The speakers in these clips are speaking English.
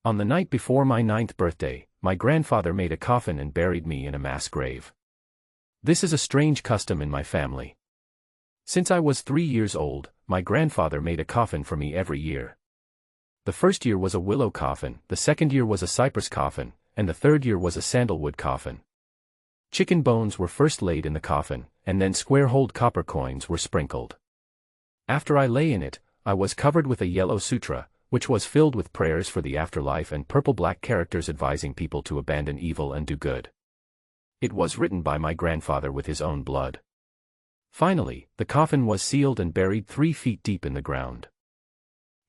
On the night before my 9th birthday, my grandfather made a coffin and buried me in a mass grave. This is a strange custom in my family. Since I was 3 years old, my grandfather made a coffin for me every year. The first year was a willow coffin, the second year was a cypress coffin, and the third year was a sandalwood coffin. Chicken bones were first laid in the coffin, and then square-holed copper coins were sprinkled. After I lay in it, I was covered with a yellow sutra, which was filled with prayers for the afterlife and purple-black characters advising people to abandon evil and do good. It was written by my grandfather with his own blood. Finally, the coffin was sealed and buried 3 feet deep in the ground.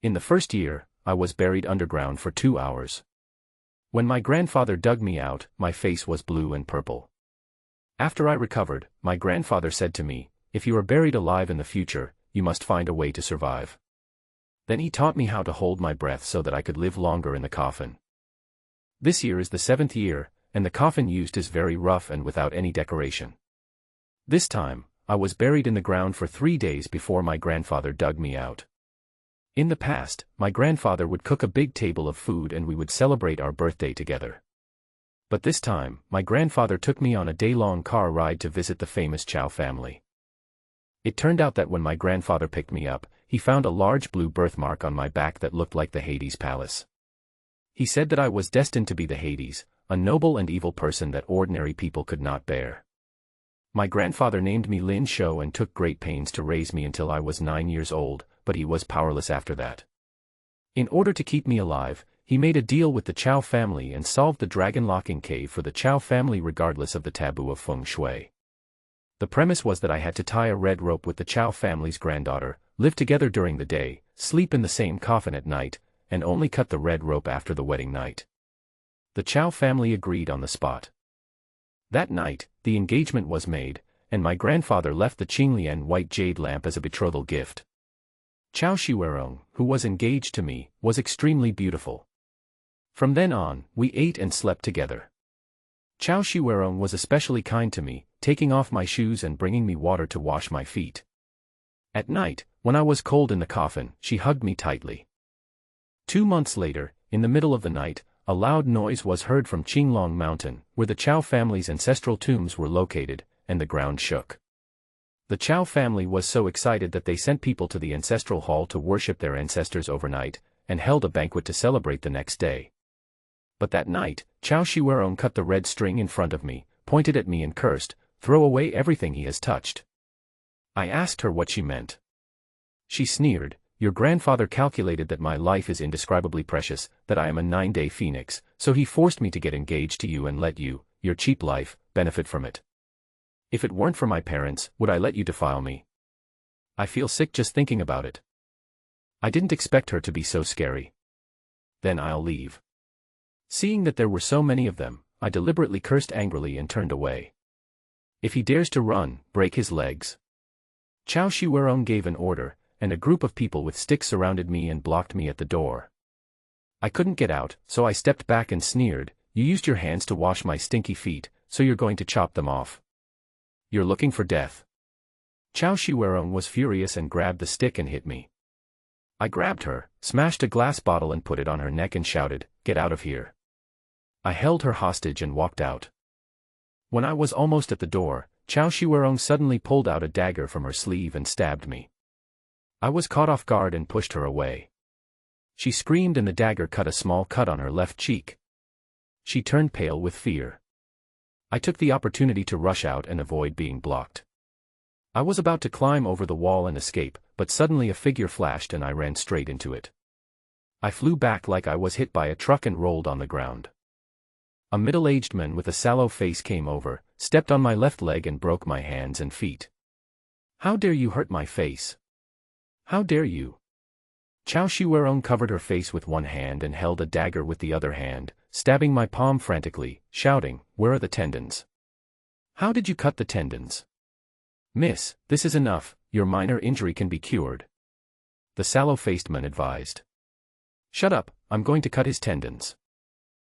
In the first year, I was buried underground for 2 hours. When my grandfather dug me out, my face was blue and purple. After I recovered, my grandfather said to me, "If you are buried alive in the future, you must find a way to survive." Then he taught me how to hold my breath so that I could live longer in the coffin. This year is the 7th year, and the coffin used is very rough and without any decoration. This time, I was buried in the ground for 3 days before my grandfather dug me out. In the past, my grandfather would cook a big table of food and we would celebrate our birthday together. But this time, my grandfather took me on a day-long car ride to visit the famous Chow family. It turned out that when my grandfather picked me up, he found a large blue birthmark on my back that looked like the Hades Palace. He said that I was destined to be the Hades, a noble and evil person that ordinary people could not bear. My grandfather named me Lin Shou and took great pains to raise me until I was 9 years old, but he was powerless after that. In order to keep me alive, he made a deal with the Chow family and solved the dragon-locking cave for the Chow family regardless of the taboo of feng shui. The premise was that I had to tie a red rope with the Chow family's granddaughter, live together during the day, sleep in the same coffin at night, and only cut the red rope after the wedding night. The Chow family agreed on the spot. That night, the engagement was made, and my grandfather left the Qinglian white jade lamp as a betrothal gift. Chow Shiwerong, who was engaged to me, was extremely beautiful. From then on, we ate and slept together. Chow Shiwerong was especially kind to me, taking off my shoes and bringing me water to wash my feet. At night, when I was cold in the coffin, she hugged me tightly. 2 months later, in the middle of the night, a loud noise was heard from Qinglong Mountain, where the Chow family's ancestral tombs were located, and the ground shook. The Chow family was so excited that they sent people to the ancestral hall to worship their ancestors overnight, and held a banquet to celebrate the next day. But that night, Chow Shiwerong cut the red string in front of me, pointed at me and cursed, "Throw away everything he has touched." I asked her what she meant. She sneered, "Your grandfather calculated that my life is indescribably precious, that I am a 9-day phoenix, so he forced me to get engaged to you and let you, your cheap life, benefit from it. If it weren't for my parents, would I let you defile me? I feel sick just thinking about it." I didn't expect her to be so scary. "Then I'll leave." Seeing that there were so many of them, I deliberately cursed angrily and turned away. "If he dares to run, break his legs." Chow Shiwerong gave an order, and a group of people with sticks surrounded me and blocked me at the door. I couldn't get out, so I stepped back and sneered, "You used your hands to wash my stinky feet, so you're going to chop them off. You're looking for death." Chow Shiwerong was furious and grabbed the stick and hit me. I grabbed her, smashed a glass bottle and put it on her neck and shouted, "Get out of here." I held her hostage and walked out. When I was almost at the door, Chow Shiwerong suddenly pulled out a dagger from her sleeve and stabbed me. I was caught off guard and pushed her away. She screamed and the dagger cut a small cut on her left cheek. She turned pale with fear. I took the opportunity to rush out and avoid being blocked. I was about to climb over the wall and escape, but suddenly a figure flashed and I ran straight into it. I flew back like I was hit by a truck and rolled on the ground. A middle-aged man with a sallow face came over, stepped on my left leg and broke my hands and feet. "How dare you hurt my face? How dare you?" Chow Shiwerong covered her face with one hand and held a dagger with the other hand, stabbing my palm frantically, shouting, "Where are the tendons? How did you cut the tendons? Miss, this is enough, your minor injury can be cured," the sallow-faced man advised. "Shut up, I'm going to cut his tendons."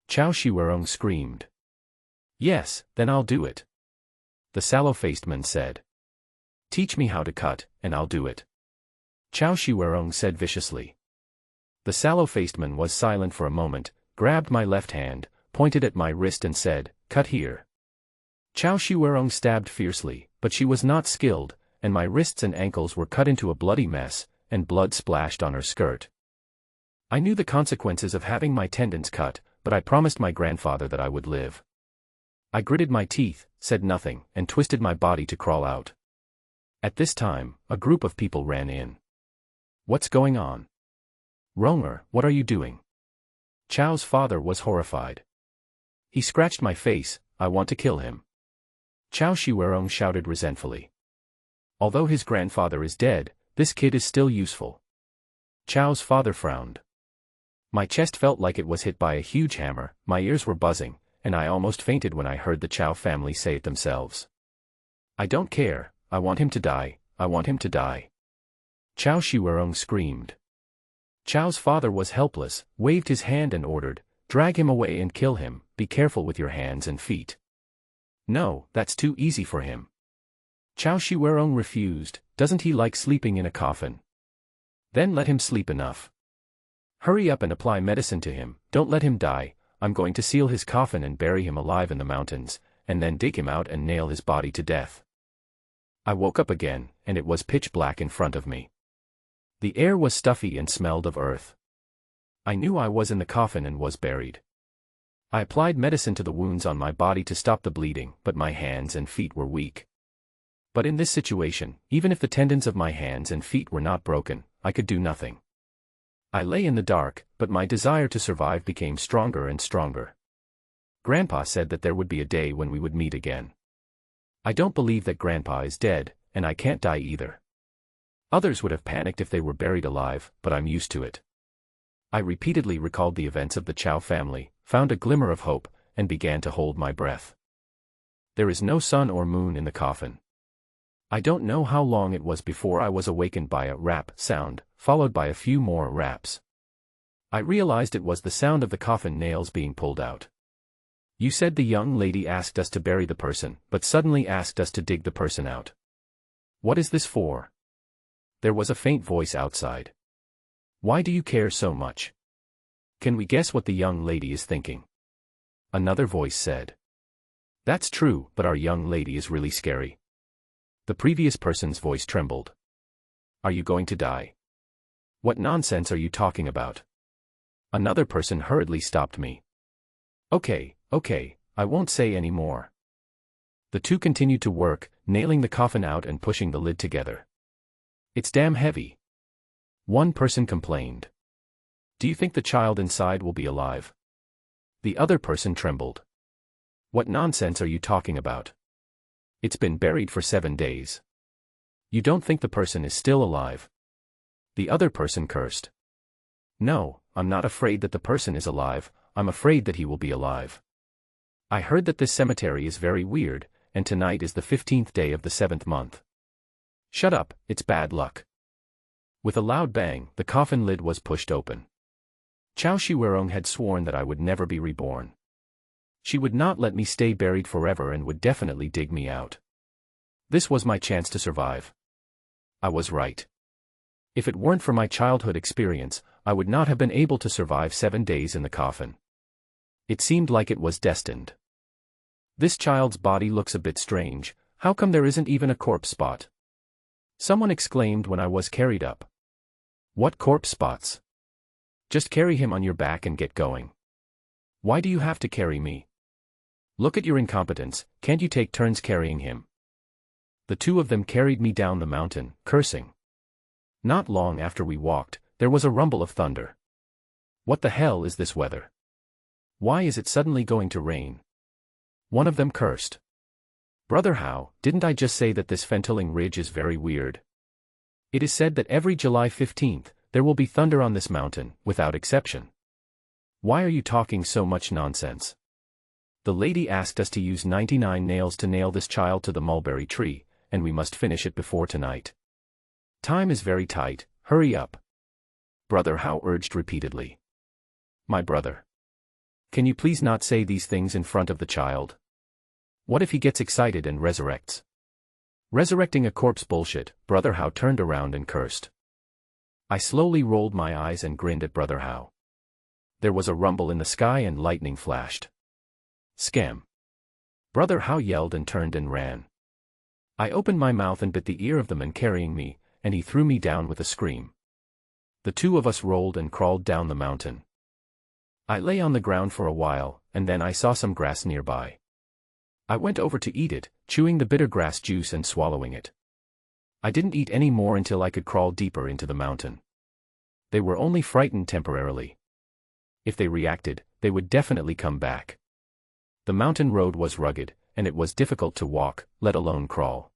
Chow Shiwerong screamed. "Yes, then I'll do it," the sallow-faced man said. "Teach me how to cut, and I'll do it," Chow Shiwerong said viciously. The sallow-faced man was silent for a moment, grabbed my left hand, pointed at my wrist and said, "Cut here." Chow Shi-Werong stabbed fiercely, but she was not skilled, and my wrists and ankles were cut into a bloody mess, and blood splashed on her skirt. I knew the consequences of having my tendons cut, but I promised my grandfather that I would live. I gritted my teeth, said nothing, and twisted my body to crawl out. At this time, a group of people ran in. "What's going on? Ronger, what are you doing?" Chow's father was horrified. He scratched my face. "I want to kill him." Chow Shi-Werong shouted resentfully. "Although his grandfather is dead, this kid is still useful." Chow's father frowned. My chest felt like it was hit by a huge hammer, my ears were buzzing, and I almost fainted when I heard the Chow family say it themselves. "I don't care, I want him to die, I want him to die." Chow Shi-Werong screamed. Chow's father was helpless, waved his hand and ordered, "Drag him away and kill him, be careful with your hands and feet." "No, that's too easy for him." Chow Shi-Werong refused. "Doesn't he like sleeping in a coffin?" "Then let him sleep enough. Hurry up and apply medicine to him, don't let him die. I'm going to seal his coffin and bury him alive in the mountains, and then dig him out and nail his body to death." I woke up again, and it was pitch black in front of me. The air was stuffy and smelled of earth. I knew I was in the coffin and was buried. I applied medicine to the wounds on my body to stop the bleeding, but my hands and feet were weak. But in this situation, even if the tendons of my hands and feet were not broken, I could do nothing. I lay in the dark, but my desire to survive became stronger and stronger. Grandpa said that there would be a day when we would meet again. I don't believe that Grandpa is dead, and I can't die either. Others would have panicked if they were buried alive, but I'm used to it. I repeatedly recalled the events of the Chow family, found a glimmer of hope, and began to hold my breath. There is no sun or moon in the coffin. I don't know how long it was before I was awakened by a rap sound, followed by a few more raps. I realized it was the sound of the coffin nails being pulled out. "You said the young lady asked us to bury the person, but suddenly asked us to dig the person out. What is this for?" There was a faint voice outside. "Why do you care so much? Can we guess what the young lady is thinking?" Another voice said. "That's true, but our young lady is really scary." The previous person's voice trembled. "Are you going to die? What nonsense are you talking about?" Another person hurriedly stopped me. Okay, I won't say any more." The two continued to work, nailing the coffin out and pushing the lid together. "It's damn heavy." One person complained. "Do you think the child inside will be alive?" The other person trembled. "What nonsense are you talking about? It's been buried for 7 days. You don't think the person is still alive?" The other person cursed. "No, I'm not afraid that the person is alive, I'm afraid that he will be alive. I heard that this cemetery is very weird, and tonight is the 15th day of the 7th month." "Shut up, it's bad luck." With a loud bang, the coffin lid was pushed open. Chow Shi-Werong had sworn that I would never be reborn. She would not let me stay buried forever and would definitely dig me out. This was my chance to survive. I was right. If it weren't for my childhood experience, I would not have been able to survive 7 days in the coffin. It seemed like it was destined. "This child's body looks a bit strange, how come there isn't even a corpse spot?" someone exclaimed when I was carried up. "What corpse spots? Just carry him on your back and get going. Why do you have to carry me? Look at your incompetence, can't you take turns carrying him?" The two of them carried me down the mountain, cursing. Not long after we walked, there was a rumble of thunder. "What the hell is this weather? Why is it suddenly going to rain?" One of them cursed. "Brother How, didn't I just say that this Fentiling Ridge is very weird? It is said that every July 15th, there will be thunder on this mountain, without exception. Why are you talking so much nonsense? The lady asked us to use 99 nails to nail this child to the mulberry tree, and we must finish it before tonight. Time is very tight, hurry up." Brother How urged repeatedly. "My brother. Can you please not say these things in front of the child? What if he gets excited and resurrects?" Resurrecting a corpse bullshit, Brother How turned around and cursed. I slowly rolled my eyes and grinned at Brother How. There was a rumble in the sky and lightning flashed. Scam! Brother How yelled and turned and ran. I opened my mouth and bit the ear of the man carrying me, and he threw me down with a scream. The two of us rolled and crawled down the mountain. I lay on the ground for a while, and then I saw some grass nearby. I went over to eat it, chewing the bitter grass juice and swallowing it. I didn't eat any more until I could crawl deeper into the mountain. They were only frightened temporarily. If they reacted, they would definitely come back. The mountain road was rugged, and it was difficult to walk, let alone crawl.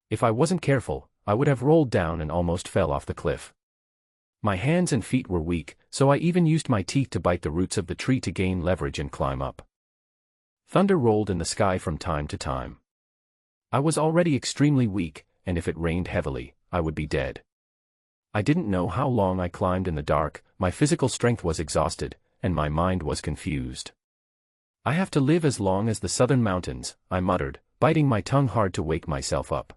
If I wasn't careful, I would have rolled down and almost fell off the cliff. My hands and feet were weak, so I even used my teeth to bite the roots of the tree to gain leverage and climb up. Thunder rolled in the sky from time to time. I was already extremely weak, and if it rained heavily, I would be dead. I didn't know how long I climbed in the dark, my physical strength was exhausted, and my mind was confused. I have to live as long as the southern mountains, I muttered, biting my tongue hard to wake myself up.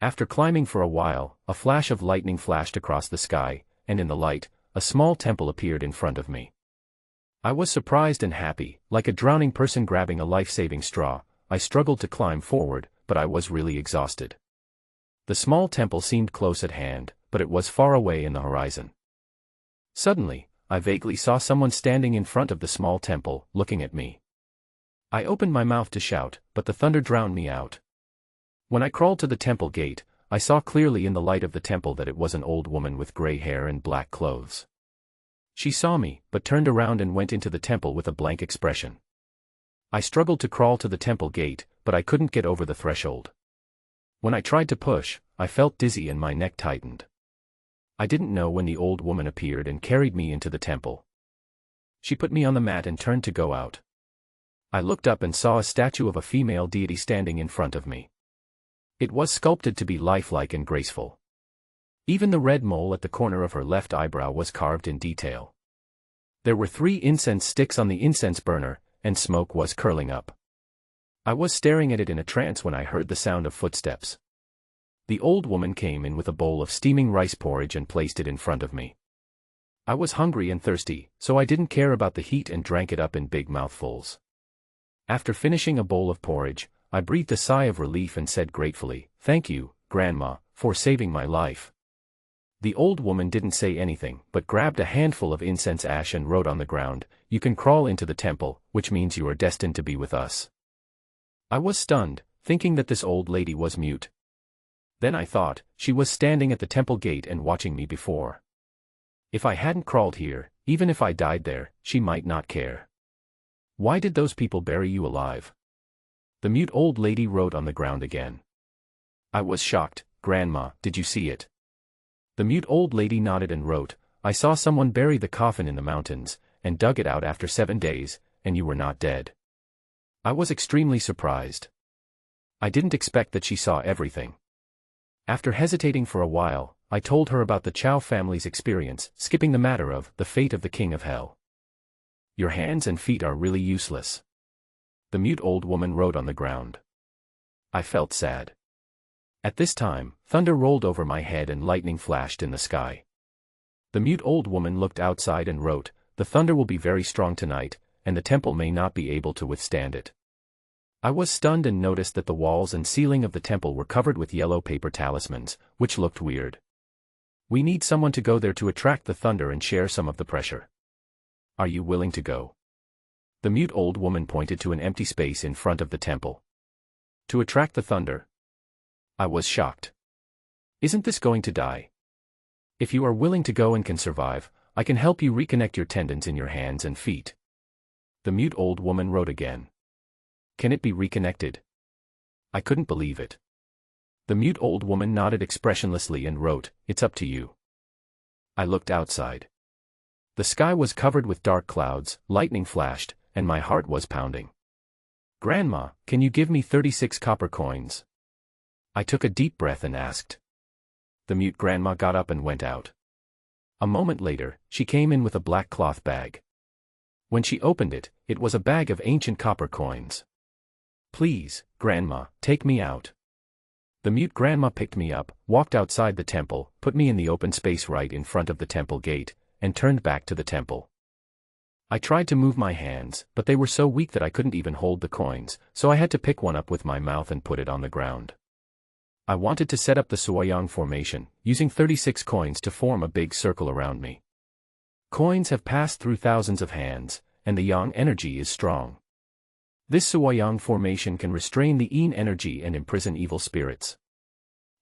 After climbing for a while, a flash of lightning flashed across the sky, and in the light, a small temple appeared in front of me. I was surprised and happy, like a drowning person grabbing a life-saving straw. I struggled to climb forward, but I was really exhausted. The small temple seemed close at hand, but it was far away in the horizon. Suddenly, I vaguely saw someone standing in front of the small temple, looking at me. I opened my mouth to shout, but the thunder drowned me out. When I crawled to the temple gate, I saw clearly in the light of the temple that it was an old woman with gray hair and black clothes. She saw me, but turned around and went into the temple with a blank expression. I struggled to crawl to the temple gate, but I couldn't get over the threshold. When I tried to push, I felt dizzy and my neck tightened. I didn't know when the old woman appeared and carried me into the temple. She put me on the mat and turned to go out. I looked up and saw a statue of a female deity standing in front of me. It was sculpted to be lifelike and graceful. Even the red mole at the corner of her left eyebrow was carved in detail. There were 3 incense sticks on the incense burner, and smoke was curling up. I was staring at it in a trance when I heard the sound of footsteps. The old woman came in with a bowl of steaming rice porridge and placed it in front of me. I was hungry and thirsty, so I didn't care about the heat and drank it up in big mouthfuls. After finishing a bowl of porridge, I breathed a sigh of relief and said gratefully, "Thank you, Grandma, for saving my life." The old woman didn't say anything, but grabbed a handful of incense ash and wrote on the ground, "You can crawl into the temple, which means you are destined to be with us." I was stunned, thinking that this old lady was mute. Then I thought, she was standing at the temple gate and watching me before. If I hadn't crawled here, even if I died there, she might not care. "Why did those people bury you alive?" The mute old lady wrote on the ground again. I was shocked. "Grandma, did you see it?" The mute old lady nodded and wrote, "I saw someone bury the coffin in the mountains, and dug it out after 7 days, and you were not dead." I was extremely surprised. I didn't expect that she saw everything. After hesitating for a while, I told her about the Chow family's experience, skipping the matter of the fate of the king of hell. "Your hands and feet are really useless," the mute old woman wrote on the ground. I felt sad. At this time, thunder rolled over my head and lightning flashed in the sky. The mute old woman looked outside and wrote, "The thunder will be very strong tonight, and the temple may not be able to withstand it." I was stunned and noticed that the walls and ceiling of the temple were covered with yellow paper talismans, which looked weird. "We need someone to go there to attract the thunder and share some of the pressure. Are you willing to go?" The mute old woman pointed to an empty space in front of the temple. "To attract the thunder?" I was shocked. "Isn't this going to die? If you are willing to go and can survive, I can help you reconnect your tendons in your hands and feet." The mute old woman wrote again. "Can it be reconnected?" I couldn't believe it. The mute old woman nodded expressionlessly and wrote, "It's up to you." I looked outside. The sky was covered with dark clouds, lightning flashed, and my heart was pounding. "Grandma, can you give me 36 copper coins?" I took a deep breath and asked. The mute grandma got up and went out. A moment later, she came in with a black cloth bag. When she opened it, it was a bag of ancient copper coins. "Please, Grandma, take me out." The mute grandma picked me up, walked outside the temple, put me in the open space right in front of the temple gate, and turned back to the temple. I tried to move my hands, but they were so weak that I couldn't even hold the coins, so I had to pick one up with my mouth and put it on the ground. I wanted to set up the Suoyang formation, using 36 coins to form a big circle around me. Coins have passed through thousands of hands, and the yang energy is strong. This Suoyang formation can restrain the yin energy and imprison evil spirits.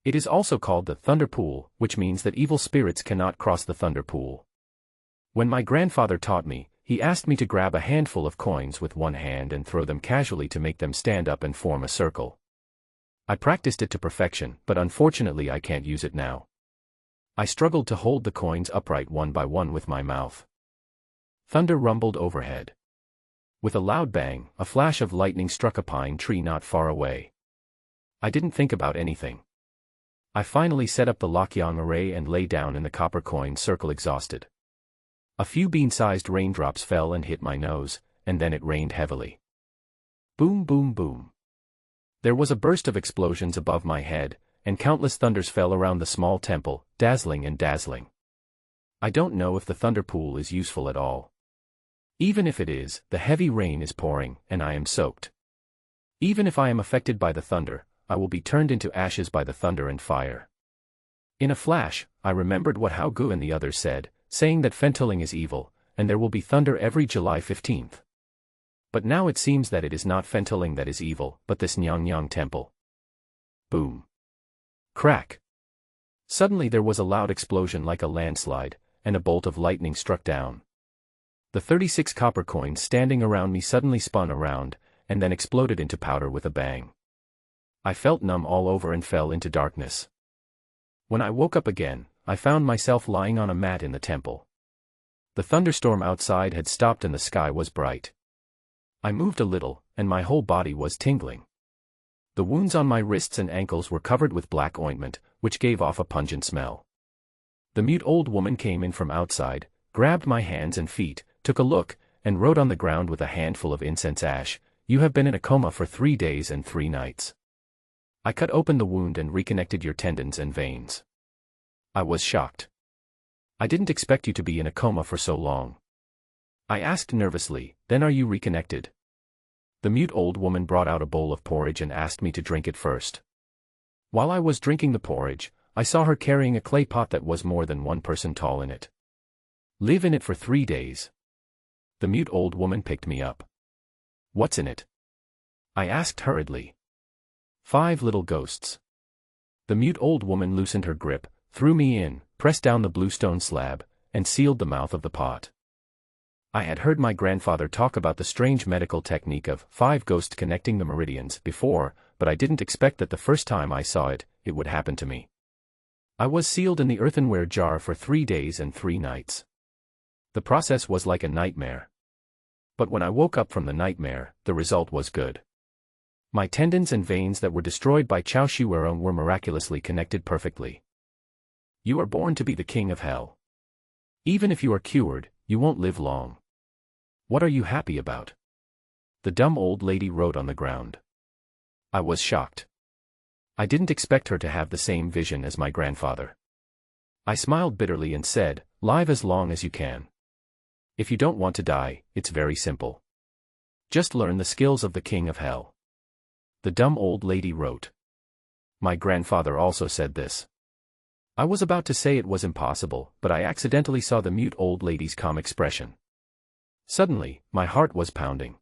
It is also called the thunder pool, which means that evil spirits cannot cross the thunder pool. When my grandfather taught me, he asked me to grab a handful of coins with one hand and throw them casually to make them stand up and form a circle. I practiced it to perfection, but unfortunately I can't use it now. I struggled to hold the coins upright one by one with my mouth. Thunder rumbled overhead. With a loud bang, a flash of lightning struck a pine tree not far away. I didn't think about anything. I finally set up the Lokyang array and lay down in the copper coin circle exhausted. A few bean-sized raindrops fell and hit my nose, and then it rained heavily. Boom, boom, boom. There was a burst of explosions above my head, and countless thunders fell around the small temple, dazzling and dazzling. I don't know if the thunder pool is useful at all. Even if it is, the heavy rain is pouring, and I am soaked. Even if I am affected by the thunder, I will be turned into ashes by the thunder and fire. In a flash, I remembered what Hao Gu and the others said, saying that fentiling is evil, and there will be thunder every July 15th. But now it seems that it is not fentiling that is evil, but this Nyang temple. Boom. Crack. Suddenly there was a loud explosion like a landslide, and a bolt of lightning struck down. The 36 copper coins standing around me suddenly spun around, and then exploded into powder with a bang. I felt numb all over and fell into darkness. When I woke up again, I found myself lying on a mat in the temple. The thunderstorm outside had stopped and the sky was bright. I moved a little, and my whole body was tingling. The wounds on my wrists and ankles were covered with black ointment, which gave off a pungent smell. The mute old woman came in from outside, grabbed my hands and feet, took a look, and wrote on the ground with a handful of incense ash, "You have been in a coma for 3 days and 3 nights. I cut open the wound and reconnected your tendons and veins." I was shocked. "I didn't expect you to be in a coma for so long." I asked nervously, "Then are you reconnected?" The mute old woman brought out a bowl of porridge and asked me to drink it first. While I was drinking the porridge, I saw her carrying a clay pot that was more than 1 person tall in it. "Live in it for 3 days." The mute old woman picked me up. "What's in it?" I asked hurriedly. 5 little ghosts." The mute old woman loosened her grip, threw me in, pressed down the bluestone slab, and sealed the mouth of the pot. I had heard my grandfather talk about the strange medical technique of 5 ghosts connecting the meridians before, but I didn't expect that the first time I saw it, it would happen to me. I was sealed in the earthenware jar for 3 days and 3 nights. The process was like a nightmare. But when I woke up from the nightmare, the result was good. My tendons and veins that were destroyed by Chao Shiwerong were miraculously connected perfectly. You are born to be the king of hell. Even if you are cured, you won't live long. What are you happy about? The dumb old lady wrote on the ground. I was shocked. I didn't expect her to have the same vision as my grandfather. I smiled bitterly and said, "Live as long as you can. If you don't want to die, it's very simple. Just learn the skills of the king of hell." The dumb old lady wrote. My grandfather also said this. I was about to say it was impossible, but I accidentally saw the mute old lady's calm expression. Suddenly, my heart was pounding.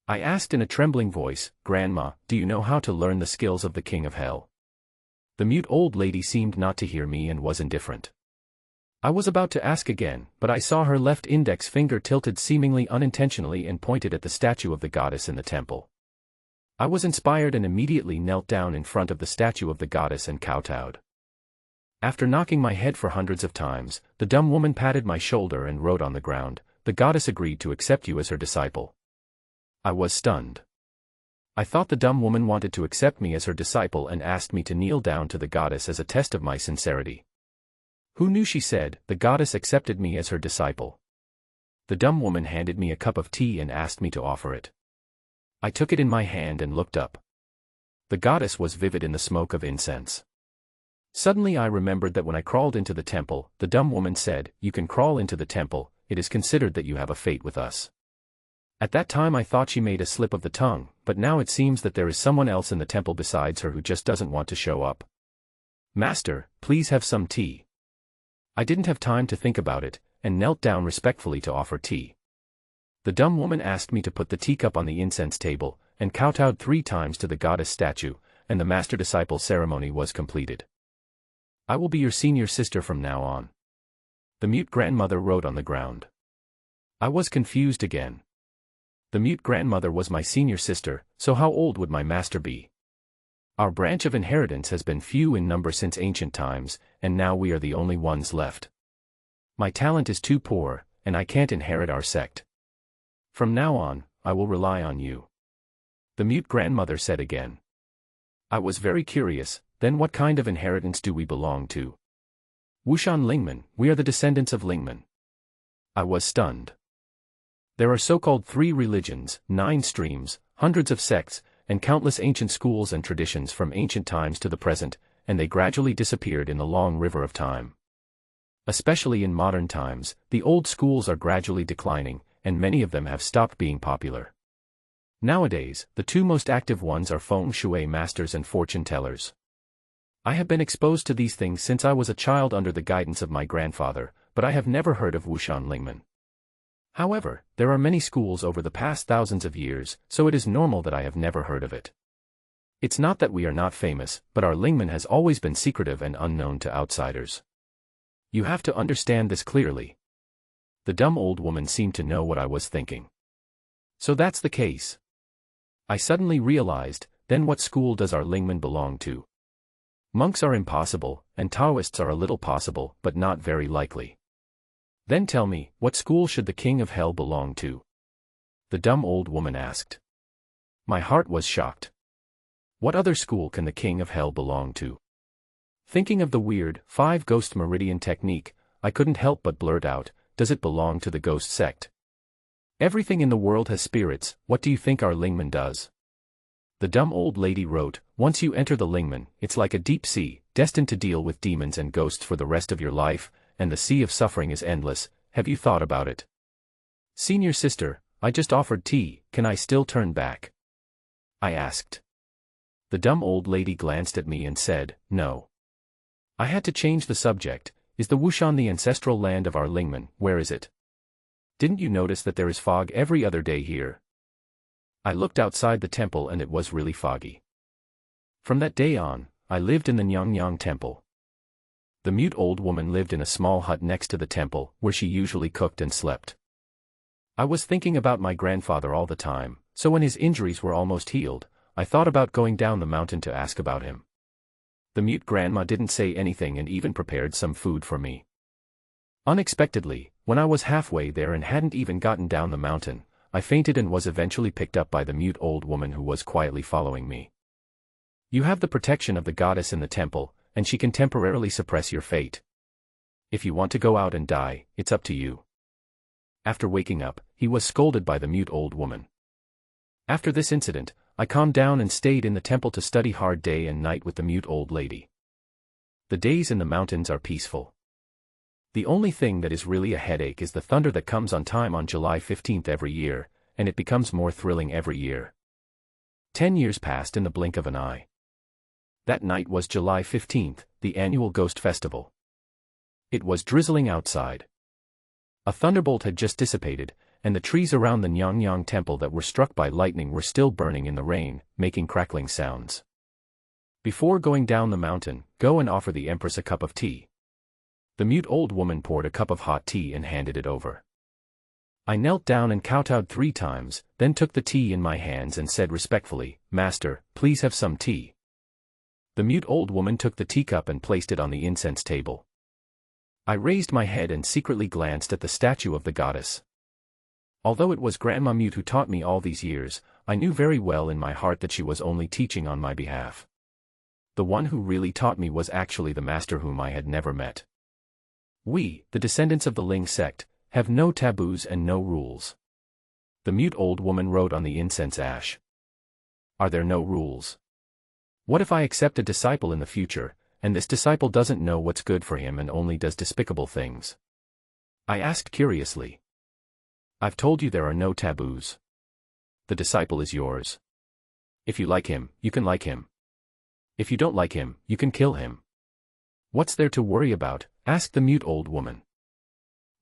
I asked in a trembling voice, "Grandma, do you know how to learn the skills of the king of hell?" The mute old lady seemed not to hear me and was indifferent. I was about to ask again, but I saw her left index finger tilted seemingly unintentionally and pointed at the statue of the goddess in the temple. I was inspired and immediately knelt down in front of the statue of the goddess and kowtowed. After knocking my head for hundreds of times, the dumb woman patted my shoulder and wrote on the ground, "The goddess agreed to accept you as her disciple." I was stunned. I thought the dumb woman wanted to accept me as her disciple and asked me to kneel down to the goddess as a test of my sincerity. Who knew, she said, the goddess accepted me as her disciple. The dumb woman handed me a cup of tea and asked me to offer it. I took it in my hand and looked up. The goddess was vivid in the smoke of incense. Suddenly I remembered that when I crawled into the temple, the dumb woman said, "You can crawl into the temple, it is considered that you have a fate with us. At that time I thought she made a slip of the tongue, but now it seems that there is someone else in the temple besides her who just doesn't want to show up. Master, please have some tea. I didn't have time to think about it, and knelt down respectfully to offer tea. The dumb woman asked me to put the teacup on the incense table, and kowtowed 3 times to the goddess statue, and the master-disciple ceremony was completed. I will be your senior sister from now on. The mute grandmother wrote on the ground. I was confused again. The mute grandmother was my senior sister, so how old would my master be? Our branch of inheritance has been few in number since ancient times, and now we are the only ones left. My talent is too poor, and I can't inherit our sect. From now on, I will rely on you. The mute grandmother said again. I was very curious, then what kind of inheritance do we belong to? Wushan Lingmen, we are the descendants of Lingmen. I was stunned. There are so-called 3 religions, 9 streams, hundreds of sects, and countless ancient schools and traditions from ancient times to the present, and they gradually disappeared in the long river of time. Especially in modern times, the old schools are gradually declining, and many of them have stopped being popular. Nowadays, the 2 most active ones are feng shui masters and fortune tellers. I have been exposed to these things since I was a child under the guidance of my grandfather, but I have never heard of Wushan Lingmen. However, there are many schools over the past thousands of years, so it is normal that I have never heard of it. It's not that we are not famous, but our Lingmen has always been secretive and unknown to outsiders. You have to understand this clearly. The dumb old woman seemed to know what I was thinking. So that's the case. I suddenly realized, then what school does our Lingmen belong to? Monks are impossible, and Taoists are a little possible, but not very likely. Then tell me, what school should the king of hell belong to? The dumb old woman asked. My heart was shocked. What other school can the king of hell belong to? Thinking of the weird, 5-ghost meridian technique, I couldn't help but blurt out, does it belong to the ghost sect? Everything in the world has spirits, what do you think our Lingmen does? The dumb old lady wrote, once you enter the Lingmen, it's like a deep sea, destined to deal with demons and ghosts for the rest of your life, and the sea of suffering is endless. Have you thought about it? Senior sister, I just offered tea, can I still turn back? I asked. The dumb old lady glanced at me and said, no. I had to change the subject. Is the Wushan the ancestral land of our Lingmen? Where is it? Didn't you notice that there is fog every other day here? I looked outside the temple and it was really foggy. From that day on, I lived in the Nyang temple. The mute old woman lived in a small hut next to the temple, where she usually cooked and slept. I was thinking about my grandfather all the time, so when his injuries were almost healed, I thought about going down the mountain to ask about him. The mute grandma didn't say anything and even prepared some food for me. Unexpectedly, when I was halfway there and hadn't even gotten down the mountain, I fainted and was eventually picked up by the mute old woman who was quietly following me. You have the protection of the goddess in the temple, and she can temporarily suppress your fate. If you want to go out and die, it's up to you. After waking up, he was scolded by the mute old woman. After this incident, I calmed down and stayed in the temple to study hard day and night with the mute old lady. The days in the mountains are peaceful. The only thing that is really a headache is the thunder that comes on time on July 15th every year, and it becomes more thrilling every year. 10 years passed in the blink of an eye. That night was July 15th, the annual Ghost Festival. It was drizzling outside. A thunderbolt had just dissipated, and the trees around the Nyang temple that were struck by lightning were still burning in the rain, making crackling sounds. Before going down the mountain, go and offer the empress a cup of tea. The mute old woman poured a cup of hot tea and handed it over. I knelt down and kowtowed 3 times, then took the tea in my hands and said respectfully, Master, please have some tea. The mute old woman took the teacup and placed it on the incense table. I raised my head and secretly glanced at the statue of the goddess. Although it was Grandma Mute who taught me all these years, I knew very well in my heart that she was only teaching on my behalf. The one who really taught me was actually the master whom I had never met. We, the descendants of the Ling sect, have no taboos and no rules. The mute old woman wrote on the incense ash. Are there no rules? What if I accept a disciple in the future, and this disciple doesn't know what's good for him and only does despicable things? I asked curiously. I've told you there are no taboos. The disciple is yours. If you like him, you can like him. If you don't like him, you can kill him. What's there to worry about? Asked the mute old woman.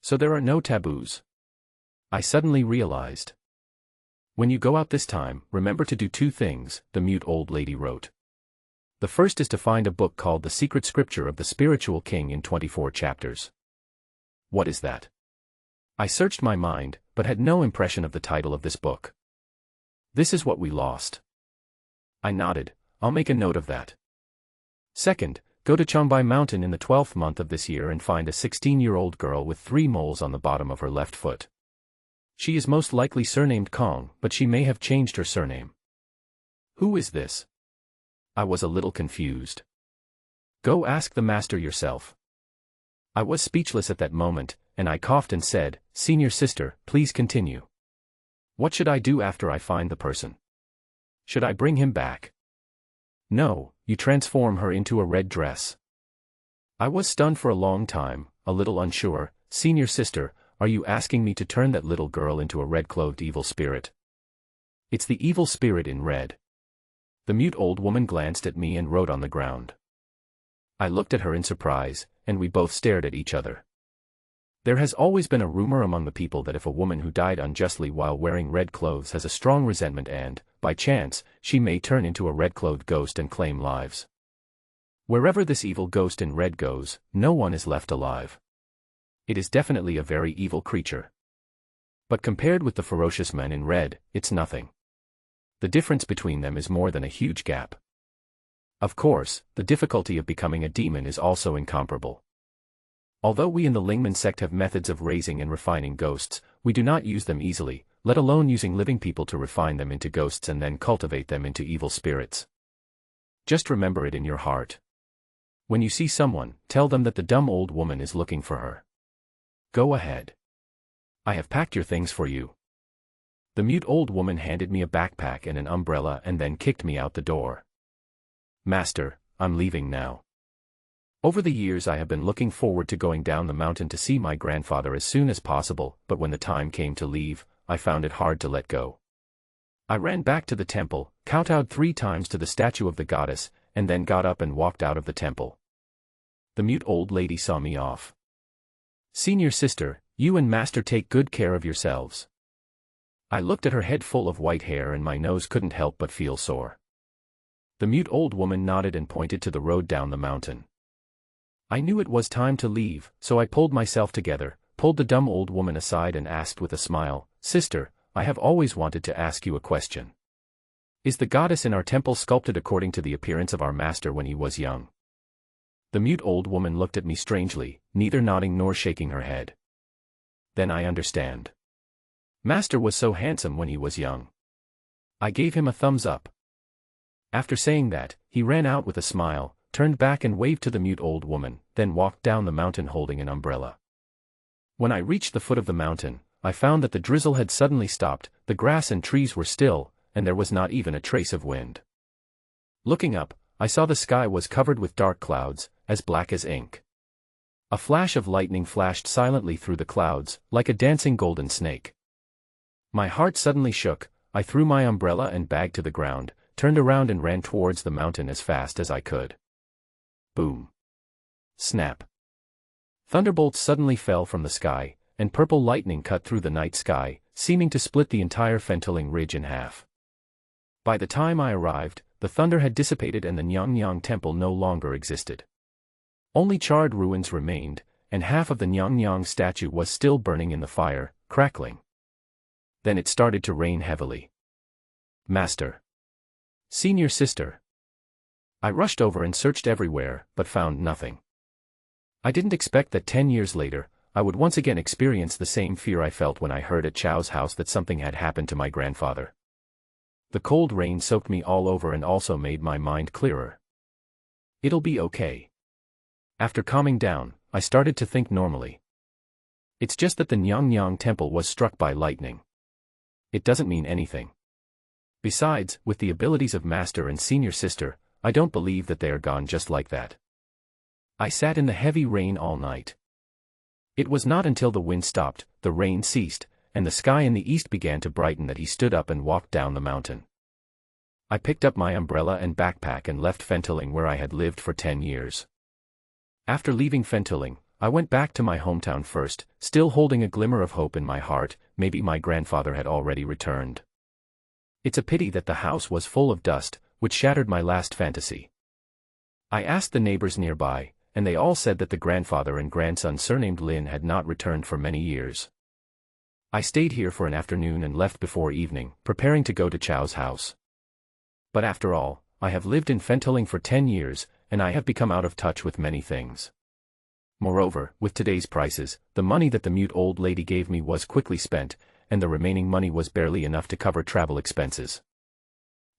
So there are no taboos. I suddenly realized. When you go out this time, remember to do two things, the mute old lady wrote. The first is to find a book called The Secret Scripture of the Spiritual King in 24 chapters. What is that? I searched my mind, but had no impression of the title of this book. This is what we lost. I nodded. I'll make a note of that. Second, go to Changbai Mountain in the 12th month of this year and find a 16-year-old girl with 3 moles on the bottom of her left foot. She is most likely surnamed Kong, but she may have changed her surname. Who is this? I was a little confused. Go ask the master yourself. I was speechless at that moment, and I coughed and said, Senior sister, please continue. What should I do after I find the person? Should I bring him back? No, you transform her into a red dress. I was stunned for a long time, a little unsure. Senior sister, are you asking me to turn that little girl into a red-clothed evil spirit? It's the evil spirit in red. The mute old woman glanced at me and wrote on the ground. I looked at her in surprise, and we both stared at each other. There has always been a rumor among the people that if a woman who died unjustly while wearing red clothes has a strong resentment and, by chance, she may turn into a red-clothed ghost and claim lives. Wherever this evil ghost in red goes, no one is left alive. It is definitely a very evil creature. But compared with the ferocious men in red, it's nothing. The difference between them is more than a huge gap. Of course, the difficulty of becoming a demon is also incomparable. Although we in the Lingman sect have methods of raising and refining ghosts, we do not use them easily, let alone using living people to refine them into ghosts and then cultivate them into evil spirits. Just remember it in your heart. When you see someone, tell them that the dumb old woman is looking for her. Go ahead. I have packed your things for you. The mute old woman handed me a backpack and an umbrella and then kicked me out the door. Master, I'm leaving now. Over the years I have been looking forward to going down the mountain to see my grandfather as soon as possible, but when the time came to leave, I found it hard to let go. I ran back to the temple, kowtowed 3 times to the statue of the goddess, and then got up and walked out of the temple. The mute old lady saw me off. Senior sister, you and master take good care of yourselves. I looked at her head full of white hair and my nose couldn't help but feel sore. The mute old woman nodded and pointed to the road down the mountain. I knew it was time to leave, so I pulled myself together, pulled the dumb old woman aside and asked with a smile, Sister, I have always wanted to ask you a question. Is the goddess in our temple sculpted according to the appearance of our master when he was young? The mute old woman looked at me strangely, neither nodding nor shaking her head. Then I understand. Master was so handsome when he was young. I gave him a thumbs up. After saying that, he ran out with a smile, turned back and waved to the mute old woman, then walked down the mountain holding an umbrella. When I reached the foot of the mountain, I found that the drizzle had suddenly stopped, the grass and trees were still, and there was not even a trace of wind. Looking up, I saw the sky was covered with dark clouds, as black as ink. A flash of lightning flashed silently through the clouds, like a dancing golden snake. My heart suddenly shook, I threw my umbrella and bag to the ground, turned around and ran towards the mountain as fast as I could. Boom. Snap. Thunderbolts suddenly fell from the sky, and purple lightning cut through the night sky, seeming to split the entire Fentoling Ridge in half. By the time I arrived, the thunder had dissipated and the Nyang temple no longer existed. Only charred ruins remained, and half of the Nyang statue was still burning in the fire, crackling. Then it started to rain heavily. Master. Senior sister. I rushed over and searched everywhere, but found nothing. I didn't expect that 10 years later, I would once again experience the same fear I felt when I heard at Chow's house that something had happened to my grandfather. The cold rain soaked me all over and also made my mind clearer. It'll be okay. After calming down, I started to think normally. It's just that the Nyang temple was struck by lightning. It doesn't mean anything. Besides, with the abilities of Master and Senior Sister, I don't believe that they are gone just like that. I sat in the heavy rain all night. It was not until the wind stopped, the rain ceased, and the sky in the east began to brighten that he stood up and walked down the mountain. I picked up my umbrella and backpack and left Fentoling, where I had lived for 10 years. After leaving Fentoling, I went back to my hometown first, still holding a glimmer of hope in my heart. Maybe my grandfather had already returned. It's a pity that the house was full of dust, which shattered my last fantasy. I asked the neighbors nearby, and they all said that the grandfather and grandson surnamed Lin had not returned for many years. I stayed here for an afternoon and left before evening, preparing to go to Chow's house. But after all, I have lived in Fentoling for 10 years, and I have become out of touch with many things. Moreover, with today's prices, the money that the mute old lady gave me was quickly spent, and the remaining money was barely enough to cover travel expenses.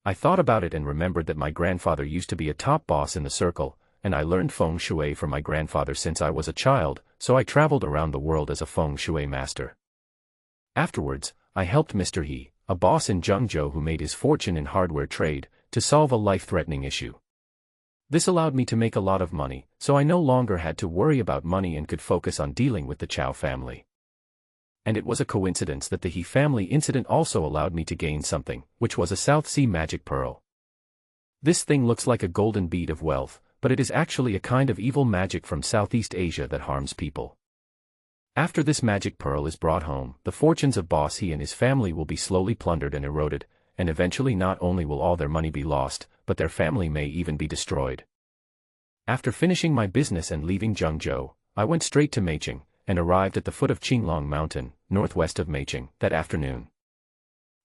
I thought about it and remembered that my grandfather used to be a top boss in the circle, and I learned feng shui from my grandfather since I was a child, so I traveled around the world as a feng shui master. Afterwards, I helped Mr. He, a boss in Zhengzhou who made his fortune in hardware trade, to solve a life-threatening issue. This allowed me to make a lot of money, so I no longer had to worry about money and could focus on dealing with the Chow family. And it was a coincidence that the He family incident also allowed me to gain something, which was a South Sea magic pearl. This thing looks like a golden bead of wealth, but it is actually a kind of evil magic from Southeast Asia that harms people. After this magic pearl is brought home, the fortunes of Boss He and his family will be slowly plundered and eroded, and eventually not only will all their money be lost, but their family may even be destroyed. After finishing my business and leaving Zhengzhou, I went straight to Meicheng, and arrived at the foot of Qinglong Mountain, northwest of Meicheng, that afternoon.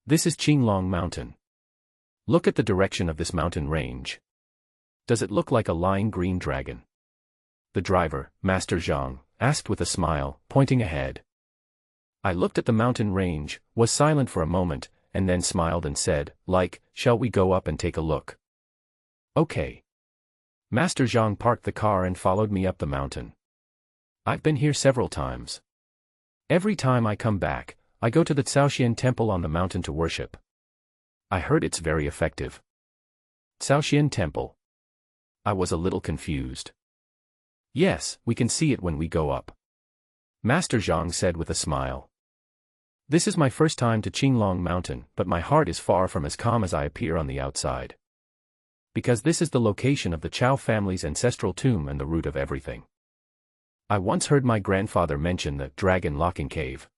This is Qinglong Mountain. Look at the direction of this mountain range. Does it look like a lying green dragon? The driver, Master Zhang, asked with a smile, pointing ahead. I looked at the mountain range, was silent for a moment, and then smiled and said, shall we go up and take a look? Okay. Master Zhang parked the car and followed me up the mountain. I've been here several times. Every time I come back, I go to the Caoxian temple on the mountain to worship. I heard it's very effective. Caoxian temple. I was a little confused. Yes, we can see it when we go up. Master Zhang said with a smile. This is my first time to Qinglong Mountain, but my heart is far from as calm as I appear on the outside. Because this is the location of the Chow family's ancestral tomb and the root of everything. I once heard my grandfather mention the dragon locking cave.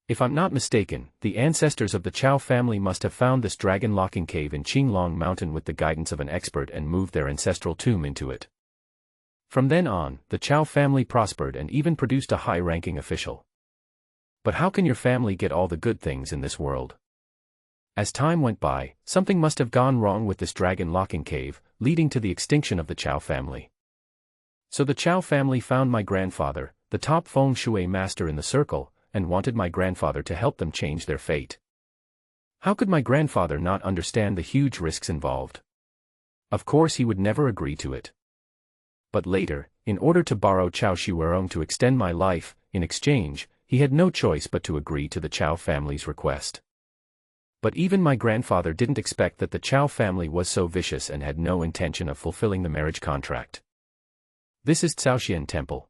If I'm not mistaken, the ancestors of the Chow family must have found this dragon locking cave in Qinglong Mountain with the guidance of an expert and moved their ancestral tomb into it. From then on, the Chow family prospered and even produced a high-ranking official. But how can your family get all the good things in this world? As time went by, something must have gone wrong with this dragon locking cave, leading to the extinction of the Chow family. So the Chow family found my grandfather, the top feng shui master in the circle, and wanted my grandfather to help them change their fate. How could my grandfather not understand the huge risks involved? Of course he would never agree to it. But later, in order to borrow Chow Shiwerong to extend my life, in exchange, he had no choice but to agree to the Chow family's request. But even my grandfather didn't expect that the Chow family was so vicious and had no intention of fulfilling the marriage contract. This is Caoxian Temple.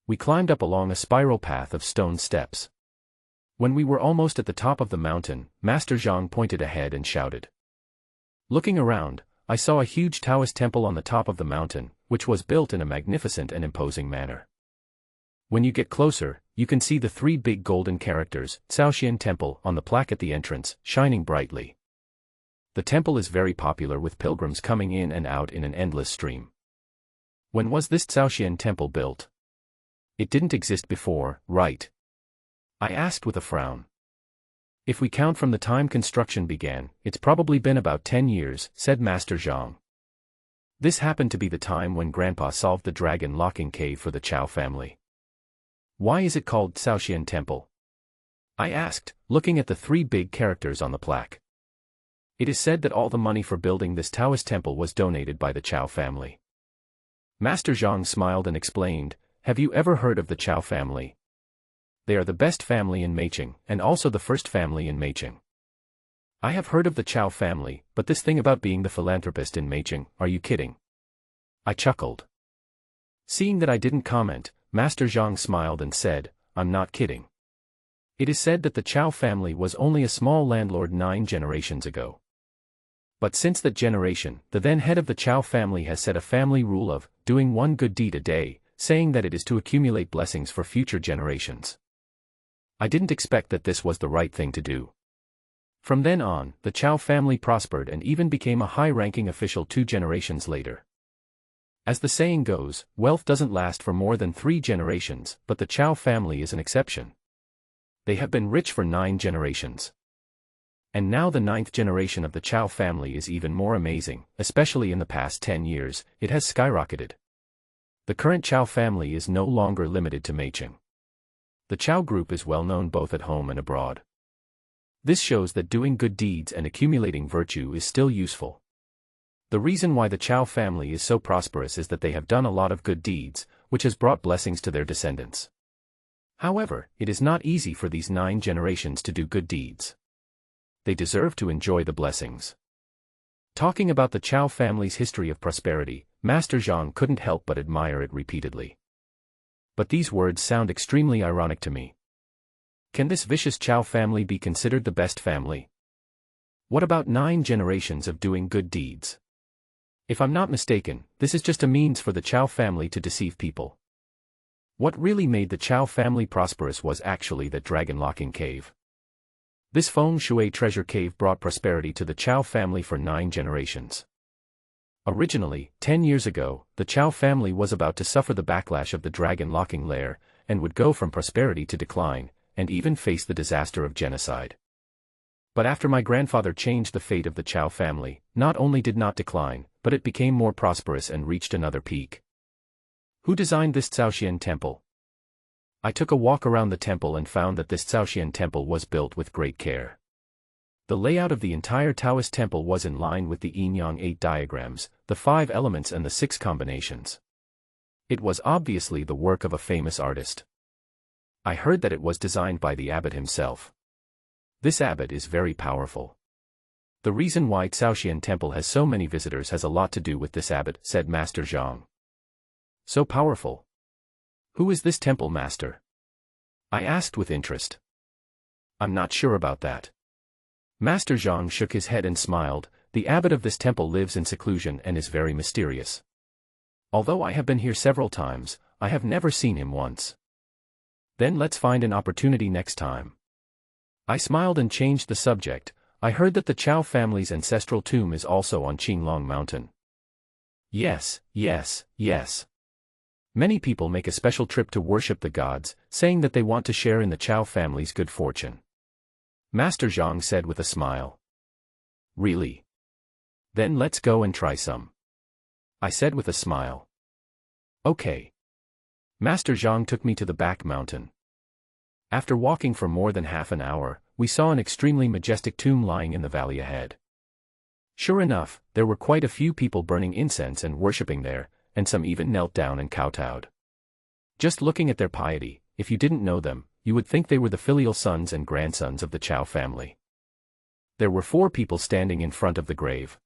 We climbed up along a spiral path of stone steps. When we were almost at the top of the mountain, Master Zhang pointed ahead and shouted. Looking around, I saw a huge Taoist temple on the top of the mountain, which was built in a magnificent and imposing manner. When you get closer, you can see the 3 big golden characters, Caoxian Temple, on the plaque at the entrance, shining brightly. The temple is very popular with pilgrims coming in and out in an endless stream. When was this Caoxian Temple built? It didn't exist before, right? I asked with a frown. If we count from the time construction began, it's probably been about 10 years, said Master Zhang. This happened to be the time when Grandpa solved the dragon locking cave for the Chow family. Why is it called Caoxian Temple? I asked, looking at the 3 big characters on the plaque. It is said that all the money for building this Taoist temple was donated by the Chow family. Master Zhang smiled and explained, have you ever heard of the Chow family? They are the best family in Meicheng, and also the first family in Meicheng. I have heard of the Chow family, but this thing about being the philanthropist in Meicheng, are you kidding? I chuckled. Seeing that I didn't comment, Master Zhang smiled and said, "I'm not kidding. It is said that the Chow family was only a small landlord 9 generations ago. But since that generation, the then head of the Chow family has set a family rule of doing one good deed a day, saying that it is to accumulate blessings for future generations. I didn't expect that this was the right thing to do." From then on, the Chow family prospered and even became a high-ranking official 2 generations later. As the saying goes, wealth doesn't last for more than 3 generations, but the Chow family is an exception. They have been rich for 9 generations. And now the 9th generation of the Chow family is even more amazing, especially in the past 10 years, it has skyrocketed. The current Chow family is no longer limited to Meicheng. The Chow group is well known both at home and abroad. This shows that doing good deeds and accumulating virtue is still useful. The reason why the Chow family is so prosperous is that they have done a lot of good deeds, which has brought blessings to their descendants. However, it is not easy for these 9 generations to do good deeds. They deserve to enjoy the blessings. Talking about the Chow family's history of prosperity, Master Zhang couldn't help but admire it repeatedly. But these words sound extremely ironic to me. Can this vicious Chow family be considered the best family? What about 9 generations of doing good deeds? If I'm not mistaken, this is just a means for the Chow family to deceive people. What really made the Chow family prosperous was actually that dragon-locking cave. This feng shui treasure cave brought prosperity to the Chow family for 9 generations. Originally, 10 years ago, the Chow family was about to suffer the backlash of the dragon-locking lair, and would go from prosperity to decline, and even face the disaster of genocide. But after my grandfather changed the fate of the Chow family, not only did not decline, but it became more prosperous and reached another peak. Who designed this Caoxian temple? I took a walk around the temple and found that this Caoxian temple was built with great care. The layout of the entire Taoist temple was in line with the Yin-Yang 8 diagrams, the 5 elements and the 6 combinations. It was obviously the work of a famous artist. I heard that it was designed by the abbot himself. This abbot is very powerful. The reason why Caoxian temple has so many visitors has a lot to do with this abbot, said Master Zhang. So powerful. Who is this temple master? I asked with interest. I'm not sure about that. Master Zhang shook his head and smiled. The abbot of this temple lives in seclusion and is very mysterious. Although I have been here several times, I have never seen him once. Then let's find an opportunity next time. I smiled and changed the subject. I heard that the Chow family's ancestral tomb is also on Qinglong Mountain. Yes. Many people make a special trip to worship the gods, saying that they want to share in the Chow family's good fortune. Master Zhang said with a smile. Really? Then let's go and try some. I said with a smile. Okay. Master Zhang took me to the back mountain. After walking for more than half an hour, we saw an extremely majestic tomb lying in the valley ahead. Sure enough, there were quite a few people burning incense and worshipping there, and some even knelt down and kowtowed. Just looking at their piety, if you didn't know them, you would think they were the filial sons and grandsons of the Chow family. There were 4 people standing in front of the grave.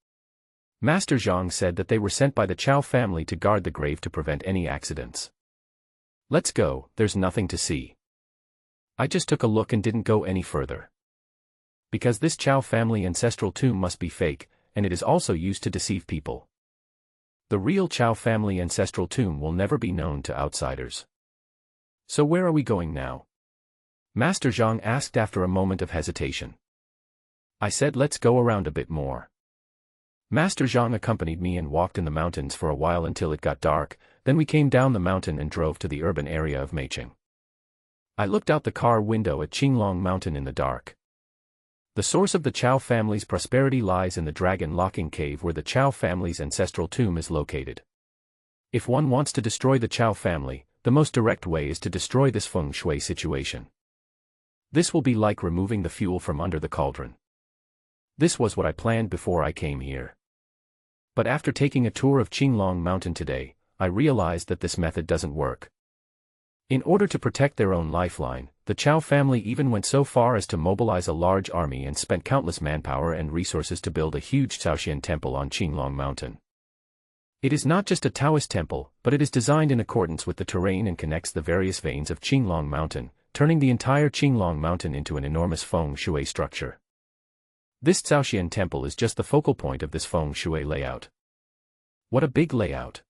Master Zhang said that they were sent by the Chow family to guard the grave to prevent any accidents. Let's go, there's nothing to see. I just took a look and didn't go any further. Because this Chow family ancestral tomb must be fake, and it is also used to deceive people. The real Chow family ancestral tomb will never be known to outsiders. So where are we going now? Master Zhang asked after a moment of hesitation. I said let's go around a bit more. Master Zhang accompanied me and walked in the mountains for a while until it got dark, then we came down the mountain and drove to the urban area of Meicheng. I looked out the car window at Qinglong Mountain in the dark. The source of the Chow family's prosperity lies in the dragon-locking cave where the Chow family's ancestral tomb is located. If one wants to destroy the Chow family, the most direct way is to destroy this feng shui situation. This will be like removing the fuel from under the cauldron. This was what I planned before I came here. But after taking a tour of Qinglong Mountain today, I realized that this method doesn't work. In order to protect their own lifeline, the Chow family even went so far as to mobilize a large army and spent countless manpower and resources to build a huge Caoxian temple on Qinglong Mountain. It is not just a Taoist temple, but it is designed in accordance with the terrain and connects the various veins of Qinglong Mountain, turning the entire Qinglong Mountain into an enormous feng shui structure. This Zhaoxian temple is just the focal point of this feng shui layout. What a big layout!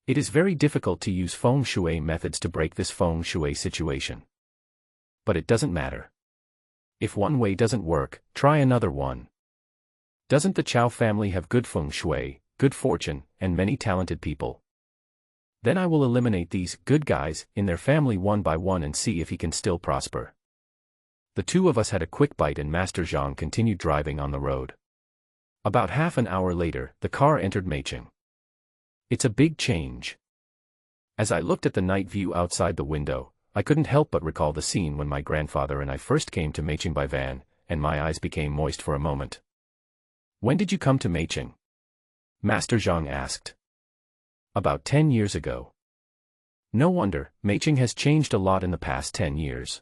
It is very difficult to use feng shui methods to break this feng shui situation. But it doesn't matter. If one way doesn't work, try another one. Doesn't the Chow family have good feng shui, good fortune, and many talented people? Then I will eliminate these good guys in their family one by one and see if he can still prosper. The two of us had a quick bite and Master Zhang continued driving on the road. About half an hour later, the car entered Meicheng. It's a big change. As I looked at the night view outside the window, I couldn't help but recall the scene when my grandfather and I first came to Meicheng by van, and my eyes became moist for a moment. When did you come to Meicheng? Master Zhang asked. About 10 years ago. No wonder, Meicheng has changed a lot in the past 10 years.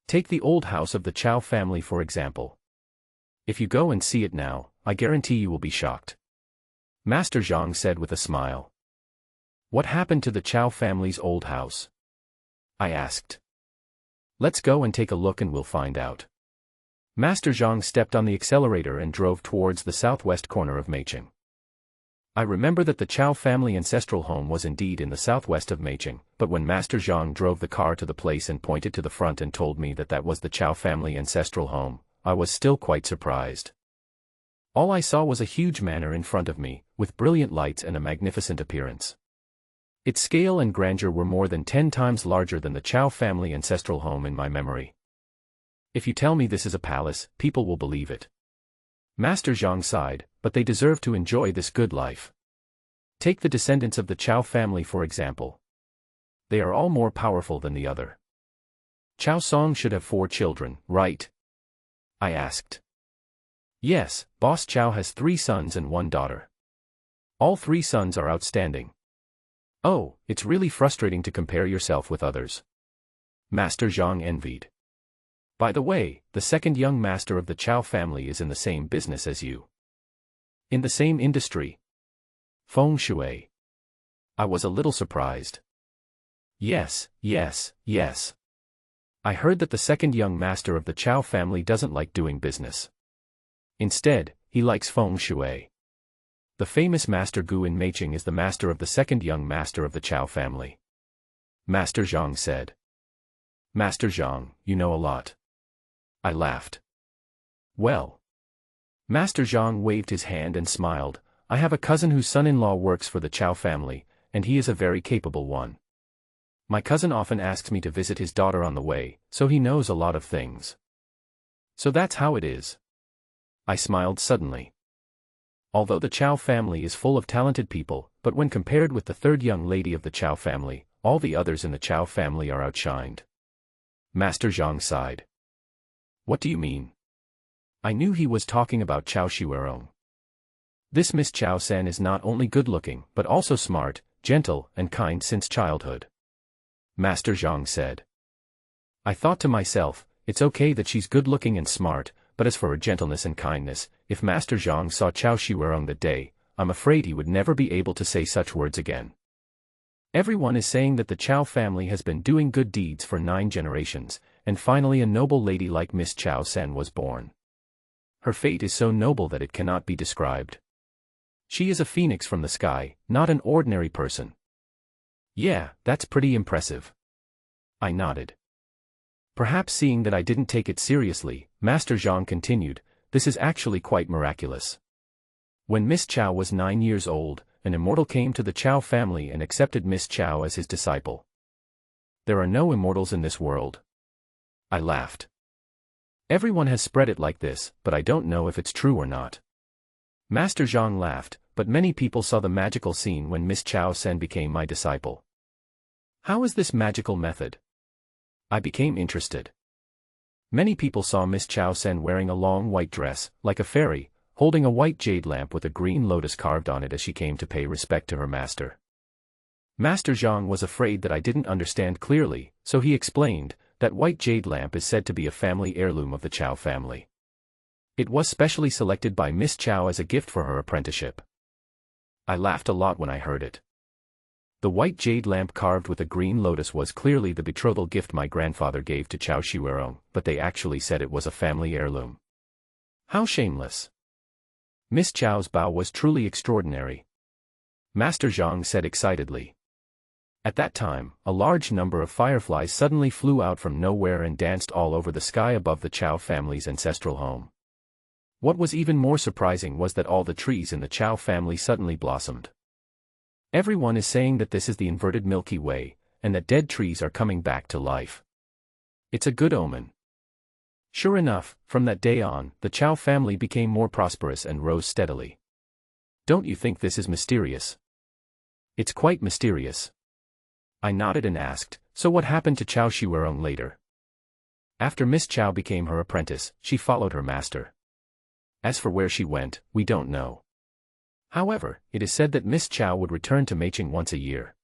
Take the old house of the Chow family for example. If you go and see it now, I guarantee you will be shocked. Master Zhang said with a smile. What happened to the Chow family's old house? I asked. Let's go and take a look and we'll find out. Master Zhang stepped on the accelerator and drove towards the southwest corner of Meicheng. I remember that the Chow family ancestral home was indeed in the southwest of Meicheng, but when Master Zhang drove the car to the place and pointed to the front and told me that that was the Chow family ancestral home, I was still quite surprised. All I saw was a huge manor in front of me, with brilliant lights and a magnificent appearance. Its scale and grandeur were more than 10 times larger than the Chow family ancestral home in my memory. If you tell me this is a palace, people will believe it. Master Zhang sighed, but they deserve to enjoy this good life. Take the descendants of the Chow family for example. They are all more powerful than the other. Chow Song should have 4 children, right? I asked. Yes, Boss Chow has 3 sons and 1 daughter. All 3 sons are outstanding. Oh, it's really frustrating to compare yourself with others. Master Zhang envied. By the way, the second young master of the Chow family is in the same business as you. In the same industry. Feng shui. I was a little surprised. Yes. I heard that the second young master of the Chow family doesn't like doing business. Instead, he likes feng shui. The famous Master Gu in Meicheng is the master of the second young master of the Chow family. Master Zhang said. Master Zhang, you know a lot. I laughed. Well. Master Zhang waved his hand and smiled. I have a cousin whose son-in-law works for the Chow family, and he is a very capable one. My cousin often asks me to visit his daughter on the way, so he knows a lot of things. So that's how it is. I smiled suddenly. Although the Chow family is full of talented people, but when compared with the third young lady of the Chow family, all the others in the Chow family are outshined. Master Zhang sighed. What do you mean? I knew he was talking about Chow Shiwerong. This Miss Chow San is not only good-looking, but also smart, gentle, and kind since childhood. Master Zhang said. I thought to myself, it's okay that she's good-looking and smart, but as for her gentleness and kindness, if Master Zhang saw Chow Shiwerong that day, I'm afraid he would never be able to say such words again. Everyone is saying that the Chow family has been doing good deeds for 9 generations, and finally a noble lady like Miss Chow San was born. Her fate is so noble that it cannot be described. She is a phoenix from the sky, not an ordinary person. Yeah, that's pretty impressive. I nodded. Perhaps seeing that I didn't take it seriously, Master Zhang continued, this is actually quite miraculous. When Miss Chow was 9 years old, an immortal came to the Chow family and accepted Miss Chow as his disciple. There are no immortals in this world. I laughed. Everyone has spread it like this, but I don't know if it's true or not. Master Zhang laughed, but many people saw the magical scene when Miss Chow San became my disciple. How is this magical method? I became interested. Many people saw Miss Chow San wearing a long white dress, like a fairy, holding a white jade lamp with a green lotus carved on it as she came to pay respect to her master. Master Zhang was afraid that I didn't understand clearly, so he explained, that white jade lamp is said to be a family heirloom of the Chow family. It was specially selected by Miss Chow as a gift for her apprenticeship. I laughed a lot when I heard it. The white jade lamp carved with a green lotus was clearly the betrothal gift my grandfather gave to Chao Shiwerong, but they actually said it was a family heirloom. How shameless. Miss Chao's bow was truly extraordinary. Master Zhang said excitedly. At that time, a large number of fireflies suddenly flew out from nowhere and danced all over the sky above the Chao family's ancestral home. What was even more surprising was that all the trees in the Chao family suddenly blossomed. Everyone is saying that this is the inverted Milky Way, and that dead trees are coming back to life. It's a good omen. Sure enough, from that day on, the Chao family became more prosperous and rose steadily. Don't you think this is mysterious? It's quite mysterious. I nodded and asked, so what happened to Chao Shiwerong later? After Miss Chao became her apprentice, she followed her master. As for where she went, we don't know. However, it is said that Miss Chao would return to Meicheng once a year.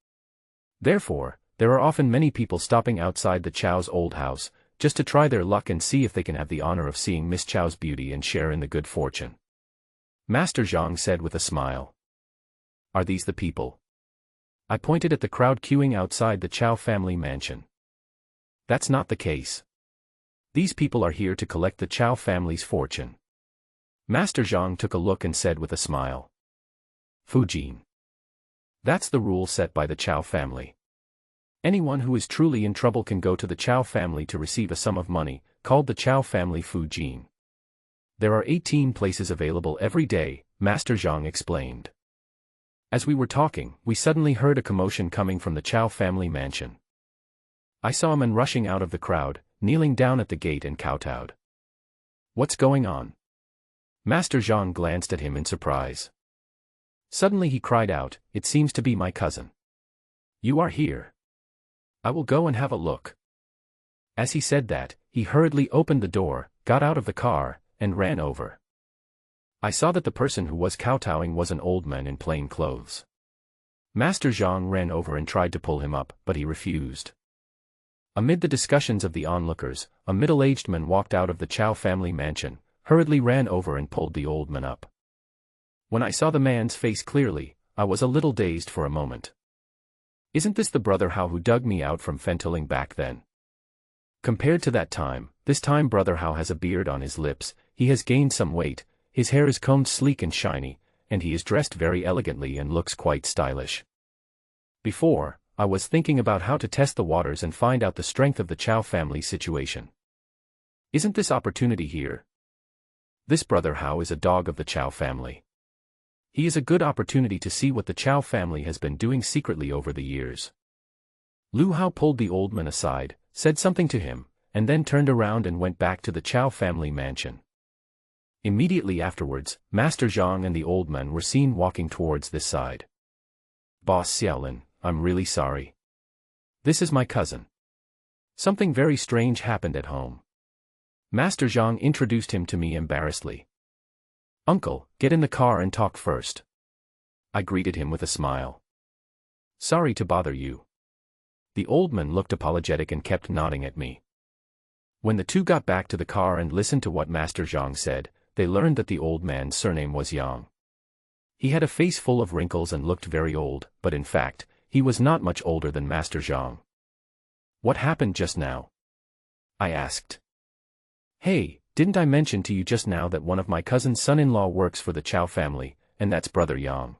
Therefore, there are often many people stopping outside the Chao's old house, just to try their luck and see if they can have the honor of seeing Miss Chao's beauty and share in the good fortune. Master Zhang said with a smile. Are these the people? I pointed at the crowd queuing outside the Chao family mansion. That's not the case. These people are here to collect the Chao family's fortune. Master Zhang took a look and said with a smile. Fujin. That's the rule set by the Chao family. Anyone who is truly in trouble can go to the Chao family to receive a sum of money, called the Chao family Fujin. There are 18 places available every day, Master Zhang explained. As we were talking, we suddenly heard a commotion coming from the Chao family mansion. I saw a man rushing out of the crowd, kneeling down at the gate and kowtowed. What's going on? Master Zhang glanced at him in surprise. Suddenly he cried out, it seems to be my cousin. You are here. I will go and have a look. As he said that, he hurriedly opened the door, got out of the car, and ran over. I saw that the person who was kowtowing was an old man in plain clothes. Master Zhang ran over and tried to pull him up, but he refused. Amid the discussions of the onlookers, a middle-aged man walked out of the Chao family mansion, hurriedly ran over and pulled the old man up. When I saw the man's face clearly, I was a little dazed for a moment. Isn't this the brother Hao who dug me out from Fentoling back then? Compared to that time, this time brother Hao has a beard on his lips, he has gained some weight, his hair is combed sleek and shiny, and he is dressed very elegantly and looks quite stylish. Before, I was thinking about how to test the waters and find out the strength of the Chao family's situation. Isn't this opportunity here? This brother Hao is a dog of the Chao family. He is a good opportunity to see what the Chao family has been doing secretly over the years. Lu Hao pulled the old man aside, said something to him, and then turned around and went back to the Chao family mansion. Immediately afterwards, Master Zhang and the old man were seen walking towards this side. Boss Xiaolin, I'm really sorry. This is my cousin. Something very strange happened at home. Master Zhang introduced him to me embarrassedly. Uncle, get in the car and talk first. I greeted him with a smile. Sorry to bother you. The old man looked apologetic and kept nodding at me. When the two got back to the car and listened to what Master Zhang said, they learned that the old man's surname was Yang. He had a face full of wrinkles and looked very old, but in fact, he was not much older than Master Zhang. What happened just now? I asked. Hey, didn't I mention to you just now that one of my cousin's son-in-law works for the Chao family, and that's brother Yang?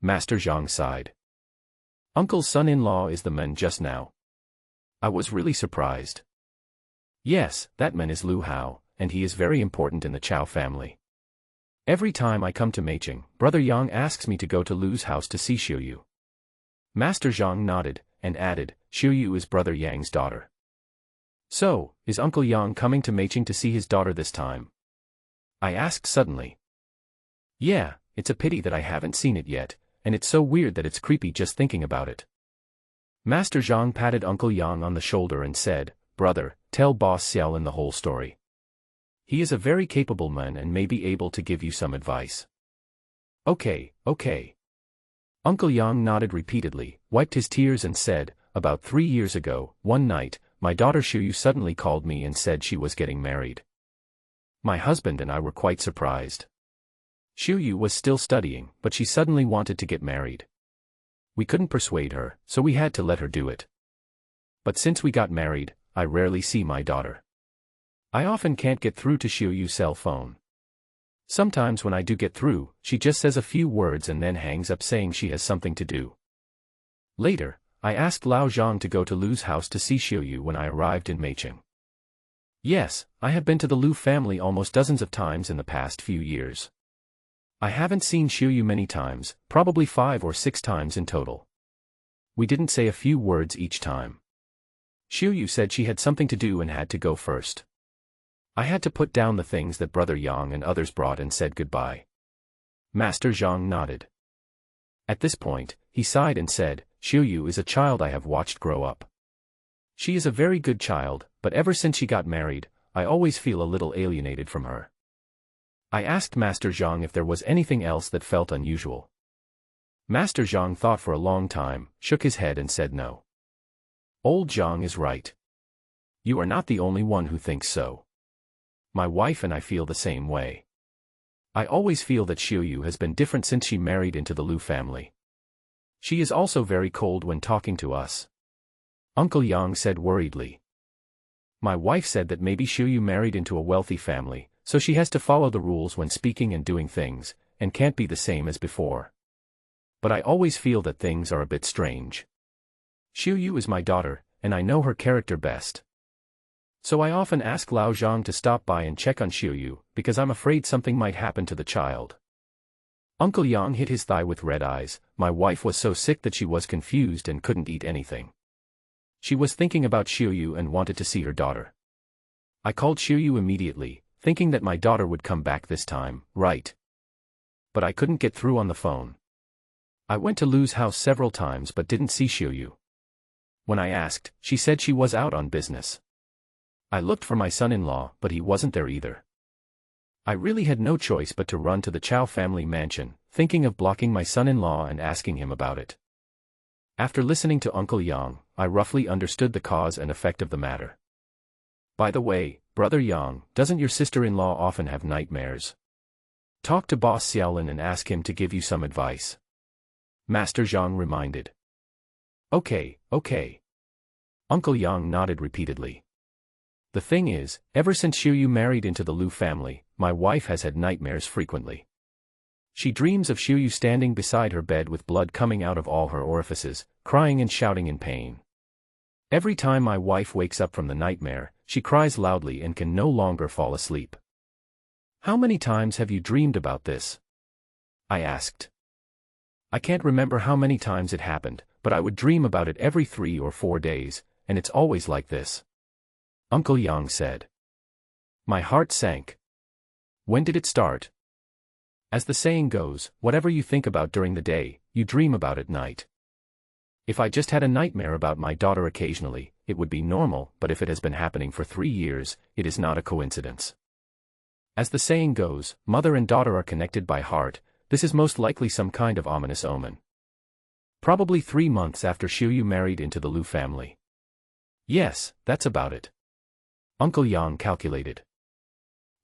Master Zhang sighed. Uncle's son-in-law is the man just now. I was really surprised. Yes, that man is Lu Hao, and he is very important in the Chao family. Every time I come to Meicheng, brother Yang asks me to go to Lu's house to see Xiuyu. Master Zhang nodded, and added, Xiuyu is brother Yang's daughter. So, is Uncle Yang coming to Meicheng to see his daughter this time? I asked suddenly. Yeah, it's a pity that I haven't seen it yet, and it's so weird that it's creepy just thinking about it. Master Zhang patted Uncle Yang on the shoulder and said, Brother, tell Boss Xiaolin the whole story. He is a very capable man and may be able to give you some advice. Okay. Uncle Yang nodded repeatedly, wiped his tears and said, about 3 years ago, one night, my daughter Xiuyu suddenly called me and said she was getting married. My husband and I were quite surprised. Xiu was still studying, but she suddenly wanted to get married. We couldn't persuade her, so we had to let her do it. But since we got married, I rarely see my daughter. I often can't get through to Xiu's cell phone. Sometimes when I do get through, she just says a few words and then hangs up saying she has something to do. Later, I asked Lao Zhang to go to Lu's house to see Xiu when I arrived in Meicheng. Yes, I have been to the Lu family almost dozens of times in the past few years. I haven't seen Xiu many times, probably 5 or 6 times in total. We didn't say a few words each time. Xiu said she had something to do and had to go first. I had to put down the things that Brother Yang and others brought and said goodbye. Master Zhang nodded. At this point, he sighed and said, Xiu is a child I have watched grow up. She is a very good child, but ever since she got married, I always feel a little alienated from her. I asked Master Zhang if there was anything else that felt unusual. Master Zhang thought for a long time, shook his head and said no. Old Zhang is right. You are not the only one who thinks so. My wife and I feel the same way. I always feel that Xiu has been different since she married into the Lu family. She is also very cold when talking to us. Uncle Yang said worriedly. My wife said that maybe Xiu married into a wealthy family, so she has to follow the rules when speaking and doing things, and can't be the same as before. But I always feel that things are a bit strange. Xiu is my daughter, and I know her character best. So I often ask Lao Zhang to stop by and check on Xiu, because I'm afraid something might happen to the child. Uncle Yang hit his thigh with red eyes. My wife was so sick that she was confused and couldn't eat anything. She was thinking about Xiu and wanted to see her daughter. I called Xiu immediately, thinking that my daughter would come back this time, right? But I couldn't get through on the phone. I went to Lu's house several times but didn't see Xiu. When I asked, she said she was out on business. I looked for my son-in-law, but he wasn't there either. I really had no choice but to run to the Chow family mansion, thinking of blocking my son-in-law and asking him about it. After listening to Uncle Yang, I roughly understood the cause and effect of the matter. By the way, Brother Yang, doesn't your sister-in-law often have nightmares? Talk to Boss Xiaolin and ask him to give you some advice. Master Zhang reminded. Okay. Uncle Yang nodded repeatedly. The thing is, ever since Xiu married into the Lu family, my wife has had nightmares frequently. She dreams of Xiu standing beside her bed with blood coming out of all her orifices, crying and shouting in pain. Every time my wife wakes up from the nightmare, she cries loudly and can no longer fall asleep. How many times have you dreamed about this? I asked. I can't remember how many times it happened, but I would dream about it every 3 or 4 days, and it's always like this. Uncle Yang said. My heart sank. When did it start? As the saying goes, whatever you think about during the day, you dream about at night. If I just had a nightmare about my daughter occasionally, it would be normal, but if it has been happening for 3 years, it is not a coincidence. As the saying goes, mother and daughter are connected by heart. This is most likely some kind of ominous omen. Probably 3 months after Xiu married into the Lu family. Yes, that's about it. Uncle Yang calculated.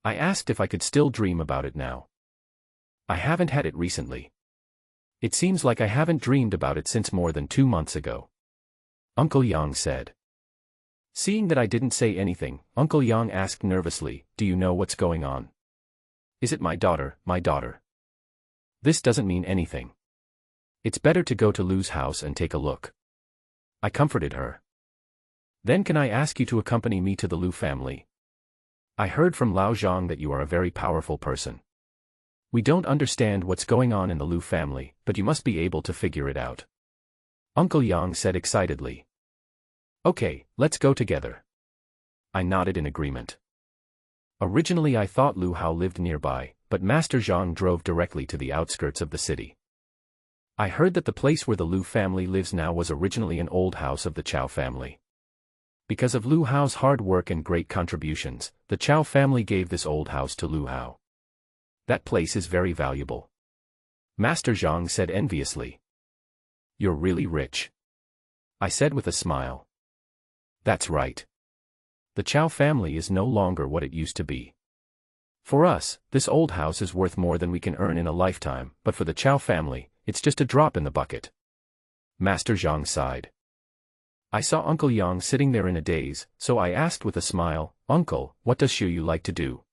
I asked if I could still dream about it now. I haven't had it recently. It seems like I haven't dreamed about it since more than 2 months ago. Uncle Yang said. Seeing that I didn't say anything, Uncle Yang asked nervously, do you know what's going on? Is it my daughter, my daughter? This doesn't mean anything. It's better to go to Lu's house and take a look. I comforted her. Then can I ask you to accompany me to the Lu family? I heard from Lao Zhang that you are a very powerful person. We don't understand what's going on in the Lu family, but you must be able to figure it out. Uncle Yang said excitedly. Okay, let's go together. I nodded in agreement. Originally I thought Lu Hao lived nearby, but Master Zhang drove directly to the outskirts of the city. I heard that the place where the Lu family lives now was originally an old house of the Chow family. Because of Lu Hao's hard work and great contributions, the Chow family gave this old house to Lu Hao. That place is very valuable. Master Zhang said enviously. You're really rich. I said with a smile. That's right. The Chow family is no longer what it used to be. For us, this old house is worth more than we can earn in a lifetime, but for the Chow family, it's just a drop in the bucket. Master Zhang sighed. I saw Uncle Yang sitting there in a daze, so I asked with a smile, Uncle, what does Xiu Yu like to do?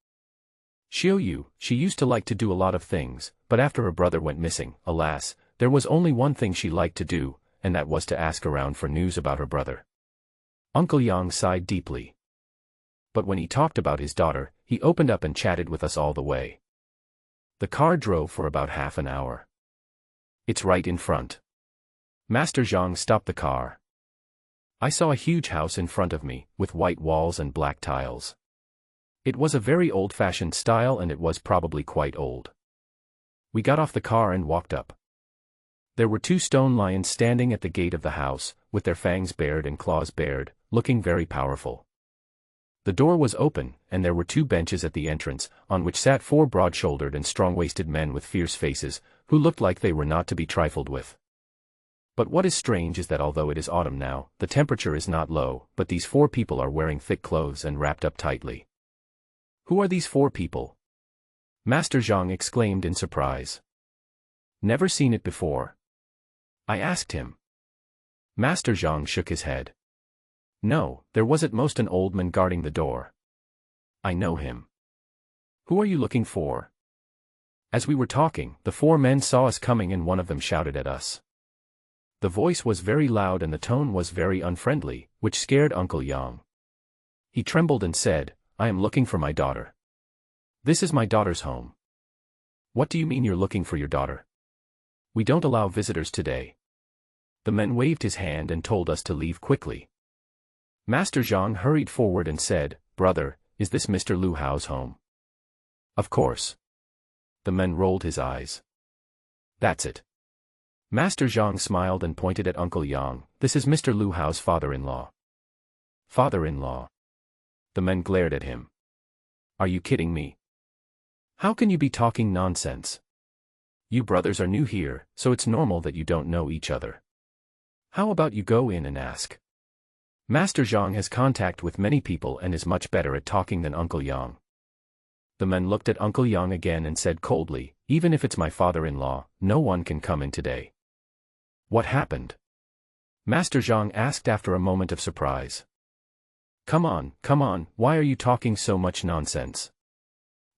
Xiu Yu, she used to like to do a lot of things, but after her brother went missing, alas, there was only one thing she liked to do, and that was to ask around for news about her brother. Uncle Yang sighed deeply. But when he talked about his daughter, he opened up and chatted with us all the way. The car drove for about half an hour. It's right in front. Master Zhang stopped the car. I saw a huge house in front of me, with white walls and black tiles. It was a very old-fashioned style and it was probably quite old. We got off the car and walked up. There were 2 stone lions standing at the gate of the house, with their fangs bared and claws bared, looking very powerful. The door was open, and there were 2 benches at the entrance, on which sat 4 broad-shouldered and strong-waisted men with fierce faces, who looked like they were not to be trifled with. But what is strange is that although it is autumn now, the temperature is not low, but these 4 people are wearing thick clothes and wrapped up tightly. Who are these 4 people? Master Zhang exclaimed in surprise. Never seen it before. I asked him. Master Zhang shook his head. No, there was at most an old man guarding the door. I know him. Who are you looking for? As we were talking, the 4 men saw us coming and one of them shouted at us. The voice was very loud and the tone was very unfriendly, which scared Uncle Yang. He trembled and said, I am looking for my daughter. This is my daughter's home. What do you mean you're looking for your daughter? We don't allow visitors today. The man waved his hand and told us to leave quickly. Master Zhang hurried forward and said, Brother, is this Mr. Lu Hao's home? Of course. The man rolled his eyes. That's it. Master Zhang smiled and pointed at Uncle Yang. This is Mr. Lu Hao's father-in-law. Father-in-law. The man glared at him. Are you kidding me? How can you be talking nonsense? You brothers are new here, so it's normal that you don't know each other. How about you go in and ask? Master Zhang has contact with many people and is much better at talking than Uncle Yang. The man looked at Uncle Yang again and said coldly, even if it's my father-in-law, no one can come in today. What happened? Master Zhang asked after a moment of surprise. Come on, why are you talking so much nonsense?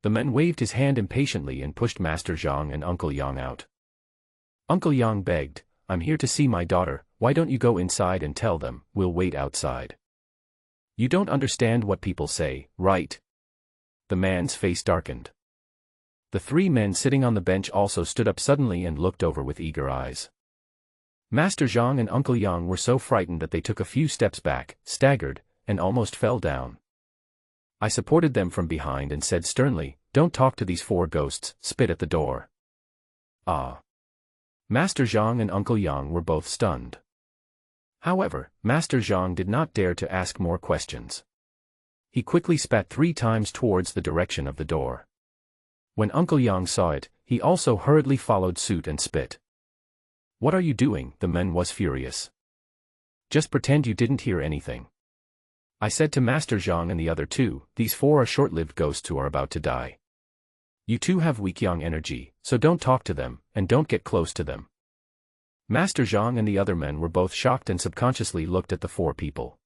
The man waved his hand impatiently and pushed Master Zhang and Uncle Yang out. Uncle Yang begged, I'm here to see my daughter, why don't you go inside and tell them, we'll wait outside. You don't understand what people say, right? The man's face darkened. The 3 men sitting on the bench also stood up suddenly and looked over with eager eyes. Master Zhang and Uncle Yang were so frightened that they took a few steps back, staggered, and almost fell down. I supported them from behind and said sternly, don't talk to these 4 ghosts, spit at the door. Ah. Master Zhang and Uncle Yang were both stunned. However, Master Zhang did not dare to ask more questions. He quickly spat 3 times towards the direction of the door. When Uncle Yang saw it, he also hurriedly followed suit and spit. What are you doing? The man was furious. Just pretend you didn't hear anything. I said to Master Zhang and the other 2, these 4 are short-lived ghosts who are about to die. You 2 have weak yang energy, so don't talk to them, and don't get close to them. Master Zhang and the other men were both shocked and subconsciously looked at the 4 people.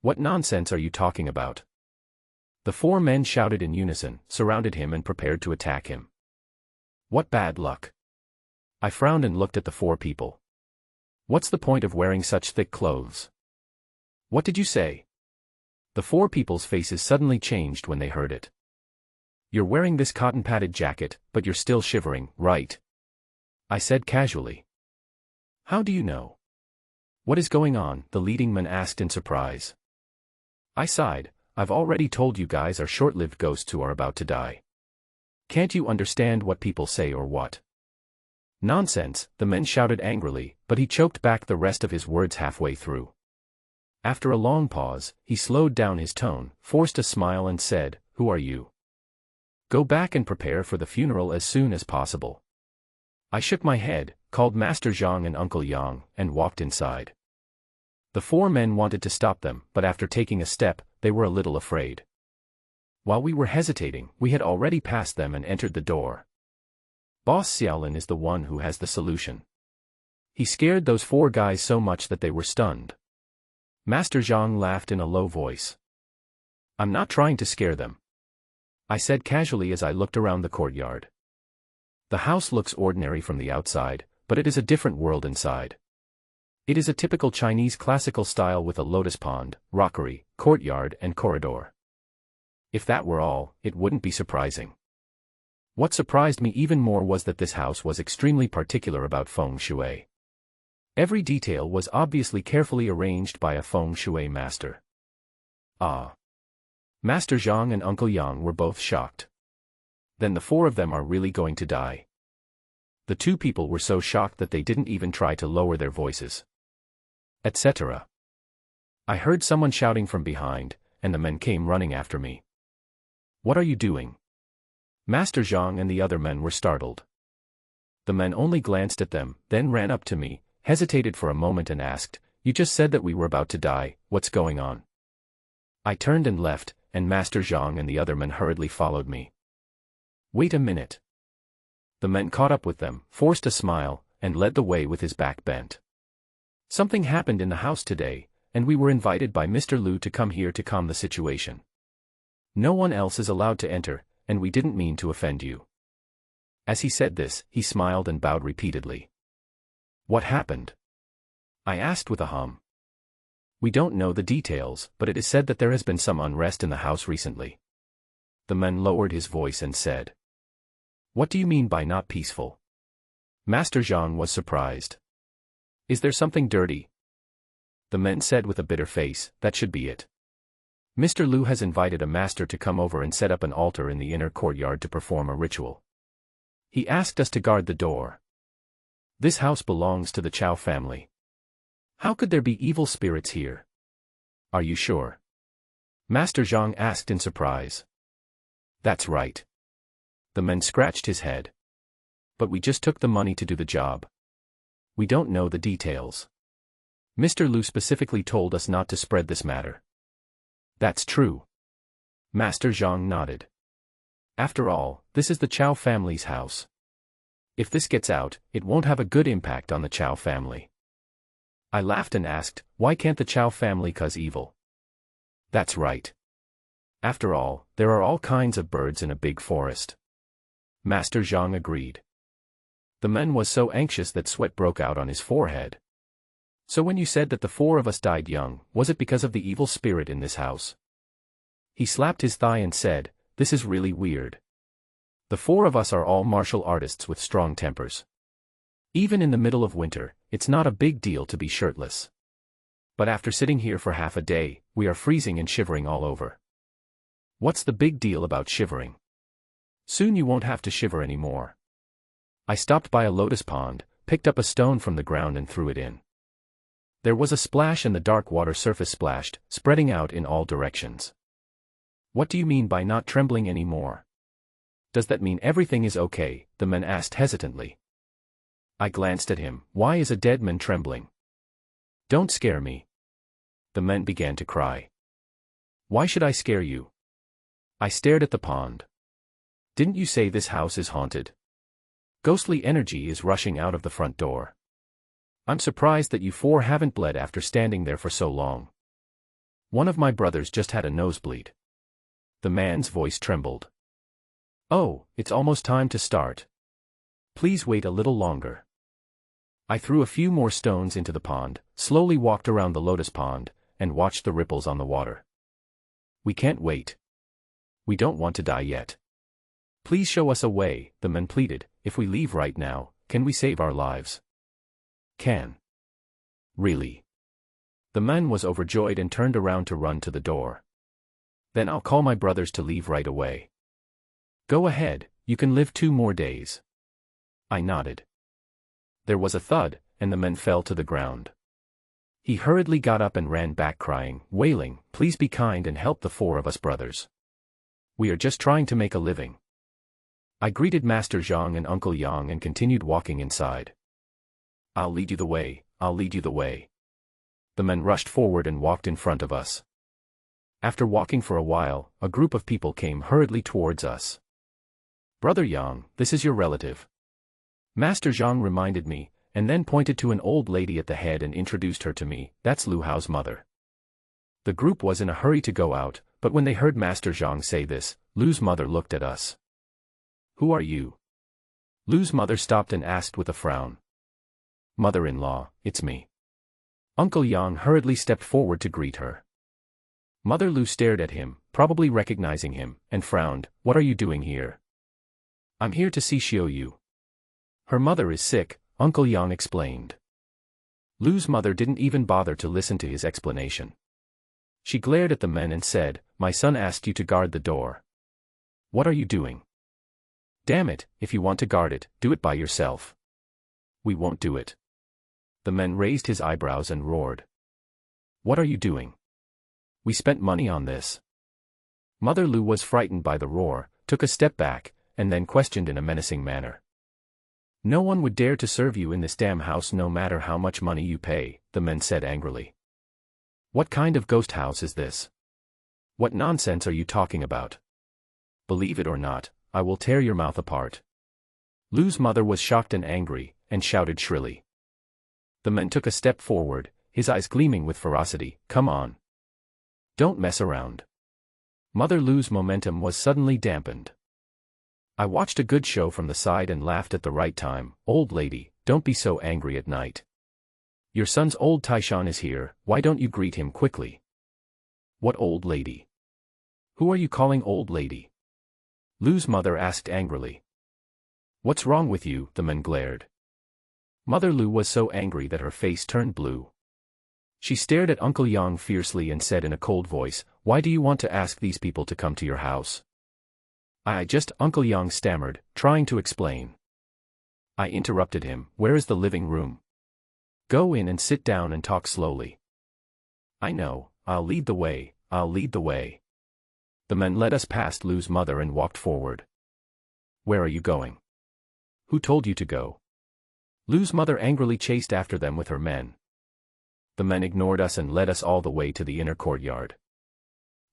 What nonsense are you talking about? The 4 men shouted in unison, surrounded him and prepared to attack him. What bad luck. I frowned and looked at the 4 people. What's the point of wearing such thick clothes? What did you say? The 4 people's faces suddenly changed when they heard it. You're wearing this cotton-padded jacket, but you're still shivering, right? I said casually. How do you know? What is going on? The leading man asked in surprise. I sighed. I've already told you guys are short-lived ghosts who are about to die. Can't you understand what people say or what? Nonsense, the men shouted angrily, but he choked back the rest of his words halfway through. After a long pause, he slowed down his tone, forced a smile and said, Who are you? Go back and prepare for the funeral as soon as possible. I shook my head, called Master Zhang and Uncle Yang, and walked inside. The 4 men wanted to stop them, but after taking a step, they were a little afraid. While we were hesitating, we had already passed them and entered the door. Boss Xiaolin is the one who has the solution. He scared those 4 guys so much that they were stunned. Master Zhang laughed in a low voice. I'm not trying to scare them, I said casually as I looked around the courtyard. The house looks ordinary from the outside, but it is a different world inside. It is a typical Chinese classical style with a lotus pond, rockery, courtyard and corridor. If that were all, it wouldn't be surprising. What surprised me even more was that this house was extremely particular about feng shui. Every detail was obviously carefully arranged by a feng shui master. Ah! Master Zhang and Uncle Yang were both shocked. Then the 4 of them are really going to die. The 2 people were so shocked that they didn't even try to lower their voices. Etc. I heard someone shouting from behind, and the men came running after me. What are you doing? Master Zhang and the other men were startled. The men only glanced at them, then ran up to me, hesitated for a moment and asked, "You just said that we were about to die, what's going on?" I turned and left, and Master Zhang and the other men hurriedly followed me. Wait a minute. The men caught up with them, forced a smile, and led the way with his back bent. Something happened in the house today, and we were invited by Mr. Lu to come here to calm the situation. No one else is allowed to enter, and we didn't mean to offend you. As he said this, he smiled and bowed repeatedly. What happened? I asked with a hum. We don't know the details, but it is said that there has been some unrest in the house recently. The man lowered his voice and said. What do you mean by not peaceful? Master Zhang was surprised. Is there something dirty? The man said with a bitter face, that should be it. Mr. Lu has invited a master to come over and set up an altar in the inner courtyard to perform a ritual. He asked us to guard the door. This house belongs to the Chow family. How could there be evil spirits here? Are you sure? Master Zhang asked in surprise. That's right. The man scratched his head. But we just took the money to do the job. We don't know the details. Mr. Lu specifically told us not to spread this matter. That's true. Master Zhang nodded. After all, this is the Chow family's house. If this gets out, it won't have a good impact on the Chow family. I laughed and asked, why can't the Chow family cause evil? That's right. After all, there are all kinds of birds in a big forest. Master Zhang agreed. The man was so anxious that sweat broke out on his forehead. So when you said that the 4 of us died young, was it because of the evil spirit in this house? He slapped his thigh and said, this is really weird. The 4 of us are all martial artists with strong tempers. Even in the middle of winter, it's not a big deal to be shirtless. But after sitting here for half a day, we are freezing and shivering all over. What's the big deal about shivering? Soon you won't have to shiver anymore. I stopped by a lotus pond, picked up a stone from the ground and threw it in. There was a splash and the dark water surface splashed, spreading out in all directions. What do you mean by not trembling anymore? Does that mean everything is okay? The man asked hesitantly. I glanced at him. Why is a dead man trembling? Don't scare me. The man began to cry. Why should I scare you? I stared at the pond. Didn't you say this house is haunted? Ghostly energy is rushing out of the front door. I'm surprised that you 4 haven't bled after standing there for so long. One of my brothers just had a nosebleed. The man's voice trembled. Oh, it's almost time to start. Please wait a little longer. I threw a few more stones into the pond, slowly walked around the lotus pond, and watched the ripples on the water. We can't wait. We don't want to die yet. Please show us a way, the man pleaded. If we leave right now, can we save our lives? Can. Really? The man was overjoyed and turned around to run to the door. Then I'll call my brothers to leave right away. Go ahead, you can live 2 more days. I nodded. There was a thud, and the man fell to the ground. He hurriedly got up and ran back crying, wailing, please be kind and help the 4 of us brothers. We are just trying to make a living. I greeted Master Zhang and Uncle Yang and continued walking inside. I'll lead you the way, I'll lead you the way. The men rushed forward and walked in front of us. After walking for a while, a group of people came hurriedly towards us. "Brother Yang, this is your relative." Master Zhang reminded me, and then pointed to an old lady at the head and introduced her to me. "That's Lu Hao's mother." The group was in a hurry to go out, but when they heard Master Zhang say this, Lu's mother looked at us. "Who are you?" Lu's mother stopped and asked with a frown. "Mother-in-law, it's me." Uncle Yang hurriedly stepped forward to greet her. Mother Lu stared at him, probably recognizing him, and frowned. "What are you doing here?" "I'm here to see Xiao Yu. Her mother is sick," Uncle Yang explained. Lu's mother didn't even bother to listen to his explanation. She glared at the men and said, "My son asked you to guard the door. What are you doing? Damn it, if you want to guard it, do it by yourself." "We won't do it." The men raised his eyebrows and roared. "What are you doing? We spent money on this." Mother Lu was frightened by the roar, took a step back, and then questioned in a menacing manner. "No one would dare to serve you in this damn house no matter how much money you pay," the men said angrily. "What kind of ghost house is this? What nonsense are you talking about? Believe it or not, I will tear your mouth apart." Lu's mother was shocked and angry, and shouted shrilly. The man took a step forward, his eyes gleaming with ferocity. "Come on. Don't mess around." Mother Lu's momentum was suddenly dampened. I watched a good show from the side and laughed at the right time. "Old lady, don't be so angry at night. Your son's old Taishan is here, why don't you greet him quickly?" "What old lady? Who are you calling old lady?" Lu's mother asked angrily. "What's wrong with you?" the man glared. Mother Lu was so angry that her face turned blue. She stared at Uncle Yang fiercely and said in a cold voice, "Why do you want to ask these people to come to your house?" Uncle Yang stammered, trying to explain. I interrupted him. "Where is the living room? Go in and sit down and talk slowly." "I know, I'll lead the way, I'll lead the way." The men led us past Lu's mother and walked forward. "Where are you going? Who told you to go?" Lu's mother angrily chased after them with her men. The men ignored us and led us all the way to the inner courtyard.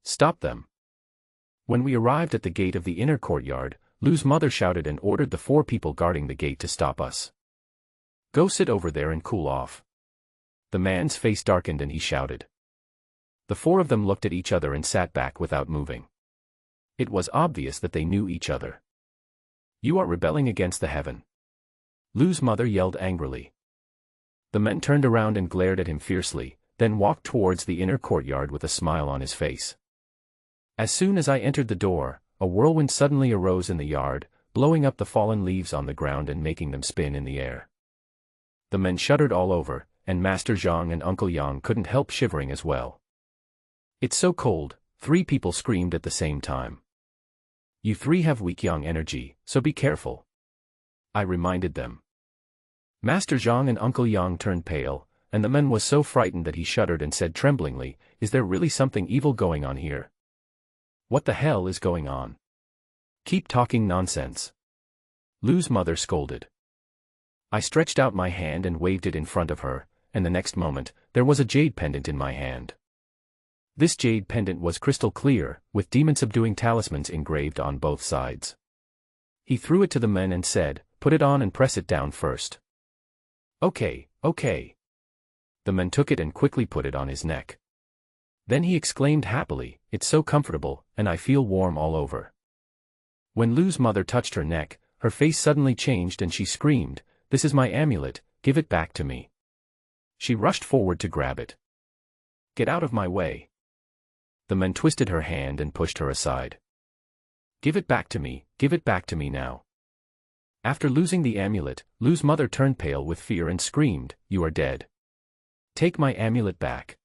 "Stop them." When we arrived at the gate of the inner courtyard, Lu's mother shouted and ordered the 4 people guarding the gate to stop us. "Go sit over there and cool off." The man's face darkened and he shouted. The 4 of them looked at each other and sat back without moving. It was obvious that they knew each other. "You are rebelling against the heaven," Lu's mother yelled angrily. The men turned around and glared at him fiercely, then walked towards the inner courtyard with a smile on his face. As soon as I entered the door, a whirlwind suddenly arose in the yard, blowing up the fallen leaves on the ground and making them spin in the air. The men shuddered all over, and Master Zhang and Uncle Yang couldn't help shivering as well. "It's so cold," 3 people screamed at the same time. "You 3 have weak yang energy, so be careful," I reminded them. Master Zhang and Uncle Yang turned pale, and the man was so frightened that he shuddered and said tremblingly, "Is there really something evil going on here? What the hell is going on? Keep talking nonsense," Lu's mother scolded. I stretched out my hand and waved it in front of her, and the next moment, there was a jade pendant in my hand. This jade pendant was crystal clear, with demon-subduing talismans engraved on both sides. He threw it to the men and said, "Put it on and press it down first." Okay. The man took it and quickly put it on his neck. Then he exclaimed happily, "It's so comfortable, and I feel warm all over." When Lu's mother touched her neck, her face suddenly changed and she screamed, "This is my amulet, give it back to me." She rushed forward to grab it. "Get out of my way." The man twisted her hand and pushed her aside. Give it back to me now." After losing the amulet, Lu's mother turned pale with fear and screamed, "You are dead. Take my amulet back."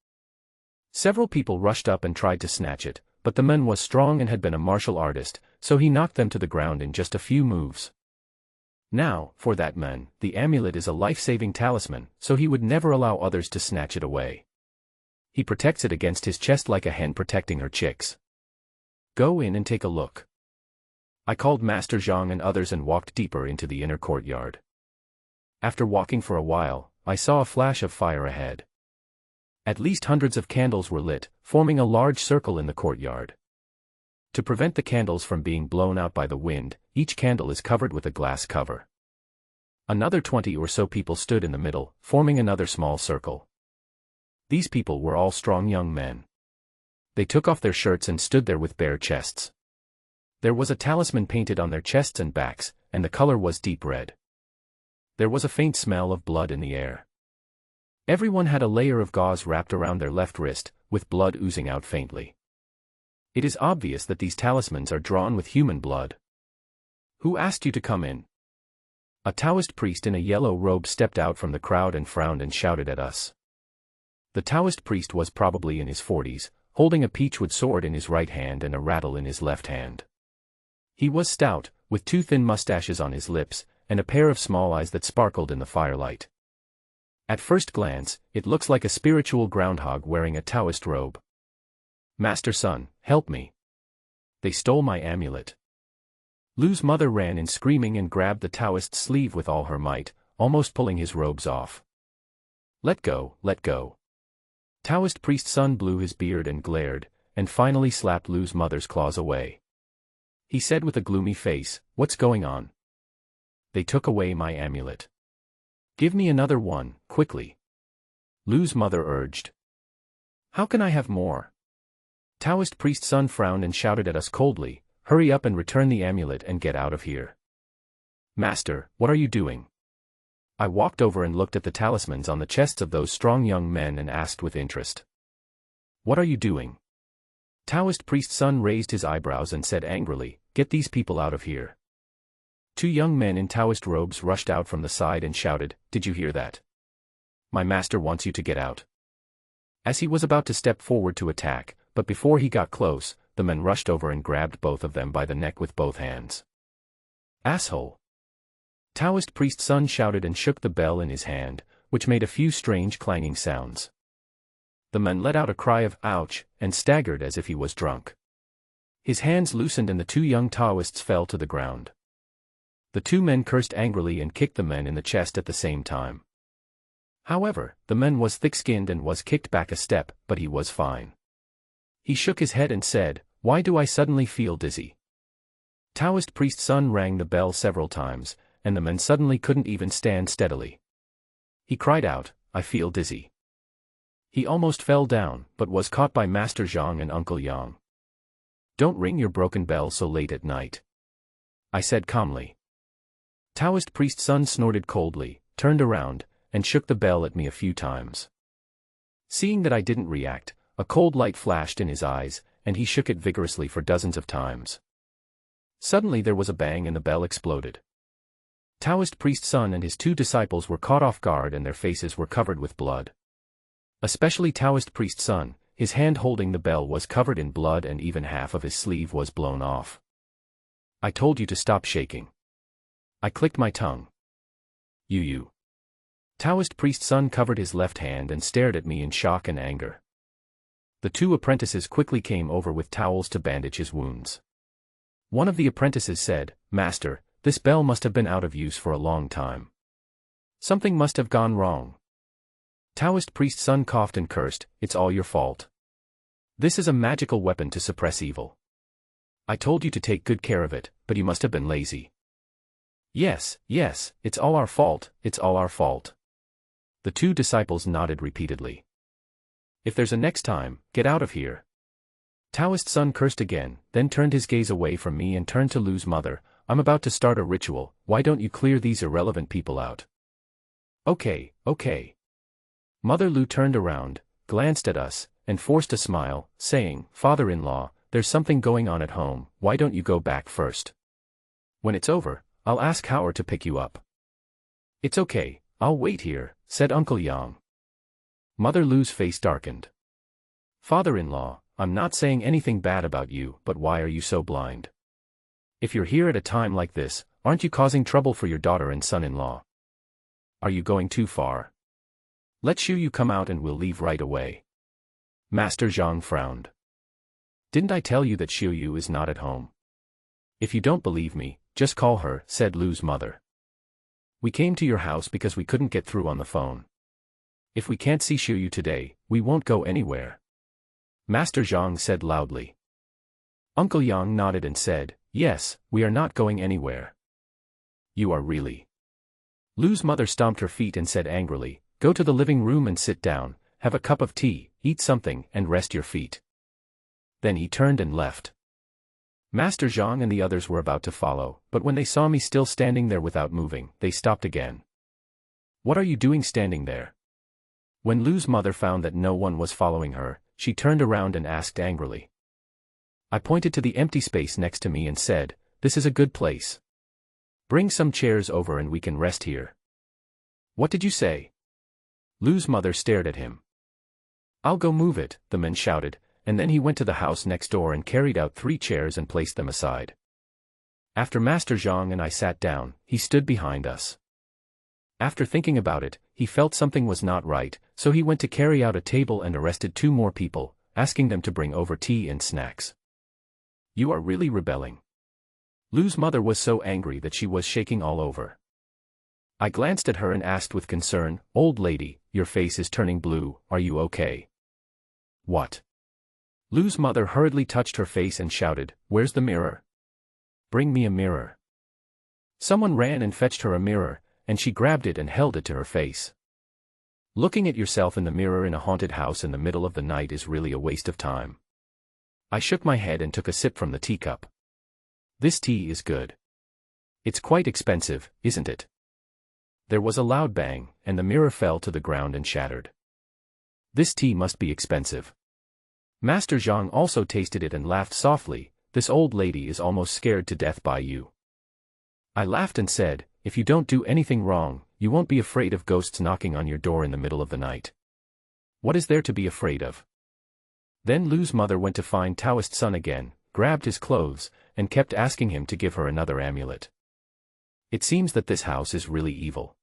Several people rushed up and tried to snatch it, but the man was strong and had been a martial artist, so he knocked them to the ground in just a few moves. Now, for that man, the amulet is a life-saving talisman, so he would never allow others to snatch it away. He protects it against his chest like a hen protecting her chicks. "Go in and take a look." I called Master Zhang and others and walked deeper into the inner courtyard. After walking for a while, I saw a flash of fire ahead. At least hundreds of candles were lit, forming a large circle in the courtyard. To prevent the candles from being blown out by the wind, each candle is covered with a glass cover. Another 20 or so people stood in the middle, forming another small circle. These people were all strong young men. They took off their shirts and stood there with bare chests. There was a talisman painted on their chests and backs, and the color was deep red. There was a faint smell of blood in the air. Everyone had a layer of gauze wrapped around their left wrist, with blood oozing out faintly. It is obvious that these talismans are drawn with human blood. Who asked you to come in? A Taoist priest in a yellow robe stepped out from the crowd and frowned and shouted at us. The Taoist priest was probably in his 40s, holding a peachwood sword in his right hand and a rattle in his left hand. He was stout, with two thin mustaches on his lips, and a pair of small eyes that sparkled in the firelight. At first glance, it looks like a spiritual groundhog wearing a Taoist robe. Master Sun, help me. They stole my amulet. Lu's mother ran in screaming and grabbed the Taoist's sleeve with all her might, almost pulling his robes off. Let go, let go. Taoist priest Sun blew his beard and glared, and finally slapped Lu's mother's claws away. He said with a gloomy face, "What's going on?" They took away my amulet. Give me another one, quickly. Lu's mother urged. How can I have more? Taoist priest Sun frowned and shouted at us coldly, hurry up and return the amulet and get out of here. Master, what are you doing? I walked over and looked at the talismans on the chests of those strong young men and asked with interest. What are you doing? Taoist priest Sun raised his eyebrows and said angrily, get these people out of here. Two young men in Taoist robes rushed out from the side and shouted, did you hear that? My master wants you to get out. As he was about to step forward to attack, but before he got close, the men rushed over and grabbed both of them by the neck with both hands. Asshole! Taoist priest Sun shouted and shook the bell in his hand, which made a few strange clanging sounds. The men let out a cry of ouch, and staggered as if he was drunk. His hands loosened and the two young Taoists fell to the ground. The two men cursed angrily and kicked the men in the chest at the same time. However, the man was thick-skinned and was kicked back a step, but he was fine. He shook his head and said, why do I suddenly feel dizzy? Taoist priest Sun rang the bell several times, and the men suddenly couldn't even stand steadily. He cried out, I feel dizzy. He almost fell down, but was caught by Master Zhang and Uncle Yang. Don't ring your broken bell so late at night, I said calmly. Taoist priest Sun snorted coldly, turned around, and shook the bell at me a few times. Seeing that I didn't react, a cold light flashed in his eyes, and he shook it vigorously for dozens of times. Suddenly there was a bang and the bell exploded. Taoist priest Sun and his two disciples were caught off guard and their faces were covered with blood. Especially Taoist priest Sun, his hand holding the bell was covered in blood and even half of his sleeve was blown off. I told you to stop shaking. I clicked my tongue. You. Taoist priest Sun covered his left hand and stared at me in shock and anger. The two apprentices quickly came over with towels to bandage his wounds. One of the apprentices said, Master, this bell must have been out of use for a long time. Something must have gone wrong. Taoist priest Sun coughed and cursed, it's all your fault. This is a magical weapon to suppress evil. I told you to take good care of it, but you must have been lazy. Yes, it's all our fault, it's all our fault. The two disciples nodded repeatedly. If there's a next time, get out of here. Taoist Sun cursed again, then turned his gaze away from me and turned to Lu's mother. I'm about to start a ritual, why don't you clear these irrelevant people out? Okay. Mother Lu turned around, glanced at us, and forced a smile, saying, Father-in-law, there's something going on at home, why don't you go back first? When it's over, I'll ask Howard to pick you up. It's okay, I'll wait here, said Uncle Yang. Mother Lu's face darkened. Father-in-law, I'm not saying anything bad about you, but why are you so blind? If you're here at a time like this, aren't you causing trouble for your daughter and son-in-law? Are you going too far? Let Yu come out and we'll leave right away. Master Zhang frowned. Didn't I tell you that Yu is not at home? If you don't believe me, just call her, said Lu's mother. We came to your house because we couldn't get through on the phone. If we can't see Yu today, we won't go anywhere. Master Zhang said loudly. Uncle Yang nodded and said, yes, we are not going anywhere. You are really. Lu's mother stomped her feet and said angrily, go to the living room and sit down, have a cup of tea, eat something, and rest your feet. Then he turned and left. Master Zhang and the others were about to follow, but when they saw me still standing there without moving, they stopped again. What are you doing standing there? When Lu's mother found that no one was following her, she turned around and asked angrily. I pointed to the empty space next to me and said, this is a good place. Bring some chairs over and we can rest here. What did you say? Lu's mother stared at him. I'll go move it, the man shouted, and then he went to the house next door and carried out 3 chairs and placed them aside. After Master Zhang and I sat down, he stood behind us. After thinking about it, he felt something was not right, so he went to carry out a table and arrested 2 more people, asking them to bring over tea and snacks. You are really rebelling. Lu's mother was so angry that she was shaking all over. I glanced at her and asked with concern, old lady, your face is turning blue, are you okay? What? Lu's mother hurriedly touched her face and shouted, where's the mirror? Bring me a mirror. Someone ran and fetched her a mirror, and she grabbed it and held it to her face. Looking at yourself in the mirror in a haunted house in the middle of the night is really a waste of time. I shook my head and took a sip from the teacup. This tea is good. It's quite expensive, isn't it? There was a loud bang, and the mirror fell to the ground and shattered. This tea must be expensive. Master Zhang also tasted it and laughed softly, this old lady is almost scared to death by you. I laughed and said, if you don't do anything wrong, you won't be afraid of ghosts knocking on your door in the middle of the night. What is there to be afraid of? Then Lu's mother went to find Taoist Sun again, grabbed his clothes, and kept asking him to give her another amulet. It seems that this house is really evil.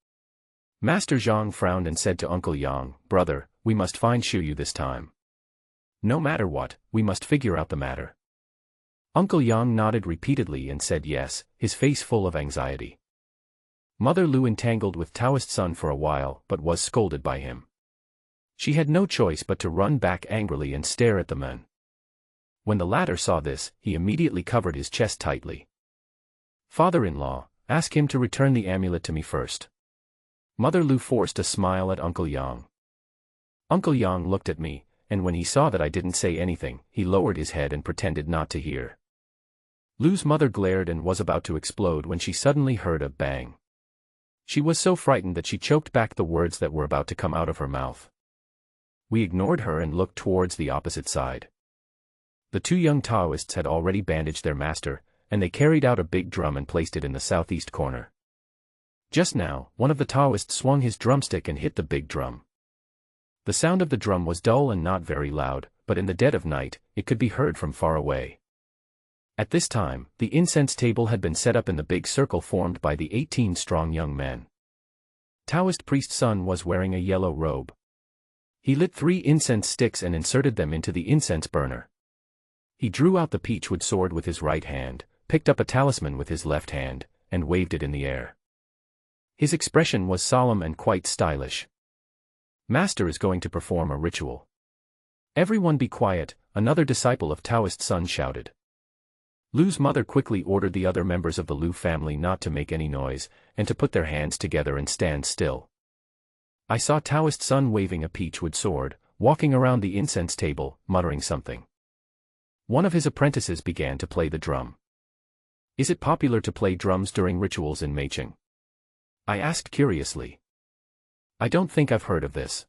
Master Zhang frowned and said to Uncle Yang, brother, we must find Yu this time. No matter what, we must figure out the matter. Uncle Yang nodded repeatedly and said yes, his face full of anxiety. Mother Lu entangled with Taoist Sun for a while but was scolded by him. She had no choice but to run back angrily and stare at the man. When the latter saw this, he immediately covered his chest tightly. Father-in-law, ask him to return the amulet to me first. Mother Lu forced a smile at Uncle Yang. Uncle Yang looked at me, and when he saw that I didn't say anything, he lowered his head and pretended not to hear. Lu's mother glared and was about to explode when she suddenly heard a bang. She was so frightened that she choked back the words that were about to come out of her mouth. We ignored her and looked towards the opposite side. The 2 young Taoists had already bandaged their master, and they carried out a big drum and placed it in the southeast corner. Just now, one of the Taoists swung his drumstick and hit the big drum. The sound of the drum was dull and not very loud, but in the dead of night, it could be heard from far away. At this time, the incense table had been set up in the big circle formed by the 18 strong young men. Taoist priest Sun was wearing a yellow robe. He lit 3 incense sticks and inserted them into the incense burner. He drew out the peachwood sword with his right hand, picked up a talisman with his left hand, and waved it in the air. His expression was solemn and quite stylish. Master is going to perform a ritual. Everyone be quiet, another disciple of Taoist Sun shouted. Lu's mother quickly ordered the other members of the Lu family not to make any noise, and to put their hands together and stand still. I saw Taoist Sun waving a peachwood sword, walking around the incense table, muttering something. One of his apprentices began to play the drum. Is it popular to play drums during rituals in Meicheng? I asked curiously. I don't think I've heard of this.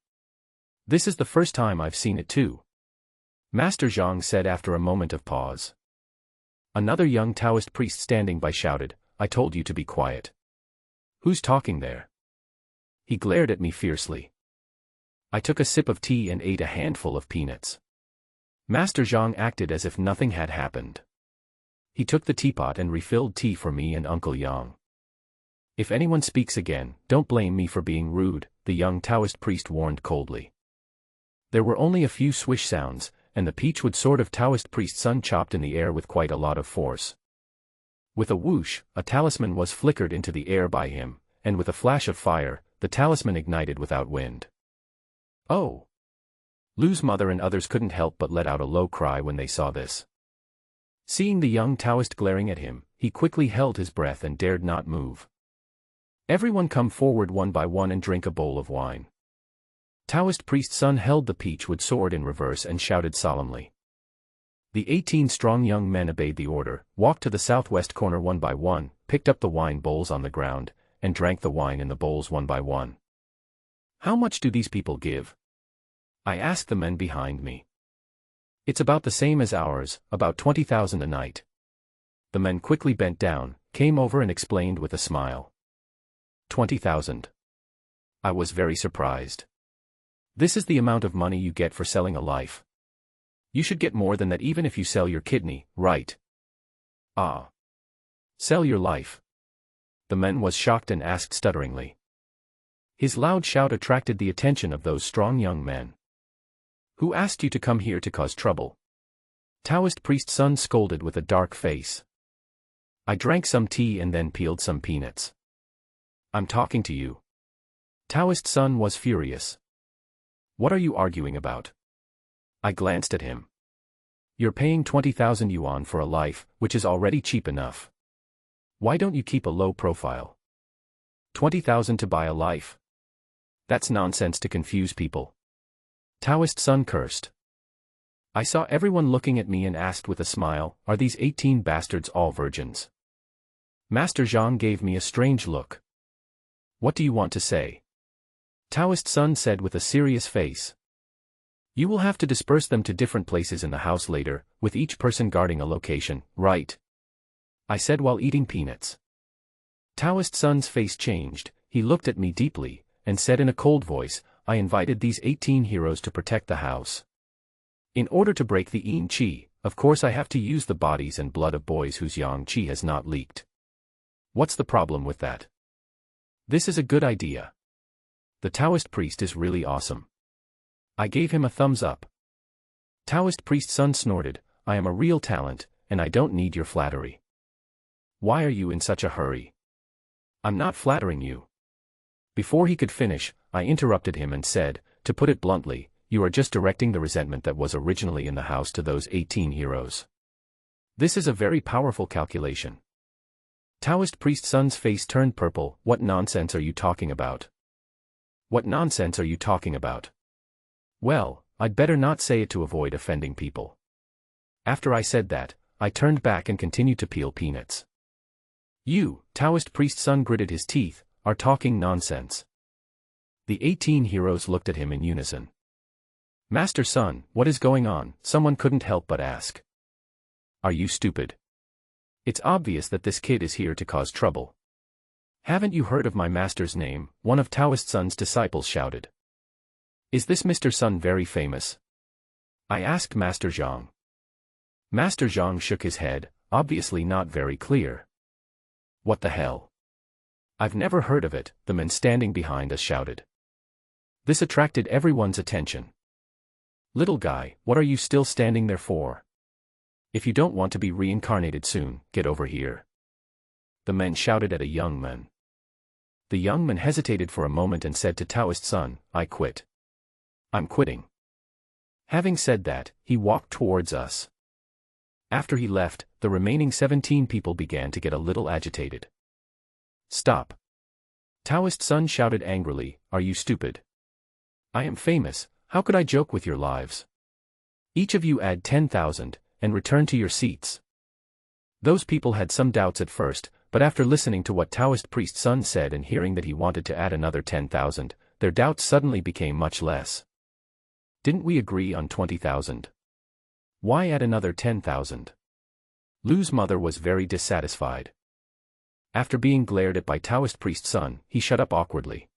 This is the first time I've seen it too. Master Zhang said after a moment of pause. Another young Taoist priest standing by shouted, I told you to be quiet. Who's talking there? He glared at me fiercely. I took a sip of tea and ate a handful of peanuts. Master Zhang acted as if nothing had happened. He took the teapot and refilled tea for me and Uncle Yang. If anyone speaks again, don't blame me for being rude, the young Taoist priest warned coldly. There were only a few swish sounds, and the peachwood sword of Taoist priest Sun chopped in the air with quite a lot of force. With a whoosh, a talisman was flickered into the air by him, and with a flash of fire, the talisman ignited without wind. Oh! Lu's mother and others couldn't help but let out a low cry when they saw this. Seeing the young Taoist glaring at him, he quickly held his breath and dared not move. Everyone come forward one by one and drink a bowl of wine. Taoist priest's son held the peachwood sword in reverse and shouted solemnly. The 18 strong young men obeyed the order, walked to the southwest corner one by one, picked up the wine bowls on the ground, and drank the wine in the bowls one by one. How much do these people give? I asked the men behind me. It's about the same as ours, about 20,000 a night. The men quickly bent down, came over and explained with a smile. 20,000. I was very surprised. This is the amount of money you get for selling a life. You should get more than that even if you sell your kidney, right? Ah. Sell your life. The man was shocked and asked stutteringly. His loud shout attracted the attention of those strong young men. Who asked you to come here to cause trouble? Taoist priest's son scolded with a dark face. I drank some tea and then peeled some peanuts. I'm talking to you. Taoist son was furious. What are you arguing about? I glanced at him. You're paying 20,000 yuan for a life, which is already cheap enough. Why don't you keep a low profile? 20,000 to buy a life? That's nonsense to confuse people. Taoist son cursed. I saw everyone looking at me and asked with a smile, are these 18 bastards all virgins? Master Zhang gave me a strange look. What do you want to say? Taoist son said with a serious face. You will have to disperse them to different places in the house later, with each person guarding a location, right? I said while eating peanuts. Taoist son's face changed, he looked at me deeply, and said in a cold voice, I invited these 18 heroes to protect the house. In order to break the yin qi, of course I have to use the bodies and blood of boys whose yang qi has not leaked. What's the problem with that? This is a good idea. The Taoist priest is really awesome. I gave him a thumbs up. Taoist priest's son snorted, I am a real talent, and I don't need your flattery. Why are you in such a hurry? I'm not flattering you. Before he could finish, I interrupted him and said, to put it bluntly, you are just directing the resentment that was originally in the house to those 18 heroes. This is a very powerful calculation. Taoist priest's son's face turned purple. What nonsense are you talking about? What nonsense are you talking about? Well, I'd better not say it to avoid offending people. After I said that, I turned back and continued to peel peanuts. You, Taoist priest's son gritted his teeth, are talking nonsense. The 18 heroes looked at him in unison. Master son, what is going on? Someone couldn't help but ask. Are you stupid? It's obvious that this kid is here to cause trouble. Haven't you heard of my master's name? One of Taoist son's disciples shouted. Is this Mr. Sun very famous? I asked Master Zhang. Master Zhang shook his head, obviously not very clear. What the hell? I've never heard of it, the men standing behind us shouted. This attracted everyone's attention. Little guy, what are you still standing there for? If you don't want to be reincarnated soon, get over here. The men shouted at a young man. The young man hesitated for a moment and said to Taoist son, I quit. I'm quitting. Having said that, he walked towards us. After he left, the remaining 17 people began to get a little agitated. Stop. Taoist son shouted angrily, are you stupid? I am famous, how could I joke with your lives? Each of you add 10,000, and return to your seats. Those people had some doubts at first, but after listening to what Taoist priest's son said and hearing that he wanted to add another 10,000, their doubts suddenly became much less. Didn't we agree on 20,000? Why add another 10,000? Lu's mother was very dissatisfied. After being glared at by Taoist priest's son, he shut up awkwardly.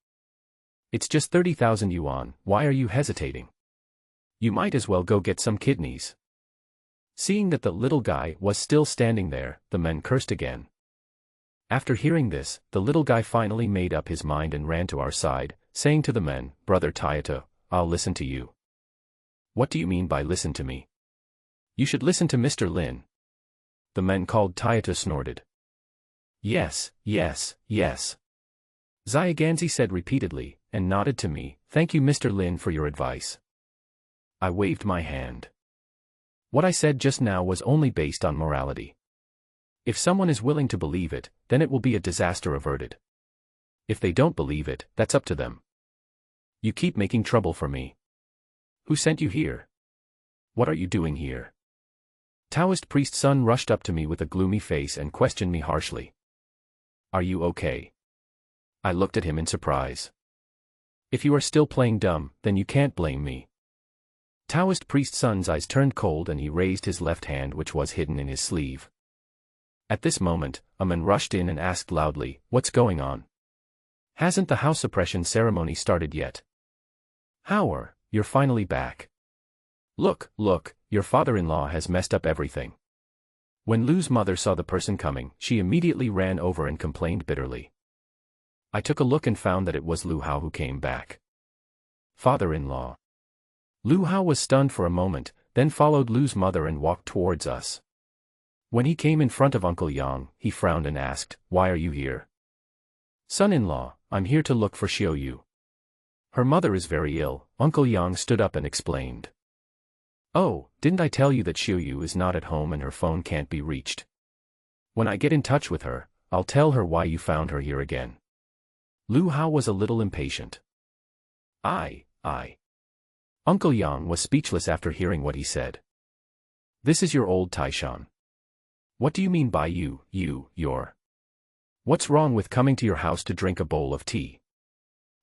It's just 30,000 yuan, why are you hesitating? You might as well go get some kidneys. Seeing that the little guy was still standing there, the men cursed again. After hearing this, the little guy finally made up his mind and ran to our side, saying to the men, Brother Tayato, I'll listen to you. What do you mean by listen to me? You should listen to Mr. Lin. The men called Tayato snorted. Yes, yes, yes. Xiaganzi said repeatedly, and nodded to me. Thank you Mr. Lin for your advice. I waved my hand. What I said just now was only based on morality. If someone is willing to believe it, then it will be a disaster averted. If they don't believe it, that's up to them. You keep making trouble for me. Who sent you here? What are you doing here? Taoist priest Sun rushed up to me with a gloomy face and questioned me harshly. Are you okay? I looked at him in surprise. If you are still playing dumb, then you can't blame me. Taoist priest Sun's eyes turned cold and he raised his left hand which was hidden in his sleeve. At this moment, a man rushed in and asked loudly, what's going on? Hasn't the house suppression ceremony started yet? How you're finally back. Look, your father-in-law has messed up everything. When Lu's mother saw the person coming, she immediately ran over and complained bitterly. I took a look and found that it was Lu Hao who came back. Father-in-law. Lu Hao was stunned for a moment, then followed Lu's mother and walked towards us. When he came in front of Uncle Yang, he frowned and asked, why are you here? Son-in-law, I'm here to look for Xiao Yu. Her mother is very ill. Uncle Yang stood up and explained. Oh, didn't I tell you that Xiao Yu is not at home and her phone can't be reached? When I get in touch with her, I'll tell her why you found her here again. Lu Hao was a little impatient. I. Uncle Yang was speechless after hearing what he said. This is your old Taishan. What do you mean by your? What's wrong with coming to your house to drink a bowl of tea?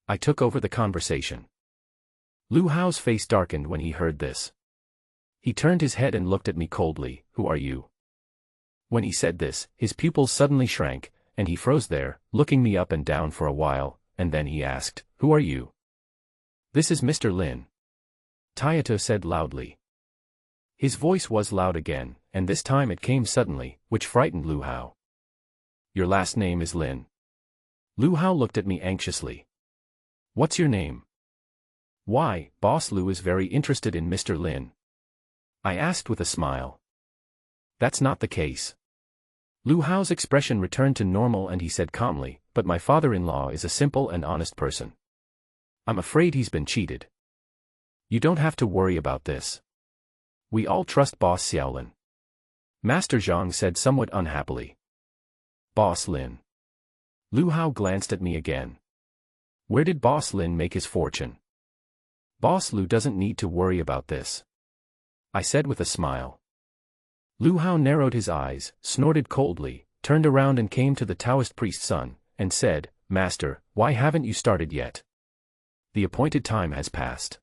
I took over the conversation. Lu Hao's face darkened when he heard this. He turned his head and looked at me coldly. Who are you? When he said this, his pupils suddenly shrank, and he froze there, looking me up and down for a while, and then he asked, who are you? This is Mr. Lin. Tayato said loudly. His voice was loud again, and this time it came suddenly, which frightened Lu Hao. Your last name is Lin. Lu Hao looked at me anxiously. What's your name? Why, Boss Lu is very interested in Mr. Lin. I asked with a smile. That's not the case. Lu Hao's expression returned to normal and he said calmly, but my father-in-law is a simple and honest person. I'm afraid he's been cheated. You don't have to worry about this. We all trust Boss Xiaolin. Master Zhang said somewhat unhappily. Boss Lin. Lu Hao glanced at me again. Where did Boss Lin make his fortune? Boss Lu doesn't need to worry about this. I said with a smile. Lu Hao narrowed his eyes, snorted coldly, turned around and came to the Taoist priest's son, and said, Master, why haven't you started yet? The appointed time has passed.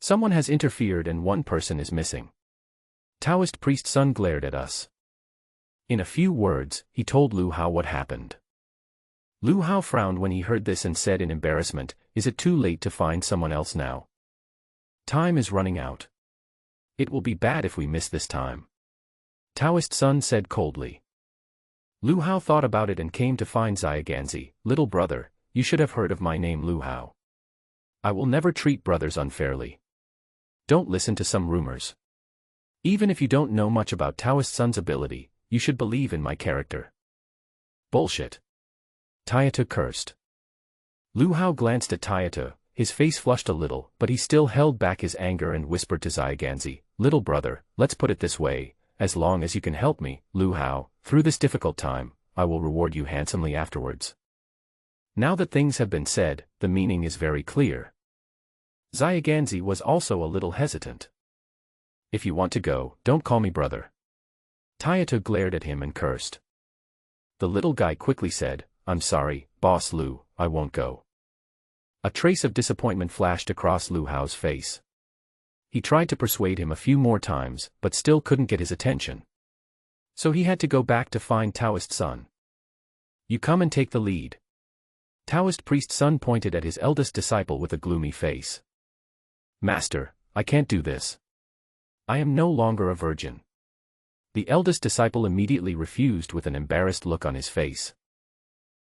Someone has interfered and one person is missing. Taoist priest's son glared at us. In a few words, he told Lu Hao what happened. Lu Hao frowned when he heard this and said in embarrassment, is it too late to find someone else now? Time is running out. It will be bad if we miss this time. Taoist son said coldly. Lu Hao thought about it and came to find Xiaganzi. Little brother, you should have heard of my name Lu Hao. I will never treat brothers unfairly. Don't listen to some rumors. Even if you don't know much about Taoist son's ability, you should believe in my character. Bullshit. Tayato cursed. Lu Hao glanced at Tayato, his face flushed a little, but he still held back his anger and whispered to Xiaganzi, little brother, let's put it this way, as long as you can help me, Lu Hao, through this difficult time, I will reward you handsomely afterwards. Now that things have been said, the meaning is very clear. Xiaganzi was also a little hesitant. If you want to go, don't call me brother. Tayato glared at him and cursed. The little guy quickly said, I'm sorry, Boss Lu, I won't go. A trace of disappointment flashed across Lu Hao's face. He tried to persuade him a few more times, but still couldn't get his attention. So he had to go back to find Taoist son. You come and take the lead. Taoist priest son pointed at his eldest disciple with a gloomy face. Master, I can't do this. I am no longer a virgin. The eldest disciple immediately refused with an embarrassed look on his face.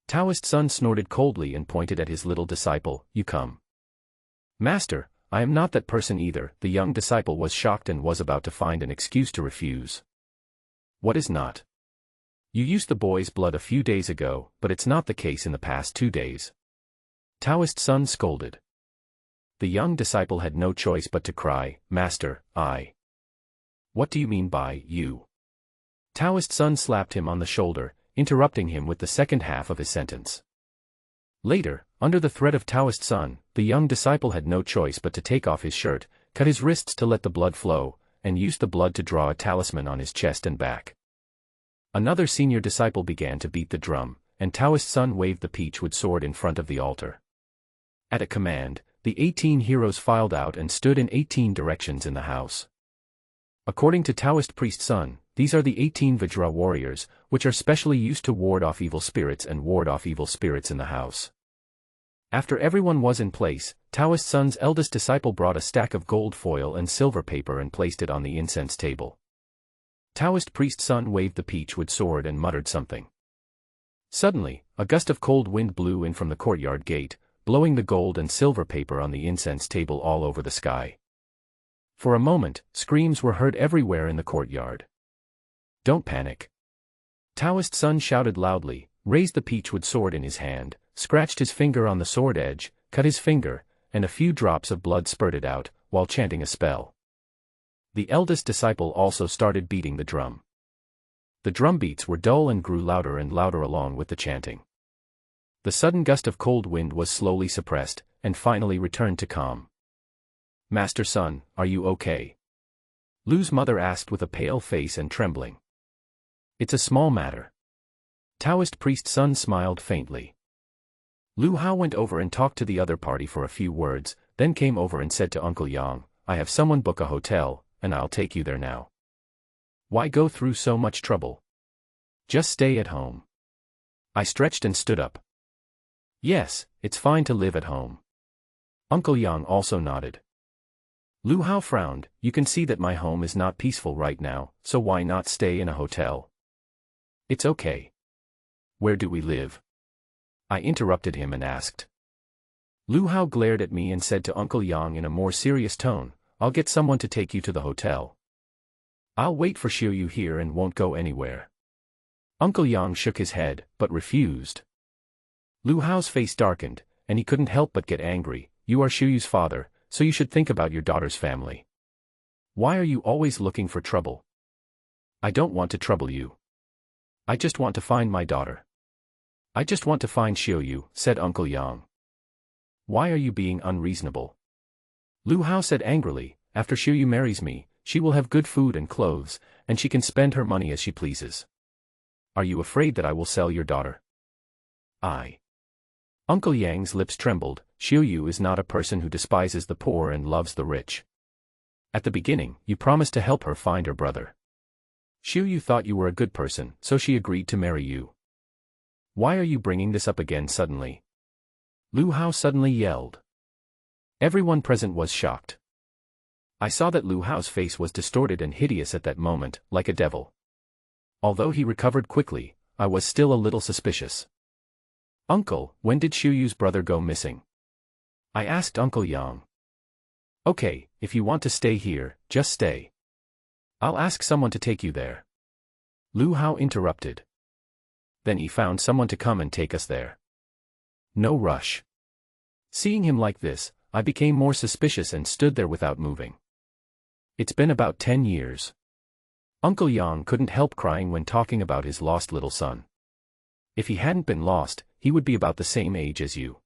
Taoist son snorted coldly and pointed at his little disciple, you come. Master, I am not that person either. The young disciple was shocked and was about to find an excuse to refuse. What is not? You used the boy's blood a few days ago, but it's not the case in the past 2 days. Taoist Sun scolded. The young disciple had no choice but to cry, Master, I. What do you mean by, you? Taoist Sun slapped him on the shoulder, interrupting him with the second half of his sentence. Later, under the threat of Taoist Sun, the young disciple had no choice but to take off his shirt, cut his wrists to let the blood flow, and use the blood to draw a talisman on his chest and back. Another senior disciple began to beat the drum, and Taoist Sun waved the peachwood sword in front of the altar. At a command, the 18 heroes filed out and stood in 18 directions in the house. According to Taoist priest Sun, these are the 18 Vajra warriors, which are specially used to ward off evil spirits and ward off evil spirits in the house. After everyone was in place, Taoist Sun's eldest disciple brought a stack of gold foil and silver paper and placed it on the incense table. Taoist priest Sun waved the peachwood sword and muttered something. Suddenly, a gust of cold wind blew in from the courtyard gate, blowing the gold and silver paper on the incense table all over the sky. For a moment, screams were heard everywhere in the courtyard. Don't panic. Taoist Sun shouted loudly, raised the peachwood sword in his hand, scratched his finger on the sword edge, cut his finger, and a few drops of blood spurted out, while chanting a spell. The eldest disciple also started beating the drum. The drum beats were dull and grew louder and louder along with the chanting. The sudden gust of cold wind was slowly suppressed, and finally returned to calm. Master Sun, are you okay? Lu's mother asked with a pale face and trembling. It's a small matter. Taoist priest Sun smiled faintly. Lu Hao went over and talked to the other party for a few words, then came over and said to Uncle Yang, I have someone book a hotel, and I'll take you there now. Why go through so much trouble? Just stay at home. I stretched and stood up. Yes, it's fine to live at home. Uncle Yang also nodded. Lu Hao frowned, you can see that my home is not peaceful right now, so why not stay in a hotel? It's okay. Where do we live? I interrupted him and asked. Lu Hao glared at me and said to Uncle Yang in a more serious tone, I'll get someone to take you to the hotel. I'll wait for Xiuyu here and won't go anywhere. Uncle Yang shook his head, but refused. Lu Hao's face darkened, and he couldn't help but get angry. You are Xiuyu's father, so you should think about your daughter's family. Why are you always looking for trouble? I don't want to trouble you. I just want to find my daughter. I just want to find Xiuyu, said Uncle Yang. Why are you being unreasonable? Lu Hao said angrily, after Xiuyu marries me, she will have good food and clothes, and she can spend her money as she pleases. Are you afraid that I will sell your daughter? Uncle Yang's lips trembled. Xiuyu is not a person who despises the poor and loves the rich. At the beginning, you promised to help her find her brother. Xiuyu thought you were a good person, so she agreed to marry you. Why are you bringing this up again suddenly? Lu Hao suddenly yelled. Everyone present was shocked. I saw that Lu Hao's face was distorted and hideous at that moment, like a devil. Although he recovered quickly, I was still a little suspicious. Uncle, when did Xiuyu's brother go missing? I asked Uncle Yang. Okay, if you want to stay here, just stay. I'll ask someone to take you there. Lu Hao interrupted. Then he found someone to come and take us there. No rush. Seeing him like this, I became more suspicious and stood there without moving. It's been about 10 years. Uncle Yang couldn't help crying when talking about his lost little son. If he hadn't been lost, he would be about the same age as you.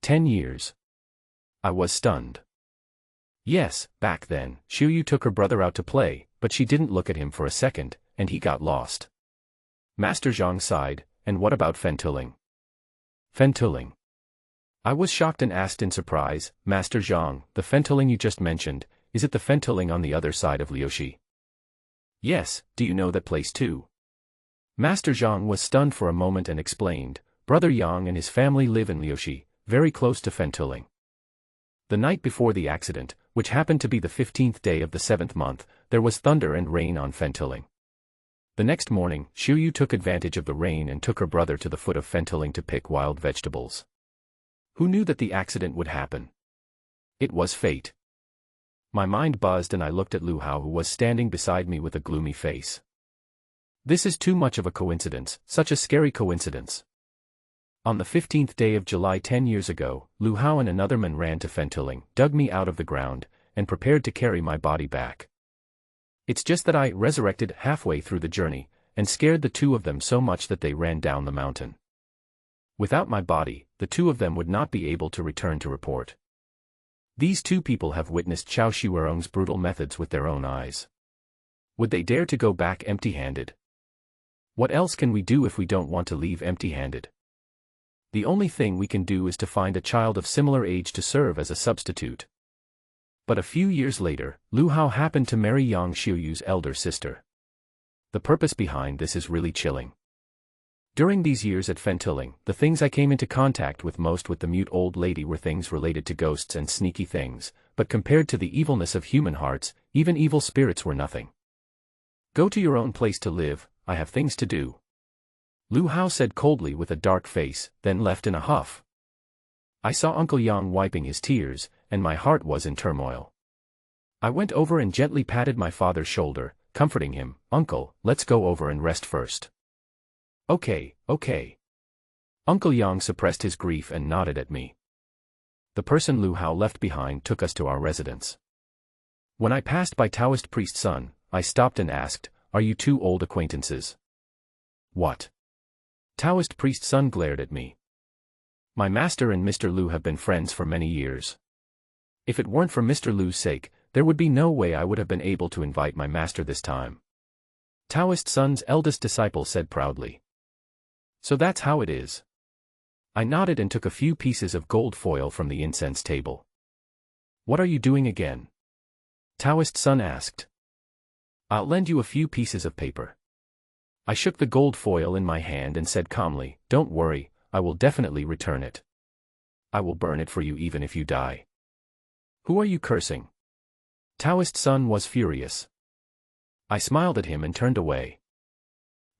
10 years. I was stunned. Yes, back then, Xiuyu took her brother out to play, but she didn't look at him for a second, and he got lost. Master Zhang sighed, and what about Fentuling? Fentuling. I was shocked and asked in surprise, Master Zhang, the Fentuling you just mentioned, is it the Fentuling on the other side of Liuxi? Yes, do you know that place too? Master Zhang was stunned for a moment and explained, Brother Yang and his family live in Liuxi, very close to Fentuling. The night before the accident, which happened to be the 15th day of the 7th month, there was thunder and rain on Fentuling. The next morning, Xiuyu took advantage of the rain and took her brother to the foot of Fentuling to pick wild vegetables. Who knew that the accident would happen? It was fate. My mind buzzed and I looked at Lu Hao, who was standing beside me with a gloomy face. This is too much of a coincidence, such a scary coincidence. On the 15th day of July 10 years ago, Lu Hao and another man ran to Fentuling, dug me out of the ground, and prepared to carry my body back. It's just that I resurrected halfway through the journey, and scared the two of them so much that they ran down the mountain. Without my body, the two of them would not be able to return to report. These two people have witnessed Chao Shiwerong's brutal methods with their own eyes. Would they dare to go back empty-handed? What else can we do if we don't want to leave empty-handed? The only thing we can do is to find a child of similar age to serve as a substitute. But a few years later, Lu Hao happened to marry Yang Xiuyu's elder sister. The purpose behind this is really chilling. During these years at Fentuling, the things I came into contact with most with the mute old lady were things related to ghosts and sneaky things, but compared to the evilness of human hearts, even evil spirits were nothing. Go to your own place to live, I have things to do. Lu Hao said coldly with a dark face, then left in a huff. I saw Uncle Yang wiping his tears, and my heart was in turmoil. I went over and gently patted my father's shoulder, comforting him. Uncle, let's go over and rest first. Okay. Uncle Yang suppressed his grief and nodded at me. The person Lu Hao left behind took us to our residence. When I passed by Taoist priest's son, I stopped and asked, "Are you two old acquaintances?" "What?" Taoist priest's son glared at me. "My master and Mr. Lu have been friends for many years. If it weren't for Mr. Lu's sake, there would be no way I would have been able to invite my master this time." Taoist son's eldest disciple said proudly. "So that's how it is." I nodded and took a few pieces of gold foil from the incense table. "What are you doing again?" Taoist son asked. "I'll lend you a few pieces of paper." I shook the gold foil in my hand and said calmly, "Don't worry, I will definitely return it. I will burn it for you even if you die." "Who are you cursing?" Taoist son was furious. I smiled at him and turned away.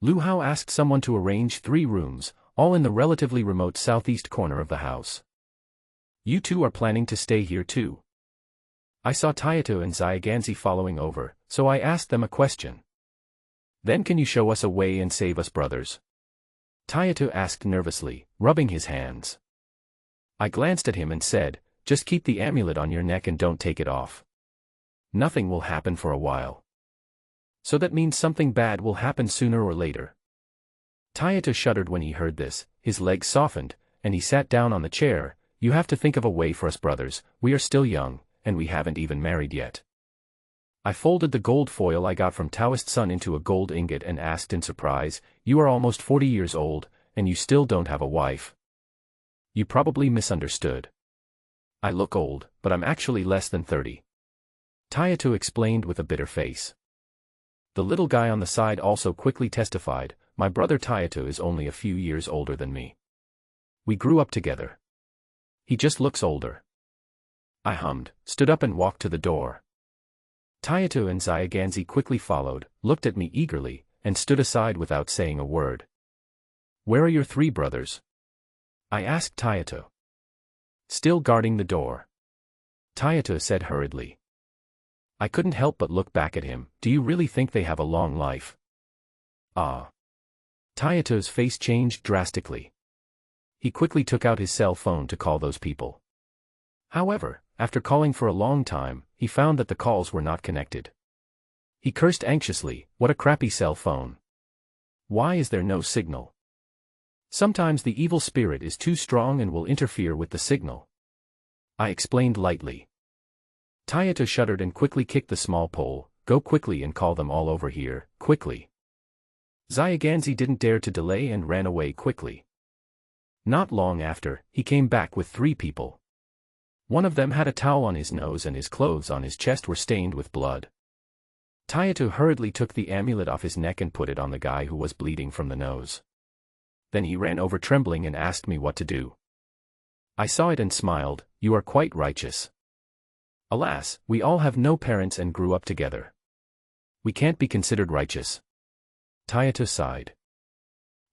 Lu Hao asked someone to arrange 3 rooms, all in the relatively remote southeast corner of the house. "You two are planning to stay here too?" I saw Tayato and Xiaoganzi following over, so I asked them a question. "Then can you show us a way and save us brothers?" Tayato asked nervously, rubbing his hands. I glanced at him and said, "Just keep the amulet on your neck and don't take it off. Nothing will happen for a while." "So that means something bad will happen sooner or later." Tayato shuddered when he heard this, his legs softened, and he sat down on the chair. "You have to think of a way for us brothers, we are still young, and we haven't even married yet." I folded the gold foil I got from Taoist son into a gold ingot and asked in surprise, "You are almost 40 years old, and you still don't have a wife?" "You probably misunderstood. I look old, but I'm actually less than 30. Tayato explained with a bitter face. The little guy on the side also quickly testified, "My brother Tayato is only a few years older than me. We grew up together. He just looks older." I hummed, stood up and walked to the door. Tayato and Xiaoganzi quickly followed, looked at me eagerly, and stood aside without saying a word. "Where are your 3 brothers?" I asked Tayato. "Still guarding the door," Tayato said hurriedly. I couldn't help but look back at him. "Do you really think they have a long life?" "Ah." Tayato's face changed drastically. He quickly took out his cell phone to call those people. However, after calling for a long time, he found that the calls were not connected. He cursed anxiously, "What a crappy cell phone. Why is there no signal? Sometimes the evil spirit is too strong and will interfere with the signal." I explained lightly. Tayato shuddered and quickly kicked the small pole. "Go quickly and call them all over here, quickly." Xiaoganzi didn't dare to delay and ran away quickly. Not long after, he came back with 3 people. One of them had a towel on his nose and his clothes on his chest were stained with blood. Tayato hurriedly took the amulet off his neck and put it on the guy who was bleeding from the nose. Then he ran over trembling and asked me what to do. I saw it and smiled. "You are quite righteous. Alas, we all have no parents and grew up together. We can't be considered righteous." Tayato sighed.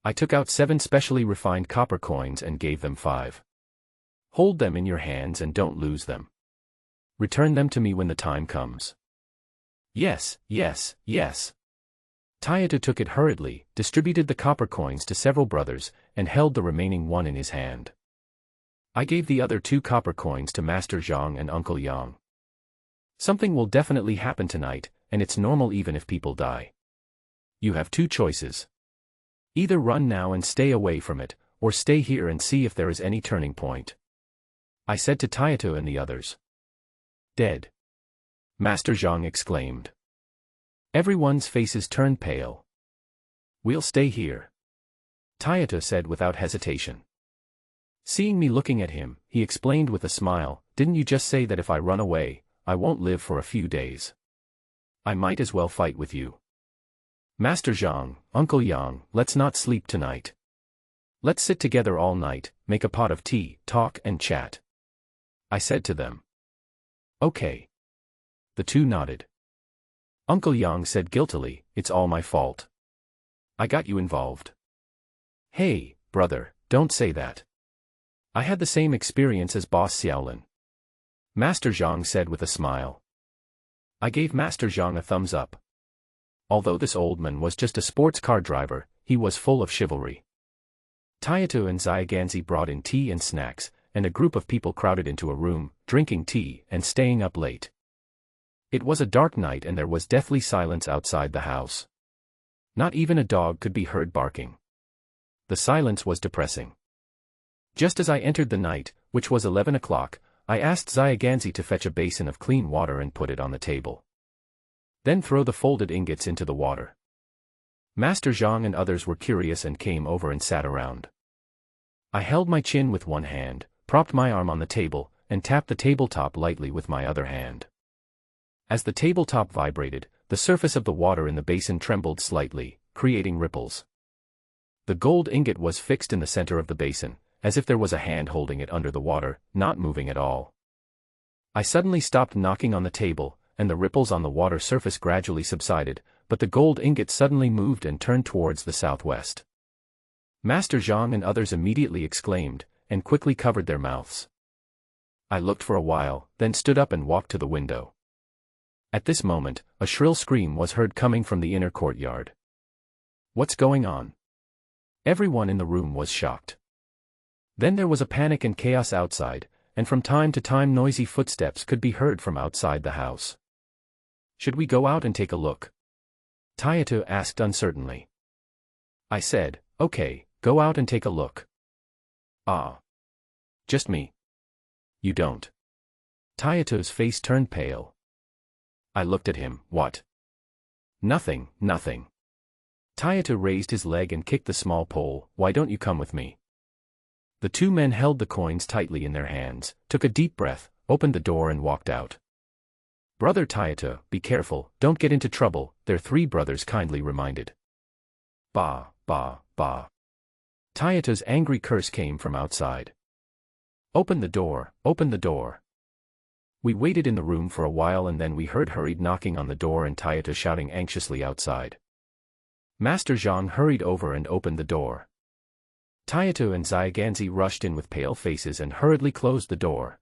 I took out 7 specially refined copper coins and gave them 5. "Hold them in your hands and don't lose them. Return them to me when the time comes." "Yes." Tayato took it hurriedly, distributed the copper coins to several brothers, and held the remaining one in his hand. I gave the other 2 copper coins to Master Zhang and Uncle Yang. Something will definitely happen tonight, and it's normal even if people die. You have 2 choices. Either run now and stay away from it, or stay here and see if there is any turning point. I said to Tayato and the others. Dead. Master Zhang exclaimed. Everyone's faces turned pale. We'll stay here, Tayato said without hesitation. Seeing me looking at him, he explained with a smile, didn't you just say that if I run away, I won't live for a few days? I might as well fight with you. Master Zhang, Uncle Yang, let's not sleep tonight. Let's sit together all night, make a pot of tea, talk and chat. I said to them. Okay. The 2 nodded. Uncle Yang said guiltily, it's all my fault. I got you involved. Hey, brother, don't say that. I had the same experience as Boss Xiaolin. Master Zhang said with a smile. I gave Master Zhang a thumbs up. Although this old man was just a sports car driver, he was full of chivalry. Tayato and Xiaoganzi brought in tea and snacks, and a group of people crowded into a room, drinking tea and staying up late. It was a dark night and there was deathly silence outside the house. Not even a dog could be heard barking. The silence was depressing. Just as I entered the night, which was 11 o'clock, I asked Xiaoganzi to fetch a basin of clean water and put it on the table. Then throw the folded ingots into the water. Master Zhang and others were curious and came over and sat around. I held my chin with one hand, propped my arm on the table, and tapped the tabletop lightly with my other hand. As the tabletop vibrated, the surface of the water in the basin trembled slightly, creating ripples. The gold ingot was fixed in the center of the basin, as if there was a hand holding it under the water, not moving at all. I suddenly stopped knocking on the table, and the ripples on the water surface gradually subsided, but the gold ingot suddenly moved and turned towards the southwest. Master Zhang and others immediately exclaimed, and quickly covered their mouths. I looked for a while, then stood up and walked to the window. At this moment, a shrill scream was heard coming from the inner courtyard. What's going on? Everyone in the room was shocked. Then there was a panic and chaos outside, and from time to time noisy footsteps could be heard from outside the house. Should we go out and take a look? Tayato asked uncertainly. I said, okay, go out and take a look. Ah. Just me. You don't. Tayato's face turned pale. I looked at him, what? Nothing, nothing. Tayato raised his leg and kicked the small pole, why don't you come with me? The 2 men held the coins tightly in their hands, took a deep breath, opened the door and walked out. Brother Tayato, be careful, don't get into trouble, their 3 brothers kindly reminded. Bah, bah, bah. Tayato's angry curse came from outside. Open the door, open the door. We waited in the room for a while and then we heard hurried knocking on the door and Tayato shouting anxiously outside. Master Zhang hurried over and opened the door. Tayato and Xiaoganzi rushed in with pale faces and hurriedly closed the door.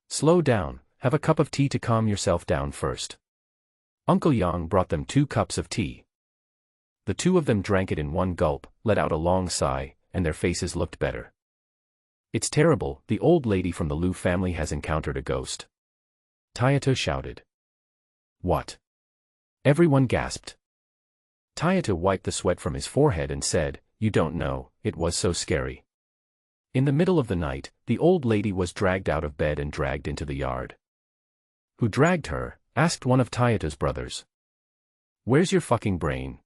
Slow down, have a cup of tea to calm yourself down first. Uncle Yang brought them 2 cups of tea. The 2 of them drank it in one gulp, let out a long sigh, and their faces looked better. It's terrible, the old lady from the Liu family has encountered a ghost. Tayato shouted. What? Everyone gasped. Tayato wiped the sweat from his forehead and said, you don't know, it was so scary. In the middle of the night, the old lady was dragged out of bed and dragged into the yard. Who dragged her? Asked one of Tayato's brothers. Where's your fucking brain?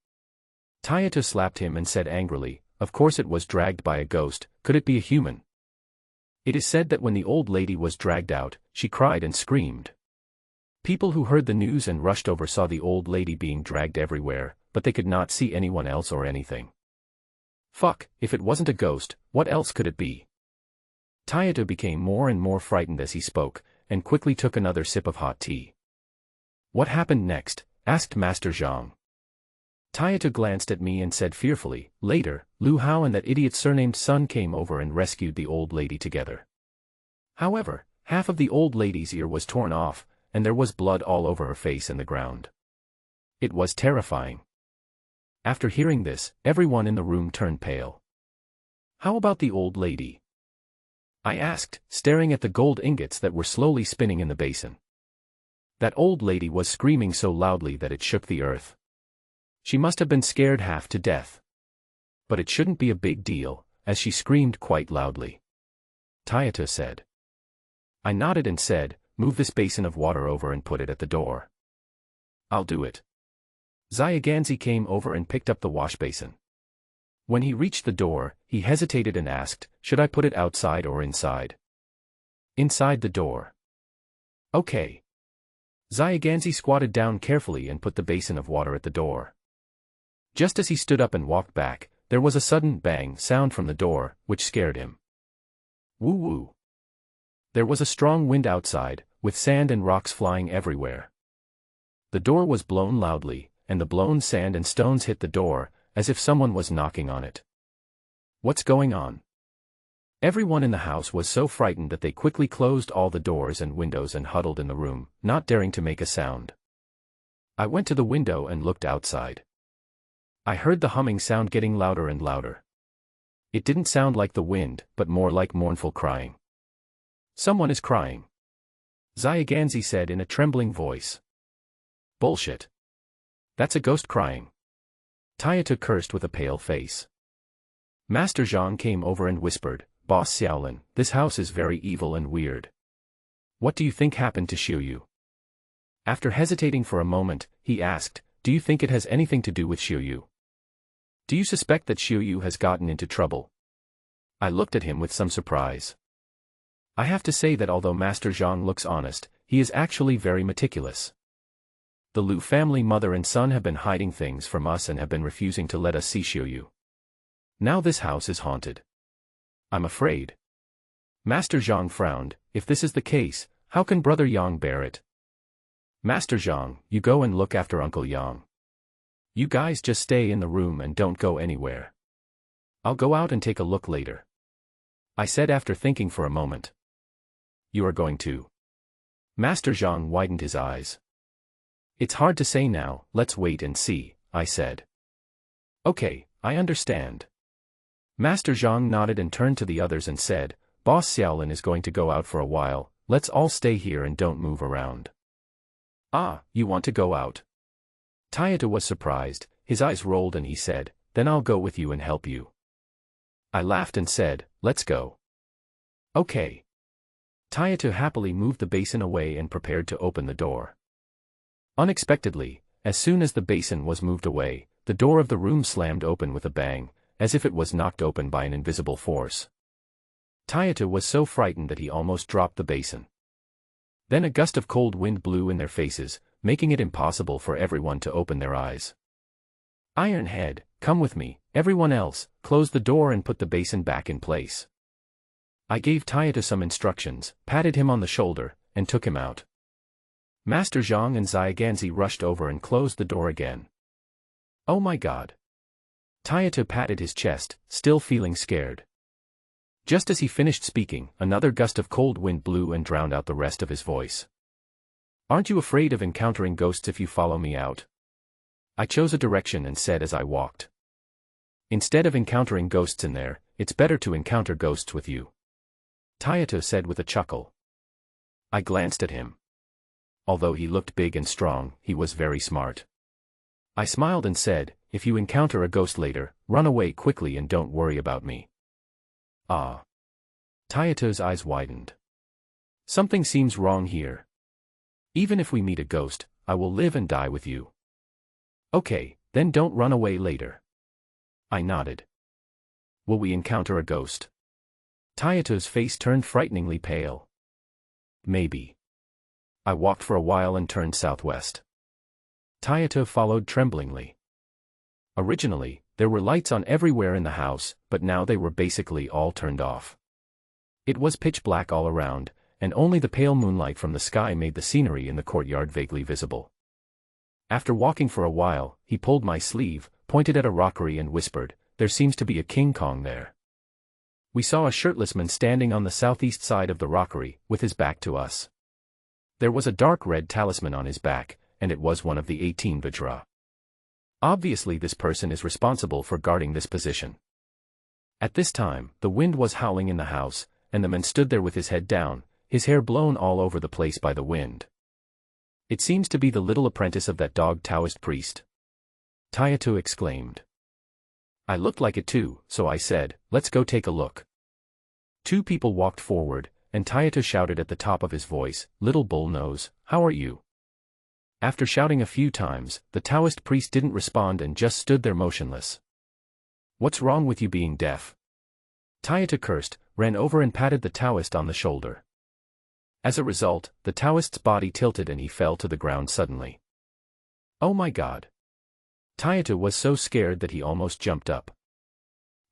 Tayato slapped him and said angrily, of course it was dragged by a ghost, could it be a human? It is said that when the old lady was dragged out, she cried and screamed. People who heard the news and rushed over saw the old lady being dragged everywhere, but they could not see anyone else or anything. Fuck, if it wasn't a ghost, what else could it be? Tayato became more and more frightened as he spoke, and quickly took another sip of hot tea. What happened next? Asked Master Zhang. Tayato glanced at me and said fearfully, later, Lu Hao and that idiot surnamed Sun came over and rescued the old lady together. However, half of the old lady's ear was torn off, and there was blood all over her face and the ground. It was terrifying. After hearing this, everyone in the room turned pale. "How about the old lady?" I asked, staring at the gold ingots that were slowly spinning in the basin. That old lady was screaming so loudly that it shook the earth. She must have been scared half to death. But it shouldn't be a big deal, as she screamed quite loudly. Tayata said. I nodded and said, "Move this basin of water over and put it at the door." "I'll do it." Zyagansy came over and picked up the wash basin. When he reached the door, he hesitated and asked, "Should I put it outside or inside?" "Inside the door." "Okay." Zyagansy squatted down carefully and put the basin of water at the door. Just as he stood up and walked back, there was a sudden bang sound from the door, which scared him. Woo-woo. There was a strong wind outside, with sand and rocks flying everywhere. The door was blown loudly, and the blown sand and stones hit the door, as if someone was knocking on it. "What's going on?" Everyone in the house was so frightened that they quickly closed all the doors and windows and huddled in the room, not daring to make a sound. I went to the window and looked outside. I heard the humming sound getting louder and louder. It didn't sound like the wind, but more like mournful crying. "Someone is crying," Zyagansy said in a trembling voice. "Bullshit. That's a ghost crying." Tayata cursed with a pale face. Master Zhang came over and whispered, "Boss Xiaolin, this house is very evil and weird. What do you think happened to Xiuyu?" After hesitating for a moment, he asked, "Do you think it has anything to do with Xiuyu? Do you suspect that Xiuyu has gotten into trouble?" I looked at him with some surprise. I have to say that although Master Zhang looks honest, he is actually very meticulous. The Lu family mother and son have been hiding things from us and have been refusing to let us see Xiuyu. Now this house is haunted. I'm afraid. Master Zhang frowned. "If this is the case, how can Brother Yang bear it?" "Master Zhang, you go and look after Uncle Yang. You guys just stay in the room and don't go anywhere. I'll go out and take a look later," I said after thinking for a moment. "You are going to?" Master Zhang widened his eyes. "It's hard to say now, let's wait and see," I said. "Okay, I understand." Master Zhang nodded and turned to the others and said, "Boss Xiaolin is going to go out for a while, let's all stay here and don't move around." "Ah, you want to go out?" Tayata was surprised, his eyes rolled and he said, "Then I'll go with you and help you." I laughed and said, "Let's go." "Okay." Tayata happily moved the basin away and prepared to open the door. Unexpectedly, as soon as the basin was moved away, the door of the room slammed open with a bang, as if it was knocked open by an invisible force. Tayata was so frightened that he almost dropped the basin. Then a gust of cold wind blew in their faces, making it impossible for everyone to open their eyes. "Ironhead, come with me, everyone else, close the door and put the basin back in place." I gave Tayata some instructions, patted him on the shoulder, and took him out. Master Zhang and Zyagansy rushed over and closed the door again. "Oh my God." Tayata patted his chest, still feeling scared. Just as he finished speaking, another gust of cold wind blew and drowned out the rest of his voice. "Aren't you afraid of encountering ghosts if you follow me out?" I chose a direction and said as I walked. "Instead of encountering ghosts in there, it's better to encounter ghosts with you," Tayata said with a chuckle. I glanced at him. Although he looked big and strong, he was very smart. I smiled and said, "If you encounter a ghost later, run away quickly and don't worry about me." "Ah." Tayata's eyes widened. "Something seems wrong here. Even if we meet a ghost, I will live and die with you." "Okay, then don't run away later." I nodded. "Will we encounter a ghost?" Tayata's face turned frighteningly pale. "Maybe." I walked for a while and turned southwest. Tayata followed tremblingly. Originally, there were lights on everywhere in the house, but now they were basically all turned off. It was pitch black all around, and only the pale moonlight from the sky made the scenery in the courtyard vaguely visible. After walking for a while, he pulled my sleeve, pointed at a rockery and whispered, "There seems to be a King Kong there." We saw a shirtless man standing on the southeast side of the rockery, with his back to us. There was a dark red talisman on his back, and it was one of the 18 Vajra. Obviously this person is responsible for guarding this position. At this time, the wind was howling in the house, and the man stood there with his head down, his hair blown all over the place by the wind. It seems to be the little apprentice of that dog Taoist priest. Tayato exclaimed. I looked like it too, so I said, let's go take a look. Two people walked forward, and Tayato shouted at the top of his voice, little bullnose, how are you? After shouting a few times, the Taoist priest didn't respond and just stood there motionless. What's wrong with you being deaf? Tayato cursed, ran over and patted the Taoist on the shoulder. As a result, the Taoist's body tilted and he fell to the ground suddenly. Oh my God! Tayato was so scared that he almost jumped up.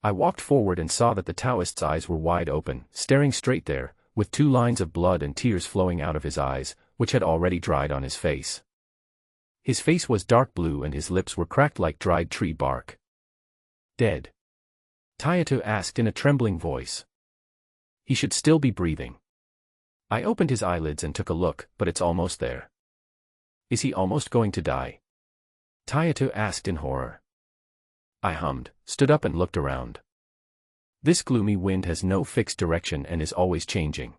I walked forward and saw that the Taoist's eyes were wide open, staring straight there, with 2 lines of blood and tears flowing out of his eyes, which had already dried on his face. His face was dark blue and his lips were cracked like dried tree bark. Dead? Tayato asked in a trembling voice. He should still be breathing. I opened his eyelids and took a look, but it's almost there. Is he almost going to die? Tayato asked in horror. I hummed, stood up and looked around. This gloomy wind has no fixed direction and is always changing.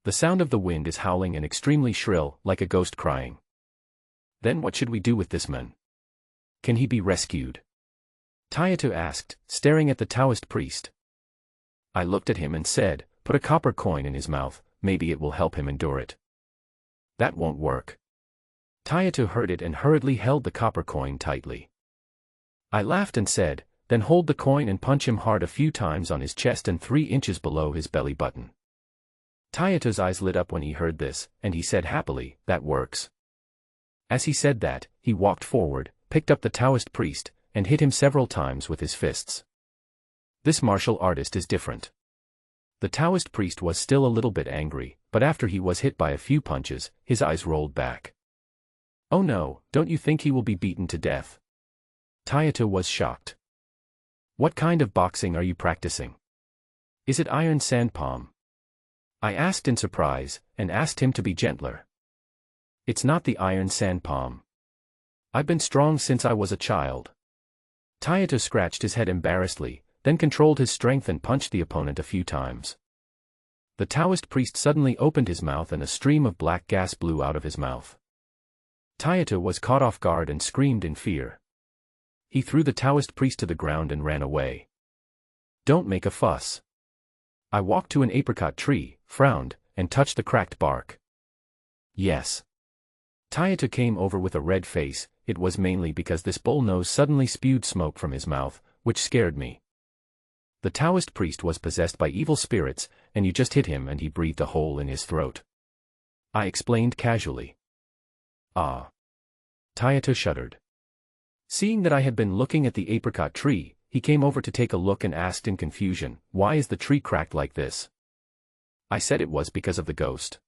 The sound of the wind is howling and extremely shrill, like a ghost crying. Then what should we do with this man? Can he be rescued? Tayato asked, staring at the Taoist priest. I looked at him and said, put a copper coin in his mouth, maybe it will help him endure it. That won't work. Tayato heard it and hurriedly held the copper coin tightly. I laughed and said, then hold the coin and punch him hard a few times on his chest and 3 inches below his belly button. Tayato's eyes lit up when he heard this, and he said happily, that works. As he said that, he walked forward, picked up the Taoist priest, and hit him several times with his fists. This martial artist is different. The Taoist priest was still a little bit angry, but after he was hit by a few punches, his eyes rolled back. Oh no, don't you think he will be beaten to death? Tayato was shocked. What kind of boxing are you practicing? Is it iron sandpalm? I asked in surprise, and asked him to be gentler. It's not the iron sandpalm. I've been strong since I was a child. Tayato scratched his head embarrassedly, then controlled his strength and punched the opponent a few times. The Taoist priest suddenly opened his mouth and a stream of black gas blew out of his mouth. Tayato was caught off guard and screamed in fear. He threw the Taoist priest to the ground and ran away. Don't make a fuss. I walked to an apricot tree, frowned, and touched the cracked bark. Yes. Tayato came over with a red face. It was mainly because this bullnose suddenly spewed smoke from his mouth, which scared me. The Taoist priest was possessed by evil spirits, and you just hit him and he breathed a hole in his throat. I explained casually. Ah. Tayato shuddered. Seeing that I had been looking at the apricot tree, he came over to take a look and asked in confusion, why is the tree cracked like this? I said it was because of the ghost.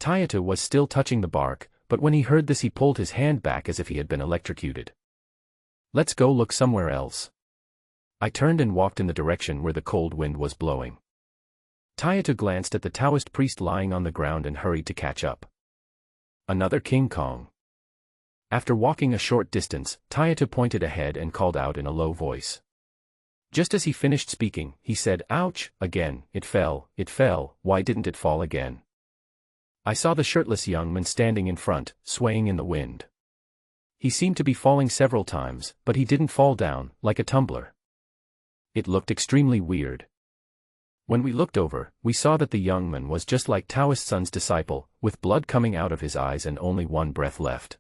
Tayato was still touching the bark, but when he heard this he pulled his hand back as if he had been electrocuted. Let's go look somewhere else. I turned and walked in the direction where the cold wind was blowing. Tayato glanced at the Taoist priest lying on the ground and hurried to catch up. Another King Kong. After walking a short distance, Tayato pointed ahead and called out in a low voice. Just as he finished speaking, he said, ouch, again, it fell, why didn't it fall again? I saw the shirtless young man standing in front, swaying in the wind. He seemed to be falling several times, but he didn't fall down, like a tumbler. It looked extremely weird. When we looked over, we saw that the young man was just like Taoist Sun's disciple, with blood coming out of his eyes and only one breath left.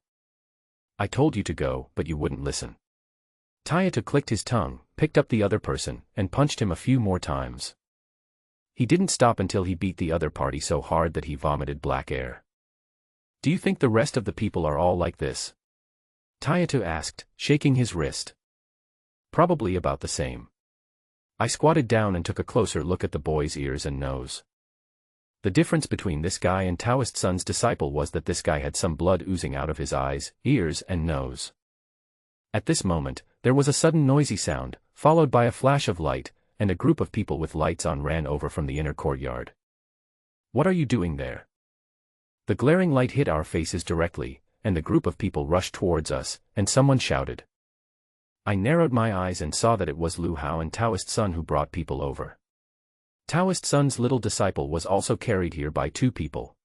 I told you to go, but you wouldn't listen. Tayato clicked his tongue, picked up the other person, and punched him a few more times. He didn't stop until he beat the other party so hard that he vomited black air. Do you think the rest of the people are all like this? Tayato asked, shaking his wrist. Probably about the same. I squatted down and took a closer look at the boy's ears and nose. The difference between this guy and Taoist Sun's disciple was that this guy had some blood oozing out of his eyes, ears and nose. At this moment, there was a sudden noisy sound, followed by a flash of light, and a group of people with lights on ran over from the inner courtyard. What are you doing there? The glaring light hit our faces directly, and the group of people rushed towards us, and someone shouted. I narrowed my eyes and saw that it was Lu Hao and Taoist Sun who brought people over. Taoist Sun's little disciple was also carried here by 2 people.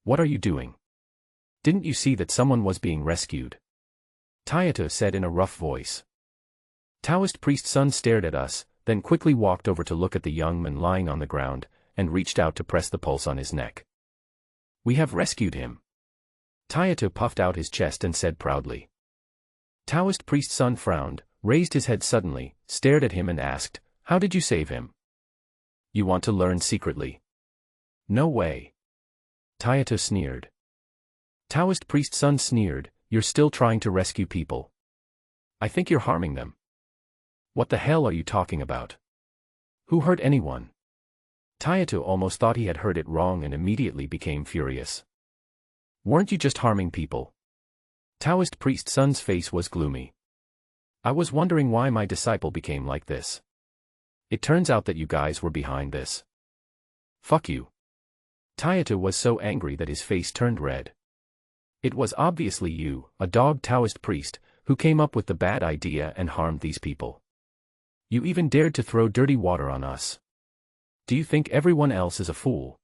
What are you doing? Didn't you see that someone was being rescued? Taito said in a rough voice. Taoist priest Sun stared at us, then quickly walked over to look at the young man lying on the ground, and reached out to press the pulse on his neck. We have rescued him. Taito puffed out his chest and said proudly. Taoist priest Sun frowned, raised his head suddenly, stared at him and asked, how did you save him? You want to learn secretly? No way. Taito sneered. Taoist priest Sun sneered, you're still trying to rescue people. I think you're harming them. What the hell are you talking about? Who hurt anyone? Taito almost thought he had heard it wrong and immediately became furious. Weren't you just harming people? Taoist priest Sun's face was gloomy. I was wondering why my disciple became like this. It turns out that you guys were behind this. Fuck you. Taito was so angry that his face turned red. It was obviously you, a dog Taoist priest, who came up with the bad idea and harmed these people. You even dared to throw dirty water on us. Do you think everyone else is a fool?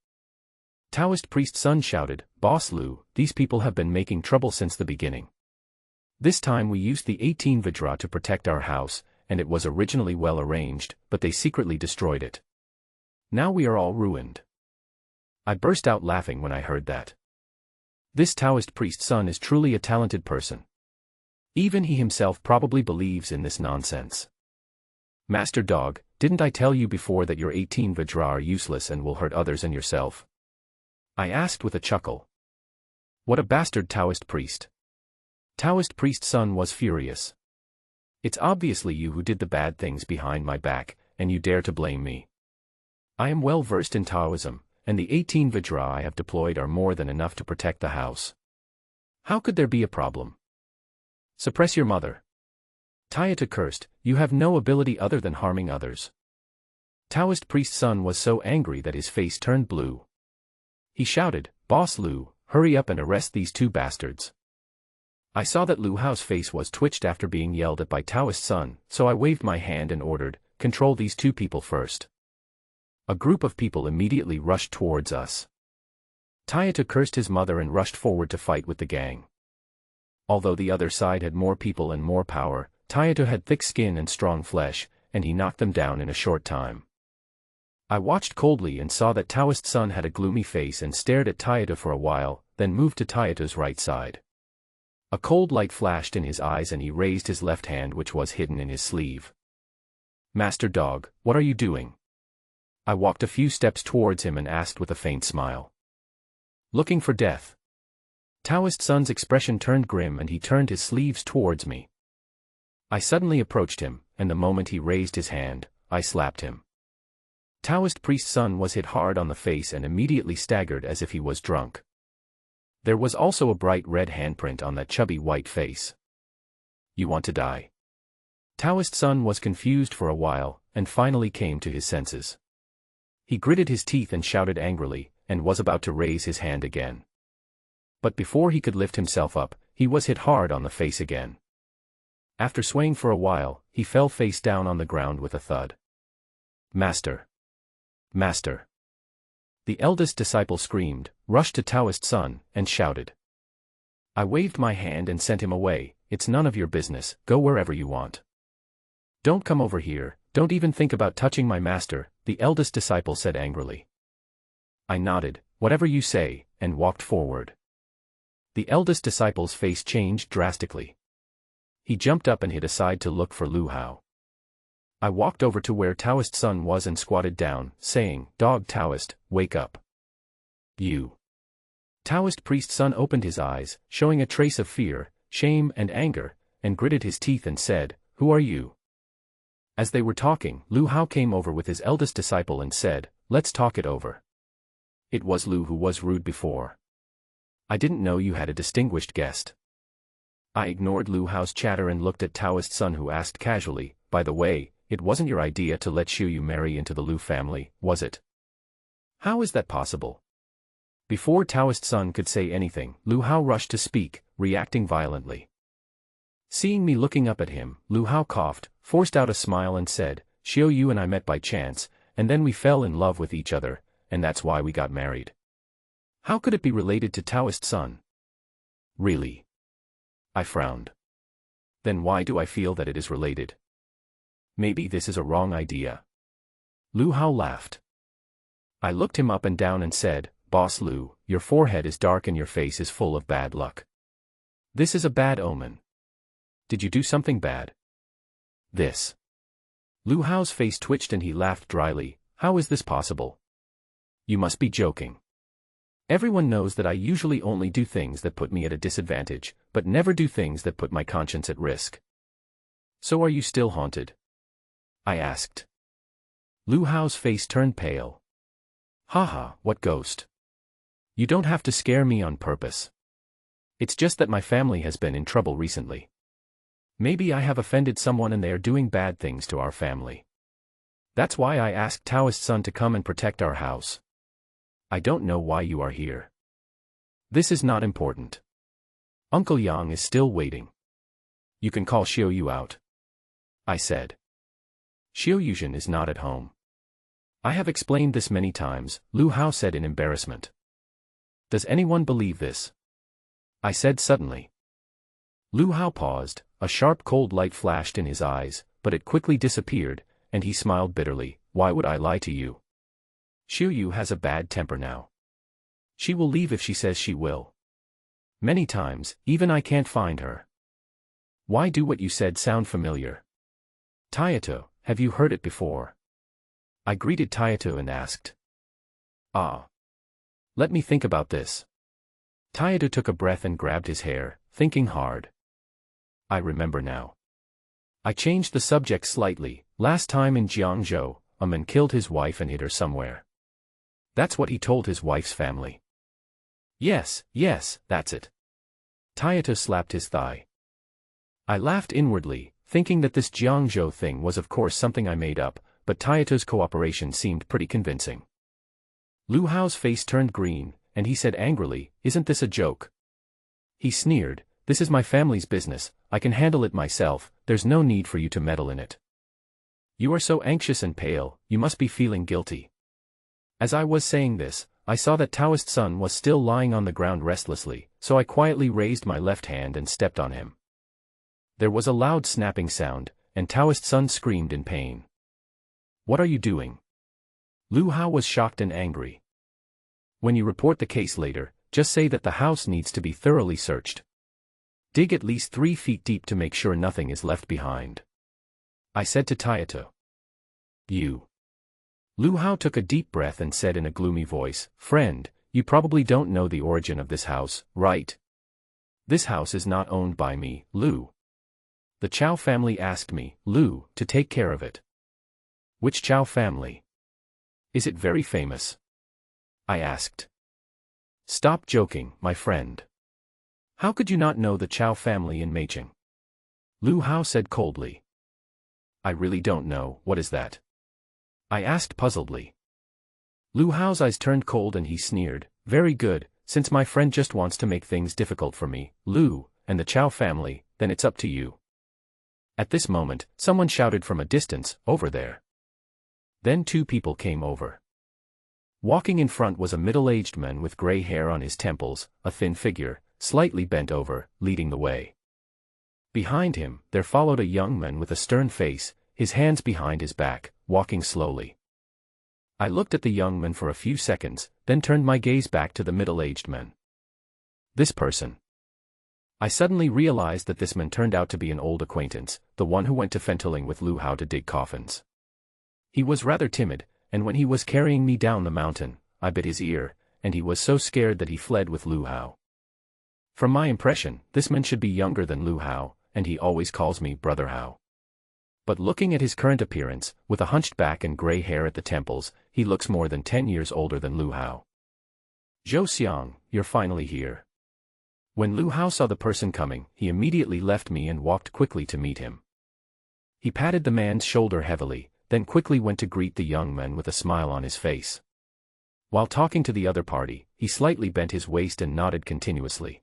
Taoist priest Sun shouted, Boss Lu, these people have been making trouble since the beginning. This time we used the 18 Vajra to protect our house, and it was originally well arranged, but they secretly destroyed it. Now we are all ruined. I burst out laughing when I heard that. This Taoist priest Sun is truly a talented person. Even he himself probably believes in this nonsense. Master Dog, didn't I tell you before that your 18 Vajra are useless and will hurt others and yourself? I asked with a chuckle. What a bastard Taoist priest. Taoist priest Sun was furious. It's obviously you who did the bad things behind my back, and you dare to blame me. I am well versed in Taoism, and the 18 Vajra I have deployed are more than enough to protect the house. How could there be a problem? Suppress your mother. Taito cursed, you have no ability other than harming others. Taoist priest Sun was so angry that his face turned blue. He shouted, Boss Lu, hurry up and arrest these 2 bastards. I saw that Lu Hao's face was twitched after being yelled at by Taoist Sun, so I waved my hand and ordered, control these 2 people first. A group of people immediately rushed towards us. Taito cursed his mother and rushed forward to fight with the gang. Although the other side had more people and more power, Taito had thick skin and strong flesh, and he knocked them down in a short time. I watched coldly and saw that Taoist Sun had a gloomy face and stared at Taito for a while, then moved to Taito's right side. A cold light flashed in his eyes and he raised his left hand which was hidden in his sleeve. Master Dog, what are you doing? I walked a few steps towards him and asked with a faint smile. Looking for death. Taoist Sun's expression turned grim and he turned his sleeves towards me. I suddenly approached him, and the moment he raised his hand, I slapped him. Taoist priest Sun was hit hard on the face and immediately staggered as if he was drunk. There was also a bright red handprint on that chubby white face. You want to die? Taoist Sun was confused for a while, and finally came to his senses. He gritted his teeth and shouted angrily, and was about to raise his hand again. But before he could lift himself up, he was hit hard on the face again. After swaying for a while, he fell face down on the ground with a thud. Master! Master! The eldest disciple screamed, rushed to Taoist Sun, and shouted. I waved my hand and sent him away, it's none of your business, go wherever you want. Don't come over here, don't even think about touching my master, the eldest disciple said angrily. I nodded, whatever you say, and walked forward. The eldest disciple's face changed drastically. He jumped up and hid aside to look for Lu Hao. I walked over to where Taoist Sun was and squatted down, saying, Dog Taoist, wake up. You. Taoist priest Sun opened his eyes, showing a trace of fear, shame and anger, and gritted his teeth and said, Who are you? As they were talking, Lu Hao came over with his eldest disciple and said, Let's talk it over. It was Lu who was rude before. I didn't know you had a distinguished guest. I ignored Lu Hao's chatter and looked at Taoist Sun who asked casually, By the way, it wasn't your idea to let Yu marry into the Lu family, was it? How is that possible? Before Taoist Sun could say anything, Lu Hao rushed to speak, reacting violently. Seeing me looking up at him, Lu Hao coughed, forced out a smile and said, "Xiao Yu and I met by chance, and then we fell in love with each other, and that's why we got married." How could it be related to Taoist Sun? Really? I frowned. Then why do I feel that it is related? Maybe this is a wrong idea. Lu Hao laughed. I looked him up and down and said, "Boss Lu, your forehead is dark and your face is full of bad luck. This is a bad omen. Did you do something bad?" This. Lu Hao's face twitched and he laughed dryly. "How is this possible? You must be joking. Everyone knows that I usually only do things that put me at a disadvantage, but never do things that put my conscience at risk." "So are you still haunted?" I asked. Lu Hao's face turned pale. "Haha, what ghost? You don't have to scare me on purpose. It's just that my family has been in trouble recently. Maybe I have offended someone and they are doing bad things to our family. That's why I asked Taoist Sun to come and protect our house. I don't know why you are here. This is not important. Uncle Yang is still waiting. You can call Xiao Yu out," I said. "Xiao Yuzhen is not at home." "I have explained this many times," Lu Hao said in embarrassment. "Does anyone believe this?" I said suddenly. Lu Hao paused, a sharp cold light flashed in his eyes, but it quickly disappeared, and he smiled bitterly. "Why would I lie to you? Xiao Yu has a bad temper now. She will leave if she says she will. Many times, even I can't find her." "Why do what you said sound familiar? Tayato, have you heard it before?" I greeted Tayato and asked. "Ah. Let me think about this." Tayato took a breath and grabbed his hair, thinking hard. "I remember now. I changed the subject slightly. Last time in Jiangzhou, a man killed his wife and hid her somewhere. That's what he told his wife's family." Yes, that's it." Tayato slapped his thigh. I laughed inwardly, thinking that this Jiangzhou thing was of course something I made up, but Tayato's cooperation seemed pretty convincing. Lu Hao's face turned green, and he said angrily, "Isn't this a joke?" He sneered, "This is my family's business, I can handle it myself, there's no need for you to meddle in it. You are so anxious and pale, you must be feeling guilty." As I was saying this, I saw that Taoist Sun was still lying on the ground restlessly, so I quietly raised my left hand and stepped on him. There was a loud snapping sound, and Taoist Sun screamed in pain. "What are you doing?" Lu Hao was shocked and angry. "When you report the case later, just say that the house needs to be thoroughly searched. Dig at least 3 feet deep to make sure nothing is left behind," I said to Tayato. "You." Lu Hao took a deep breath and said in a gloomy voice, "Friend, you probably don't know the origin of this house, right? This house is not owned by me, Lu. The Chow family asked me, Lu, to take care of it." "Which Chow family? Is it very famous?" I asked. "Stop joking, my friend. How could you not know the Chow family in Meicheng?" Lu Hao said coldly. "I really don't know, what is that?" I asked puzzledly. Lu Hao's eyes turned cold and he sneered, "Very good, since my friend just wants to make things difficult for me, Lu, and the Chow family, then it's up to you." At this moment, someone shouted from a distance, "Over there." Then 2 people came over. Walking in front was a middle-aged man with gray hair on his temples, a thin figure, slightly bent over, leading the way. Behind him, there followed a young man with a stern face, his hands behind his back, walking slowly. I looked at the young man for a few seconds, then turned my gaze back to the middle-aged man. This person. I suddenly realized that this man turned out to be an old acquaintance, the one who went to Fentiling with Lu Hao to dig coffins. He was rather timid, and when he was carrying me down the mountain, I bit his ear, and he was so scared that he fled with Lu Hao. From my impression, this man should be younger than Lu Hao, and he always calls me Brother Hao. But looking at his current appearance, with a hunched back and gray hair at the temples, he looks more than 10 years older than Lu Hao. "Zhou Xiang, you're finally here." When Lu Hao saw the person coming, he immediately left me and walked quickly to meet him. He patted the man's shoulder heavily, then quickly went to greet the young man with a smile on his face. While talking to the other party, he slightly bent his waist and nodded continuously.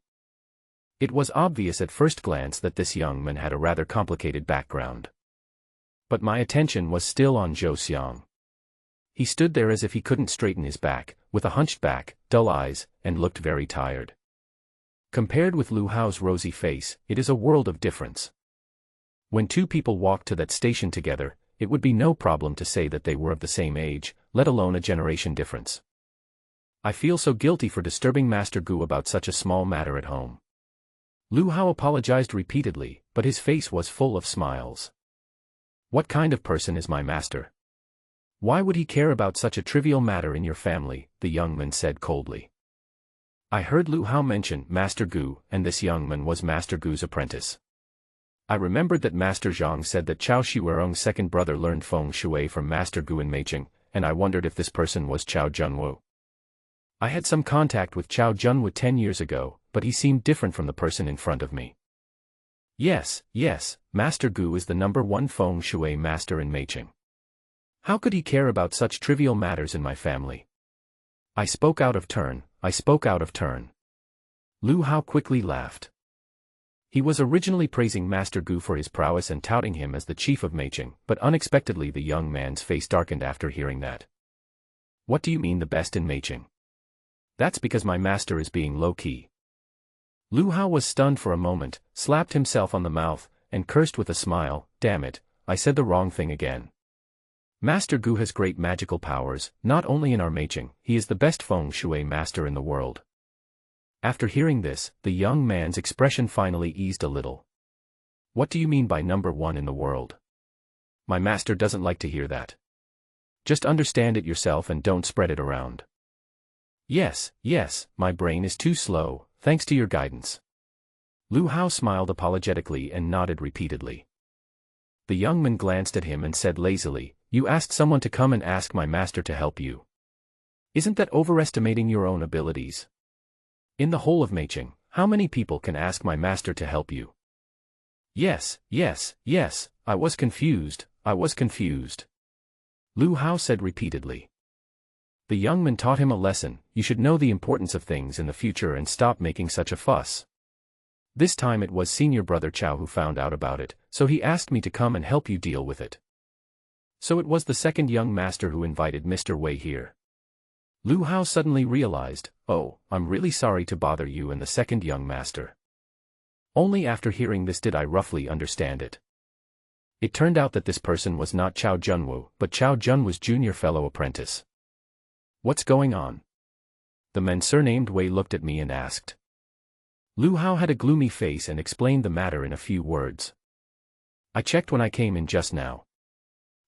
It was obvious at first glance that this young man had a rather complicated background. But my attention was still on Zhou Xiang. He stood there as if he couldn't straighten his back, with a hunched back, dull eyes, and looked very tired. Compared with Lu Hao's rosy face, it is a world of difference. When two people walked to that station together, it would be no problem to say that they were of the same age, let alone a generation difference. I feel so guilty for disturbing Master Gu about such a small matter at home. Lu Hao apologized repeatedly, but his face was full of smiles. What kind of person is my master? Why would he care about such a trivial matter in your family? The young man said coldly. I heard Lu Hao mention Master Gu, and this young man was Master Gu's apprentice. I remembered that Master Zhang said that Chao Shiwerong's second brother learned feng shui from Master Gu in Meiqing, and I wondered if this person was Chao Junwu. I had some contact with Chao Junwu 10 years ago, but he seemed different from the person in front of me. Yes, Master Gu is the #1 feng shui master in Meiqing. How could he care about such trivial matters in my family? I spoke out of turn. Lu Hao quickly laughed. He was originally praising Master Gu for his prowess and touting him as the chief of Meiqing, but unexpectedly the young man's face darkened after hearing that. What do you mean the best in Meiqing? That's because my master is being low-key. Lu Hao was stunned for a moment, slapped himself on the mouth, and cursed with a smile. Damn it, I said the wrong thing again. Master Gu has great magical powers, not only in our Meiqing, he is the best feng shui master in the world. After hearing this, the young man's expression finally eased a little. What do you mean by #1 in the world? My master doesn't like to hear that. Just understand it yourself and don't spread it around. Yes, my brain is too slow, thanks to your guidance. Lu Hao smiled apologetically and nodded repeatedly. The young man glanced at him and said lazily, You asked someone to come and ask my master to help you. Isn't that overestimating your own abilities? In the whole of Meiqing, how many people can ask my master to help you? Yes, I was confused. Lu Hao said repeatedly. The young man taught him a lesson. You should know the importance of things in the future and stop making such a fuss. This time it was senior brother Chao who found out about it, so he asked me to come and help you deal with it. So it was the second young master who invited Mr. Wei here. Lu Hao suddenly realized, oh, I'm really sorry to bother you and the second young master. Only after hearing this did I roughly understand it. It turned out that this person was not Chao Junwu, but Chao Junwu's junior fellow apprentice. What's going on? The man surnamed Wei looked at me and asked. Lu Hao had a gloomy face and explained the matter in a few words. I checked when I came in just now.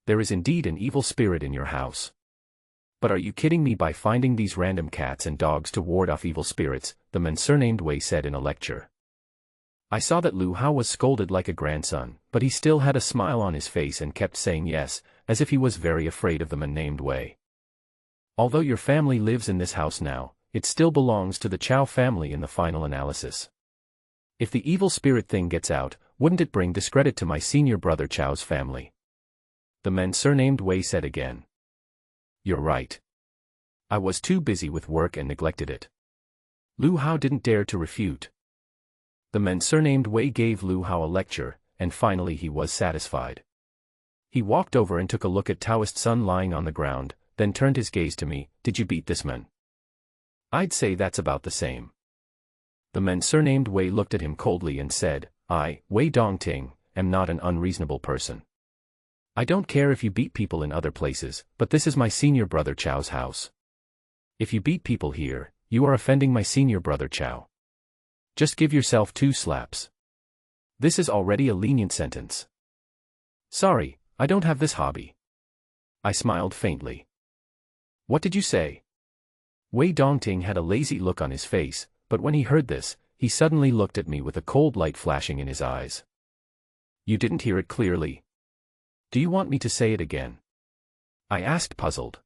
There is indeed an evil spirit in your house. But are you kidding me by finding these random cats and dogs to ward off evil spirits? The man surnamed Wei said in a lecture. I saw that Lu Hao was scolded like a grandson, but he still had a smile on his face and kept saying yes, as if he was very afraid of the man named Wei. Although your family lives in this house now, it still belongs to the Chao family in the final analysis. If the evil spirit thing gets out, wouldn't it bring discredit to my senior brother Chao's family? The man surnamed Wei said again. You're right. I was too busy with work and neglected it. Lu Hao didn't dare to refute. The man surnamed Wei gave Lu Hao a lecture, and finally he was satisfied. He walked over and took a look at Taoist Sun lying on the ground, then turned his gaze to me. Did you beat this man? I'd say that's about the same. The man surnamed Wei looked at him coldly and said, I, Wei Dongting, am not an unreasonable person. I don't care if you beat people in other places, but this is my senior brother Chao's house. If you beat people here, you are offending my senior brother Chao. Just give yourself 2 slaps. This is already a lenient sentence. Sorry, I don't have this hobby. I smiled faintly. What did you say? Wei Dongting had a lazy look on his face, but when he heard this, he suddenly looked at me with a cold light flashing in his eyes. You didn't hear it clearly. Do you want me to say it again? I asked puzzled.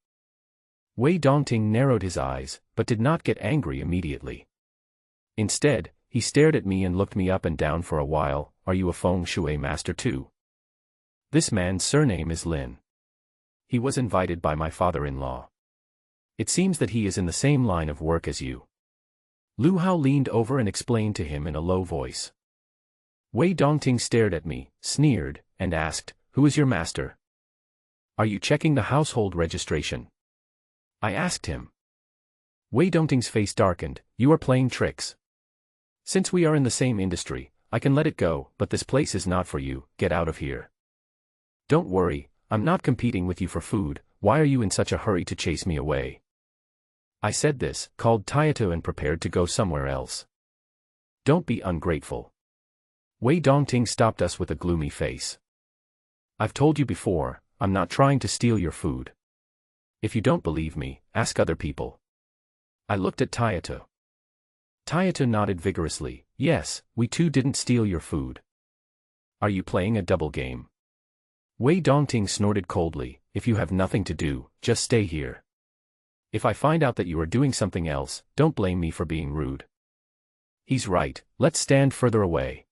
Wei Dongting narrowed his eyes, but did not get angry immediately. Instead, he stared at me and looked me up and down for a while. Are you a feng shui master too? This man's surname is Lin. He was invited by my father-in-law. It seems that he is in the same line of work as you. Lu Hao leaned over and explained to him in a low voice. Wei Dongting stared at me, sneered, and asked, "Who is your master? Are you checking the household registration?" I asked him. Wei Dongting's face darkened. "You are playing tricks. Since we are in the same industry, I can let it go, but this place is not for you. Get out of here." "Don't worry, I'm not competing with you for food. Why are you in such a hurry to chase me away?" I said this, called Taito and prepared to go somewhere else. "Don't be ungrateful." Wei Dongting stopped us with a gloomy face. "I've told you before, I'm not trying to steal your food. If you don't believe me, ask other people." I looked at Taito. Taito nodded vigorously. "Yes, we too didn't steal your food." "Are you playing a double game?" Wei Dongting snorted coldly. "If you have nothing to do, just stay here. If I find out that you are doing something else, don't blame me for being rude." "He's right, let's stand further away."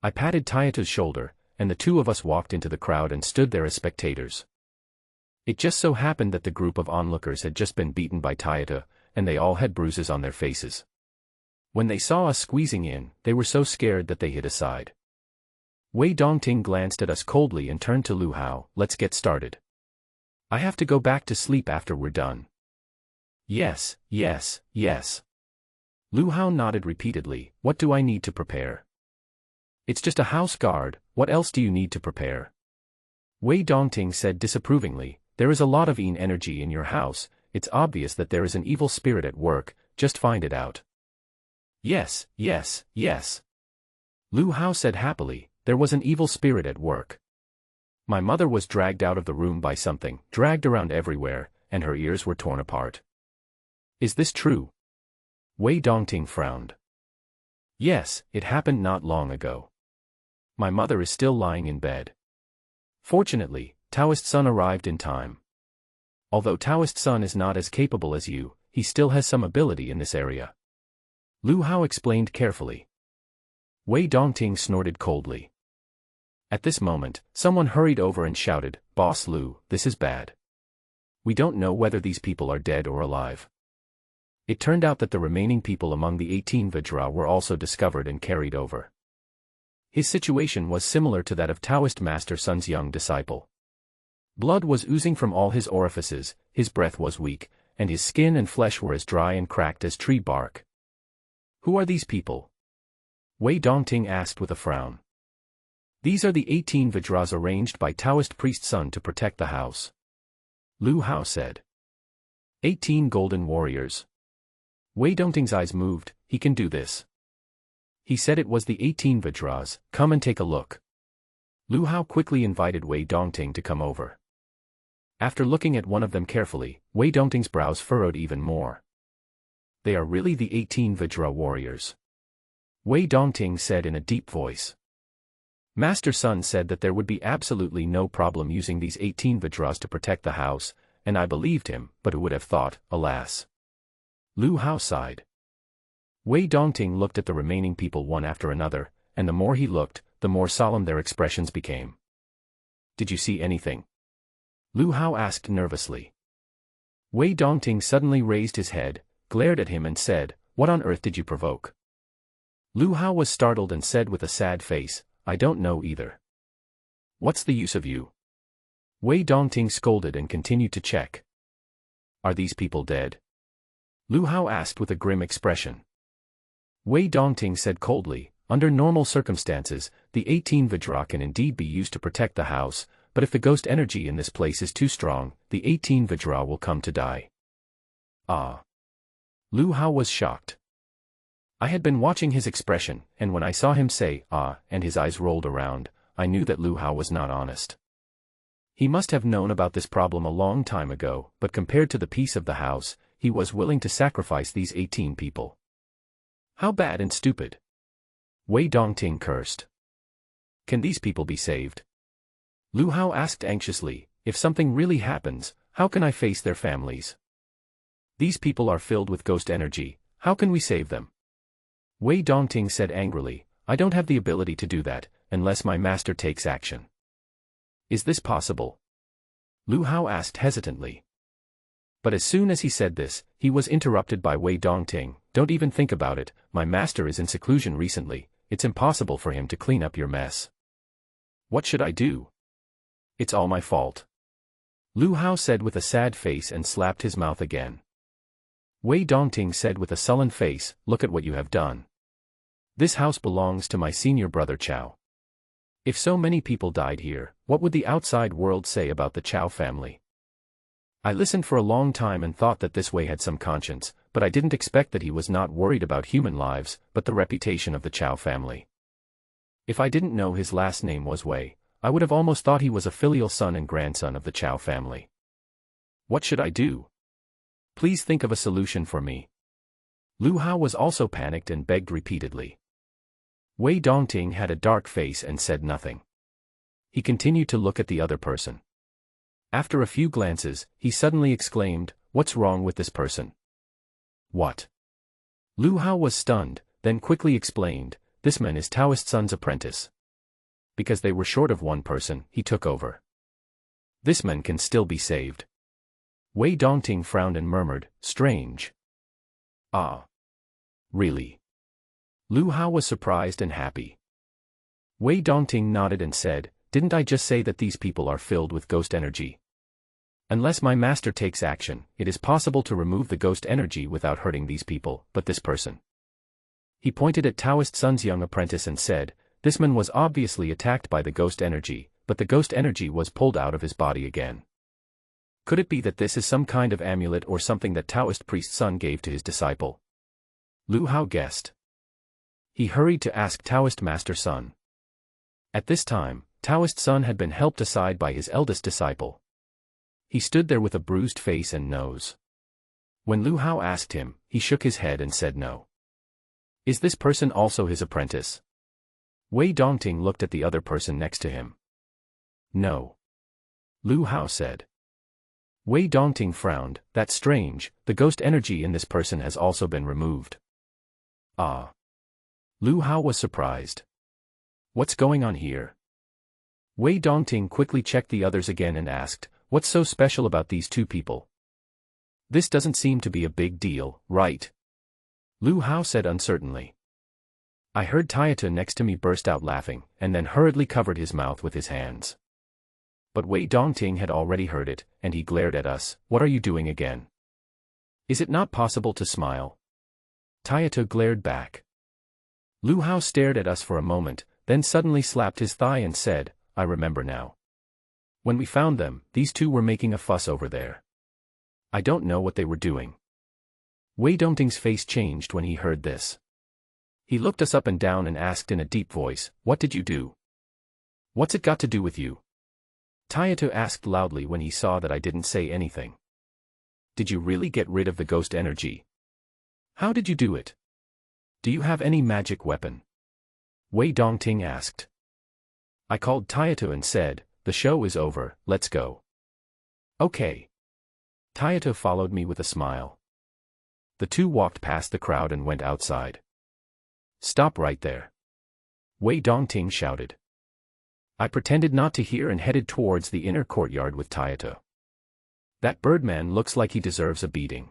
I patted Taito's shoulder, and the two of us walked into the crowd and stood there as spectators. It just so happened that the group of onlookers had just been beaten by Taito, and they all had bruises on their faces. When they saw us squeezing in, they were so scared that they hid aside. Wei Dongting glanced at us coldly and turned to Lu Hao. "Let's get started. I have to go back to sleep after we're done." "Yes, yes, yes." Lu Hao nodded repeatedly. "What do I need to prepare?" "It's just a house guard, what else do you need to prepare?" Wei Dongting said disapprovingly. "There is a lot of yin energy in your house, it's obvious that there is an evil spirit at work, just find it out." "Yes, yes, yes." Lu Hao said happily. "There was an evil spirit at work. My mother was dragged out of the room by something, dragged around everywhere, and her ears were torn apart." "Is this true?" Wei Dongting frowned. "Yes, it happened not long ago. My mother is still lying in bed. Fortunately, Taoist Sun arrived in time. Although Taoist Sun is not as capable as you, he still has some ability in this area." Lu Hao explained carefully. Wei Dongting snorted coldly. At this moment, someone hurried over and shouted, "Boss Lu, this is bad. We don't know whether these people are dead or alive." It turned out that the remaining people among the 18 Vajra were also discovered and carried over. His situation was similar to that of Taoist Master Sun's young disciple. Blood was oozing from all his orifices, his breath was weak, and his skin and flesh were as dry and cracked as tree bark. "Who are these people?" Wei Dongting asked with a frown. "These are the 18 Vajras arranged by Taoist priest Sun to protect the house," Lu Hao said. 18 golden warriors. Wei Dongting's eyes moved. "He can do this." He said it was the 18 Vajras. "Come and take a look." Lu Hao quickly invited Wei Dongting to come over. After looking at one of them carefully, Wei Dongting's brows furrowed even more. "They are really the 18 Vajra warriors," Wei Dongting said in a deep voice. Master Sun said that there would be absolutely no problem using these 18 Vajras to protect the house, and I believed him, but who would have thought, alas. Lu Hao sighed. Wei Dongting looked at the remaining people one after another, and the more he looked, the more solemn their expressions became. "Did you see anything?" Lu Hao asked nervously. Wei Dongting suddenly raised his head, glared at him and said, "What on earth did you provoke?" Lu Hao was startled and said with a sad face, "I don't know either." "What's the use of you?" Wei Dongting scolded and continued to check. "Are these people dead?" Lu Hao asked with a grim expression. Wei Dongting said coldly, "Under normal circumstances, the 18 Vajra can indeed be used to protect the house, but if the ghost energy in this place is too strong, the 18 Vajra will come to die." "Ah." Lu Hao was shocked. I had been watching his expression, and when I saw him say, "Ah," and his eyes rolled around, I knew that Lu Hao was not honest. He must have known about this problem a long time ago, but compared to the peace of the house, he was willing to sacrifice these 18 people. How bad and stupid. Wei Dongting cursed. "Can these people be saved?" Lu Hao asked anxiously. "If something really happens, how can I face their families? These people are filled with ghost energy, how can we save them?" Wei Dongting said angrily, "I don't have the ability to do that, unless my master takes action." "Is this possible?" Lu Hao asked hesitantly. But as soon as he said this, he was interrupted by Wei Dongting. Don't even think about it, my master is in seclusion recently, it's impossible for him to clean up your mess. What should I do? It's all my fault. Lu Hao said with a sad face and slapped his mouth again. Wei Dongting said with a sullen face, look at what you have done. This house belongs to my senior brother Chao. If so many people died here, what would the outside world say about the Chao family? I listened for a long time and thought that this Wei had some conscience, but I didn't expect that he was not worried about human lives, but the reputation of the Chao family. If I didn't know his last name was Wei, I would have almost thought he was a filial son and grandson of the Chao family. What should I do? Please think of a solution for me. Lu Hao was also panicked and begged repeatedly. Wei Dongting had a dark face and said nothing. He continued to look at the other person. After a few glances, he suddenly exclaimed, what's wrong with this person? What? Lu Hao was stunned, then quickly explained, this man is Taoist Sun's apprentice. Because they were short of one person, he took over. This man can still be saved. Wei Dongting frowned and murmured, strange. Ah. Really? Lu Hao was surprised and happy. Wei Dongting nodded and said, didn't I just say that these people are filled with ghost energy? Unless my master takes action, it is possible to remove the ghost energy without hurting these people, but this person. He pointed at Taoist Sun's young apprentice and said, this man was obviously attacked by the ghost energy, but the ghost energy was pulled out of his body again. Could it be that this is some kind of amulet or something that Taoist priest Sun gave to his disciple? Lu Hao guessed. He hurried to ask Taoist Master Sun. At this time, Taoist Sun had been helped aside by his eldest disciple. He stood there with a bruised face and nose. When Lu Hao asked him, he shook his head and said no. Is this person also his apprentice? Wei Dongting looked at the other person next to him. No. Lu Hao said. Wei Dongting frowned, that's strange, the ghost energy in this person has also been removed. Ah. Lu Hao was surprised. What's going on here? Wei Dongting quickly checked the others again and asked, what's so special about these two people? This doesn't seem to be a big deal, right? Lu Hao said uncertainly. I heard Tayata next to me burst out laughing, and then hurriedly covered his mouth with his hands. But Wei Dongting had already heard it, and he glared at us, what are you doing again? Is it not possible to smile? Tayata glared back. Lu Hao stared at us for a moment, then suddenly slapped his thigh and said, I remember now. When we found them, these two were making a fuss over there. I don't know what they were doing. Wei Dongting's face changed when he heard this. He looked us up and down and asked in a deep voice, what did you do? What's it got to do with you? Tayata asked loudly when he saw that I didn't say anything. Did you really get rid of the ghost energy? How did you do it? Do you have any magic weapon? Wei Dongting asked. I called Tayata and said, the show is over, let's go. Okay. Tayata followed me with a smile. The two walked past the crowd and went outside. Stop right there. Wei Dongting shouted. I pretended not to hear and headed towards the inner courtyard with Tayata. That birdman looks like he deserves a beating.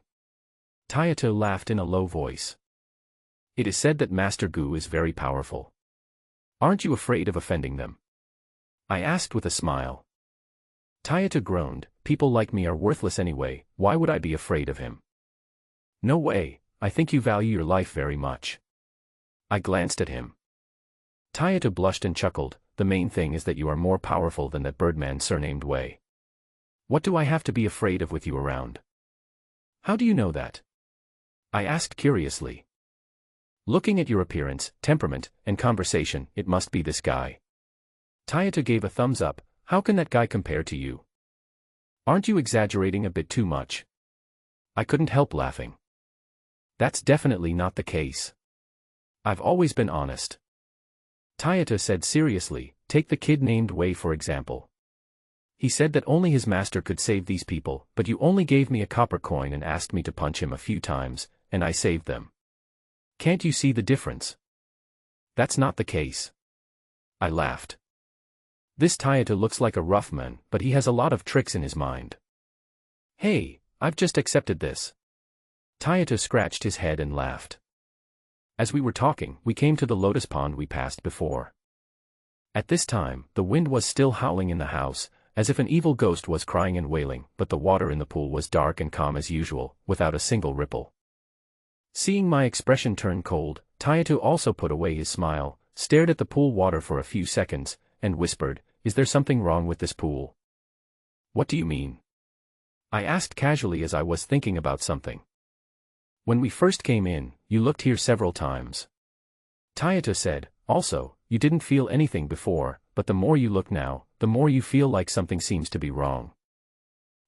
Tayata laughed in a low voice. It is said that Master Gu is very powerful. Aren't you afraid of offending them? I asked with a smile. Tayata groaned, people like me are worthless anyway, why would I be afraid of him? No way, I think you value your life very much. I glanced at him. Tayata blushed and chuckled, the main thing is that you are more powerful than that birdman surnamed Wei. What do I have to be afraid of with you around? How do you know that? I asked curiously. Looking at your appearance, temperament, and conversation, it must be this guy. Tayata gave a thumbs up, how can that guy compare to you? Aren't you exaggerating a bit too much? I couldn't help laughing. That's definitely not the case. I've always been honest. Tayata said seriously, take the kid named Wei for example. He said that only his master could save these people, but you only gave me a copper coin and asked me to punch him a few times, and I saved them. Can't you see the difference? That's not the case. I laughed. This Tayata looks like a rough man, but he has a lot of tricks in his mind. Hey, I've just accepted this. Tayato scratched his head and laughed. As we were talking, we came to the lotus pond we passed before. At this time, the wind was still howling in the house, as if an evil ghost was crying and wailing, but the water in the pool was dark and calm as usual, without a single ripple. Seeing my expression turn cold, Tayato also put away his smile, stared at the pool water for a few seconds, and whispered, "Is there something wrong with this pool?" "What do you mean?" I asked casually as I was thinking about something. "When we first came in, you looked here several times." Tayato said, "Also, you didn't feel anything before, but the more you look now, the more you feel like something seems to be wrong."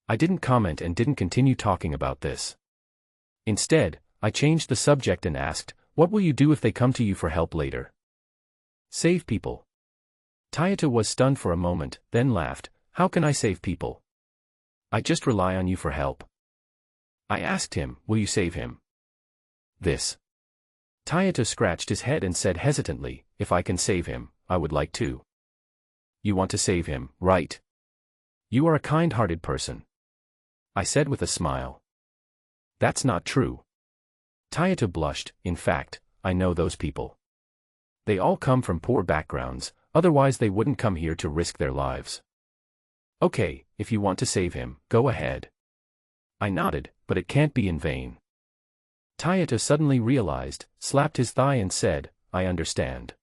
I didn't comment and didn't continue talking about this. Instead, I changed the subject and asked, "What will you do if they come to you for help later?" "Save people." Tayato was stunned for a moment, then laughed. "How can I save people? I just rely on you for help." I asked him, "Will you save him?" "This." Tayato scratched his head and said hesitantly, "If I can save him, I would like to." "You want to save him, right? You are a kind-hearted person," I said with a smile. "That's not true." Tayato blushed. "In fact, I know those people. They all come from poor backgrounds, otherwise they wouldn't come here to risk their lives." "Okay, if you want to save him, go ahead." I nodded, "But it can't be in vain." Tayato suddenly realized, slapped his thigh and said, "I understand.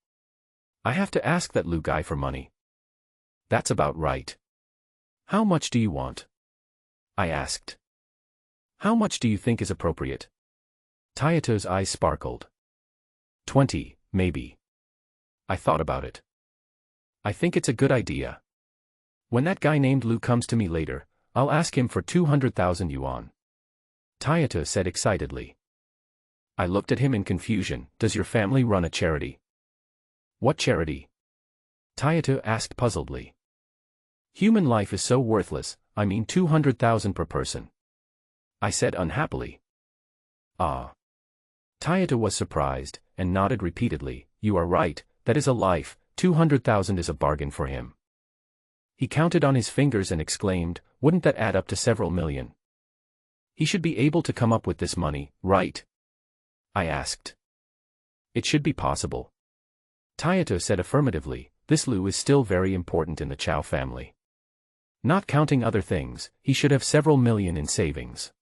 I have to ask that Lu guy for money." "That's about right." "How much do you want?" I asked. "How much do you think is appropriate?" Tayato's eyes sparkled. 20, maybe." I thought about it. "I think it's a good idea. When that guy named Lu comes to me later, I'll ask him for 200,000 yuan. Tayato said excitedly. I looked at him in confusion. "Does your family run a charity?" "What charity?" Tayato asked puzzledly. "Human life is so worthless, I mean 200,000 per person," I said unhappily. "Ah." Tayato was surprised, and nodded repeatedly. "You are right, that is a life, 200,000 is a bargain for him." He counted on his fingers and exclaimed, "Wouldn't that add up to several million? He should be able to come up with this money, right?" I asked. "It should be possible." Tayato said affirmatively. "This Lu is still very important in the Chow family. Not counting other things, he should have several million in savings.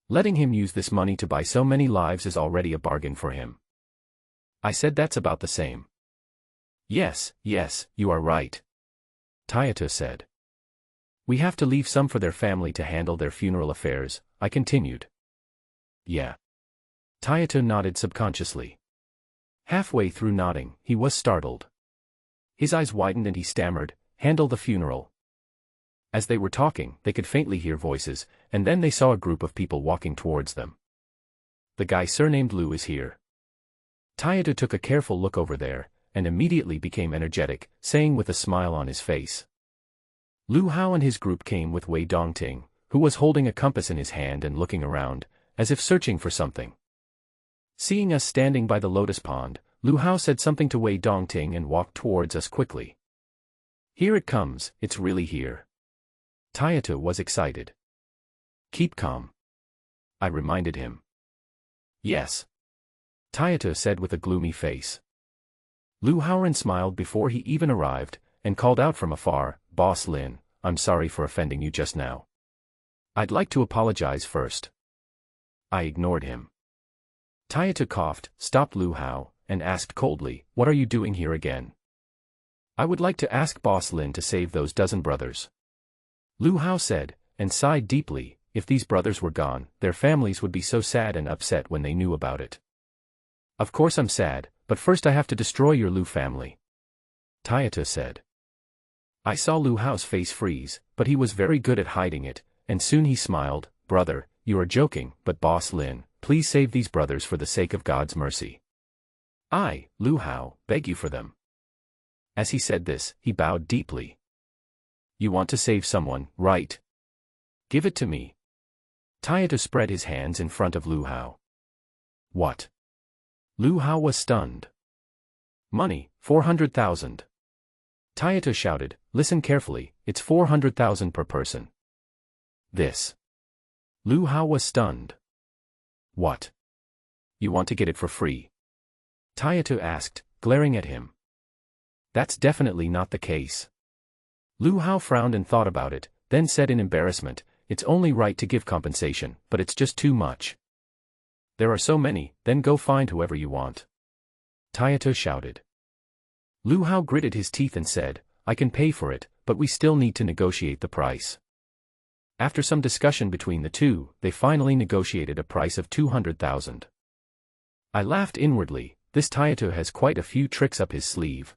Letting him use this money to buy so many lives is already a bargain for him." I said, "That's about the same." Yes, you are right," Tayato said. "We have to leave some for their family to handle their funeral affairs," I continued. "Yeah." Tayato nodded subconsciously. Halfway through nodding, he was startled. His eyes widened and he stammered, "Handle the funeral." As they were talking, they could faintly hear voices, and then they saw a group of people walking towards them. "The guy surnamed Lu is here." Tayato took a careful look over there, and immediately became energetic, saying with a smile on his face. Lu Hao and his group came with Wei Dongting, who was holding a compass in his hand and looking around, as if searching for something. Seeing us standing by the lotus pond, Lu Hao said something to Wei Dongting and walked towards us quickly. "Here it comes, it's really here." Tayato was excited. "Keep calm," I reminded him. "Yes," Tayato said with a gloomy face. Lu Haoren smiled before he even arrived, and called out from afar, "Boss Lin, I'm sorry for offending you just now. I'd like to apologize first." I ignored him. Tayato coughed, stopped Lu Hao, and asked coldly, "What are you doing here again?" "I would like to ask Boss Lin to save those dozen brothers," Lu Hao said, and sighed deeply. "If these brothers were gone, their families would be so sad and upset when they knew about it." "Of course I'm sad, but first I have to destroy your Lu family," Tayato said. I saw Lu Hao's face freeze, but he was very good at hiding it, and soon he smiled. "Brother, you are joking, but Boss Lin, please save these brothers for the sake of God's mercy. I, Lu Hao, beg you for them." As he said this, he bowed deeply. "You want to save someone, right? Give it to me." Tayato spread his hands in front of Lu Hao. "What?" Lu Hao was stunned. "Money, 400,000. Tayato shouted, "Listen carefully, it's 400,000 per person." "This." Lu Hao was stunned. What? You want to get it for free? Tayato asked, glaring at him. That's definitely not the case. Lu Hao frowned and thought about it, then said in embarrassment, it's only right to give compensation, but it's just too much. There are so many, then go find whoever you want. Tayato shouted. Lu Hao gritted his teeth and said, I can pay for it, but we still need to negotiate the price. After some discussion between the two, they finally negotiated a price of 200,000. I laughed inwardly, this Tayato has quite a few tricks up his sleeve.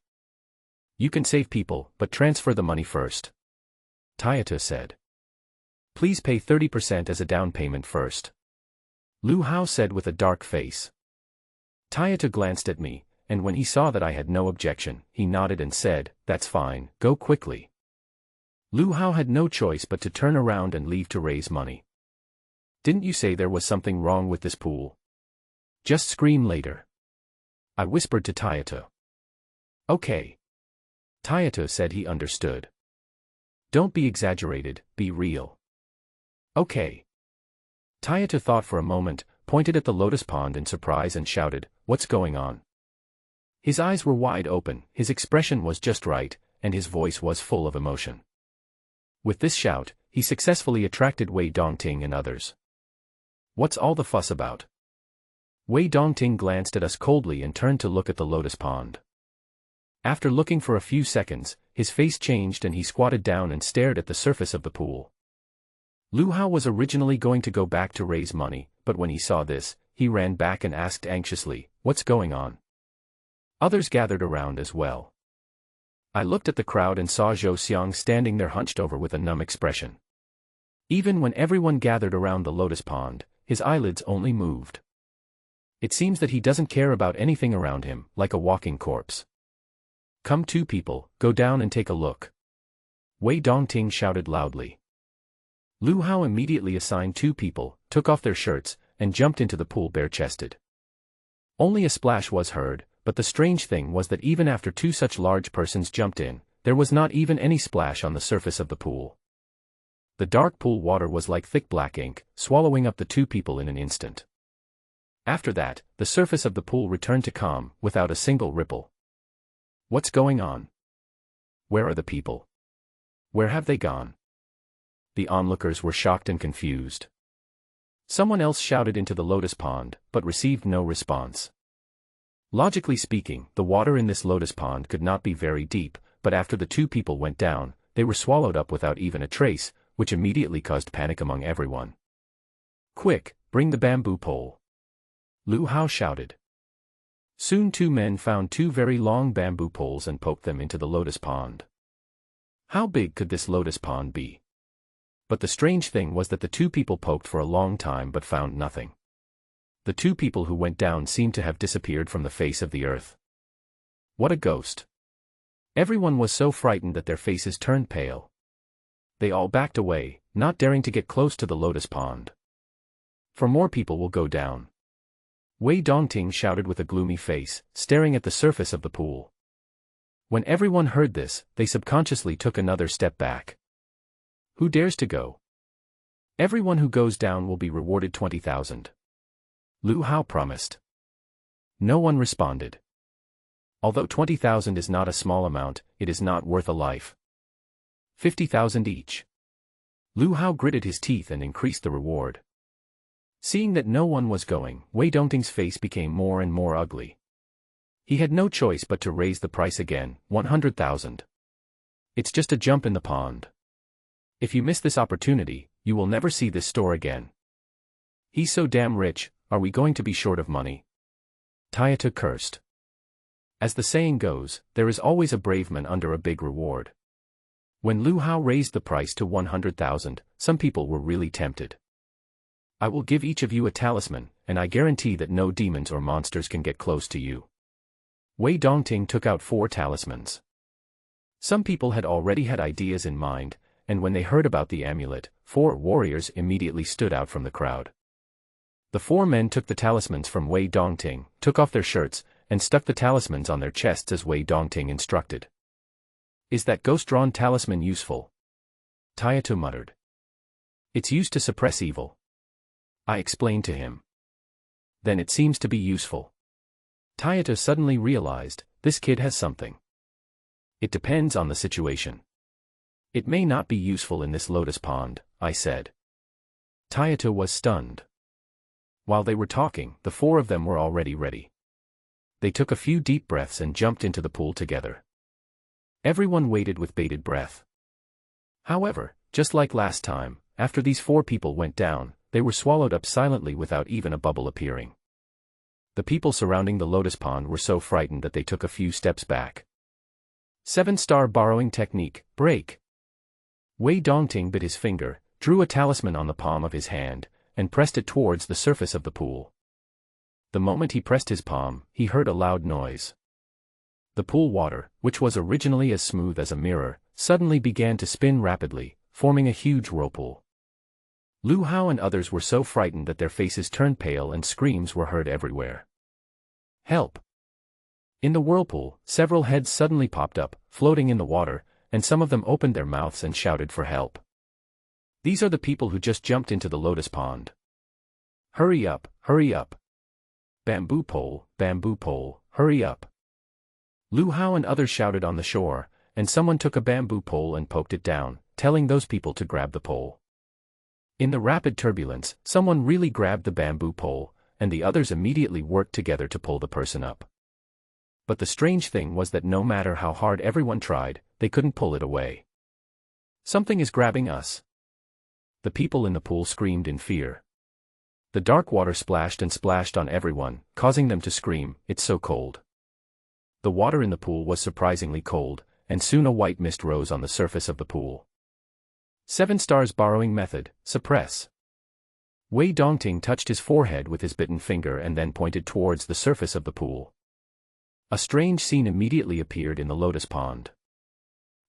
You can save people, but transfer the money first. Tayato said. Please pay 30% as a down payment first. Lu Hao said with a dark face. Tayato glanced at me, and when he saw that I had no objection, he nodded and said, that's fine, go quickly. Lu Hao had no choice but to turn around and leave to raise money. Didn't you say there was something wrong with this pool? Just scream later. I whispered to Tayato. Okay. Tayato said he understood. Don't be exaggerated, be real. Okay. Tayato thought for a moment, pointed at the lotus pond in surprise and shouted, what's going on? His eyes were wide open, his expression was just right, and his voice was full of emotion. With this shout, he successfully attracted Wei Dongting and others. What's all the fuss about? Wei Dongting glanced at us coldly and turned to look at the lotus pond. After looking for a few seconds, his face changed and he squatted down and stared at the surface of the pool. Lu Hao was originally going to go back to raise money, but when he saw this, he ran back and asked anxiously, what's going on? Others gathered around as well. I looked at the crowd and saw Zhou Xiang standing there hunched over with a numb expression. Even when everyone gathered around the lotus pond, his eyelids only moved. It seems that he doesn't care about anything around him, like a walking corpse. Come two people, go down and take a look. Wei Dongting shouted loudly. Lu Hao immediately assigned two people, took off their shirts, and jumped into the pool bare-chested. Only a splash was heard, but the strange thing was that even after two such large persons jumped in, there was not even any splash on the surface of the pool. The dark pool water was like thick black ink, swallowing up the two people in an instant. After that, the surface of the pool returned to calm, without a single ripple. What's going on? Where are the people? Where have they gone? The onlookers were shocked and confused. Someone else shouted into the lotus pond, but received no response. Logically speaking, the water in this lotus pond could not be very deep, but after the two people went down, they were swallowed up without even a trace, which immediately caused panic among everyone. Quick, bring the bamboo pole. Lu Hao shouted. Soon two men found two very long bamboo poles and poked them into the lotus pond. How big could this lotus pond be? But the strange thing was that the two people poked for a long time but found nothing. The two people who went down seemed to have disappeared from the face of the earth. What a ghost! Everyone was so frightened that their faces turned pale. They all backed away, not daring to get close to the lotus pond. For more people will go down. Wei Dongting shouted with a gloomy face, staring at the surface of the pool. When everyone heard this, they subconsciously took another step back. Who dares to go? Everyone who goes down will be rewarded 20,000. Lu Hao promised. No one responded. Although 20,000 is not a small amount, it is not worth a life. 50,000 each. Lu Hao gritted his teeth and increased the reward. Seeing that no one was going, Wei Dongting's face became more and more ugly. He had no choice but to raise the price again, 100,000. It's just a jump in the pond. If you miss this opportunity, you will never see this store again. He's so damn rich, are we going to be short of money? Tayato cursed. As the saying goes, there is always a brave man under a big reward. When Lu Hao raised the price to 100,000, some people were really tempted. I will give each of you a talisman, and I guarantee that no demons or monsters can get close to you. Wei Dongting took out 4 talismans. Some people had already had ideas in mind, and when they heard about the amulet, 4 warriors immediately stood out from the crowd. The 4 men took the talismans from Wei Dongting, took off their shirts, and stuck the talismans on their chests as Wei Dongting instructed. Is that ghost-drawn talisman useful? Tayato muttered. It's used to suppress evil. I explained to him. Then it seems to be useful. Tayato suddenly realized, this kid has something. It depends on the situation. It may not be useful in this lotus pond, I said. Tayato was stunned. While they were talking, the four of them were already ready. They took a few deep breaths and jumped into the pool together. Everyone waited with bated breath. However, just like last time, after these four people went down, they were swallowed up silently without even a bubble appearing. The people surrounding the lotus pond were so frightened that they took a few steps back. 7-star borrowing technique, break. Wei Dongting bit his finger, drew a talisman on the palm of his hand, and pressed it towards the surface of the pool. The moment he pressed his palm, he heard a loud noise. The pool water, which was originally as smooth as a mirror, suddenly began to spin rapidly, forming a huge whirlpool. Lu Hao and others were so frightened that their faces turned pale and screams were heard everywhere. Help! In the whirlpool, several heads suddenly popped up, floating in the water, and some of them opened their mouths and shouted for help. These are the people who just jumped into the lotus pond. Hurry up, hurry up. Bamboo pole, hurry up. Lu Hao and others shouted on the shore, and someone took a bamboo pole and poked it down, telling those people to grab the pole. In the rapid turbulence, someone really grabbed the bamboo pole, and the others immediately worked together to pull the person up. But the strange thing was that no matter how hard everyone tried, they couldn't pull it away. Something is grabbing us. The people in the pool screamed in fear. The dark water splashed and splashed on everyone, causing them to scream, "It's so cold." The water in the pool was surprisingly cold, and soon a white mist rose on the surface of the pool. 7 stars borrowing method, suppress. Wei Dongting touched his forehead with his bitten finger and then pointed towards the surface of the pool. A strange scene immediately appeared in the lotus pond.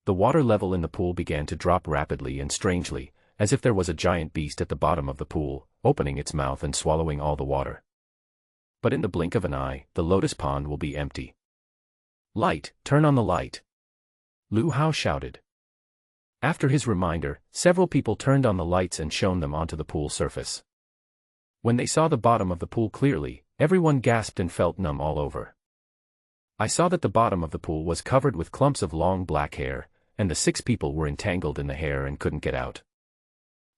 The water level in the pool began to drop rapidly and strangely, as if there was a giant beast at the bottom of the pool, opening its mouth and swallowing all the water. But in the blink of an eye, the lotus pond will be empty. Light, turn on the light. Lu Hao shouted. After his reminder, several people turned on the lights and shone them onto the pool surface. When they saw the bottom of the pool clearly, everyone gasped and felt numb all over. I saw that the bottom of the pool was covered with clumps of long black hair, and the 6 people were entangled in the hair and couldn't get out.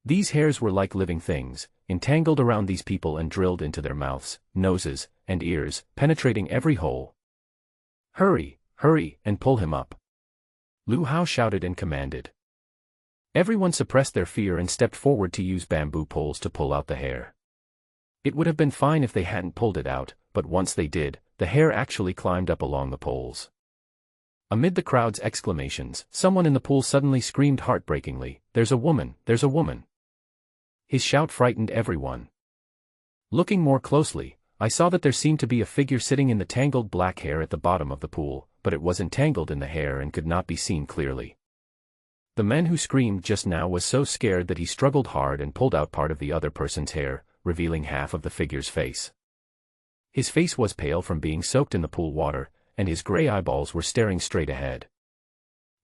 These hairs were like living things, entangled around these people and drilled into their mouths, noses, and ears, penetrating every hole. Hurry, hurry, and pull him up. Lu Hao shouted and commanded. Everyone suppressed their fear and stepped forward to use bamboo poles to pull out the hair. It would have been fine if they hadn't pulled it out, but once they did, the hair actually climbed up along the poles. Amid the crowd's exclamations, someone in the pool suddenly screamed heartbreakingly, "There's a woman, there's a woman." His shout frightened everyone. Looking more closely, I saw that there seemed to be a figure sitting in the tangled black hair at the bottom of the pool, but it was entangled in the hair and could not be seen clearly. The man who screamed just now was so scared that he struggled hard and pulled out part of the other person's hair, revealing half of the figure's face. His face was pale from being soaked in the pool water, and his gray eyeballs were staring straight ahead.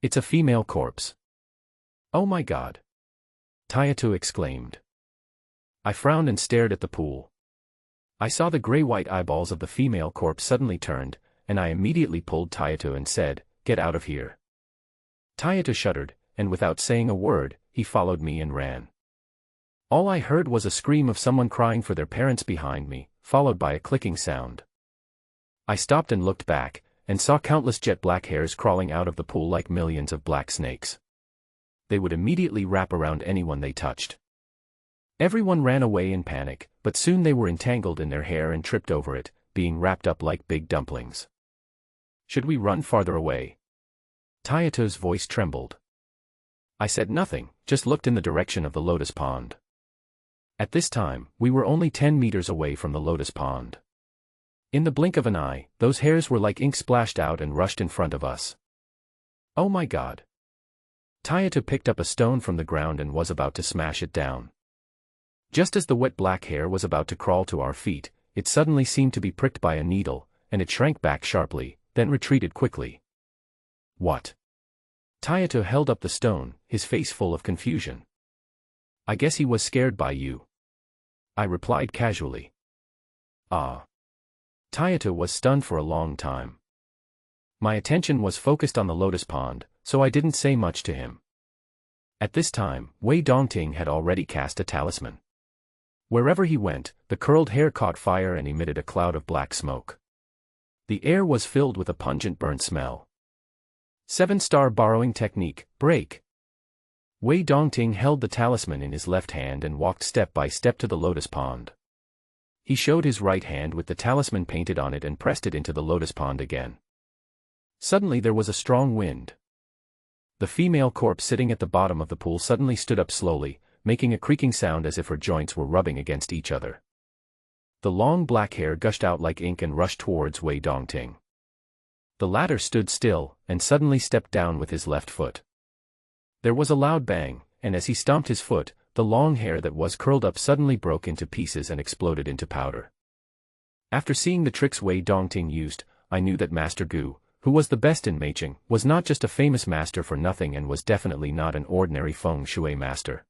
"It's a female corpse." "Oh my God!" Tayato exclaimed. I frowned and stared at the pool. I saw the gray-white eyeballs of the female corpse suddenly turned, and I immediately pulled Tayato and said, "Get out of here." Tayato shuddered, and without saying a word, he followed me and ran. All I heard was a scream of someone crying for their parents behind me, followed by a clicking sound. I stopped and looked back, and saw countless jet black hairs crawling out of the pool like millions of black snakes. They would immediately wrap around anyone they touched. Everyone ran away in panic, but soon they were entangled in their hair and tripped over it, being wrapped up like big dumplings. "Should we run farther away?" Tayato's voice trembled. I said nothing, just looked in the direction of the lotus pond. At this time, we were only 10 meters away from the lotus pond. In the blink of an eye, those hairs were like ink splashed out and rushed in front of us. "Oh my God!" Tayato picked up a stone from the ground and was about to smash it down. Just as the wet black hair was about to crawl to our feet, it suddenly seemed to be pricked by a needle, and it shrank back sharply, then retreated quickly. "What?" Tayato held up the stone, his face full of confusion. "I guess he was scared by you." I replied casually. Ah. Tayata was stunned for a long time. My attention was focused on the lotus pond, so I didn't say much to him. At this time, Wei Dongting had already cast a talisman. Wherever he went, the curled hair caught fire and emitted a cloud of black smoke. The air was filled with a pungent burnt smell. 7-star borrowing technique, break. Wei Dongting held the talisman in his left hand and walked step by step to the lotus pond. He showed his right hand with the talisman painted on it and pressed it into the lotus pond again. Suddenly there was a strong wind. The female corpse sitting at the bottom of the pool suddenly stood up slowly, making a creaking sound as if her joints were rubbing against each other. The long black hair gushed out like ink and rushed towards Wei Dongting. The latter stood still, and suddenly stepped down with his left foot. There was a loud bang, and as he stomped his foot, the long hair that was curled up suddenly broke into pieces and exploded into powder. After seeing the tricks Wei Dongting used, I knew that Master Gu, who was the best in Meiching, was not just a famous master for nothing and was definitely not an ordinary feng shui master.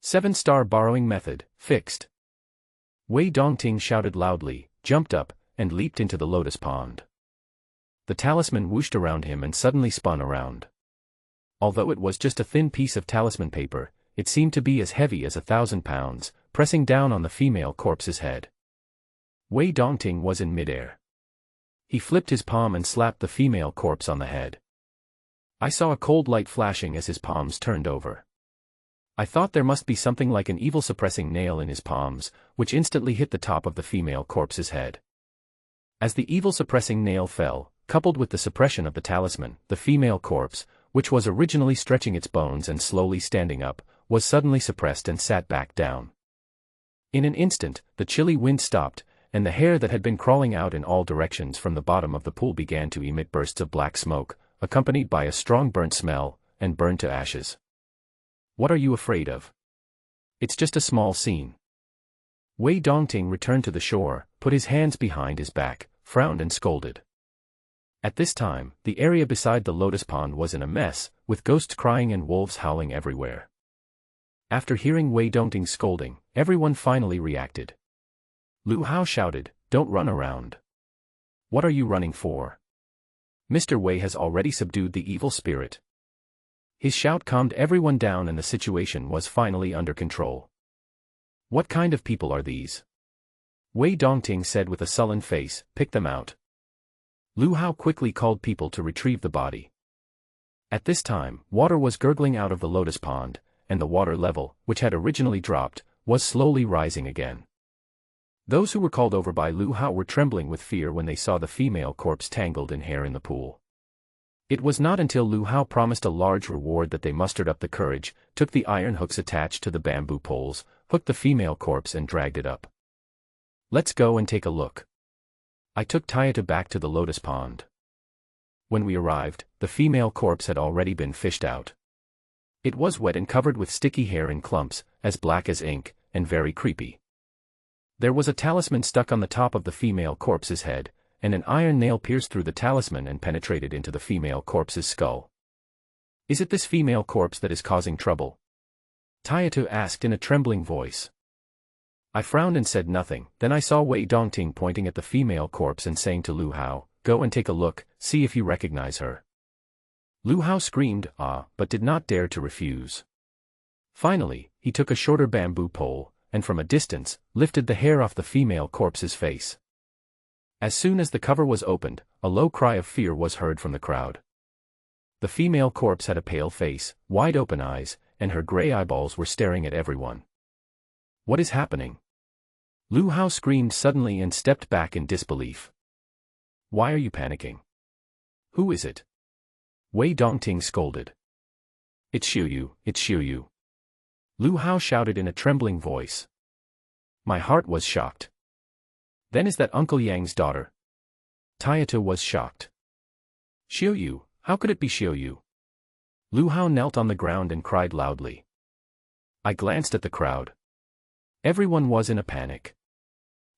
7-star borrowing method, fixed. Wei Dongting shouted loudly, jumped up, and leaped into the lotus pond. The talisman whooshed around him and suddenly spun around. Although it was just a thin piece of talisman paper, it seemed to be as heavy as 1,000 pounds, pressing down on the female corpse's head. Wei Dongting was in midair. He flipped his palm and slapped the female corpse on the head. I saw a cold light flashing as his palms turned over. I thought there must be something like an evil suppressing nail in his palms, which instantly hit the top of the female corpse's head. As the evil suppressing nail fell, coupled with the suppression of the talisman, the female corpse, which was originally stretching its bones and slowly standing up, was suddenly suppressed and sat back down. In an instant, the chilly wind stopped, and the hair that had been crawling out in all directions from the bottom of the pool began to emit bursts of black smoke, accompanied by a strong burnt smell, and burned to ashes. What are you afraid of? It's just a small scene. Wei Dongting returned to the shore, put his hands behind his back, frowned and scolded. At this time, the area beside the lotus pond was in a mess, with ghosts crying and wolves howling everywhere. After hearing Wei Dongting's scolding, everyone finally reacted. Lu Hao shouted, "Don't run around. What are you running for? Mr. Wei has already subdued the evil spirit." His shout calmed everyone down and the situation was finally under control. "What kind of people are these?" Wei Dongting said with a sullen face, "Pick them out." Lu Hao quickly called people to retrieve the body. At this time, water was gurgling out of the lotus pond, and the water level, which had originally dropped, was slowly rising again. Those who were called over by Lu Hao were trembling with fear when they saw the female corpse tangled in hair in the pool. It was not until Lu Hao promised a large reward that they mustered up the courage, took the iron hooks attached to the bamboo poles, hooked the female corpse and dragged it up. "Let's go and take a look." I took Tayata back to the lotus pond. When we arrived, the female corpse had already been fished out. It was wet and covered with sticky hair in clumps, as black as ink, and very creepy. There was a talisman stuck on the top of the female corpse's head, and an iron nail pierced through the talisman and penetrated into the female corpse's skull. "Is it this female corpse that is causing trouble?" Tayatu asked in a trembling voice. I frowned and said nothing. Then I saw Wei Dongting pointing at the female corpse and saying to Lu Hao, "Go and take a look, see if you recognize her." Lu Hao screamed, "Ah," but did not dare to refuse. Finally, he took a shorter bamboo pole, and from a distance, lifted the hair off the female corpse's face. As soon as the cover was opened, a low cry of fear was heard from the crowd. The female corpse had a pale face, wide open eyes, and her gray eyeballs were staring at everyone. "What is happening?" Lu Hao screamed suddenly and stepped back in disbelief. "Why are you panicking? Who is it?" Wei Dongting scolded. "It's Xiuyu, it's Xiuyu." Lu Hao shouted in a trembling voice. My heart was shocked. "Then is that Uncle Yang's daughter?" Tayata was shocked. "Xiuyu, how could it be Xiuyu?" Lu Hao knelt on the ground and cried loudly. I glanced at the crowd. Everyone was in a panic.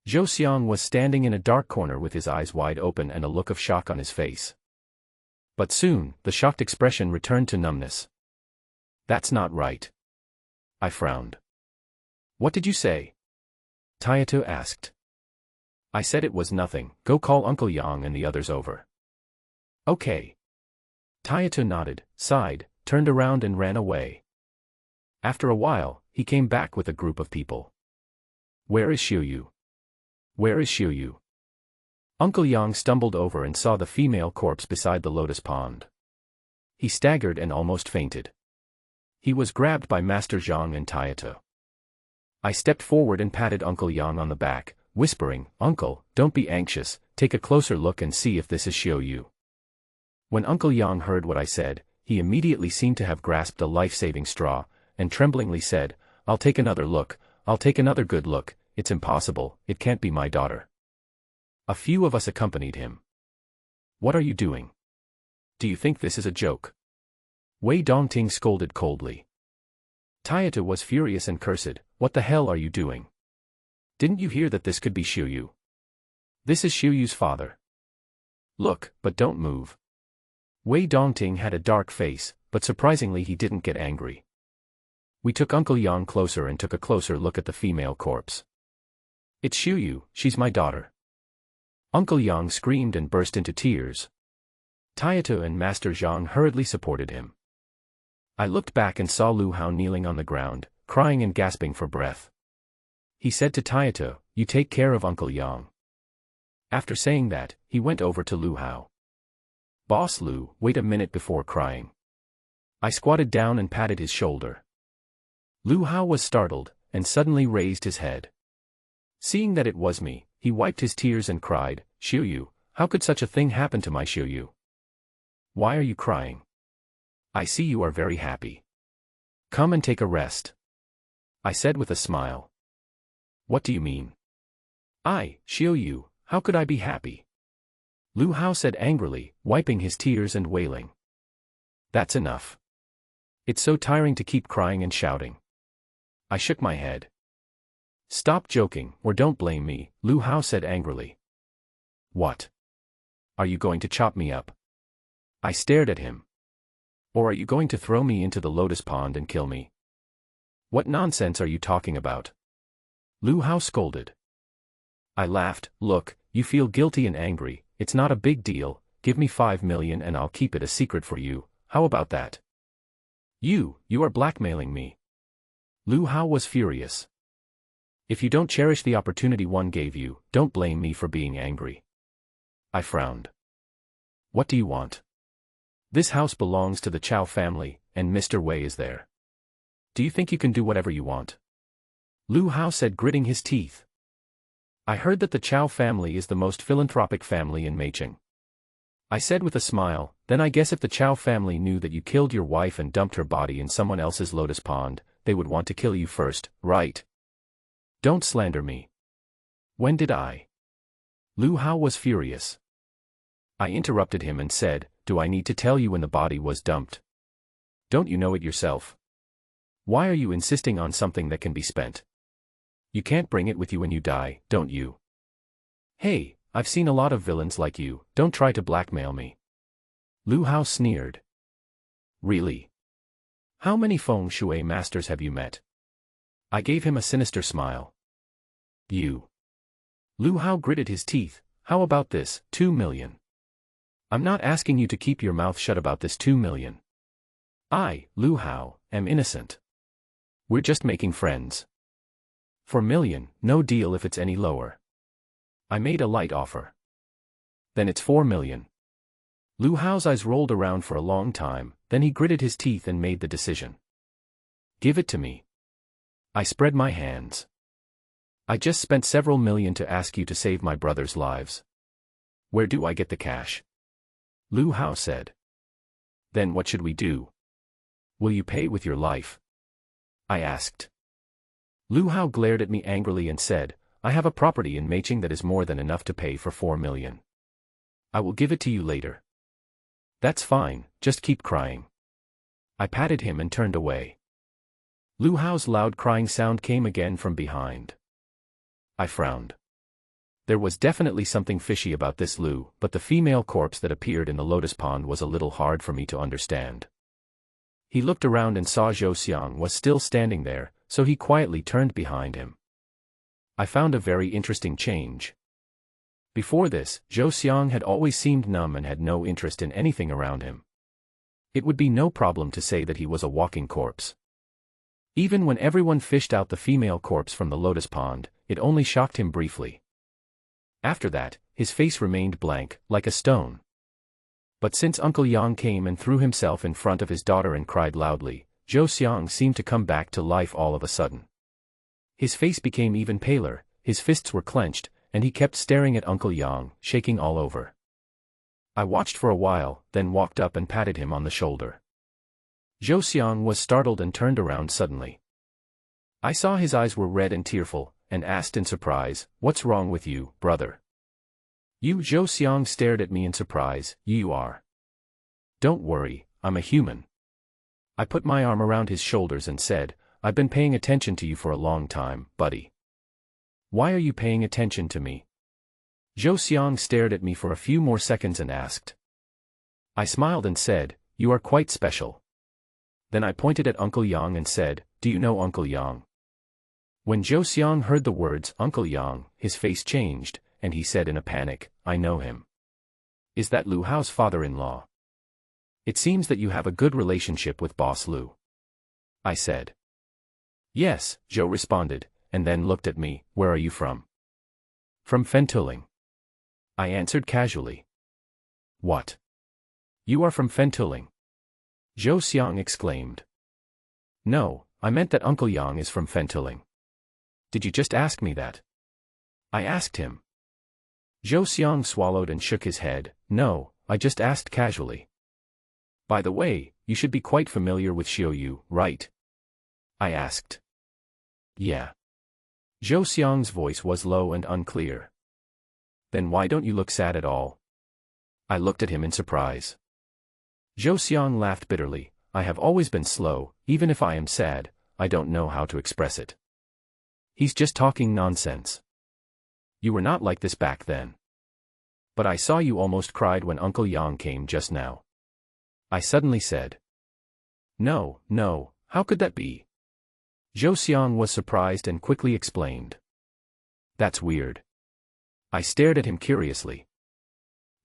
Zhou Xiang was standing in a dark corner with his eyes wide open and a look of shock on his face. But soon, the shocked expression returned to numbness. "That's not right." I frowned. "What did you say?" Taito asked. I said it was nothing. Go call Uncle Yang and the others over. Okay. Taito nodded, sighed, turned around and ran away. After a while, he came back with a group of people. Where is Xiuyu? Where is Xiuyu? Uncle Yang stumbled over and saw the female corpse beside the lotus pond. He staggered and almost fainted. He was grabbed by Master Zhang and Taito. I stepped forward and patted Uncle Yang on the back, whispering, Uncle, don't be anxious, take a closer look and see if this is Xiuyu. When Uncle Yang heard what I said, he immediately seemed to have grasped a life-saving straw, and tremblingly said, I'll take another look, I'll take another good look, it's impossible, it can't be my daughter. A few of us accompanied him. What are you doing? Do you think this is a joke? Wei Dongting scolded coldly. Taito was furious and cursed, what the hell are you doing? Didn't you hear that this could be Xiuyu? This is Xiuyu's father. Look, but don't move. Wei Dongting had a dark face, but surprisingly he didn't get angry. We took Uncle Yang closer and took a closer look at the female corpse. It's Xiuyu, she's my daughter. Uncle Yang screamed and burst into tears. Taito and Master Zhang hurriedly supported him. I looked back and saw Lu Hao kneeling on the ground, crying and gasping for breath. He said to Taito, you take care of Uncle Yang. After saying that, he went over to Lu Hao. Boss Lu, wait a minute before crying. I squatted down and patted his shoulder. Lu Hao was startled, and suddenly raised his head. Seeing that it was me, he wiped his tears and cried, Xiuyu, how could such a thing happen to my Xiuyu? Why are you crying? I see you are very happy. Come and take a rest. I said with a smile. What do you mean? Xiuyu, how could I be happy? Lu Hao said angrily, wiping his tears and wailing. That's enough. It's so tiring to keep crying and shouting. I shook my head. Stop joking, or don't blame me, Lu Hao said angrily. What? Are you going to chop me up? I stared at him. Or are you going to throw me into the lotus pond and kill me? What nonsense are you talking about? Lu Hao scolded. I laughed, look, you feel guilty and angry, it's not a big deal, give me 5 million and I'll keep it a secret for you, how about that? You are blackmailing me. Lu Hao was furious. If you don't cherish the opportunity one gave you, don't blame me for being angry. I frowned. What do you want? This house belongs to the Chow family, and Mr. Wei is there. Do you think you can do whatever you want? Lu Hao said, gritting his teeth. I heard that the Chow family is the most philanthropic family in Meicheng. I said with a smile, then I guess if the Chow family knew that you killed your wife and dumped her body in someone else's lotus pond, they would want to kill you first, right? Don't slander me. When did I? Lu Hao was furious. I interrupted him and said, do I need to tell you when the body was dumped? Don't you know it yourself? Why are you insisting on something that can be spent? You can't bring it with you when you die, don't you? Hey, I've seen a lot of villains like you, don't try to blackmail me. Lu Hao sneered. Really? How many feng shui masters have you met? I gave him a sinister smile. You. Lu Hao gritted his teeth, how about this, 2 million? I'm not asking you to keep your mouth shut about this 2 million. I, Lu Hao, am innocent. We're just making friends. For million, no deal if it's any lower. I made a light offer. Then it's 4 million. Lu Hao's eyes rolled around for a long time, then he gritted his teeth and made the decision. Give it to me. I spread my hands. I just spent several million to ask you to save my brother's lives. Where do I get the cash? Lu Hao said. Then what should we do? Will you pay with your life? I asked. Lu Hao glared at me angrily and said, I have a property in Meicheng that is more than enough to pay for 4 million. I will give it to you later. That's fine, just keep crying. I patted him and turned away. Lu Hao's loud crying sound came again from behind. I frowned. There was definitely something fishy about this Lu, but the female corpse that appeared in the lotus pond was a little hard for me to understand. He looked around and saw Zhou Xiang was still standing there, so he quietly turned behind him. I found a very interesting change. Before this, Zhou Xiang had always seemed numb and had no interest in anything around him. It would be no problem to say that he was a walking corpse. Even when everyone fished out the female corpse from the lotus pond, it only shocked him briefly. After that, his face remained blank, like a stone. But since Uncle Yang came and threw himself in front of his daughter and cried loudly, Zhou Xiang seemed to come back to life all of a sudden. His face became even paler, his fists were clenched, and he kept staring at Uncle Yang, shaking all over. I watched for a while, then walked up and patted him on the shoulder. Zhou Xiang was startled and turned around suddenly. I saw his eyes were red and tearful, and asked in surprise, "What's wrong with you, brother?" Zhou Xiang stared at me in surprise. "You are." "Don't worry, I'm a human." I put my arm around his shoulders and said, "I've been paying attention to you for a long time, buddy." "Why are you paying attention to me?" Zhou Xiang stared at me for a few more seconds and asked. I smiled and said, "You are quite special." Then I pointed at Uncle Yang and said, "Do you know Uncle Yang?" When Zhou Xiang heard the words Uncle Yang, his face changed, and he said in a panic, "I know him. Is that Lu Hao's father-in-law? It seems that you have a good relationship with Boss Lu." I said. "Yes," Zhou responded, and then looked at me. "Where are you from?" "From Fentuling." I answered casually. "What? You are from Fentuling?" Zhou Xiang exclaimed. "No, I meant that Uncle Yang is from Fentuling." "Did you just ask me that?" I asked him. Zhou Xiang swallowed and shook his head. "No, I just asked casually." "By the way, you should be quite familiar with Xiaoyu, right?" I asked. "Yeah." Zhou Xiang's voice was low and unclear. "Then why don't you look sad at all?" I looked at him in surprise. Zhou Xiang laughed bitterly. "I have always been slow, even if I am sad, I don't know how to express it." "He's just talking nonsense. You were not like this back then." "But I saw you almost cried when Uncle Yang came just now." I suddenly said. No, how could that be?" Zhou Xiang was surprised and quickly explained. "That's weird." I stared at him curiously.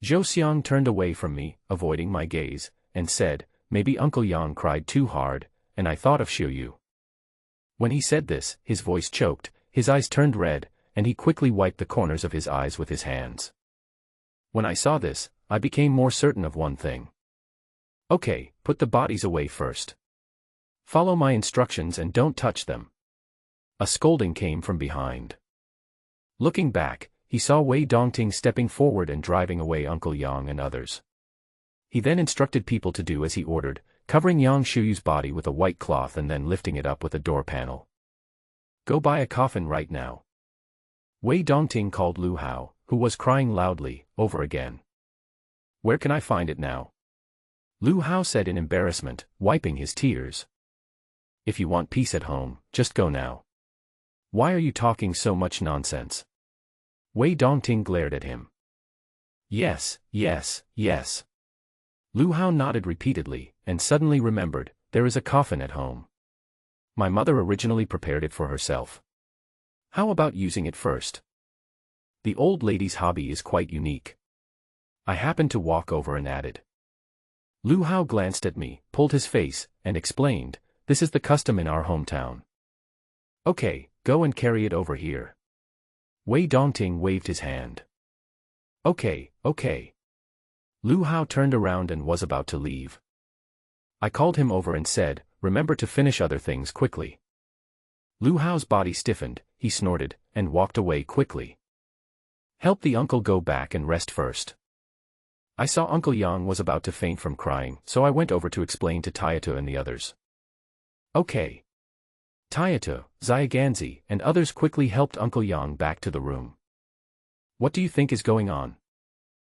Zhou Xiang turned away from me, avoiding my gaze, and said, "Maybe Uncle Yang cried too hard, and I thought of Xiaoyu." When he said this, his voice choked, his eyes turned red, and he quickly wiped the corners of his eyes with his hands. When I saw this, I became more certain of one thing. "Okay, put the bodies away first. Follow my instructions and don't touch them." A scolding came from behind. Looking back, he saw Wei Dongting stepping forward and driving away Uncle Yang and others. He then instructed people to do as he ordered, covering Yang Shuyu's body with a white cloth and then lifting it up with a door panel. "Go buy a coffin right now." Wei Dongting called Lu Hao, who was crying loudly, over again. "Where can I find it now?" Lu Hao said in embarrassment, wiping his tears. "If you want peace at home, just go now. Why are you talking so much nonsense?" Wei Dongting glared at him. Yes. Lu Hao nodded repeatedly, and suddenly remembered, there is a coffin at home. My mother originally prepared it for herself. How about using it first? The old lady's hobby is quite unique. I happened to walk over and added. Lu Hao glanced at me, pulled his face, and explained, "This is the custom in our hometown." "Okay, go and carry it over here." Wei Dongting waved his hand. Okay. Lu Hao turned around and was about to leave. I called him over and said, "Remember to finish other things quickly." Lu Hao's body stiffened, he snorted, and walked away quickly. "Help the uncle go back and rest first." I saw Uncle Yang was about to faint from crying, so I went over to explain to Tayato and the others. Okay. Tayato, Xiaoganzi, and others quickly helped Uncle Yang back to the room. "What do you think is going on?"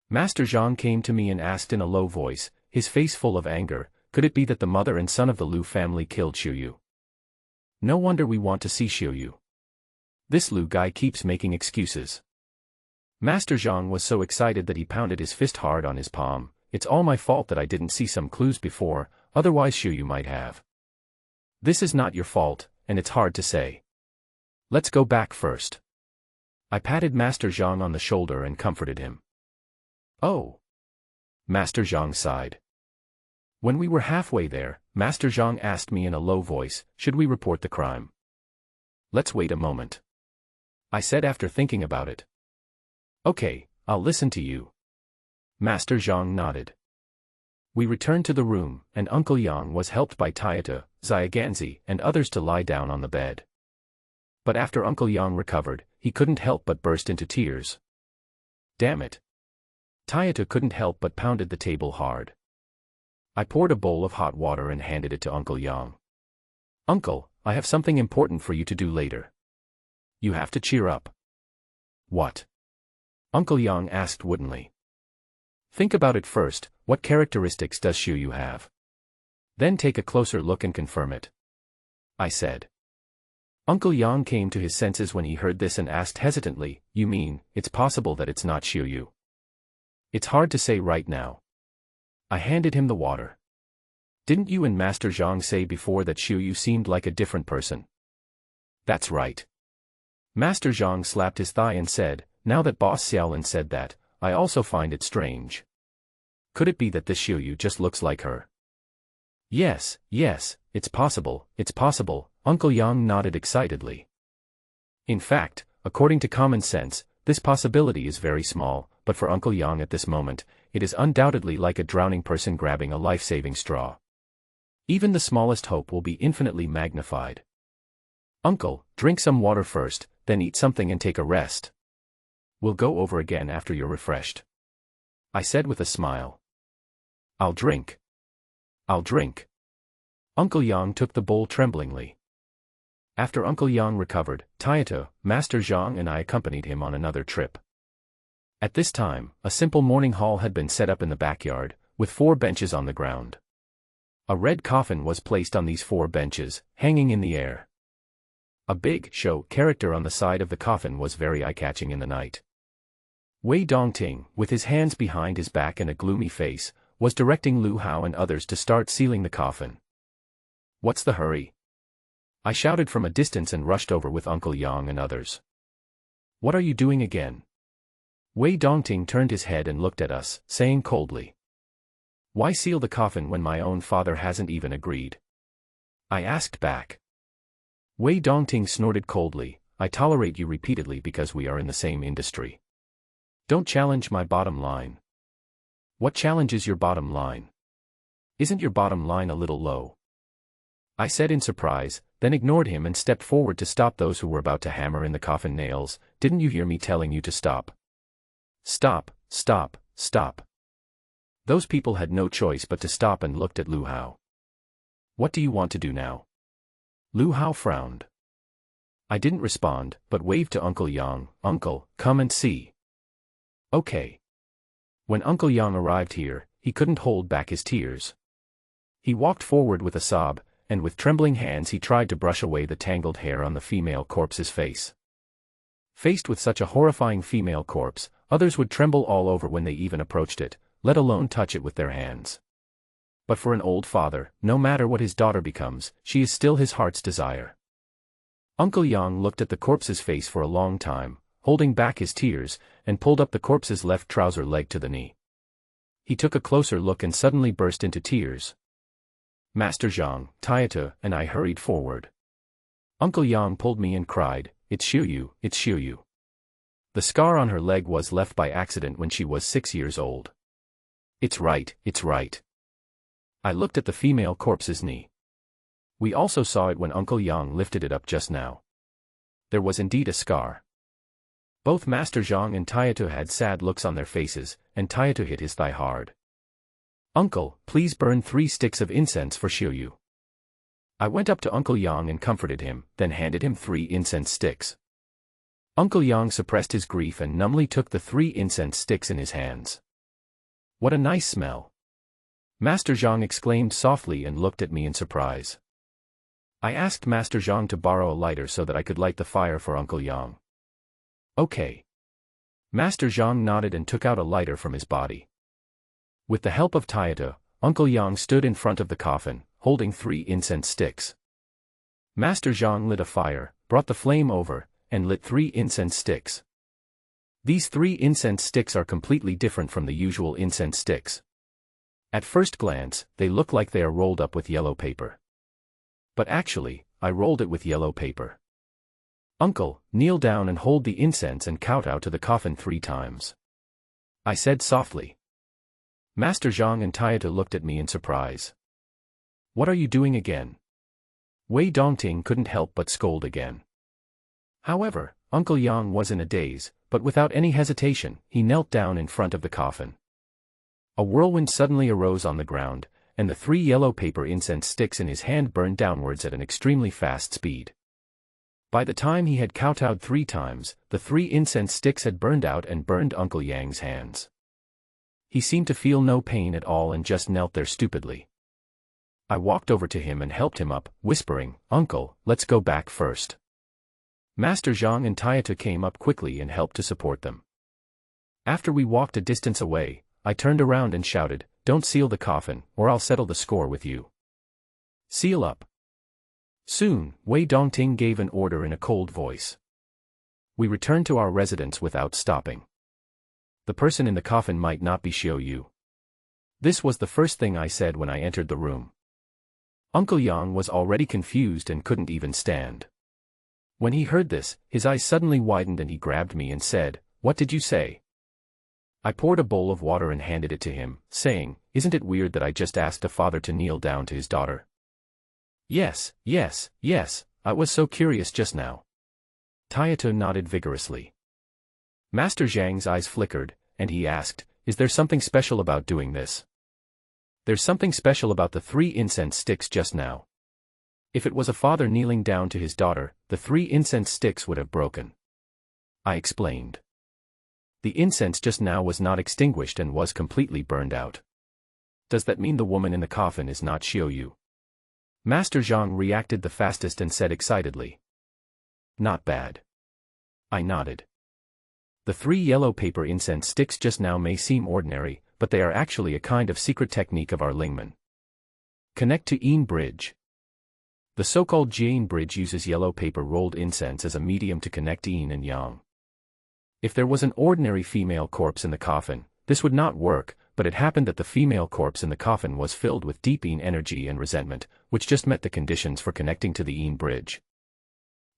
Master Zhang came to me and asked in a low voice, his face full of anger, could it be that the mother and son of the Lu family killed Xiaoyu? No wonder we want to see Xiaoyu. This Lu guy keeps making excuses. Master Zhang was so excited that he pounded his fist hard on his palm. "It's all my fault that I didn't see some clues before, otherwise Xiaoyu might have." "This is not your fault, and it's hard to say. Let's go back first." I patted Master Zhang on the shoulder and comforted him. Oh! Master Zhang sighed. When we were halfway there, Master Zhang asked me in a low voice, should we report the crime? Let's wait a moment, I said after thinking about it. Okay, I'll listen to you. Master Zhang nodded. We returned to the room, and Uncle Yang was helped by Tayata, Xiaoganzi, and others to lie down on the bed. But after Uncle Yang recovered, he couldn't help but burst into tears. Damn it. Tayata couldn't help but pounded the table hard. I poured a bowl of hot water and handed it to Uncle Yang. Uncle, I have something important for you to do later. You have to cheer up. What? Uncle Yang asked woodenly. Think about it first, what characteristics does Xiuyu have? Then take a closer look and confirm it, I said. Uncle Yang came to his senses when he heard this and asked hesitantly, you mean, it's possible that it's not Xiuyu? It's hard to say right now. I handed him the water. Didn't you and Master Zhang say before that Xiuyu seemed like a different person? That's right. Master Zhang slapped his thigh and said, now that Boss Xiaolin said that, I also find it strange. Could it be that this Xiuyu just looks like her? Yes, it's possible, Uncle Yang nodded excitedly. In fact, according to common sense, this possibility is very small, but for Uncle Yang at this moment, it is undoubtedly like a drowning person grabbing a life-saving straw. Even the smallest hope will be infinitely magnified. Uncle, drink some water first, then eat something and take a rest. We'll go over again after you're refreshed, I said with a smile. I'll drink. Uncle Yang took the bowl tremblingly. After Uncle Yang recovered, Tayata, Master Zhang and I accompanied him on another trip. At this time, a simple morning hall had been set up in the backyard, with 4 benches on the ground. A red coffin was placed on these 4 benches, hanging in the air. A big show character on the side of the coffin was very eye-catching in the night. Wei Dongting, with his hands behind his back and a gloomy face, was directing Lu Hao and others to start sealing the coffin. What's the hurry? I shouted from a distance and rushed over with Uncle Yang and others. What are you doing again? Wei Dongting turned his head and looked at us, saying coldly. Why seal the coffin when my own father hasn't even agreed? I asked back. Wei Dongting snorted coldly, I tolerate you repeatedly because we are in the same industry. Don't challenge my bottom line. What challenges your bottom line? Isn't your bottom line a little low? I said in surprise, then ignored him and stepped forward to stop those who were about to hammer in the coffin nails. Didn't you hear me telling you to stop? Stop. Those people had no choice but to stop and looked at Lu Hao. What do you want to do now? Lu Hao frowned. I didn't respond, but waved to Uncle Yang. Uncle, come and see. Okay. When Uncle Yang arrived here, he couldn't hold back his tears. He walked forward with a sob, and with trembling hands he tried to brush away the tangled hair on the female corpse's face. Faced with such a horrifying female corpse, others would tremble all over when they even approached it, let alone touch it with their hands. But for an old father, no matter what his daughter becomes, she is still his heart's desire. Uncle Yang looked at the corpse's face for a long time, holding back his tears, and pulled up the corpse's left trouser leg to the knee. He took a closer look and suddenly burst into tears. Master Zhang, Tayata, and I hurried forward. Uncle Yang pulled me and cried, it's Xiuyu. The scar on her leg was left by accident when she was 6 years old. It's right. I looked at the female corpse's knee. We also saw it when Uncle Yang lifted it up just now. There was indeed a scar. Both Master Zhang and Tayata had sad looks on their faces, and Tayata hit his thigh hard. Uncle, please burn 3 sticks of incense for Xiuyu. I went up to Uncle Yang and comforted him, then handed him 3 incense sticks. Uncle Yang suppressed his grief and numbly took the 3 incense sticks in his hands. What a nice smell! Master Zhang exclaimed softly and looked at me in surprise. I asked Master Zhang to borrow a lighter so that I could light the fire for Uncle Yang. Okay. Master Zhang nodded and took out a lighter from his body. With the help of Tayata, Uncle Yang stood in front of the coffin, holding 3 incense sticks. Master Zhang lit a fire, brought the flame over, and lit 3 incense sticks. These 3 incense sticks are completely different from the usual incense sticks. At first glance, they look like they are rolled up with yellow paper. But actually, I rolled it with yellow paper. Uncle, kneel down and hold the incense and kowtow to the coffin 3 times. I said softly. Master Zhang and Taito looked at me in surprise. What are you doing again? Wei Dongting couldn't help but scold again. However, Uncle Yang was in a daze, but without any hesitation, he knelt down in front of the coffin. A whirlwind suddenly arose on the ground, and the 3 yellow paper incense sticks in his hand burned downwards at an extremely fast speed. By the time he had kowtowed 3 times, the 3 incense sticks had burned out and burned Uncle Yang's hands. He seemed to feel no pain at all and just knelt there stupidly. I walked over to him and helped him up, whispering, "Uncle, let's go back first." Master Zhang and Taito came up quickly and helped to support them. After we walked a distance away, I turned around and shouted, "Don't seal the coffin, or I'll settle the score with you. Seal up." Soon, Wei Dongting gave an order in a cold voice. We returned to our residence without stopping. The person in the coffin might not be Xiao Yu. This was the first thing I said when I entered the room. Uncle Yang was already confused and couldn't even stand. When he heard this, his eyes suddenly widened and he grabbed me and said, "What did you say?" I poured a bowl of water and handed it to him, saying, "Isn't it weird that I just asked a father to kneel down to his daughter?" Yes, I was so curious just now." Taito nodded vigorously. Master Zhang's eyes flickered, and he asked, "Is there something special about doing this?" "There's something special about the 3 incense sticks just now. If it was a father kneeling down to his daughter, the 3 incense sticks would have broken," I explained. "The incense just now was not extinguished and was completely burned out. Does that mean the woman in the coffin is not Xiao Yu?" Master Zhang reacted the fastest and said excitedly, "Not bad." I nodded. The 3 yellow paper incense sticks just now may seem ordinary, but they are actually a kind of secret technique of our Lingmen. Connect to Yin Bridge. The so-called Jian bridge uses yellow paper rolled incense as a medium to connect yin and yang. If there was an ordinary female corpse in the coffin, this would not work, but it happened that the female corpse in the coffin was filled with deep yin energy and resentment, which just met the conditions for connecting to the yin bridge.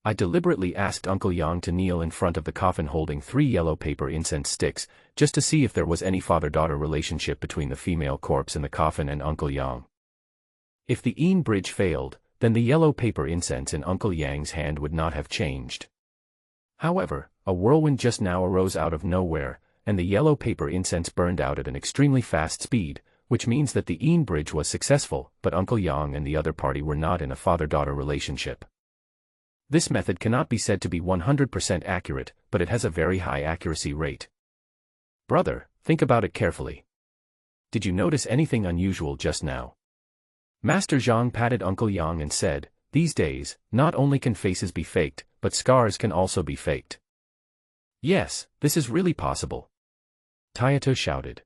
I deliberately asked Uncle Yang to kneel in front of the coffin holding 3 yellow paper incense sticks, just to see if there was any father-daughter relationship between the female corpse in the coffin and Uncle Yang. If the yin bridge failed, then the yellow paper incense in Uncle Yang's hand would not have changed. However, a whirlwind just now arose out of nowhere, and the yellow paper incense burned out at an extremely fast speed, which means that the Yin bridge was successful, but Uncle Yang and the other party were not in a father-daughter relationship. This method cannot be said to be 100% accurate, but it has a very high accuracy rate. Brother, think about it carefully. Did you notice anything unusual just now? Master Zhang patted Uncle Yang and said, "These days, not only can faces be faked, but scars can also be faked." "Yes, this is really possible," Taito shouted.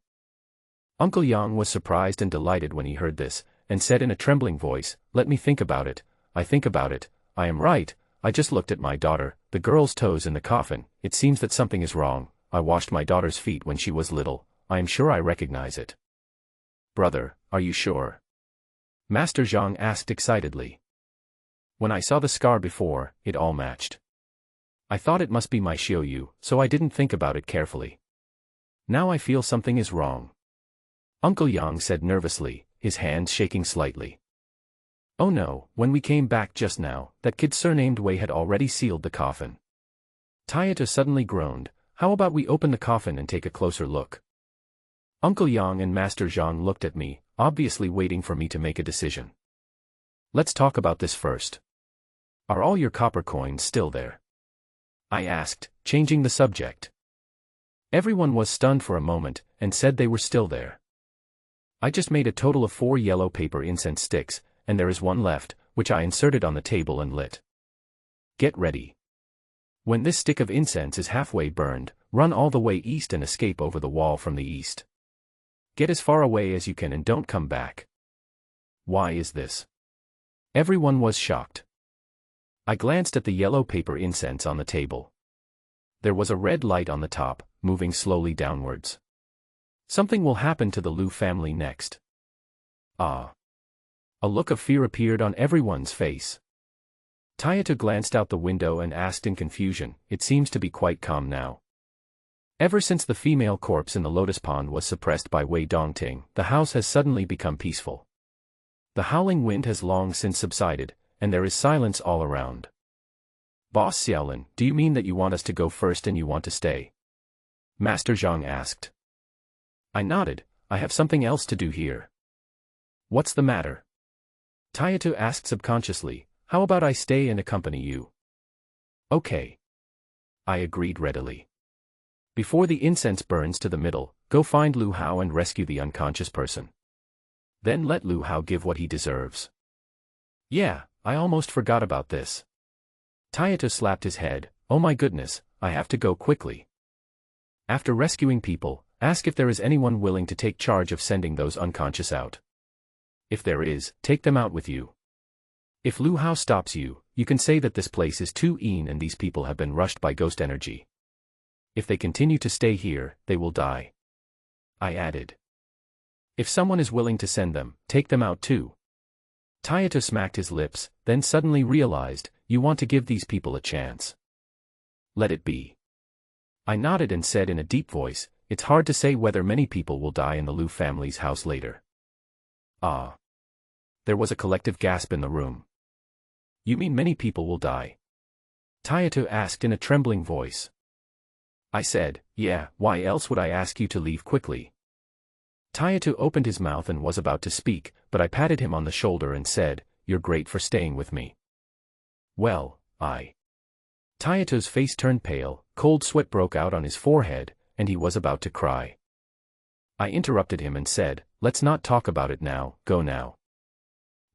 Uncle Yang was surprised and delighted when he heard this, and said in a trembling voice, "Let me think about it. I think about it. I am right. I just looked at my daughter, the girl's toes in the coffin. It seems that something is wrong. I washed my daughter's feet when she was little. I am sure I recognize it." "Brother, are you sure?" Master Zhang asked excitedly. "When I saw the scar before, it all matched. I thought it must be my Xiao Yu, so I didn't think about it carefully. Now I feel something is wrong," Uncle Yang said nervously, his hands shaking slightly. "Oh no, when we came back just now, that kid surnamed Wei had already sealed the coffin." Taito suddenly groaned, "How about we open the coffin and take a closer look?" Uncle Yang and Master Zhang looked at me, obviously waiting for me to make a decision. "Let's talk about this first. Are all your copper coins still there?" I asked, changing the subject. Everyone was stunned for a moment, and said they were still there. "I just made a total of 4 yellow paper incense sticks, and there is 1 left, which I inserted on the table and lit. Get ready. When this stick of incense is halfway burned, run all the way east and escape over the wall from the east. Get as far away as you can and don't come back." "Why is this?" Everyone was shocked. I glanced at the yellow paper incense on the table. There was a red light on the top, moving slowly downwards. Something will happen to the Liu family next. Ah. A look of fear appeared on everyone's face. Tayato glanced out the window and asked in confusion, it seems to be quite calm now. Ever since the female corpse in the lotus pond was suppressed by Wei Dongting, the house has suddenly become peaceful. The howling wind has long since subsided, and there is silence all around. Boss Xiaolin, do you mean that you want us to go first and you want to stay? Master Zhang asked. I nodded, I have something else to do here. What's the matter? Tayato asked subconsciously, how about I stay and accompany you? Okay. I agreed readily. Before the incense burns to the middle, go find Lu Hao and rescue the unconscious person. Then let Lu Hao give what he deserves. Yeah, I almost forgot about this. Tayato slapped his head, oh my goodness, I have to go quickly. After rescuing people, ask if there is anyone willing to take charge of sending those unconscious out. If there is, take them out with you. If Lu Hao stops you, you can say that this place is too mean and these people have been rushed by ghost energy. If they continue to stay here, they will die. I added. If someone is willing to send them, take them out too. Tayato smacked his lips, then suddenly realized, you want to give these people a chance. Let it be. I nodded and said in a deep voice, it's hard to say whether many people will die in the Liu family's house later. Ah. There was a collective gasp in the room. You mean many people will die? Tayato asked in a trembling voice. I said, yeah, why else would I ask you to leave quickly? Tayato opened his mouth and was about to speak, but I patted him on the shoulder and said, you're great for staying with me. Well, Tayato's face turned pale, cold sweat broke out on his forehead, and he was about to cry. I interrupted him and said, let's not talk about it now, go now.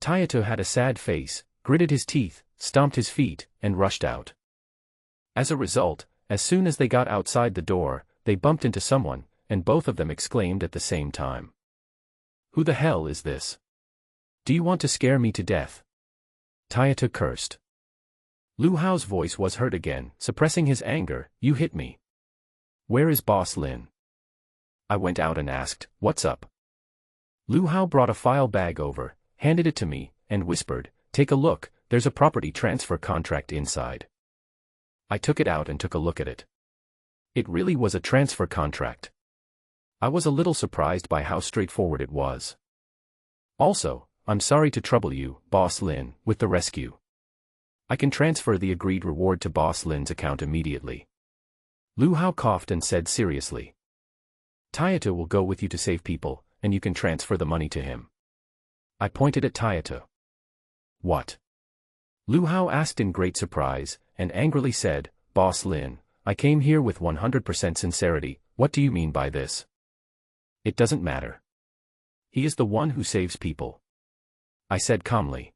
Tayato had a sad face, gritted his teeth, stomped his feet, and rushed out. As a result, as soon as they got outside the door, they bumped into someone, and both of them exclaimed at the same time. Who the hell is this? Do you want to scare me to death? Tayato cursed. Lu Hao's voice was heard again, suppressing his anger, you hit me. Where is Boss Lin? I went out and asked, what's up? Lu Hao brought a file bag over, handed it to me, and whispered, take a look, there's a property transfer contract inside. I took it out and took a look at it. It really was a transfer contract. I was a little surprised by how straightforward it was. Also, I'm sorry to trouble you, Boss Lin, with the rescue. I can transfer the agreed reward to Boss Lin's account immediately. Lu Hao coughed and said seriously. Tayato will go with you to save people, and you can transfer the money to him. I pointed at Tayato. What? Lu Hao asked in great surprise, and angrily said, Boss Lin, I came here with 100% sincerity, what do you mean by this? It doesn't matter. He is the one who saves people. I said calmly.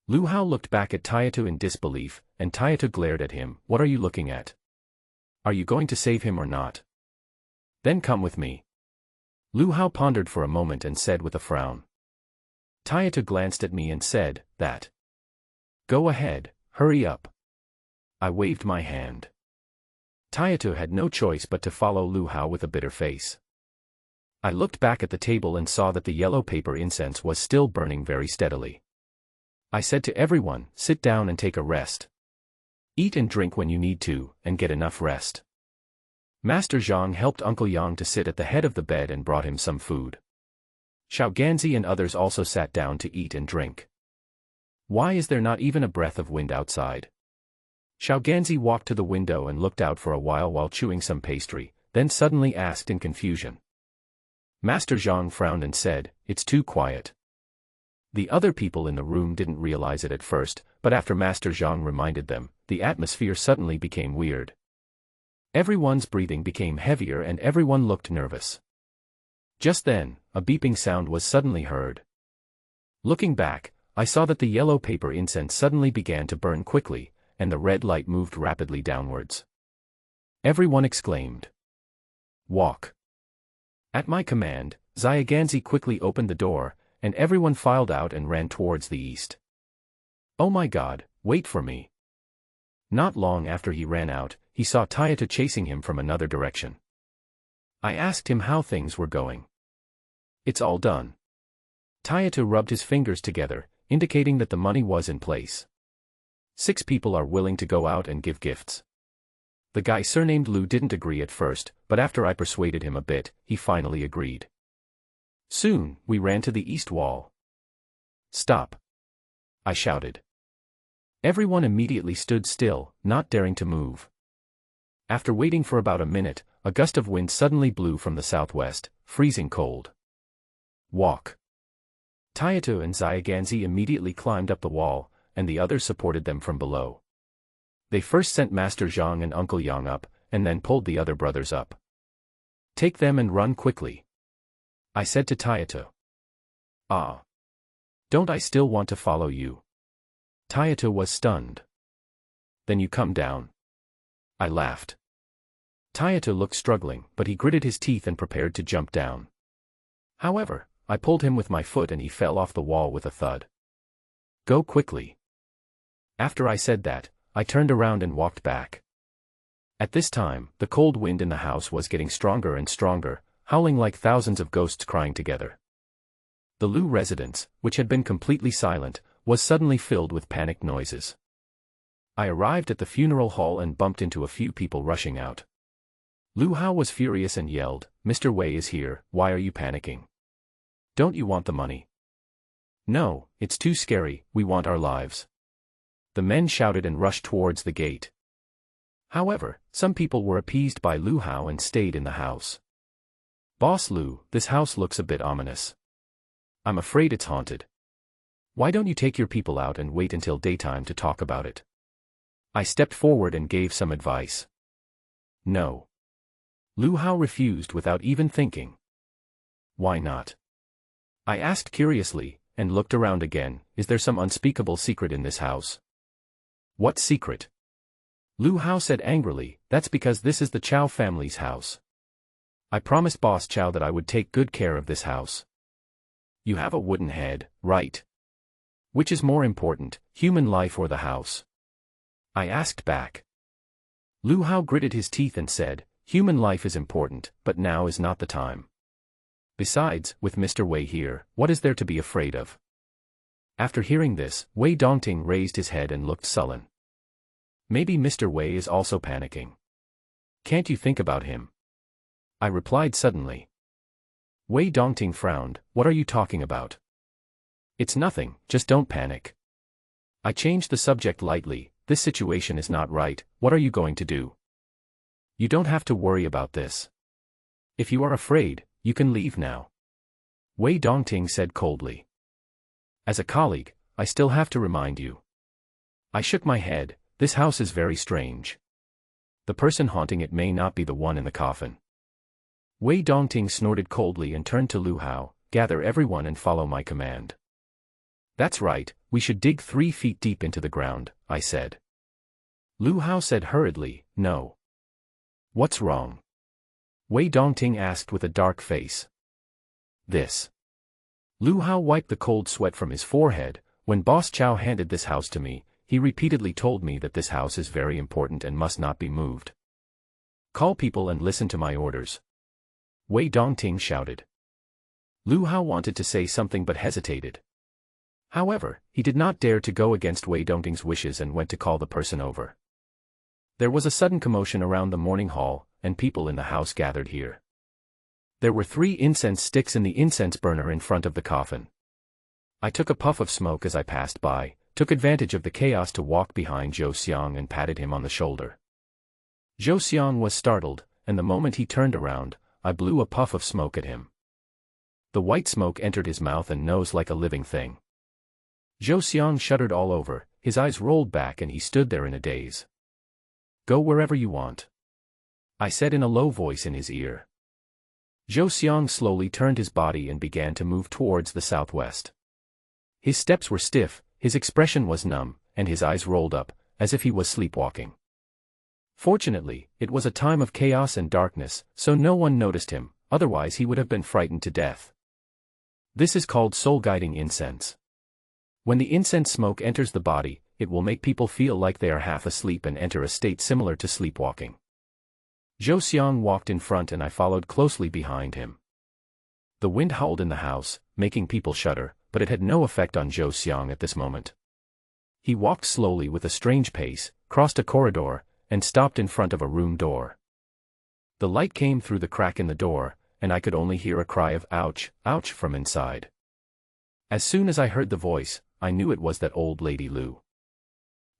Lu Hao looked back at Tayato in disbelief, and Tayato glared at him, what are you looking at? Are you going to save him or not? Then come with me. Lu Hao pondered for a moment and said with a frown. Tayato glanced at me and said, that. Go ahead, hurry up. I waved my hand. Tayato had no choice but to follow Lu Hao with a bitter face. I looked back at the table and saw that the yellow paper incense was still burning very steadily. I said to everyone, sit down and take a rest. Eat and drink when you need to, and get enough rest. Master Zhang helped Uncle Yang to sit at the head of the bed and brought him some food. Xiao Ganzi and others also sat down to eat and drink. Why is there not even a breath of wind outside? Xiao Ganzi walked to the window and looked out for a while chewing some pastry, then suddenly asked in confusion. Master Zhang frowned and said, it's too quiet. The other people in the room didn't realize it at first, but after Master Zhang reminded them, the atmosphere suddenly became weird. Everyone's breathing became heavier and everyone looked nervous. Just then, a beeping sound was suddenly heard. Looking back, I saw that the yellow paper incense suddenly began to burn quickly, and the red light moved rapidly downwards. Everyone exclaimed. Walk. At my command, Xiaoganzi quickly opened the door, and everyone filed out and ran towards the east. Oh my God, wait for me. Not long after he ran out, he he saw Tayata chasing him from another direction. I asked him how things were going. It's all done. Tayata rubbed his fingers together, indicating that the money was in place. 6 people are willing to go out and give gifts. The guy surnamed Lu didn't agree at first, but after I persuaded him a bit, he finally agreed. Soon, we ran to the east wall. Stop! I shouted. Everyone immediately stood still, not daring to move. After waiting for about a minute, a gust of wind suddenly blew from the southwest, freezing cold. Walk! Tayata and Xiaganzi immediately climbed up the wall, and the others supported them from below. They first sent Master Zhang and Uncle Yang up, and then pulled the other brothers up. Take them and run quickly, I said to Tayata. Ah! Don't I still want to follow you? Tayata was stunned. Then you come down. I laughed. Tayata looked struggling, but he gritted his teeth and prepared to jump down. However, I pulled him with my foot and he fell off the wall with a thud. Go quickly. After I said that, I turned around and walked back. At this time, the cold wind in the house was getting stronger and stronger, howling like thousands of ghosts crying together. The Lu residence, which had been completely silent, was suddenly filled with panicked noises. I arrived at the funeral hall and bumped into a few people rushing out. Lu Hao was furious and yelled, "Mr. Wei is here, why are you panicking? Don't you want the money?" "No, it's too scary, we want our lives." The men shouted and rushed towards the gate. However, some people were appeased by Lu Hao and stayed in the house. "Boss Lu, this house looks a bit ominous. I'm afraid it's haunted. Why don't you take your people out and wait until daytime to talk about it?" I stepped forward and gave some advice. "No." Lu Hao refused without even thinking. "Why not?" I asked curiously, and looked around again. Is there some unspeakable secret in this house? "What secret?" Lu Hao said angrily, "That's because this is the Chow family's house. I promised Boss Chow that I would take good care of this house." "You have a wooden head, right? Which is more important, human life or the house?" I asked back. Lu Hao gritted his teeth and said, "Human life is important, but now is not the time. Besides, with Mr. Wei here, what is there to be afraid of?" After hearing this, Wei Dongting raised his head and looked sullen. "Maybe Mr. Wei is also panicking. Can't you think about him?" I replied suddenly. Wei Dongting frowned. "What are you talking about?" "It's nothing, just don't panic." I changed the subject lightly. "This situation is not right, what are you going to do?" "You don't have to worry about this. If you are afraid, you can leave now," Wei Dongting said coldly. "As a colleague, I still have to remind you." I shook my head. This house is very strange. The person haunting it may not be the one in the coffin. Wei Dongting snorted coldly and turned to Lu Hao. "Gather everyone and follow my command." "That's right, we should dig 3 feet deep into the ground," I said. Lu Hao said hurriedly, "No." "What's wrong?" Wei Dongting asked with a dark face. "This." Lu Hao wiped the cold sweat from his forehead. "When Boss Chow handed this house to me, he repeatedly told me that this house is very important and must not be moved. Call people and listen to my orders," Wei Dongting shouted. Lu Hao wanted to say something but hesitated. However, he did not dare to go against Wei Dongting's wishes and went to call the person over. There was a sudden commotion around the morning hall, and people in the house gathered here. There were 3 incense sticks in the incense burner in front of the coffin. I took a puff of smoke as I passed by, took advantage of the chaos to walk behind Zhou Xiang and patted him on the shoulder. Zhou Xiang was startled, and the moment he turned around, I blew a puff of smoke at him. The white smoke entered his mouth and nose like a living thing. Zhou Xiang shuddered all over, his eyes rolled back and he stood there in a daze. "Go wherever you want," I said in a low voice in his ear. Zhou Xiang slowly turned his body and began to move towards the southwest. His steps were stiff, his expression was numb, and his eyes rolled up, as if he was sleepwalking. Fortunately, it was a time of chaos and darkness, so no one noticed him, otherwise he would have been frightened to death. This is called soul-guiding incense. When the incense smoke enters the body, it will make people feel like they are half asleep and enter a state similar to sleepwalking. Zhou Xiang walked in front and I followed closely behind him. The wind howled in the house, making people shudder, but it had no effect on Zhou Xiang at this moment. He walked slowly with a strange pace, crossed a corridor, and stopped in front of a room door. The light came through the crack in the door, and I could only hear a cry of ouch, ouch from inside. As soon as I heard the voice, I knew it was that old lady Lu.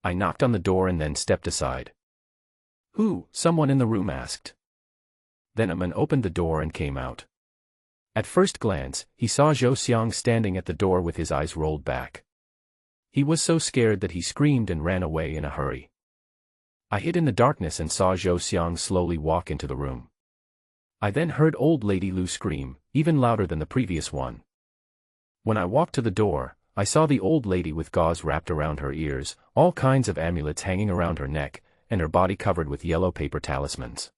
I knocked on the door and then stepped aside. "Who?" someone in the room asked. Then a man opened the door and came out. At first glance, he saw Zhou Xiang standing at the door with his eyes rolled back. He was so scared that he screamed and ran away in a hurry. I hid in the darkness and saw Zhou Xiang slowly walk into the room. I then heard old lady Lu scream, even louder than the previous one. When I walked to the door, I saw the old lady with gauze wrapped around her ears, all kinds of amulets hanging around her neck, and her body covered with yellow paper talismans.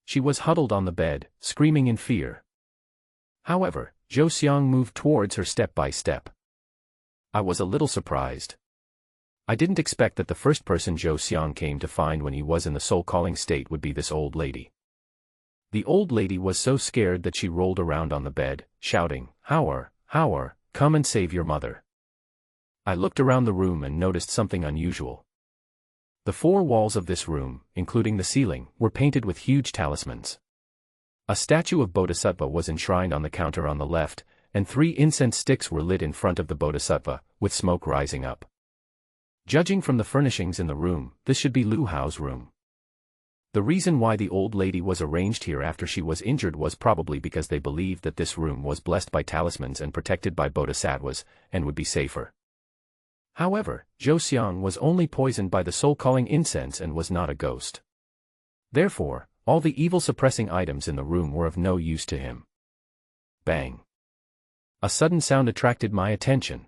She was huddled on the bed, screaming in fear. However, Zhou Xiang moved towards her step by step. I was a little surprised. I didn't expect that the first person Zhou Xiang came to find when he was in the soul-calling state would be this old lady. The old lady was so scared that she rolled around on the bed, shouting, Howard, come and save your mother." I looked around the room and noticed something unusual. The four walls of this room, including the ceiling, were painted with huge talismans. A statue of Bodhisattva was enshrined on the counter on the left, and 3 incense sticks were lit in front of the Bodhisattva, with smoke rising up. Judging from the furnishings in the room, this should be Lu Hao's room. The reason why the old lady was arranged here after she was injured was probably because they believed that this room was blessed by talismans and protected by bodhisattvas, and would be safer. However, Zhou Xiang was only poisoned by the soul-calling incense and was not a ghost. Therefore, all the evil-suppressing items in the room were of no use to him. Bang! A sudden sound attracted my attention.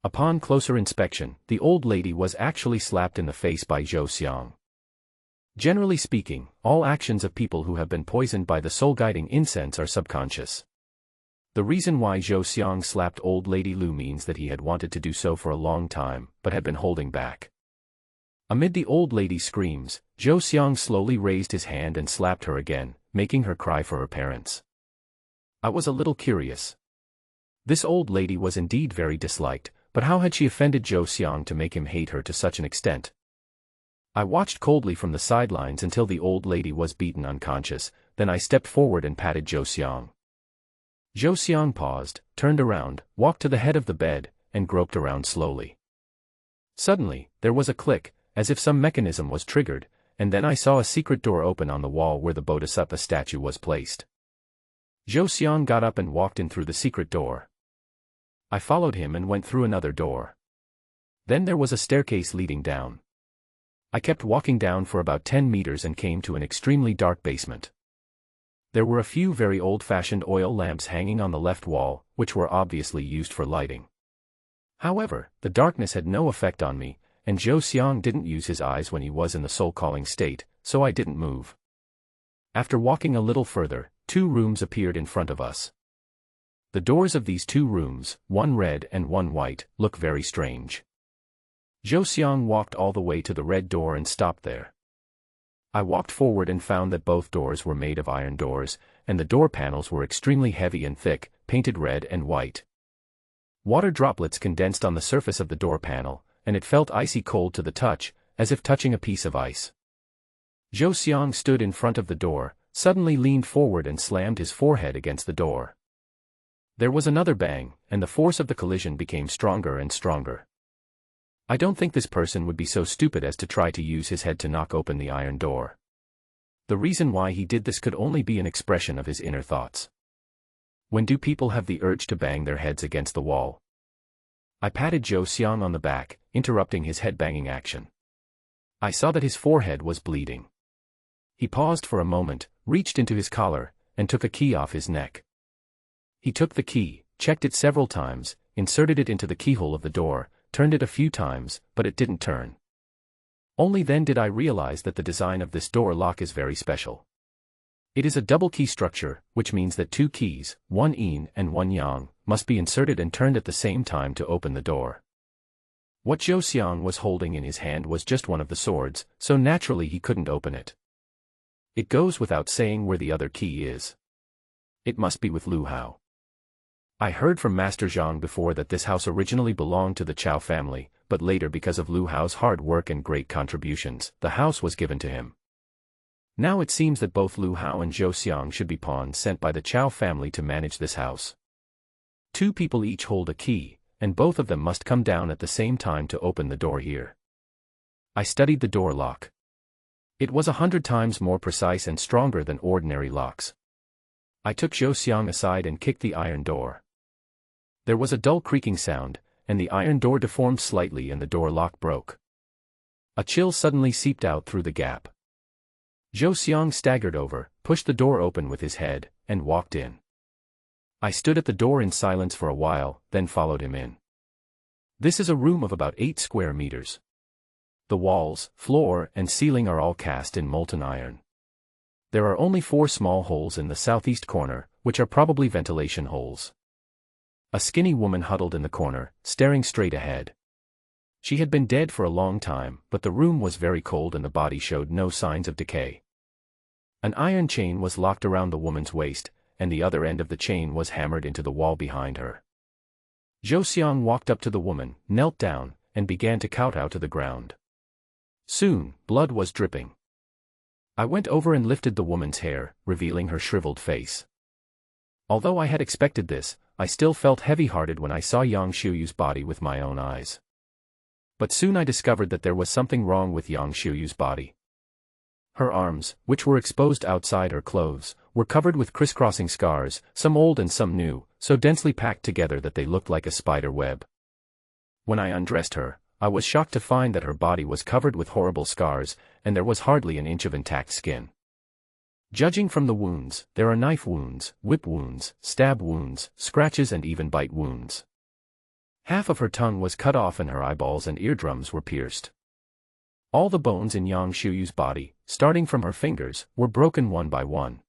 Upon closer inspection, the old lady was actually slapped in the face by Zhou Xiang. Generally speaking, all actions of people who have been poisoned by the soul-guiding incense are subconscious. The reason why Zhou Xiang slapped old lady Lu means that he had wanted to do so for a long time, but had been holding back. Amid the old lady's screams, Zhou Xiang slowly raised his hand and slapped her again, making her cry for her parents. I was a little curious. This old lady was indeed very disliked, but how had she offended Zhou Xiang to make him hate her to such an extent? I watched coldly from the sidelines until the old lady was beaten unconscious, then I stepped forward and patted Zhou Xiang. Zhou Xiang paused, turned around, walked to the head of the bed, and groped around slowly. Suddenly, there was a click, as if some mechanism was triggered, and then I saw a secret door open on the wall where the Bodhisattva statue was placed. Zhou Xiang got up and walked in through the secret door. I followed him and went through another door. Then there was a staircase leading down. I kept walking down for about 10 meters and came to an extremely dark basement. There were a few very old-fashioned oil lamps hanging on the left wall, which were obviously used for lighting. However, the darkness had no effect on me, and Zhou Xiang didn't use his eyes when he was in the soul-calling state, so I didn't move. After walking a little further, 2 rooms appeared in front of us. The doors of these 2 rooms, one red and one white, look very strange. Zhou Xiang walked all the way to the red door and stopped there. I walked forward and found that both doors were made of iron doors, and the door panels were extremely heavy and thick, painted red and white. Water droplets condensed on the surface of the door panel, and it felt icy cold to the touch, as if touching a piece of ice. Zhou Xiang stood in front of the door, suddenly leaned forward and slammed his forehead against the door. There was another bang, and the force of the collision became stronger and stronger. I don't think this person would be so stupid as to try to use his head to knock open the iron door. The reason why he did this could only be an expression of his inner thoughts. When do people have the urge to bang their heads against the wall? I patted Zhou Xiang on the back, interrupting his head-banging action. I saw that his forehead was bleeding. He paused for a moment, reached into his collar, and took a key off his neck. He took the key, checked it several times, inserted it into the keyhole of the door, turned it a few times, but it didn't turn. Only then did I realize that the design of this door lock is very special. It is a double key structure, which means that 2 keys, one yin and one yang, must be inserted and turned at the same time to open the door. What Zhou Xiang was holding in his hand was just one of the swords, so naturally he couldn't open it. It goes without saying where the other key is. It must be with Lu Hao. I heard from Master Zhang before that this house originally belonged to the Chao family, but later because of Lu Hao's hard work and great contributions, the house was given to him. Now it seems that both Lu Hao and Zhou Xiang should be pawns sent by the Chao family to manage this house. 2 people each hold a key, and both of them must come down at the same time to open the door here. I studied the door lock. It was 100 times more precise and stronger than ordinary locks. I took Zhou Xiang aside and kicked the iron door. There was a dull creaking sound, and the iron door deformed slightly and the door lock broke. A chill suddenly seeped out through the gap. Zhou Xiang staggered over, pushed the door open with his head, and walked in. I stood at the door in silence for a while, then followed him in. This is a room of about 8 square meters. The walls, floor, and ceiling are all cast in molten iron. There are only 4 small holes in the southeast corner, which are probably ventilation holes. A skinny woman huddled in the corner, staring straight ahead. She had been dead for a long time, but the room was very cold and the body showed no signs of decay. An iron chain was locked around the woman's waist, and the other end of the chain was hammered into the wall behind her. Zhou Xiang walked up to the woman, knelt down, and began to kowtow to the ground. Soon, blood was dripping. I went over and lifted the woman's hair, revealing her shriveled face. Although I had expected this, I still felt heavy-hearted when I saw Yang Xiuyu's body with my own eyes. But soon I discovered that there was something wrong with Yang Xiuyu's body. Her arms, which were exposed outside her clothes, were covered with crisscrossing scars, some old and some new, so densely packed together that they looked like a spider web. When I undressed her, I was shocked to find that her body was covered with horrible scars, and there was hardly an inch of intact skin. Judging from the wounds, there are knife wounds, whip wounds, stab wounds, scratches and even bite wounds. Half of her tongue was cut off and her eyeballs and eardrums were pierced. All the bones in Yang Xiuyu's body, starting from her fingers, were broken one by one.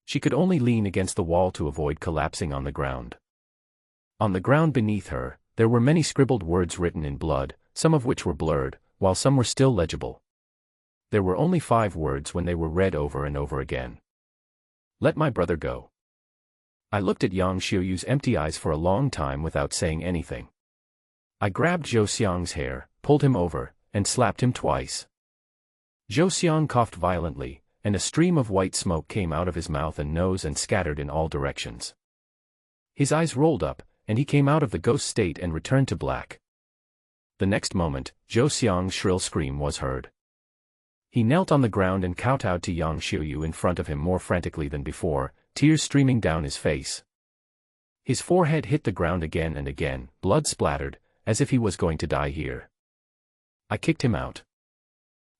She could only lean against the wall to avoid collapsing on the ground. On the ground beneath her, there were many scribbled words written in blood, some of which were blurred, while some were still legible. There were only 5 words when they were read over and over again. "Let my brother go." I looked at Yang Xiuyu's empty eyes for a long time without saying anything. I grabbed Zhou Xiang's hair, pulled him over, and slapped him twice. Zhou Xiang coughed violently, and a stream of white smoke came out of his mouth and nose and scattered in all directions. His eyes rolled up, and he came out of the ghost state and returned to black. The next moment, Zhou Xiang's shrill scream was heard. He knelt on the ground and kowtowed to Yang Xiuyu in front of him more frantically than before, tears streaming down his face. His forehead hit the ground again and again, blood splattered, as if he was going to die here. I kicked him out.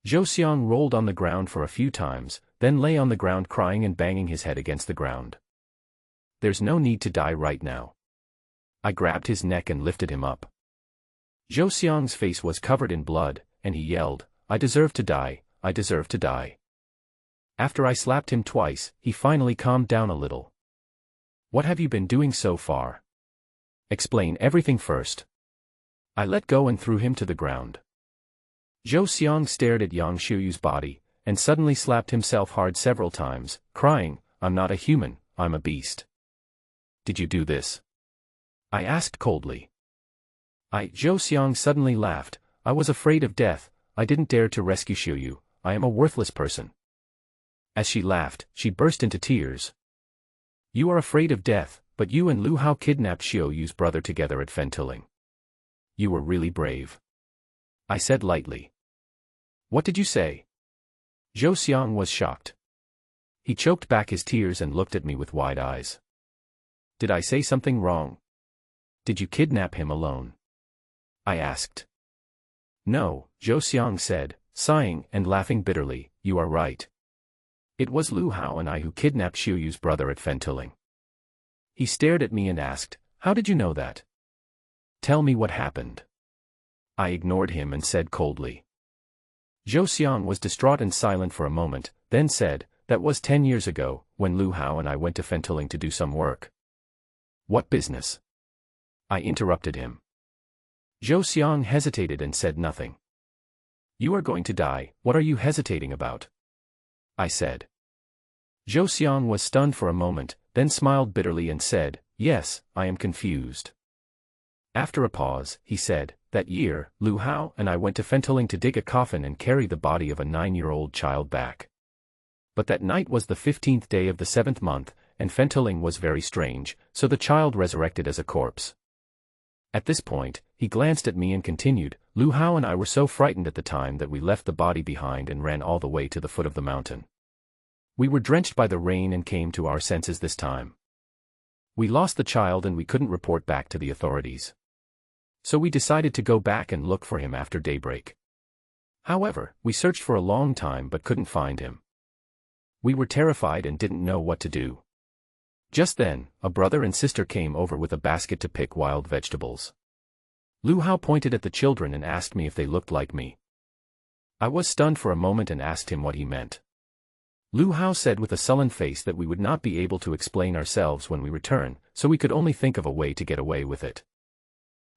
Zhou Xiang rolled on the ground for a few times, then lay on the ground crying and banging his head against the ground. "There's no need to die right now." I grabbed his neck and lifted him up. Zhou Xiang's face was covered in blood, and he yelled, "I deserve to die, I deserve to die." After I slapped him twice, he finally calmed down a little. "What have you been doing so far? Explain everything first." I let go and threw him to the ground. Zhou Xiang stared at Yang Xiuyu's body, and suddenly slapped himself hard several times, crying, "I'm not a human, I'm a beast." "Did you do this?" I asked coldly. Zhou Xiang suddenly laughed. "I was afraid of death, I didn't dare to rescue Xiuyu, I am a worthless person." As she laughed, she burst into tears. "You are afraid of death, but you and Lu Hao kidnapped Xiuyu's brother together at Fentiling. You were really brave," I said lightly. "What did you say?" Zhou Xiang was shocked. He choked back his tears and looked at me with wide eyes. "Did I say something wrong? Did you kidnap him alone?" I asked. "No," Zhou Xiang said, sighing and laughing bitterly, "you are right. It was Lu Hao and I who kidnapped Xiuyu's brother at Fentiling." He stared at me and asked, "How did you know that? Tell me what happened." I ignored him and said coldly. Zhou Xiang was distraught and silent for a moment, then said, "That was 10 years ago, when Lu Hao and I went to Fentiling to do some work." "What business?" I interrupted him. Zhou Xiang hesitated and said nothing. You are going to die, what are you hesitating about? I said. Zhou Xiang was stunned for a moment, then smiled bitterly and said, yes, I am confused. After a pause, he said, that year, Lu Hao and I went to Fentoling to dig a coffin and carry the body of a 9-year-old child back. But that night was the 15th day of the 7th month, and Fentoling was very strange, so the child resurrected as a corpse. At this point, he glanced at me and continued, Lu Hao and I were so frightened at the time that we left the body behind and ran all the way to the foot of the mountain. We were drenched by the rain and came to our senses this time. We lost the child and we couldn't report back to the authorities. So we decided to go back and look for him after daybreak. However, we searched for a long time but couldn't find him. We were terrified and didn't know what to do. Just then, a brother and sister came over with a basket to pick wild vegetables. Lu Hao pointed at the children and asked me if they looked like me. I was stunned for a moment and asked him what he meant. Lu Hao said with a sullen face that we would not be able to explain ourselves when we return, so we could only think of a way to get away with it.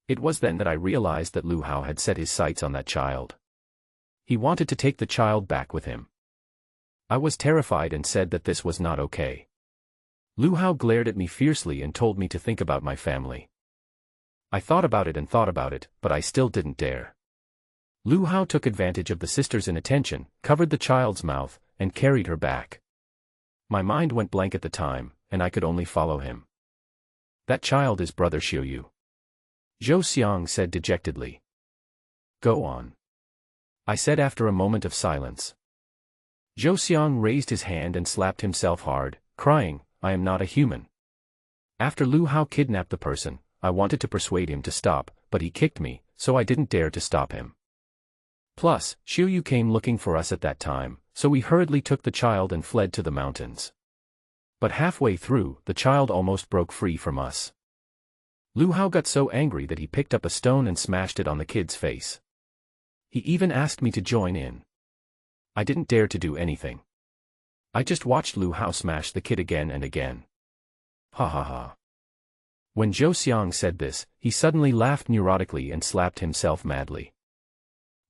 It was then that I realized that Lu Hao had set his sights on that child. He wanted to take the child back with him. I was terrified and said that this was not okay. Lu Hao glared at me fiercely and told me to think about my family. I thought about it, but I still didn't dare. Lu Hao took advantage of the sister's inattention, covered the child's mouth, and carried her back. My mind went blank at the time, and I could only follow him. That child is Brother Xiuyu. Zhou Xiang said dejectedly. Go on. I said after a moment of silence. Zhou Xiang raised his hand and slapped himself hard, crying, I am not a human. After Lu Hao kidnapped the person, I wanted to persuade him to stop, but he kicked me, so I didn't dare to stop him. Plus, Xiuyu came looking for us at that time, so we hurriedly took the child and fled to the mountains. But halfway through, the child almost broke free from us. Lu Hao got so angry that he picked up a stone and smashed it on the kid's face. He even asked me to join in. I didn't dare to do anything. I just watched Lu Hao smash the kid again and again. Ha ha ha. When Zhou Xiang said this, he suddenly laughed neurotically and slapped himself madly.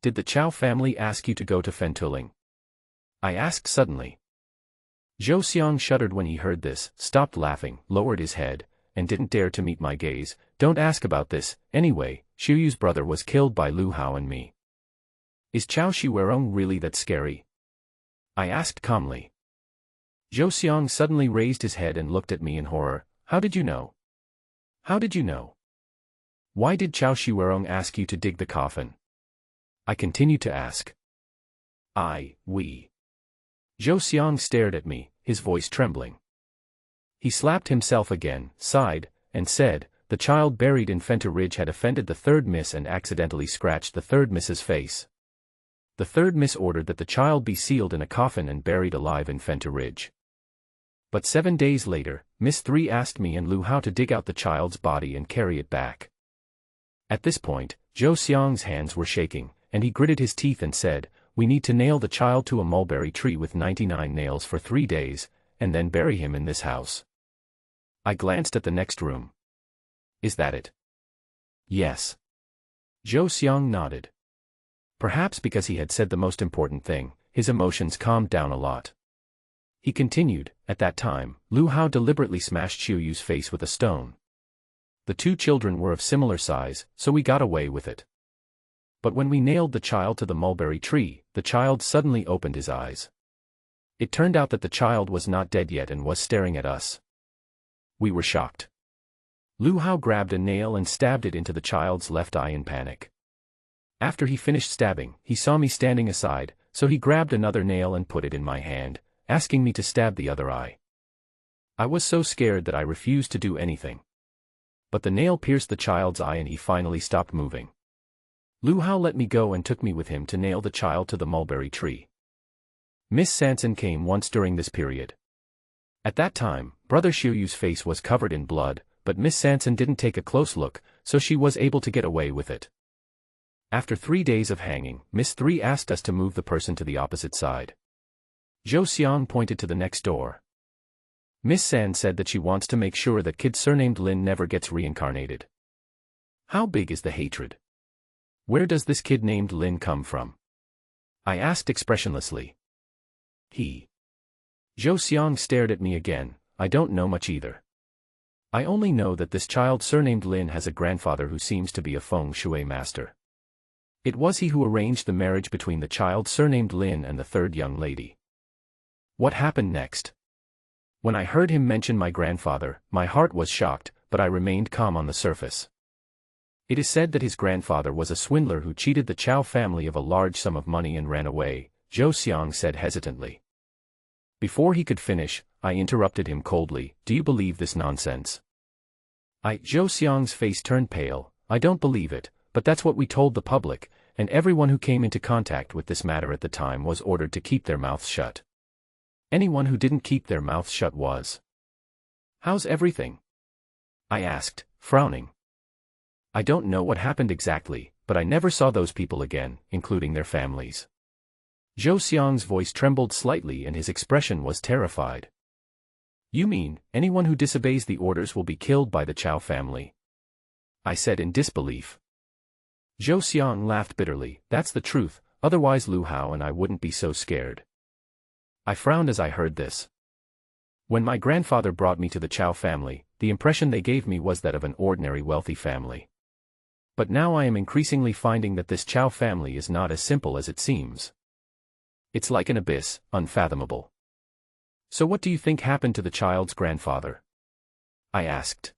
Did the Chao family ask you to go to Fentoling? I asked suddenly. Zhou Xiang shuddered when he heard this, stopped laughing, lowered his head, and didn't dare to meet my gaze. Don't ask about this, anyway, Xiuyu's brother was killed by Lu Hao and me. Is Chao Shiwerong really that scary? I asked calmly. Zhou Xiang suddenly raised his head and looked at me in horror. How did you know? How did you know? Why did Chao Shiwerong ask you to dig the coffin? I continued to ask. We. Zhou Xiang stared at me, his voice trembling. He slapped himself again, sighed, and said, the child buried in Fenta Ridge had offended the third miss and accidentally scratched the third miss's face. The third miss ordered that the child be sealed in a coffin and buried alive in Fenta Ridge. But 7 days later, Miss 3 asked me and Lu Hao to dig out the child's body and carry it back. At this point, Zhou Xiang's hands were shaking, and he gritted his teeth and said, we need to nail the child to a mulberry tree with 99 nails for 3 days, and then bury him in this house. I glanced at the next room. Is that it? Yes. Zhou Xiang nodded. Perhaps because he had said the most important thing, his emotions calmed down a lot. He continued, at that time, Lu Hao deliberately smashed Xiuyu's face with a stone. The 2 children were of similar size, so we got away with it. But when we nailed the child to the mulberry tree, the child suddenly opened his eyes. It turned out that the child was not dead yet and was staring at us. We were shocked. Lu Hao grabbed a nail and stabbed it into the child's left eye in panic. After he finished stabbing, he saw me standing aside, so he grabbed another nail and put it in my hand, asking me to stab the other eye. I was so scared that I refused to do anything. But the nail pierced the child's eye and he finally stopped moving. Lu Hao let me go and took me with him to nail the child to the mulberry tree. Miss Sanson came once during this period. At that time, Brother Xiuyu's face was covered in blood, but Miss Sanson didn't take a close look, so she was able to get away with it. After 3 days of hanging, Miss 3 asked us to move the person to the opposite side. Zhou Xiang pointed to the next door. Miss San said that she wants to make sure that kid surnamed Lin never gets reincarnated. How big is the hatred? Where does this kid named Lin come from? I asked expressionlessly. Zhou Xiang stared at me again. I don't know much either. I only know that this child surnamed Lin has a grandfather who seems to be a feng shui master. It was he who arranged the marriage between the child surnamed Lin and the third young lady. What happened next? When I heard him mention my grandfather, my heart was shocked, but I remained calm on the surface. It is said that his grandfather was a swindler who cheated the Chow family of a large sum of money and ran away, Zhou Xiang said hesitantly. Before he could finish, I interrupted him coldly. Do you believe this nonsense? Zhou Xiang's face turned pale. I don't believe it, but that's what we told the public, and everyone who came into contact with this matter at the time was ordered to keep their mouths shut. Anyone who didn't keep their mouths shut was. How's everything? I asked, frowning. I don't know what happened exactly, but I never saw those people again, including their families. Zhou Xiang's voice trembled slightly and his expression was terrified. You mean, anyone who disobeys the orders will be killed by the Chow family? I said in disbelief. Zhou Xiang laughed bitterly. That's the truth, otherwise Lu Hao and I wouldn't be so scared. I frowned as I heard this. When my grandfather brought me to the Chow family, the impression they gave me was that of an ordinary wealthy family. But now I am increasingly finding that this Chow family is not as simple as it seems. It's like an abyss, unfathomable. So what do you think happened to the child's grandfather? I asked.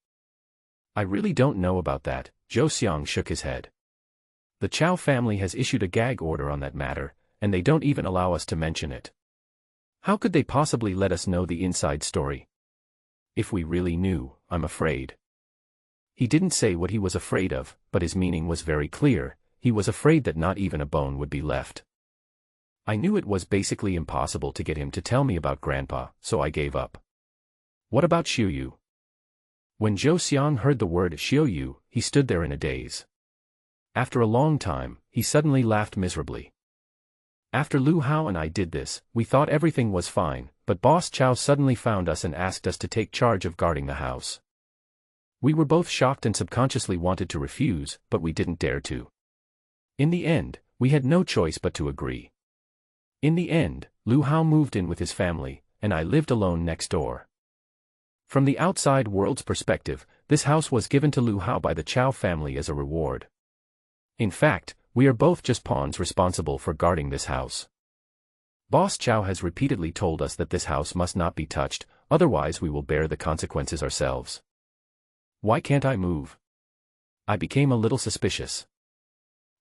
I really don't know about that, Zhou Xiang shook his head. The Chow family has issued a gag order on that matter, and they don't even allow us to mention it. How could they possibly let us know the inside story? If we really knew, I'm afraid. He didn't say what he was afraid of, but his meaning was very clear. He was afraid that not even a bone would be left. I knew it was basically impossible to get him to tell me about Grandpa, so I gave up. What about Xiuyu? When Zhou Xiang heard the word Xiuyu, he stood there in a daze. After a long time, he suddenly laughed miserably. After Lu Hao and I did this, we thought everything was fine, but Boss Chow suddenly found us and asked us to take charge of guarding the house. We were both shocked and subconsciously wanted to refuse, but we didn't dare to. In the end, we had no choice but to agree. In the end, Lu Hao moved in with his family, and I lived alone next door. From the outside world's perspective, this house was given to Lu Hao by the Chow family as a reward. In fact, we are both just pawns responsible for guarding this house. Boss Chow has repeatedly told us that this house must not be touched, otherwise we will bear the consequences ourselves. Why can't I move? I became a little suspicious.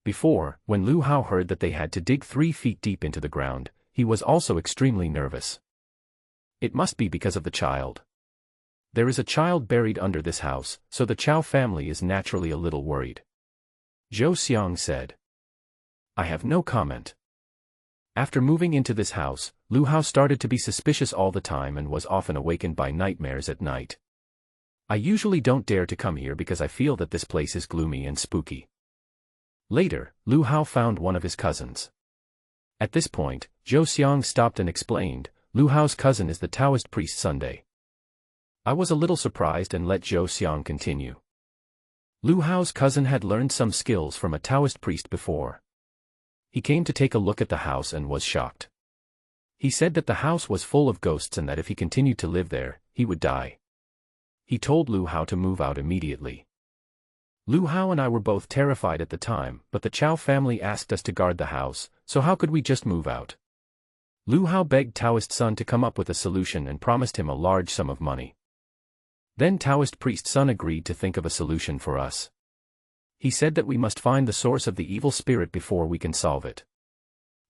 Before, when Lu Hao heard that they had to dig 3 feet deep into the ground, he was also extremely nervous. It must be because of the child. There is a child buried under this house, so the Chow family is naturally a little worried. Zhou Xiang said. I have no comment. After moving into this house, Lu Hao started to be suspicious all the time and was often awakened by nightmares at night. I usually don't dare to come here because I feel that this place is gloomy and spooky. Later, Lu Hao found one of his cousins. At this point, Zhou Xiang stopped and explained, Lu Hao's cousin is the Taoist priest Sunday. I was a little surprised and let Zhou Xiang continue. Lu Hao's cousin had learned some skills from a Taoist priest before. He came to take a look at the house and was shocked. He said that the house was full of ghosts and that if he continued to live there, he would die. He told Lu Hao to move out immediately. Lu Hao and I were both terrified at the time, but the Chow family asked us to guard the house, so how could we just move out? Lu Hao begged Taoist Sun to come up with a solution and promised him a large sum of money. Then Taoist priest Sun agreed to think of a solution for us. He said that we must find the source of the evil spirit before we can solve it.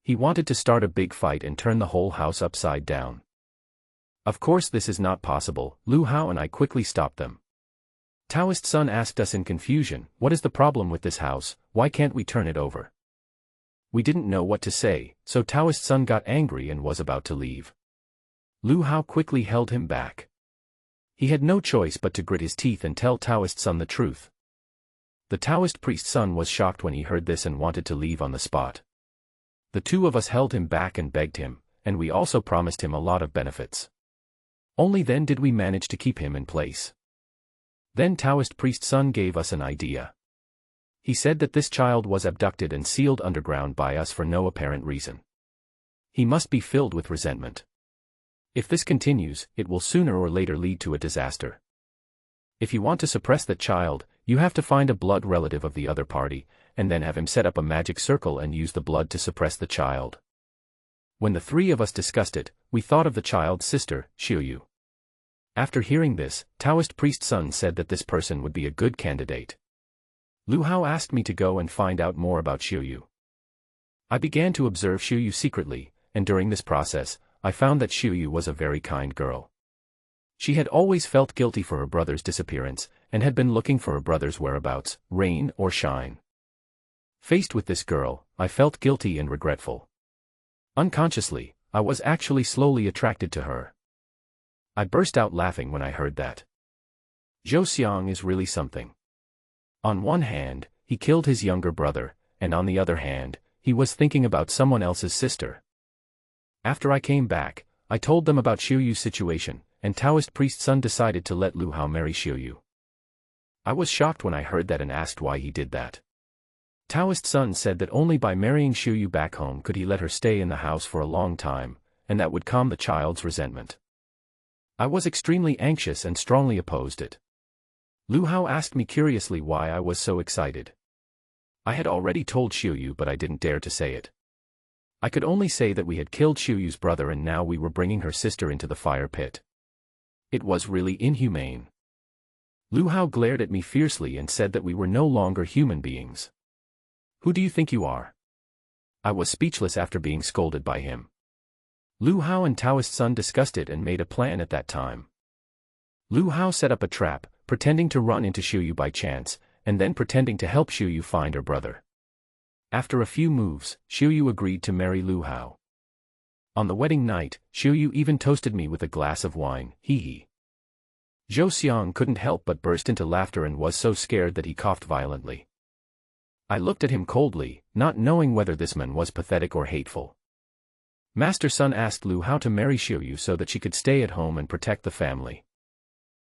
He wanted to start a big fight and turn the whole house upside down. Of course this is not possible, Lu Hao and I quickly stopped them. Taoist Sun asked us in confusion, what is the problem with this house, why can't we turn it over? We didn't know what to say, so Taoist Sun got angry and was about to leave. Lu Hao quickly held him back. He had no choice but to grit his teeth and tell Taoist Sun the truth. The Taoist priest Sun was shocked when he heard this and wanted to leave on the spot. The two of us held him back and begged him, and we also promised him a lot of benefits. Only then did we manage to keep him in place. Then Taoist priest Sun gave us an idea. He said that this child was abducted and sealed underground by us for no apparent reason. He must be filled with resentment. If this continues, it will sooner or later lead to a disaster. If you want to suppress that child, you have to find a blood relative of the other party, and then have him set up a magic circle and use the blood to suppress the child. When the three of us discussed it, we thought of the child's sister, Xiuyu. After hearing this, Taoist priest Sun said that this person would be a good candidate. Lu Hao asked me to go and find out more about Xiuyu. I began to observe Xiuyu secretly, and during this process, I found that Xiuyu was a very kind girl. She had always felt guilty for her brother's disappearance, and had been looking for her brother's whereabouts, rain or shine. Faced with this girl, I felt guilty and regretful. Unconsciously, I was actually slowly attracted to her. I burst out laughing when I heard that. Zhou Xiang is really something. On one hand, he killed his younger brother, and on the other hand, he was thinking about someone else's sister. After I came back, I told them about Xiuyu's situation, and Taoist priest Sun decided to let Lu Hao marry Xiuyu. I was shocked when I heard that and asked why he did that. Taoist Sun said that only by marrying Xiuyu back home could he let her stay in the house for a long time, and that would calm the child's resentment. I was extremely anxious and strongly opposed it. Lu Hao asked me curiously why I was so excited. I had already told Xiuyu, but I didn't dare to say it. I could only say that we had killed Xiuyu's brother and now we were bringing her sister into the fire pit. It was really inhumane. Lu Hao glared at me fiercely and said that we were no longer human beings. Who do you think you are? I was speechless after being scolded by him. Lu Hao and Taoist Sun discussed it and made a plan at that time. Lu Hao set up a trap, pretending to run into Xiuyu by chance, and then pretending to help Xiuyu find her brother. After a few moves, Xiuyu agreed to marry Lu Hao. On the wedding night, Xiuyu even toasted me with a glass of wine, hee. Zhou Xiang couldn't help but burst into laughter and was so scared that he coughed violently. I looked at him coldly, not knowing whether this man was pathetic or hateful. Master Sun asked Lu Hao to marry Xiuyu so that she could stay at home and protect the family.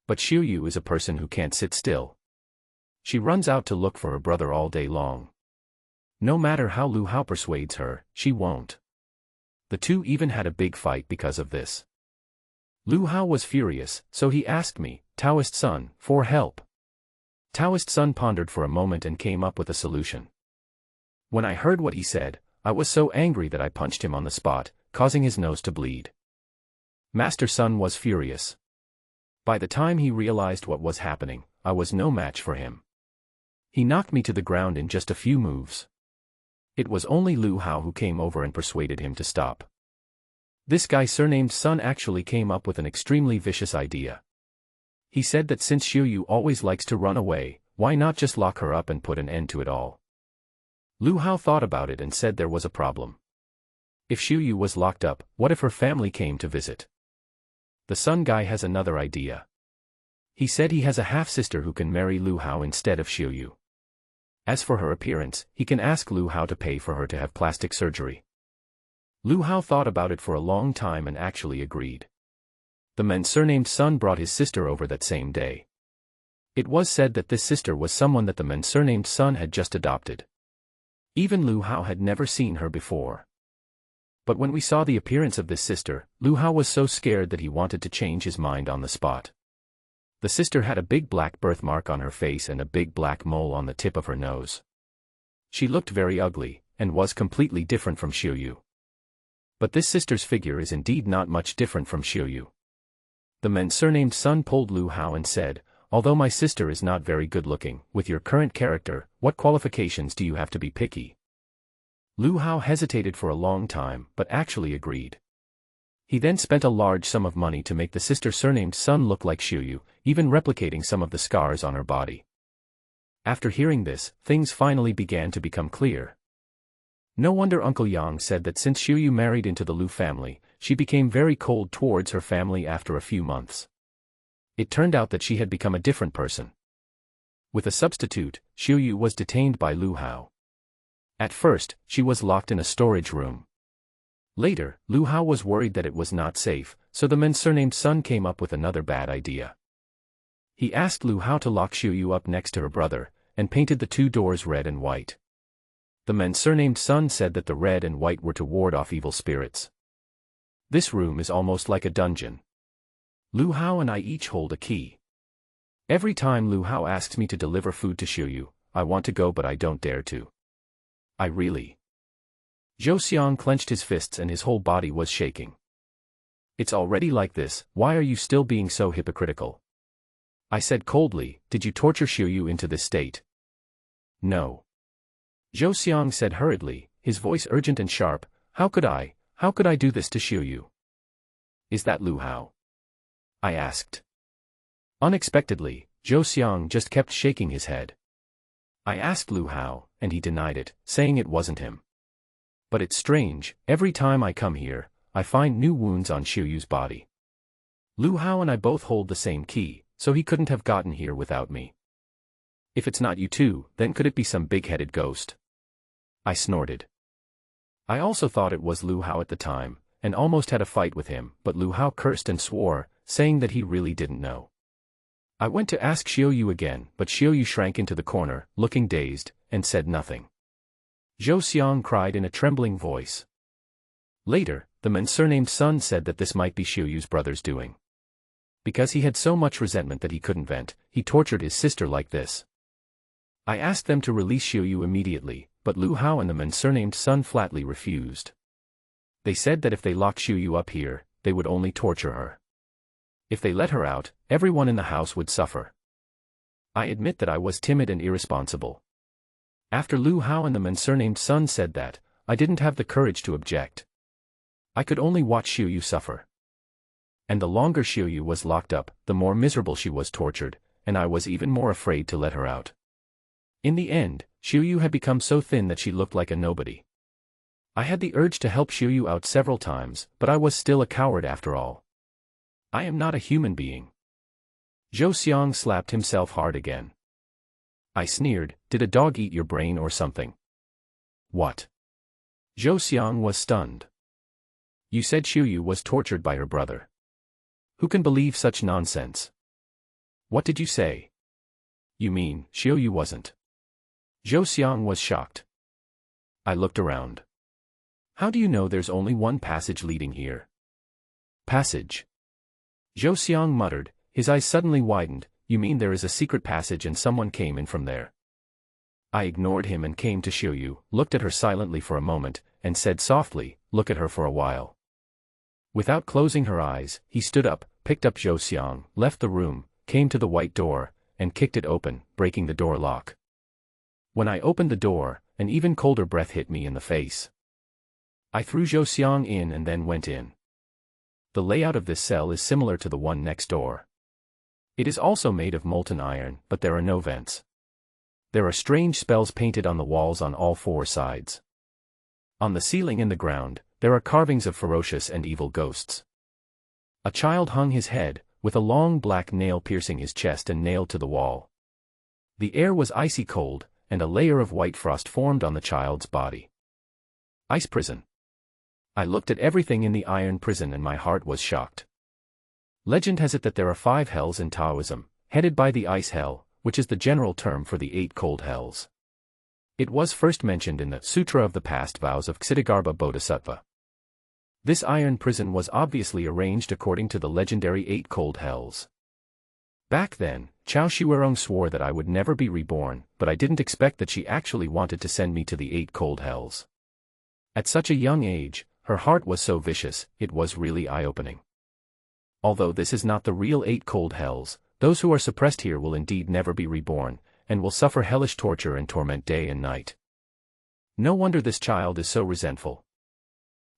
But Xiuyu is a person who can't sit still. She runs out to look for her brother all day long. No matter how Lu Hao persuades her, she won't. The two even had a big fight because of this. Lu Hao was furious, so he asked me, Taoist Sun, for help. Taoist Sun pondered for a moment and came up with a solution. When I heard what he said, I was so angry that I punched him on the spot, causing his nose to bleed. Master Sun was furious. By the time he realized what was happening, I was no match for him. He knocked me to the ground in just a few moves. It was only Lu Hao who came over and persuaded him to stop. This guy surnamed Sun actually came up with an extremely vicious idea. He said that since Xiuyu always likes to run away, why not just lock her up and put an end to it all? Lu Hao thought about it and said there was a problem. If Xiuyu was locked up, what if her family came to visit? The Sun guy has another idea. He said he has a half-sister who can marry Lu Hao instead of Xiuyu. As for her appearance, he can ask Lu Hao to pay for her to have plastic surgery. Lu Hao thought about it for a long time and actually agreed. The man surnamed Sun brought his sister over that same day. It was said that this sister was someone that the man surnamed Sun had just adopted. Even Lu Hao had never seen her before. But when we saw the appearance of this sister, Lu Hao was so scared that he wanted to change his mind on the spot. The sister had a big black birthmark on her face and a big black mole on the tip of her nose. She looked very ugly, and was completely different from Xiuyu. But this sister's figure is indeed not much different from Xiuyu. The man surnamed Sun pulled Lu Hao and said, although my sister is not very good looking, with your current character, what qualifications do you have to be picky? Lu Hao hesitated for a long time, but actually agreed. He then spent a large sum of money to make the sister surnamed Sun look like Xiuyu, even replicating some of the scars on her body. After hearing this, things finally began to become clear. No wonder Uncle Yang said that since Xiuyu married into the Lu family, she became very cold towards her family after a few months. It turned out that she had become a different person. With a substitute, Xiuyu was detained by Lu Hao. At first, she was locked in a storage room. Later, Lu Hao was worried that it was not safe, so the man surnamed Sun came up with another bad idea. He asked Lu Hao to lock Xiuyu up next to her brother, and painted the 2 doors red and white. The men surnamed Sun said that the red and white were to ward off evil spirits. This room is almost like a dungeon. Lu Hao and I each hold a key. Every time Lu Hao asks me to deliver food to Xiuyu, I want to go but I don't dare to. I really. Zhou Xiang clenched his fists and his whole body was shaking. It's already like this, why are you still being so hypocritical? I said coldly, did you torture Xiuyu into this state? No. Zhou Xiang said hurriedly, his voice urgent and sharp, how could I do this to Xiuyu? Is that Lu Hao? I asked. Unexpectedly, Zhou Xiang just kept shaking his head. I asked Lu Hao, and he denied it, saying it wasn't him. But it's strange, every time I come here, I find new wounds on Xiuyu's body. Lu Hao and I both hold the same key, so he couldn't have gotten here without me. If it's not you two, then could it be some big-headed ghost? I snorted. I also thought it was Lu Hao at the time, and almost had a fight with him, but Lu Hao cursed and swore, saying that he really didn't know. I went to ask Xiuyu again, but Xiuyu shrank into the corner, looking dazed, and said nothing. Zhou Xiang cried in a trembling voice. Later, the man surnamed Sun said that this might be Xiuyu's brother's doing. Because he had so much resentment that he couldn't vent, he tortured his sister like this. I asked them to release Xiuyu immediately, but Lu Hao and the man surnamed Sun flatly refused. They said that if they locked Xiuyu up here, they would only torture her. If they let her out, everyone in the house would suffer. I admit that I was timid and irresponsible. After Lu Hao and the man surnamed Sun said that, I didn't have the courage to object. I could only watch Xiuyu suffer. And the longer Xiuyu was locked up, the more miserable she was tortured, and I was even more afraid to let her out. In the end, Xiuyu had become so thin that she looked like a nobody. I had the urge to help Xiuyu out several times, but I was still a coward after all. I am not a human being. Zhou Xiang slapped himself hard again. I sneered, did a dog eat your brain or something? What? Zhou Xiang was stunned. You said Xiuyu was tortured by her brother. Who can believe such nonsense? What did you say? You mean, Xiuyu wasn't? Zhou Xiang was shocked. I looked around. How do you know there's only one passage leading here? Passage? Zhou Xiang muttered, his eyes suddenly widened, you mean there is a secret passage and someone came in from there? I ignored him and came to Xiuyu, looked at her silently for a moment, and said softly, look at her for a while. Without closing her eyes, he stood up, picked up Zhou Xiang, left the room, came to the white door, and kicked it open, breaking the door lock. When I opened the door, an even colder breath hit me in the face. I threw Zhou Xiang in and then went in. The layout of this cell is similar to the one next door. It is also made of molten iron, but there are no vents. There are strange spells painted on the walls on all 4 sides. On the ceiling and the ground, there are carvings of ferocious and evil ghosts. A child hung his head, with a long black nail piercing his chest and nailed to the wall. The air was icy cold, and a layer of white frost formed on the child's body. Ice prison. I looked at everything in the iron prison and my heart was shocked. Legend has it that there are 5 hells in Taoism, headed by the ice hell, which is the general term for the 8 cold hells. It was first mentioned in the Sutra of the Past Vows of Ksitigarbha Bodhisattva. This iron prison was obviously arranged according to the legendary 8 cold hells. Back then, Chao Shiwerong swore that I would never be reborn, but I didn't expect that she actually wanted to send me to the 8 cold hells. At such a young age, her heart was so vicious, it was really eye-opening. Although this is not the real 8 cold hells, those who are suppressed here will indeed never be reborn, and will suffer hellish torture and torment day and night. No wonder this child is so resentful.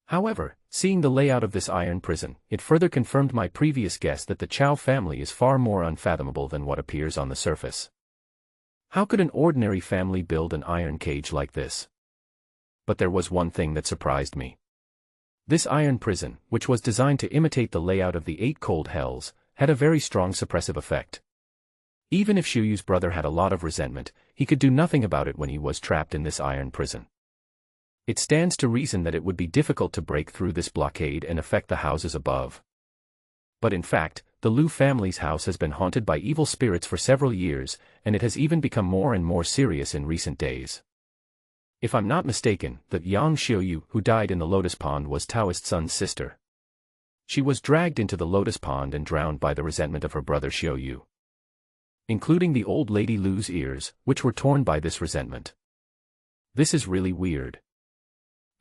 However, seeing the layout of this iron prison, it further confirmed my previous guess that the Chao family is far more unfathomable than what appears on the surface. How could an ordinary family build an iron cage like this? But there was one thing that surprised me. This iron prison, which was designed to imitate the layout of the 8 cold hells, had a very strong suppressive effect. Even if Xiuyu's brother had a lot of resentment, he could do nothing about it when he was trapped in this iron prison. It stands to reason that it would be difficult to break through this blockade and affect the houses above. But in fact, the Liu family's house has been haunted by evil spirits for several years, and it has even become more and more serious in recent days. If I'm not mistaken, the Yang Xiuyu who died in the lotus pond was Taoist Sun's sister. She was dragged into the lotus pond and drowned by the resentment of her brother Xiuyu, including the old lady Lu's ears, which were torn by this resentment. This is really weird.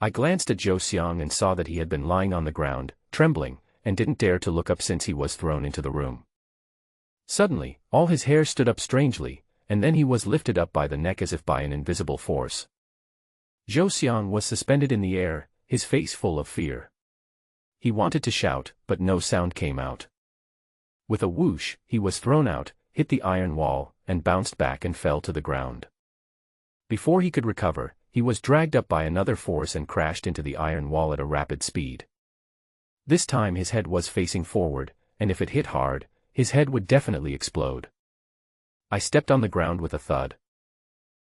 I glanced at Zhou Xiang and saw that he had been lying on the ground, trembling, and didn't dare to look up since he was thrown into the room. Suddenly, all his hair stood up strangely, and then he was lifted up by the neck as if by an invisible force. Zhou Xiang was suspended in the air, his face full of fear. He wanted to shout, but no sound came out. With a whoosh, he was thrown out, hit the iron wall, and bounced back and fell to the ground. Before he could recover, he was dragged up by another force and crashed into the iron wall at a rapid speed. This time his head was facing forward, and if it hit hard, his head would definitely explode. I stepped on the ground with a thud.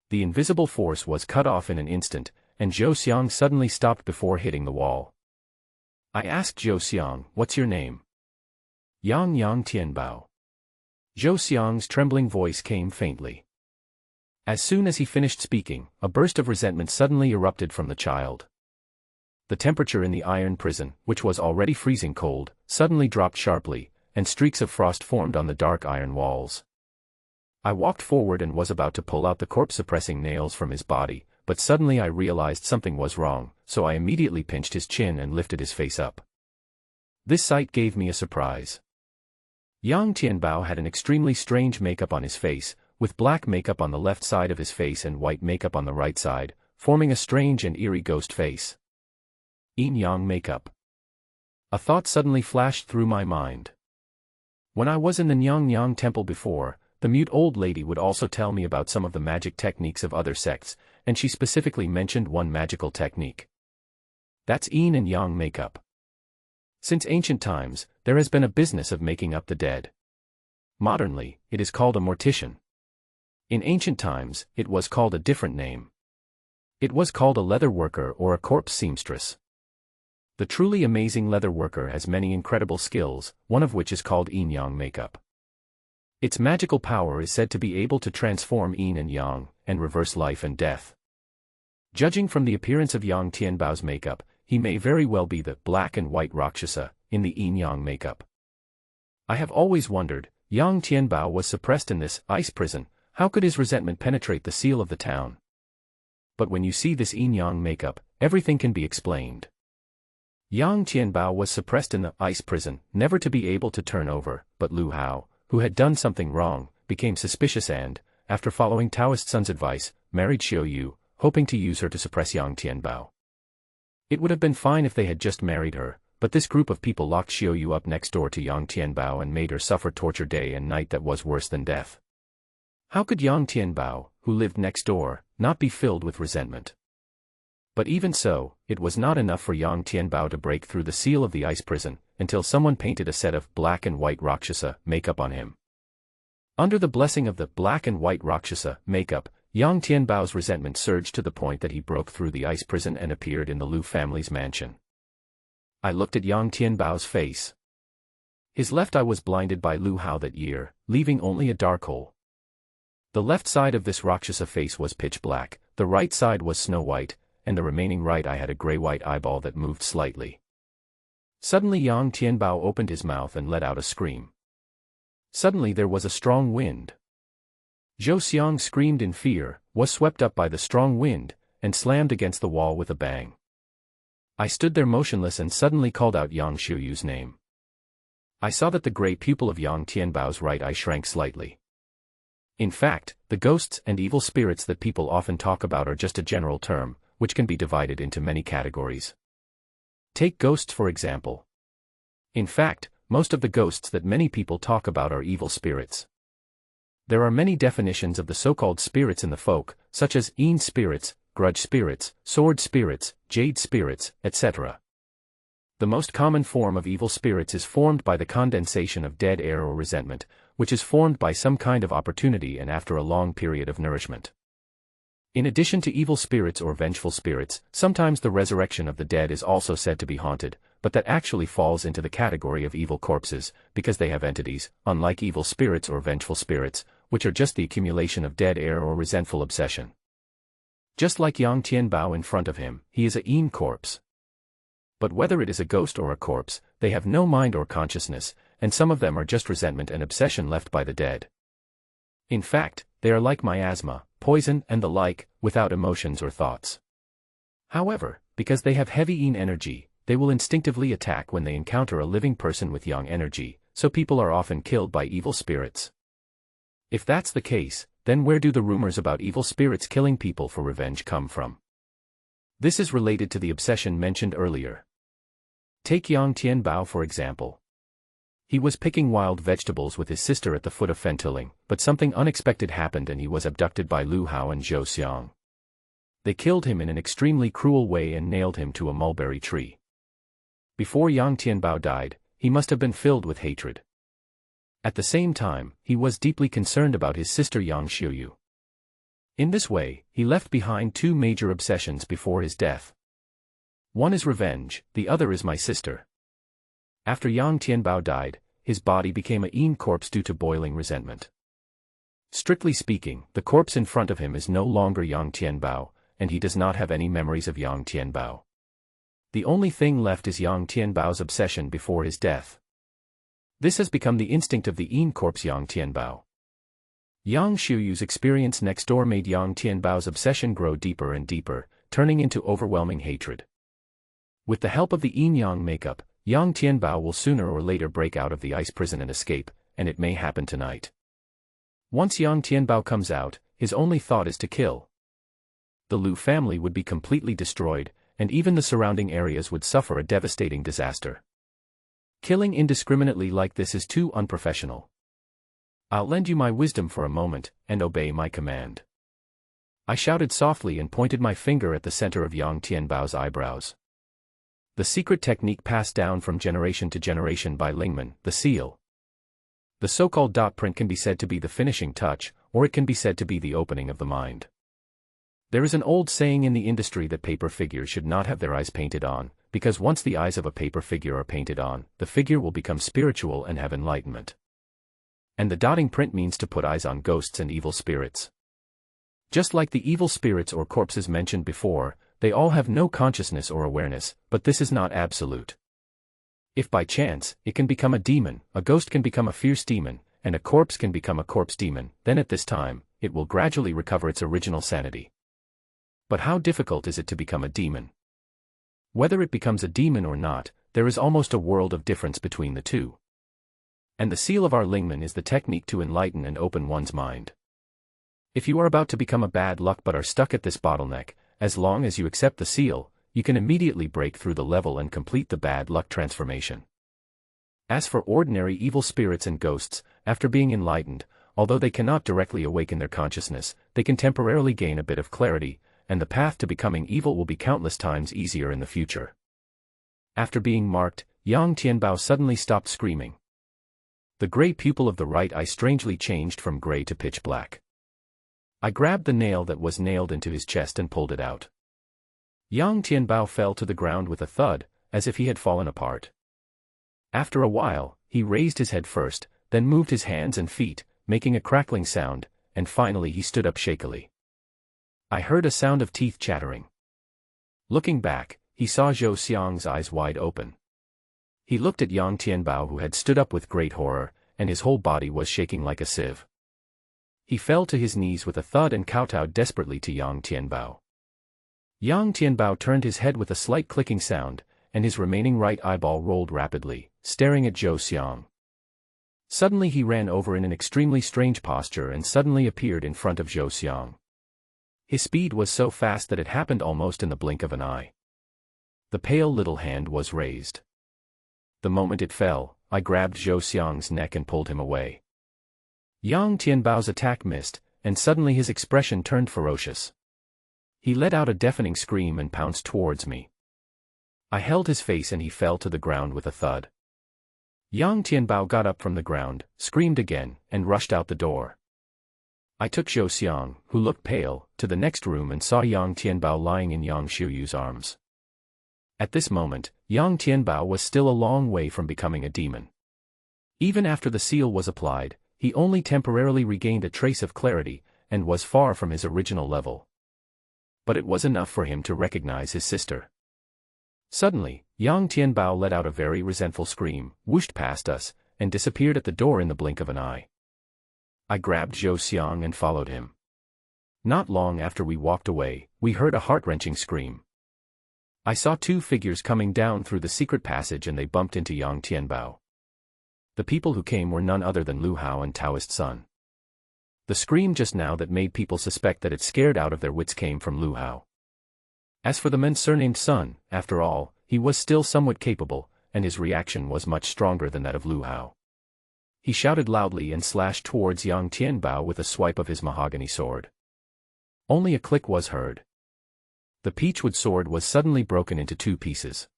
The invisible force was cut off in an instant, and Zhou Xiang suddenly stopped before hitting the wall. I asked Zhou Xiang, "What's your name?" "Yang Tianbao." Zhou Xiang's trembling voice came faintly. As soon as he finished speaking, a burst of resentment suddenly erupted from the child. The temperature in the iron prison, which was already freezing cold, suddenly dropped sharply, and streaks of frost formed on the dark iron walls. I walked forward and was about to pull out the corpse-suppressing nails from his body, but suddenly I realized something was wrong, so I immediately pinched his chin and lifted his face up. This sight gave me a surprise. Yang Tianbao had an extremely strange makeup on his face, with black makeup on the left side of his face and white makeup on the right side, forming a strange and eerie ghost face. Yin-yang makeup. A thought suddenly flashed through my mind. When I was in the Nyang temple before, the mute old lady would also tell me about some of the magic techniques of other sects, and she specifically mentioned one magical technique. That's yin and yang makeup. Since ancient times, there has been a business of making up the dead. Modernly, it is called a mortician. In ancient times, it was called a different name. It was called a leather worker or a corpse seamstress. The truly amazing leather worker has many incredible skills, one of which is called yin-yang makeup. Its magical power is said to be able to transform yin and yang, and reverse life and death. Judging from the appearance of Yang Tianbao's makeup, he may very well be the black and white Rakshasa in the yin-yang makeup. I have always wondered, Yang Tianbao was suppressed in this ice prison, how could his resentment penetrate the seal of the town? But when you see this yin-yang makeup, everything can be explained. Yang Tianbao was suppressed in the ice prison, never to be able to turn over, but Lu Hao, who had done something wrong, became suspicious and, after following Taoist Sun's advice, married Xiuyu, hoping to use her to suppress Yang Tianbao. It would have been fine if they had just married her, but this group of people locked Xiuyu up next door to Yang Tianbao and made her suffer torture day and night that was worse than death. How could Yang Tianbao, who lived next door, not be filled with resentment? But even so, it was not enough for Yang Tianbao to break through the seal of the ice prison, until someone painted a set of black and white Rakshasa makeup on him. Under the blessing of the black and white Rakshasa makeup, Yang Tianbao's resentment surged to the point that he broke through the ice prison and appeared in the Liu family's mansion. I looked at Yang Tianbao's face. His left eye was blinded by Lu Hao that year, leaving only a dark hole. The left side of this Rakshasa face was pitch black, the right side was snow white, and the remaining right eye had a gray-white eyeball that moved slightly. Suddenly Yang Tianbao opened his mouth and let out a scream. Suddenly there was a strong wind. Zhou Xiang screamed in fear, was swept up by the strong wind, and slammed against the wall with a bang. I stood there motionless and suddenly called out Yang Xiuyu's name. I saw that the gray pupil of Yang Tianbao's right eye shrank slightly. In fact, the ghosts and evil spirits that people often talk about are just a general term, which can be divided into many categories. Take ghosts for example. In fact, most of the ghosts that many people talk about are evil spirits. There are many definitions of the so-called spirits in the folk, such as yin spirits, grudge spirits, sword spirits, jade spirits, etc. The most common form of evil spirits is formed by the condensation of dead air or resentment, which is formed by some kind of opportunity and after a long period of nourishment. In addition to evil spirits or vengeful spirits, sometimes the resurrection of the dead is also said to be haunted, but that actually falls into the category of evil corpses, because they have entities, unlike evil spirits or vengeful spirits, which are just the accumulation of dead air or resentful obsession. Just like Yang Tianbao in front of him, he is a yin corpse. But whether it is a ghost or a corpse, they have no mind or consciousness, and some of them are just resentment and obsession left by the dead. In fact, they are like miasma, poison and the like, without emotions or thoughts. However, because they have heavy yin energy, they will instinctively attack when they encounter a living person with yang energy, so people are often killed by evil spirits. If that's the case, then where do the rumors about evil spirits killing people for revenge come from? This is related to the obsession mentioned earlier. Take Yang Tianbao for example. He was picking wild vegetables with his sister at the foot of Fentiling, but something unexpected happened and he was abducted by Lu Hao and Zhou Xiang. They killed him in an extremely cruel way and nailed him to a mulberry tree. Before Yang Tianbao died, he must have been filled with hatred. At the same time, he was deeply concerned about his sister Yang Xiuyu. In this way, he left behind two major obsessions before his death. One is revenge, the other is my sister. After Yang Tianbao died, his body became a yin corpse due to boiling resentment. Strictly speaking, the corpse in front of him is no longer Yang Tianbao, and he does not have any memories of Yang Tianbao. The only thing left is Yang Tianbao's obsession before his death. This has become the instinct of the yin corpse Yang Tianbao. Yang Xiuyu's experience next door made Yang Tianbao's obsession grow deeper and deeper, turning into overwhelming hatred. With the help of the yin-yang makeup, Yang Tianbao will sooner or later break out of the ice prison and escape, and it may happen tonight. Once Yang Tianbao comes out, his only thought is to kill. The Lu family would be completely destroyed, and even the surrounding areas would suffer a devastating disaster. Killing indiscriminately like this is too unprofessional. I'll lend you my wisdom for a moment, and obey my command. I shouted softly and pointed my finger at the center of Yang Tianbao's eyebrows. The secret technique passed down from generation to generation by Lingman, the seal. The so-called dot print can be said to be the finishing touch, or it can be said to be the opening of the mind. There is an old saying in the industry that paper figures should not have their eyes painted on, because once the eyes of a paper figure are painted on, the figure will become spiritual and have enlightenment. And the dotting print means to put eyes on ghosts and evil spirits. Just like the evil spirits or corpses mentioned before, they all have no consciousness or awareness, but this is not absolute. If by chance, it can become a demon, a ghost can become a fierce demon, and a corpse can become a corpse demon, then at this time, it will gradually recover its original sanity. But how difficult is it to become a demon? Whether it becomes a demon or not, there is almost a world of difference between the two. And the seal of our Lingman is the technique to enlighten and open one's mind. If you are about to become a bad luck but are stuck at this bottleneck, as long as you accept the seal, you can immediately break through the level and complete the bad luck transformation. As for ordinary evil spirits and ghosts, after being enlightened, although they cannot directly awaken their consciousness, they can temporarily gain a bit of clarity, and the path to becoming evil will be countless times easier in the future. After being marked, Yang Tianbao suddenly stopped screaming. The gray pupil of the right eye strangely changed from gray to pitch black. I grabbed the nail that was nailed into his chest and pulled it out. Yang Tianbao fell to the ground with a thud, as if he had fallen apart. After a while, he raised his head first, then moved his hands and feet, making a crackling sound, and finally he stood up shakily. I heard a sound of teeth chattering. Looking back, he saw Zhou Xiang's eyes wide open. He looked at Yang Tianbao who had stood up with great horror, and his whole body was shaking like a sieve. He fell to his knees with a thud and kowtowed desperately to Yang Tianbao. Yang Tianbao turned his head with a slight clicking sound, and his remaining right eyeball rolled rapidly, staring at Zhou Xiang. Suddenly he ran over in an extremely strange posture and suddenly appeared in front of Zhou Xiang. His speed was so fast that it happened almost in the blink of an eye. The pale little hand was raised. The moment it fell, I grabbed Zhou Xiang's neck and pulled him away. Yang Tianbao's attack missed, and suddenly his expression turned ferocious. He let out a deafening scream and pounced towards me. I held his face and he fell to the ground with a thud. Yang Tianbao got up from the ground, screamed again, and rushed out the door. I took Zhou Xiang, who looked pale, to the next room and saw Yang Tianbao lying in Yang Xiuyu's arms. At this moment, Yang Tianbao was still a long way from becoming a demon. Even after the seal was applied, he only temporarily regained a trace of clarity, and was far from his original level. But it was enough for him to recognize his sister. Suddenly, Yang Tianbao let out a very resentful scream, whooshed past us, and disappeared at the door in the blink of an eye. I grabbed Zhou Xiang and followed him. Not long after we walked away, we heard a heart-wrenching scream. I saw two figures coming down through the secret passage and they bumped into Yang Tianbao. The people who came were none other than Lu Hao and Taoist Sun. The scream just now that made people suspect that it scared out of their wits came from Lu Hao. As for the man surnamed Sun, after all, he was still somewhat capable, and his reaction was much stronger than that of Lu Hao. He shouted loudly and slashed towards Yang Tianbao with a swipe of his mahogany sword. Only a click was heard. The peachwood sword was suddenly broken into two pieces.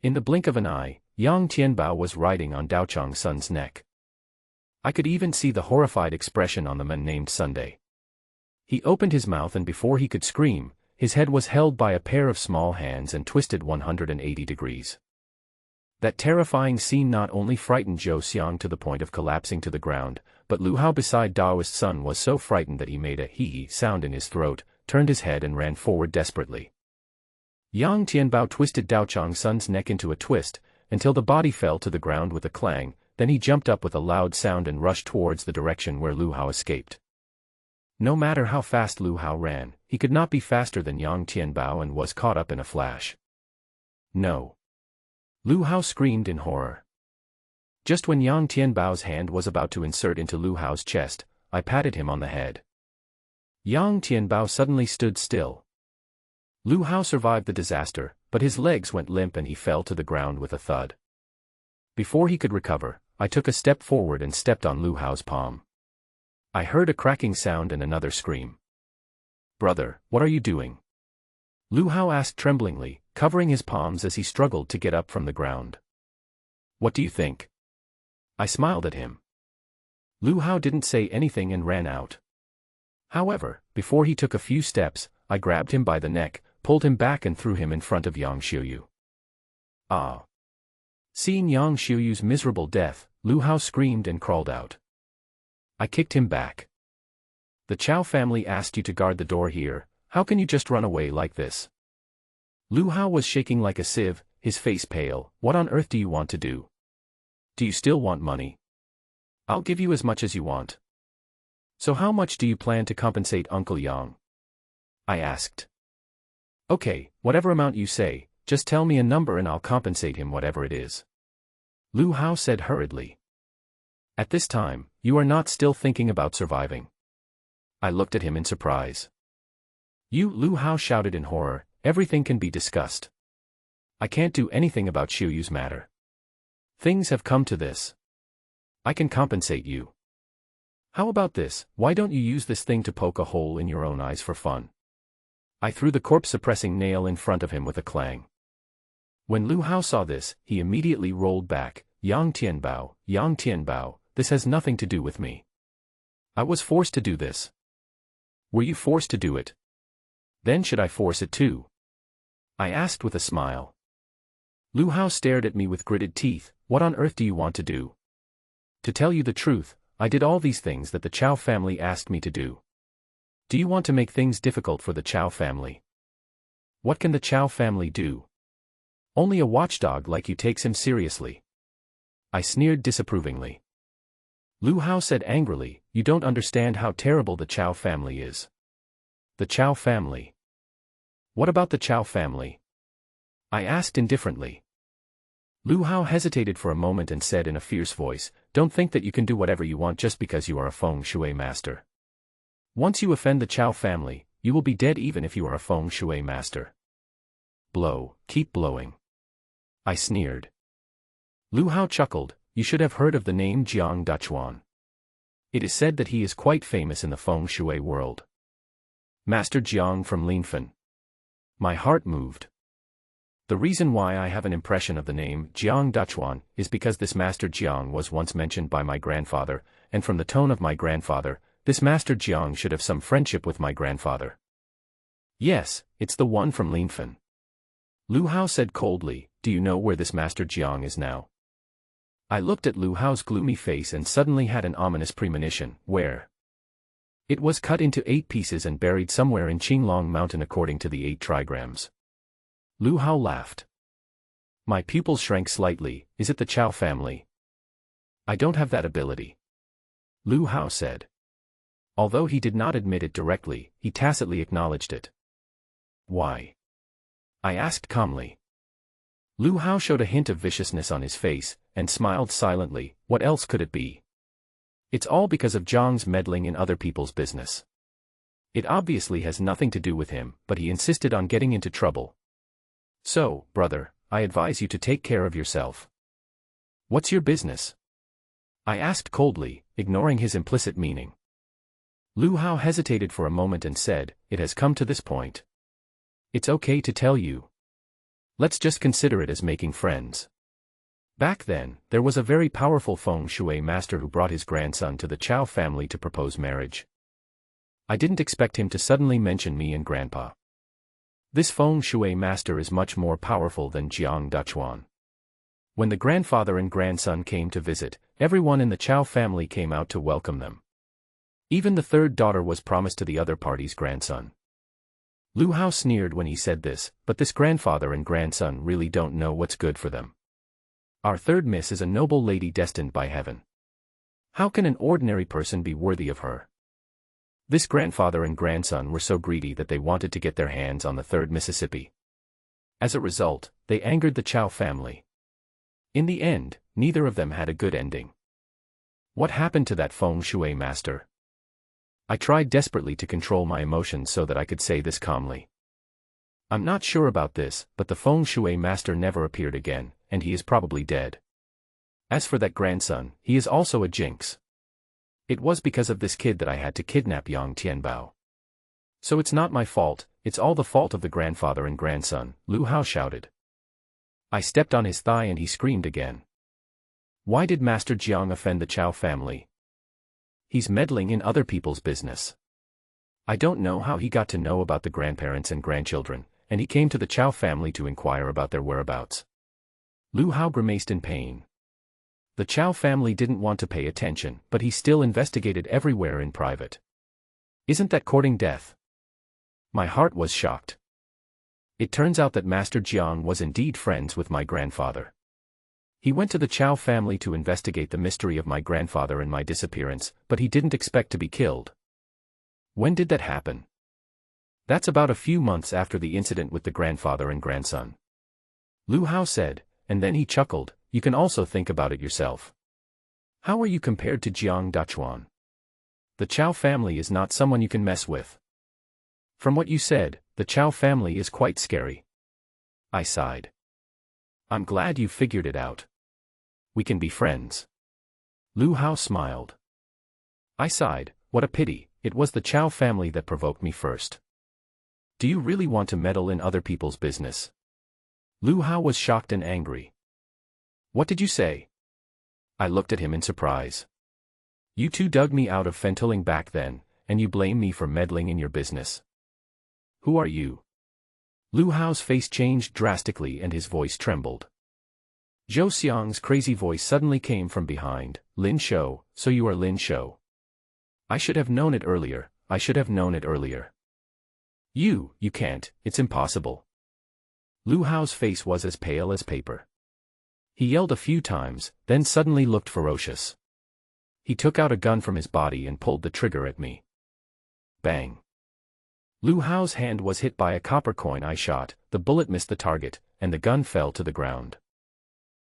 In the blink of an eye, Yang Tianbao was riding on Daochang Sun's neck. I could even see the horrified expression on the man named Sunday. He opened his mouth and before he could scream, his head was held by a pair of small hands and twisted 180 degrees. That terrifying scene not only frightened Zhou Xiang to the point of collapsing to the ground, but Lu Hao beside Taoist Sun was so frightened that he made a hee-hee sound in his throat, turned his head and ran forward desperately. Yang Tianbao twisted Daochang Sun's neck into a twist, until the body fell to the ground with a clang, then he jumped up with a loud sound and rushed towards the direction where Lu Hao escaped. No matter how fast Lu Hao ran, he could not be faster than Yang Tianbao and was caught up in a flash. No! Lu Hao screamed in horror. Just when Yang Tianbao's hand was about to insert into Lu Hao's chest, I patted him on the head. Yang Tianbao suddenly stood still. Lu Hao survived the disaster, but his legs went limp and he fell to the ground with a thud. Before he could recover, I took a step forward and stepped on Lu Hao's palm. I heard a cracking sound and another scream. "Brother, what are you doing?" Lu Hao asked tremblingly, covering his palms as he struggled to get up from the ground. "What do you think?" I smiled at him. Lu Hao didn't say anything and ran out. However, before he took a few steps, I grabbed him by the neck, pulled him back and threw him in front of Yang Xiuyu. Ah! Seeing Yang Xiuyu's miserable death, Lu Hao screamed and crawled out. I kicked him back. "The Chao family asked you to guard the door here, how can you just run away like this?" Lu Hao was shaking like a sieve, his face pale. "What on earth do you want to do? Do you still want money? I'll give you as much as you want." "So how much do you plan to compensate Uncle Yang?" I asked. "Okay, whatever amount you say, just tell me a number and I'll compensate him whatever it is," Lu Hao said hurriedly. "At this time, you are not still thinking about surviving?" I looked at him in surprise. "You," Lu Hao shouted in horror, "everything can be discussed. I can't do anything about Xiuyu's matter. Things have come to this. I can compensate you. How about this, why don't you use this thing to poke a hole in your own eyes for fun?" I threw the corpse-suppressing nail in front of him with a clang. When Lu Hao saw this, he immediately rolled back. Yang Tianbao, this has nothing to do with me. I was forced to do this." "Were you forced to do it? Then should I force it too?" I asked with a smile. Lu Hao stared at me with gritted teeth. "What on earth do you want to do?" "To tell you the truth, I did all these things that the Chao family asked me to do. Do you want to make things difficult for the Chao family?" "What can the Chao family do? Only a watchdog like you takes him seriously." I sneered disapprovingly. Lu Hao said angrily, "You don't understand how terrible the Chao family is." "The Chao family? What about the Chao family?" I asked indifferently. Lu Hao hesitated for a moment and said in a fierce voice, "Don't think that you can do whatever you want just because you are a feng shui master. Once you offend the Chao family, you will be dead even if you are a feng shui master. Blow, keep blowing." I sneered. Lu Hao chuckled. "You should have heard of the name Jiang Dachuan. It is said that he is quite famous in the feng shui world. Master Jiang from Linfen." My heart moved. The reason why I have an impression of the name Jiang Dachuan is because this Master Jiang was once mentioned by my grandfather, and from the tone of my grandfather, this Master Jiang should have some friendship with my grandfather. Yes, it's the one from Linfen. Lu Hao said coldly, "Do you know where this Master Jiang is now?" I looked at Lu Hao's gloomy face and suddenly had an ominous premonition. Where? It was cut into 8 pieces and buried somewhere in Qinglong Mountain according to the 8 trigrams. Lu Hao laughed. My pupils shrank slightly. Is it the Chao family? I don't have that ability. Lu Hao said. Although he did not admit it directly, he tacitly acknowledged it. Why? I asked calmly. Lu Hao showed a hint of viciousness on his face, and smiled silently. What else could it be? It's all because of Zhang's meddling in other people's business. It obviously has nothing to do with him, but he insisted on getting into trouble. So, brother, I advise you to take care of yourself. What's your business? I asked coldly, ignoring his implicit meaning. Lu Hao hesitated for a moment and said, "It has come to this point. It's okay to tell you. Let's just consider it as making friends." Back then, there was a very powerful feng shui master who brought his grandson to the Chao family to propose marriage. I didn't expect him to suddenly mention me and Grandpa. This feng shui master is much more powerful than Jiang Dachuan. When the grandfather and grandson came to visit, everyone in the Chao family came out to welcome them. Even the third daughter was promised to the other party's grandson. Lu Hao sneered when he said this, but this grandfather and grandson really don't know what's good for them. Our third miss is a noble lady destined by heaven. How can an ordinary person be worthy of her? This grandfather and grandson were so greedy that they wanted to get their hands on the third Mississippi. As a result, they angered the Chao family. In the end, neither of them had a good ending. What happened to that feng shui master? I tried desperately to control my emotions so that I could say this calmly. I'm not sure about this, but the feng shui master never appeared again, and he is probably dead. As for that grandson, he is also a jinx. It was because of this kid that I had to kidnap Yang Tianbao. So it's not my fault, it's all the fault of the grandfather and grandson, Lu Hao shouted. I stepped on his thigh and he screamed again. Why did Master Jiang offend the Chao family? He's meddling in other people's business. I don't know how he got to know about the grandparents and grandchildren, and he came to the Chao family to inquire about their whereabouts. Lu Hao grimaced in pain. The Chao family didn't want to pay attention, but he still investigated everywhere in private. Isn't that courting death? My heart was shocked. It turns out that Master Jiang was indeed friends with my grandfather. He went to the Chao family to investigate the mystery of my grandfather and my disappearance, but he didn't expect to be killed. When did that happen? That's about a few months after the incident with the grandfather and grandson. Lu Hao said, and then he chuckled, you can also think about it yourself. How are you compared to Jiang Dachuan? The Chao family is not someone you can mess with. From what you said, the Chao family is quite scary. I sighed. I'm glad you figured it out. We can be friends. Lu Hao smiled. I sighed, what a pity, it was the Chao family that provoked me first. Do you really want to meddle in other people's business? Lu Hao was shocked and angry. What did you say? I looked at him in surprise. You two dug me out of Fentuling back then, and you blame me for meddling in your business. Who are you? Lu Hao's face changed drastically and his voice trembled. Zhou Xiang's crazy voice suddenly came from behind. Lin Shou, so you are Lin Shou. I should have known it earlier, I should have known it earlier. You can't, it's impossible. Lu Hao's face was as pale as paper. He yelled a few times, then suddenly looked ferocious. He took out a gun from his body and pulled the trigger at me. Bang. Lu Hao's hand was hit by a copper coin I shot, the bullet missed the target, and the gun fell to the ground.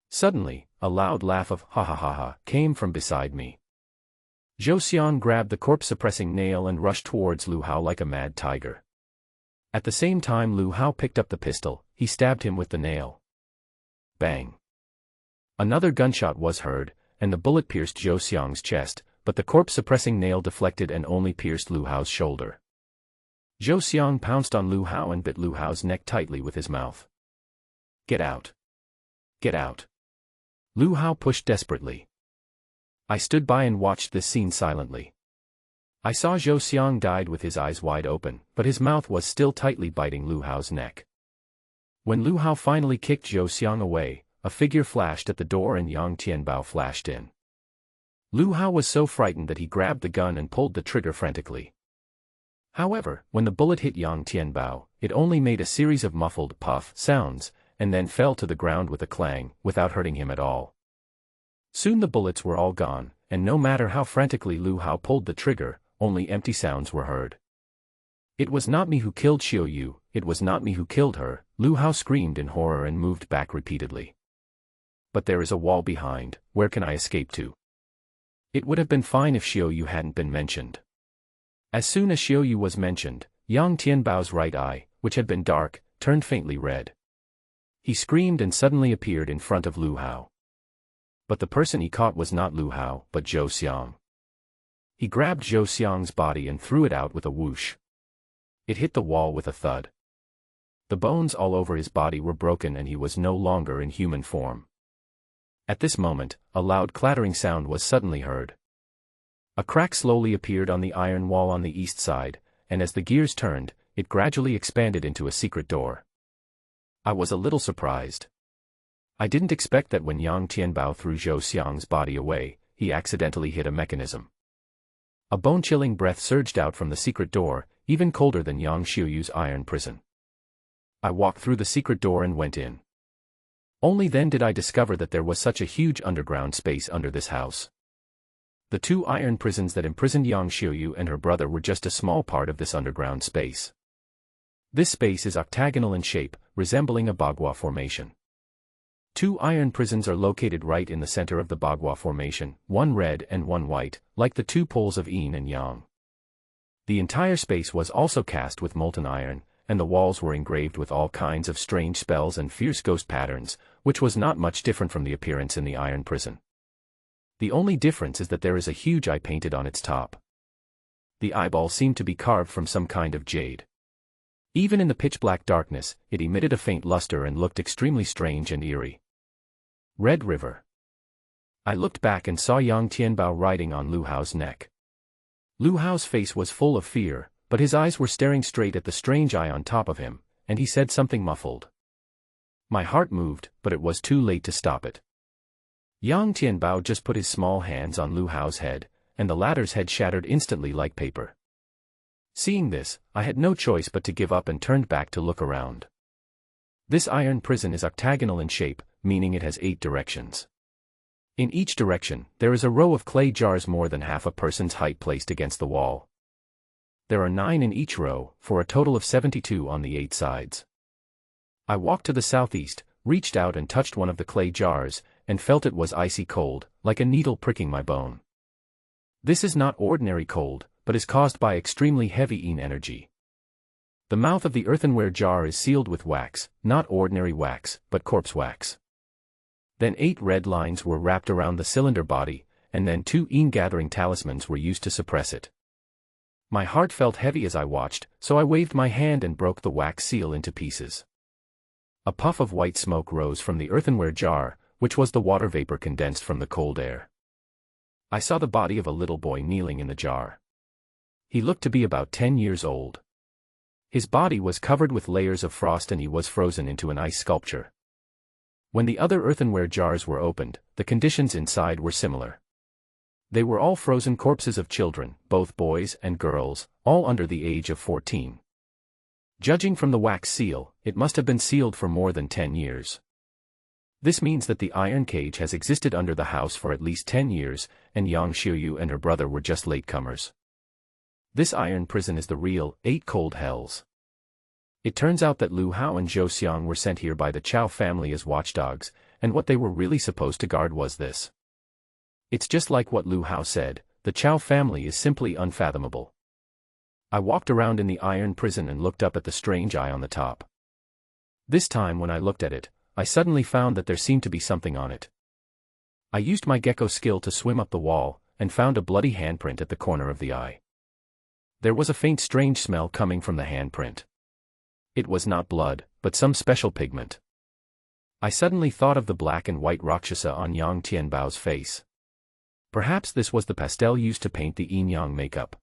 Suddenly, a loud laugh of ha ha ha ha came from beside me. Zhou Xiang grabbed the corpse-suppressing nail and rushed towards Lu Hao like a mad tiger. At the same time Lu Hao picked up the pistol, he stabbed him with the nail. Bang. Another gunshot was heard, and the bullet pierced Zhou Xiang's chest, but the corpse-suppressing nail deflected and only pierced Lu Hao's shoulder. Zhou Xiang pounced on Lu Hao and bit Lu Hao's neck tightly with his mouth. Get out. Get out. Lu Hao pushed desperately. I stood by and watched this scene silently. I saw Zhou Xiang died with his eyes wide open, but his mouth was still tightly biting Lu Hao's neck. When Lu Hao finally kicked Zhou Xiang away, a figure flashed at the door and Yang Tianbao flashed in. Lu Hao was so frightened that he grabbed the gun and pulled the trigger frantically. However, when the bullet hit Yang Tianbao, it only made a series of muffled puff sounds, and then fell to the ground with a clang, without hurting him at all. Soon the bullets were all gone, and no matter how frantically Lu Hao pulled the trigger, only empty sounds were heard. "It was not me who killed Xiao Yu, it was not me who killed her," Lu Hao screamed in horror and moved back repeatedly. "But there is a wall behind, where can I escape to? It would have been fine if Xiao Yu hadn't been mentioned." As soon as Xiao Yu was mentioned, Yang Tianbao's right eye, which had been dark, turned faintly red. He screamed and suddenly appeared in front of Lu Hao. But the person he caught was not Lu Hao, but Zhou Xiang. He grabbed Zhou Xiang's body and threw it out with a whoosh. It hit the wall with a thud. The bones all over his body were broken and he was no longer in human form. At this moment, a loud clattering sound was suddenly heard. A crack slowly appeared on the iron wall on the east side, and as the gears turned, it gradually expanded into a secret door. I was a little surprised. I didn't expect that when Yang Tianbao threw Zhou Xiang's body away, he accidentally hit a mechanism. A bone-chilling breath surged out from the secret door, even colder than Yang Xiaoyu's iron prison. I walked through the secret door and went in. Only then did I discover that there was such a huge underground space under this house. The two iron prisons that imprisoned Yang Xiaoyu and her brother were just a small part of this underground space. This space is octagonal in shape, resembling a Bagua formation. Two iron prisons are located right in the center of the Bagua formation, one red and one white, like the two poles of yin and yang. The entire space was also cast with molten iron, and the walls were engraved with all kinds of strange spells and fierce ghost patterns, which was not much different from the appearance in the iron prison. The only difference is that there is a huge eye painted on its top. The eyeball seemed to be carved from some kind of jade. Even in the pitch-black darkness, it emitted a faint luster and looked extremely strange and eerie. Red River. I looked back and saw Yang Tianbao riding on Lu Hao's neck. Lu Hao's face was full of fear, but his eyes were staring straight at the strange eye on top of him, and he said something muffled. My heart moved, but it was too late to stop it. Yang Tianbao just put his small hands on Lu Hao's head, and the latter's head shattered instantly like paper. Seeing this, I had no choice but to give up and turned back to look around. This iron prison is octagonal in shape, meaning it has 8 directions. In each direction, there is a row of clay jars more than half a person's height placed against the wall. There are 9 in each row, for a total of 72 on the 8 sides. I walked to the southeast, reached out and touched one of the clay jars, and felt it was icy cold, like a needle pricking my bone. This is not ordinary cold, but is caused by extremely heavy yin energy. The mouth of the earthenware jar is sealed with wax, not ordinary wax, but corpse wax. Then 8 red lines were wrapped around the cylinder body, and then 2 yin-gathering talismans were used to suppress it. My heart felt heavy as I watched, so I waved my hand and broke the wax seal into pieces. A puff of white smoke rose from the earthenware jar, which was the water vapor condensed from the cold air. I saw the body of a little boy kneeling in the jar. He looked to be about 10 years old. His body was covered with layers of frost and he was frozen into an ice sculpture. When the other earthenware jars were opened, the conditions inside were similar. They were all frozen corpses of children, both boys and girls, all under the age of 14. Judging from the wax seal, it must have been sealed for more than 10 years. This means that the iron cage has existed under the house for at least 10 years, and Yang Xiaoyu and her brother were just latecomers. This iron prison is the real 8 cold hells. It turns out that Lu Hao and Zhou Xiang were sent here by the Chao family as watchdogs, and what they were really supposed to guard was this. It's just like what Lu Hao said, the Chao family is simply unfathomable. I walked around in the iron prison and looked up at the strange eye on the top. This time when I looked at it, I suddenly found that there seemed to be something on it. I used my gecko skill to swim up the wall, and found a bloody handprint at the corner of the eye. There was a faint strange smell coming from the handprint. It was not blood, but some special pigment. I suddenly thought of the black and white Rakshasa on Yang Tianbao's face. Perhaps this was the pastel used to paint the yin-yang makeup.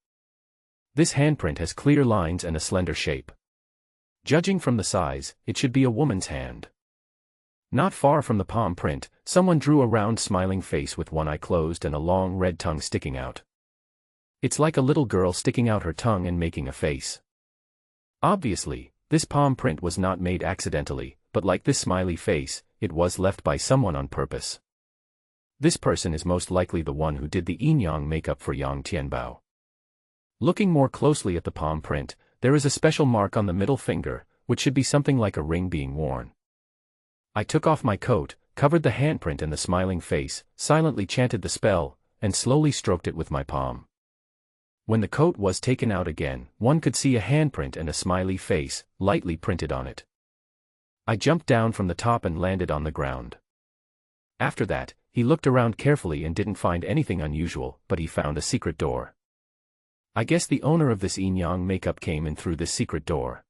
This handprint has clear lines and a slender shape. Judging from the size, it should be a woman's hand. Not far from the palm print, someone drew a round smiling face with one eye closed and a long red tongue sticking out. It's like a little girl sticking out her tongue and making a face. Obviously, this palm print was not made accidentally, but like this smiley face, it was left by someone on purpose. This person is most likely the one who did the yin-yang makeup for Yang Tianbao. Looking more closely at the palm print, there is a special mark on the middle finger, which should be something like a ring being worn. I took off my coat, covered the handprint and the smiling face, silently chanted the spell, and slowly stroked it with my palm. When the coat was taken out again, one could see a handprint and a smiley face, lightly printed on it. I jumped down from the top and landed on the ground. After that, he looked around carefully and didn't find anything unusual, but he found a secret door. I guess the owner of this yin-yang makeup came in through this secret door.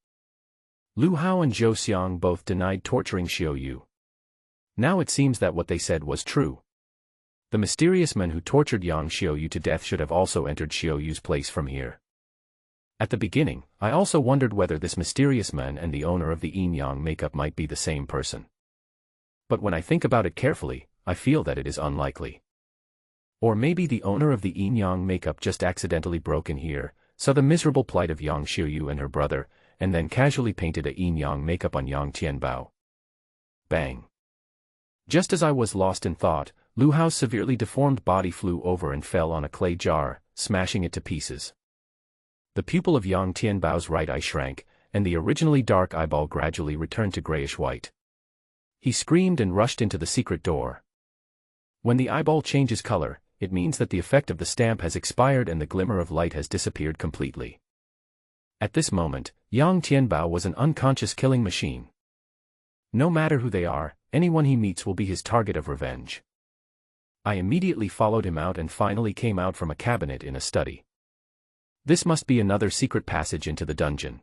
Lu Hao and Zhou Xiang both denied torturing Xiao Yu. Now it seems that what they said was true. The mysterious men who tortured Yang Xiao Yu to death should have also entered Xiao Yu's place from here. At the beginning, I also wondered whether this mysterious man and the owner of the yin-yang makeup might be the same person. But when I think about it carefully, I feel that it is unlikely. Or maybe the owner of the yin-yang makeup just accidentally broke in here, saw the miserable plight of Yang Xiao Yu and her brother, and then casually painted a yin-yang makeup on Yang Tianbao. Bang! Just as I was lost in thought, Lu Hao's severely deformed body flew over and fell on a clay jar, smashing it to pieces. The pupil of Yang Tianbao's right eye shrank, and the originally dark eyeball gradually returned to grayish-white. He screamed and rushed into the secret door. When the eyeball changes color, it means that the effect of the stamp has expired and the glimmer of light has disappeared completely. At this moment, Yang Tianbao was an unconscious killing machine. No matter who they are, anyone he meets will be his target of revenge. I immediately followed him out and finally came out from a cabinet in a study. This must be another secret passage into the dungeon.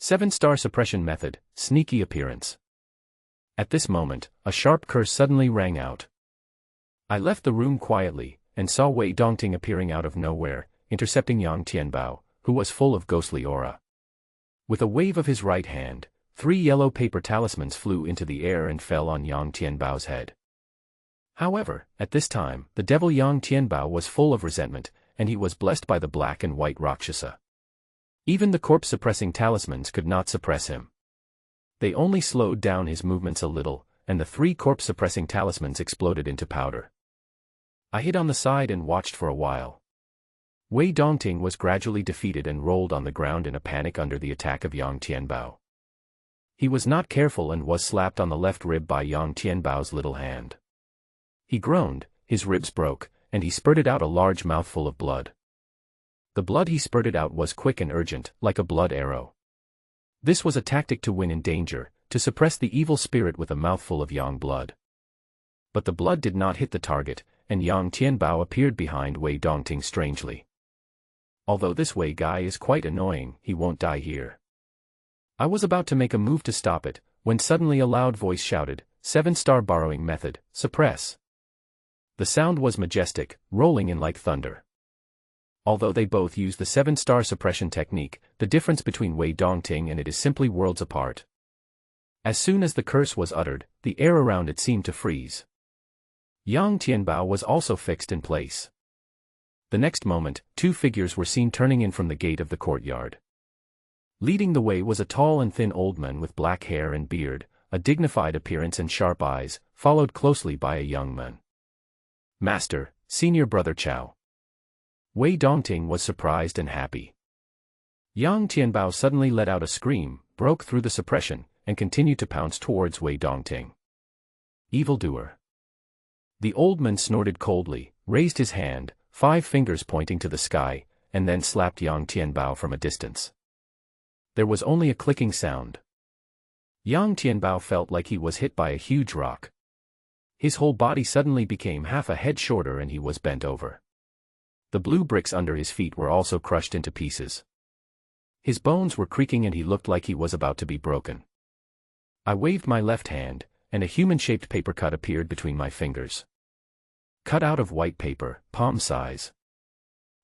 7-star suppression method, sneaky appearance. At this moment, a sharp curse suddenly rang out. I left the room quietly, and saw Wei Dongting appearing out of nowhere, intercepting Yang Tianbao, who was full of ghostly aura. With a wave of his right hand, 3 yellow paper talismans flew into the air and fell on Yang Tianbao's head. However, at this time, the devil Yang Tianbao was full of resentment, and he was blessed by the black and white Rakshasa. Even the corpse-suppressing talismans could not suppress him. They only slowed down his movements a little, and the 3 corpse-suppressing talismans exploded into powder. I hid on the side and watched for a while. Wei Dongting was gradually defeated and rolled on the ground in a panic under the attack of Yang Tianbao. He was not careful and was slapped on the left rib by Yang Tianbao's little hand. He groaned, his ribs broke, and he spurted out a large mouthful of blood. The blood he spurted out was quick and urgent, like a blood arrow. This was a tactic to win in danger, to suppress the evil spirit with a mouthful of yang blood. But the blood did not hit the target, and Yang Tianbao appeared behind Wei Dongting strangely. Although this Wei guy is quite annoying, he won't die here. I was about to make a move to stop it, when suddenly a loud voice shouted, 7-star borrowing method, suppress. The sound was majestic, rolling in like thunder. Although they both use the 7-star suppression technique, the difference between Wei Dongting and it is simply worlds apart. As soon as the curse was uttered, the air around it seemed to freeze. Yang Tianbao was also fixed in place. The next moment, 2 figures were seen turning in from the gate of the courtyard. Leading the way was a tall and thin old man with black hair and beard, a dignified appearance and sharp eyes, followed closely by a young man. Master, Senior Brother Chow. Wei Dongting was surprised and happy. Yang Tianbao suddenly let out a scream, broke through the suppression, and continued to pounce towards Wei Dongting. Evildoer. The old man snorted coldly, raised his hand, 5 fingers pointing to the sky, and then slapped Yang Tianbao from a distance. There was only a clicking sound. Yang Tianbao felt like he was hit by a huge rock. His whole body suddenly became half a head shorter and he was bent over. The blue bricks under his feet were also crushed into pieces. His bones were creaking and he looked like he was about to be broken. I waved my left hand, and a human-shaped paper cut appeared between my fingers. Cut out of white paper, palm size.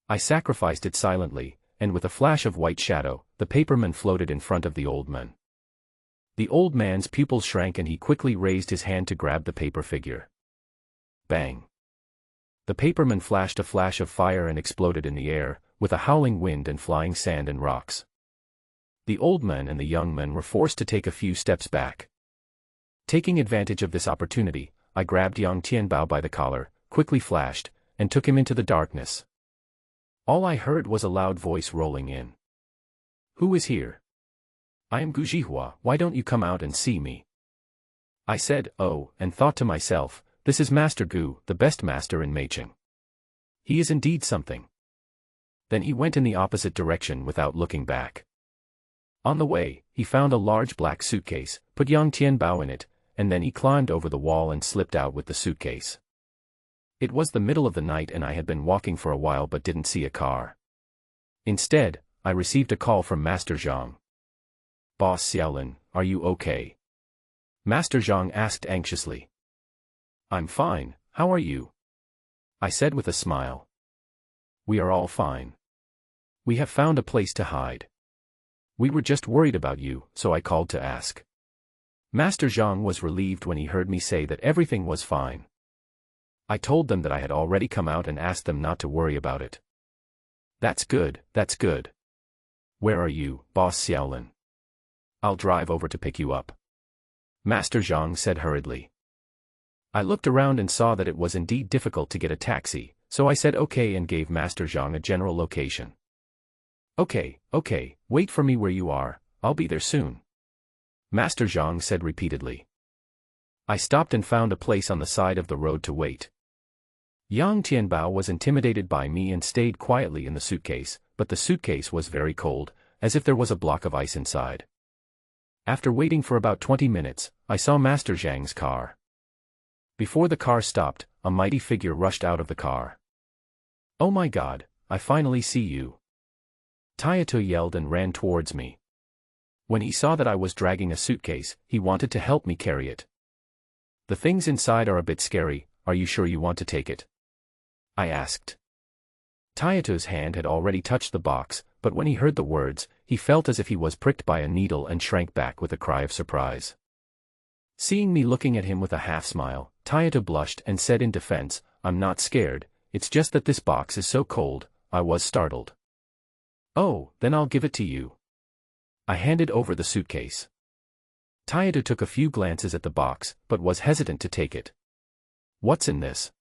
I sacrificed it silently, and with a flash of white shadow, the paperman floated in front of the old man. The old man's pupils shrank and he quickly raised his hand to grab the paper figure. Bang! The paperman flashed a flash of fire and exploded in the air, with a howling wind and flying sand and rocks. The old man and the young man were forced to take a few steps back. Taking advantage of this opportunity, I grabbed Yang Tianbao by the collar, quickly flashed, and took him into the darkness. All I heard was a loud voice rolling in. "Who is here?" "I am Gu Zhihua, why don't you come out and see me?" I said, "Oh," and thought to myself, this is Master Gu, the best master in Meicheng. He is indeed something. Then he went in the opposite direction without looking back. On the way, he found a large black suitcase, put Yang Tianbao in it, and then he climbed over the wall and slipped out with the suitcase. It was the middle of the night and I had been walking for a while but didn't see a car. Instead, I received a call from Master Zhang. "Boss Xiaolin, are you okay?" Master Zhang asked anxiously. "I'm fine, how are you?" I said with a smile. "We are all fine. We have found a place to hide. We were just worried about you, so I called to ask." Master Zhang was relieved when he heard me say that everything was fine. I told them that I had already come out and asked them not to worry about it. That's good, that's good. Where are you, Boss Xiaolin?" "I'll drive over to pick you up," Master Zhang said hurriedly. I looked around and saw that it was indeed difficult to get a taxi, so I said okay and gave Master Zhang a general location. Okay, wait for me where you are, I'll be there soon," Master Zhang said repeatedly. I stopped and found a place on the side of the road to wait. Yang Tianbao was intimidated by me and stayed quietly in the suitcase, but the suitcase was very cold, as if there was a block of ice inside. After waiting for about 20 minutes, I saw Master Zhang's car. Before the car stopped, a mighty figure rushed out of the car. "Oh my God, I finally see you!" Tayato yelled and ran towards me. When he saw that I was dragging a suitcase, he wanted to help me carry it. "The things inside are a bit scary, are you sure you want to take it?" I asked. Tayato's hand had already touched the box, but when he heard the words, he felt as if he was pricked by a needle and shrank back with a cry of surprise. Seeing me looking at him with a half-smile, Tayato blushed and said in defense, "I'm not scared, it's just that this box is so cold." I was startled. "Oh, then I'll give it to you." I handed over the suitcase. Tayato took a few glances at the box, but was hesitant to take it. "What's in this?"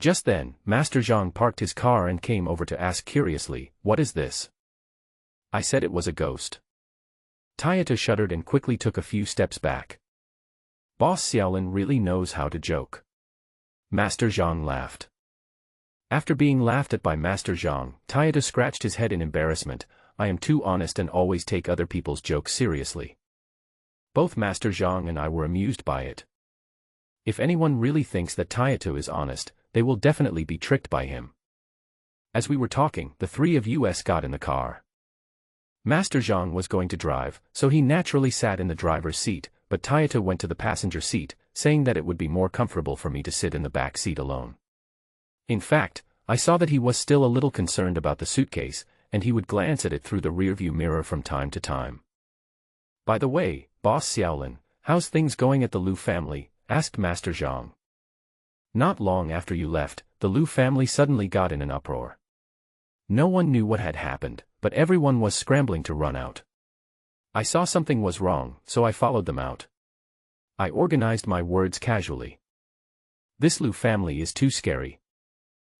Just then, Master Zhang parked his car and came over to ask curiously, "What is this?" I said it was a ghost. Tayato shuddered and quickly took a few steps back. Boss Xiaolin really knows how to joke. Master Zhang laughed. After being laughed at by Master Zhang, Tayato scratched his head in embarrassment. "I am too honest and always take other people's jokes seriously." Both Master Zhang and I were amused by it. If anyone really thinks that Tayato is honest, they will definitely be tricked by him. As we were talking, the three of us got in the car. Master Zhang was going to drive, so he naturally sat in the driver's seat, but Tayato went to the passenger seat, saying that it would be more comfortable for me to sit in the back seat alone. In fact, I saw that he was still a little concerned about the suitcase, and he would glance at it through the rearview mirror from time to time. "By the way, Boss Xiaolin, how's things going at the Liu family?" asked Master Zhang. "Not long after you left, the Liu family suddenly got in an uproar. No one knew what had happened, but everyone was scrambling to run out. I saw something was wrong, so I followed them out. I organized my words casually. This Liu family is too scary.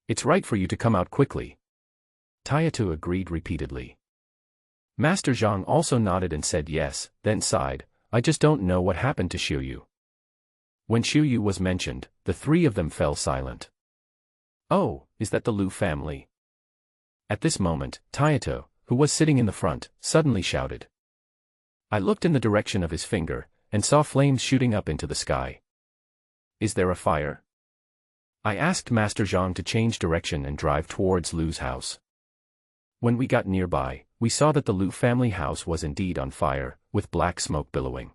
It's right for you to come out quickly." Tayato agreed repeatedly. Master Zhang also nodded and said yes, then sighed, "I just don't know what happened to Xiuyu." When Xiuyu was mentioned, the three of them fell silent. "Oh, is that the Liu family?" At this moment, Tayato, who was sitting in the front, suddenly shouted. I looked in the direction of his finger, and saw flames shooting up into the sky. "Is there a fire?" I asked Master Zhang to change direction and drive towards Liu's house. When we got nearby, we saw that the Liu family house was indeed on fire, with black smoke billowing.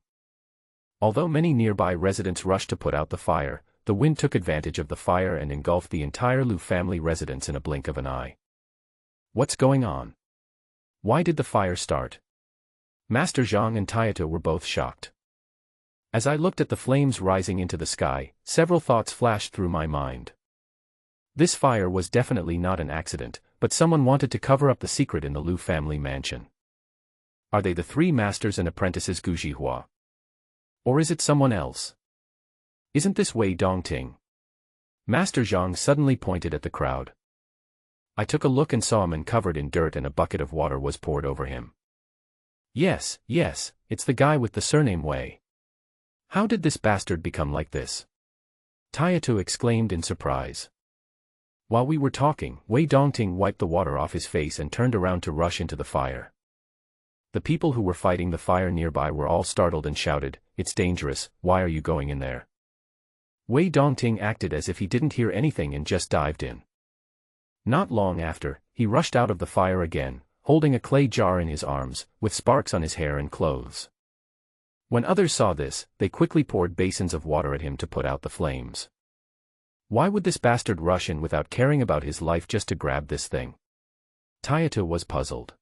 Although many nearby residents rushed to put out the fire, the wind took advantage of the fire and engulfed the entire Liu family residence in a blink of an eye. "What's going on?" Why did the fire start? Master Zhang and Taito were both shocked. As I looked at the flames rising into the sky, several thoughts flashed through my mind. This fire was definitely not an accident, but someone wanted to cover up the secret in the Lu family mansion. Are they the three masters and apprentices Gu Zhihua? Or is it someone else? Isn't this Wei Dongting? Master Zhang suddenly pointed at the crowd. I took a look and saw a man covered in dirt and a bucket of water was poured over him. Yes, it's the guy with the surname Wei. How did this bastard become like this? Taito exclaimed in surprise. While we were talking, Wei Dongting wiped the water off his face and turned around to rush into the fire. The people who were fighting the fire nearby were all startled and shouted, "It's dangerous, why are you going in there?" Wei Dongting acted as if he didn't hear anything and just dived in. Not long after, he rushed out of the fire again, holding a clay jar in his arms, with sparks on his hair and clothes. When others saw this, they quickly poured basins of water at him to put out the flames. Why would this bastard rush in without caring about his life just to grab this thing? Taito was puzzled.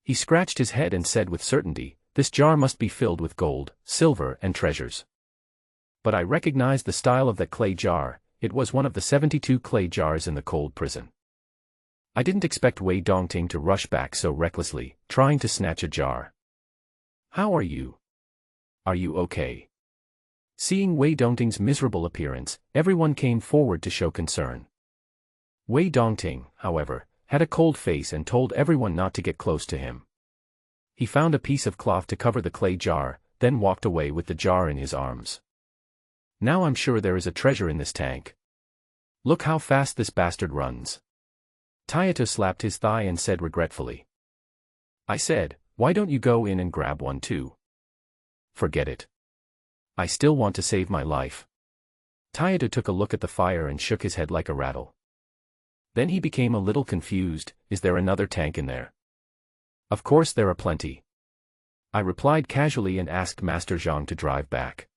He scratched his head and said with certainty, "This jar must be filled with gold, silver and treasures." But I recognized the style of that clay jar. It was one of the 72 clay jars in the cold prison. I didn't expect Wei Dongting to rush back so recklessly, trying to snatch a jar. "How are you? Are you okay?" Seeing Wei Dongting's miserable appearance, everyone came forward to show concern. Wei Dongting, however, had a cold face and told everyone not to get close to him. He found a piece of cloth to cover the clay jar, then walked away with the jar in his arms. "Now I'm sure there is a treasure in this tank. Look how fast this bastard runs." Taito slapped his thigh and said regretfully. I said, "Why don't you go in and grab one too?" "Forget it. I still want to save my life." Taito took a look at the fire and shook his head like a rattle. Then he became a little confused. "Is there another tank in there?" "Of course there are plenty." I replied casually and asked Master Zhang to drive back.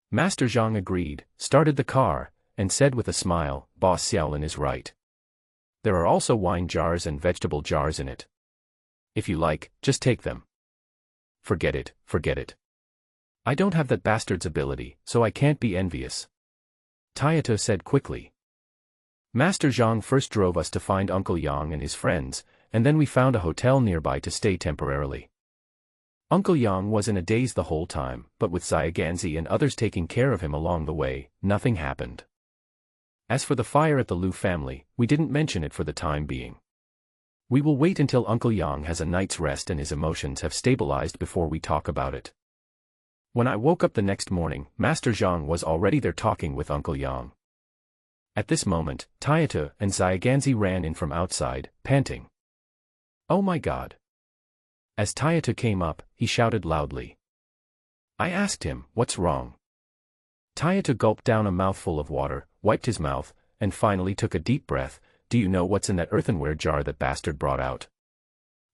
Master Zhang agreed, started the car, and said with a smile, "Boss Xiaolin is right. There are also wine jars and vegetable jars in it. If you like, just take them." Forget it. I don't have that bastard's ability, so I can't be envious," Taito said quickly. Master Zhang first drove us to find Uncle Yang and his friends, and then we found a hotel nearby to stay temporarily. Uncle Yang was in a daze the whole time, but with Xiaoganzi and others taking care of him along the way, nothing happened. As for the fire at the Lu family, we didn't mention it for the time being. We will wait until Uncle Yang has a night's rest and his emotions have stabilized before we talk about it. When I woke up the next morning, Master Zhang was already there talking with Uncle Yang. At this moment, Taito and Xiaoganzi ran in from outside, panting. "Oh my God!" As Taito came up, he shouted loudly. I asked him, "What's wrong?" Taito gulped down a mouthful of water, wiped his mouth, and finally took a deep breath. "Do you know what's in that earthenware jar that bastard brought out?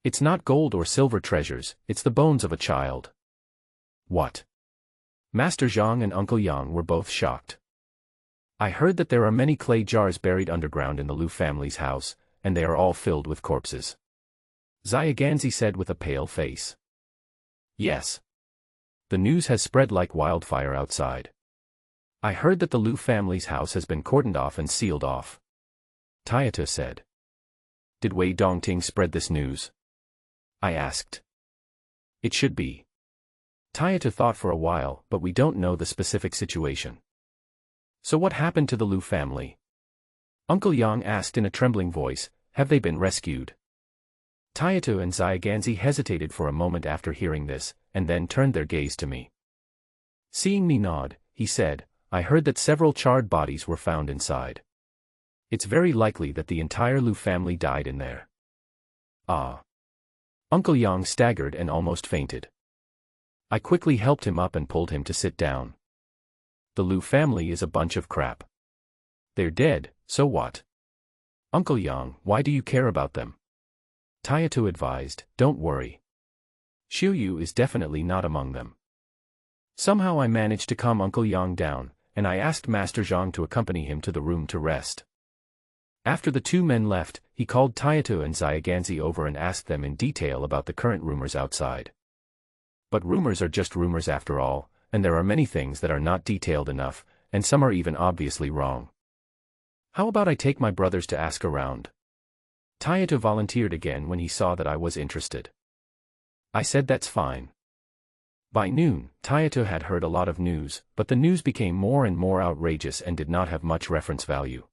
It's not gold or silver treasures, it's the bones of a child." "What?" Master Zhang and Uncle Yang were both shocked. "I heard that there are many clay jars buried underground in the Lu family's house, and they are all filled with corpses," Xiaoganzi said with a pale face. "Yes. The news has spread like wildfire outside. I heard that the Lu family's house has been cordoned off and sealed off," Taito said. "Did Wei Dongting spread this news?" I asked. "It should be." Taito thought for a while, "But we don't know the specific situation." "So what happened to the Lu family?" Uncle Yang asked in a trembling voice. "Have they been rescued?" Taito and Xiaoganzi hesitated for a moment after hearing this, and then turned their gaze to me. Seeing me nod, he said, "I heard that several charred bodies were found inside. It's very likely that the entire Lu family died in there." "Ah." Uncle Yang staggered and almost fainted. I quickly helped him up and pulled him to sit down. "The Lu family is a bunch of crap. They're dead, so what?" "Uncle Yang, why do you care about them?" Taito advised, "Don't worry. Xiuyu is definitely not among them." Somehow I managed to calm Uncle Yang down, and I asked Master Zhang to accompany him to the room to rest. After the two men left, he called Tayato and Zyganzi over and asked them in detail about the current rumors outside. But rumors are just rumors after all, and there are many things that are not detailed enough, and some are even obviously wrong. How about I take my brothers to ask around? Tayato volunteered again when he saw that I was interested. I said that's fine. By noon, Tayato had heard a lot of news, but the news became more and more outrageous and did not have much reference value.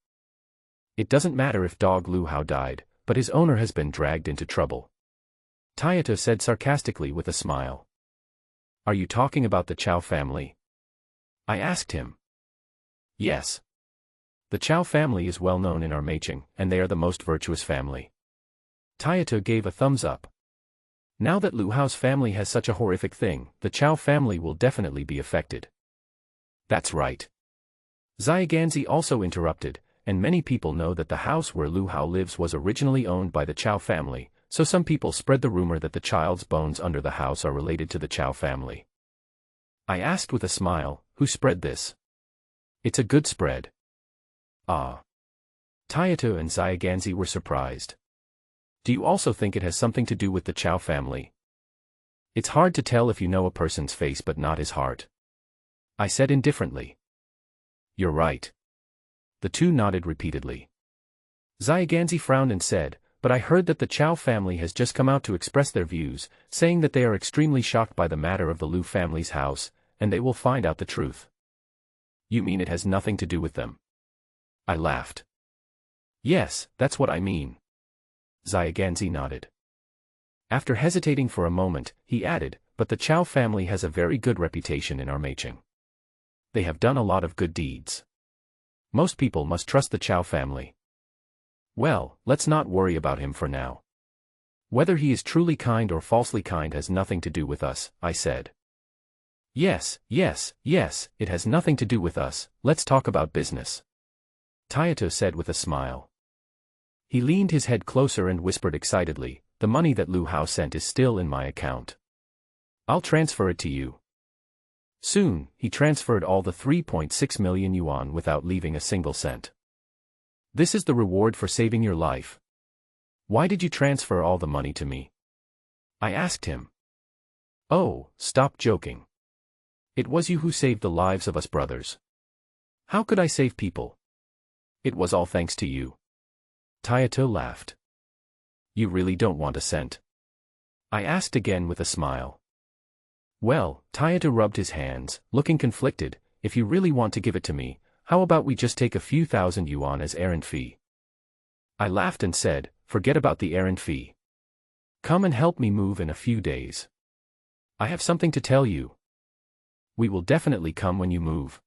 It doesn't matter if dog Lu Hao died, but his owner has been dragged into trouble. Tayato said sarcastically with a smile. Are you talking about the Chow family? I asked him. Yes. The Chow family is well known in our Meicheng, and they are the most virtuous family. Tayato gave a thumbs up. Now that Lu Hao's family has such a horrific thing, the Chow family will definitely be affected. That's right. Zyganzi also interrupted, and many people know that the house where Lu Hao lives was originally owned by the Chow family, so some people spread the rumor that the child's bones under the house are related to the Chow family. I asked with a smile, who spread this? It's a good spread. Ah. Tayato and Zyganzi were surprised. Do you also think it has something to do with the Chow family? It's hard to tell if you know a person's face but not his heart. I said indifferently. You're right. The two nodded repeatedly. Zyganzi frowned and said, but I heard that the Chow family has just come out to express their views, saying that they are extremely shocked by the matter of the Lu family's house, and they will find out the truth. You mean it has nothing to do with them? I laughed. Yes, that's what I mean. Zyganzi nodded. After hesitating for a moment, he added, but the Chow family has a very good reputation in our Meicheng. They have done a lot of good deeds. Most people must trust the Chow family. Well, let's not worry about him for now. Whether he is truly kind or falsely kind has nothing to do with us, I said. Yes, it has nothing to do with us, let's talk about business. Tayato said with a smile. He leaned his head closer and whispered excitedly, the money that Lu Hao sent is still in my account. I'll transfer it to you. Soon, he transferred all the 3.6 million yuan without leaving a single cent. This is the reward for saving your life. Why did you transfer all the money to me? I asked him. Oh, stop joking. It was you who saved the lives of us brothers. How could I save people? It was all thanks to you. Tayato laughed. You really don't want a cent? I asked again with a smile. Well, Tayato rubbed his hands, looking conflicted, if you really want to give it to me, how about we just take a few thousand yuan as errand fee? I laughed and said, forget about the errand fee. Come and help me move in a few days. I have something to tell you. We will definitely come when you move.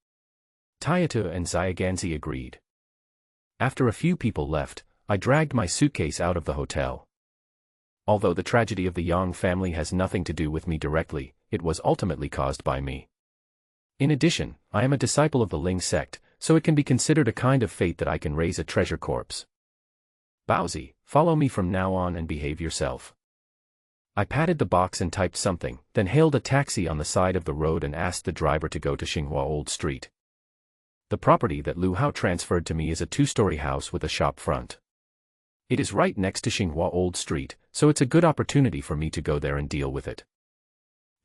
Tayato and Zyganzi agreed. After a few people left, I dragged my suitcase out of the hotel. Although the tragedy of the Yang family has nothing to do with me directly, it was ultimately caused by me. In addition, I am a disciple of the Ling sect, so it can be considered a kind of fate that I can raise a treasure corpse. Baozi, follow me from now on and behave yourself. I patted the box and typed something, then hailed a taxi on the side of the road and asked the driver to go to Xinghua Old Street. The property that Lu Hao transferred to me is a 2-story house with a shop front. It is right next to Xinghua Old Street, so it's a good opportunity for me to go there and deal with it.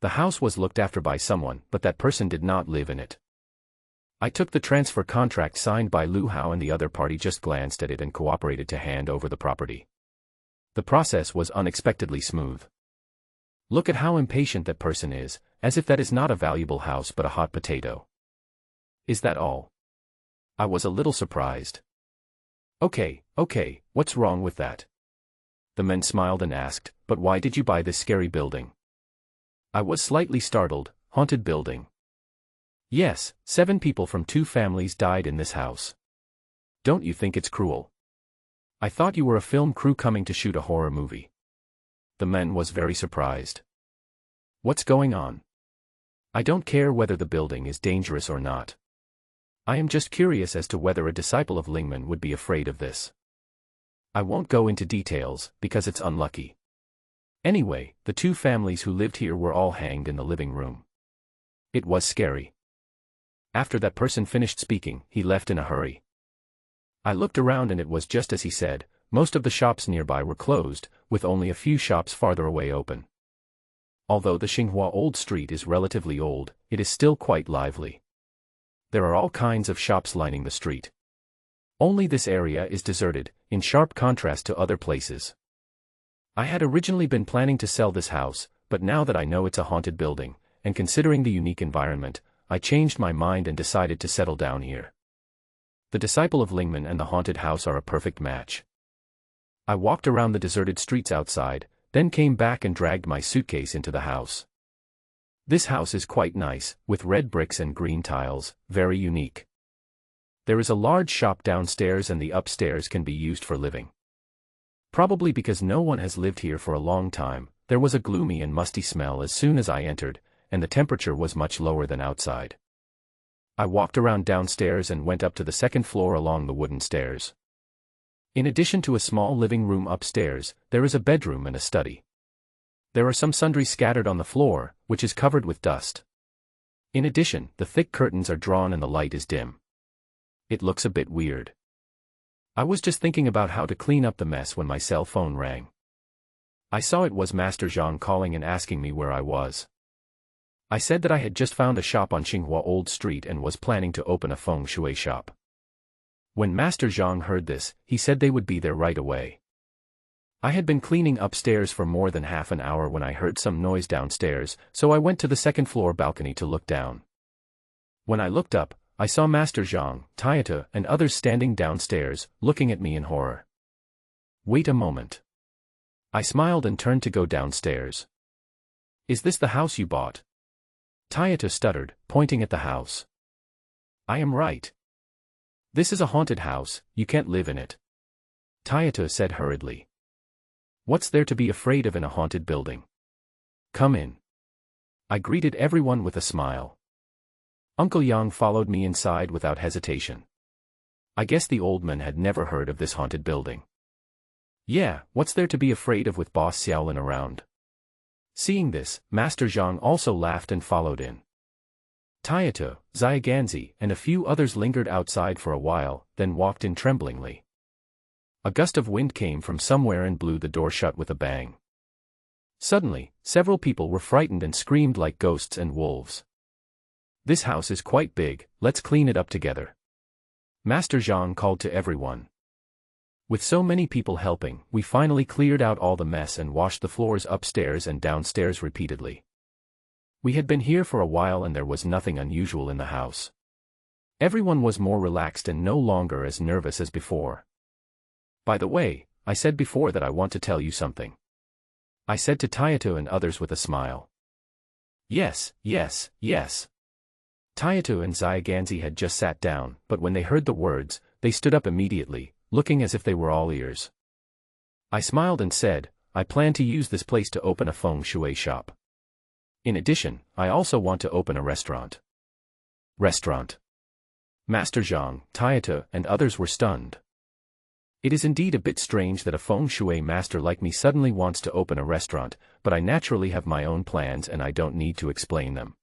The house was looked after by someone, but that person did not live in it. I took the transfer contract signed by Lu Hao and the other party just glanced at it and cooperated to hand over the property. The process was unexpectedly smooth. Look at how impatient that person is, as if that is not a valuable house but a hot potato. Is that all? I was a little surprised. Okay, what's wrong with that? The men smiled and asked, but why did you buy this scary building? I was slightly startled. Haunted building. Yes, 7 people from 2 families died in this house. Don't you think it's cruel? I thought you were a film crew coming to shoot a horror movie. The man was very surprised. What's going on? I don't care whether the building is dangerous or not. I am just curious as to whether a disciple of Lingman would be afraid of this. I won't go into details, because it's unlucky. Anyway, the 2 families who lived here were all hanged in the living room. It was scary. After that person finished speaking, he left in a hurry. I looked around and it was just as he said, most of the shops nearby were closed, with only a few shops farther away open. Although the Xinghua Old Street is relatively old, it is still quite lively. There are all kinds of shops lining the street. Only this area is deserted, in sharp contrast to other places. I had originally been planning to sell this house, but now that I know it's a haunted building, and considering the unique environment, I changed my mind and decided to settle down here. The disciple of Lingman and the haunted house are a perfect match. I walked around the deserted streets outside, then came back and dragged my suitcase into the house. This house is quite nice, with red bricks and green tiles, very unique. There is a large shop downstairs and the upstairs can be used for living. Probably because no one has lived here for a long time, there was a gloomy and musty smell as soon as I entered, and the temperature was much lower than outside. I walked around downstairs and went up to the second floor along the wooden stairs. In addition to a small living room upstairs, there is a bedroom and a study. There are some sundries scattered on the floor, which is covered with dust. In addition, the thick curtains are drawn and the light is dim. It looks a bit weird. I was just thinking about how to clean up the mess when my cell phone rang. I saw it was Master Zhang calling and asking me where I was. I said that I had just found a shop on Xinghua Old Street and was planning to open a feng shui shop. When Master Zhang heard this, he said they would be there right away. I had been cleaning upstairs for more than half an hour when I heard some noise downstairs, so I went to the second floor balcony to look down. When I looked up, I saw Master Zhang, Tayata, and others standing downstairs, looking at me in horror. Wait a moment. I smiled and turned to go downstairs. Is this the house you bought? Tayata stuttered, pointing at the house. I am right. This is a haunted house, you can't live in it. Tayata said hurriedly. What's there to be afraid of in a haunted building? Come in. I greeted everyone with a smile. Uncle Yang followed me inside without hesitation. I guess the old man had never heard of this haunted building. Yeah, what's there to be afraid of with Boss Xiaolin around? Seeing this, Master Zhang also laughed and followed in. Tayata, Xiaoganzi, and a few others lingered outside for a while, then walked in tremblingly. A gust of wind came from somewhere and blew the door shut with a bang. Suddenly, several people were frightened and screamed like ghosts and wolves. This house is quite big, let's clean it up together. Master Zhang called to everyone. With so many people helping, we finally cleared out all the mess and washed the floors upstairs and downstairs repeatedly. We had been here for a while and there was nothing unusual in the house. Everyone was more relaxed and no longer as nervous as before. By the way, I said before that I want to tell you something. I said to Tayata and others with a smile. Yes, yes, yes. Tayata and Xiaoganzi had just sat down, but when they heard the words, they stood up immediately, looking as if they were all ears. I smiled and said, I plan to use this place to open a feng shui shop. In addition, I also want to open a restaurant. Restaurant. Master Zhang, Tayata, and others were stunned. It is indeed a bit strange that a feng shui master like me suddenly wants to open a restaurant, but I naturally have my own plans and I don't need to explain them.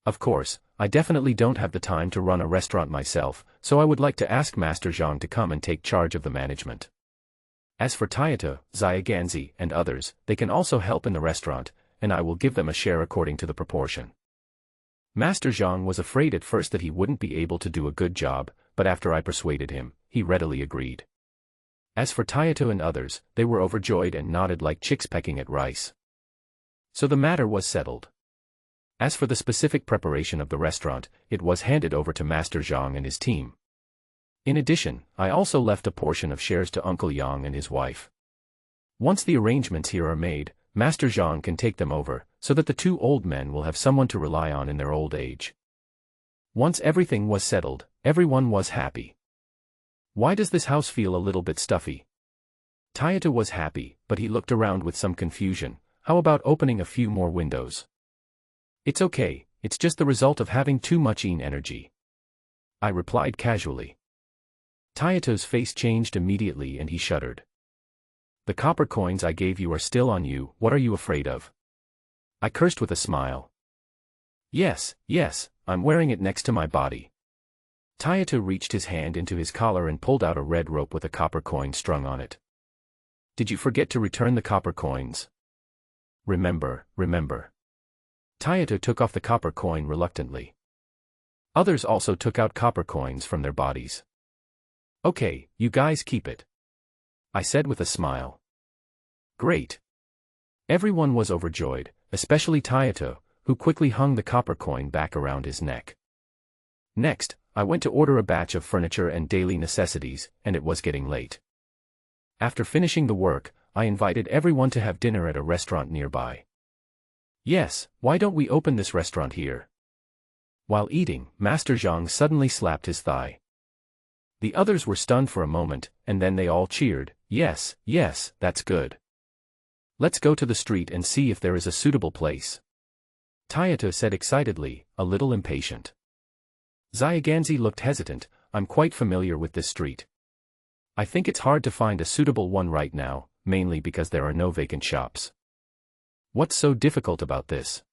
Of course, I definitely don't have the time to run a restaurant myself, so I would like to ask Master Zhang to come and take charge of the management. As for Tayata, Xiaoganzi, and others, they can also help in the restaurant, and I will give them a share according to the proportion. Master Zhang was afraid at first that he wouldn't be able to do a good job, but after I persuaded him, he readily agreed. As for Tayata and others, they were overjoyed and nodded like chicks pecking at rice. So the matter was settled. As for the specific preparation of the restaurant, it was handed over to Master Zhang and his team. In addition, I also left a portion of shares to Uncle Yang and his wife. Once the arrangements here are made, Master Zhang can take them over, so that the two old men will have someone to rely on in their old age. Once everything was settled, everyone was happy. Why does this house feel a little bit stuffy? Tayata was happy, but he looked around with some confusion. How about opening a few more windows? It's okay, it's just the result of having too much yin energy. I replied casually. Tayata's face changed immediately and he shuddered. The copper coins I gave you are still on you, what are you afraid of? I cursed with a smile. Yes, yes, I'm wearing it next to my body. Tayato reached his hand into his collar and pulled out a red rope with a copper coin strung on it. Did you forget to return the copper coins? Remember. Tayato took off the copper coin reluctantly. Others also took out copper coins from their bodies. Okay, you guys keep it, I said with a smile. Great. Everyone was overjoyed, especially Tayato, who quickly hung the copper coin back around his neck. Next, I went to order a batch of furniture and daily necessities, and it was getting late. After finishing the work, I invited everyone to have dinner at a restaurant nearby. Yes, why don't we open this restaurant here? While eating, Master Zhang suddenly slapped his thigh. The others were stunned for a moment, and then they all cheered, yes, that's good. Let's go to the street and see if there is a suitable place, Tayato said excitedly, a little impatient. Xiaoganzi looked hesitant. I'm quite familiar with this street. I think it's hard to find a suitable one right now, mainly because there are no vacant shops. What's so difficult about this?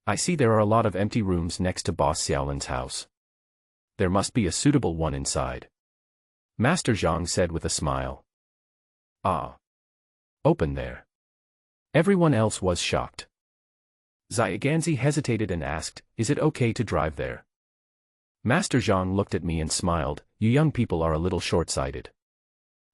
I see there are a lot of empty rooms next to Boss Xiaolin's house. There must be a suitable one inside, Master Zhang said with a smile. Ah. Open there. Everyone else was shocked. Xiaoganzi hesitated and asked, is it okay to drive there? Master Zhang looked at me and smiled, you young people are a little short-sighted.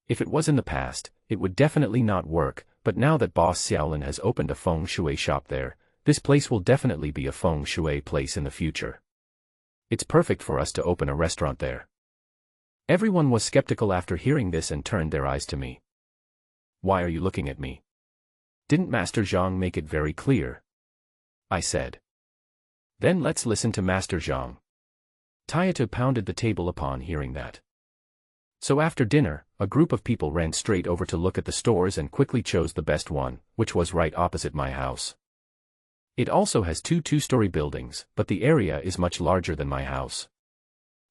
If it was in the past, it would definitely not work, but now that Boss Xiaolin has opened a feng shui shop there, this place will definitely be a feng shui place in the future. It's perfect for us to open a restaurant there. Everyone was skeptical after hearing this and turned their eyes to me. Why are you looking at me? Didn't Master Zhang make it very clear? I said. Then let's listen to Master Zhang. Tayato pounded the table upon hearing that. So after dinner, a group of people ran straight over to look at the stores and quickly chose the best one, which was right opposite my house. It also has two two-story buildings, but the area is much larger than my house.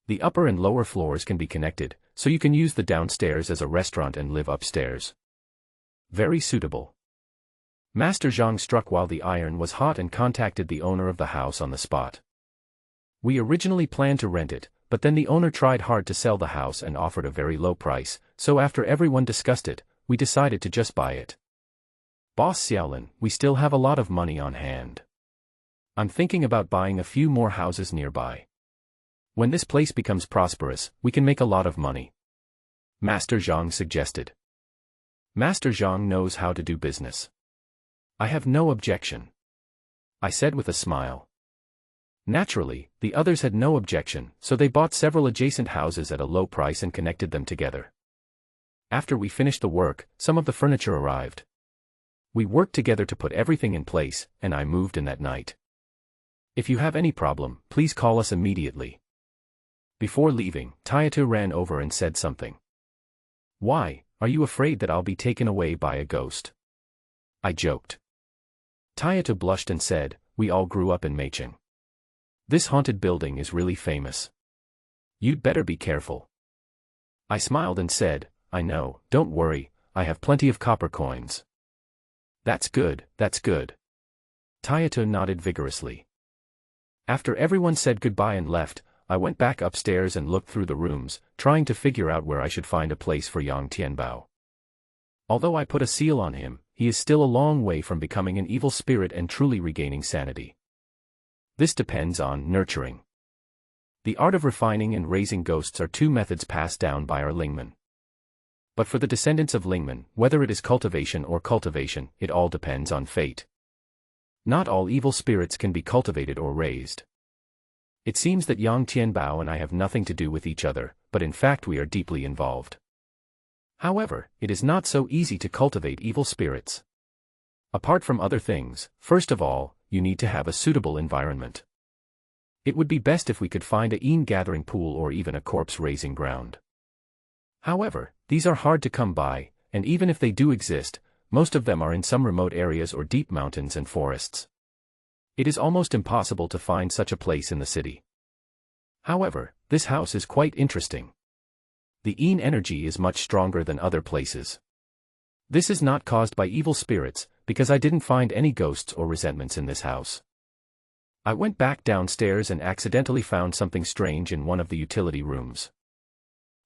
The upper and lower floors can be connected, so you can use the downstairs as a restaurant and live upstairs. Very suitable. Master Zhang struck while the iron was hot and contacted the owner of the house on the spot. We originally planned to rent it, but then the owner tried hard to sell the house and offered a very low price, so after everyone discussed it, we decided to just buy it. Boss Xiaolin, we still have a lot of money on hand. I'm thinking about buying a few more houses nearby. When this place becomes prosperous, we can make a lot of money, Master Zhang suggested. Master Zhang knows how to do business. I have no objection, I said with a smile. Naturally, the others had no objection, so they bought several adjacent houses at a low price and connected them together. After we finished the work, some of the furniture arrived. We worked together to put everything in place, and I moved in that night. If you have any problem, please call us immediately. Before leaving, Tayato ran over and said something. Why, are you afraid that I'll be taken away by a ghost? I joked. Tayato blushed and said, we all grew up in Meicheng. This haunted building is really famous. You'd better be careful. I smiled and said, I know, don't worry, I have plenty of copper coins. That's good. Tayato nodded vigorously. After everyone said goodbye and left, I went back upstairs and looked through the rooms, trying to figure out where I should find a place for Yang Tianbao. Although I put a seal on him, he is still a long way from becoming an evil spirit and truly regaining sanity. This depends on nurturing. The art of refining and raising ghosts are two methods passed down by our Lingmen. But for the descendants of Lingmen, whether it is cultivation or cultivation, it all depends on fate. Not all evil spirits can be cultivated or raised. It seems that Yang Tianbao and I have nothing to do with each other, but in fact we are deeply involved. However, it is not so easy to cultivate evil spirits. Apart from other things, first of all, you need to have a suitable environment. It would be best if we could find a yin gathering pool or even a corpse raising ground. However, these are hard to come by, and even if they do exist, most of them are in some remote areas or deep mountains and forests. It is almost impossible to find such a place in the city. However, this house is quite interesting. The yin energy is much stronger than other places. This is not caused by evil spirits, because I didn't find any ghosts or resentments in this house. I went back downstairs and accidentally found something strange in one of the utility rooms.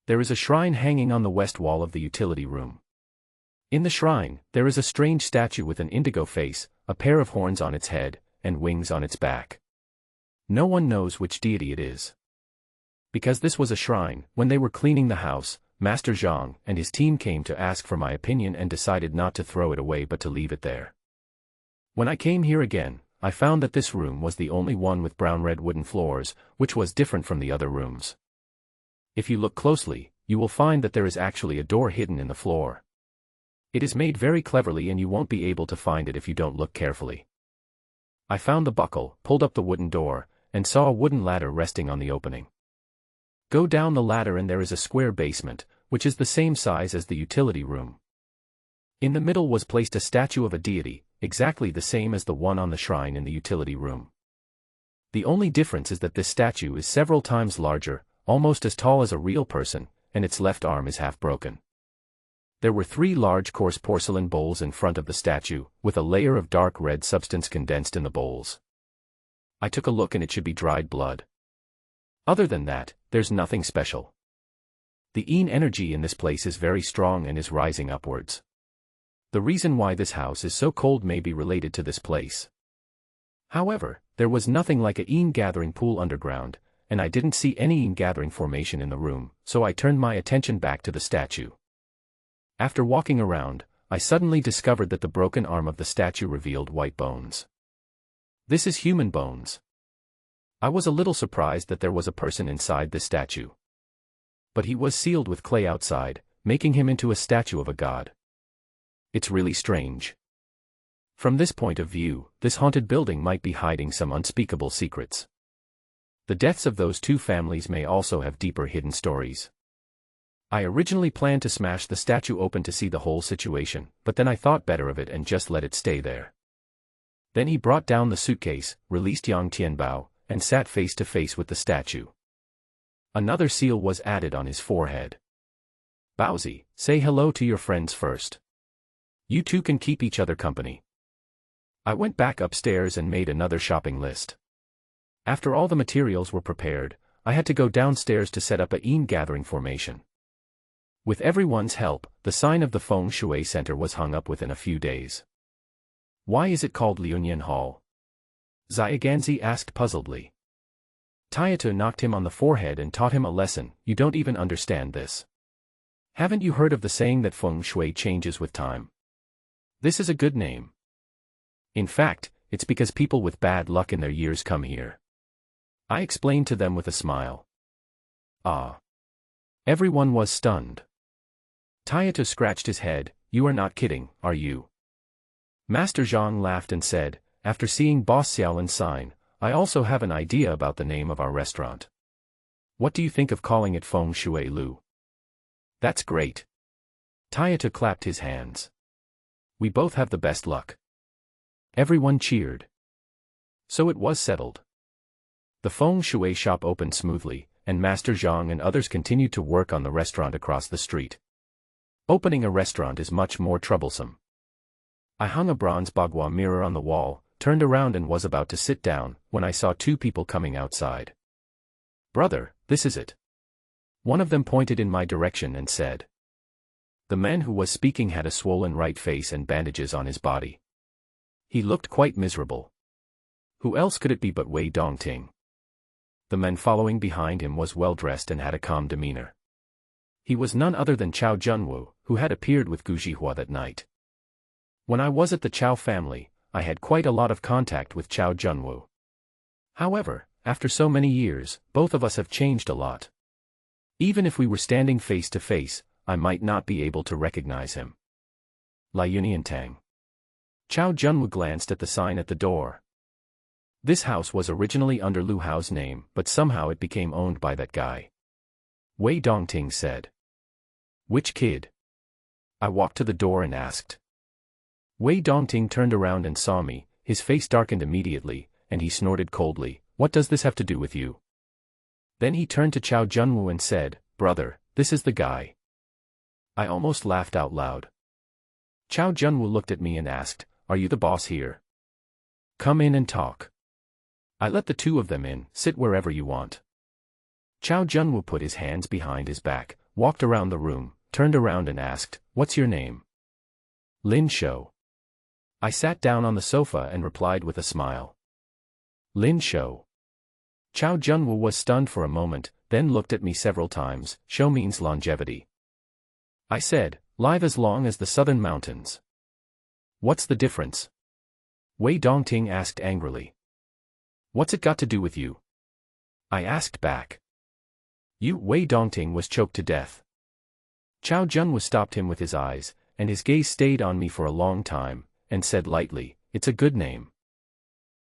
There is a shrine hanging on the west wall of the utility room. In the shrine, there is a strange statue with an indigo face, a pair of horns on its head, and wings on its back. No one knows which deity it is. Because this was a shrine, when they were cleaning the house, Master Zhang and his team came to ask for my opinion and decided not to throw it away but to leave it there. When I came here again, I found that this room was the only one with brown-red wooden floors, which was different from the other rooms. If you look closely, you will find that there is actually a door hidden in the floor. It is made very cleverly and you won't be able to find it if you don't look carefully. I found the buckle, pulled up the wooden door, and saw a wooden ladder resting on the opening. Go down the ladder and there is a square basement, which is the same size as the utility room. In the middle was placed a statue of a deity, exactly the same as the one on the shrine in the utility room. The only difference is that this statue is several times larger, almost as tall as a real person, and its left arm is half broken. There were 3 large coarse porcelain bowls in front of the statue, with a layer of dark red substance condensed in the bowls. I took a look and it should be dried blood. Other than that, there's nothing special. The yin energy in this place is very strong and is rising upwards. The reason why this house is so cold may be related to this place. However, there was nothing like a yin gathering pool underground, and I didn't see any yin gathering formation in the room, so I turned my attention back to the statue. After walking around, I suddenly discovered that the broken arm of the statue revealed white bones. This is human bones. I was a little surprised that there was a person inside this statue. But he was sealed with clay outside, making him into a statue of a god. It's really strange. From this point of view, this haunted building might be hiding some unspeakable secrets. The deaths of those 2 families may also have deeper hidden stories. I originally planned to smash the statue open to see the whole situation, but then I thought better of it and just let it stay there. Then he brought down the suitcase, released Yang Tianbao, and sat face to face with the statue. Another seal was added on his forehead. Baozi, say hello to your friends first. You 2 can keep each other company. I went back upstairs and made another shopping list. After all the materials were prepared, I had to go downstairs to set up a yin gathering formation. With everyone's help, the sign of the Feng Shui Center was hung up within a few days. Why is it called Liunian Hall? Xiaoganzi asked puzzledly. Taito knocked him on the forehead and taught him a lesson. You don't even understand this. Haven't you heard of the saying that Feng Shui changes with time? This is a good name. In fact, it's because people with bad luck in their years come here. I explained to them with a smile. Ah. Everyone was stunned. Taito scratched his head. You are not kidding, are you? Master Zhang laughed and said, after seeing Boss Xiaolin's sign, I also have an idea about the name of our restaurant. What do you think of calling it Feng Shui Lu? That's great. Taito clapped his hands. We both have the best luck. Everyone cheered. So it was settled. The Feng Shui shop opened smoothly, and Master Zhang and others continued to work on the restaurant across the street. Opening a restaurant is much more troublesome. I hung a bronze bagua mirror on the wall, turned around and was about to sit down, when I saw 2 people coming outside. Brother, this is it. One of them pointed in my direction and said. The man who was speaking had a swollen right face and bandages on his body. He looked quite miserable. Who else could it be but Wei Dongting? The man following behind him was well-dressed and had a calm demeanor. He was none other than Chao Junwu, who had appeared with Gu Zhihua that night. When I was at the Chao family, I had quite a lot of contact with Chao Junwu. However, after so many years, both of us have changed a lot. Even if we were standing face to face, I might not be able to recognize him. Lai Yuniantang. Chao Junwu glanced at the sign at the door. This house was originally under Lu Hao's name, but somehow it became owned by that guy. Wei Dongting said. Which kid? I walked to the door and asked. Wei Dongting turned around and saw me, his face darkened immediately, and he snorted coldly, what does this have to do with you? Then he turned to Chao Junwu and said, brother, this is the guy. I almost laughed out loud. Chao Junwu looked at me and asked, are you the boss here? Come in and talk. I let the two of them in. Sit wherever you want. Chow Junwoo put his hands behind his back, walked around the room, turned around and asked, "What's your name?" "Lin Shou." I sat down on the sofa and replied with a smile. "Lin Shou." Chow Junwoo was stunned for a moment, then looked at me several times. Shou means longevity. I said, "Live as long as the southern mountains." "What's the difference?" Wei Dongting asked angrily. "What's it got to do with you?" I asked back. Wei Dongting was choked to death. Chow Junwoo stopped him with his eyes, and his gaze stayed on me for a long time, and said lightly, "It's a good name."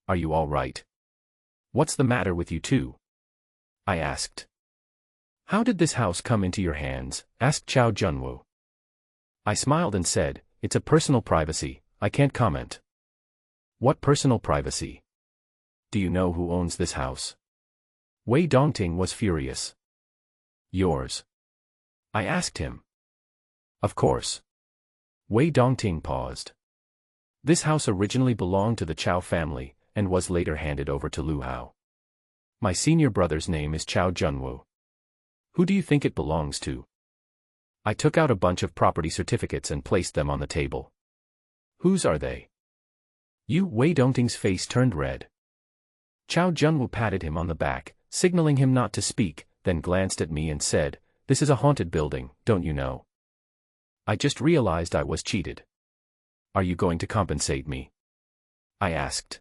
"Are you all right? What's the matter with you two?" I asked. "How did this house come into your hands?" asked Chow Junwoo. I smiled and said, "It's a personal privacy, I can't comment." "What personal privacy? Do you know who owns this house?" Wei Dongting was furious. "Yours?" I asked him. "Of course." Wei Dongting paused. "This house originally belonged to the Chow family, and was later handed over to Lu Hao. My senior brother's name is Chow Junwoo. Who do you think it belongs to?" I took out a bunch of property certificates and placed them on the table. "Whose are they?" Wei Dongting's face turned red. Chow Junwoo patted him on the back, signaling him not to speak, then glanced at me and said, "This is a haunted building, don't you know?" I just realized I was cheated. "Are you going to compensate me?" I asked.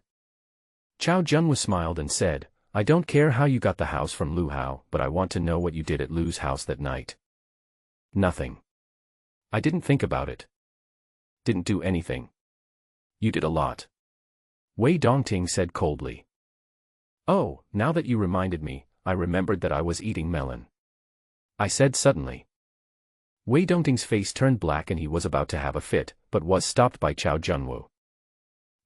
Chow Junwoo smiled and said, "I don't care how you got the house from Lu Hao, but I want to know what you did at Lu's house that night." "Nothing. I didn't think about it." "Didn't do anything." "You did a lot," Wei Dongting said coldly. "Oh, now that you reminded me, I remembered that I was eating melon," I said suddenly. Wei Dongting's face turned black and he was about to have a fit, but was stopped by Chow Junwoo.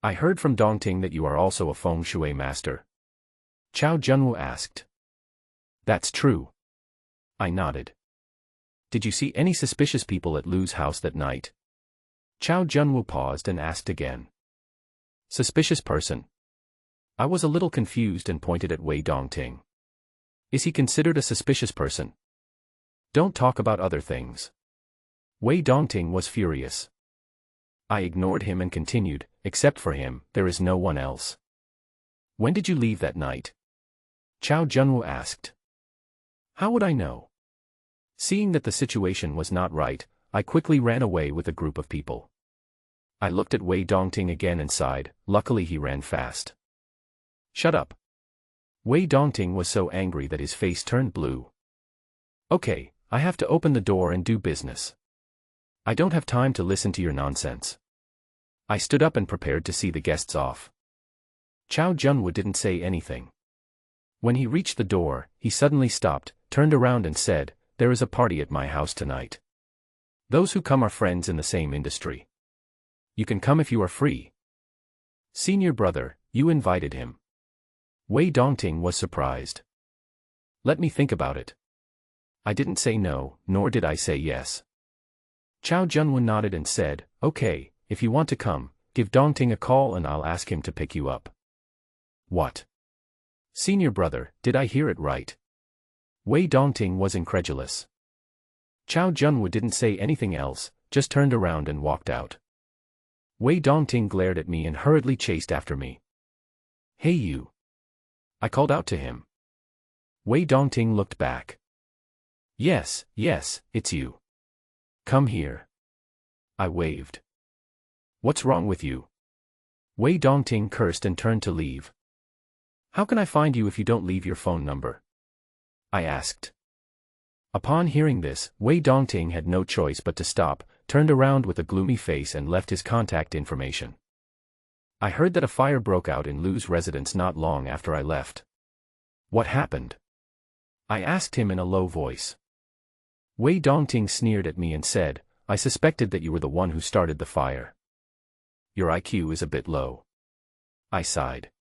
"I heard from Dongting that you are also a feng shui master," Chow Junwoo asked. "That's true." I nodded. "Did you see any suspicious people at Lu's house that night?" Chow Junwoo paused and asked again. "Suspicious person?" I was a little confused and pointed at Wei Dongting. "Is he considered a suspicious person?" "Don't talk about other things." Wei Dongting was furious. I ignored him and continued, "Except for him, there is no one else." "When did you leave that night?" Chow Junwoo asked. "How would I know?" Seeing that the situation was not right, I quickly ran away with a group of people. I looked at Wei Dongting again and sighed. Luckily he ran fast. "Shut up." Wei Dongting was so angry that his face turned blue. "Okay, I have to open the door and do business. I don't have time to listen to your nonsense." I stood up and prepared to see the guests off. Chow Junwoo didn't say anything. When he reached the door, he suddenly stopped, turned around and said, "There is a party at my house tonight. Those who come are friends in the same industry. You can come if you are free." "Senior brother, you invited him." Wei Dongting was surprised. "Let me think about it." I didn't say no, nor did I say yes. Chow Junwoo nodded and said, "Okay, if you want to come, give Dongting a call and I'll ask him to pick you up." "What? Senior brother, did I hear it right?" Wei Dongting was incredulous. Chow Junwoo didn't say anything else, just turned around and walked out. Wei Dongting glared at me and hurriedly chased after me. "Hey you!" I called out to him. Wei Dongting looked back. Yes, it's you. Come here." I waved. "What's wrong with you?" Wei Dongting cursed and turned to leave. "How can I find you if you don't leave your phone number?" I asked. Upon hearing this, Wei Dongting had no choice but to stop, turned around with a gloomy face and left his contact information. I heard that a fire broke out in Lu's residence not long after I left. "What happened?" I asked him in a low voice. Wei Dongting sneered at me and said, "I suspected that you were the one who started the fire. Your IQ is a bit low." I sighed.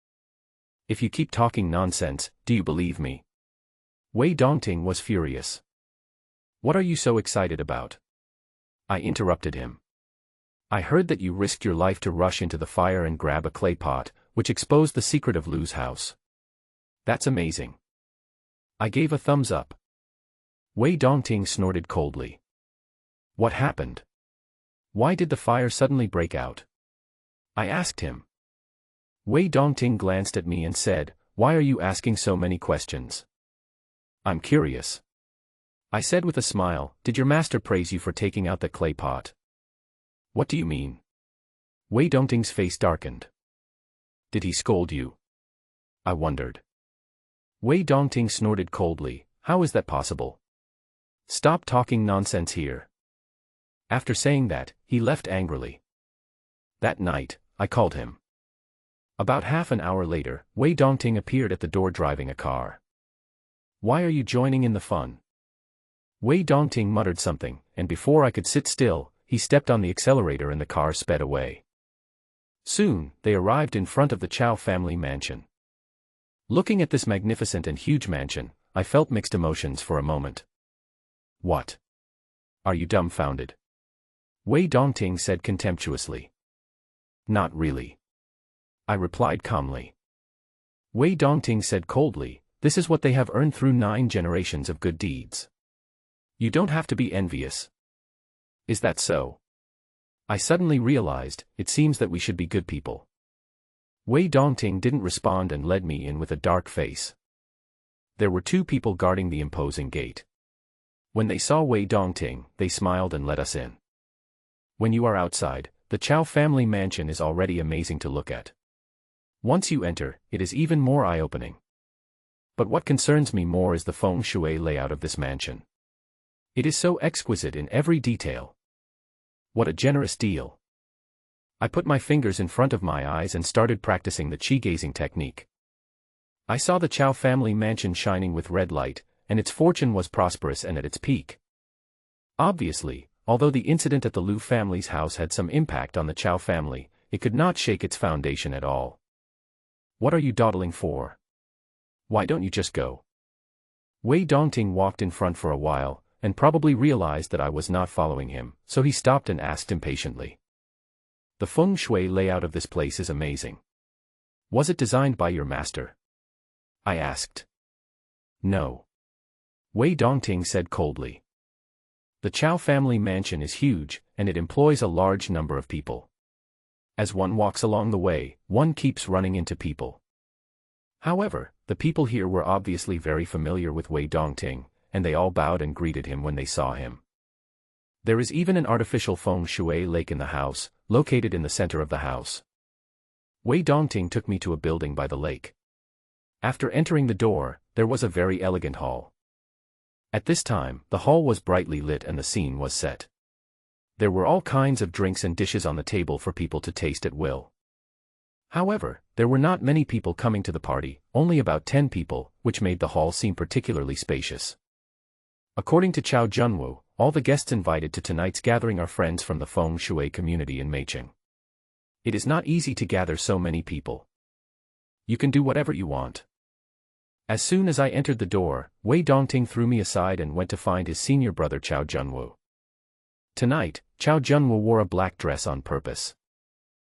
"If you keep talking nonsense, do you believe me?" Wei Dongting was furious. "What are you so excited about?" I interrupted him. "I heard that you risked your life to rush into the fire and grab a clay pot, which exposed the secret of Lu's house. That's amazing. I gave a thumbs up. Wei Dongting snorted coldly. What happened? Why did the fire suddenly break out? I asked him. Wei Dongting glanced at me and said, "Why are you asking so many questions?" "I'm curious." I said with a smile, "Did your master praise you for taking out the clay pot?" "What do you mean?" Wei Dongting's face darkened. "Did he scold you?" I wondered. Wei Dongting snorted coldly, "How is that possible? Stop talking nonsense here." After saying that, he left angrily. That night, I called him. About half an hour later, Wei Dongting appeared at the door driving a car. "Why are you joining in the fun?" Wei Dongting muttered something, and before I could sit still, he stepped on the accelerator and the car sped away. Soon, they arrived in front of the Chow family mansion. Looking at this magnificent and huge mansion, I felt mixed emotions for a moment. "What? Are you dumbfounded?" Wei Dongting said contemptuously. "Not really," I replied calmly. Wei Dongting said coldly, "This is what they have earned through 9 generations of good deeds. You don't have to be envious." "Is that so?" I suddenly realized, it seems that we should be good people. Wei Dongting didn't respond and led me in with a dark face. There were 2 people guarding the imposing gate. When they saw Wei Dongting, they smiled and let us in. When you are outside, the Chow family mansion is already amazing to look at. Once you enter, it is even more eye-opening. But what concerns me more is the feng shui layout of this mansion. It is so exquisite in every detail. What a generous deal. I put my fingers in front of my eyes and started practicing the qi-gazing technique. I saw the Chow family mansion shining with red light, and its fortune was prosperous and at its peak. Obviously, although the incident at the Liu family's house had some impact on the Chow family, it could not shake its foundation at all. "What are you dawdling for? Why don't you just go?" Wei Dongting walked in front for a while, and probably realized that I was not following him, so he stopped and asked impatiently. "The feng shui layout of this place is amazing. Was it designed by your master?" I asked. "No." Wei Dongting said coldly. "The Chow family mansion is huge, and it employs a large number of people. As one walks along the way, one keeps running into people. However, the people here were obviously very familiar with Wei Dongting, and they all bowed and greeted him when they saw him. There is even an artificial feng shui lake in the house, located in the center of the house." Wei Dongting took me to a building by the lake. After entering the door, there was a very elegant hall. At this time, the hall was brightly lit and the scene was set. There were all kinds of drinks and dishes on the table for people to taste at will. However, there were not many people coming to the party, only about 10 people, which made the hall seem particularly spacious. According to Chao Junwu, all the guests invited to tonight's gathering are friends from the feng shui community in Meicheng. It is not easy to gather so many people. You can do whatever you want. As soon as I entered the door, Wei Dongting threw me aside and went to find his senior brother Chao Junwu. Tonight, Chao Junwu wore a black dress on purpose.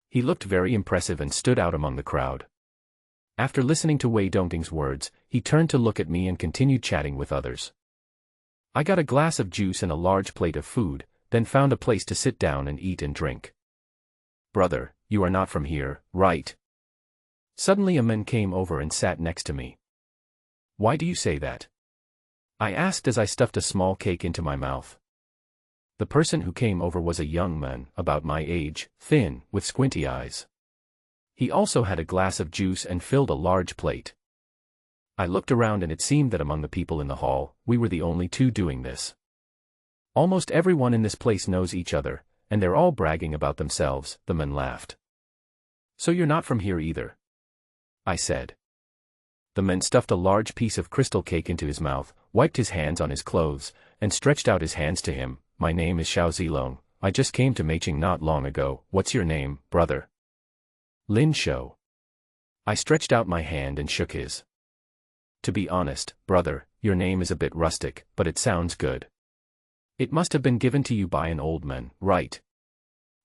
He looked very impressive and stood out among the crowd. After listening to Wei Dongting's words, he turned to look at me and continued chatting with others. I got a glass of juice and a large plate of food, then found a place to sit down and eat and drink. "Brother, you are not from here, right?" Suddenly a man came over and sat next to me. "Why do you say that?" I asked as I stuffed a small cake into my mouth. The person who came over was a young man, about my age, thin, with squinty eyes. He also had a glass of juice and filled a large plate. I looked around and it seemed that among the people in the hall, we were the only 2 doing this. Almost everyone in this place knows each other, and they're all bragging about themselves, the man laughed. "So you're not from here either?" I said. The man stuffed a large piece of crystal cake into his mouth, wiped his hands on his clothes, and stretched out his hands to him. "My name is Xiao Zilong. I just came to Meicheng not long ago. What's your name, brother?" "Lin Shou." I stretched out my hand and shook his. "To be honest, brother, your name is a bit rustic, but it sounds good. It must have been given to you by an old man, right?"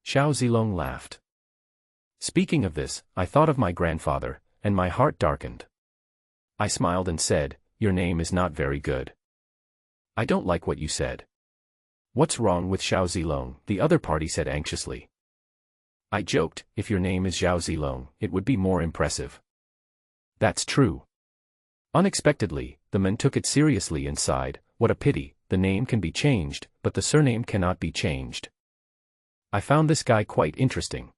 Xiao Zilong laughed. Speaking of this, I thought of my grandfather, and my heart darkened. I smiled and said, "Your name is not very good." "I don't like what you said." "What's wrong with Xiao Zilong?" the other party said anxiously. I joked, "If your name is Xiao Zilong, it would be more impressive." "That's true." Unexpectedly, the men took it seriously and sighed, "What a pity, the name can be changed, but the surname cannot be changed." I found this guy quite interesting.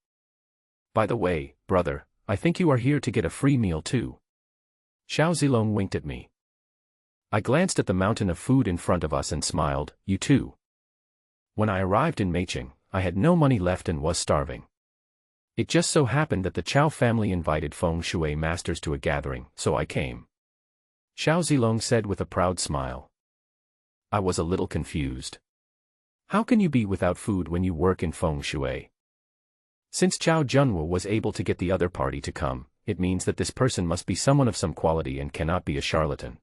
"By the way, brother, I think you are here to get a free meal too." Xiao Zilong winked at me. I glanced at the mountain of food in front of us and smiled, "You too." When I arrived in Meicheng, I had no money left and was starving. It just so happened that the Chow family invited feng shui masters to a gathering, so I came. Xiao Zilong said with a proud smile. I was a little confused. How can you be without food when you work in feng shui? Since Chow Junwu was able to get the other party to come, it means that this person must be someone of some quality and cannot be a charlatan.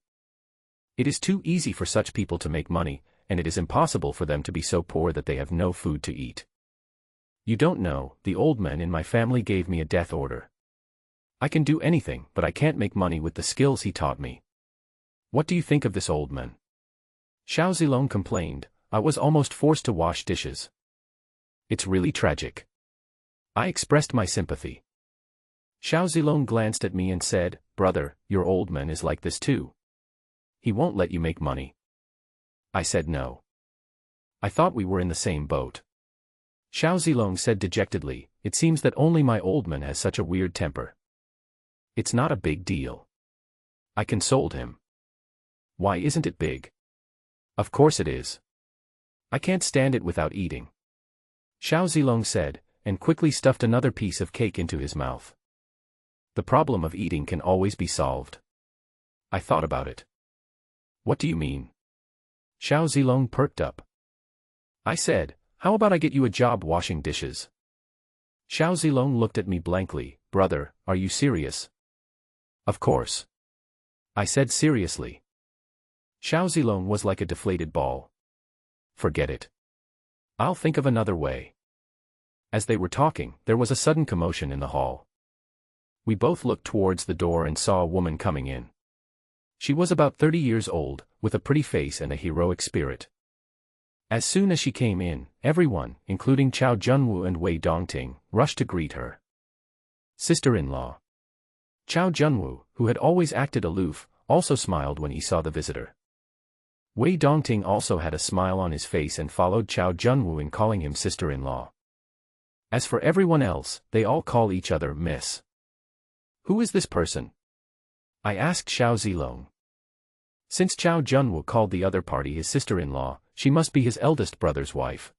It is too easy for such people to make money, and it is impossible for them to be so poor that they have no food to eat. You don't know, the old man in my family gave me a death order. I can do anything, but I can't make money with the skills he taught me. What do you think of this old man? Xiao Zilong complained, I was almost forced to wash dishes. It's really tragic. I expressed my sympathy. Xiao Zilong glanced at me and said, brother, your old man is like this too. He won't let you make money. I said no. I thought we were in the same boat. Xiao Zilong said dejectedly, it seems that only my old man has such a weird temper. It's not a big deal. I consoled him. Why isn't it big? Of course it is. I can't stand it without eating. Xiao Zilong said, and quickly stuffed another piece of cake into his mouth. The problem of eating can always be solved. I thought about it. What do you mean? Xiao Zilong perked up. I said, how about I get you a job washing dishes? Xiao Zilong looked at me blankly, brother, are you serious? Of course. I said seriously. Xiao Zilong was like a deflated ball. Forget it. I'll think of another way. As they were talking, there was a sudden commotion in the hall. We both looked towards the door and saw a woman coming in. She was about 30 years old, with a pretty face and a heroic spirit. As soon as she came in, everyone, including Chao Junwu and Wei Dongting, rushed to greet her. Sister-in-law. Chao Junwu, who had always acted aloof, also smiled when he saw the visitor. Wei Dongting also had a smile on his face and followed Chao Junwu in calling him sister-in-law. As for everyone else, they all call each other Miss. Who is this person? I asked Xiao Zilong. Since Chao Junwu called the other party his sister-in-law, she must be his eldest brother's wife.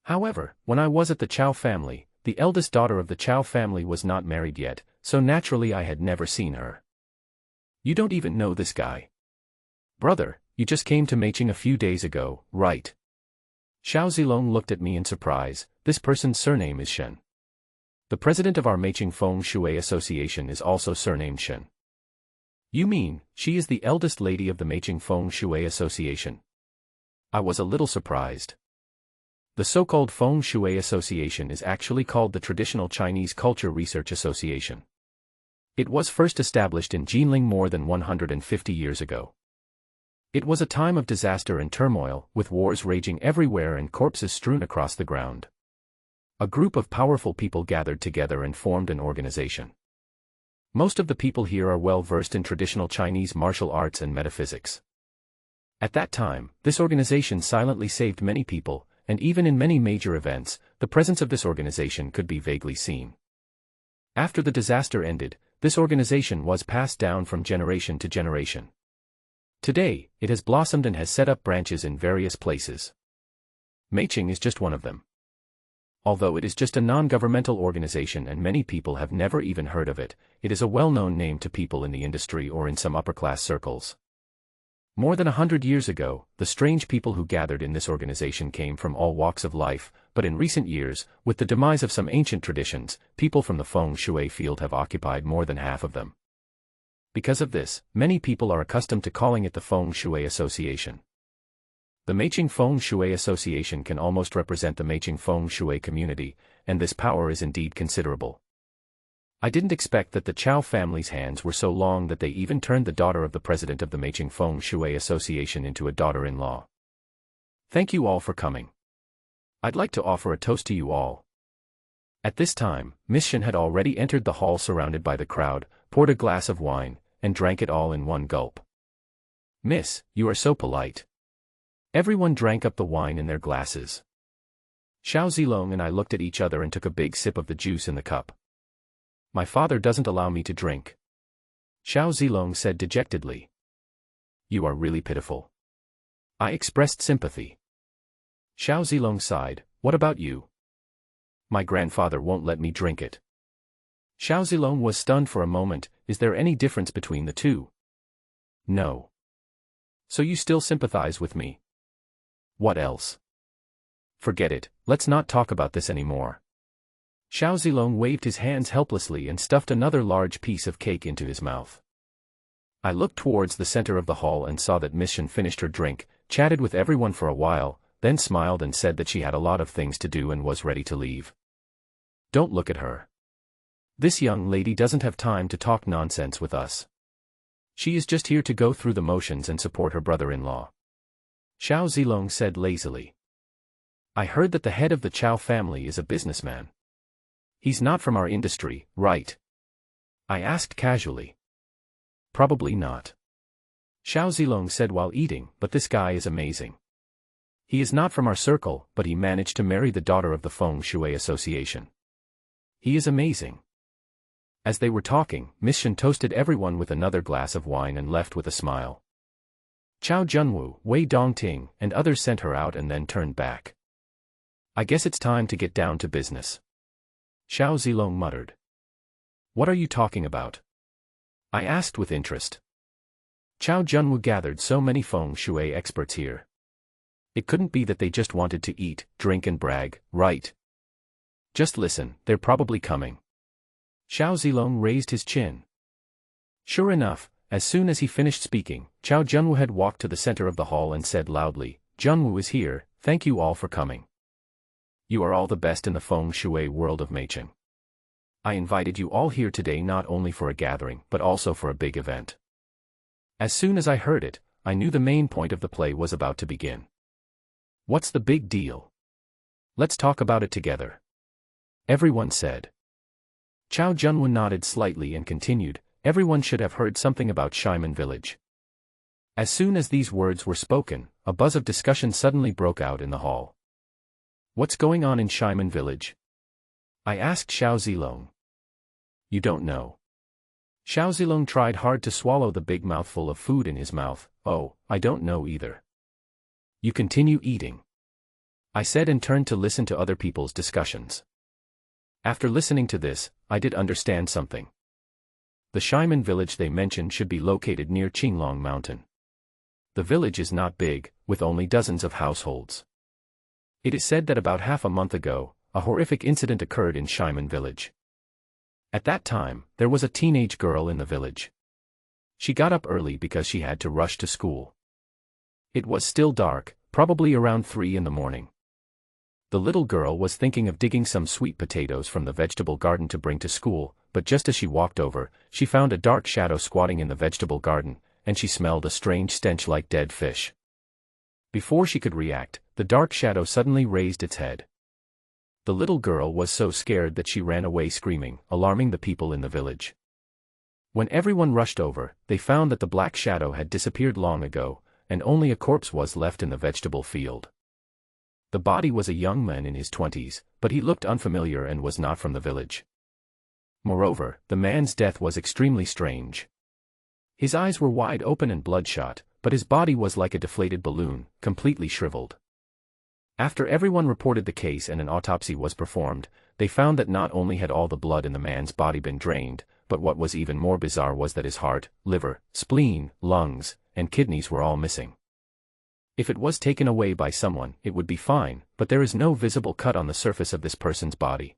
However, when I was at the Chao family, the eldest daughter of the Chao family was not married yet, so naturally I had never seen her. You don't even know this guy. Brother, you just came to Meicheng a few days ago, right? Xiao Zilong looked at me in surprise. This person's surname is Shen. The president of our Meicheng Feng Shui Association is also surnamed Shen. You mean, she is the eldest lady of the Meicheng Feng Shui Association? I was a little surprised. The so-called Feng Shui Association is actually called the Traditional Chinese Culture Research Association. It was first established in Jinling more than 150 years ago. It was a time of disaster and turmoil, with wars raging everywhere and corpses strewn across the ground. A group of powerful people gathered together and formed an organization. Most of the people here are well versed in traditional Chinese martial arts and metaphysics. At that time, this organization silently saved many people, and even in many major events, the presence of this organization could be vaguely seen. After the disaster ended, this organization was passed down from generation to generation. Today, it has blossomed and has set up branches in various places. Meicheng is just one of them. Although it is just a non-governmental organization and many people have never even heard of it, it is a well-known name to people in the industry or in some upper-class circles. More than 100 years ago, the strange people who gathered in this organization came from all walks of life, but in recent years, with the demise of some ancient traditions, people from the feng shui field have occupied more than half of them. Because of this, many people are accustomed to calling it the Feng Shui Association. The Meicheng Feng Shui Association can almost represent the Meicheng Feng Shui community, and this power is indeed considerable. I didn't expect that the Chow family's hands were so long that they even turned the daughter of the president of the Meiching Feng Shui Association into a daughter-in-law. Thank you all for coming. I'd like to offer a toast to you all. At this time, Miss Shen had already entered the hall surrounded by the crowd, poured a glass of wine, and drank it all in one gulp. Miss, you are so polite. Everyone drank up the wine in their glasses. Xiao Zilong and I looked at each other and took a big sip of the juice in the cup. My father doesn't allow me to drink. Xiao Zilong said dejectedly. You are really pitiful. I expressed sympathy. Xiao Zilong sighed, what about you? My grandfather won't let me drink it. Xiao Zilong was stunned for a moment, is there any difference between the two? No. So you still sympathize with me? What else? Forget it, let's not talk about this anymore. Xiao Zilong waved his hands helplessly and stuffed another large piece of cake into his mouth. I looked towards the center of the hall and saw that Miss Shen finished her drink, chatted with everyone for a while, then smiled and said that she had a lot of things to do and was ready to leave. Don't look at her. This young lady doesn't have time to talk nonsense with us. She is just here to go through the motions and support her brother-in-law. Xiao Zilong said lazily. I heard that the head of the Chow family is a businessman. He's not from our industry, right? I asked casually. Probably not. Xiao Zilong said while eating, but this guy is amazing. He is not from our circle, but he managed to marry the daughter of the Feng Shui Association. He is amazing. As they were talking, Miss Shen toasted everyone with another glass of wine and left with a smile. Chao Junwu, Wei Dongting, and others sent her out and then turned back. I guess it's time to get down to business. Xiao Zilong muttered. What are you talking about? I asked with interest. Chao Junwu gathered so many Feng Shui experts here. It couldn't be that they just wanted to eat, drink and brag, right? Just listen, they're probably coming. Xiao Zilong raised his chin. Sure enough, as soon as he finished speaking, Chao Junwu had walked to the center of the hall and said loudly, Junwu is here, thank you all for coming. You are all the best in the Feng Shui world of Meicheng. I invited you all here today not only for a gathering but also for a big event. As soon as I heard it, I knew the main point of the play was about to begin. What's the big deal? Let's talk about it together. Everyone said. Chao Junwu nodded slightly and continued, everyone should have heard something about Shimen Village. As soon as these words were spoken, a buzz of discussion suddenly broke out in the hall. What's going on in Shimen Village? I asked Xiao Zilong. You don't know. Xiao Zilong tried hard to swallow the big mouthful of food in his mouth. Oh, I don't know either. You continue eating. I said and turned to listen to other people's discussions. After listening to this, I did understand something. The Shimen village they mentioned should be located near Qinglong Mountain. The village is not big, with only dozens of households. It is said that about half a month ago, a horrific incident occurred in Shimen village. At that time, there was a teenage girl in the village. She got up early because she had to rush to school. It was still dark, probably around 3 in the morning. The little girl was thinking of digging some sweet potatoes from the vegetable garden to bring to school, but just as she walked over, she found a dark shadow squatting in the vegetable garden, and she smelled a strange stench like dead fish. Before she could react, the dark shadow suddenly raised its head. The little girl was so scared that she ran away screaming, alarming the people in the village. When everyone rushed over, they found that the black shadow had disappeared long ago, and only a corpse was left in the vegetable field. The body was a young man in his 20s, but he looked unfamiliar and was not from the village. Moreover, the man's death was extremely strange. His eyes were wide open and bloodshot, but his body was like a deflated balloon, completely shriveled. After everyone reported the case and an autopsy was performed, they found that not only had all the blood in the man's body been drained, but what was even more bizarre was that his heart, liver, spleen, lungs, and kidneys were all missing. If it was taken away by someone, it would be fine, but there is no visible cut on the surface of this person's body.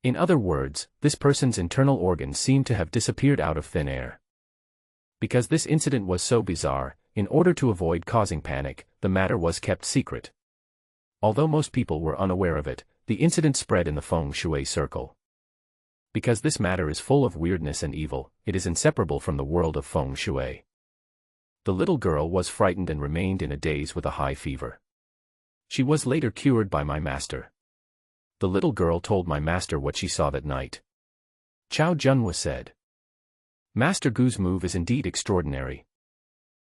In other words, this person's internal organs seemed to have disappeared out of thin air. Because this incident was so bizarre, in order to avoid causing panic, the matter was kept secret. Although most people were unaware of it, the incident spread in the Feng Shui circle. Because this matter is full of weirdness and evil, it is inseparable from the world of feng shui. The little girl was frightened and remained in a daze with a high fever. She was later cured by my master. The little girl told my master what she saw that night. Chao Junhua said, "Master Gu's move is indeed extraordinary."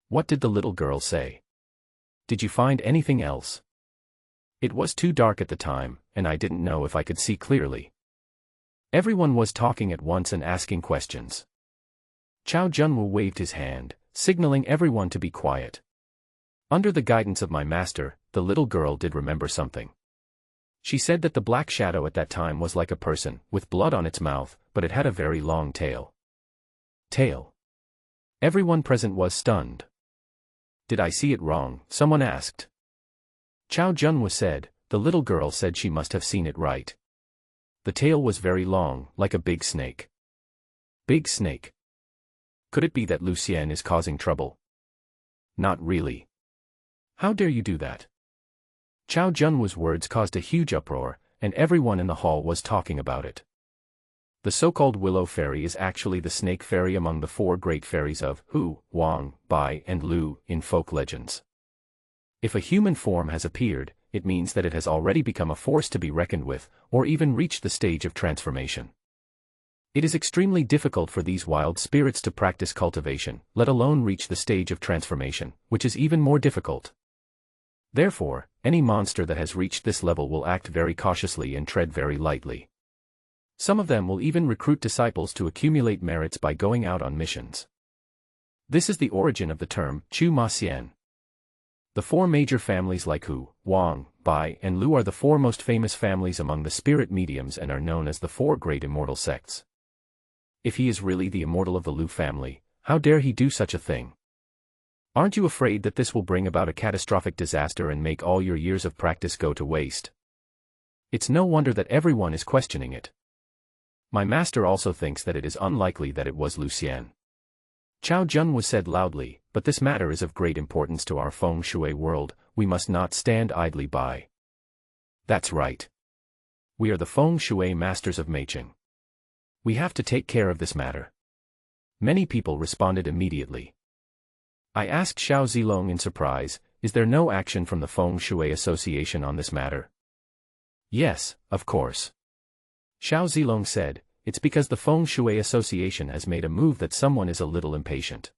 What did the little girl say? Did you find anything else? It was too dark at the time, and I didn't know if I could see clearly. Everyone was talking at once and asking questions. Chao Junhua waved his hand, signaling everyone to be quiet. Under the guidance of my master, the little girl did remember something. She said that the black shadow at that time was like a person, with blood on its mouth, but it had a very long tail. Tail. Everyone present was stunned. Did I see it wrong? Someone asked. Chao Junhua said, the little girl said she must have seen it right. The tail was very long, like a big snake. Big snake. Could it be that Lucien is causing trouble? Not really. How dare you do that? Chao Junhua's words caused a huge uproar, and everyone in the hall was talking about it. The so-called Willow Fairy is actually the snake fairy among the four great fairies of Hu, Wang, Bai and Lu in folk legends. If a human form has appeared, it means that it has already become a force to be reckoned with, or even reached the stage of transformation. It is extremely difficult for these wild spirits to practice cultivation, let alone reach the stage of transformation, which is even more difficult. Therefore, any monster that has reached this level will act very cautiously and tread very lightly. Some of them will even recruit disciples to accumulate merits by going out on missions. This is the origin of the term Chu Ma Xian. The four major families like Hu, Wang, Bai and Lu are the four most famous families among the spirit mediums and are known as the four great immortal sects. If he is really the immortal of the Lu family, how dare he do such a thing? Aren't you afraid that this will bring about a catastrophic disaster and make all your years of practice go to waste? It's no wonder that everyone is questioning it. My master also thinks that it is unlikely that it was Lucien. Chao Junhua said loudly, but this matter is of great importance to our feng shui world, we must not stand idly by. That's right. We are the feng shui masters of Meicheng. We have to take care of this matter. Many people responded immediately. I asked Xiao Zilong in surprise, is there no action from the Feng Shui Association on this matter? Yes, of course. Xiao Zilong said, it's because the Feng Shui Association has made a move that someone is a little impatient.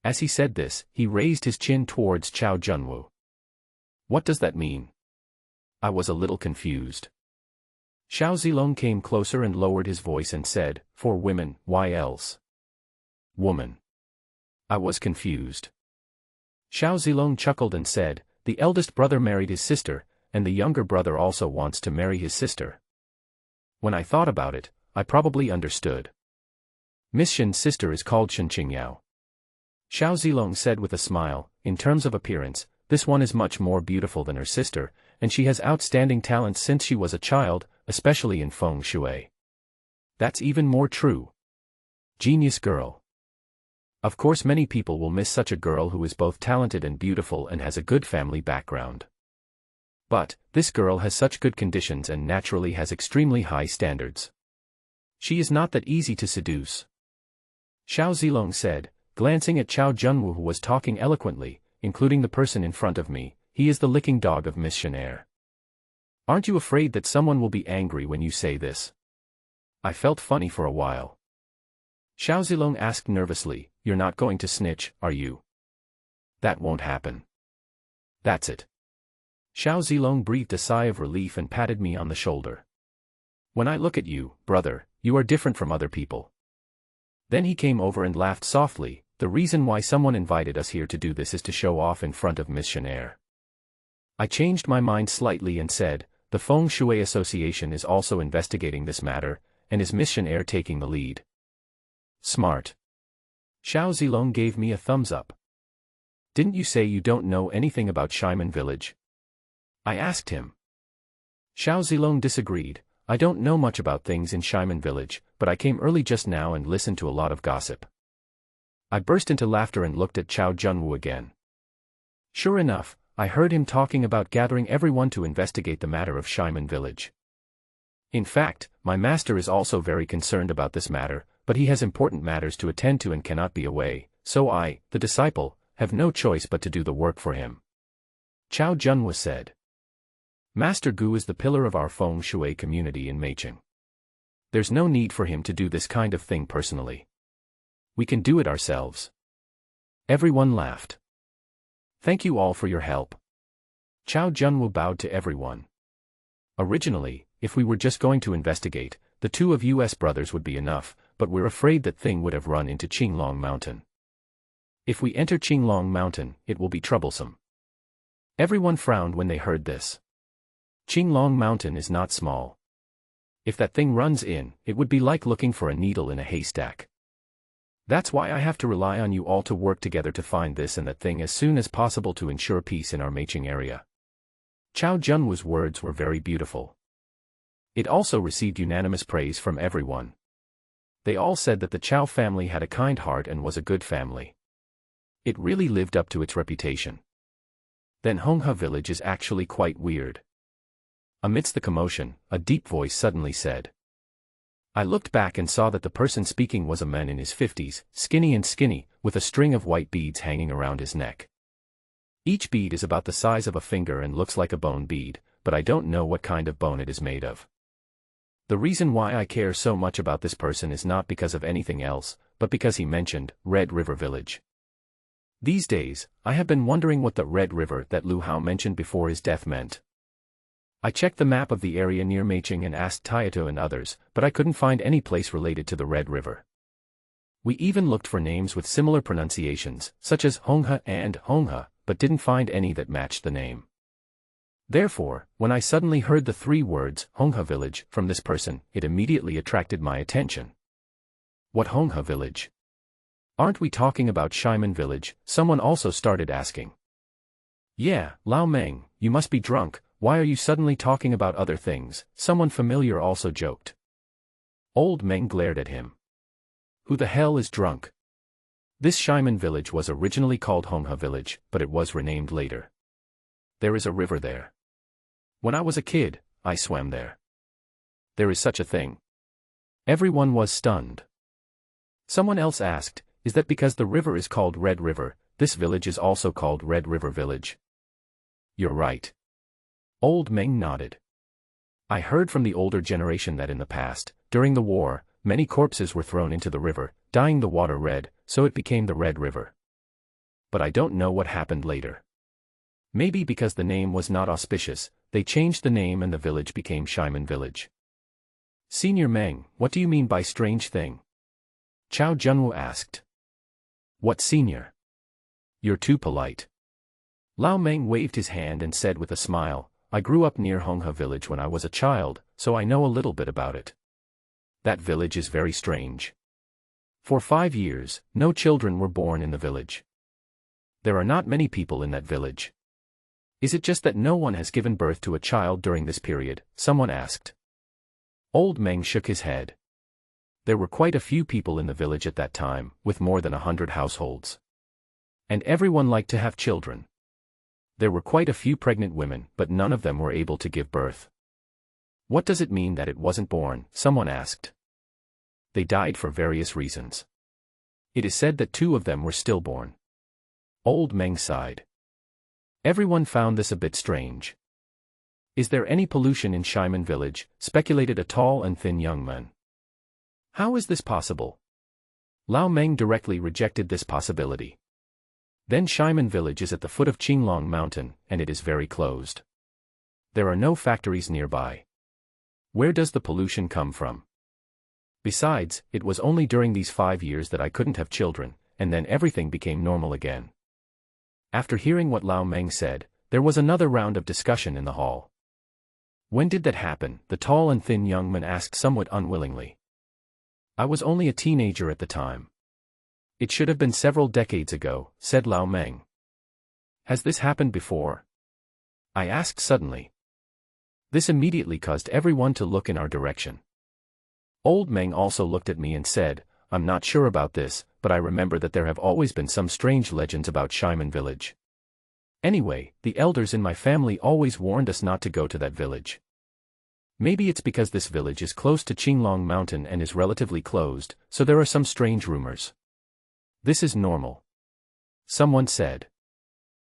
As he said this, he raised his chin towards Chao Junhua. What does that mean? I was a little confused. Xiao Zilong came closer and lowered his voice and said, for women, why else? Woman. I was confused. Xiao Zilong chuckled and said, the eldest brother married his sister, and the younger brother also wants to marry his sister. When I thought about it, I probably understood. Miss Shen's sister is called Shen Qingyao. Xiao Zilong said with a smile, in terms of appearance, this one is much more beautiful than her sister, and she has outstanding talents since she was a child, especially in feng shui. That's even more true. Genius girl. Of course many people will miss such a girl who is both talented and beautiful and has a good family background. But, this girl has such good conditions and naturally has extremely high standards. She is not that easy to seduce. Xiao Zilong said, glancing at Chao Junhua who was talking eloquently, including the person in front of me, he is the licking dog of Miss Shen. Aren't you afraid that someone will be angry when you say this? I felt funny for a while. Xiao Zilong asked nervously, you're not going to snitch, are you? That won't happen. That's it. Xiao Zilong breathed a sigh of relief and patted me on the shoulder. When I look at you, brother, you are different from other people. Then he came over and laughed softly, the reason why someone invited us here to do this is to show off in front of Miss Shen. I changed my mind slightly and said, the Feng Shui Association is also investigating this matter, and is Miss Shen taking the lead? Smart. Xiao Zilong gave me a thumbs up. Didn't you say you don't know anything about Shaiman Village? I asked him. Xiao Zilong disagreed, I don't know much about things in Shaiman Village, but I came early just now and listened to a lot of gossip. I burst into laughter and looked at Chao Junhua again. Sure enough, I heard him talking about gathering everyone to investigate the matter of Shaiman Village. In fact, my master is also very concerned about this matter, but he has important matters to attend to and cannot be away, so I, the disciple, have no choice but to do the work for him. Chao Junhua said. Master Gu is the pillar of our feng shui community in Meicheng. There's no need for him to do this kind of thing personally. We can do it ourselves. Everyone laughed. Thank you all for your help. Chao Junhua bowed to everyone. Originally, if we were just going to investigate, the two of us brothers would be enough, but we're afraid that thing would have run into Qinglong Mountain. If we enter Qinglong Mountain, it will be troublesome. Everyone frowned when they heard this. Qinglong Mountain is not small. If that thing runs in, it would be like looking for a needle in a haystack. That's why I have to rely on you all to work together to find this and that thing as soon as possible to ensure peace in our Meicheng area. Chao Junhua's words were very beautiful. It also received unanimous praise from everyone. They all said that the Chao family had a kind heart and was a good family. It really lived up to its reputation. Then Honghe village is actually quite weird. Amidst the commotion, a deep voice suddenly said. I looked back and saw that the person speaking was a man in his 50s, skinny, with a string of white beads hanging around his neck. Each bead is about the size of a finger and looks like a bone bead, but I don't know what kind of bone it is made of. The reason why I care so much about this person is not because of anything else, but because he mentioned Red River Village. These days, I have been wondering what the Red River that Lu Hao mentioned before his death meant. I checked the map of the area near Meicheng and asked Taito and others, but I couldn't find any place related to the Red River. We even looked for names with similar pronunciations, such as Honghe and Honghe, but didn't find any that matched the name. Therefore, when I suddenly heard the three words, Honghe Village, from this person, it immediately attracted my attention. What Honghe Village? Aren't we talking about Shimen Village? Someone also started asking. Yeah, Lao Meng, you must be drunk. Why are you suddenly talking about other things? Someone familiar also joked. Old Meng glared at him. Who the hell is drunk? This Shimen village was originally called Honghe Village, but it was renamed later. There is a river there. When I was a kid, I swam there. There is such a thing. Everyone was stunned. Someone else asked, is that because the river is called Red River, this village is also called Red River Village? You're right. Old Meng nodded. I heard from the older generation that in the past, during the war, many corpses were thrown into the river, dyeing the water red, so it became the Red River. But I don't know what happened later. Maybe because the name was not auspicious, they changed the name and the village became Shimen Village. Senior Meng, what do you mean by strange thing? Chao Junhua asked. What senior? You're too polite. Lao Meng waved his hand and said with a smile, I grew up near Honghe Village when I was a child, so I know a little bit about it. That village is very strange. For 5 years, no children were born in the village. There are not many people in that village. Is it just that no one has given birth to a child during this period? Someone asked. Old Meng shook his head. There were quite a few people in the village at that time, with more than 100 households. And everyone liked to have children. There were quite a few pregnant women, but none of them were able to give birth. What does it mean that it wasn't born? Someone asked. They died for various reasons. It is said that 2 of them were stillborn. Old Meng sighed. Everyone found this a bit strange. Is there any pollution in Shimen Village? Speculated a tall and thin young man. How is this possible? Lao Meng directly rejected this possibility. Then Shimen Village is at the foot of Qinglong Mountain, and it is very closed. There are no factories nearby. Where does the pollution come from? Besides, it was only during these 5 years that I couldn't have children, and then everything became normal again. After hearing what Lao Meng said, there was another round of discussion in the hall. When did that happen? The tall and thin young man asked somewhat unwillingly. I was only a teenager at the time. It should have been several decades ago, said Lao Meng. Has this happened before? I asked suddenly. This immediately caused everyone to look in our direction. Old Meng also looked at me and said, I'm not sure about this, but I remember that there have always been some strange legends about Shimen Village. Anyway, the elders in my family always warned us not to go to that village. Maybe it's because this village is close to Qinglong Mountain and is relatively closed, so there are some strange rumors. This is normal, someone said.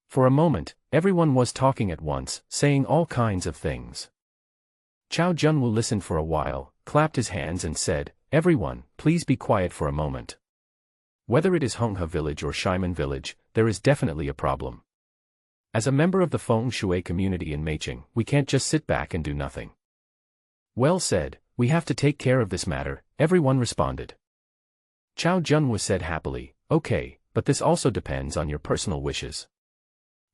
For a moment, everyone was talking at once, saying all kinds of things. Chao Junwu listened for a while, clapped his hands and said, "Everyone, please be quiet for a moment. Whether it is Honghe village or Shimen village, there is definitely a problem. As a member of the Feng Shui community in Meiqing, we can't just sit back and do nothing." "Well said, we have to take care of this matter," everyone responded. Chao Junwu said happily, "Okay, but this also depends on your personal wishes.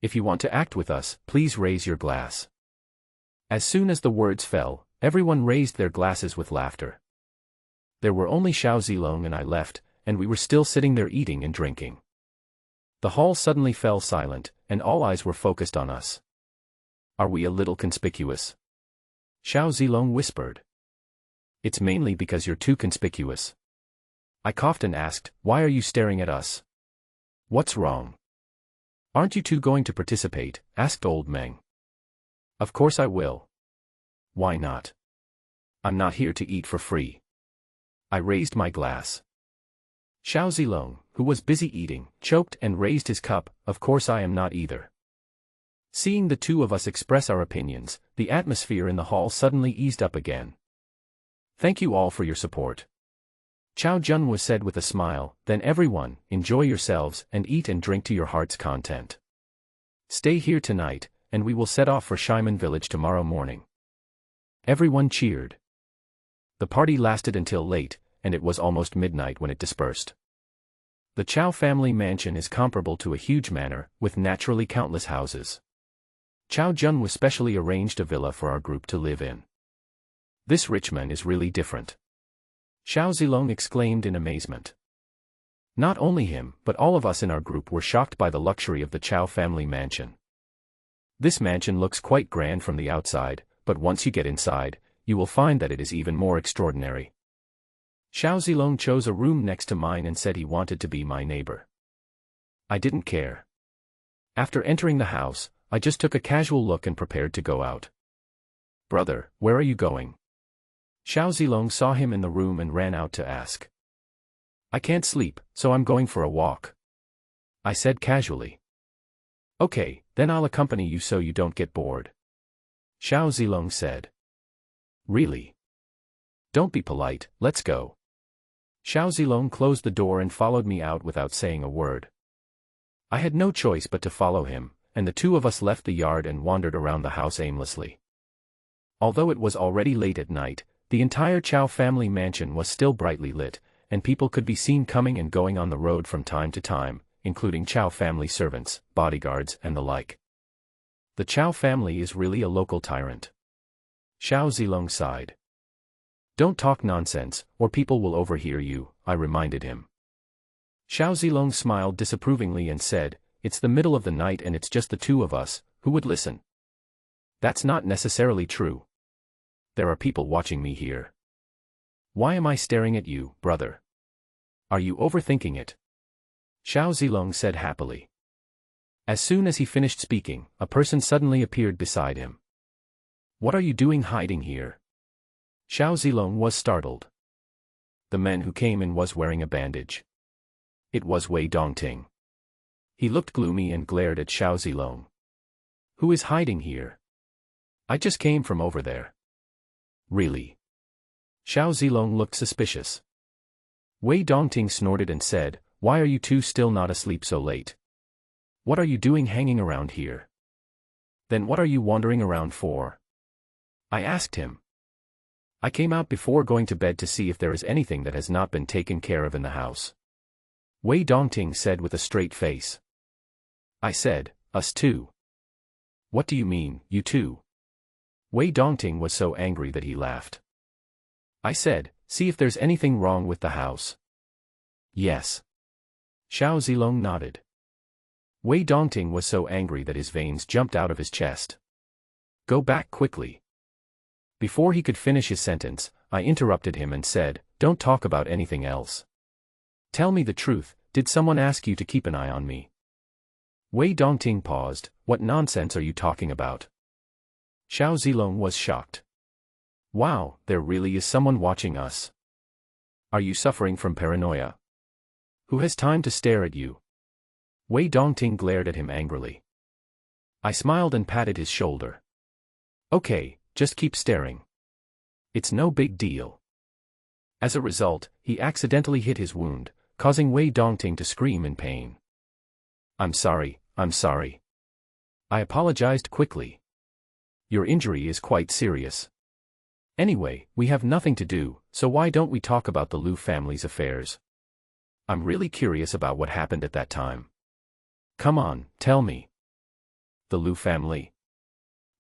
If you want to act with us, please raise your glass." As soon as the words fell, everyone raised their glasses with laughter. There were only Xiao Zilong and I left, and we were still sitting there eating and drinking. The hall suddenly fell silent, and all eyes were focused on us. "Are we a little conspicuous?" Xiao Zilong whispered. "It's mainly because you're too conspicuous." I coughed and asked, "Why are you staring at us? What's wrong?" "Aren't you two going to participate?" asked old Meng. "Of course I will. Why not? I'm not here to eat for free." I raised my glass. Xiao Zilong, who was busy eating, choked and raised his cup. "Of course I am not either." Seeing the two of us express our opinions, the atmosphere in the hall suddenly eased up again. "Thank you all for your support," Chao Junwu said with a smile. "Then everyone, enjoy yourselves and eat and drink to your heart's content. Stay here tonight, and we will set off for Shimen village tomorrow morning." Everyone cheered. The party lasted until late, and it was almost midnight when it dispersed. The Chao family mansion is comparable to a huge manor, with naturally countless houses. Chao Junwu specially arranged a villa for our group to live in. "This rich man is really different," Xiao Zilong exclaimed in amazement. Not only him, but all of us in our group were shocked by the luxury of the Chao family mansion. This mansion looks quite grand from the outside, but once you get inside, you will find that it is even more extraordinary. Xiao Zilong chose a room next to mine and said he wanted to be my neighbor. I didn't care. After entering the house, I just took a casual look and prepared to go out. "Brother, where are you going?" Xiao Zilong saw him in the room and ran out to ask. "I can't sleep, so I'm going for a walk," I said casually. "Okay, then I'll accompany you so you don't get bored," Xiao Zilong said. "Really? Don't be polite, let's go." Xiao Zilong closed the door and followed me out without saying a word. I had no choice but to follow him, and the two of us left the yard and wandered around the house aimlessly. Although it was already late at night, the entire Chao family mansion was still brightly lit, and people could be seen coming and going on the road from time to time, including Chao family servants, bodyguards and the like. The Chao family is really a local tyrant. Xiao Zilong sighed. "Don't talk nonsense, or people will overhear you," I reminded him. Xiao Zilong smiled disapprovingly and said, "It's the middle of the night and it's just the two of us, who would listen?" "That's not necessarily true. There are people watching me here." "Why am I staring at you, brother? Are you overthinking it?" Xiao Zilong said happily. As soon as he finished speaking, a person suddenly appeared beside him. "What are you doing hiding here?" Xiao Zilong was startled. The man who came in was wearing a bandage. It was Wei Dongting. He looked gloomy and glared at Xiao Zilong. "Who is hiding here?" "I just came from over there." "Really?" Xiao Zilong looked suspicious. Wei Dongting snorted and said, "Why are you two still not asleep so late? What are you doing hanging around here?" "Then what are you wandering around for?" I asked him. "I came out before going to bed to see if there is anything that has not been taken care of in the house," Wei Dongting said with a straight face. I said, "Us too." "What do you mean, you too?" Wei Dongting was so angry that he laughed. I said, "See if there's anything wrong with the house." "Yes." Xiao Zilong nodded. Wei Dongting was so angry that his veins jumped out of his chest. "Go back quickly." Before he could finish his sentence, I interrupted him and said, "Don't talk about anything else. Tell me the truth, did someone ask you to keep an eye on me?" Wei Dongting paused. "What nonsense are you talking about?" Xiao Zilong was shocked. Wow, there really is someone watching us. Are you suffering from paranoia? Who has time to stare at you? Wei Dongting glared at him angrily. I smiled and patted his shoulder. Okay, just keep staring. It's no big deal. As a result, he accidentally hit his wound, causing Wei Dongting to scream in pain. I'm sorry. I apologized quickly. Your injury is quite serious. Anyway, we have nothing to do, so why don't we talk about the Liu family's affairs? I'm really curious about what happened at that time. Come on, tell me. The Liu family?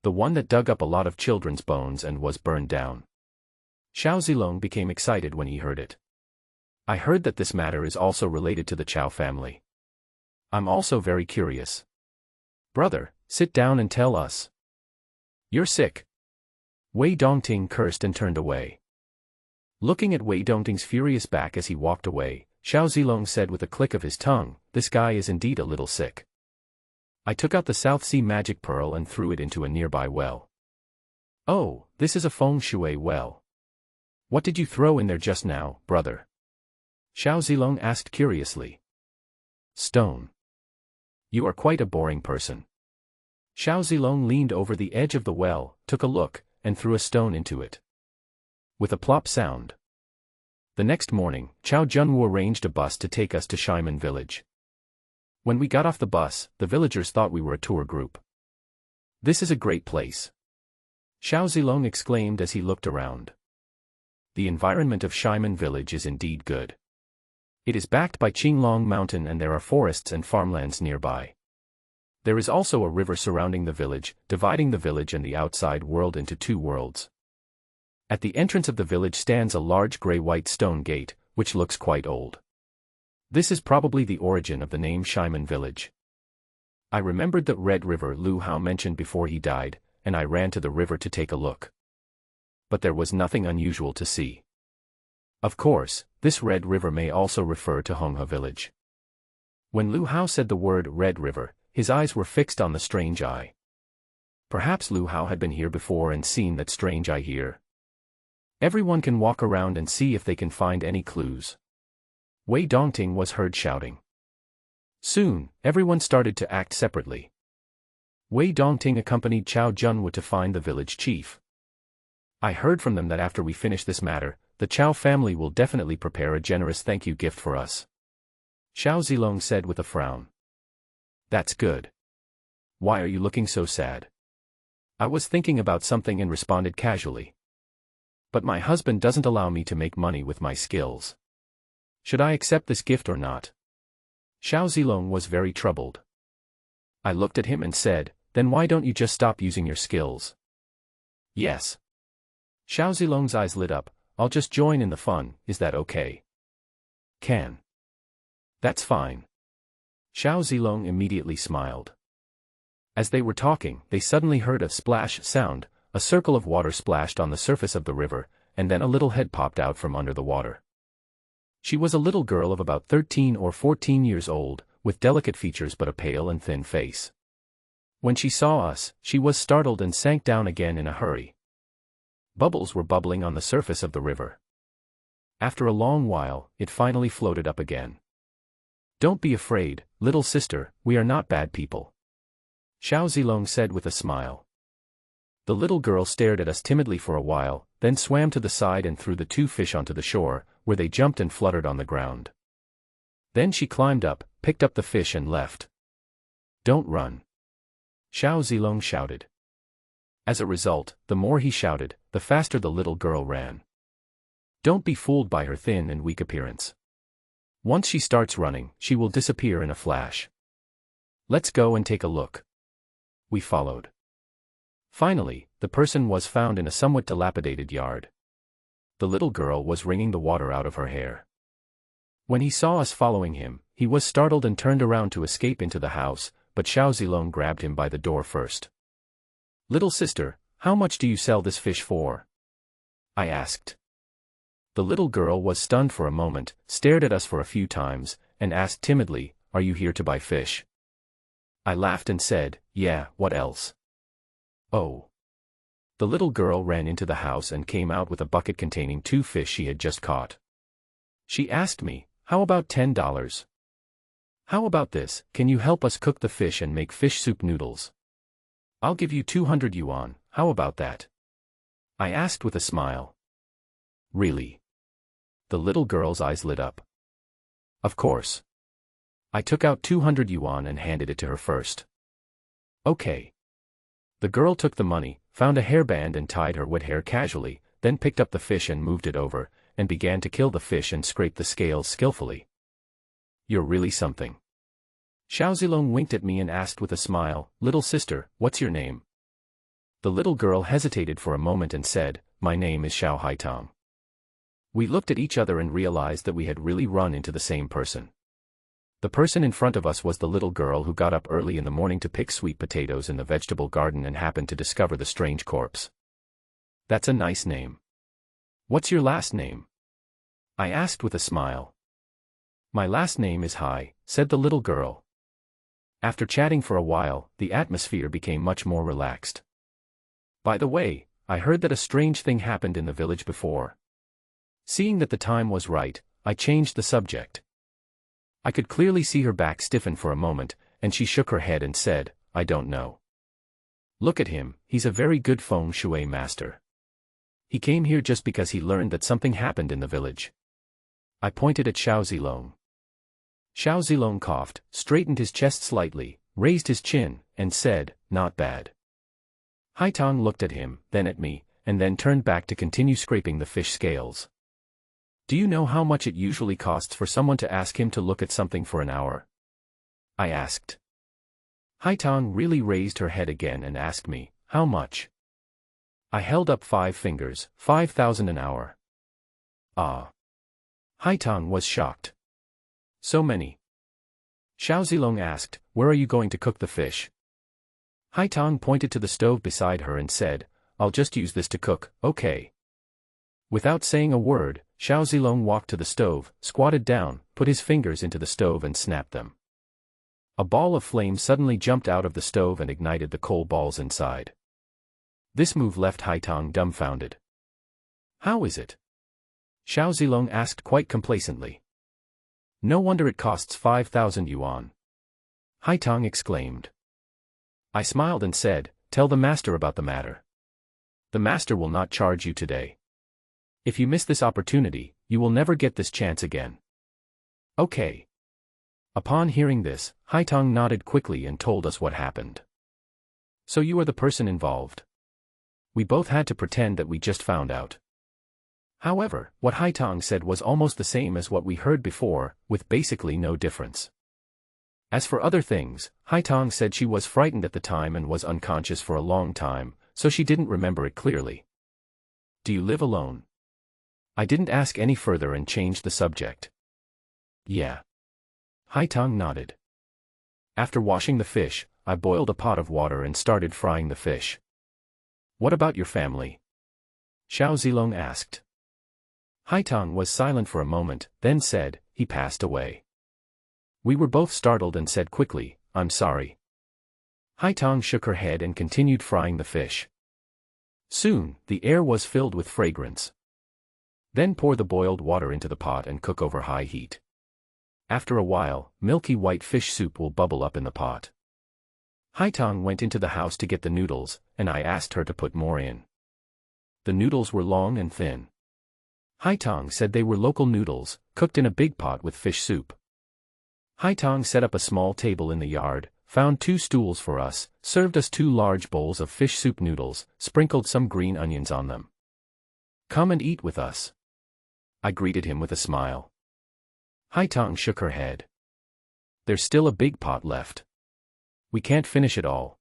The one that dug up a lot of children's bones and was burned down. Xiao Zilong became excited when he heard it. I heard that this matter is also related to the Chao family. I'm also very curious. Brother, sit down and tell us. You're sick. Wei Dongting cursed and turned away. Looking at Wei Dongting's furious back as he walked away, Xiao Zilong said with a click of his tongue, this guy is indeed a little sick. I took out the South Sea magic pearl and threw it into a nearby well. Oh, this is a feng shui well. What did you throw in there just now, brother? Xiao Zilong asked curiously. Stone. You are quite a boring person. Xiao Zilong leaned over the edge of the well, took a look, and threw a stone into it. With a plop sound. The next morning, Chao Junwu arranged a bus to take us to Shaimen village. When we got off the bus, the villagers thought we were a tour group. This is a great place. Xiao Zilong exclaimed as he looked around. The environment of Shaimen village is indeed good. It is backed by Qinglong Mountain and there are forests and farmlands nearby. There is also a river surrounding the village, dividing the village and the outside world into two worlds. At the entrance of the village stands a large gray-white stone gate, which looks quite old. This is probably the origin of the name Shaimen village. I remembered that Red River Lu Hao mentioned before he died, and I ran to the river to take a look. But there was nothing unusual to see. Of course, this Red River may also refer to Honghe village. When Lu Hao said the word Red River, his eyes were fixed on the strange eye. Perhaps Lu Hao had been here before and seen that strange eye here. Everyone can walk around and see if they can find any clues. Wei Dongting was heard shouting. Soon, everyone started to act separately. Wei Dongting accompanied Chao Junwu to find the village chief. I heard from them that after we finish this matter, the Chao family will definitely prepare a generous thank you gift for us. Xiao Zilong said with a frown. That's good. Why are you looking so sad? I was thinking about something and responded casually. But my husband doesn't allow me to make money with my skills. Should I accept this gift or not? Xiao Zilong was very troubled. I looked at him and said, then why don't you just stop using your skills? Yes. Xiao Zilong's eyes lit up, I'll just join in the fun, is that okay? Can. That's fine. Xiao Zilong immediately smiled. As they were talking, they suddenly heard a splash sound, a circle of water splashed on the surface of the river, and then a little head popped out from under the water. She was a little girl of about 13 or 14 years old, with delicate features but a pale and thin face. When she saw us, she was startled and sank down again in a hurry. Bubbles were bubbling on the surface of the river. After a long while, it finally floated up again. Don't be afraid, little sister, we are not bad people. Xiao Zilong said with a smile. The little girl stared at us timidly for a while, then swam to the side and threw the two fish onto the shore, where they jumped and fluttered on the ground. Then she climbed up, picked up the fish and left. Don't run. Xiao Zilong shouted. As a result, the more he shouted, the faster the little girl ran. Don't be fooled by her thin and weak appearance. Once she starts running, she will disappear in a flash. Let's go and take a look. We followed. Finally, the person was found in a somewhat dilapidated yard. The little girl was wringing the water out of her hair. When he saw us following him, he was startled and turned around to escape into the house, but Xiao Zilong grabbed him by the door first. Little sister, how much do you sell this fish for? I asked. The little girl was stunned for a moment, stared at us for a few times, and asked timidly, are you here to buy fish? I laughed and said, yeah, what else? Oh. The little girl ran into the house and came out with a bucket containing 2 fish she had just caught. She asked me, "How about $10? How about this, can you help us cook the fish and make fish soup noodles? I'll give you 200 yuan, how about that?" I asked with a smile. "Really?" The little girl's eyes lit up. "Of course." I took out 200 yuan and handed it to her first. "Okay." The girl took the money, found a hairband and tied her wet hair casually, then picked up the fish and moved it over, and began to kill the fish and scrape the scales skillfully. "You're really something." Xiao Zilong winked at me and asked with a smile, "Little sister, what's your name?" The little girl hesitated for a moment and said, "My name is Xiao Haitong." We looked at each other and realized that we had really run into the same person. The person in front of us was the little girl who got up early in the morning to pick sweet potatoes in the vegetable garden and happened to discover the strange corpse. "That's a nice name. What's your last name?" I asked with a smile. "My last name is Hai," said the little girl. After chatting for a while, the atmosphere became much more relaxed. "By the way, I heard that a strange thing happened in the village before." Seeing that the time was right, I changed the subject. I could clearly see her back stiffen for a moment, and she shook her head and said, "I don't know. Look at him, he's a very good feng shui master. He came here just because he learned that something happened in the village." I pointed at Xiao Zilong. Xiao Zilong coughed, straightened his chest slightly, raised his chin, and said, "Not bad." Haitong looked at him, then at me, and then turned back to continue scraping the fish scales. "Do you know how much it usually costs for someone to ask him to look at something for an hour?" I asked. Haitong really raised her head again and asked me, "How much?" I held up 5 fingers, 5,000 an hour. Ah. Haitong was shocked. "So many?" Xiao Zilong asked, "Where are you going to cook the fish?" Haitong pointed to the stove beside her and said, "I'll just use this to cook, okay?" Without saying a word, Xiao Zilong walked to the stove, squatted down, put his fingers into the stove and snapped them. A ball of flame suddenly jumped out of the stove and ignited the coal balls inside. This move left Haitong dumbfounded. "How is it?" Xiao Zilong asked quite complacently. "No wonder it costs 5,000 yuan." Haitong exclaimed. I smiled and said, "Tell the master about the matter. The master will not charge you today. If you miss this opportunity, you will never get this chance again." "Okay." Upon hearing this, Haitong nodded quickly and told us what happened. "So you are the person involved." We both had to pretend that we just found out. However, what Haitong said was almost the same as what we heard before, with basically no difference. As for other things, Haitong said she was frightened at the time and was unconscious for a long time, so she didn't remember it clearly. "Do you live alone?" I didn't ask any further and changed the subject. "Yeah." Haitong nodded. After washing the fish, I boiled a pot of water and started frying the fish. "What about your family?" Xiao Zilong asked. Haitong was silent for a moment, then said, "He passed away." We were both startled and said quickly, "I'm sorry." Haitong shook her head and continued frying the fish. Soon, the air was filled with fragrance. Then pour the boiled water into the pot and cook over high heat. After a while, milky white fish soup will bubble up in the pot. Haitong went into the house to get the noodles, and I asked her to put more in. The noodles were long and thin. Haitong said they were local noodles, cooked in a big pot with fish soup. Haitong set up a small table in the yard, found 2 stools for us, served us 2 large bowls of fish soup noodles, sprinkled some green onions on them. "Come and eat with us." I greeted him with a smile. Haitong shook her head. "There's still a big pot left. We can't finish it all.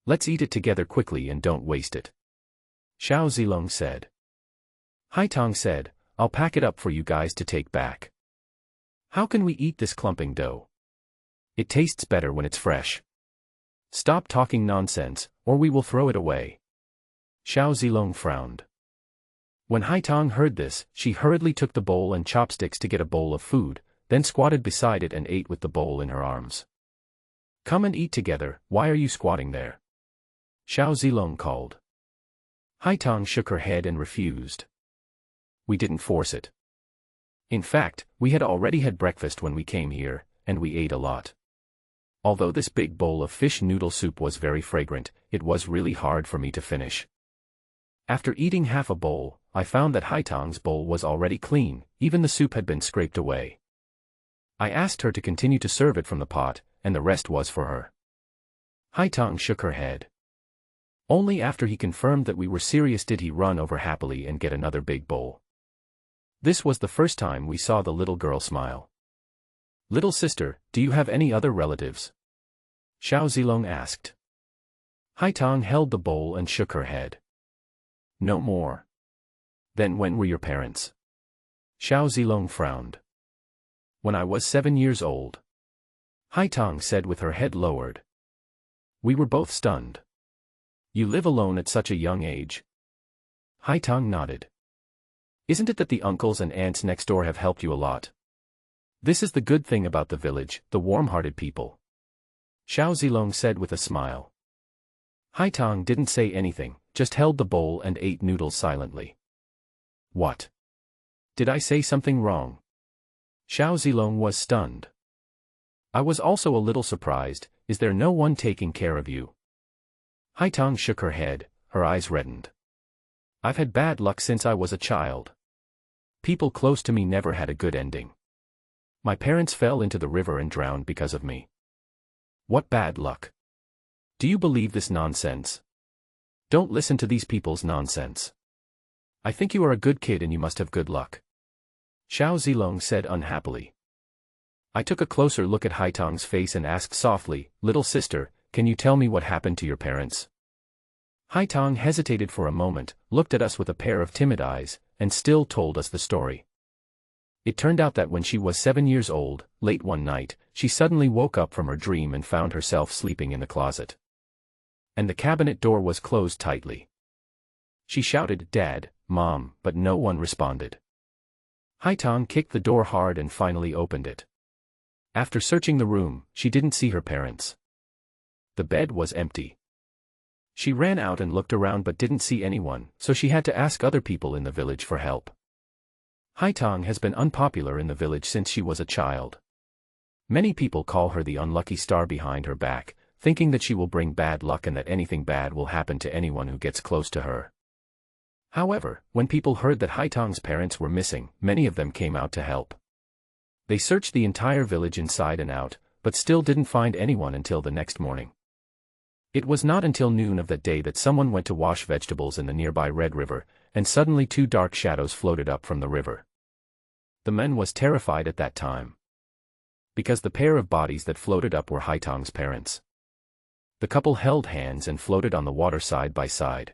Let's eat it together quickly and don't waste it," Xiao Zilong said. Haitong said, "I'll pack it up for you guys to take back." "How can we eat this clumping dough? It tastes better when it's fresh." "Stop talking nonsense, or we will throw it away." Xiao Zilong frowned. When Haitong heard this, she hurriedly took the bowl and chopsticks to get a bowl of food, then squatted beside it and ate with the bowl in her arms. "Come and eat together, why are you squatting there?" Xiao Zilong called. Haitang shook her head and refused. We didn't force it. In fact, we had already had breakfast when we came here, and we ate a lot. Although this big bowl of fish noodle soup was very fragrant, it was really hard for me to finish. After eating half a bowl, I found that Haitang's bowl was already clean, even the soup had been scraped away. I asked her to continue to serve it from the pot, and the rest was for her. Haitang shook her head. Only after he confirmed that we were serious did he run over happily and get another big bowl. This was the first time we saw the little girl smile. Little sister, do you have any other relatives? Xiao Zilong asked. Haitang held the bowl and shook her head. No more. Then when were your parents? Xiao Zilong frowned. When I was 7 years old. Haitang said with her head lowered. We were both stunned. You live alone at such a young age? Haitang nodded. Isn't it that the uncles and aunts next door have helped you a lot? This is the good thing about the village, the warm-hearted people. Xiao Zilong said with a smile. Haitang didn't say anything, just held the bowl and ate noodles silently. What? Did I say something wrong? Xiao Zilong was stunned. I was also a little surprised. Is there no one taking care of you? Haitang shook her head, her eyes reddened. I've had bad luck since I was a child. People close to me never had a good ending. My parents fell into the river and drowned because of me. What bad luck? Do you believe this nonsense? Don't listen to these people's nonsense. I think you are a good kid and you must have good luck. Xiao Zilong said unhappily. I took a closer look at Haitang's face and asked softly, Little sister, can you tell me what happened to your parents? Haitang hesitated for a moment, looked at us with a pair of timid eyes, and still told us the story. It turned out that when she was 7 years old, late one night, she suddenly woke up from her dream and found herself sleeping in the closet. And the cabinet door was closed tightly. She shouted, Dad, Mom, but no one responded. Haitang kicked the door hard and finally opened it. After searching the room, she didn't see her parents. The bed was empty. She ran out and looked around but didn't see anyone, so she had to ask other people in the village for help. Haitang has been unpopular in the village since she was a child. Many people call her the unlucky star behind her back, thinking that she will bring bad luck and that anything bad will happen to anyone who gets close to her. However, when people heard that Haitang's parents were missing, many of them came out to help. They searched the entire village inside and out, but still didn't find anyone until the next morning. It was not until noon of that day that someone went to wash vegetables in the nearby Red River, and suddenly 2 dark shadows floated up from the river. The man was terrified at that time. Because the pair of bodies that floated up were Haitang's parents. The couple held hands and floated on the water side by side.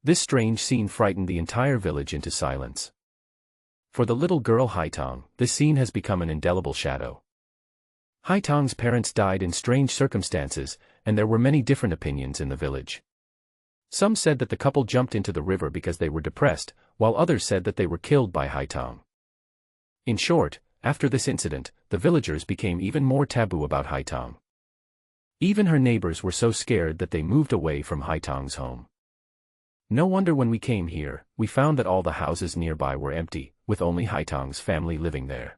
This strange scene frightened the entire village into silence. For the little girl Haitang, this scene has become an indelible shadow. Haitang's parents died in strange circumstances, and there were many different opinions in the village. Some said that the couple jumped into the river because they were depressed, while others said that they were killed by Haitang. In short, after this incident, the villagers became even more taboo about Haitang. Even her neighbors were so scared that they moved away from Haitang's home. No wonder when we came here, we found that all the houses nearby were empty, with only Haitang's family living there.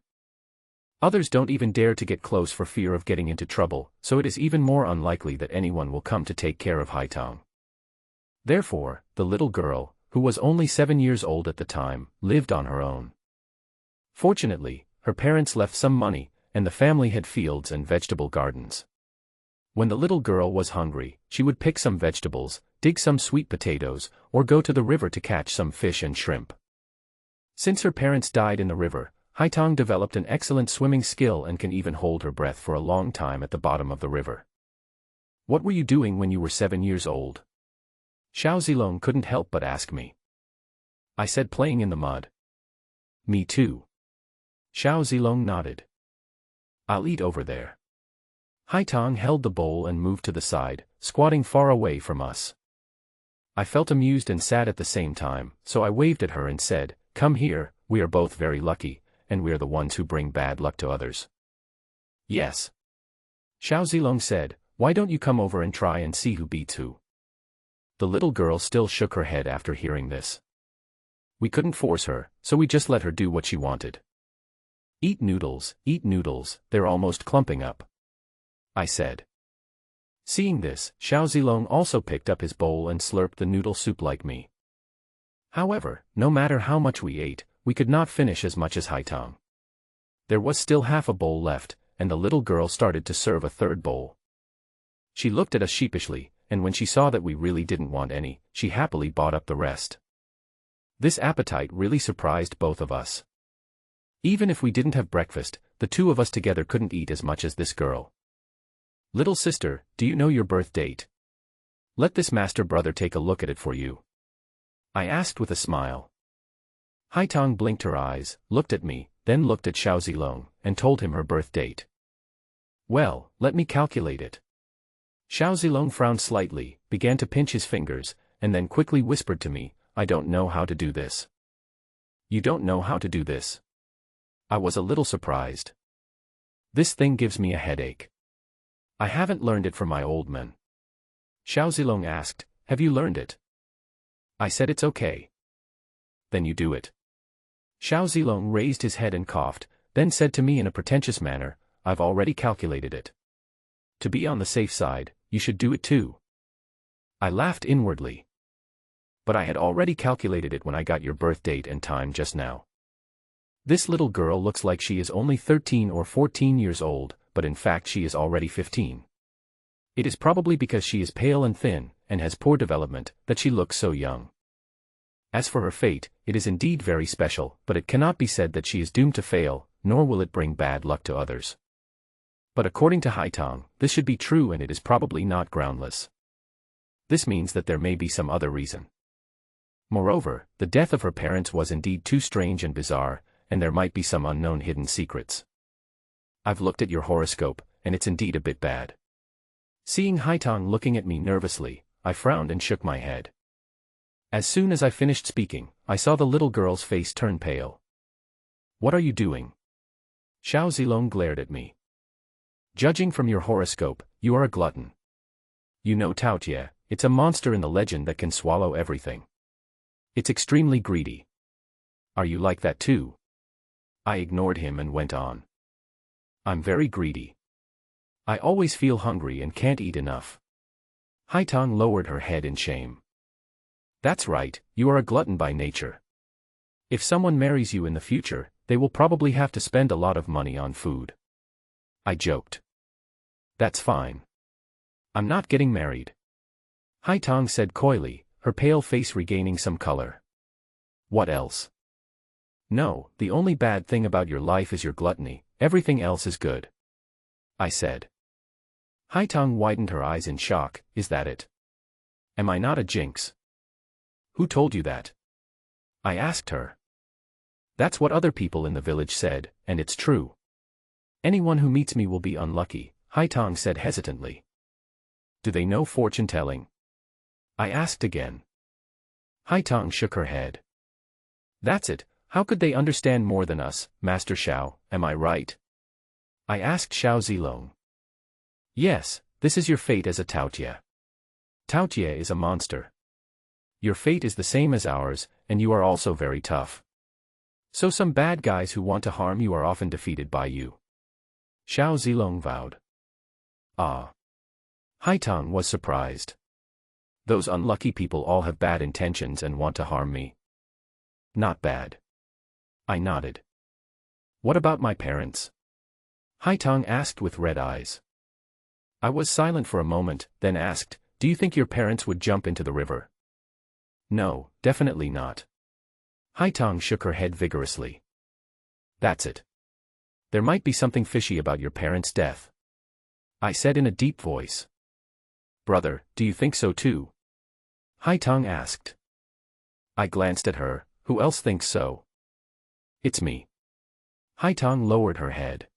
Others don't even dare to get close for fear of getting into trouble, so it is even more unlikely that anyone will come to take care of Haitang. Therefore, the little girl, who was only 7 years old at the time, lived on her own. Fortunately, her parents left some money, and the family had fields and vegetable gardens. When the little girl was hungry, she would pick some vegetables, dig some sweet potatoes, or go to the river to catch some fish and shrimp. Since her parents died in the river, Haitang developed an excellent swimming skill and can even hold her breath for a long time at the bottom of the river. What were you doing when you were 7 years old? Xiao Zilong couldn't help but ask me. I said playing in the mud. Me too. Xiao Zilong nodded. I'll eat over there. Haitang held the bowl and moved to the side, squatting far away from us. I felt amused and sad at the same time, so I waved at her and said, Come here, we are both very lucky, and we are the ones who bring bad luck to others. Yes. Xiao Zilong said, Why don't you come over and try and see who beats who? The little girl still shook her head after hearing this. We couldn't force her, so we just let her do what she wanted. Eat noodles, they're almost clumping up," I said. Seeing this, Xiao Zilong also picked up his bowl and slurped the noodle soup like me. However, no matter how much we ate, we could not finish as much as Haitang. There was still half a bowl left, and the little girl started to serve a third bowl. She looked at us sheepishly, and when she saw that we really didn't want any, she happily bought up the rest. This appetite really surprised both of us. Even if we didn't have breakfast, the two of us together couldn't eat as much as this girl. "Little sister, do you know your birth date? Let this master brother take a look at it for you," I asked with a smile. Haitang blinked her eyes, looked at me, then looked at Xiao Zilong, and told him her birth date. "Well, let me calculate it." Xiao Zilong frowned slightly, began to pinch his fingers, and then quickly whispered to me, "I don't know how to do this." "You don't know how to do this?" I was a little surprised. "This thing gives me a headache. I haven't learned it from my old man." Xiao Zilong asked, "Have you learned it?" I said it's okay. "Then you do it." Xiao Zilong raised his head and coughed, then said to me in a pretentious manner, "I've already calculated it. To be on the safe side, you should do it too." I laughed inwardly. "But I had already calculated it when I got your birth date and time just now. This little girl looks like she is only 13 or 14 years old, but in fact she is already 15. It is probably because she is pale and thin, and has poor development, that she looks so young. As for her fate, it is indeed very special, but it cannot be said that she is doomed to fail, nor will it bring bad luck to others. But according to Haitang, this should be true and it is probably not groundless. This means that there may be some other reason. Moreover, the death of her parents was indeed too strange and bizarre, and there might be some unknown hidden secrets. I've looked at your horoscope, and it's indeed a bit bad." Seeing Haitang looking at me nervously, I frowned and shook my head. As soon as I finished speaking, I saw the little girl's face turn pale. "What are you doing?" Xiao Zilong glared at me. "Judging from your horoscope, you are a glutton. You know Taotie, it's a monster in the legend that can swallow everything. It's extremely greedy. Are you like that too?" I ignored him and went on. "I'm very greedy. I always feel hungry and can't eat enough." Haitang lowered her head in shame. "That's right, you are a glutton by nature. If someone marries you in the future, they will probably have to spend a lot of money on food." I joked. "That's fine. I'm not getting married," Haitang said coyly, her pale face regaining some color. "What else?" "No, the only bad thing about your life is your gluttony, everything else is good," I said. Haitang widened her eyes in shock, "Is that it? Am I not a jinx?" "Who told you that?" I asked her. "That's what other people in the village said, and it's true. Anyone who meets me will be unlucky," Haitang said hesitantly. "Do they know fortune-telling?" I asked again. Haitang shook her head. "That's it. How could they understand more than us, Master Xiao, am I right?" I asked Xiao Zilong. "Yes, this is your fate as a Taotie. Taotie is a monster. Your fate is the same as ours, and you are also very tough. So some bad guys who want to harm you are often defeated by you," Xiao Zilong vowed. "Ah." Haitang was surprised. "Those unlucky people all have bad intentions and want to harm me?" "Not bad." I nodded. "What about my parents?" Haitang asked with red eyes. I was silent for a moment, then asked, "Do you think your parents would jump into the river?" "No, definitely not." Haitang shook her head vigorously. "That's it. There might be something fishy about your parents' death," I said in a deep voice. "Brother, do you think so too?" Haitang asked. I glanced at her. "Who else thinks so?" "It's me." Haitang lowered her head.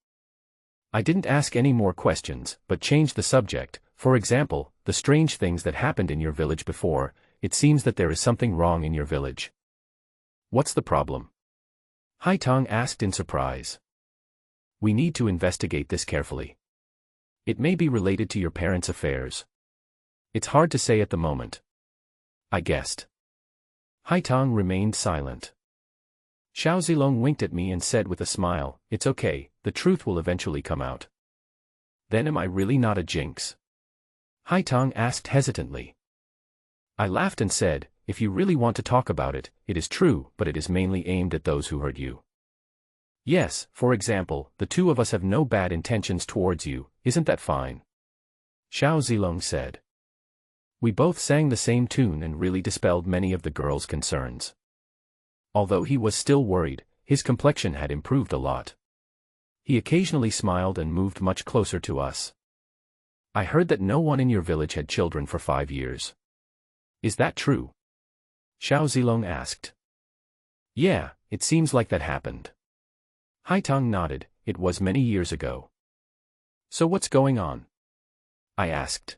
I didn't ask any more questions, but changed the subject. "For example, the strange things that happened in your village before, it seems that there is something wrong in your village." "What's the problem?" Haitang asked in surprise. "We need to investigate this carefully. It may be related to your parents' affairs. It's hard to say at the moment." I guessed. Haitang remained silent. Xiao Zilong winked at me and said with a smile, "It's okay, the truth will eventually come out." "Then am I really not a jinx?" Haitang asked hesitantly. I laughed and said, "If you really want to talk about it, it is true, but it is mainly aimed at those who hurt you. Yes, for example, the two of us have no bad intentions towards you, isn't that fine?" Xiao Zilong said. We both sang the same tune and really dispelled many of the girl's concerns. Although he was still worried, his complexion had improved a lot. He occasionally smiled and moved much closer to us. "I heard that no one in your village had children for 5 years. Is that true?" Xiao Zilong asked. "Yeah, it seems like that happened." Haitang nodded. "It was many years ago." "So what's going on?" I asked.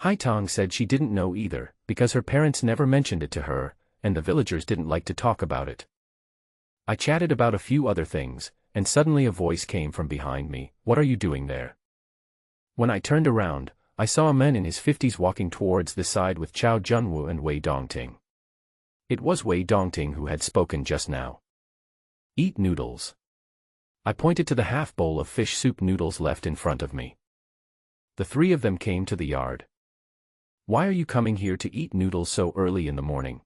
Haitang said she didn't know either, because her parents never mentioned it to her, and the villagers didn't like to talk about it. I chatted about a few other things, and suddenly a voice came from behind me, "What are you doing there?" When I turned around, I saw a man in his 50s walking towards the side with Chao Junwu and Wei Dongting. It was Wei Dongting who had spoken just now. "Eat noodles." I pointed to the half bowl of fish soup noodles left in front of me. The three of them came to the yard. "Why are you coming here to eat noodles so early in the morning?"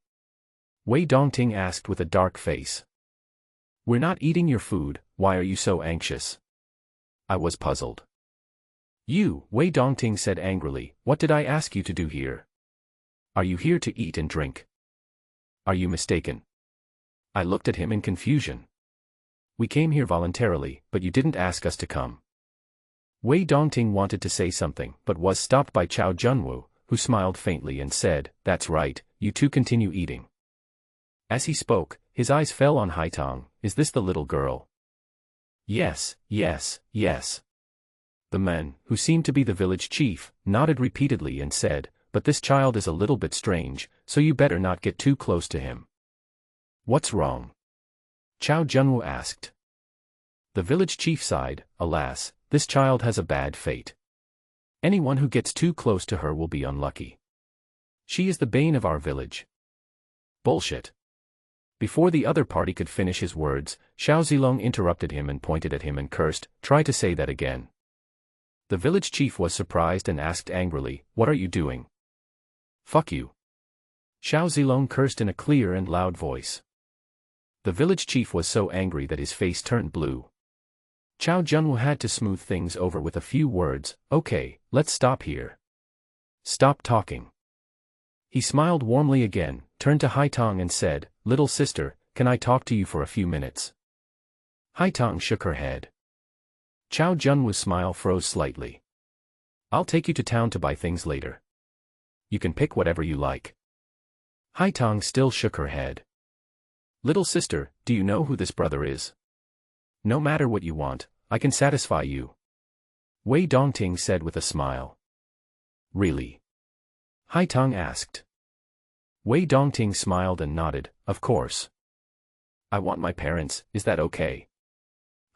Wei Dongting asked with a dark face. "We're not eating your food, why are you so anxious?" I was puzzled. "You," Wei Dongting said angrily, "what did I ask you to do here? Are you here to eat and drink? Are you mistaken?" I looked at him in confusion. "We came here voluntarily, but you didn't ask us to come." Wei Dongting wanted to say something, but was stopped by Chao Junwu, who smiled faintly and said, "That's right, you two continue eating." As he spoke, his eyes fell on Haitang. "Is this the little girl?" "Yes, yes, yes." The man, who seemed to be the village chief, nodded repeatedly and said, "But this child is a little bit strange, so you better not get too close to him." "What's wrong?" Chao Junwu asked. The village chief sighed, "Alas, this child has a bad fate. Anyone who gets too close to her will be unlucky. She is the bane of our village." "Bullshit." Before the other party could finish his words, Xiao Zilong interrupted him and pointed at him and cursed, "Try to say that again." The village chief was surprised and asked angrily, "What are you doing?" "Fuck you." Xiao Zilong cursed in a clear and loud voice. The village chief was so angry that his face turned blue. Chao Junwu had to smooth things over with a few words, "Okay, let's stop here. Stop talking." He smiled warmly again, turned to Haitang and said, "Little sister, can I talk to you for a few minutes?" Haitang shook her head. Chao Junwu's smile froze slightly. "I'll take you to town to buy things later. You can pick whatever you like." Haitang still shook her head. "Little sister, do you know who this brother is? No matter what you want, I can satisfy you." Wei Dongting said with a smile. "Really?" Haitang asked. Wei Dongting smiled and nodded, "Of course. I want my parents, is that okay?"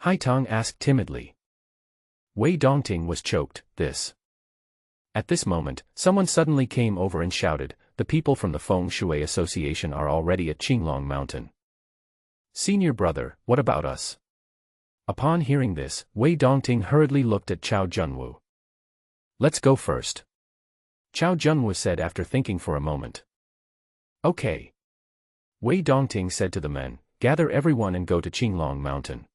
Haitang asked timidly. Wei Dongting was choked, this. At this moment, someone suddenly came over and shouted, "The people from the Feng Shui Association are already at Qinglong Mountain." "Senior brother, what about us?" Upon hearing this, Wei Dongting hurriedly looked at Chao Junwu. "Let's go first," Chao Junwu said after thinking for a moment. "Okay." Wei Dongting said to the men, "Gather everyone and go to Qinglong Mountain."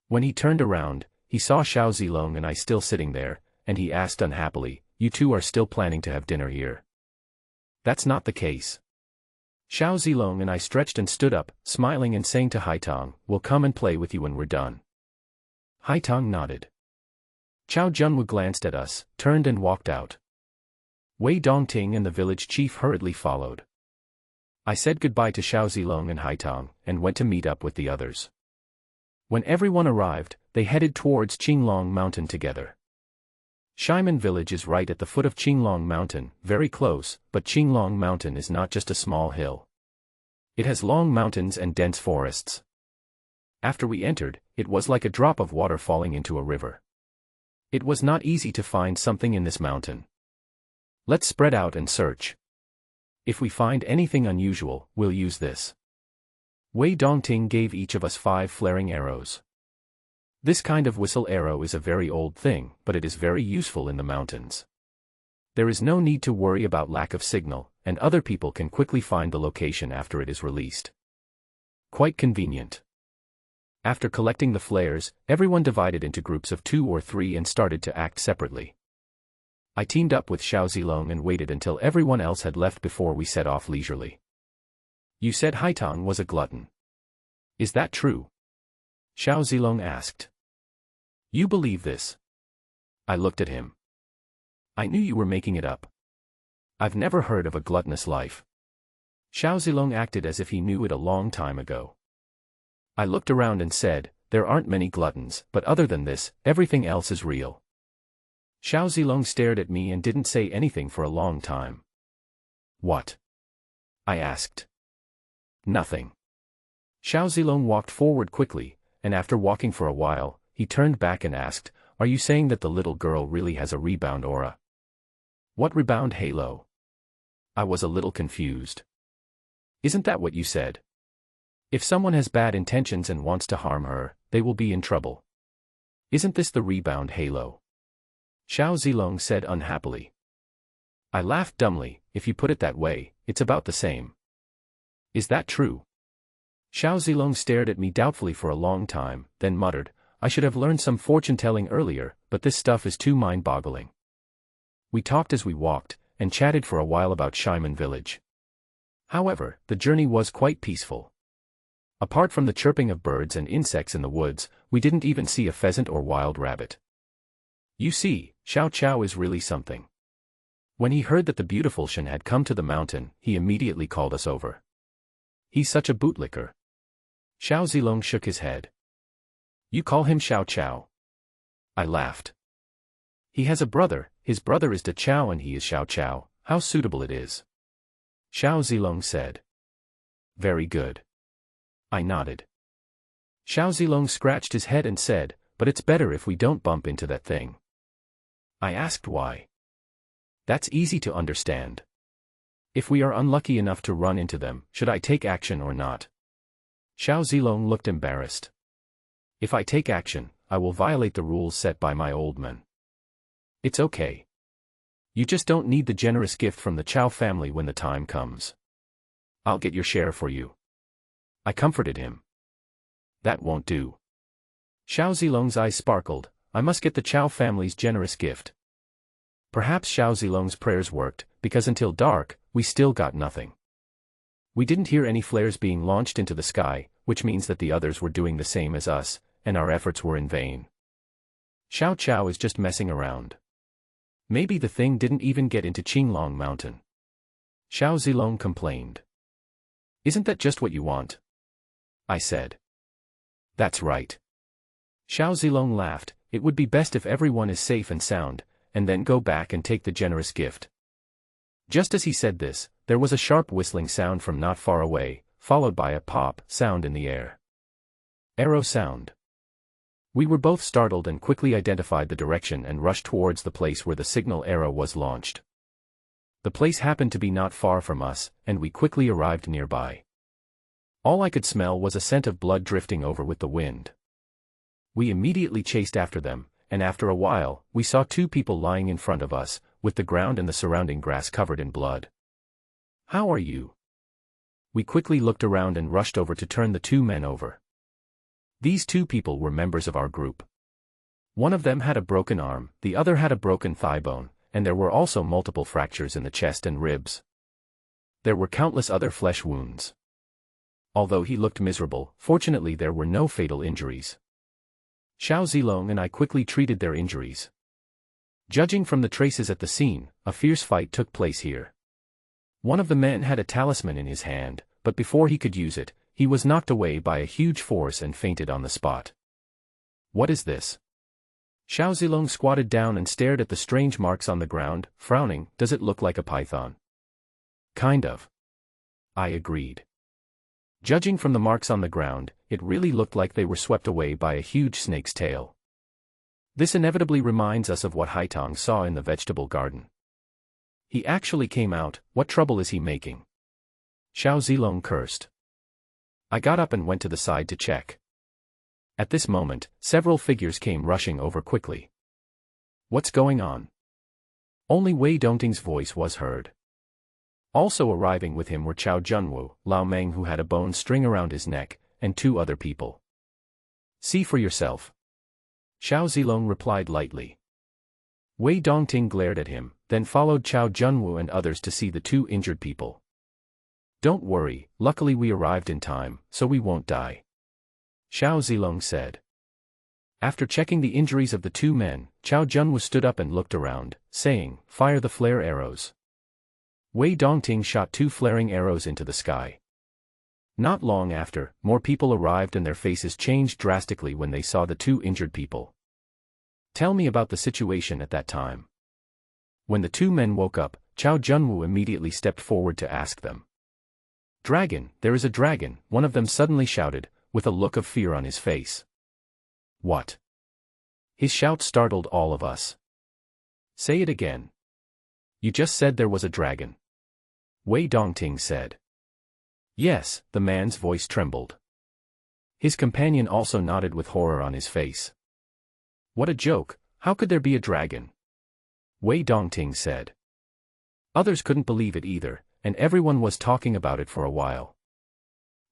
When he turned around, he saw Xiao Zilong and I still sitting there, and he asked unhappily, "You two are still planning to have dinner here?" "That's not the case." Xiao Zilong and I stretched and stood up, smiling and saying to Haitang, "We'll come and play with you when we're done." Haitang nodded. Chao Junwu glanced at us, turned and walked out. Wei Dongting and the village chief hurriedly followed. I said goodbye to Xiao Zilong and Haitang, and went to meet up with the others. When everyone arrived, they headed towards Qinglong Mountain together. Shimen village is right at the foot of Qinglong Mountain, very close, but Qinglong Mountain is not just a small hill. It has long mountains and dense forests. After we entered, it was like a drop of water falling into a river. It was not easy to find something in this mountain. "Let's spread out and search." If we find anything unusual, we'll use this. Wei Dongting gave each of us 5 flaring arrows. This kind of whistle arrow is a very old thing, but it is very useful in the mountains. There is no need to worry about lack of signal, and other people can quickly find the location after it is released. Quite convenient. After collecting the flares, everyone divided into groups of 2 or 3 and started to act separately. I teamed up with Xiao Zilong and waited until everyone else had left before we set off leisurely. You said Haitong was a glutton. Is that true? Xiao Zilong asked. You believe this? I looked at him. I knew you were making it up. I've never heard of a gluttonous life. Xiao Zilong acted as if he knew it a long time ago. I looked around and said, there aren't many gluttons, but other than this, everything else is real. Xiao Zilong stared at me and didn't say anything for a long time. What? I asked. Nothing. Xiao Zilong walked forward quickly, and after walking for a while, he turned back and asked, are you saying that the little girl really has a rebound aura? What rebound halo? I was a little confused. Isn't that what you said? If someone has bad intentions and wants to harm her, they will be in trouble. Isn't this the rebound halo? Xiao Zilong said unhappily. I laughed dumbly. If you put it that way, it's about the same. Is that true? Xiao Zilong stared at me doubtfully for a long time, then muttered, I should have learned some fortune-telling earlier, but this stuff is too mind-boggling. We talked as we walked, and chatted for a while about Shaiman village. However, the journey was quite peaceful. Apart from the chirping of birds and insects in the woods, we didn't even see a pheasant or wild rabbit. You see, Xiao Chao is really something. When he heard that the beautiful Shen had come to the mountain, he immediately called us over. He's such a bootlicker. Xiao Zilong shook his head. You call him Xiao Chao? I laughed. He has a brother, his brother is De Chao and he is Xiao Chao, how suitable it is. Xiao Zilong said. Very good. I nodded. Xiao Zilong scratched his head and said, but it's better if we don't bump into that thing. I asked why. That's easy to understand. If we are unlucky enough to run into them, should I take action or not? Xiao Zilong looked embarrassed. If I take action, I will violate the rules set by my old man. It's okay. You just don't need the generous gift from the Chao family when the time comes. I'll get your share for you. I comforted him. That won't do. Xiao Zilong's eyes sparkled. I must get the Chao family's generous gift. Perhaps Xiao Zilong's prayers worked, because until dark, we still got nothing. We didn't hear any flares being launched into the sky, which means that the others were doing the same as us, and our efforts were in vain. Xiao Chao is just messing around. Maybe the thing didn't even get into Qinglong Mountain. Xiao Zilong complained. Isn't that just what you want? I said. That's right. Xiao Zilong laughed. It would be best if everyone is safe and sound, and then go back and take the generous gift. Just as he said this, there was a sharp whistling sound from not far away, followed by a pop sound in the air. Arrow sound. We were both startled and quickly identified the direction and rushed towards the place where the signal arrow was launched. The place happened to be not far from us, and we quickly arrived nearby. All I could smell was a scent of blood drifting over with the wind. We immediately chased after them, and after a while, we saw 2 people lying in front of us, with the ground and the surrounding grass covered in blood. How are you? We quickly looked around and rushed over to turn the 2 men over. These 2 people were members of our group. One of them had a broken arm, the other had a broken thigh bone, and there were also multiple fractures in the chest and ribs. There were countless other flesh wounds. Although he looked miserable, fortunately there were no fatal injuries. Xiao Zilong and I quickly treated their injuries. Judging from the traces at the scene, a fierce fight took place here. One of the men had a talisman in his hand, but before he could use it, he was knocked away by a huge force and fainted on the spot. What is this? Xiao Zilong squatted down and stared at the strange marks on the ground, frowning. Does it look like a python? Kind of. I agreed. Judging from the marks on the ground, it really looked like they were swept away by a huge snake's tail. This inevitably reminds us of what Haitong saw in the vegetable garden. He actually came out, what trouble is he making? Xiao Zilong cursed. I got up and went to the side to check. At this moment, several figures came rushing over quickly. What's going on? Only Wei Dongting's voice was heard. Also arriving with him were Chao Junwu, Lao Meng who had a bone string around his neck, and 2 other people. See for yourself. Xiao Zilong replied lightly. Wei Dongting glared at him, then followed Chao Junwu and others to see the 2 injured people. Don't worry, luckily we arrived in time, so we won't die. Xiao Zilong said. After checking the injuries of the 2 men, Chao Junwu stood up and looked around, saying, "Fire the flare arrows." Wei Dongting shot 2 flaring arrows into the sky. Not long after, more people arrived and their faces changed drastically when they saw the 2 injured people. Tell me about the situation at that time. When the 2 men woke up, Chao Junwu immediately stepped forward to ask them. Dragon, there is a dragon, one of them suddenly shouted, with a look of fear on his face. What? His shout startled all of us. Say it again. You just said there was a dragon. Wei Dongting said. Yes, the man's voice trembled. His companion also nodded with horror on his face. What a joke, how could there be a dragon? Wei Dongting said. Others couldn't believe it either, and everyone was talking about it for a while.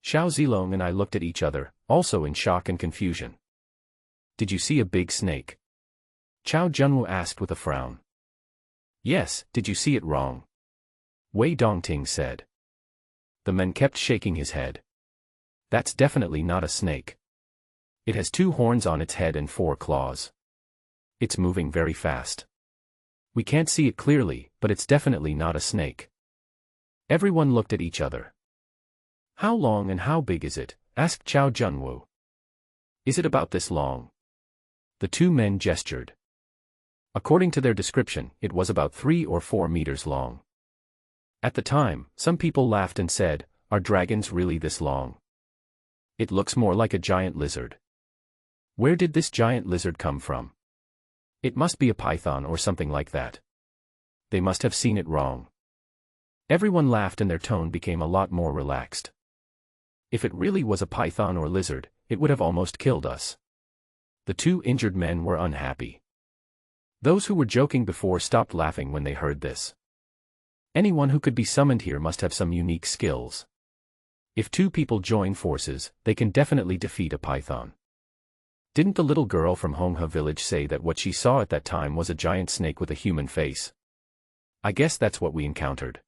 Xiao Zilong and I looked at each other, also in shock and confusion. Did you see a big snake? Chao Junwu asked with a frown. Yes, did you see it wrong? Wei Dongting said. The man kept shaking his head. That's definitely not a snake. It has 2 horns on its head and 4 claws. It's moving very fast. We can't see it clearly, but it's definitely not a snake. Everyone looked at each other. How long and how big is it? Asked Chao Junwu. Is it about this long? The 2 men gestured. According to their description, it was about 3 or 4 meters long. At the time, some people laughed and said, "Are dragons really this long? It looks more like a giant lizard. Where did this giant lizard come from? It must be a python or something like that. They must have seen it wrong." Everyone laughed and their tone became a lot more relaxed. If it really was a python or lizard, it would have almost killed us. The 2 injured men were unhappy. Those who were joking before stopped laughing when they heard this. Anyone who could be summoned here must have some unique skills. If 2 people join forces, they can definitely defeat a python. Didn't the little girl from Honghe village say that what she saw at that time was a giant snake with a human face? I guess that's what we encountered.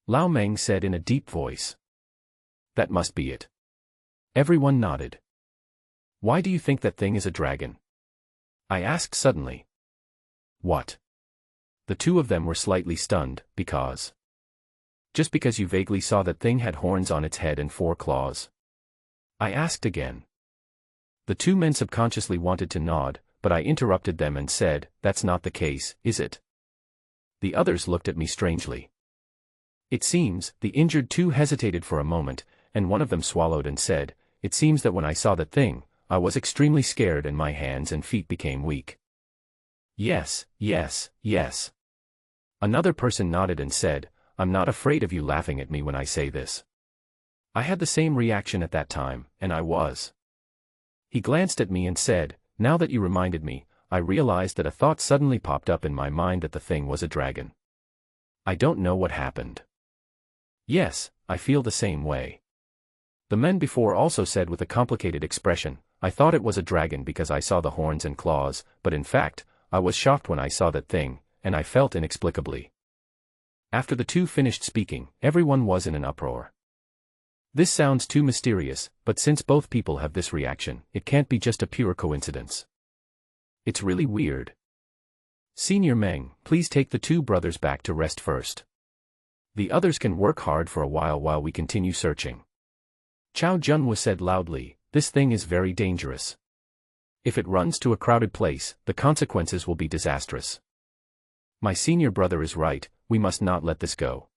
Lao Meng said in a deep voice. That must be it. Everyone nodded. Why do you think that thing is a dragon? I asked suddenly. What? The 2 of them were slightly stunned, because. Just because you vaguely saw that thing had horns on its head and 4 claws? I asked again. The 2 men subconsciously wanted to nod, but I interrupted them and said, that's not the case, is it? The others looked at me strangely. It seems, the injured 2 hesitated for a moment, and one of them swallowed and said, it seems that when I saw that thing, I was extremely scared and my hands and feet became weak. Yes, yes, yes. Another person nodded and said, I'm not afraid of you laughing at me when I say this. I had the same reaction at that time, and I was. He glanced at me and said, now that you reminded me, I realized that a thought suddenly popped up in my mind that the thing was a dragon. I don't know what happened. Yes, I feel the same way. The men before also said with a complicated expression, I thought it was a dragon because I saw the horns and claws, but in fact, I was shocked when I saw that thing, and I felt inexplicably. After the 2 finished speaking, everyone was in an uproar. This sounds too mysterious, but since both people have this reaction, it can't be just a pure coincidence. It's really weird. Senior Meng, please take the 2 brothers back to rest first. The others can work hard for a while we continue searching. Chao Junwu said loudly, this thing is very dangerous. If it runs to a crowded place, the consequences will be disastrous. My senior brother is right, we must not let this go.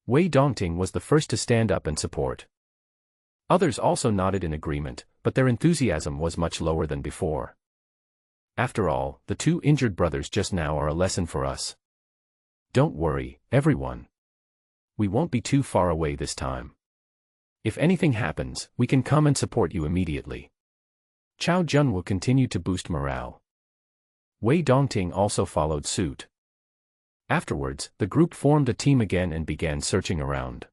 Wei Dongting was the first to stand up and support. Others also nodded in agreement, but their enthusiasm was much lower than before. After all, the 2 injured brothers just now are a lesson for us. Don't worry, everyone. We won't be too far away this time. If anything happens, we can come and support you immediately. Chao Jun will continue to boost morale. Wei Dongting also followed suit. Afterwards, the group formed a team again and began searching around.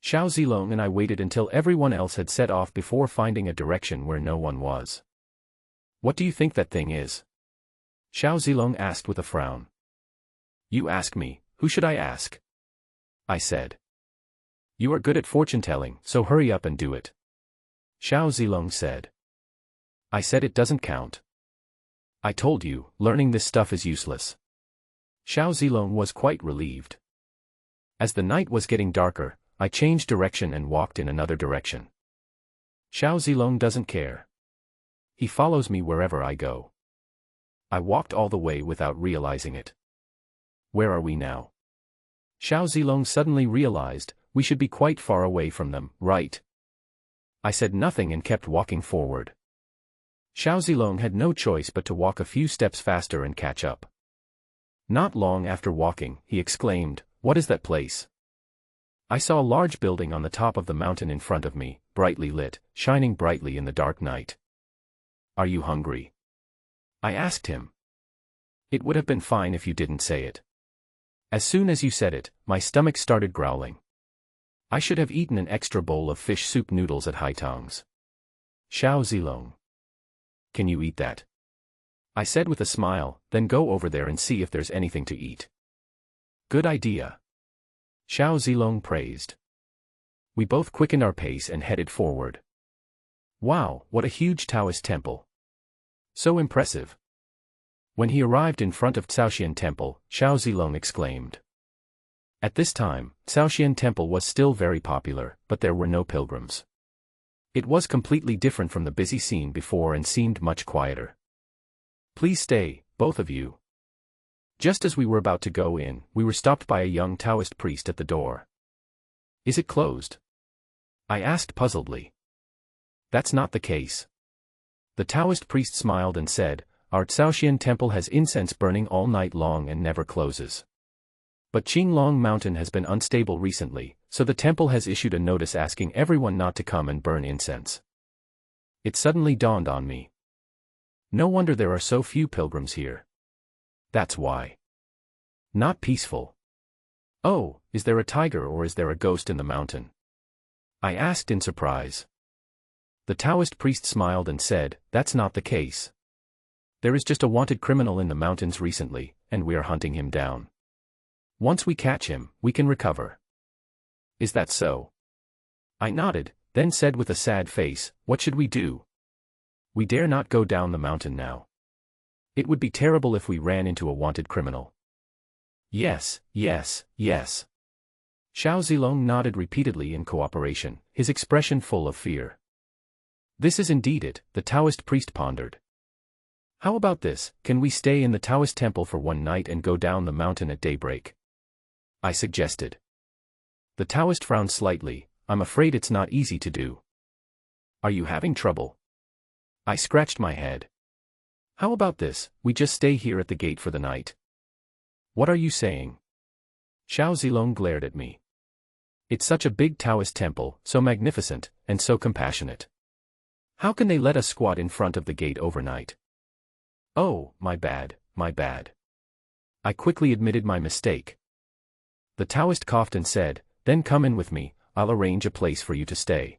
Xiao Zilong and I waited until everyone else had set off before finding a direction where no one was. What do you think that thing is? Xiao Zilong asked with a frown. You ask me, who should I ask? I said. You are good at fortune-telling, so hurry up and do it. Xiao Zilong said. I said it doesn't count. I told you, learning this stuff is useless. Xiao Zilong was quite relieved. As the night was getting darker, I changed direction and walked in another direction. Xiao Zilong doesn't care. He follows me wherever I go. I walked all the way without realizing it. Where are we now? Xiao Zilong suddenly realized, we should be quite far away from them, right? I said nothing and kept walking forward. Xiao Zilong had no choice but to walk a few steps faster and catch up. Not long after walking, he exclaimed, "What is that place?" I saw a large building on the top of the mountain in front of me, brightly lit, shining brightly in the dark night. Are you hungry? I asked him. It would have been fine if you didn't say it. As soon as you said it, my stomach started growling. I should have eaten an extra bowl of fish soup noodles at Haitong's. Xiao Zilong. Can you eat that? I said with a smile, then go over there and see if there's anything to eat. Good idea. Xiao Zilong praised. We both quickened our pace and headed forward. Wow, what a huge Taoist temple. So impressive. When he arrived in front of Caoxian Temple, Xiao Zilong exclaimed. At this time, Caoxian Temple was still very popular, but there were no pilgrims. It was completely different from the busy scene before and seemed much quieter. Please stay, both of you. Just as we were about to go in, we were stopped by a young Taoist priest at the door. Is it closed? I asked puzzledly. That's not the case. The Taoist priest smiled and said, Our Caoxian Temple has incense burning all night long and never closes. But Qinglong Mountain has been unstable recently, so the temple has issued a notice asking everyone not to come and burn incense. It suddenly dawned on me. No wonder there are so few pilgrims here. That's why. Not peaceful. Oh, is there a tiger or is there a ghost in the mountain? I asked in surprise. The Taoist priest smiled and said, That's not the case. There is just a wanted criminal in the mountains recently, and we are hunting him down. Once we catch him, we can recover. Is that so? I nodded, then said with a sad face, What should we do? We dare not go down the mountain now. It would be terrible if we ran into a wanted criminal. Yes, yes, yes. Xiao Zilong nodded repeatedly in cooperation, his expression full of fear. This is indeed it, the Taoist priest pondered. How about this, can we stay in the Taoist temple for one night and go down the mountain at daybreak? I suggested. The Taoist frowned slightly, I'm afraid it's not easy to do. Are you having trouble? I scratched my head. How about this, we just stay here at the gate for the night? What are you saying? Xiao Zilong glared at me. It's such a big Taoist temple, so magnificent, and so compassionate. How can they let us squat in front of the gate overnight? Oh, my bad, my bad. I quickly admitted my mistake. The Taoist coughed and said, Then come in with me, I'll arrange a place for you to stay.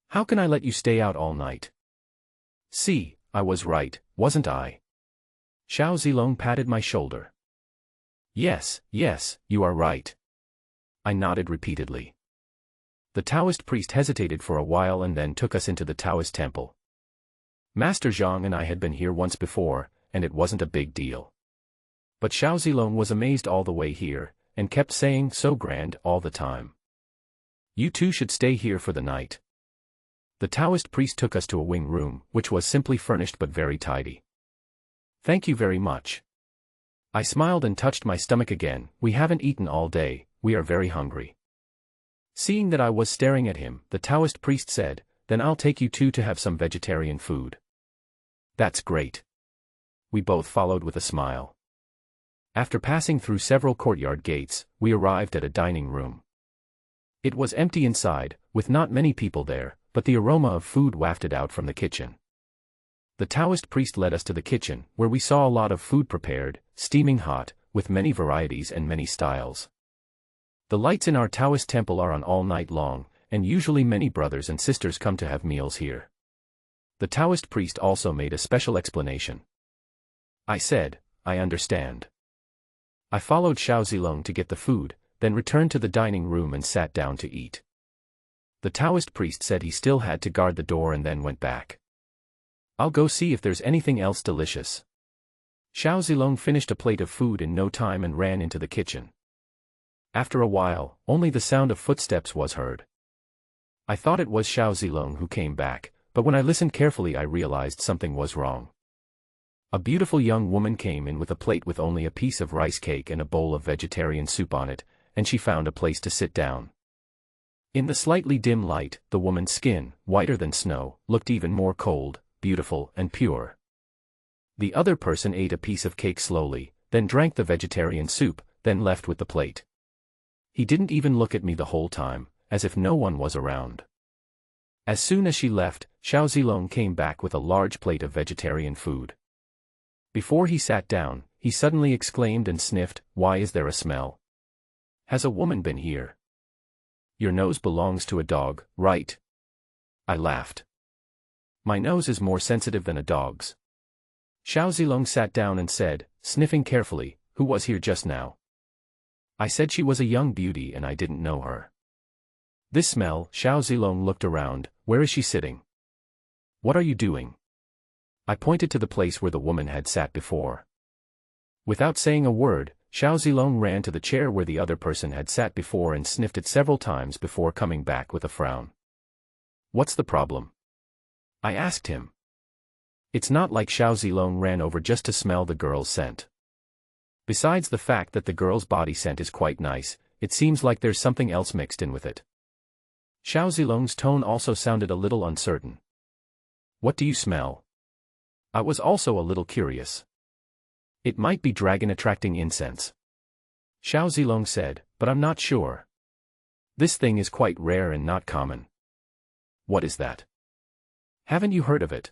How can I let you stay out all night? See, I was right, wasn't I? Xiao Zilong patted my shoulder. Yes, yes, you are right. I nodded repeatedly. The Taoist priest hesitated for a while and then took us into the Taoist temple. Master Zhang and I had been here once before, and it wasn't a big deal. But Xiao Zilong was amazed all the way here, and kept saying, So grand, all the time. You two should stay here for the night. The Taoist priest took us to a wing room, which was simply furnished but very tidy. Thank you very much. I smiled and touched my stomach again, we haven't eaten all day, we are very hungry. Seeing that I was staring at him, the Taoist priest said, Then I'll take you two to have some vegetarian food. That's great. We both followed with a smile. After passing through several courtyard gates, we arrived at a dining room. It was empty inside, with not many people there, but the aroma of food wafted out from the kitchen. The Taoist priest led us to the kitchen, where we saw a lot of food prepared, steaming hot, with many varieties and many styles. The lights in our Taoist temple are on all night long, and usually many brothers and sisters come to have meals here. The Taoist priest also made a special explanation. I said, I understand. I followed Xiao Zilong to get the food, then returned to the dining room and sat down to eat. The Taoist priest said he still had to guard the door and then went back. I'll go see if there's anything else delicious. Xiao Zilong finished a plate of food in no time and ran into the kitchen. After a while, only the sound of footsteps was heard. I thought it was Xiao Zilong who came back, but when I listened carefully I realized something was wrong. A beautiful young woman came in with a plate with only a piece of rice cake and a bowl of vegetarian soup on it, and she found a place to sit down. In the slightly dim light, the woman's skin, whiter than snow, looked even more cold, beautiful, and pure. The other person ate a piece of cake slowly, then drank the vegetarian soup, then left with the plate. He didn't even look at me the whole time, as if no one was around. As soon as she left, Xiao Zilong came back with a large plate of vegetarian food. Before he sat down, he suddenly exclaimed and sniffed, "Why is there a smell? Has a woman been here? Your nose belongs to a dog, right?" I laughed. My nose is more sensitive than a dog's. Xiao Zilong sat down and said, sniffing carefully, "Who was here just now?" I said she was a young beauty and I didn't know her. This smell, Xiao Zilong looked around, "Where is she sitting? What are you doing?" I pointed to the place where the woman had sat before. Without saying a word, Xiao Zilong ran to the chair where the other person had sat before and sniffed it several times before coming back with a frown. "What's the problem?" I asked him. It's not like Xiao Zilong ran over just to smell the girl's scent. Besides the fact that the girl's body scent is quite nice, it seems like there's something else mixed in with it. Xiao Zilong's tone also sounded a little uncertain. "What do you smell?" I was also a little curious. "It might be dragon-attracting incense," Xiao Zilong said, "but I'm not sure. This thing is quite rare and not common." "What is that? Haven't you heard of it?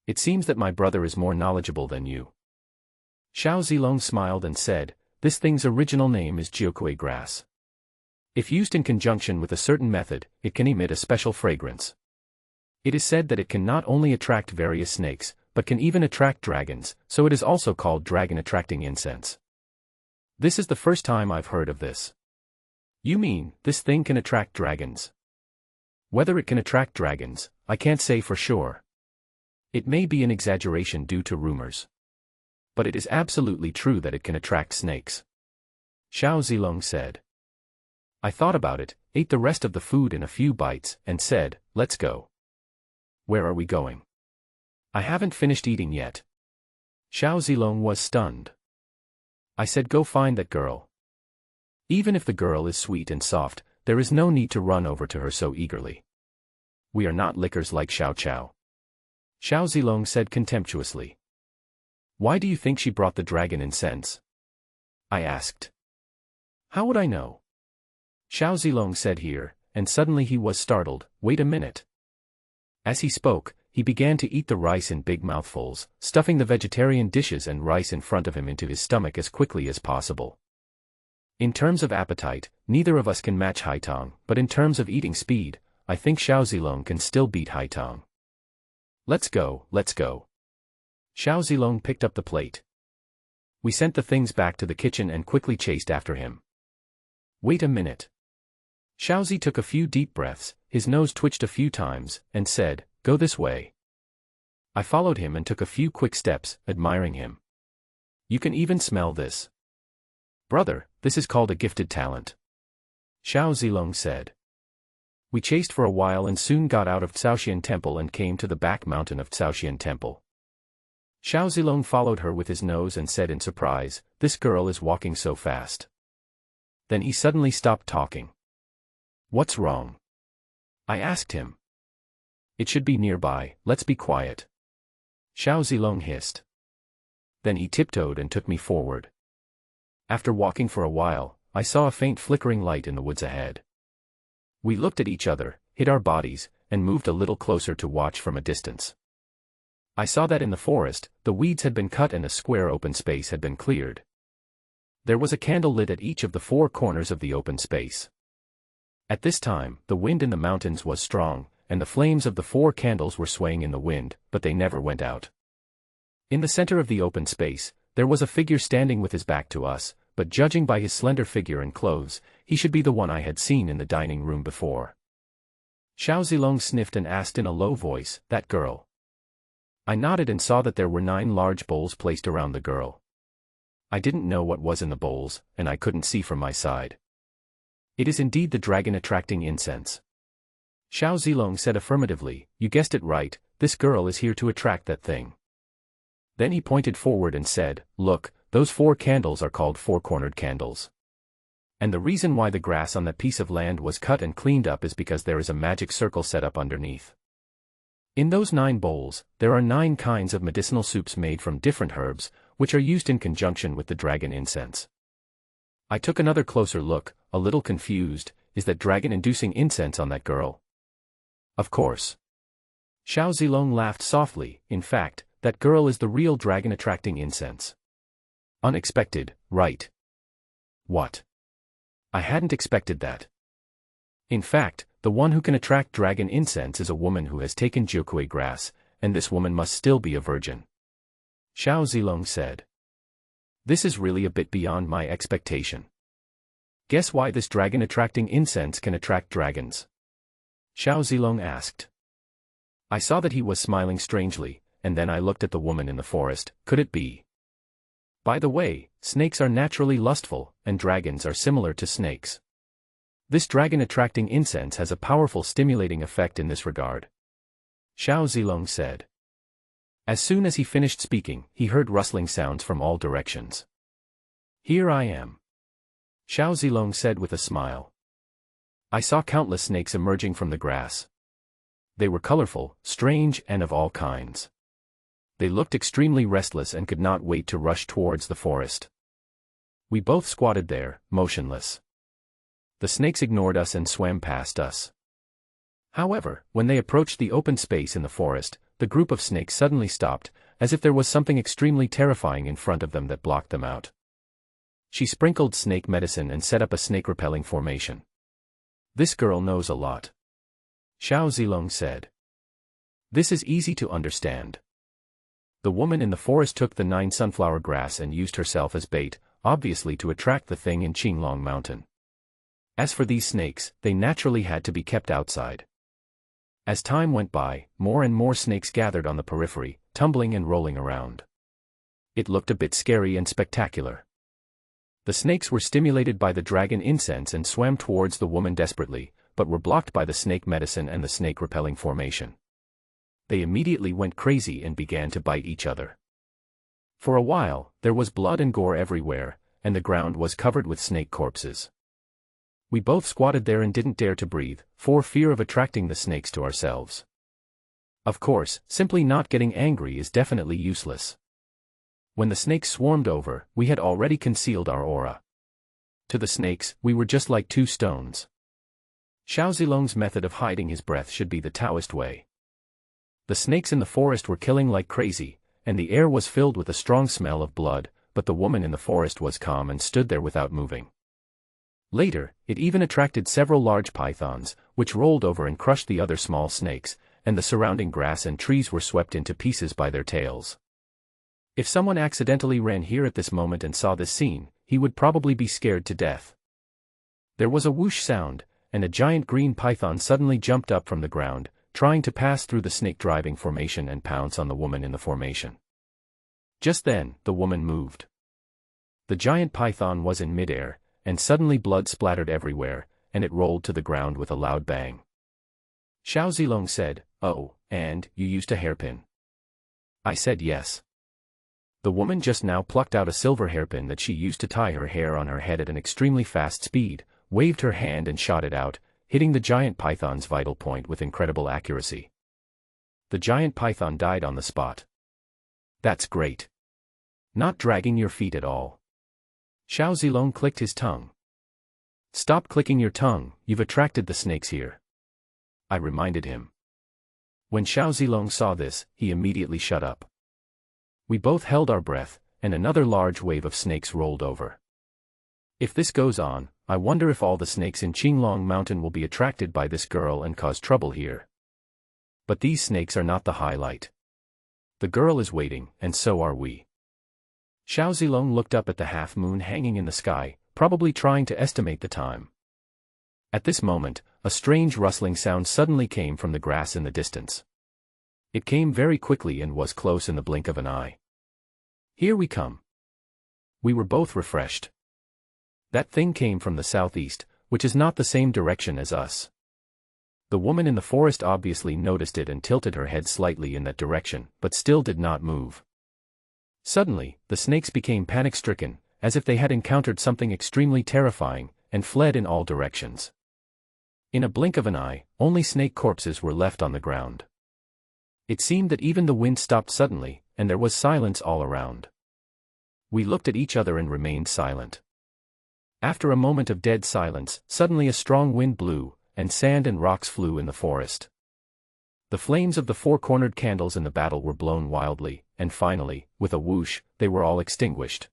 It seems that my brother is more knowledgeable than you." Xiao Zilong smiled and said, "This thing's original name is jiukui grass. If used in conjunction with a certain method, it can emit a special fragrance. It is said that it can not only attract various snakes, but can even attract dragons, so it is also called dragon-attracting incense." "This is the first time I've heard of this." "You mean, this thing can attract dragons?" "Whether it can attract dragons, I can't say for sure. It may be an exaggeration due to rumors. But it is absolutely true that it can attract snakes," Xiao Zilong said. I thought about it, ate the rest of the food in a few bites, and said, "Let's go." "Where are we going?" "I haven't finished eating yet." Xiao Zilong was stunned. I said, "Go find that girl. Even if the girl is sweet and soft, there is no need to run over to her so eagerly. We are not lickers like Xiao Chao." Xiao Zilong said contemptuously. "Why do you think she brought the dragon incense?" I asked. "How would I know?" Xiao Zilong said here, and suddenly he was startled. "Wait a minute." As he spoke, he began to eat the rice in big mouthfuls, stuffing the vegetarian dishes and rice in front of him into his stomach as quickly as possible. In terms of appetite, neither of us can match Haitong, but in terms of eating speed, I think Xiao Zilong can still beat Haitong. Let's go, let's go." Xiao Zilong picked up the plate. We sent the things back to the kitchen and quickly chased after him. "Wait a minute." Xiaozi took a few deep breaths, his nose twitched a few times, and said, "Go this way." I followed him and took a few quick steps, admiring him. "You can even smell this." "Brother, this is called a gifted talent," Xiao Zilong said. We chased for a while and soon got out of Caoxian Temple and came to the back mountain of Caoxian Temple. Xiao Zilong followed her with his nose and said in surprise, "This girl is walking so fast." Then he suddenly stopped talking. "What's wrong?" I asked him. "It should be nearby, let's be quiet," Xiao Zilong hissed. Then he tiptoed and took me forward. After walking for a while, I saw a faint flickering light in the woods ahead. We looked at each other, hid our bodies, and moved a little closer to watch from a distance. I saw that in the forest, the weeds had been cut and a square open space had been cleared. There was a candle lit at each of the four corners of the open space. At this time, the wind in the mountains was strong, and the flames of the four candles were swaying in the wind, but they never went out. In the center of the open space, there was a figure standing with his back to us, but judging by his slender figure and clothes, he should be the one I had seen in the dining room before. Xiao Zilong sniffed and asked in a low voice, "That girl?" I nodded and saw that there were 9 large bowls placed around the girl. I didn't know what was in the bowls, and I couldn't see from my side. "It is indeed the dragon-attracting incense." Xiao Zilong said affirmatively, "You guessed it right, this girl is here to attract that thing." Then he pointed forward and said, "Look, those 4 candles are called 4-cornered candles. And the reason why the grass on that piece of land was cut and cleaned up is because there is a magic circle set up underneath. In those 9 bowls, there are 9 kinds of medicinal soups made from different herbs, which are used in conjunction with the dragon incense." I took another closer look, a little confused. Is that dragon-inducing incense on that girl? Of course. Xiao Zilong laughed softly. "In fact, that girl is the real dragon-attracting incense." Unexpected, right? What? I hadn't expected that. In fact, the one who can attract dragon incense is a woman who has taken jiukui grass, and this woman must still be a virgin. Xiao Zilong said. This is really a bit beyond my expectation. Guess why this dragon-attracting incense can attract dragons? Xiao Zilong asked. I saw that he was smiling strangely, and then I looked at the woman in the forest. Could it be? By the way, snakes are naturally lustful, and dragons are similar to snakes. This dragon-attracting incense has a powerful stimulating effect in this regard. Xiao Zilong said. As soon as he finished speaking, he heard rustling sounds from all directions. Here I am. Xiao Zilong said with a smile. I saw countless snakes emerging from the grass. They were colorful, strange, and of all kinds. They looked extremely restless and could not wait to rush towards the forest. We both squatted there, motionless. The snakes ignored us and swam past us. However, when they approached the open space in the forest, the group of snakes suddenly stopped, as if there was something extremely terrifying in front of them that blocked them out. She sprinkled snake medicine and set up a snake-repelling formation. This girl knows a lot. Xiao Zilong said. This is easy to understand. The woman in the forest took the 9 sunflower grass and used herself as bait, obviously to attract the thing in Qinglong Mountain. As for these snakes, they naturally had to be kept outside. As time went by, more and more snakes gathered on the periphery, tumbling and rolling around. It looked a bit scary and spectacular. The snakes were stimulated by the dragon incense and swam towards the woman desperately, but were blocked by the snake medicine and the snake-repelling formation. They immediately went crazy and began to bite each other. For a while, there was blood and gore everywhere, and the ground was covered with snake corpses. We both squatted there and didn't dare to breathe, for fear of attracting the snakes to ourselves. Of course, simply not getting angry is definitely useless. When the snakes swarmed over, we had already concealed our aura. To the snakes, we were just like 2 stones. Xiao Zilong's method of hiding his breath should be the Taoist way. The snakes in the forest were killing like crazy, and the air was filled with a strong smell of blood, but the woman in the forest was calm and stood there without moving. Later, it even attracted several large pythons, which rolled over and crushed the other small snakes, and the surrounding grass and trees were swept into pieces by their tails. If someone accidentally ran here at this moment and saw this scene, he would probably be scared to death. There was a whoosh sound, and a giant green python suddenly jumped up from the ground, trying to pass through the snake-driving formation and pounce on the woman in the formation. Just then, the woman moved. The giant python was in midair, and suddenly blood splattered everywhere, and it rolled to the ground with a loud bang. Xiao Zilong said, "Oh, and you used a hairpin?" I said yes. The woman just now plucked out a silver hairpin that she used to tie her hair on her head at an extremely fast speed, waved her hand and shot it out, hitting the giant python's vital point with incredible accuracy. The giant python died on the spot. That's great. Not dragging your feet at all. Xiao Zilong clicked his tongue. "Stop clicking your tongue, you've attracted the snakes here," I reminded him. When Xiao Zilong saw this, he immediately shut up. We both held our breath, and another large wave of snakes rolled over. If this goes on, I wonder if all the snakes in Qinglong Mountain will be attracted by this girl and cause trouble here. But these snakes are not the highlight. The girl is waiting, and so are we. Xiao Zilong looked up at the half-moon hanging in the sky, probably trying to estimate the time. At this moment, a strange rustling sound suddenly came from the grass in the distance. It came very quickly and was close in the blink of an eye. "Here we come." We were both refreshed. That thing came from the southeast, which is not the same direction as us. The woman in the forest obviously noticed it and tilted her head slightly in that direction, but still did not move. Suddenly, the snakes became panic-stricken, as if they had encountered something extremely terrifying, and fled in all directions. In a blink of an eye, only snake corpses were left on the ground. It seemed that even the wind stopped suddenly, and there was silence all around. We looked at each other and remained silent. After a moment of dead silence, suddenly a strong wind blew, and sand and rocks flew in the forest. The flames of the four-cornered candles in the battle were blown wildly, and finally, with a whoosh, they were all extinguished.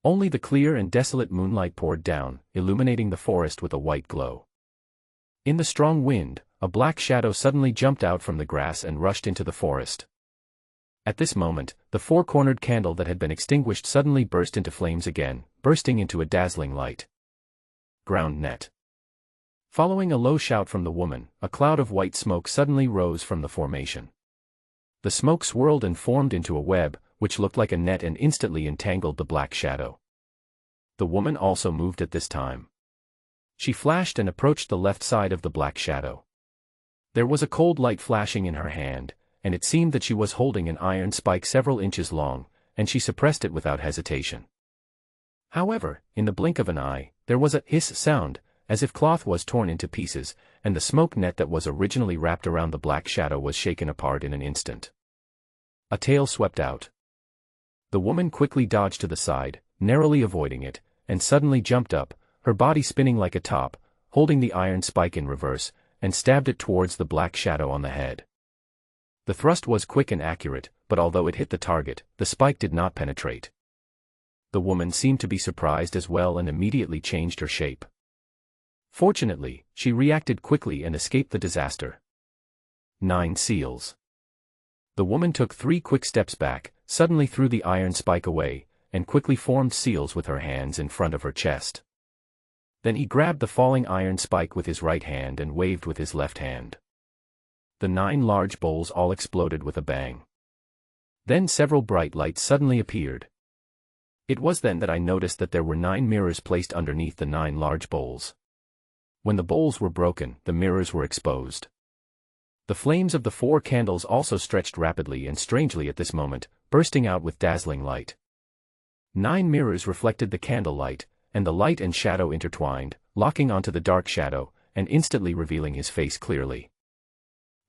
Only the clear and desolate moonlight poured down, illuminating the forest with a white glow. In the strong wind, a black shadow suddenly jumped out from the grass and rushed into the forest. At this moment, the four-cornered candle that had been extinguished suddenly burst into flames again, bursting into a dazzling light. Ground net. Following a low shout from the woman, a cloud of white smoke suddenly rose from the formation. The smoke swirled and formed into a web, which looked like a net and instantly entangled the black shadow. The woman also moved at this time. She flashed and approached the left side of the black shadow. There was a cold light flashing in her hand, and it seemed that she was holding an iron spike several inches long, and she suppressed it without hesitation. However, in the blink of an eye, there was a hiss sound, as if cloth was torn into pieces, and the smoke net that was originally wrapped around the black shadow was shaken apart in an instant. A tail swept out. The woman quickly dodged to the side, narrowly avoiding it, and suddenly jumped up, her body spinning like a top, holding the iron spike in reverse, and stabbed it towards the black shadow on the head. The thrust was quick and accurate, but although it hit the target, the spike did not penetrate. The woman seemed to be surprised as well and immediately changed her shape. Fortunately, she reacted quickly and escaped the disaster. 9 seals. The woman took 3 quick steps back, suddenly threw the iron spike away, and quickly formed seals with her hands in front of her chest. Then he grabbed the falling iron spike with his right hand and waved with his left hand. The 9 large bowls all exploded with a bang. Then several bright lights suddenly appeared. It was then that I noticed that there were 9 mirrors placed underneath the 9 large bowls. When the bowls were broken, the mirrors were exposed. The flames of the 4 candles also stretched rapidly and strangely at this moment, bursting out with dazzling light. 9 mirrors reflected the candle light, and the light and shadow intertwined, locking onto the dark shadow, and instantly revealing his face clearly.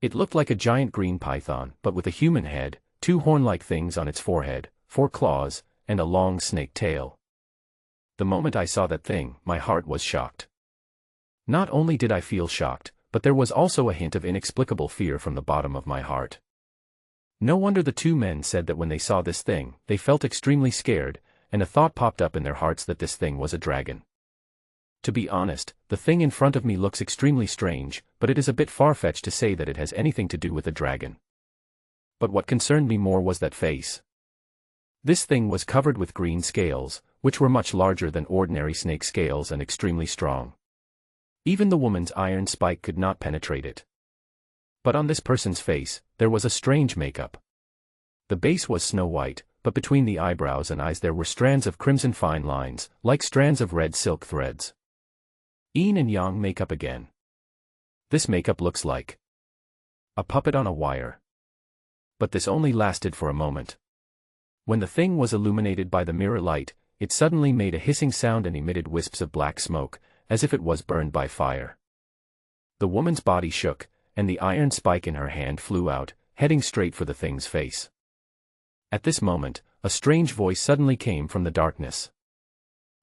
It looked like a giant green python, but with a human head, 2 horn-like things on its forehead, 4 claws, and a long snake tail. The moment I saw that thing, my heart was shocked. Not only did I feel shocked, but there was also a hint of inexplicable fear from the bottom of my heart. No wonder the 2 men said that when they saw this thing, they felt extremely scared, and a thought popped up in their hearts that this thing was a dragon. To be honest, the thing in front of me looks extremely strange, but it is a bit far-fetched to say that it has anything to do with a dragon. But what concerned me more was that face. This thing was covered with green scales, which were much larger than ordinary snake scales and extremely strong. Even the woman's iron spike could not penetrate it. But on this person's face, there was a strange makeup. The base was snow white, but between the eyebrows and eyes there were strands of crimson fine lines, like strands of red silk threads. Yin and yang makeup again. This makeup looks like a puppet on a wire. But this only lasted for a moment. When the thing was illuminated by the mirror light, it suddenly made a hissing sound and emitted wisps of black smoke, as if it was burned by fire. The woman's body shook, and the iron spike in her hand flew out, heading straight for the thing's face. At this moment, a strange voice suddenly came from the darkness.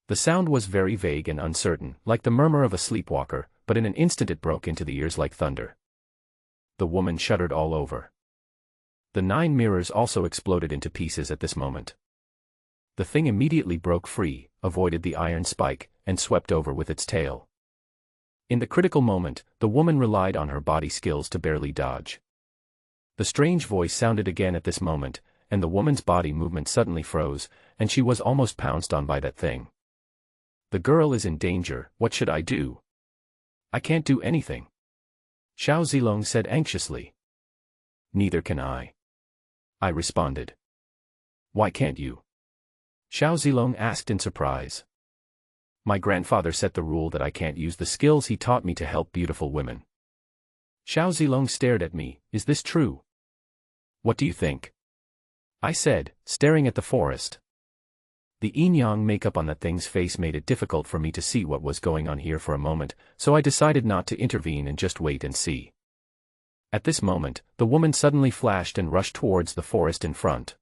The sound was very vague and uncertain, like the murmur of a sleepwalker, but in an instant it broke into the ears like thunder. The woman shuddered all over. The 9 mirrors also exploded into pieces at this moment. The thing immediately broke free, avoided the iron spike, and swept over with its tail. In the critical moment, the woman relied on her body skills to barely dodge. The strange voice sounded again at this moment, and the woman's body movement suddenly froze, and she was almost pounced on by that thing. The girl is in danger, what should I do? I can't do anything. Xiao Zilong said anxiously. Neither can I responded. Why can't you? Xiao Zilong asked in surprise. My grandfather set the rule that I can't use the skills he taught me to help beautiful women. Xiao Zilong stared at me, is this true? What do you think? I said, staring at the forest. The yin-yang makeup on that thing's face made it difficult for me to see what was going on here for a moment, so I decided not to intervene and just wait and see. At this moment, the woman suddenly flashed and rushed towards the forest in front.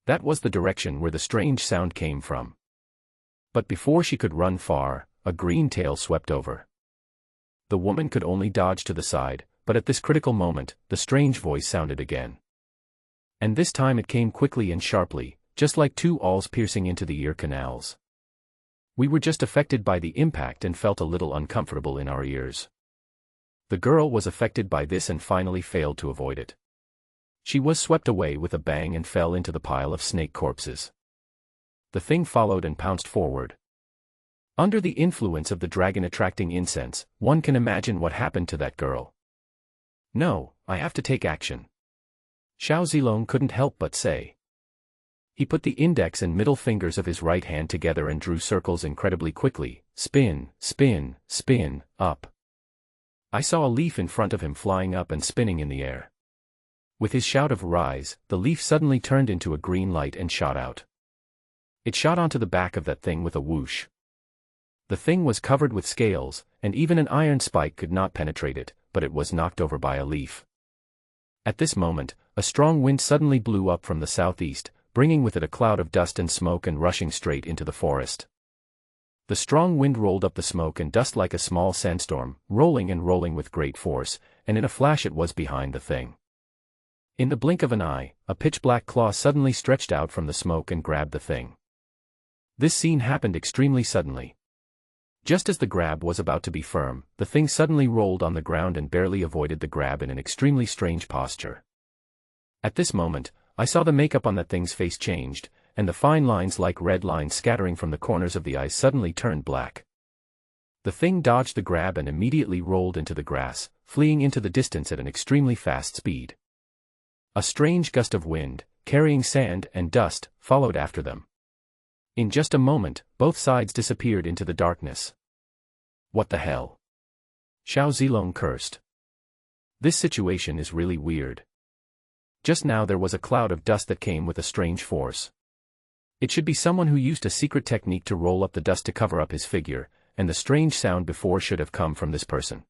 That was the direction where the strange sound came from. But before she could run far, a green tail swept over. The woman could only dodge to the side, but at this critical moment, the strange voice sounded again. And this time it came quickly and sharply, just like 2 awls piercing into the ear canals. We were just affected by the impact and felt a little uncomfortable in our ears. The girl was affected by this and finally failed to avoid it. She was swept away with a bang and fell into the pile of snake corpses. The thing followed and pounced forward. Under the influence of the dragon-attracting incense, one can imagine what happened to that girl. No, I have to take action. Xiao Zilong couldn't help but say. He put the index and middle fingers of his right hand together and drew circles incredibly quickly, spin, spin, spin, up. I saw a leaf in front of him flying up and spinning in the air. With his shout of rise, the leaf suddenly turned into a green light and shot out. It shot onto the back of that thing with a whoosh. The thing was covered with scales, and even an iron spike could not penetrate it, but it was knocked over by a leaf. At this moment, a strong wind suddenly blew up from the southeast, bringing with it a cloud of dust and smoke and rushing straight into the forest. The strong wind rolled up the smoke and dust like a small sandstorm, rolling and rolling with great force, and in a flash it was behind the thing. In the blink of an eye, a pitch-black claw suddenly stretched out from the smoke and grabbed the thing. This scene happened extremely suddenly. Just as the grab was about to be firm, the thing suddenly rolled on the ground and barely avoided the grab in an extremely strange posture. At this moment, I saw the makeup on that thing's face changed, and the fine lines like red lines scattering from the corners of the eyes suddenly turned black. The thing dodged the grab and immediately rolled into the grass, fleeing into the distance at an extremely fast speed. A strange gust of wind, carrying sand and dust, followed after them. In just a moment, both sides disappeared into the darkness. What the hell? Xiao Zilong cursed. This situation is really weird. Just now there was a cloud of dust that came with a strange force. It should be someone who used a secret technique to roll up the dust to cover up his figure, and the strange sound before should have come from this person.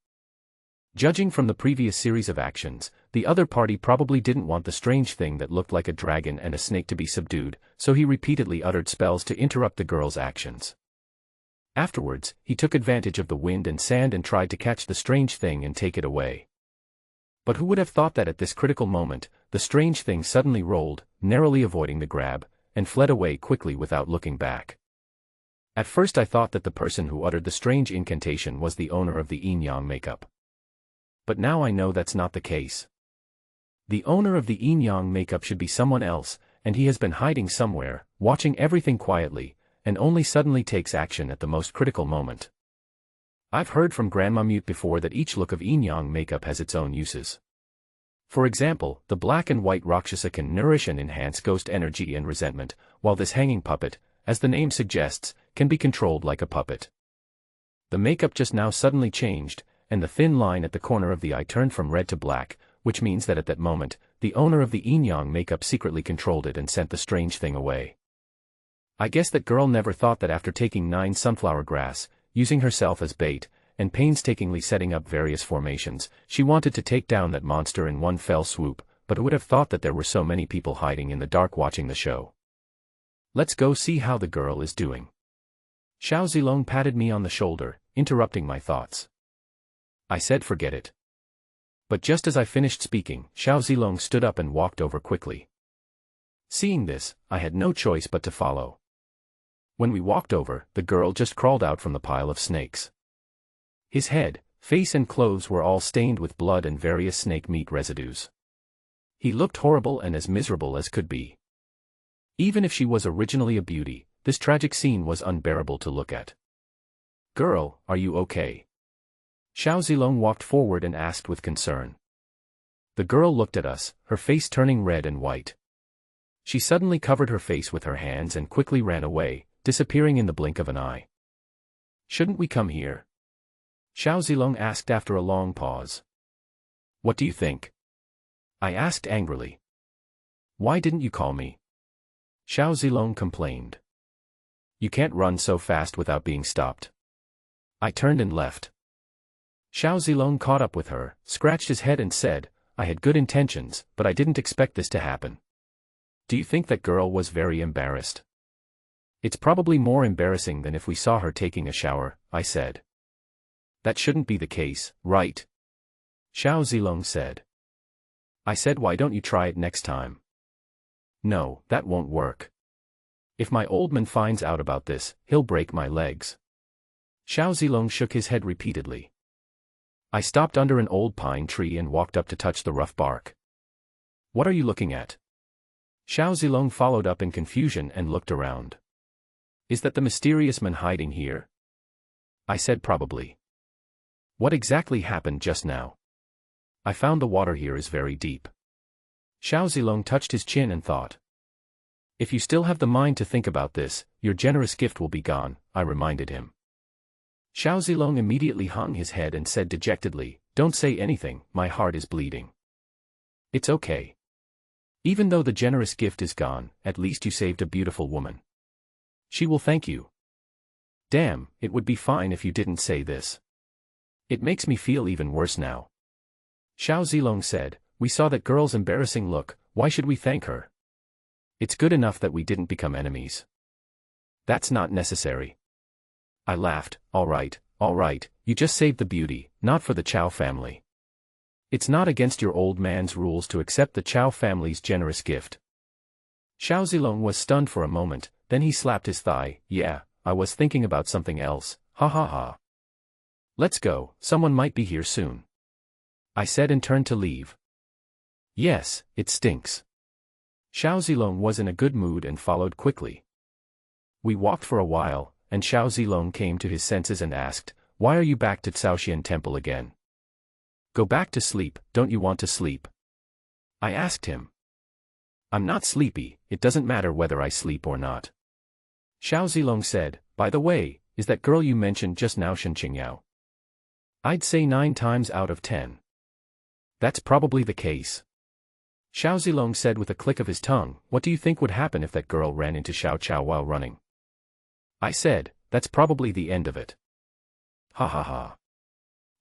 Judging from the previous series of actions, the other party probably didn't want the strange thing that looked like a dragon and a snake to be subdued, so he repeatedly uttered spells to interrupt the girl's actions. Afterwards, he took advantage of the wind and sand and tried to catch the strange thing and take it away. But who would have thought that at this critical moment, the strange thing suddenly rolled, narrowly avoiding the grab, and fled away quickly without looking back. At first I thought that the person who uttered the strange incantation was the owner of the yin-yang makeup. But now I know that's not the case. The owner of the yin-yang makeup should be someone else, and he has been hiding somewhere, watching everything quietly, and only suddenly takes action at the most critical moment. I've heard from Grandma Mute before that each look of yin-yang makeup has its own uses. For example, the black and white Rakshasa can nourish and enhance ghost energy and resentment, while this hanging puppet, as the name suggests, can be controlled like a puppet. The makeup just now suddenly changed, and the thin line at the corner of the eye turned from red to black, which means that at that moment, the owner of the yin-yang makeup secretly controlled it and sent the strange thing away. I guess that girl never thought that after taking 9 sunflower grass, using herself as bait, and painstakingly setting up various formations, she wanted to take down that monster in one fell swoop, but who would have thought that there were so many people hiding in the dark watching the show. Let's go see how the girl is doing. Xiao Zilong patted me on the shoulder, interrupting my thoughts. I said forget it. But just as I finished speaking, Xiao Zilong stood up and walked over quickly. Seeing this, I had no choice but to follow. When we walked over, the girl just crawled out from the pile of snakes. His head, face and clothes were all stained with blood and various snake meat residues. He looked horrible and as miserable as could be. Even if she was originally a beauty, this tragic scene was unbearable to look at. Girl, are you okay? Xiao Zilong walked forward and asked with concern. The girl looked at us, her face turning red and white. She suddenly covered her face with her hands and quickly ran away, disappearing in the blink of an eye. Shouldn't we come here? Xiao Zilong asked after a long pause. What do you think? I asked angrily. Why didn't you call me? Xiao Zilong complained. You can't run so fast without being stopped. I turned and left. Xiao Zilong caught up with her, scratched his head and said, I had good intentions, but I didn't expect this to happen. Do you think that girl was very embarrassed? It's probably more embarrassing than if we saw her taking a shower, I said. That shouldn't be the case, right? Xiao Zilong said. I said why don't you try it next time? No, that won't work. If my old man finds out about this, he'll break my legs. Xiao Zilong shook his head repeatedly. I stopped under an old pine tree and walked up to touch the rough bark. What are you looking at? Xiao Zilong followed up in confusion and looked around. Is that the mysterious man hiding here? I said probably. What exactly happened just now? I found the water here is very deep. Xiao Zilong touched his chin and thought. If you still have the mind to think about this, your generous gift will be gone, I reminded him. Xiao Zilong immediately hung his head and said dejectedly, Don't say anything, my heart is bleeding. It's okay. Even though the generous gift is gone, at least you saved a beautiful woman. She will thank you. Damn, it would be fine if you didn't say this. It makes me feel even worse now. Xiao Zilong said, We saw that girl's embarrassing look, why should we thank her? It's good enough that we didn't become enemies. That's not necessary. I laughed, all right, you just saved the beauty, not for the Chow family. It's not against your old man's rules to accept the Chow family's generous gift. Xiao Zilong was stunned for a moment, then he slapped his thigh, Yeah, I was thinking about something else, ha ha ha. Let's go, someone might be here soon. I said and turned to leave. Yes, it stinks. Xiao Zilong was in a good mood and followed quickly. We walked for a while, and Xiao Zilong came to his senses and asked, Why are you back to Caoxian Temple again? Go back to sleep, don't you want to sleep? I asked him. I'm not sleepy, it doesn't matter whether I sleep or not. Xiao Zilong said, By the way, is that girl you mentioned just now Shen Qingyao? I'd say 9 times out of 10. That's probably the case. Xiao Zilong said with a click of his tongue, What do you think would happen if that girl ran into Xiao Chao while running? I said, That's probably the end of it. Ha ha ha.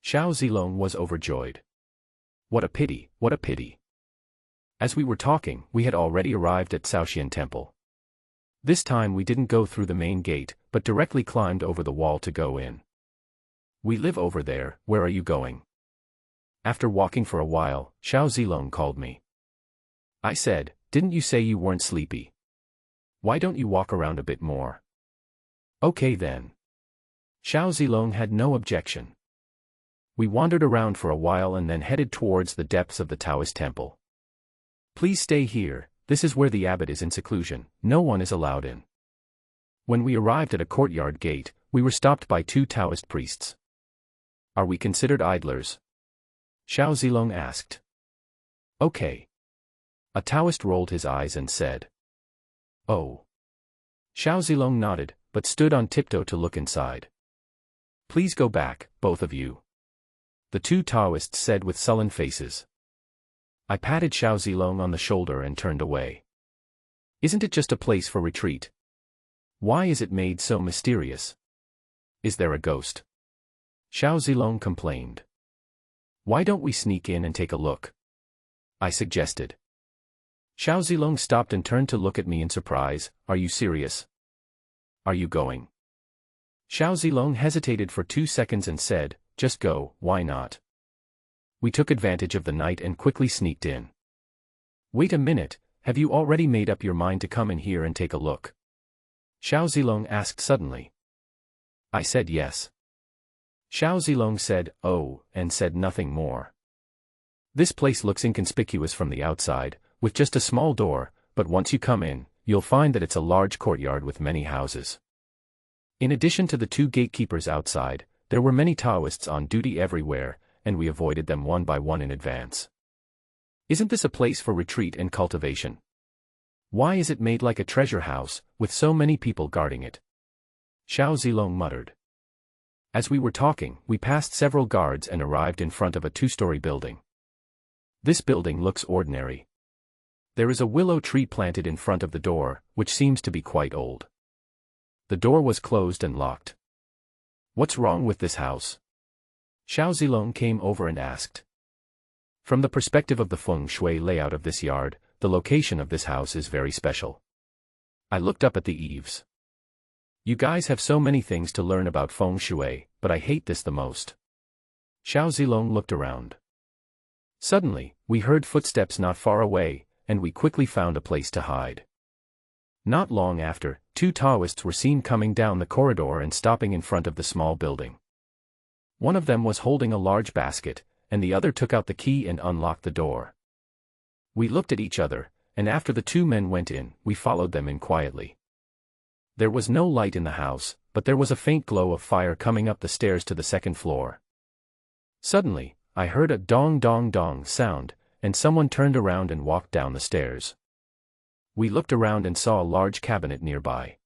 Xiao Zilong was overjoyed. What a pity, what a pity. As we were talking, we had already arrived at Caoxian Temple. This time we didn't go through the main gate, but directly climbed over the wall to go in. We live over there, where are you going? After walking for a while, Xiao Zilong called me. I said, Didn't you say you weren't sleepy? Why don't you walk around a bit more? Okay then. Xiao Zilong had no objection. We wandered around for a while and then headed towards the depths of the Taoist temple. Please stay here, this is where the abbot is in seclusion, no one is allowed in. When we arrived at a courtyard gate, we were stopped by 2 Taoist priests. Are we considered idlers? Xiao Zilong asked. Okay. A Taoist rolled his eyes and said. Oh. Xiao Zilong nodded, but stood on tiptoe to look inside. Please go back, both of you. The 2 Taoists said with sullen faces. I patted Xiao Zilong on the shoulder and turned away. Isn't it just a place for retreat? Why is it made so mysterious? Is there a ghost? Xiao Zilong complained. Why don't we sneak in and take a look? I suggested. Xiao Zilong stopped and turned to look at me in surprise. Are you serious? Are you going? Xiao Zilong hesitated for 2 seconds and said, "Just go, why not?" We took advantage of the night and quickly sneaked in. "Wait a minute, have you already made up your mind to come in here and take a look?" Xiao Zilong asked suddenly. I said yes. Xiao Zilong said, "Oh," and said nothing more. "This place looks inconspicuous from the outside, with just a small door, but once you come in, you'll find that it's a large courtyard with many houses. In addition to the 2 gatekeepers outside, there were many Taoists on duty everywhere, and we avoided them one by one in advance. Isn't this a place for retreat and cultivation? Why is it made like a treasure house, with so many people guarding it?" Xiao Zilong muttered. As we were talking, we passed several guards and arrived in front of a 2-story building. This building looks ordinary. There is a willow tree planted in front of the door, which seems to be quite old. The door was closed and locked. "What's wrong with this house?" Xiao Zilong came over and asked. From the perspective of the feng shui layout of this yard, the location of this house is very special. I looked up at the eaves. "You guys have so many things to learn about feng shui, but I hate this the most." Xiao Zilong looked around. Suddenly, we heard footsteps not far away, and we quickly found a place to hide. Not long after, 2 Taoists were seen coming down the corridor and stopping in front of the small building. One of them was holding a large basket, and the other took out the key and unlocked the door. We looked at each other, and after the 2 men went in, we followed them in quietly. There was no light in the house, but there was a faint glow of fire coming up the stairs to the 2nd floor. Suddenly, I heard a dong dong dong sound, and someone turned around and walked down the stairs. We looked around and saw a large cabinet nearby.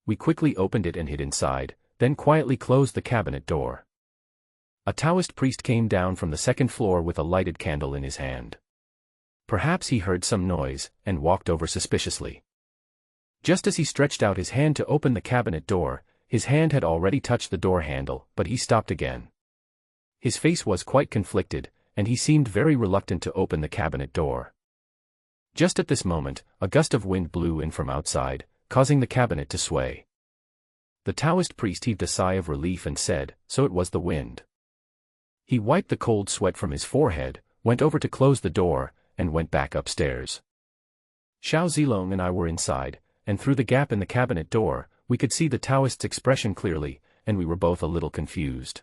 We quickly opened it and hid inside, then quietly closed the cabinet door. A Taoist priest came down from the 2nd floor with a lighted candle in his hand. Perhaps he heard some noise, and walked over suspiciously. Just as he stretched out his hand to open the cabinet door, his hand had already touched the door handle, but he stopped again. His face was quite conflicted, and he seemed very reluctant to open the cabinet door. Just at this moment, a gust of wind blew in from outside, causing the cabinet to sway. The Taoist priest heaved a sigh of relief and said, "So it was the wind." He wiped the cold sweat from his forehead, went over to close the door, and went back upstairs. Xiao Zilong and I were inside, and through the gap in the cabinet door, we could see the Taoist's expression clearly, and we were both a little confused.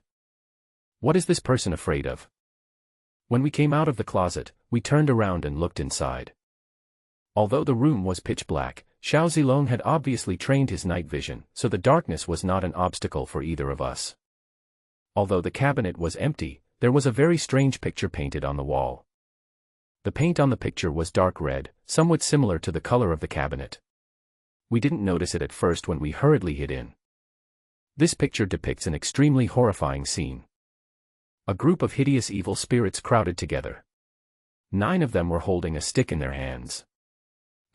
What is this person afraid of? When we came out of the closet, we turned around and looked inside. Although the room was pitch black, Xiao Zilong had obviously trained his night vision, so the darkness was not an obstacle for either of us. Although the cabinet was empty, there was a very strange picture painted on the wall. The paint on the picture was dark red, somewhat similar to the color of the cabinet. We didn't notice it at first when we hurriedly hid in. This picture depicts an extremely horrifying scene. A group of hideous evil spirits crowded together. 9 of them were holding a stick in their hands.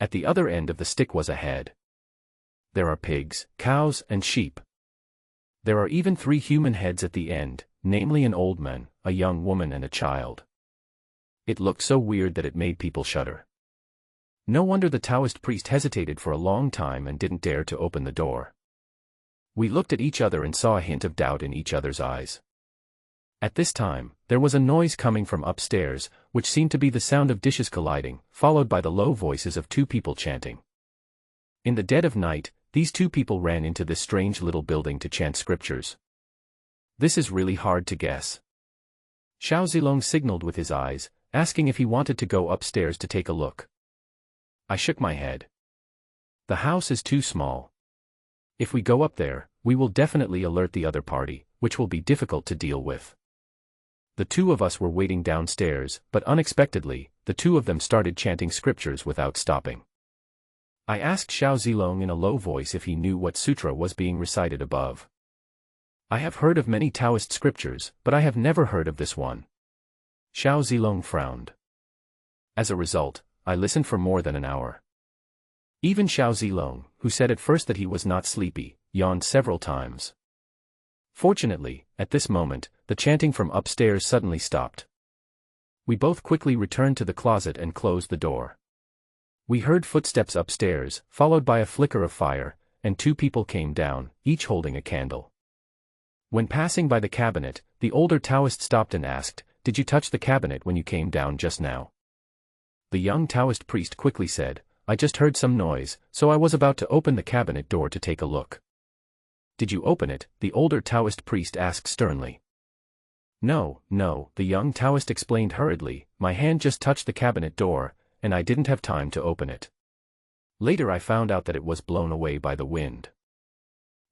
At the other end of the stick was a head. There are pigs, cows, and sheep. There are even 3 human heads at the end, namely an old man, a young woman and a child. It looked so weird that it made people shudder. No wonder the Taoist priest hesitated for a long time and didn't dare to open the door. We looked at each other and saw a hint of doubt in each other's eyes. At this time, there was a noise coming from upstairs, which seemed to be the sound of dishes colliding, followed by the low voices of 2 people chanting. In the dead of night, these 2 people ran into this strange little building to chant scriptures. This is really hard to guess. Xiao Zilong signaled with his eyes, asking if he wanted to go upstairs to take a look. I shook my head. The house is too small. If we go up there, we will definitely alert the other party, which will be difficult to deal with. The 2 of us were waiting downstairs, but unexpectedly, the 2 of them started chanting scriptures without stopping. I asked Xiao Zilong in a low voice if he knew what sutra was being recited above. I have heard of many Taoist scriptures, but I have never heard of this one. Xiao Zilong frowned. As a result, I listened for more than an hour. Even Xiao Zilong, who said at first that he was not sleepy, yawned several times. Fortunately, at this moment, the chanting from upstairs suddenly stopped. We both quickly returned to the closet and closed the door. We heard footsteps upstairs, followed by a flicker of fire, and 2 people came down, each holding a candle. When passing by the cabinet, the older Taoist stopped and asked, "Did you touch the cabinet when you came down just now?" The young Taoist priest quickly said, "I just heard some noise, so I was about to open the cabinet door to take a look." "Did you open it?" the older Taoist priest asked sternly. "No, no," the young Taoist explained hurriedly, "my hand just touched the cabinet door, and I didn't have time to open it. Later I found out that it was blown away by the wind."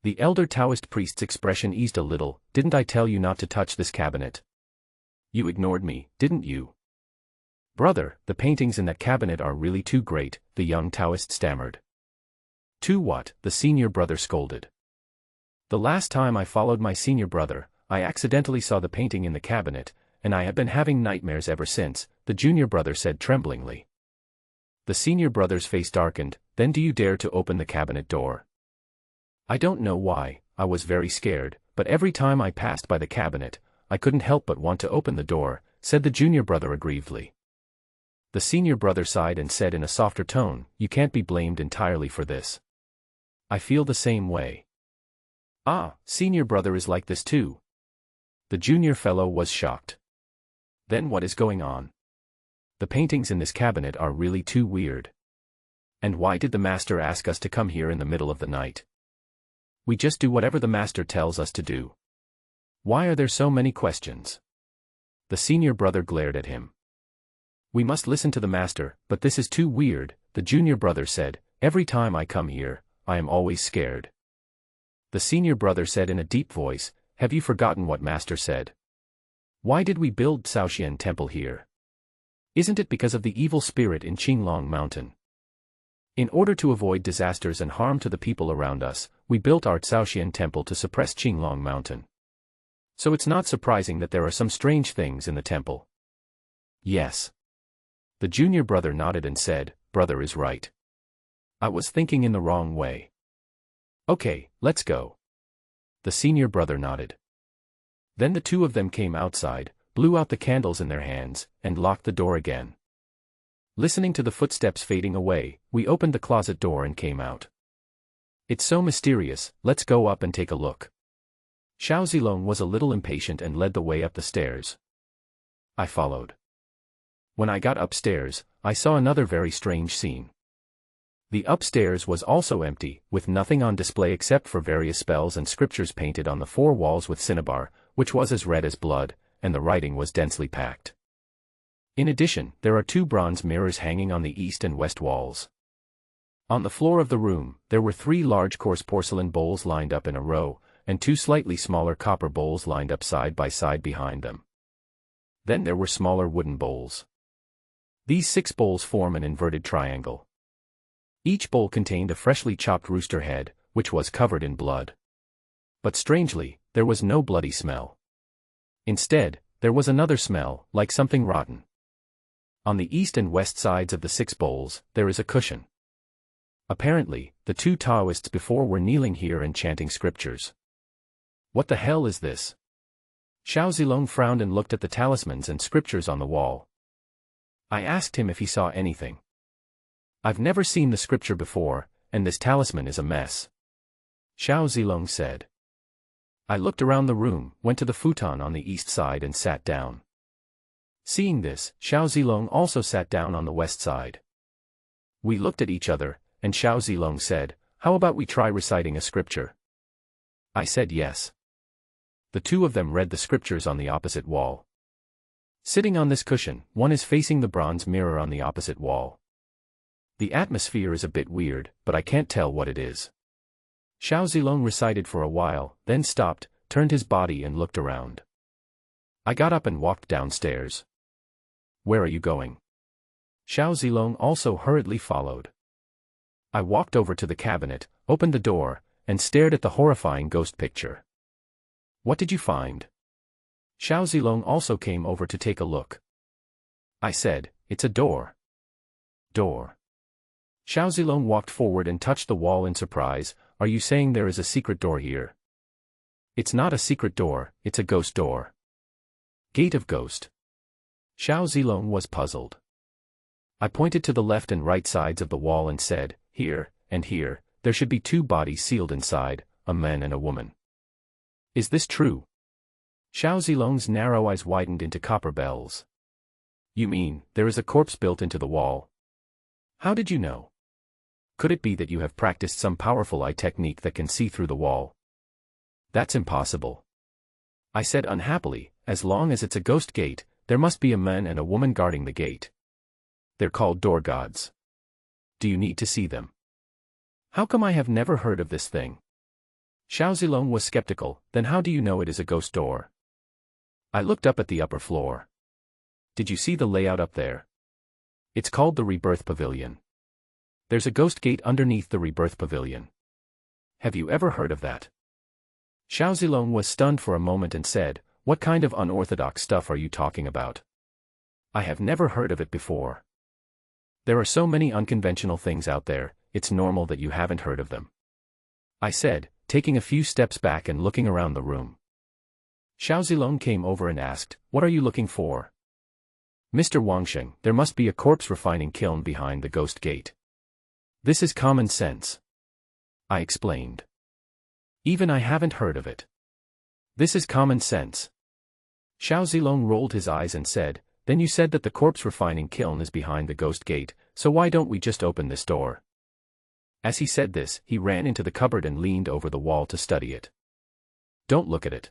The elder Taoist priest's expression eased a little. "Didn't I tell you not to touch this cabinet? You ignored me, didn't you?" "Brother, the paintings in that cabinet are really too great," the young Taoist stammered. "Too what?" the senior brother scolded. "The last time I followed my senior brother, I accidentally saw the painting in the cabinet, and I have been having nightmares ever since," the junior brother said tremblingly. The senior brother's face darkened. "Then do you dare to open the cabinet door?" "I don't know why, I was very scared, but every time I passed by the cabinet, I couldn't help but want to open the door," said the junior brother aggrievedly. The senior brother sighed and said in a softer tone, "You can't be blamed entirely for this. I feel the same way." "Ah, senior brother is like this too." The junior fellow was shocked. "Then what is going on? The paintings in this cabinet are really too weird. And why did the master ask us to come here in the middle of the night? We just do whatever the master tells us to do. Why are there so many questions?" The senior brother glared at him. "We must listen to the master, but this is too weird," the junior brother said. "Every time I come here, I am always scared." The senior brother said in a deep voice, "Have you forgotten what master said? Why did we build Shaoxian Temple here? Isn't it because of the evil spirit in Qinglong Mountain? In order to avoid disasters and harm to the people around us, we built our Shaoxian Temple to suppress Qinglong Mountain. So it's not surprising that there are some strange things in the temple." "Yes." The junior brother nodded and said, "Brother is right. I was thinking in the wrong way. Okay, let's go." The senior brother nodded. Then the 2 of them came outside, blew out the candles in their hands, and locked the door again. Listening to the footsteps fading away, we opened the closet door and came out. "It's so mysterious, let's go up and take a look." Xiao Zilong was a little impatient and led the way up the stairs. I followed. When I got upstairs, I saw another very strange scene. The upstairs was also empty, with nothing on display except for various spells and scriptures painted on the 4 walls with cinnabar, which was as red as blood, and the writing was densely packed. In addition, there are 2 bronze mirrors hanging on the east and west walls. On the floor of the room, there were 3 large coarse porcelain bowls lined up in a row, and 2 slightly smaller copper bowls lined up side by side behind them. Then there were smaller wooden bowls. These 6 bowls form an inverted triangle. Each bowl contained a freshly chopped rooster head, which was covered in blood. But strangely, there was no bloody smell. Instead, there was another smell, like something rotten. On the east and west sides of the 6 bowls, there is a cushion. Apparently, the 2 Taoists before were kneeling here and chanting scriptures. What the hell is this? Xiao Zilong frowned and looked at the talismans and scriptures on the wall. I asked him if he saw anything. I've never seen the scripture before, and this talisman is a mess. Xiao Zilong said. I looked around the room, went to the futon on the east side and sat down. Seeing this, Xiao Zilong also sat down on the west side. We looked at each other, and Xiao Zilong said, "How about we try reciting a scripture?" I said yes. The 2 of them read the scriptures on the opposite wall. Sitting on this cushion, one is facing the bronze mirror on the opposite wall. The atmosphere is a bit weird, but I can't tell what it is. Xiao Zilong recited for a while, then stopped, turned his body and looked around. I got up and walked downstairs. Where are you going? Xiao Zilong also hurriedly followed. I walked over to the cabinet, opened the door, and stared at the horrifying ghost picture. What did you find? Xiao Zilong also came over to take a look. I said, "It's a door." Door. Xiao Zilong walked forward and touched the wall in surprise. Are you saying there is a secret door here? It's not a secret door, it's a ghost door. Gate of Ghost. Xiao Zilong was puzzled. I pointed to the left and right sides of the wall and said, "Here, and here, there should be two bodies sealed inside, a man and a woman. Is this true? Xiao Zilong's narrow eyes widened into copper bells. You mean, there is a corpse built into the wall? How did you know? Could it be that you have practiced some powerful eye technique that can see through the wall? That's impossible. I said unhappily, as long as it's a ghost gate, there must be a man and a woman guarding the gate. They're called door gods. Do you need to see them? How come I have never heard of this thing? Xiao Zilong was skeptical. Then how do you know it is a ghost door? I looked up at the upper floor. Did you see the layout up there? It's called the Rebirth Pavilion. There's a ghost gate underneath the Rebirth Pavilion. Have you ever heard of that? Xiao Zilong was stunned for a moment and said, what kind of unorthodox stuff are you talking about? I have never heard of it before. There are so many unconventional things out there, it's normal that you haven't heard of them. I said, taking a few steps back and looking around the room. Xiao Zilong came over and asked, what are you looking for? Mr. Wangsheng, there must be a corpse refining kiln behind the ghost gate. This is common sense. I explained. Even I haven't heard of it. This is common sense. Xiao Zilong rolled his eyes and said, then you said that the corpse refining kiln is behind the ghost gate, so why don't we just open this door? As he said this, he ran into the cupboard and leaned over the wall to study it. Don't look at it.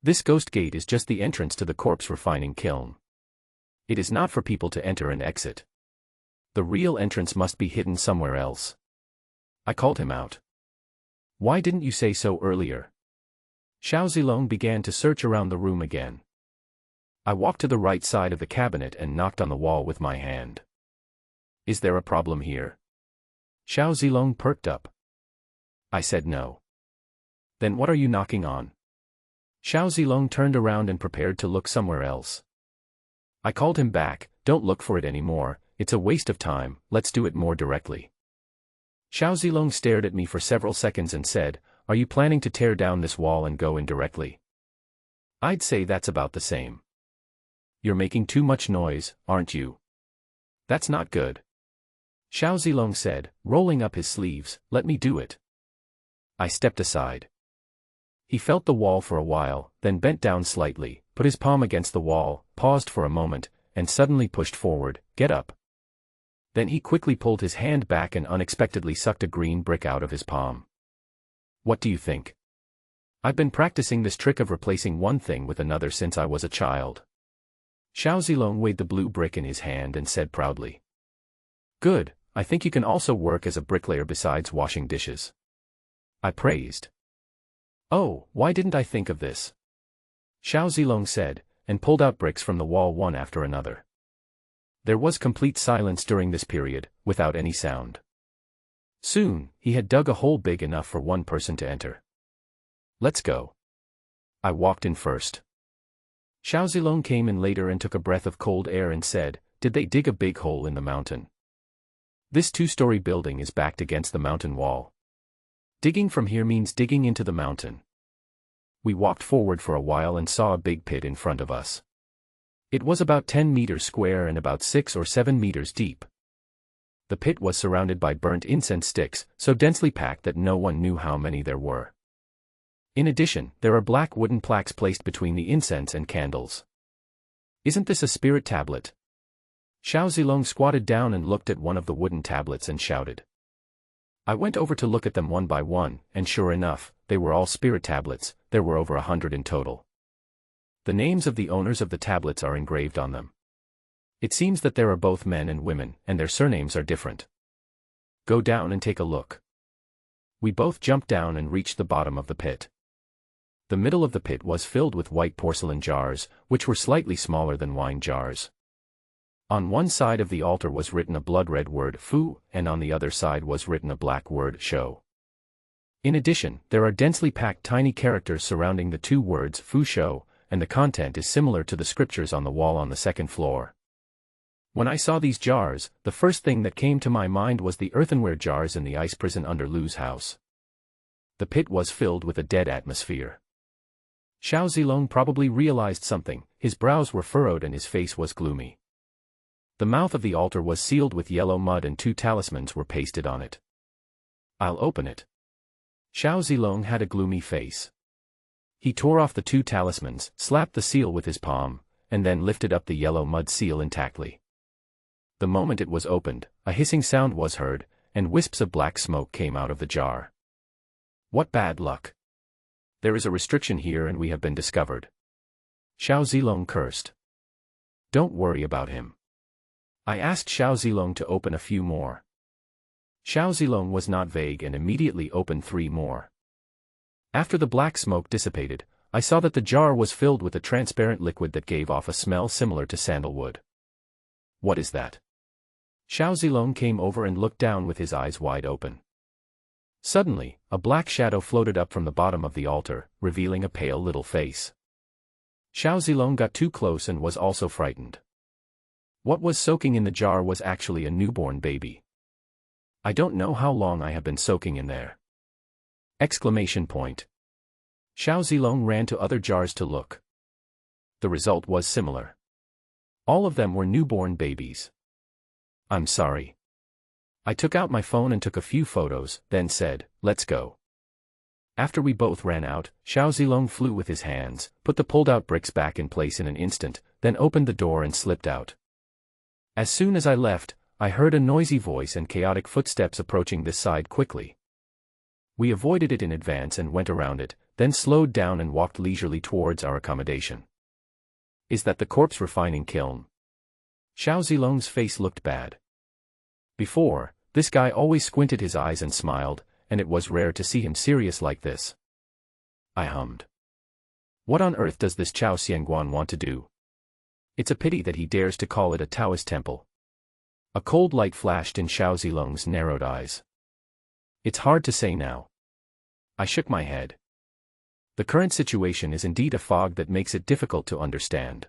This ghost gate is just the entrance to the corpse refining kiln. It is not for people to enter and exit. The real entrance must be hidden somewhere else. I called him out. Why didn't you say so earlier? Xiao Zilong began to search around the room again. I walked to the right side of the cabinet and knocked on the wall with my hand. Is there a problem here? Xiao Zilong perked up. I said no. Then what are you knocking on? Xiao Zilong turned around and prepared to look somewhere else. I called him back, don't look for it anymore, it's a waste of time, let's do it more directly. Xiao Zilong stared at me for several seconds and said, are you planning to tear down this wall and go in directly? I'd say that's about the same. You're making too much noise, aren't you? That's not good. Xiao Zilong said, rolling up his sleeves, let me do it. I stepped aside. He felt the wall for a while, then bent down slightly, put his palm against the wall, paused for a moment, and suddenly pushed forward, get up. Then he quickly pulled his hand back and unexpectedly sucked a green brick out of his palm. What do you think? I've been practicing this trick of replacing one thing with another since I was a child. Xiao Zilong weighed the blue brick in his hand and said proudly. Good, I think you can also work as a bricklayer besides washing dishes. I praised. Oh, why didn't I think of this? Xiao Zilong said, and pulled out bricks from the wall one after another. There was complete silence during this period, without any sound. Soon, he had dug a hole big enough for one person to enter. Let's go. I walked in first. Xiao Zilong came in later and took a breath of cold air and said, did they dig a big hole in the mountain? This two-story building is backed against the mountain wall. Digging from here means digging into the mountain. We walked forward for a while and saw a big pit in front of us. It was about 10 meters square and about 6 or 7 meters deep. The pit was surrounded by burnt incense sticks, so densely packed that no one knew how many there were. In addition, there are black wooden plaques placed between the incense and candles. Isn't this a spirit tablet? Xiao Zilong squatted down and looked at one of the wooden tablets and shouted. I went over to look at them one by one, and sure enough, they were all spirit tablets. There were over 100 in total. The names of the owners of the tablets are engraved on them. It seems that there are both men and women, and their surnames are different. Go down and take a look. We both jumped down and reached the bottom of the pit. The middle of the pit was filled with white porcelain jars, which were slightly smaller than wine jars. On one side of the altar was written a blood-red word Fu, and on the other side was written a black word Shou. In addition, there are densely packed tiny characters surrounding the two words Fu Shou, and the content is similar to the scriptures on the wall on the second floor. When I saw these jars, the first thing that came to my mind was the earthenware jars in the ice prison under Lu's house. The pit was filled with a dead atmosphere. Xiao Zilong probably realized something, his brows were furrowed and his face was gloomy. The mouth of the altar was sealed with yellow mud and two talismans were pasted on it. I'll open it. Xiao Zilong had a gloomy face. He tore off the 2 talismans, slapped the seal with his palm, and then lifted up the yellow mud seal intactly. The moment it was opened, a hissing sound was heard, and wisps of black smoke came out of the jar. What bad luck! There is a restriction here and we have been discovered. Xiao Zilong cursed. Don't worry about him. I asked Xiao Zilong to open a few more. Xiao Zilong was not vague and immediately opened 3 more. After the black smoke dissipated, I saw that the jar was filled with a transparent liquid that gave off a smell similar to sandalwood. What is that? Xiao Zilong came over and looked down with his eyes wide open. Suddenly, a black shadow floated up from the bottom of the altar, revealing a pale little face. Xiao Zilong got too close and was also frightened. What was soaking in the jar was actually a newborn baby. I don't know how long I have been soaking in there. Exclamation point. Xiao Zilong ran to other jars to look. The result was similar. All of them were newborn babies. I'm sorry. I took out my phone and took a few photos, then said, let's go. After we both ran out, Xiao Zilong flew with his hands, put the pulled-out bricks back in place in an instant, then opened the door and slipped out. As soon as I left, I heard a noisy voice and chaotic footsteps approaching this side quickly. We avoided it in advance and went around it, then slowed down and walked leisurely towards our accommodation. Is that the corpse refining kiln? Xiao Zilong's face looked bad. Before, this guy always squinted his eyes and smiled, and it was rare to see him serious like this. I hummed. What on earth does this Chao Xianguan want to do? It's a pity that he dares to call it a Taoist temple. A cold light flashed in Xiao Zilong's narrowed eyes. It's hard to say now. I shook my head. The current situation is indeed a fog that makes it difficult to understand.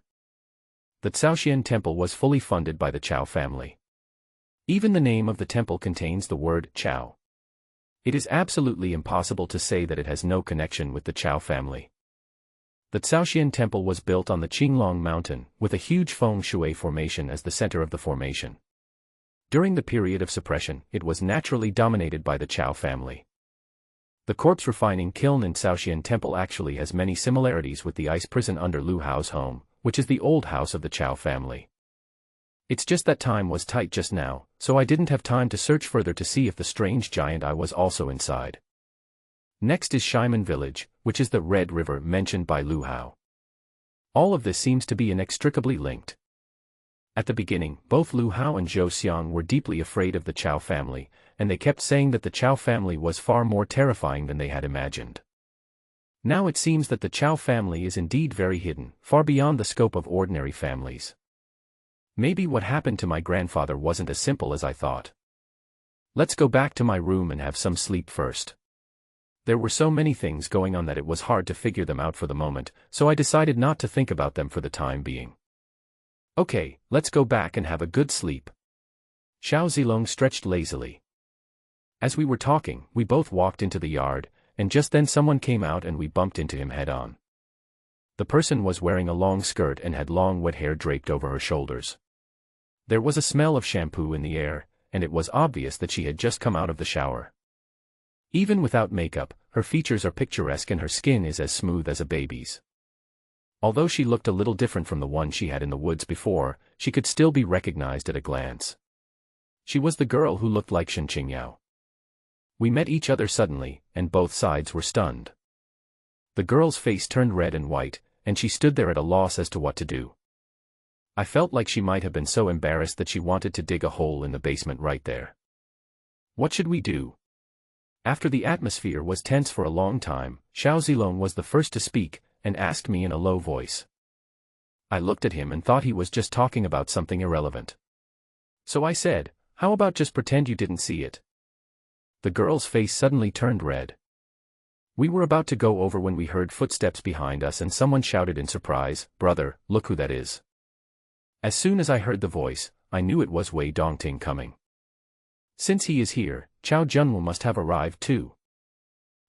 The Caoxian temple was fully funded by the Chao family. Even the name of the temple contains the word Chao. It is absolutely impossible to say that it has no connection with the Chao family. The Caoxian temple was built on the Qinglong mountain, with a huge feng shui formation as the center of the formation. During the period of suppression, it was naturally dominated by the Chao family. The corpse refining kiln in Caoxian temple actually has many similarities with the ice prison under Lu Hao's home, which is the old house of the Chao family. It's just that time was tight just now, so I didn't have time to search further to see if the strange giant eye was also inside. Next is Shimen village, which is the Red River mentioned by Lu Hao. All of this seems to be inextricably linked. At the beginning, both Lu Hao and Zhou Xiang were deeply afraid of the Chao family, and they kept saying that the Chao family was far more terrifying than they had imagined. Now it seems that the Chao family is indeed very hidden, far beyond the scope of ordinary families. Maybe what happened to my grandfather wasn't as simple as I thought. Let's go back to my room and have some sleep first. There were so many things going on that it was hard to figure them out for the moment, so I decided not to think about them for the time being. Okay, let's go back and have a good sleep. Xiao Zilong stretched lazily. As we were talking, we both walked into the yard, and just then someone came out and we bumped into him head-on. The person was wearing a long skirt and had long wet hair draped over her shoulders. There was a smell of shampoo in the air, and it was obvious that she had just come out of the shower. Even without makeup, her features are picturesque and her skin is as smooth as a baby's. Although she looked a little different from the one she had in the woods before, she could still be recognized at a glance. She was the girl who looked like Shen Qingyao. We met each other suddenly, and both sides were stunned. The girl's face turned red and white, and she stood there at a loss as to what to do. I felt like she might have been so embarrassed that she wanted to dig a hole in the basement right there. What should we do? After the atmosphere was tense for a long time, Xiao Zilong was the first to speak, and asked me in a low voice. I looked at him and thought he was just talking about something irrelevant. So I said, how about just pretend you didn't see it? The girl's face suddenly turned red. We were about to go over when we heard footsteps behind us and someone shouted in surprise, "Brother, look who that is." As soon as I heard the voice, I knew it was Wei Dongting coming. Since he is here, Chao Junwu must have arrived too.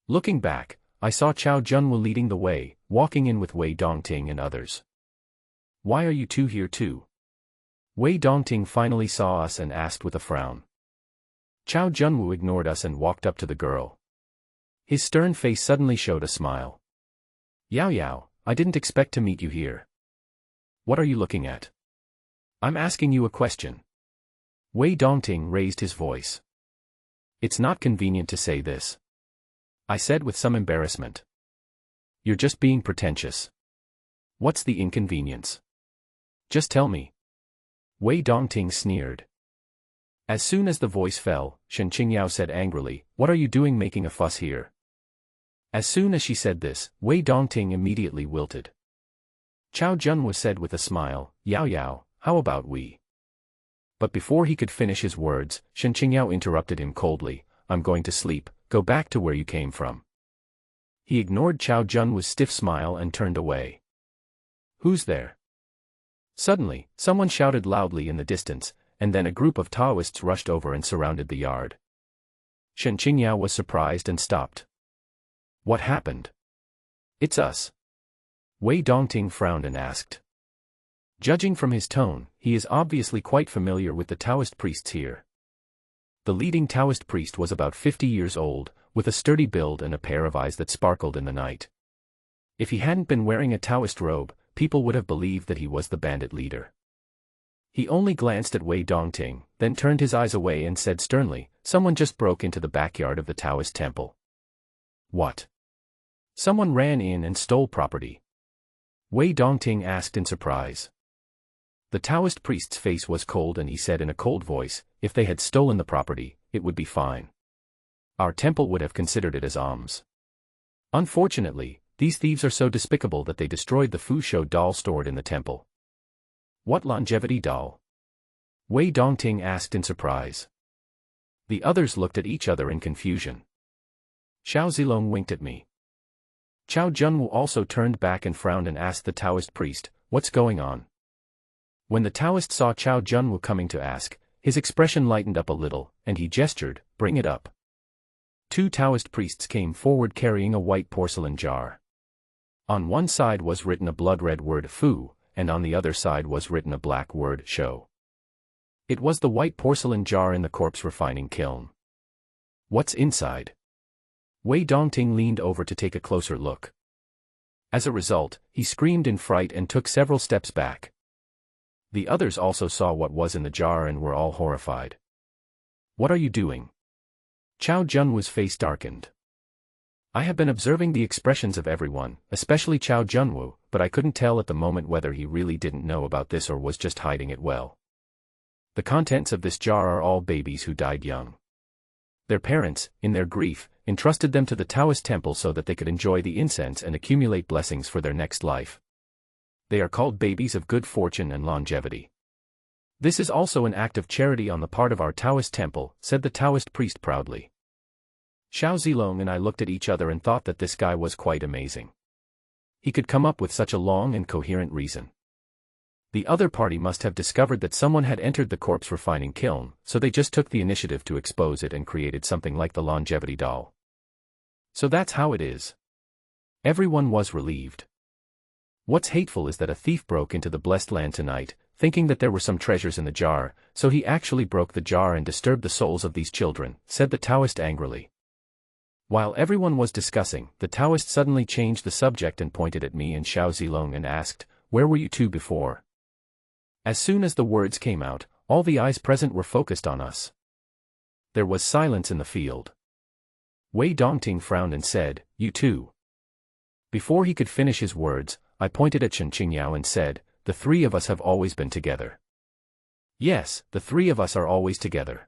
Looking back, I saw Chao Junwu leading the way, walking in with Wei Dongting and others. Why are you two here too? Wei Dongting finally saw us and asked with a frown. Chao Junwu ignored us and walked up to the girl. His stern face suddenly showed a smile. Yao Yao, I didn't expect to meet you here. What are you looking at? I'm asking you a question. Wei Dongting raised his voice. It's not convenient to say this, I said with some embarrassment. You're just being pretentious. What's the inconvenience? Just tell me. Wei Dongting sneered. As soon as the voice fell, Shen Qingyao said angrily, What are you doing making a fuss here? As soon as she said this, Wei Dongting immediately wilted. Chao Junwu said with a smile, Yao Yao, how about we? But before he could finish his words, Shen Qingyao interrupted him coldly, I'm going to sleep, go back to where you came from. He ignored Chao Junwu's stiff smile and turned away. Who's there? Suddenly, someone shouted loudly in the distance, and then a group of Taoists rushed over and surrounded the yard. Shen Qingyao was surprised and stopped. What happened? It's us. Wei Dongting frowned and asked. Judging from his tone, he is obviously quite familiar with the Taoist priests here. The leading Taoist priest was about 50 years old, with a sturdy build and a pair of eyes that sparkled in the night. If he hadn't been wearing a Taoist robe, people would have believed that he was the bandit leader. He only glanced at Wei Dongting, then turned his eyes away and said sternly, Someone just broke into the backyard of the Taoist temple. What? Someone ran in and stole property? Wei Dongting asked in surprise. The Taoist priest's face was cold and he said in a cold voice, If they had stolen the property, it would be fine. Our temple would have considered it as alms. Unfortunately, these thieves are so despicable that they destroyed the Fu Shou doll stored in the temple. What longevity doll? Wei Dongting asked in surprise. The others looked at each other in confusion. Xiao Zilong winked at me. Chao Junwu also turned back and frowned and asked the Taoist priest, What's going on? When the Taoist saw Chao Junwu coming to ask, his expression lightened up a little, and he gestured, Bring it up. Two Taoist priests came forward carrying a white porcelain jar. On one side was written a blood-red word Fu, and on the other side was written a black word Shou. It was the white porcelain jar in the corpse refining kiln. What's inside? Wei Dongting leaned over to take a closer look. As a result, he screamed in fright and took several steps back. The others also saw what was in the jar and were all horrified. What are you doing? Chao Junwu's face darkened. I have been observing the expressions of everyone, especially Chao Junwu, but I couldn't tell at the moment whether he really didn't know about this or was just hiding it well. The contents of this jar are all babies who died young. Their parents, in their grief, entrusted them to the Taoist temple so that they could enjoy the incense and accumulate blessings for their next life. They are called babies of good fortune and longevity. This is also an act of charity on the part of our Taoist temple, said the Taoist priest proudly. Xiao Zilong and I looked at each other and thought that this guy was quite amazing. He could come up with such a long and coherent reason. The other party must have discovered that someone had entered the corpse refining kiln, so they just took the initiative to expose it and created something like the longevity doll. So that's how it is. Everyone was relieved. What's hateful is that a thief broke into the blessed land tonight, thinking that there were some treasures in the jar, so he actually broke the jar and disturbed the souls of these children, said the Taoist angrily. While everyone was discussing, the Taoist suddenly changed the subject and pointed at me and Xiao Zilong and asked, Where were you two before? As soon as the words came out, all the eyes present were focused on us. There was silence in the field. Wei Dongting frowned and said, You too. Before he could finish his words, I pointed at Shen Qingyao and said, The three of us have always been together. Yes, the three of us are always together.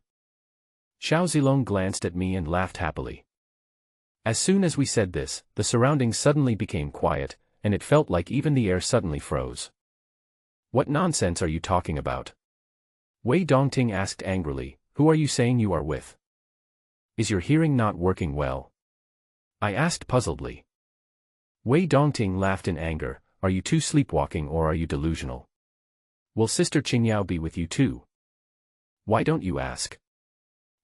Xiao Zilong glanced at me and laughed happily. As soon as we said this, the surroundings suddenly became quiet, and it felt like even the air suddenly froze. What nonsense are you talking about? Wei Dongting asked angrily, Who are you saying you are with? Is your hearing not working well? I asked puzzledly. Wei Dongting laughed in anger, Are you two sleepwalking or are you delusional? Will Sister Qingyao be with you too? Why don't you ask?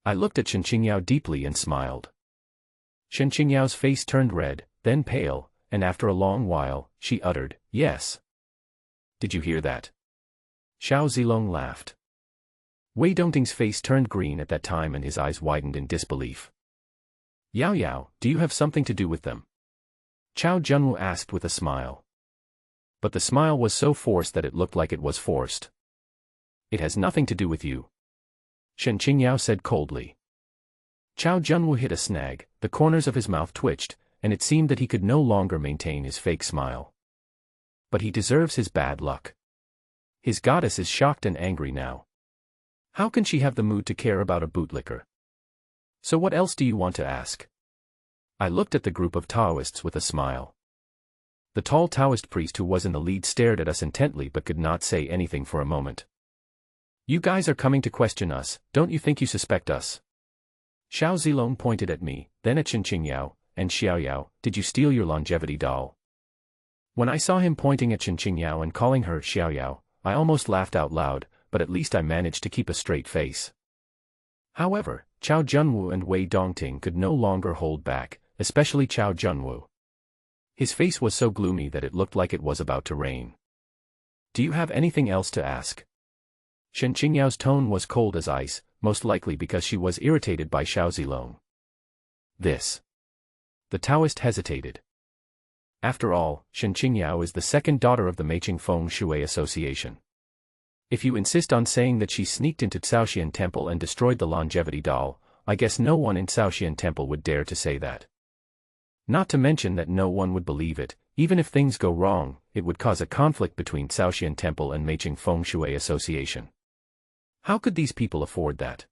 I looked at Shen Qingyao deeply and smiled. Shen Qingyao's face turned red, then pale, and after a long while, she uttered, Yes. Did you hear that? Xiao Zilong laughed. Wei Dongting's face turned green at that time and his eyes widened in disbelief. Yao Yao, do you have something to do with them? Chao Junwu asked with a smile. But the smile was so forced that it looked like it was forced. It has nothing to do with you, Shen Qingyao said coldly. Chao Junwu hit a snag, the corners of his mouth twitched, and it seemed that he could no longer maintain his fake smile. But he deserves his bad luck. His goddess is shocked and angry now. How can she have the mood to care about a bootlicker? So what else do you want to ask? I looked at the group of Taoists with a smile. The tall Taoist priest who was in the lead stared at us intently but could not say anything for a moment. You guys are coming to question us, don't you think you suspect us? Xiao Zilong pointed at me, then at Shen Qingyao, and Xiaoyao, did you steal your longevity doll? When I saw him pointing at Shen Qingyao and calling her Xiaoyao, I almost laughed out loud, but at least I managed to keep a straight face. However, Chao Junwu and Wei Dongting could no longer hold back, especially Chao Junwu. His face was so gloomy that it looked like it was about to rain. Do you have anything else to ask? Shen Qingyao's tone was cold as ice, most likely because she was irritated by Xiao Zilong. This. The Taoist hesitated. After all, Shen Qingyao is the second daughter of the Meiqing Feng Shui Association. If you insist on saying that she sneaked into Caoxian Temple and destroyed the longevity doll, I guess no one in Caoxian Temple would dare to say that. Not to mention that no one would believe it, even if things go wrong, it would cause a conflict between Caoxian Temple and Meiqing Feng Shui Association. How could these people afford that?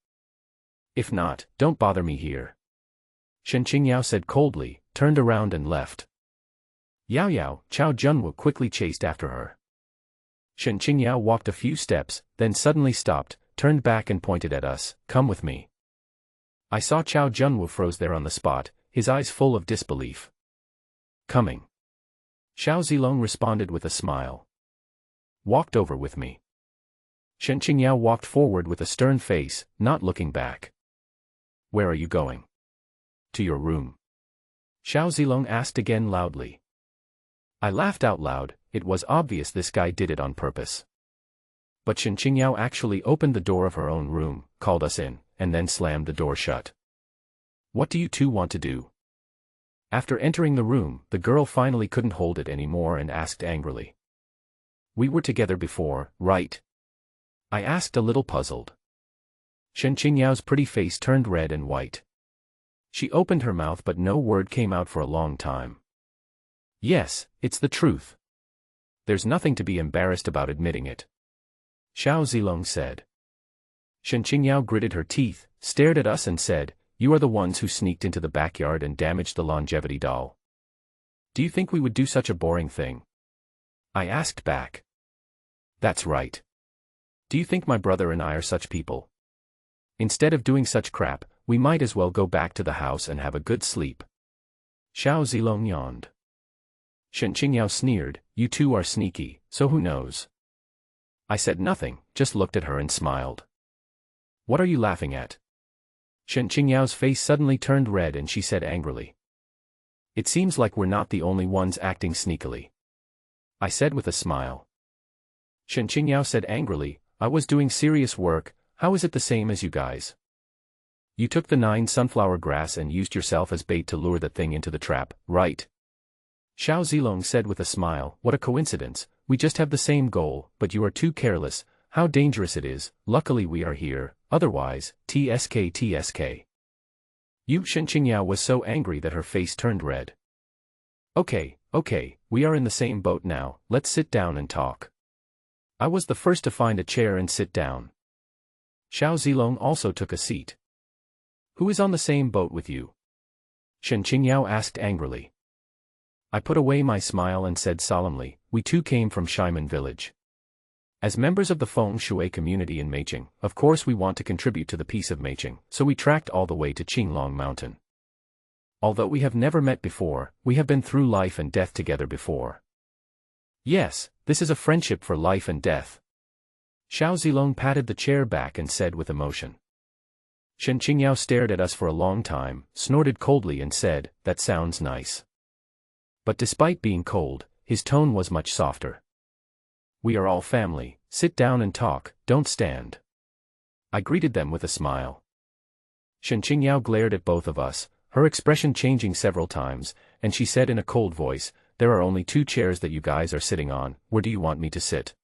If not, don't bother me here. Shen Qingyao said coldly, turned around and left. Yao Yao, Chao Junwu quickly chased after her. Shen Qingyao walked a few steps, then suddenly stopped, turned back and pointed at us, come with me. I saw Chao Junwu froze there on the spot, his eyes full of disbelief. Coming. Xiao Zilong responded with a smile. Walked over with me. Shen Qingyao walked forward with a stern face, not looking back. Where are you going? To your room. Xiao Zilong asked again loudly. I laughed out loud, it was obvious this guy did it on purpose. But Shen Qingyao actually opened the door of her own room, called us in, and then slammed the door shut. What do you two want to do? After entering the room, the girl finally couldn't hold it anymore and asked angrily. We were together before, right? I asked a little puzzled. Shen Qingyao's pretty face turned red and white. She opened her mouth but no word came out for a long time. Yes, it's the truth. There's nothing to be embarrassed about admitting it. Xiao Zilong said. Shen Qingyao gritted her teeth, stared at us and said, you are the ones who sneaked into the backyard and damaged the longevity doll. Do you think we would do such a boring thing? I asked back. That's right. Do you think my brother and I are such people? Instead of doing such crap, we might as well go back to the house and have a good sleep. Xiao Zilong yawned. Shen Qingyao sneered, you two are sneaky, so who knows? I said nothing, just looked at her and smiled. What are you laughing at? Shen Qingyao's face suddenly turned red and she said angrily. It seems like we're not the only ones acting sneakily. I said with a smile. Shen Qingyao said angrily, I was doing serious work, how is it the same as you guys? You took the 9 sunflower grass and used yourself as bait to lure the thing into the trap, right? Xiao Zilong said with a smile, what a coincidence, we just have the same goal, but you are too careless, how dangerous it is, luckily we are here, otherwise, TSK. Yu Shen Qingyao was so angry that her face turned red. Okay, we are in the same boat now, let's sit down and talk. I was the first to find a chair and sit down. Xiao Zilong also took a seat. Who is on the same boat with you? Shen Qingyao asked angrily. I put away my smile and said solemnly, we too came from Shimen village. As members of the Feng Shui community in Meiqing, of course we want to contribute to the peace of Meiqing, so we tracked all the way to Qinglong Mountain. Although we have never met before, we have been through life and death together before. Yes, this is a friendship for life and death. Xiao Zilong patted the chair back and said with emotion. Shen Qingyao stared at us for a long time, snorted coldly and said, that sounds nice. But despite being cold, his tone was much softer. We are all family, sit down and talk, don't stand. I greeted them with a smile. Shen Qingyao glared at both of us, her expression changing several times, and she said in a cold voice, "There are only 2 chairs that you guys are sitting on, where do you want me to sit?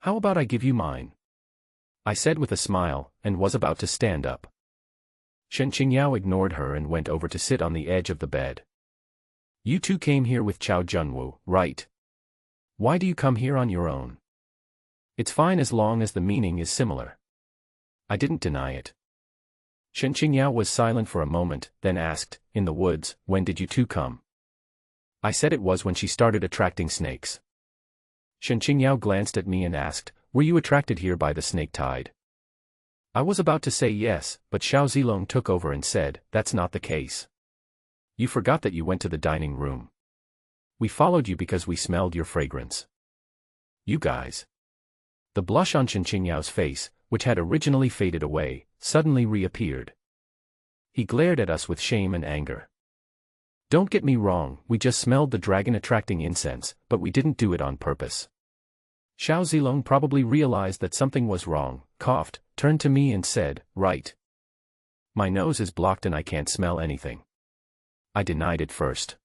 How about I give you mine?" I said with a smile, and was about to stand up. Shen Qingyao ignored her and went over to sit on the edge of the bed. "You two came here with Chao Junwu, right? Why do you come here on your own? It's fine as long as the meaning is similar." I didn't deny it. Shen Qingyao was silent for a moment, then asked, "In the woods, when did you two come?" I said it was when she started attracting snakes. Shen Qingyao glanced at me and asked, "Were you attracted here by the snake tide?" I was about to say yes, but Xiao Zilong took over and said, "That's not the case. You forgot that you went to the dining room. We followed you because we smelled your fragrance. You guys." The blush on Shen Qingyao's face, which had originally faded away, suddenly reappeared. He glared at us with shame and anger. "Don't get me wrong, we just smelled the dragon-attracting incense, but we didn't do it on purpose." Xiao Zilong probably realized that something was wrong, coughed, turned to me and said, "Right. My nose is blocked and I can't smell anything." I denied it first.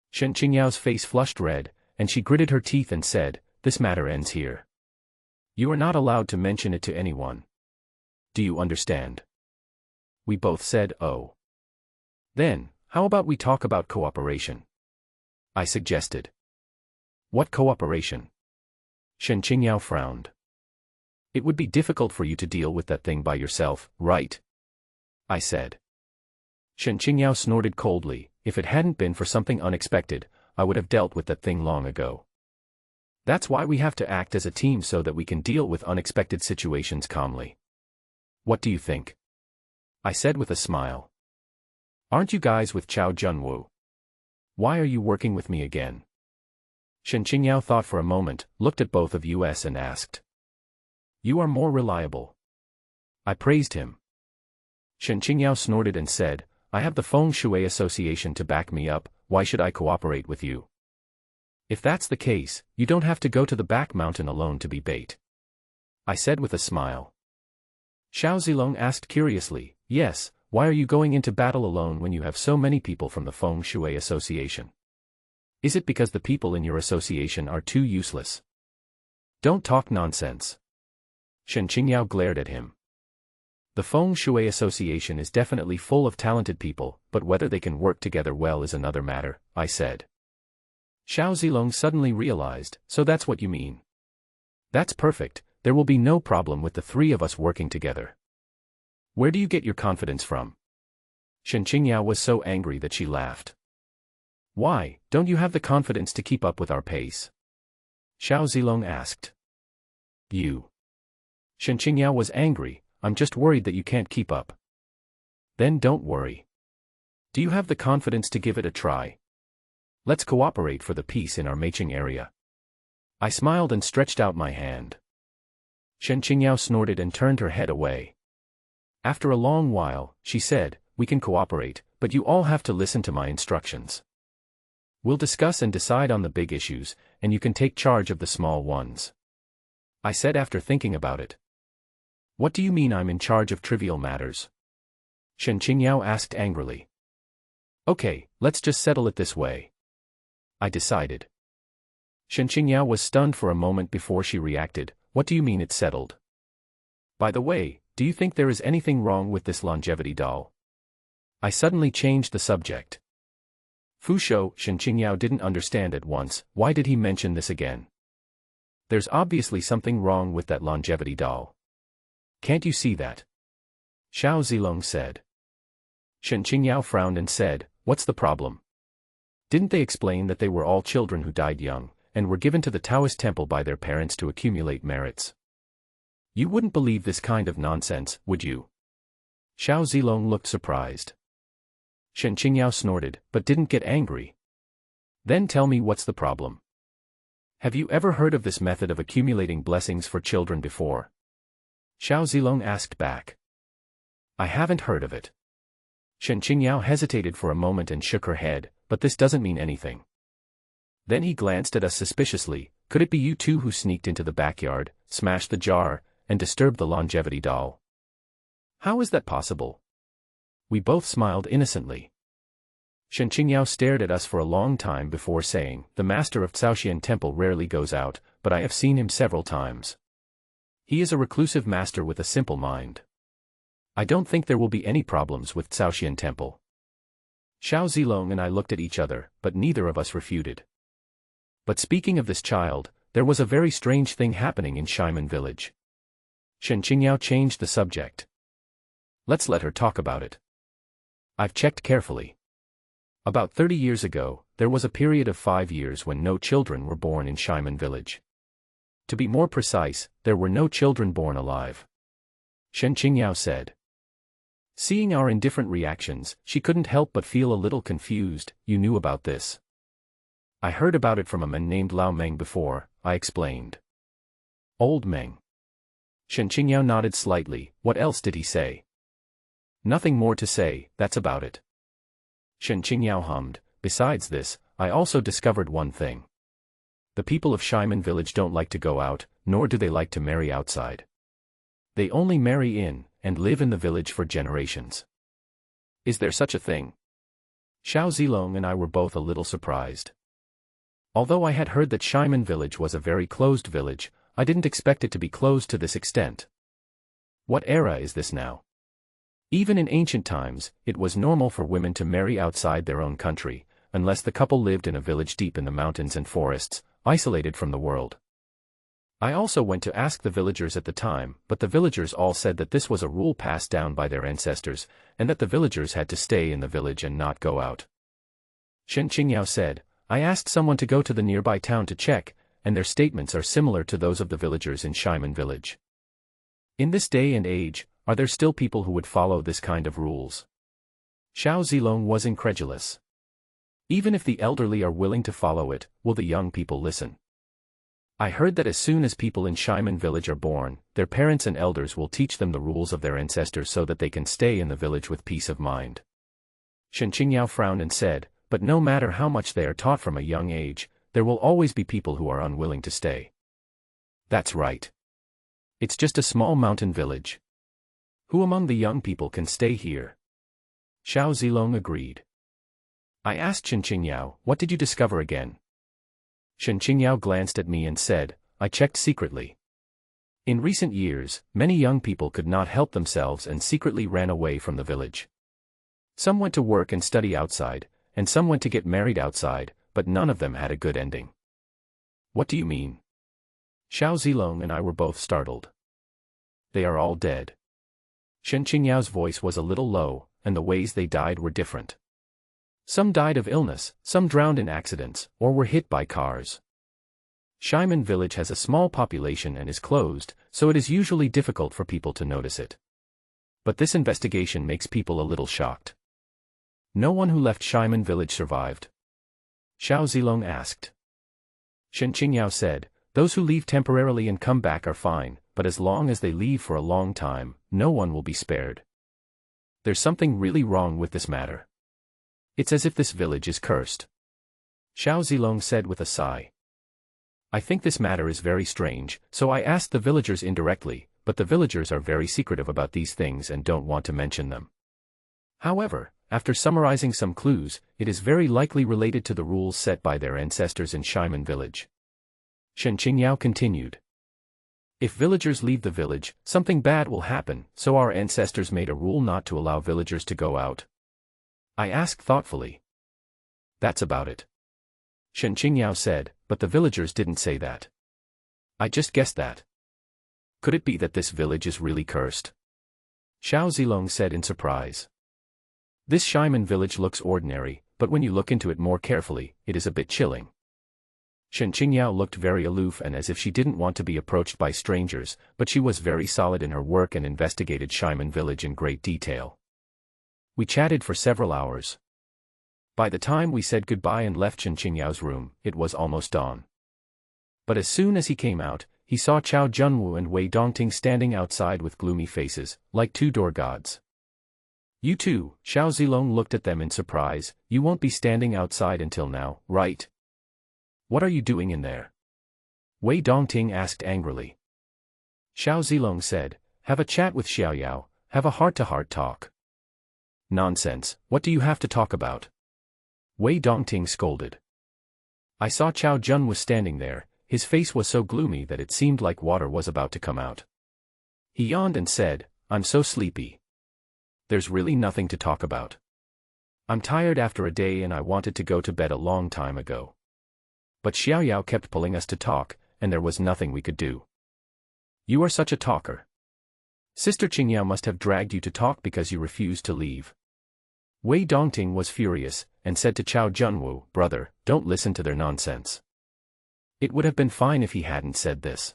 Shen Qingyao's face flushed red, and she gritted her teeth and said, "This matter ends here. You are not allowed to mention it to anyone. Do you understand?" We both said, "Oh." "Then, how about we talk about cooperation?" I suggested. "What cooperation?" Shen Qingyao frowned. "It would be difficult for you to deal with that thing by yourself, right?" I said. Shen Qingyao snorted coldly. "If it hadn't been for something unexpected, I would have dealt with that thing long ago. That's why we have to act as a team so that we can deal with unexpected situations calmly. What do you think?" I said with a smile. "Aren't you guys with Chao Junwu? Why are you working with me again?" Shen Qingyao thought for a moment, looked at both of us and asked. "You are more reliable." I praised him. Shen Qingyao snorted and said, "I have the Feng Shui Association to back me up, why should I cooperate with you? If that's the case, you don't have to go to the back mountain alone to be bait." I said with a smile. Xiao Zilong asked curiously, "Yes, why are you going into battle alone when you have so many people from the Feng Shui Association? Is it because the people in your association are too useless?" "Don't talk nonsense." Shen Qingyao glared at him. "The Feng Shui Association is definitely full of talented people, but whether they can work together well is another matter," I said. Xiao Zilong suddenly realized, "So that's what you mean. That's perfect, there will be no problem with the 3 of us working together. Where do you get your confidence from?" Shen Qingyao was so angry that she laughed. "Why, don't you have the confidence to keep up with our pace?" Xiao Zilong asked. "You." Shen Qingyao was angry, "I'm just worried that you can't keep up." "Then don't worry. Do you have the confidence to give it a try? Let's cooperate for the peace in our Meiqing area." I smiled and stretched out my hand. Shen Qingyao snorted and turned her head away. After a long while, she said, "We can cooperate, but you all have to listen to my instructions. We'll discuss and decide on the big issues, and you can take charge of the small ones." I said after thinking about it. "What do you mean I'm in charge of trivial matters?" Shen Qingyao asked angrily. "Okay, let's just settle it this way," I decided. Shen Qingyao was stunned for a moment before she reacted, "What do you mean it's settled? By the way, do you think there is anything wrong with this longevity doll?" I suddenly changed the subject. Fusho, Shen Qingyao didn't understand at once, why did he mention this again? "There's obviously something wrong with that longevity doll. Can't you see that?" Xiao Zilong said. Shen Qingyao frowned and said, "What's the problem? Didn't they explain that they were all children who died young, and were given to the Taoist temple by their parents to accumulate merits? You wouldn't believe this kind of nonsense, would you?" Xiao Zilong looked surprised. Shen Qingyao snorted, but didn't get angry. "Then tell me what's the problem. Have you ever heard of this method of accumulating blessings for children before?" Xiao Zilong asked back. "I haven't heard of it." Shen Qingyao hesitated for a moment and shook her head, "But this doesn't mean anything." Then he glanced at us suspiciously, "Could it be you two who sneaked into the backyard, smashed the jar, and disturb the longevity doll. How is that possible? We both smiled innocently. Shen Qingyao stared at us for a long time before saying, "The master of Caoxian Temple rarely goes out, but I have seen him several times. He is a reclusive master with a simple mind. I don't think there will be any problems with Caoxian Temple." Xiao Zilong and I looked at each other, but neither of us refuted. But speaking of this child, there was a very strange thing happening in Shaimen village. Shen Qingyao changed the subject. "Let's let her talk about it. I've checked carefully. About 30 years ago, there was a period of 5 years when no children were born in Shaimen village. To be more precise, there were no children born alive," Shen Qingyao said. Seeing our indifferent reactions, she couldn't help but feel a little confused. "You knew about this?" "I heard about it from a man named Lao Meng before," I explained. "Old Meng?" Shen Qingyao nodded slightly. "What else did he say?" "Nothing more to say, that's about it." Shen Qingyao hummed. "Besides this, I also discovered one thing. The people of Shaimen village don't like to go out, nor do they like to marry outside. They only marry in, and live in the village for generations." "Is there such a thing?" Xiao Zilong and I were both a little surprised. Although I had heard that Shaimen village was a very closed village, I didn't expect it to be closed to this extent. What era is this now? Even in ancient times, it was normal for women to marry outside their own country, unless the couple lived in a village deep in the mountains and forests, isolated from the world. I also went to ask the villagers at the time, but the villagers all said that this was a rule passed down by their ancestors, and that the villagers had to stay in the village and not go out. Shen Qingyao said, "I asked someone to go to the nearby town to check, and their statements are similar to those of the villagers in Shaimen village. In this day and age, are there still people who would follow this kind of rules?" Xiao Zilong was incredulous. "Even if the elderly are willing to follow it, will the young people listen? I heard that as soon as people in Shaimen village are born, their parents and elders will teach them the rules of their ancestors so that they can stay in the village with peace of mind." Shen Qingyao frowned and said, "But no matter how much they are taught from a young age, there will always be people who are unwilling to stay." "That's right. It's just a small mountain village. Who among the young people can stay here?" Xiao Zilong agreed. I asked Shen Qingyao, "What did you discover again?" Shen Qingyao glanced at me and said, "I checked secretly. In recent years, many young people could not help themselves and secretly ran away from the village. Some went to work and study outside, and some went to get married outside, but none of them had a good ending." "What do you mean?" Xiao Zilong and I were both startled. "They are all dead." Shen Qingyao's voice was a little low, and the ways they died were different. Some died of illness, some drowned in accidents, or were hit by cars. Shaimen village has a small population and is closed, so it is usually difficult for people to notice it. But this investigation makes people a little shocked. "No one who left Shaimen village survived?" Xiao Zilong asked. Shen Qingyao said, "Those who leave temporarily and come back are fine, but as long as they leave for a long time, no one will be spared. There's something really wrong with this matter. It's as if this village is cursed." Xiao Zilong said with a sigh. "I think this matter is very strange, so I asked the villagers indirectly, but the villagers are very secretive about these things and don't want to mention them. However, after summarizing some clues, it is very likely related to the rules set by their ancestors in Shaimen village." Shen Qingyao continued. "If villagers leave the village, something bad will happen, so our ancestors made a rule not to allow villagers to go out." I asked thoughtfully. "That's about it." Shen Qingyao said, "But the villagers didn't say that. I just guessed that. Could it be that this village is really cursed?" Xiao Zilong said in surprise. "This Shaimen village looks ordinary, but when you look into it more carefully, it is a bit chilling." Shen Qingyao looked very aloof and as if she didn't want to be approached by strangers, but she was very solid in her work and investigated Shaimen village in great detail. We chatted for several hours. By the time we said goodbye and left Shen Qingyao's room, it was almost dawn. But as soon as he came out, he saw Chao Junwu and Wei Dongting standing outside with gloomy faces, like two door gods. "You too," Xiao Zilong looked at them in surprise. "You won't be standing outside until now, right? What are you doing in there?" Wei Dongting asked angrily. Xiao Zilong said, have a chat with Xiaoyao, have a heart-to-heart talk. Nonsense, what do you have to talk about? Wei Dongting scolded. I saw Chao Jun was standing there, his face was so gloomy that it seemed like water was about to come out. He yawned and said, I'm so sleepy. There's really nothing to talk about. I'm tired after a day and I wanted to go to bed a long time ago. But Xiaoyao kept pulling us to talk, and there was nothing we could do. You are such a talker. Sister Qingyao must have dragged you to talk because you refused to leave. Wei Dongting was furious, and said to Chao Junwu, brother, don't listen to their nonsense. It would have been fine if he hadn't said this.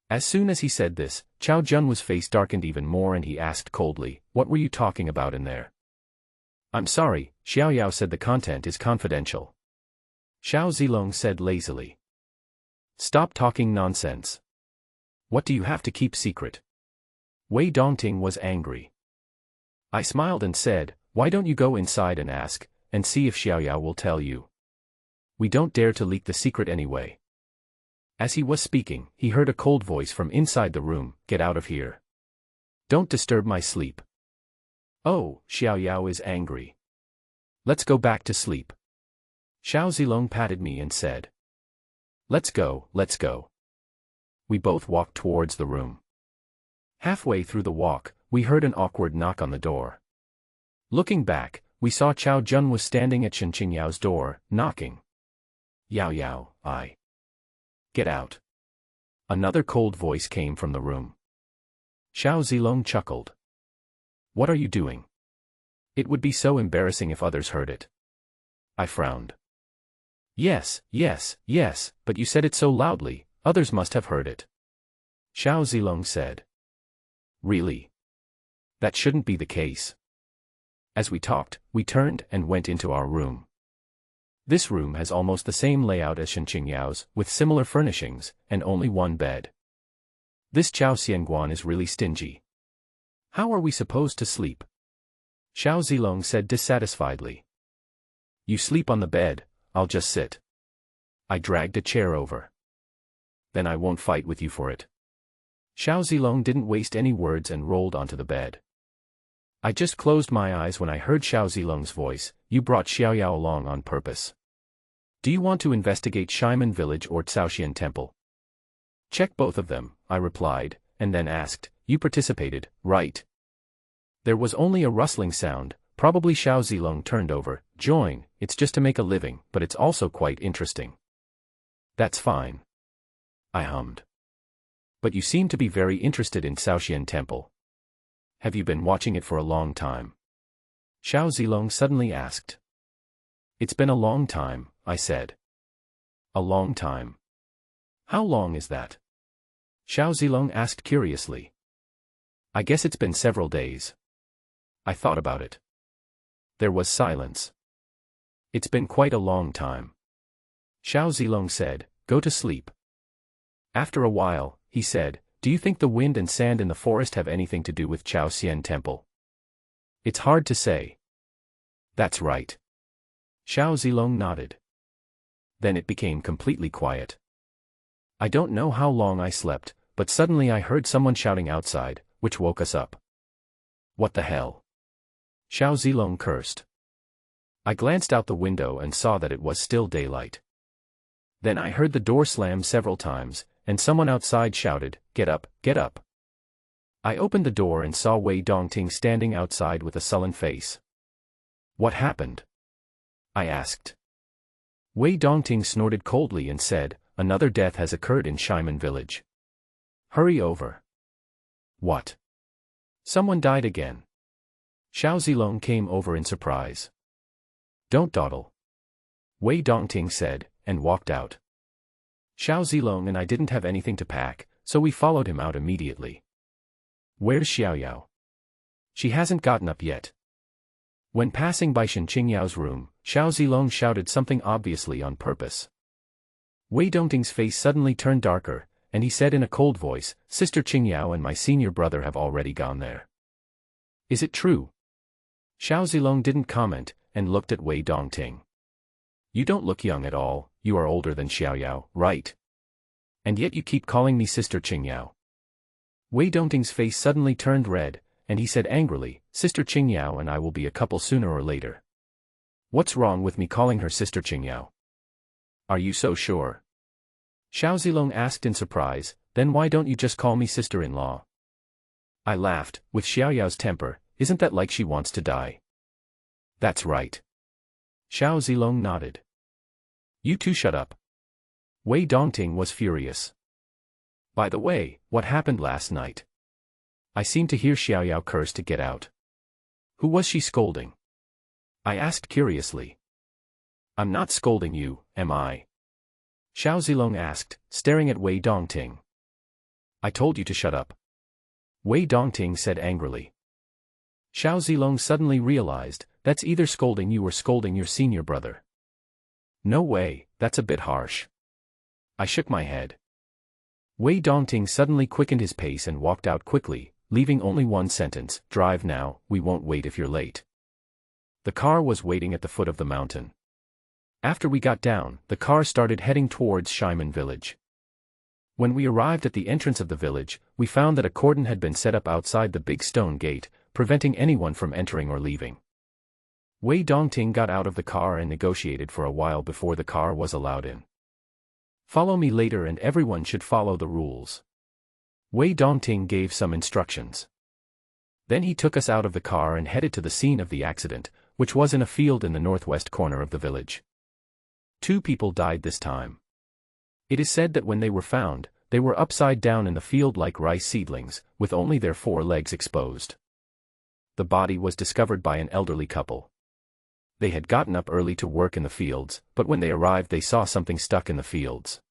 As soon as he said this, Chao Junwu's face darkened even more and he asked coldly, what were you talking about in there? I'm sorry, Xiaoyao said the content is confidential. Xiao Zilong said lazily. Stop talking nonsense. What do you have to keep secret? Wei Dongting was angry. I smiled and said, why don't you go inside and ask, and see if Xiaoyao will tell you. We don't dare to leak the secret anyway. As he was speaking, he heard a cold voice from inside the room, get out of here. Don't disturb my sleep. Oh, Xiaoyao is angry. Let's go back to sleep. Xiao Zilong patted me and said. Let's go, let's go. We both walked towards the room. Halfway through the walk, we heard an awkward knock on the door. Looking back, we saw Chao Jun was standing at Shen Qingyao's door, knocking. Yao Yao, I. Get out. Another cold voice came from the room. Xiao Zilong chuckled. What are you doing? It would be so embarrassing if others heard it. I frowned. Yes, but you said it so loudly, others must have heard it. Xiao Zilong said. Really? That shouldn't be the case. As we talked, we turned and went into our room. This room has almost the same layout as Shen Qingyao's, with similar furnishings, and only one bed. This Chao Xianguan is really stingy. How are we supposed to sleep? Xiao Zilong said dissatisfiedly. You sleep on the bed, I'll just sit. I dragged a chair over. Then I won't fight with you for it. Xiao Zilong didn't waste any words and rolled onto the bed. I just closed my eyes when I heard Xiao Zilong's voice, you brought Xiaoyao along on purpose. Do you want to investigate Shimen Village or Caoxian Temple? Check both of them, I replied, and then asked, you participated, right? There was only a rustling sound, probably Xiao Zilong turned over, join, it's just to make a living, but it's also quite interesting. That's fine. I hummed. But you seem to be very interested in Caoxian Temple. Have you been watching it for a long time? Xiao Zilong suddenly asked. It's been a long time, I said. A long time. How long is that? Xiao Zilong asked curiously. I guess it's been several days. I thought about it. There was silence. It's been quite a long time. Xiao Zilong said, go to sleep. After a while, he said, do you think the wind and sand in the forest have anything to do with Caoxian Temple? It's hard to say. That's right. Xiao Zilong nodded. Then it became completely quiet. I don't know how long I slept, but suddenly I heard someone shouting outside, which woke us up. What the hell? Xiao Zilong cursed. I glanced out the window and saw that it was still daylight. Then I heard the door slam several times, and someone outside shouted, get up, get up. I opened the door and saw Wei Dongting standing outside with a sullen face. What happened? I asked. Wei Dongting snorted coldly and said, another death has occurred in Shimen Village. Hurry over. What? Someone died again. Xiao Zilong came over in surprise. Don't dawdle. Wei Dongting said, and walked out. Xiao Zilong and I didn't have anything to pack, so we followed him out immediately. Where's Xiaoyao? She hasn't gotten up yet. When passing by Shen Qingyao's room, Xiao Zilong shouted something obviously on purpose. Wei Dongting's face suddenly turned darker, and he said in a cold voice, Sister Qingyao and my senior brother have already gone there. Is it true? Xiao Zilong didn't comment, and looked at Wei Dongting. You don't look young at all, you are older than Xiaoyao, right? And yet you keep calling me Sister Qingyao. Wei Dongting's face suddenly turned red, and he said angrily, Sister Qingyao and I will be a couple sooner or later. What's wrong with me calling her Sister Qingyao? Are you so sure? Xiao Zilong asked in surprise, then why don't you just call me sister-in-law? I laughed, with Xiaoyao's temper, isn't that like she wants to die? That's right. Xiao Zilong nodded. You two shut up. Wei Dongting was furious. By the way, what happened last night? I seemed to hear Xiaoyao curse to get out. Who was she scolding? I asked curiously. I'm not scolding you, am I? Xiao Zilong asked, staring at Wei Dongting. I told you to shut up. Wei Dongting said angrily. Xiao Zilong suddenly realized, that's either scolding you or scolding your senior brother. No way, that's a bit harsh. I shook my head. Wei Dongting suddenly quickened his pace and walked out quickly, leaving only one sentence, drive now, we won't wait if you're late. The car was waiting at the foot of the mountain. After we got down, the car started heading towards Shimen village. When we arrived at the entrance of the village, we found that a cordon had been set up outside the big stone gate, preventing anyone from entering or leaving. Wei Dongting got out of the car and negotiated for a while before the car was allowed in. Follow me later and everyone should follow the rules. Wei Dongting gave some instructions. Then he took us out of the car and headed to the scene of the accident, which was in a field in the northwest corner of the village. 2 people died this time. It is said that when they were found, they were upside down in the field like rice seedlings, with only their 4 legs exposed. The body was discovered by an elderly couple. They had gotten up early to work in the fields, but when they arrived they saw something stuck in the fields.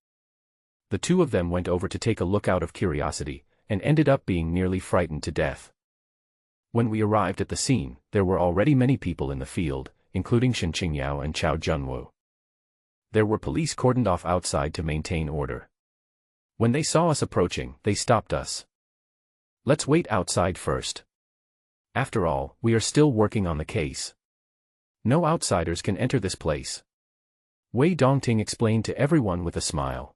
The 2 of them went over to take a look out of curiosity, and ended up being nearly frightened to death. When we arrived at the scene, there were already many people in the field, including Shen Qingyao and Chao Junwu. There were police cordoned off outside to maintain order. When they saw us approaching, they stopped us. Let's wait outside first. After all, we are still working on the case. No outsiders can enter this place. Wei Dongting explained to everyone with a smile.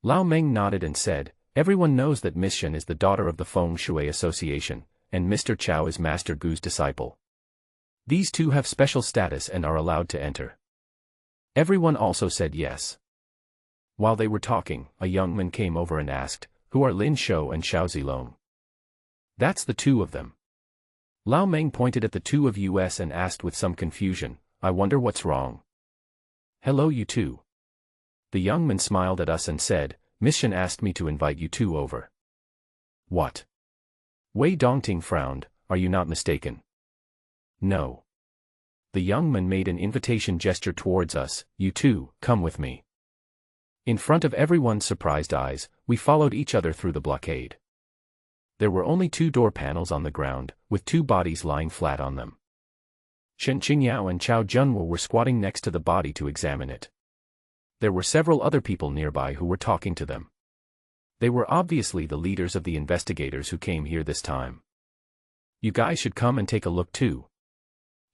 Lao Meng nodded and said, everyone knows that Miss Shen is the daughter of the Feng Shui Association, and Mr. Chao is Master Gu's disciple. These 2 have special status and are allowed to enter. Everyone also said yes. While they were talking, a young man came over and asked, who are Lin Shou and Xiao Zilong? That's the 2 of them. Lao Meng pointed at the 2 of us and asked with some confusion, I wonder what's wrong. Hello you 2. The young man smiled at us and said, Miss Shen asked me to invite you 2 over. What? Wei Dongting frowned, are you not mistaken? No. The young man made an invitation gesture towards us, you 2, come with me. In front of everyone's surprised eyes, we followed each other through the blockade. There were only 2 door panels on the ground, with 2 bodies lying flat on them. Shen Qingyao and Chao Junwu were squatting next to the body to examine it. There were several other people nearby who were talking to them. They were obviously the leaders of the investigators who came here this time. You guys should come and take a look too.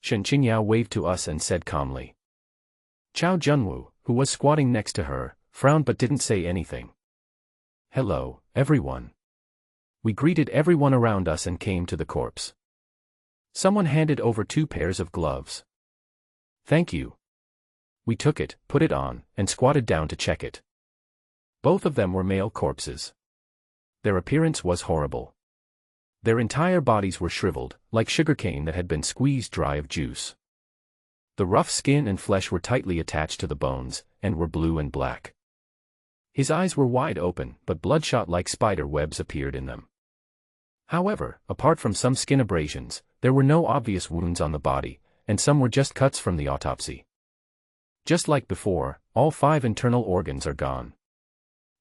Shen Qingyao waved to us and said calmly. Chao Junwu, who was squatting next to her, frowned but didn't say anything. Hello, everyone. We greeted everyone around us and came to the corpse. Someone handed over 2 pairs of gloves. Thank you. We took it, put it on, and squatted down to check it. Both of them were male corpses. Their appearance was horrible. Their entire bodies were shriveled, like sugarcane that had been squeezed dry of juice. The rough skin and flesh were tightly attached to the bones, and were blue and black. His eyes were wide open, but bloodshot like spider webs appeared in them. However, apart from some skin abrasions, there were no obvious wounds on the body, and some were just cuts from the autopsy. Just like before, all 5 internal organs are gone.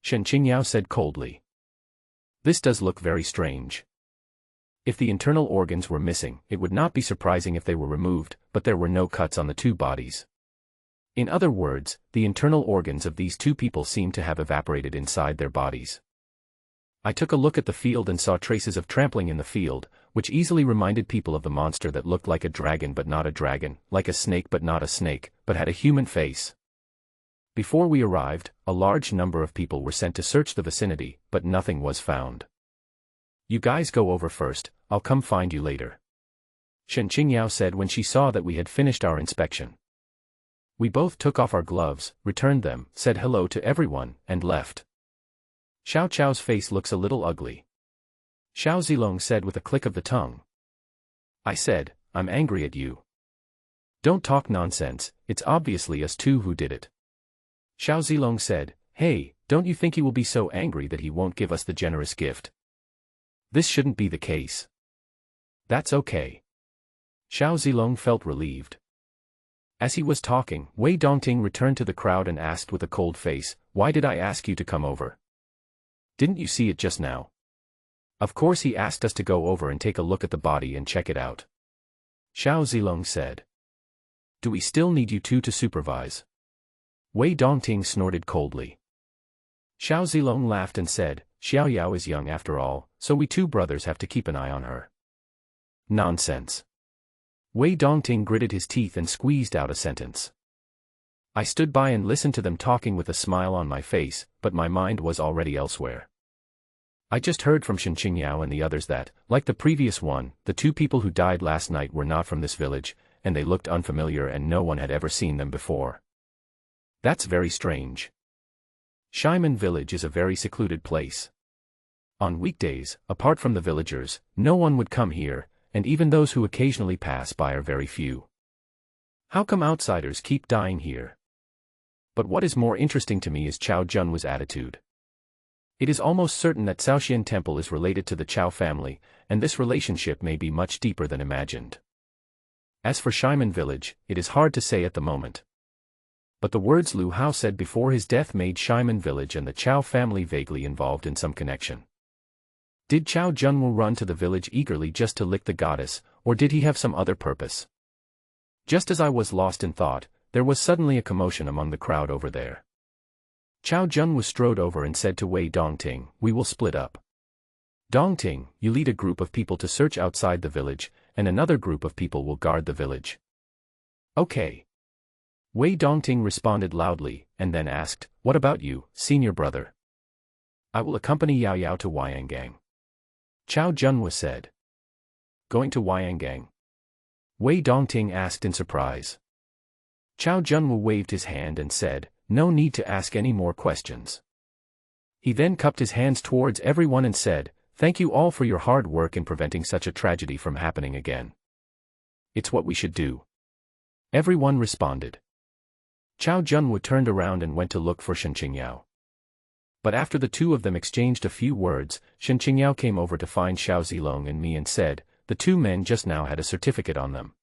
Shen Qingyao said coldly. This does look very strange. If the internal organs were missing, it would not be surprising if they were removed, but there were no cuts on the 2 bodies. In other words, the internal organs of these 2 people seemed to have evaporated inside their bodies. I took a look at the field and saw traces of trampling in the field, which easily reminded people of the monster that looked like a dragon but not a dragon, like a snake but not a snake, but had a human face. Before we arrived, a large number of people were sent to search the vicinity, but nothing was found. You guys go over first, I'll come find you later. Shen Qingyao said when she saw that we had finished our inspection. We both took off our gloves, returned them, said hello to everyone, and left. Xiao Chao's face looks a little ugly. Xiao Zilong said with a click of the tongue. I said, I'm angry at you. Don't talk nonsense, it's obviously us two who did it. Xiao Zilong said, hey, don't you think he will be so angry that he won't give us the generous gift? This shouldn't be the case. That's okay. Xiao Zilong felt relieved. As he was talking, Wei Dongting returned to the crowd and asked with a cold face, why did I ask you to come over? Didn't you see it just now? Of course he asked us to go over and take a look at the body and check it out. Xiao Zilong said. Do we still need you two to supervise? Wei Dongting snorted coldly. Xiao Zilong laughed and said, Xiao Yao is young after all, so we two brothers have to keep an eye on her. Nonsense. Wei Dongting gritted his teeth and squeezed out a sentence. I stood by and listened to them talking with a smile on my face, but my mind was already elsewhere. I just heard from Shen Qingyao and the others that, like the previous one, the two people who died last night were not from this village, and they looked unfamiliar and no one had ever seen them before. That's very strange. Shaimen Village is a very secluded place. On weekdays, apart from the villagers, no one would come here, and even those who occasionally pass by are very few. How come outsiders keep dying here? But what is more interesting to me is Chao Junwa's attitude. It is almost certain that Shaoxian Temple is related to the Chao family, and this relationship may be much deeper than imagined. As for Shaimen Village, it is hard to say at the moment. But the words Lu Hao said before his death made Shaimen Village and the Chao family vaguely involved in some connection. Did Chao Junwu run to the village eagerly just to lick the goddess, or did he have some other purpose? Just as I was lost in thought, there was suddenly a commotion among the crowd over there. Chao Junwu strode over and said to Wei Dongting, we will split up. Dongting, you lead a group of people to search outside the village, and another group of people will guard the village. Okay. Wei Dongting responded loudly, and then asked, what about you, senior brother? I will accompany Yao Yao to Wyangang. Chao Junwu said. Going to Wyangang? Wei Dongting asked in surprise. Chao Junwu waved his hand and said, no need to ask any more questions. He then cupped his hands towards everyone and said, thank you all for your hard work in preventing such a tragedy from happening again. It's what we should do. Everyone responded. Chao Junwu turned around and went to look for Shen Qingyao. But after the two of them exchanged a few words, Shen Qingyao came over to find Xiao Zilong and me and said, the two men just now had a certificate on them.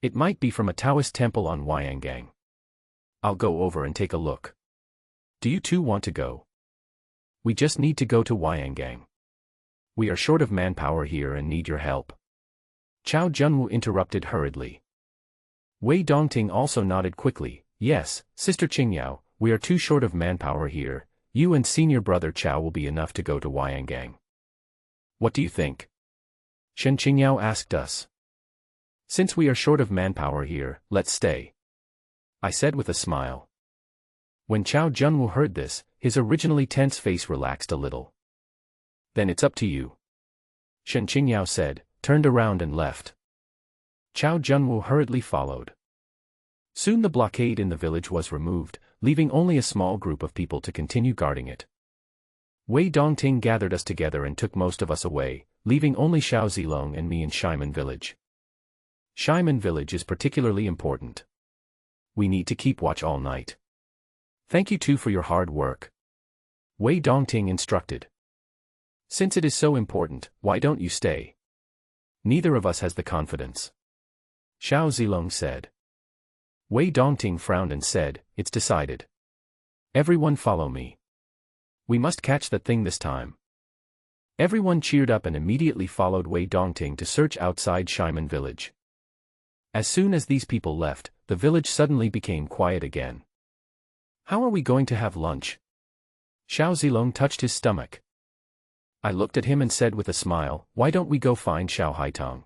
It might be from a Taoist temple on Wyangang. I'll go over and take a look. Do you two want to go? We just need to go to Wyangang. We are short of manpower here and need your help. Chao Junwu interrupted hurriedly. Wei Dongting also nodded quickly, yes, Sister Qingyao, we are too short of manpower here, you and senior brother Chao will be enough to go to Wyangang. What do you think? Shen Qingyao asked us. Since we are short of manpower here, let's stay. I said with a smile. When Chao Junwu heard this, his originally tense face relaxed a little. Then it's up to you. Shen Qingyao said, turned around and left. Chao Junwu hurriedly followed. Soon the blockade in the village was removed, leaving only a small group of people to continue guarding it. Wei Dongting gathered us together and took most of us away, leaving only Xiao Zilong and me in Shaimen Village. Shaimen Village is particularly important. We need to keep watch all night. Thank you too for your hard work. Wei Dongting instructed. Since it is so important, why don't you stay? Neither of us has the confidence. Xiao Zilong said. Wei Dongting frowned and said, it's decided. Everyone follow me. We must catch that thing this time. Everyone cheered up and immediately followed Wei Dongting to search outside Shaimen Village. As soon as these people left, the village suddenly became quiet again. How are we going to have lunch? Xiao Zilong touched his stomach. I looked at him and said with a smile, why don't we go find Xiao Haitong?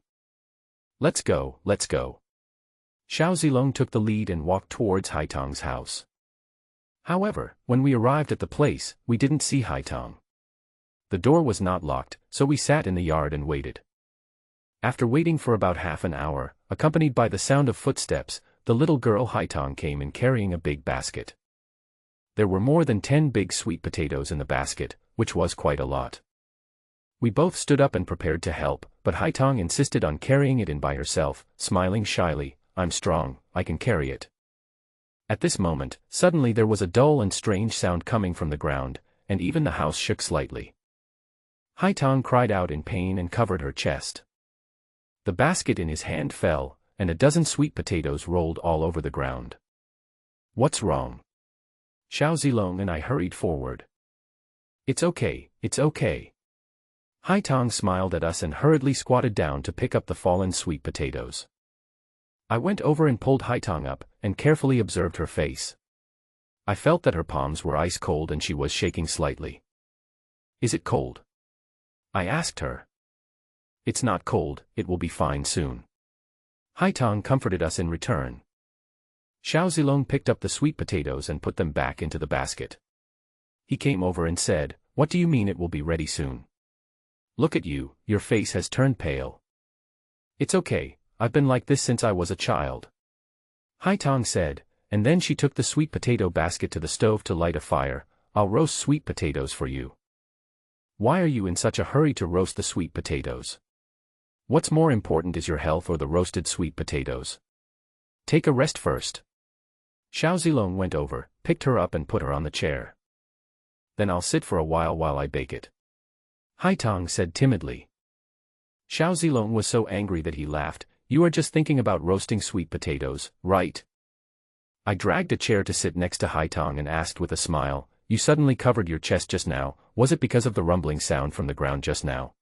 Let's go, let's go. Xiao Zilong took the lead and walked towards Haitong's house. However, when we arrived at the place, we didn't see Haitong. The door was not locked, so we sat in the yard and waited. After waiting for about half an hour, accompanied by the sound of footsteps, the little girl Haitong came in carrying a big basket. There were more than 10 big sweet potatoes in the basket, which was quite a lot. We both stood up and prepared to help, but Haitong insisted on carrying it in by herself, smiling shyly. "I'm strong, I can carry it." At this moment, suddenly there was a dull and strange sound coming from the ground, and even the house shook slightly. Haitong cried out in pain and covered her chest. The basket in his hand fell, and a dozen sweet potatoes rolled all over the ground. "What's wrong?" Xiao Zilong and I hurried forward. It's okay." Haitong smiled at us and hurriedly squatted down to pick up the fallen sweet potatoes. I went over and pulled Haitong up, and carefully observed her face. I felt that her palms were ice cold and she was shaking slightly. "Is it cold?" I asked her. "It's not cold, it will be fine soon." Haitong comforted us in return. Xiao Zilong picked up the sweet potatoes and put them back into the basket. He came over and said, "What do you mean it will be ready soon? Look at you, your face has turned pale." "It's okay, I've been like this since I was a child," Haitong said, and then she took the sweet potato basket to the stove to light a fire. "I'll roast sweet potatoes for you." "Why are you in such a hurry to roast the sweet potatoes? What's more important, is your health or the roasted sweet potatoes? Take a rest first." Xiao Zilong went over, picked her up and put her on the chair. "Then I'll sit for a while I bake it," Haitong said timidly. Xiao Zilong was so angry that he laughed. "You are just thinking about roasting sweet potatoes, right?" I dragged a chair to sit next to Haitong and asked with a smile, "You suddenly covered your chest just now, was it because of the rumbling sound from the ground just now?"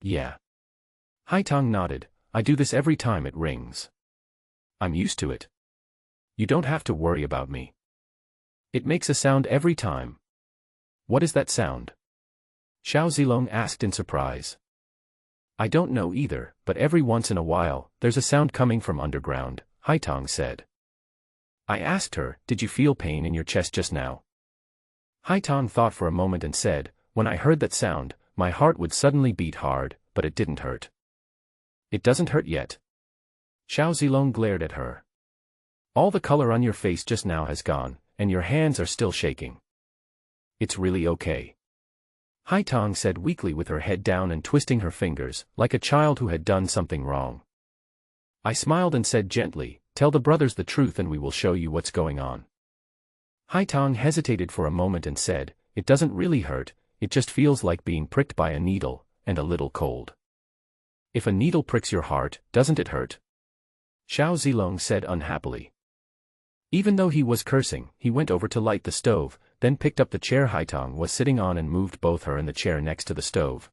"Yeah." Haitong nodded. "I do this every time it rings. I'm used to it. You don't have to worry about me. It makes a sound every time." "What is that sound?" Xiao Zilong asked in surprise. "I don't know either, but every once in a while, there's a sound coming from underground," Haitong said. I asked her, "Did you feel pain in your chest just now?" Haitong thought for a moment and said, "When I heard that sound, my heart would suddenly beat hard, but it didn't hurt." "It doesn't hurt yet?" Xiao Zilong glared at her. "All the color on your face just now has gone, and your hands are still shaking." "It's really okay," Haitong said weakly with her head down and twisting her fingers, like a child who had done something wrong. I smiled and said gently, "Tell the brothers the truth and we will show you what's going on." Haitong hesitated for a moment and said, "It doesn't really hurt, it just feels like being pricked by a needle, and a little cold." "If a needle pricks your heart, doesn't it hurt?" Xiao Zilong said unhappily. Even though he was cursing, he went over to light the stove, then picked up the chair Haitong was sitting on and moved both her and the chair next to the stove.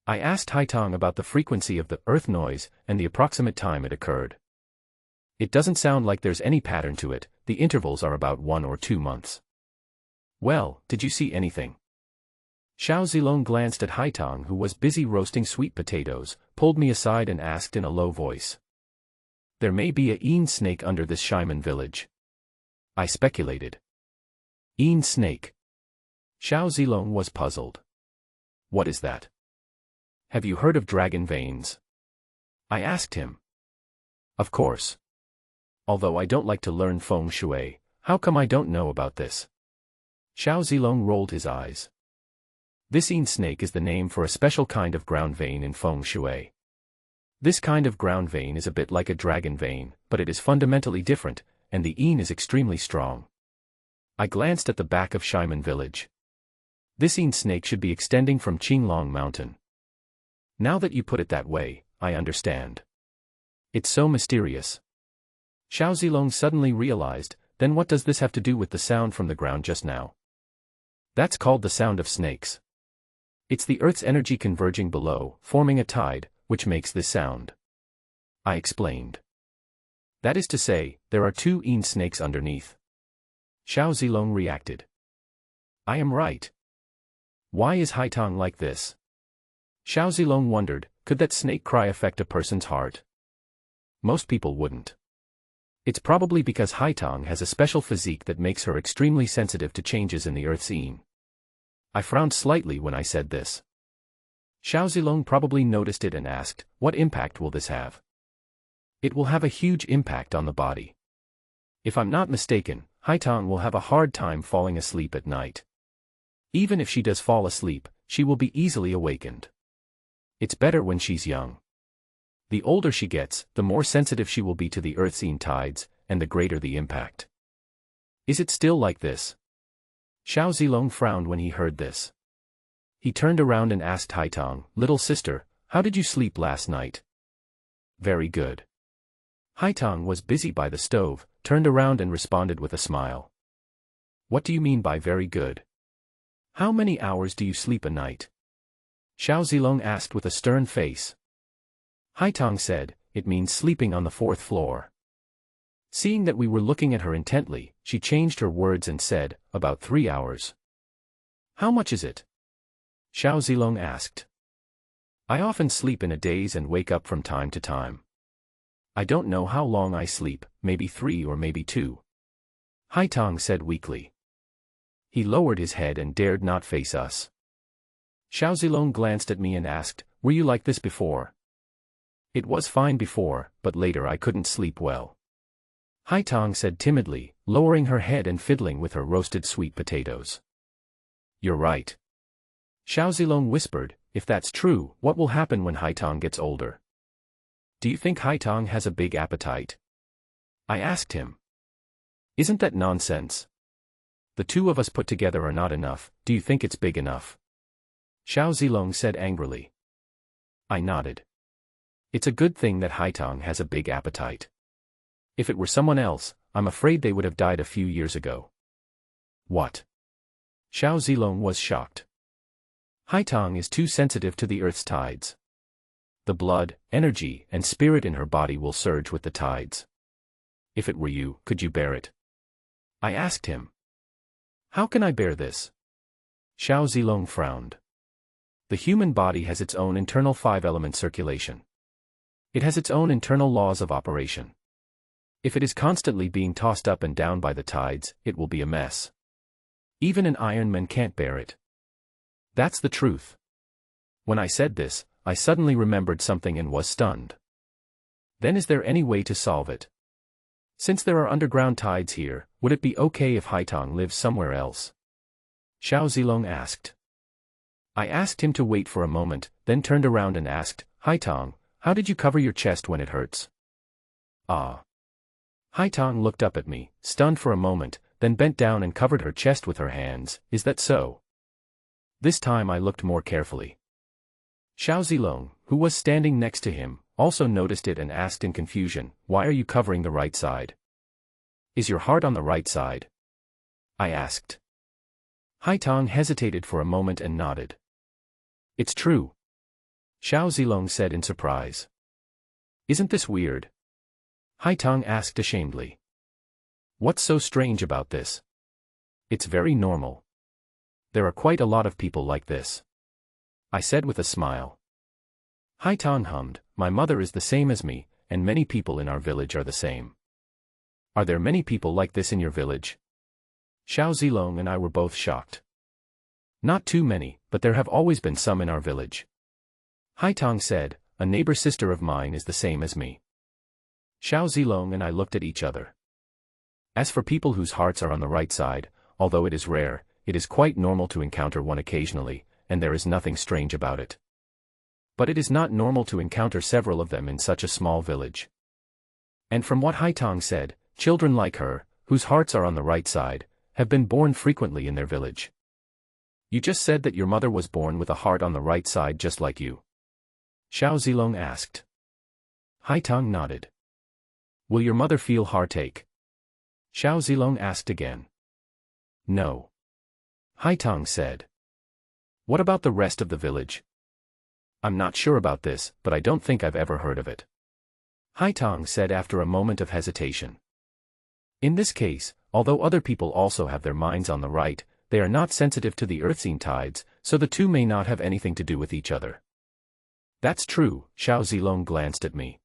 I asked Haitong about the frequency of the earth noise and the approximate time it occurred. "It doesn't sound like there's any pattern to it, the intervals are about 1 or 2 months." "Well, did you see anything?" Xiao Zilong glanced at Haitong, who was busy roasting sweet potatoes, pulled me aside and asked in a low voice, "There may be a Een snake under this Shaiman village," I speculated. "Een snake?" Xiao Zilong was puzzled. "What is that?" "Have you heard of dragon veins?" I asked him. "Of course. Although I don't like to learn feng shui, how come I don't know about this?" Xiao Zilong rolled his eyes. "This Een snake is the name for a special kind of ground vein in feng shui. This kind of ground vein is a bit like a dragon vein, but it is fundamentally different, and the Een is extremely strong." I glanced at the back of Shaiman village. This Een snake should be extending from Qinglong Mountain. Now that you put it that way, I understand. It's so mysterious. Xiao Zilong suddenly realized, then what does this have to do with the sound from the ground just now? That's called the sound of snakes. It's the Earth's energy converging below, forming a tide, which makes this sound. I explained. That is to say, there are 2 Een snakes underneath. Xiao Zilong reacted. I am right. Why is Haitong like this? Xiao Zilong wondered, could that snake cry affect a person's heart? Most people wouldn't. It's probably because Haitong has a special physique that makes her extremely sensitive to changes in the Earth's Een. I frowned slightly when I said this. Xiao Zilong probably noticed it and asked, "What impact will this have?" "It will have a huge impact on the body. If I'm not mistaken, Haitang will have a hard time falling asleep at night. Even if she does fall asleep, she will be easily awakened. It's better when she's young. The older she gets, the more sensitive she will be to the earthseen tides, and the greater the impact." "Is it still like this?" Xiao Zilong frowned when he heard this. He turned around and asked Haitang, "Little sister, how did you sleep last night?" "Very good." Haitang was busy by the stove, turned around and responded with a smile. "What do you mean by very good? How many hours do you sleep a night?" Xiao Zilong asked with a stern face. Haitang said, "It means sleeping on the 4th floor." Seeing that we were looking at her intently, she changed her words and said, "About 3 hours." "How much is it?" Xiao Zilong asked. "I often sleep in a daze and wake up from time to time. I don't know how long I sleep, maybe 3 or maybe 2. Haitang said weakly. He lowered his head and dared not face us. Xiao Zilong glanced at me and asked, "Were you like this before?" "It was fine before, but later I couldn't sleep well." Haitang said timidly, lowering her head and fiddling with her roasted sweet potatoes. "You're right." Xiao Zilong whispered, "If that's true, what will happen when Haitang gets older?" "Do you think Haitang has a big appetite?" I asked him. "Isn't that nonsense? The two of us put together are not enough, do you think it's big enough?" Xiao Zilong said angrily. I nodded. It's a good thing that Haitang has a big appetite. If it were someone else, I'm afraid they would have died a few years ago. What? Xiao Zilong was shocked. Haitang is too sensitive to the earth's tides. The blood, energy, and spirit in her body will surge with the tides. If it were you, could you bear it? I asked him. How can I bear this? Xiao Zilong frowned. The human body has its own internal 5-element circulation. It has its own internal laws of operation. If it is constantly being tossed up and down by the tides, it will be a mess. Even an Iron Man can't bear it. That's the truth. When I said this, I suddenly remembered something and was stunned. Then is there any way to solve it? Since there are underground tides here, would it be okay if Haitang lives somewhere else? Xiao Zilong asked. I asked him to wait for a moment, then turned around and asked, Haitang, how did you cover your chest when it hurts? Ah. Haitang looked up at me, stunned for a moment, then bent down and covered her chest with her hands. Is that so? This time I looked more carefully. Xiao Zilong, who was standing next to him, also noticed it and asked in confusion, why are you covering the right side? Is your heart on the right side? I asked. Haitang hesitated for a moment and nodded. It's true. Xiao Zilong said in surprise. Isn't this weird? Haitang asked ashamedly. What's so strange about this? It's very normal. There are quite a lot of people like this. I said with a smile. Haitang hummed, my mother is the same as me, and many people in our village are the same. Are there many people like this in your village? Xiao Zilong and I were both shocked. Not too many, but there have always been some in our village. Haitang said, a neighbor sister of mine is the same as me. Xiao Zilong and I looked at each other. As for people whose hearts are on the right side, although it is rare, it is quite normal to encounter one occasionally, and there is nothing strange about it. But it is not normal to encounter several of them in such a small village. And from what Haitang said, children like her, whose hearts are on the right side, have been born frequently in their village. You just said that your mother was born with a heart on the right side just like you. Xiao Zilong asked. Haitang nodded. Will your mother feel heartache? Xiao Zilong asked again. No. Haitang said. What about the rest of the village? I'm not sure about this, but I don't think I've ever heard of it. Haitang said after a moment of hesitation. In this case, although other people also have their minds on the right, they are not sensitive to the earthseen tides, so the two may not have anything to do with each other. That's true, Xiao Zilong glanced at me.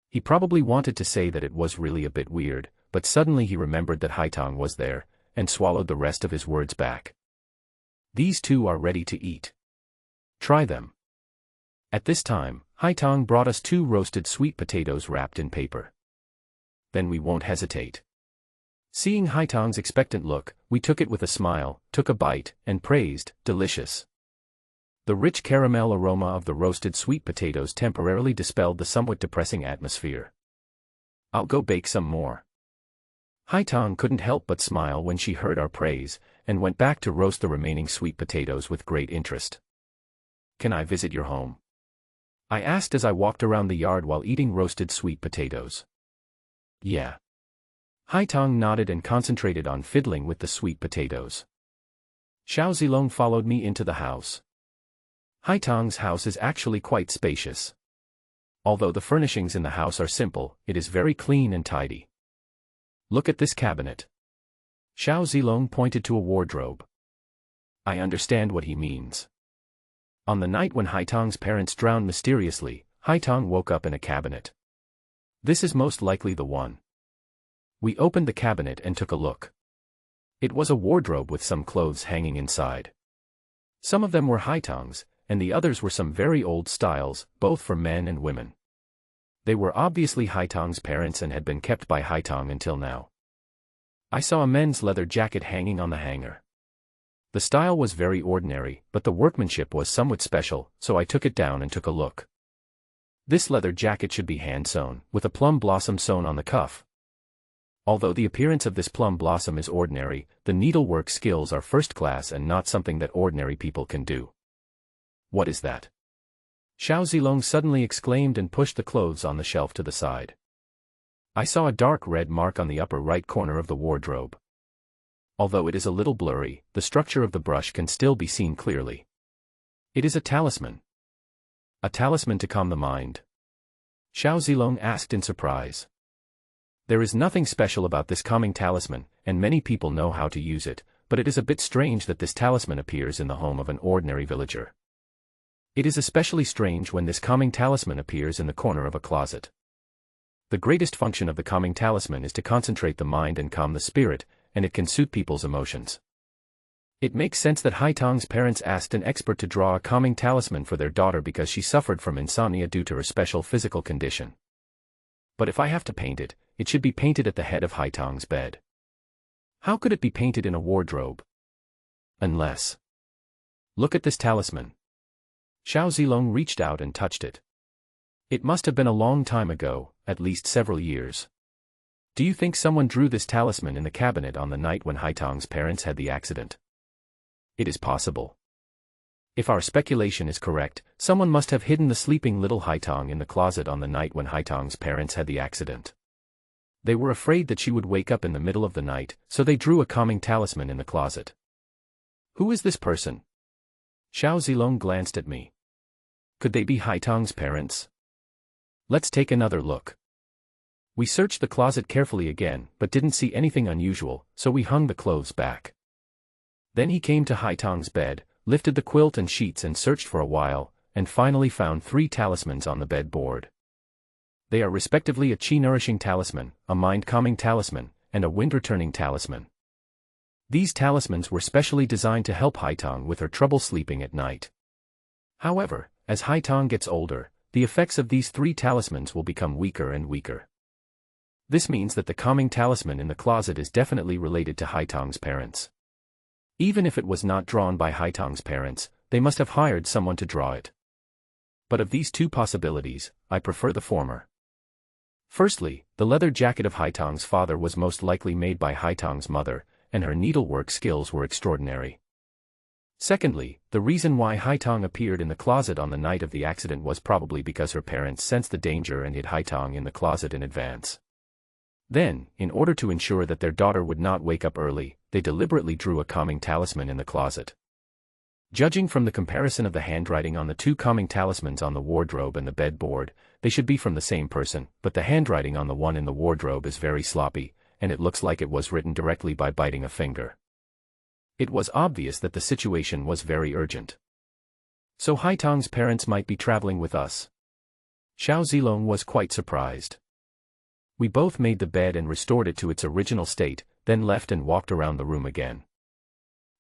He probably wanted to say that it was really a bit weird, but suddenly he remembered that Haitang was there, and swallowed the rest of his words back. These two are ready to eat. Try them. At this time, Haitong brought us 2 roasted sweet potatoes wrapped in paper. Then we won't hesitate. Seeing Haitong's expectant look, we took it with a smile, took a bite, and praised, delicious. The rich caramel aroma of the roasted sweet potatoes temporarily dispelled the somewhat depressing atmosphere. I'll go bake some more. Haitong couldn't help but smile when she heard our praise, and went back to roast the remaining sweet potatoes with great interest. Can I visit your home? I asked as I walked around the yard while eating roasted sweet potatoes. Yeah. Haitong nodded and concentrated on fiddling with the sweet potatoes. Xiao Zilong followed me into the house. Haitong's house is actually quite spacious. Although the furnishings in the house are simple, it is very clean and tidy. Look at this cabinet. Xiao Zilong pointed to a wardrobe. I understand what he means. On the night when Haitong's parents drowned mysteriously, Haitong woke up in a cabinet. This is most likely the one. We opened the cabinet and took a look. It was a wardrobe with some clothes hanging inside. Some of them were Haitong's, and the others were some very old styles, both for men and women. They were obviously Haitong's parents and had been kept by Haitong until now. I saw a men's leather jacket hanging on the hanger. The style was very ordinary, but the workmanship was somewhat special, so I took it down and took a look. This leather jacket should be hand-sewn, with a plum blossom sewn on the cuff. Although the appearance of this plum blossom is ordinary, the needlework skills are first class and not something that ordinary people can do. What is that? Xiao Zilong suddenly exclaimed and pushed the clothes on the shelf to the side. I saw a dark red mark on the upper right corner of the wardrobe. Although it is a little blurry, the structure of the brush can still be seen clearly. It is a talisman. A talisman to calm the mind? Xiao Zilong asked in surprise. There is nothing special about this calming talisman, and many people know how to use it, but it is a bit strange that this talisman appears in the home of an ordinary villager. It is especially strange when this calming talisman appears in the corner of a closet. The greatest function of the calming talisman is to concentrate the mind and calm the spirit, and it can suit people's emotions. It makes sense that Haitong's parents asked an expert to draw a calming talisman for their daughter because she suffered from insomnia due to her special physical condition. But if I have to paint it, it should be painted at the head of Haitong's bed. How could it be painted in a wardrobe? Unless. Look at this talisman. Xiao Zilong reached out and touched it. It must have been a long time ago, at least several years. Do you think someone drew this talisman in the cabinet on the night when Haitong's parents had the accident? It is possible. If our speculation is correct, someone must have hidden the sleeping little Haitong in the closet on the night when Haitong's parents had the accident. They were afraid that she would wake up in the middle of the night, so they drew a calming talisman in the closet. Who is this person? Xiao Zilong glanced at me. Could they be Haitong's parents? Let's take another look. We searched the closet carefully again, but didn't see anything unusual, so we hung the clothes back. Then he came to Haitong's bed, lifted the quilt and sheets and searched for a while, and finally found 3 talismans on the bed board. They are respectively a chi-nourishing talisman, a mind-calming talisman, and a wind-returning talisman. These talismans were specially designed to help Haitong with her trouble sleeping at night. However, as Haitong gets older, the effects of these 3 talismans will become weaker and weaker. This means that the calming talisman in the closet is definitely related to Haitong's parents. Even if it was not drawn by Haitong's parents, they must have hired someone to draw it. But of these 2 possibilities, I prefer the former. Firstly, the leather jacket of Haitong's father was most likely made by Haitong's mother, and her needlework skills were extraordinary. Secondly, the reason why Haitong appeared in the closet on the night of the accident was probably because her parents sensed the danger and hid Haitong in the closet in advance. Then, in order to ensure that their daughter would not wake up early, they deliberately drew a calming talisman in the closet. Judging from the comparison of the handwriting on the 2 calming talismans on the wardrobe and the bed board, they should be from the same person, but the handwriting on the one in the wardrobe is very sloppy, and it looks like it was written directly by biting a finger. It was obvious that the situation was very urgent. So Haitong's parents might be traveling with us. Xiao Zilong was quite surprised. We both made the bed and restored it to its original state, then left and walked around the room again.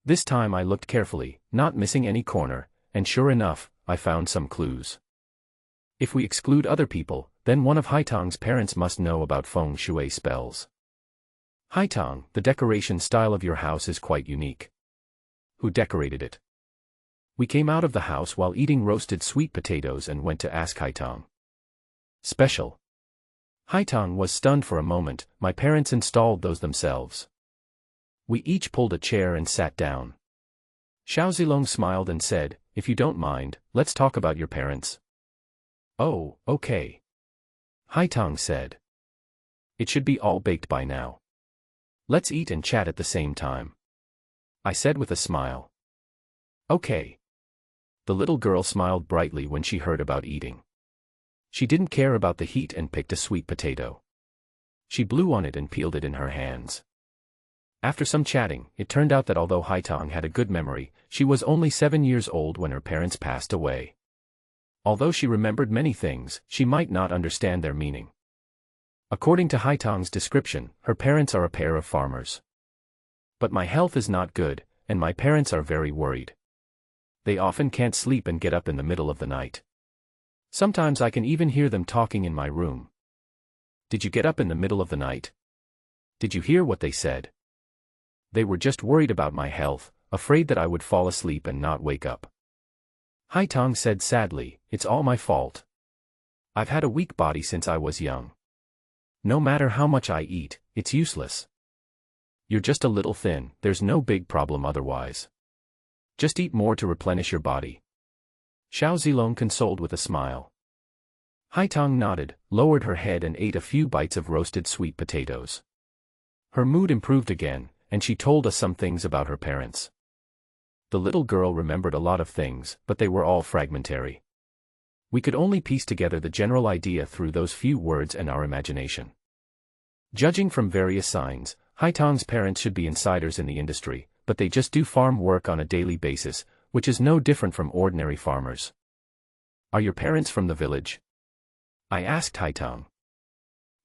This time I looked carefully, not missing any corner, and sure enough, I found some clues. If we exclude other people, then one of Haitang's parents must know about feng shui spells. Haitang, the decoration style of your house is quite unique. Who decorated it? We came out of the house while eating roasted sweet potatoes and went to ask Haitang. Special. Haitang was stunned for a moment. My parents installed those themselves. We each pulled a chair and sat down. Xiao Zilong smiled and said, if you don't mind, let's talk about your parents. Oh, okay. Haitang said. It should be all baked by now. Let's eat and chat at the same time. I said with a smile. Okay. The little girl smiled brightly when she heard about eating. She didn't care about the heat and picked a sweet potato. She blew on it and peeled it in her hands. After some chatting, it turned out that although Haitang had a good memory, she was only 7 years old when her parents passed away. Although she remembered many things, she might not understand their meaning. According to Haitang's description, her parents are a pair of farmers. But my health is not good, and my parents are very worried. They often can't sleep and get up in the middle of the night. Sometimes I can even hear them talking in my room. Did you get up in the middle of the night? Did you hear what they said? They were just worried about my health, afraid that I would fall asleep and not wake up. Haitang said sadly, it's all my fault. I've had a weak body since I was young. No matter how much I eat, it's useless. You're just a little thin, there's no big problem otherwise. Just eat more to replenish your body. Xiao Zilong consoled with a smile. Haitang nodded, lowered her head and ate a few bites of roasted sweet potatoes. Her mood improved again, and she told us some things about her parents. The little girl remembered a lot of things, but they were all fragmentary. We could only piece together the general idea through those few words and our imagination. Judging from various signs, Haitang's parents should be insiders in the industry, but they just do farm work on a daily basis, which is no different from ordinary farmers. Are your parents from the village? I asked Haitang.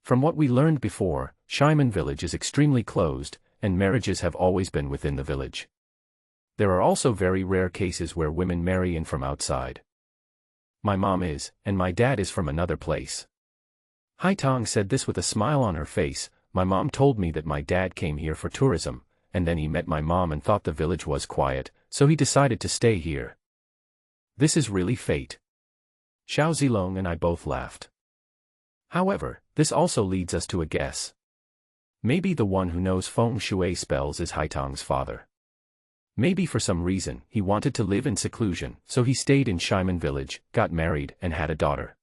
From what we learned before, Shaiman village is extremely closed, and marriages have always been within the village. There are also very rare cases where women marry in from outside. My mom is, and my dad is from another place. Haitang said this with a smile on her face. My mom told me that my dad came here for tourism, and then he met my mom and thought the village was quiet, so he decided to stay here. This is really fate. Xiao Zilong and I both laughed. However, this also leads us to a guess. Maybe the one who knows feng shui spells is Haitang's father. Maybe for some reason, he wanted to live in seclusion, so he stayed in Shaiman village, got married, and had a daughter.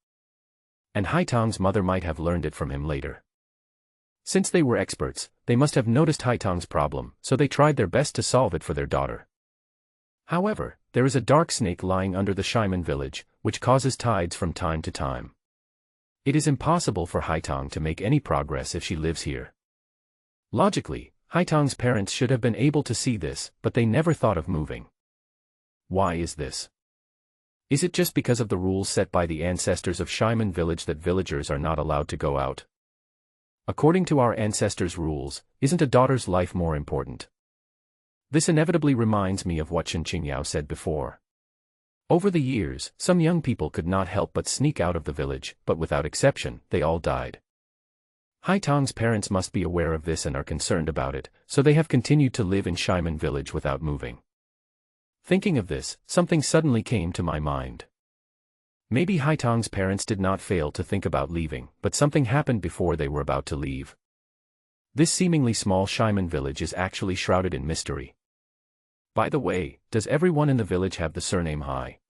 And Haitang's mother might have learned it from him later. Since they were experts, they must have noticed Haitang's problem, so they tried their best to solve it for their daughter. However, there is a dark snake lying under the Shaiman village, which causes tides from time to time. It is impossible for Haitang to make any progress if she lives here. Logically, Haitang's parents should have been able to see this, but they never thought of moving. Why is this? Is it just because of the rules set by the ancestors of Shaiman village that villagers are not allowed to go out? According to our ancestors' rules, isn't a daughter's life more important? This inevitably reminds me of what Shen Qingyao said before. Over the years, some young people could not help but sneak out of the village, but without exception, they all died. Haitang's parents must be aware of this and are concerned about it, so they have continued to live in Shaiman village without moving. Thinking of this, something suddenly came to my mind. Maybe Haitang's parents did not fail to think about leaving, but something happened before they were about to leave. This seemingly small Shaiman village is actually shrouded in mystery. By the way, does everyone in the village have the surname Hai?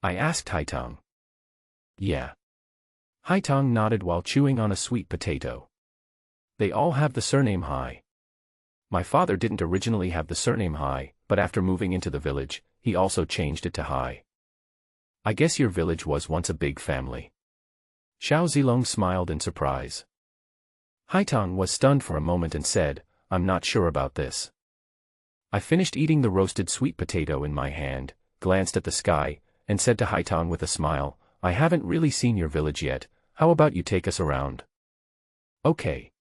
I asked Haitang. Yeah. Haitang nodded while chewing on a sweet potato. They all have the surname Hai. My father didn't originally have the surname Hai, but after moving into the village, he also changed it to Hai. I guess your village was once a big family. Xiao Zilong smiled in surprise. Haitang was stunned for a moment and said, I'm not sure about this. I finished eating the roasted sweet potato in my hand, glanced at the sky, and said to Haitang with a smile, I haven't really seen your village yet, how about you take us around? Okay.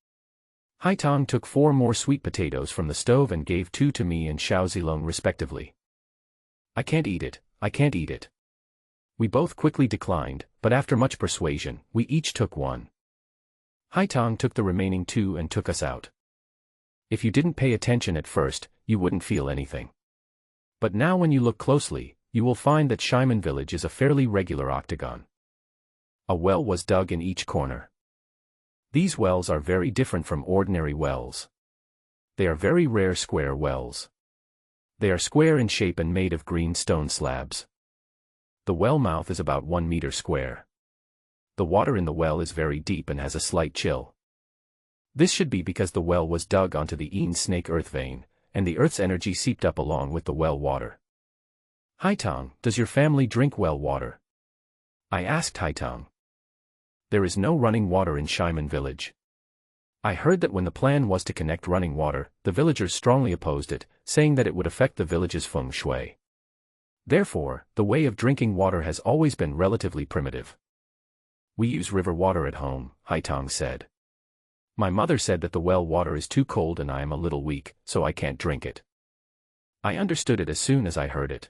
Haitong took 4 more sweet potatoes from the stove and gave 2 to me and Xiao Zilong respectively. I can't eat it, I can't eat it. We both quickly declined, but after much persuasion, we each took 1. Haitong took the remaining 2 and took us out. If you didn't pay attention at first, you wouldn't feel anything. But now when you look closely, you will find that Shaiman village is a fairly regular octagon. A well was dug in each corner. These wells are very different from ordinary wells. They are very rare square wells. They are square in shape and made of green stone slabs. The well mouth is about 1 meter square. The water in the well is very deep and has a slight chill. This should be because the well was dug onto the Een snake earth vein, and the earth's energy seeped up along with the well water. Haitong, does your family drink well water? I asked Haitong. There is no running water in Shaiman village. I heard that when the plan was to connect running water, the villagers strongly opposed it, saying that it would affect the village's feng shui. Therefore, the way of drinking water has always been relatively primitive. We use river water at home, Haitong said. My mother said that the well water is too cold and I am a little weak, so I can't drink it. I understood it as soon as I heard it.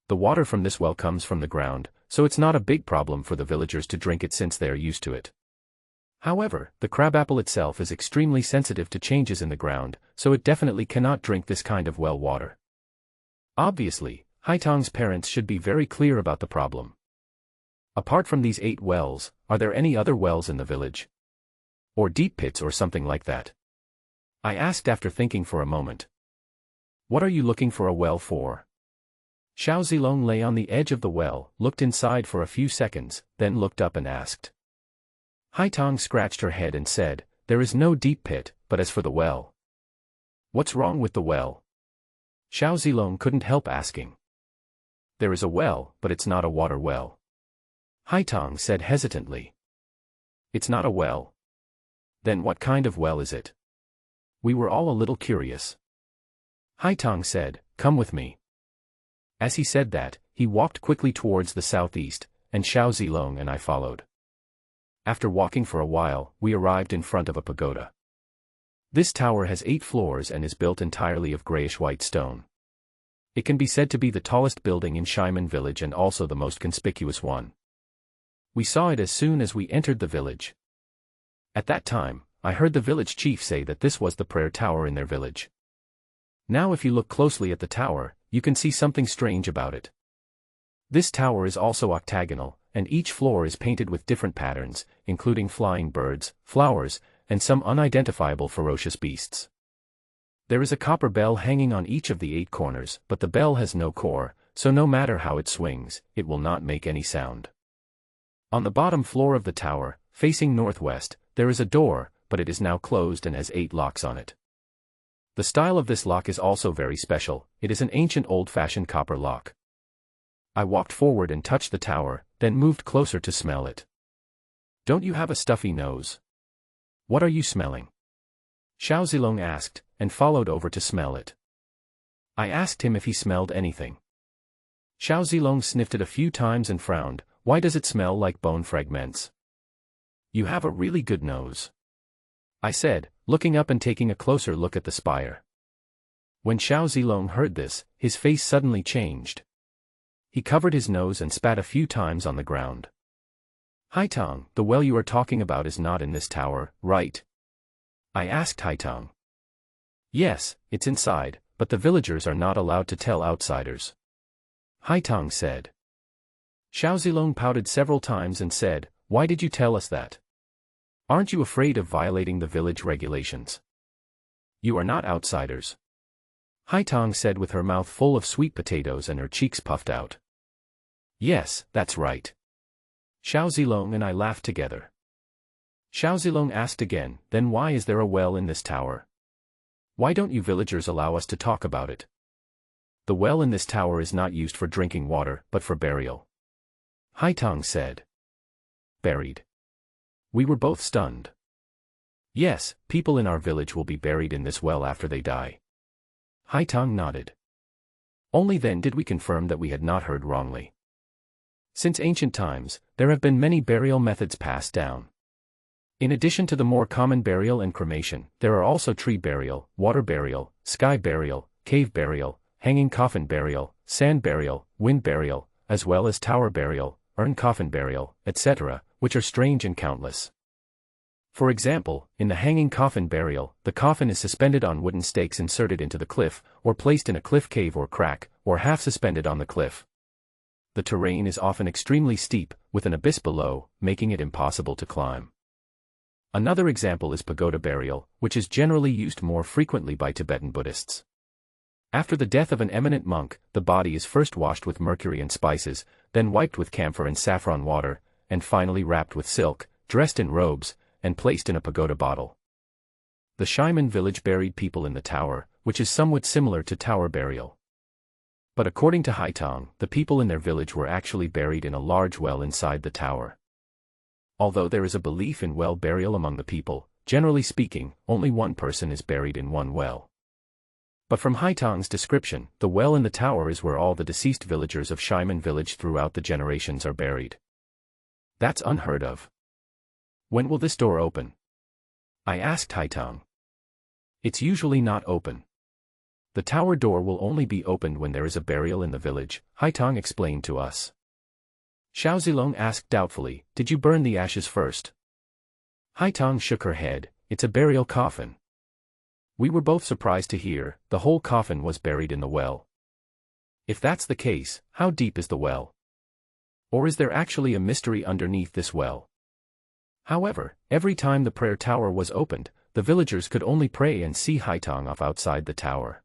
The water from this well comes from the ground, so it's not a big problem for the villagers to drink it since they are used to it. However, the crabapple itself is extremely sensitive to changes in the ground, so it definitely cannot drink this kind of well water. Obviously, Haitong's parents should be very clear about the problem. Apart from these 8 wells, are there any other wells in the village? Or deep pits or something like that? I asked after thinking for a moment. What are you looking for a well for? Xiao Zilong lay on the edge of the well, looked inside for a few seconds, then looked up and asked. Haitong scratched her head and said, there is no deep pit, but as for the well. What's wrong with the well? Xiao Zilong couldn't help asking. There is a well, but it's not a water well. Haitong said hesitantly. It's not a well. Then what kind of well is it? We were all a little curious. Haitong said, come with me. As he said that, he walked quickly towards the southeast, and Xiao Zilong and I followed. After walking for a while, we arrived in front of a pagoda. This tower has 8 floors and is built entirely of grayish-white stone. It can be said to be the tallest building in Shaiman village and also the most conspicuous one. We saw it as soon as we entered the village. At that time, I heard the village chief say that this was the prayer tower in their village. Now if you look closely at the tower, you can see something strange about it. This tower is also octagonal, and each floor is painted with different patterns, including flying birds, flowers, and some unidentifiable ferocious beasts. There is a copper bell hanging on each of the 8 corners, but the bell has no core, so no matter how it swings, it will not make any sound. On the bottom floor of the tower, facing northwest, there is a door, but it is now closed and has 8 locks on it. The style of this lock is also very special, it is an ancient old-fashioned copper lock. I walked forward and touched the tower, then moved closer to smell it. Don't you have a stuffy nose? What are you smelling? Xiao Zilong asked, and followed over to smell it. I asked him if he smelled anything. Xiao Zilong sniffed it a few times and frowned. Why does it smell like bone fragments? You have a really good nose, I said, looking up and taking a closer look at the spire. When Xiao Zilong heard this, his face suddenly changed. He covered his nose and spat a few times on the ground. Haitong, the well you are talking about is not in this tower, right? I asked Haitong. Yes, it's inside, but the villagers are not allowed to tell outsiders. Haitong said. Xiao Zilong pouted several times and said, why did you tell us that? Aren't you afraid of violating the village regulations? You are not outsiders. Haitong said with her mouth full of sweet potatoes and her cheeks puffed out. Yes, that's right. Xiao Zilong and I laughed together. Xiao Zilong asked again, then why is there a well in this tower? Why don't you villagers allow us to talk about it? The well in this tower is not used for drinking water, but for burial. Haitong said. Buried. We were both stunned. Yes, people in our village will be buried in this well after they die. Haitong nodded. Only then did we confirm that we had not heard wrongly. Since ancient times, there have been many burial methods passed down. In addition to the more common burial and cremation, there are also tree burial, water burial, sky burial, cave burial, hanging coffin burial, sand burial, wind burial, as well as tower burial, urn coffin burial, etc., which are strange and countless. For example, in the hanging coffin burial, the coffin is suspended on wooden stakes inserted into the cliff, or placed in a cliff cave or crack, or half suspended on the cliff. The terrain is often extremely steep, with an abyss below, making it impossible to climb. Another example is pagoda burial, which is generally used more frequently by Tibetan Buddhists. After the death of an eminent monk, the body is first washed with mercury and spices, then wiped with camphor and saffron water, and finally wrapped with silk, dressed in robes, and placed in a pagoda bottle. The Shimen village buried people in the tower, which is somewhat similar to tower burial. But according to Haitong, the people in their village were actually buried in a large well inside the tower. Although there is a belief in well burial among the people, generally speaking, only one person is buried in one well. But from Haitong's description, the well in the tower is where all the deceased villagers of Shimen village throughout the generations are buried. That's unheard of. When will this door open? I asked Haitong. It's usually not open. The tower door will only be opened when there is a burial in the village, Haitong explained to us. Xiao Zilong asked doubtfully, did you burn the ashes first? Haitong shook her head, it's a burial coffin. We were both surprised to hear, the whole coffin was buried in the well. If that's the case, how deep is the well? Or is there actually a mystery underneath this well? However, every time the prayer tower was opened, the villagers could only pray and see Haitong off outside the tower.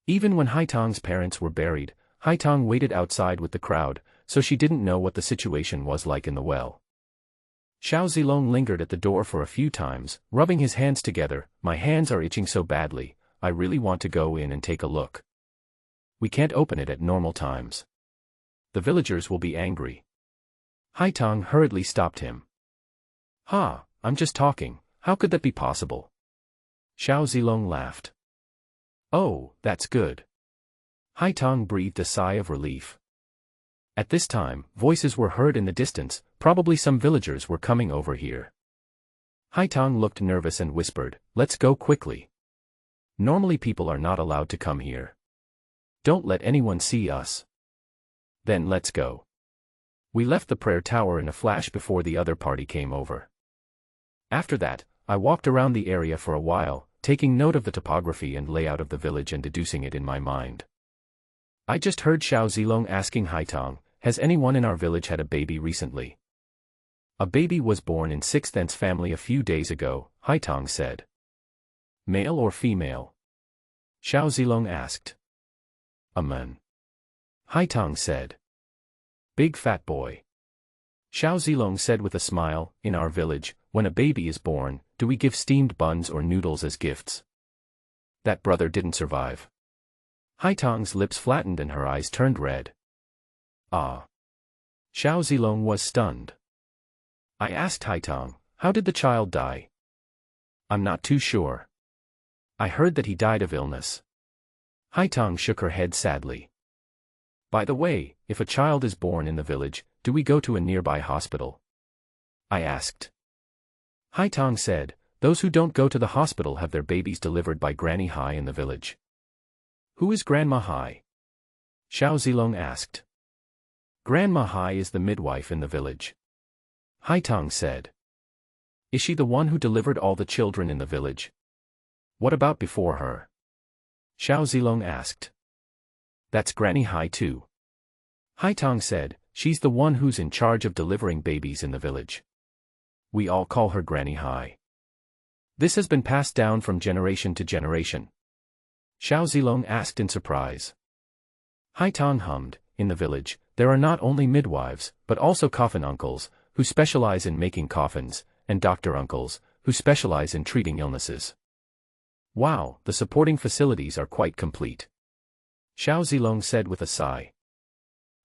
Even when Haitong's parents were buried, Haitong waited outside with the crowd, so she didn't know what the situation was like in the well. Xiao Zilong lingered at the door for a few times, rubbing his hands together. My hands are itching so badly, I really want to go in and take a look. We can't open it at normal times. The villagers will be angry. Haitong hurriedly stopped him. Ha, I'm just talking, how could that be possible? Xiao Zilong laughed. Oh, that's good. Haitong breathed a sigh of relief. At this time, voices were heard in the distance, probably some villagers were coming over here. Haitong looked nervous and whispered, let's go quickly. Normally people are not allowed to come here. Don't let anyone see us. Then let's go. We left the prayer tower in a flash before the other party came over. After that, I walked around the area for a while, taking note of the topography and layout of the village and deducing it in my mind. I just heard Xiao Zilong asking Haitong, has anyone in our village had a baby recently? A baby was born in 6th N's family a few days ago, Haitong said. Male or female? Xiao Zilong asked. A man. Haitong said. Big fat boy. Xiao Zilong said with a smile, in our village, when a baby is born, do we give steamed buns or noodles as gifts? That brother didn't survive. Haitong's lips flattened and her eyes turned red. Ah. Xiao Zilong was stunned. I asked Haitong, how did the child die? I'm not too sure. I heard that he died of illness. Haitong shook her head sadly. By the way, if a child is born in the village, do we go to a nearby hospital? I asked. Haitong said, those who don't go to the hospital have their babies delivered by Granny Hai in the village. Who is Grandma Hai? Xiao Zilong asked. Grandma Hai is the midwife in the village. Haitong said. Is she the one who delivered all the children in the village? What about before her? Xiao Zilong asked. That's Granny Hai too. Haitong said, she's the one who's in charge of delivering babies in the village. We all call her Granny Hai. This has been passed down from generation to generation. Xiao Zilong asked in surprise. Haitong hummed, in the village, there are not only midwives, but also coffin uncles, who specialize in making coffins, and doctor uncles, who specialize in treating illnesses. Wow, the supporting facilities are quite complete. Xiao Zilong said with a sigh.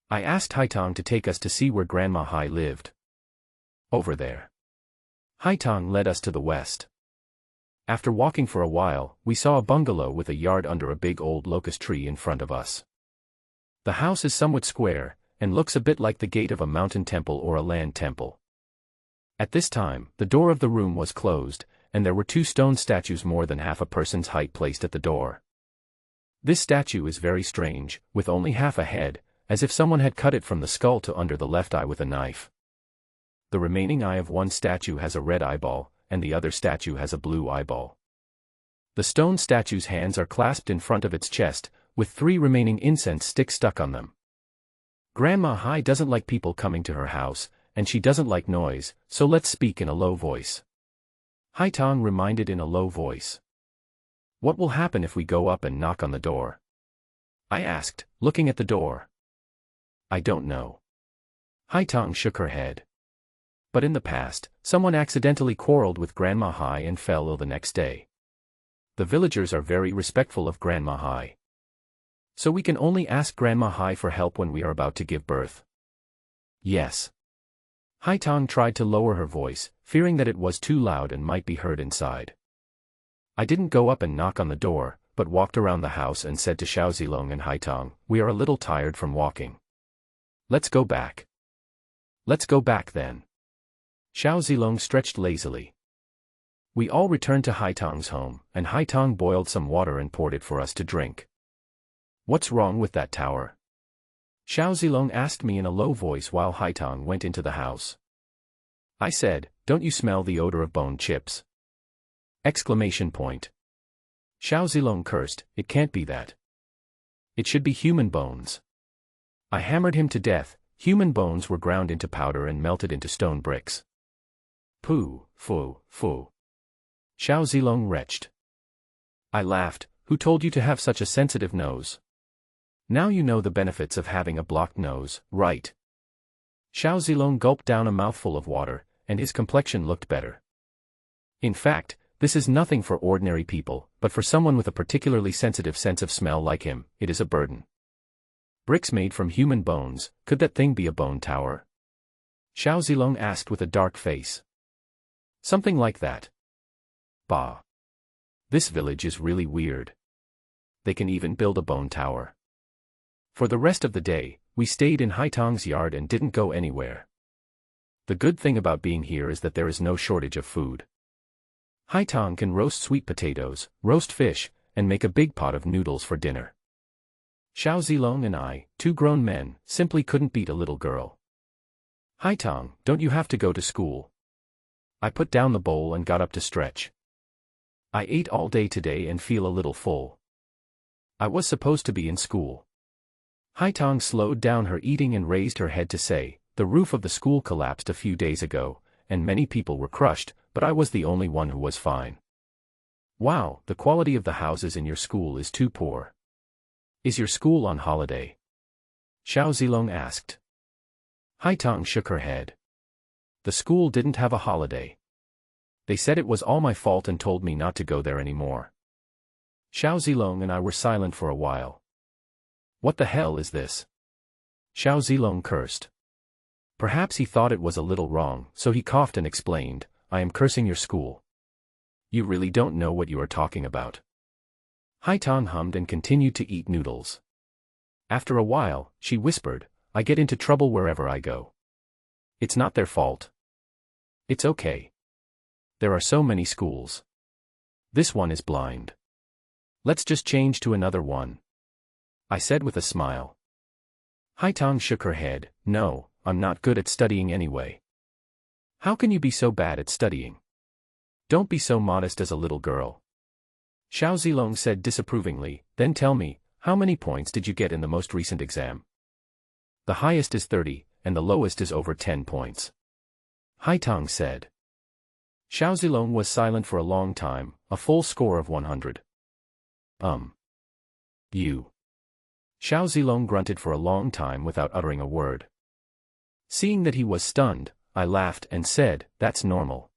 I asked Haitong to take us to see where Grandma Hai lived. Over there. Haitong led us to the west. After walking for a while, we saw a bungalow with a yard under a big old locust tree in front of us. The house is somewhat square, and looks a bit like the gate of a mountain temple or a land temple. At this time, the door of the room was closed, and there were 2 stone statues more than half a person's height placed at the door. This statue is very strange, with only half a head, as if someone had cut it from the skull to under the left eye with a knife. The remaining eye of one statue has a red eyeball, and the other statue has a blue eyeball. The stone statue's hands are clasped in front of its chest, with 3 remaining incense sticks stuck on them. Grandma Hai doesn't like people coming to her house, and she doesn't like noise, so let's speak in a low voice. Hai Tong reminded in a low voice. What will happen if we go up and knock on the door? I asked, looking at the door. I don't know. Hai Tong shook her head. But in the past, someone accidentally quarreled with Grandma Hai and fell ill the next day. The villagers are very respectful of Grandma Hai. So we can only ask Grandma Hai for help when we are about to give birth. Yes. Hai Tong tried to lower her voice, fearing that it was too loud and might be heard inside. I didn't go up and knock on the door, but walked around the house and said to Xiao Zilong and Hai Tong, we are a little tired from walking. Let's go back. Let's go back then. Xiao Zilong stretched lazily. We all returned to Hai Tong's home, and Hai Tong boiled some water and poured it for us to drink. What's wrong with that tower? Xiao Zilong asked me in a low voice while Hai Tong went into the house. I said, don't you smell the odor of bone chips? Exclamation point. Xiao Zilong cursed, it can't be that. It should be human bones. I hammered him to death. Human bones were ground into powder and melted into stone bricks. Pooh, foo, foo. Xiao Zilong retched. I laughed, who told you to have such a sensitive nose? Now you know the benefits of having a blocked nose, right? Xiao Zilong gulped down a mouthful of water, and his complexion looked better. In fact, this is nothing for ordinary people, but for someone with a particularly sensitive sense of smell like him, it is a burden. Bricks made from human bones, could that thing be a bone tower? Xiao Zilong asked with a dark face. Something like that. Bah. This village is really weird. They can even build a bone tower. For the rest of the day, we stayed in Hai Tong's yard and didn't go anywhere. The good thing about being here is that there is no shortage of food. Hai Tong can roast sweet potatoes, roast fish, and make a big pot of noodles for dinner. Xiao Zilong and I, 2 grown men, simply couldn't beat a little girl. Hai Tong, don't you have to go to school? I put down the bowl and got up to stretch. I ate all day today and feel a little full. I was supposed to be in school. Hai Tong slowed down her eating and raised her head to say, the roof of the school collapsed a few days ago, and many people were crushed, but I was the only one who was fine. Wow, the quality of the houses in your school is too poor. Is your school on holiday? Xiao Zilong asked. Hai Tong shook her head. The school didn't have a holiday. They said it was all my fault and told me not to go there anymore. Xiao Zilong and I were silent for a while. What the hell is this? Xiao Zilong cursed. Perhaps he thought it was a little wrong, so he coughed and explained, I am cursing your school. You really don't know what you are talking about. Hai Tong hummed and continued to eat noodles. After a while, she whispered, I get into trouble wherever I go. It's not their fault. It's okay. There are so many schools. This one is blind. Let's just change to another one. I said with a smile. Hai Tong shook her head, no, I'm not good at studying anyway. How can you be so bad at studying? Don't be so modest as a little girl. Xiao Zilong said disapprovingly, then tell me, how many points did you get in the most recent exam? The highest is 30, and the lowest is over 10 points. Hai Tong said. Xiao Zilong was silent for a long time, a full score of 100. You. Xiao Zilong grunted for a long time without uttering a word. Seeing that he was stunned, I laughed and said, that's normal.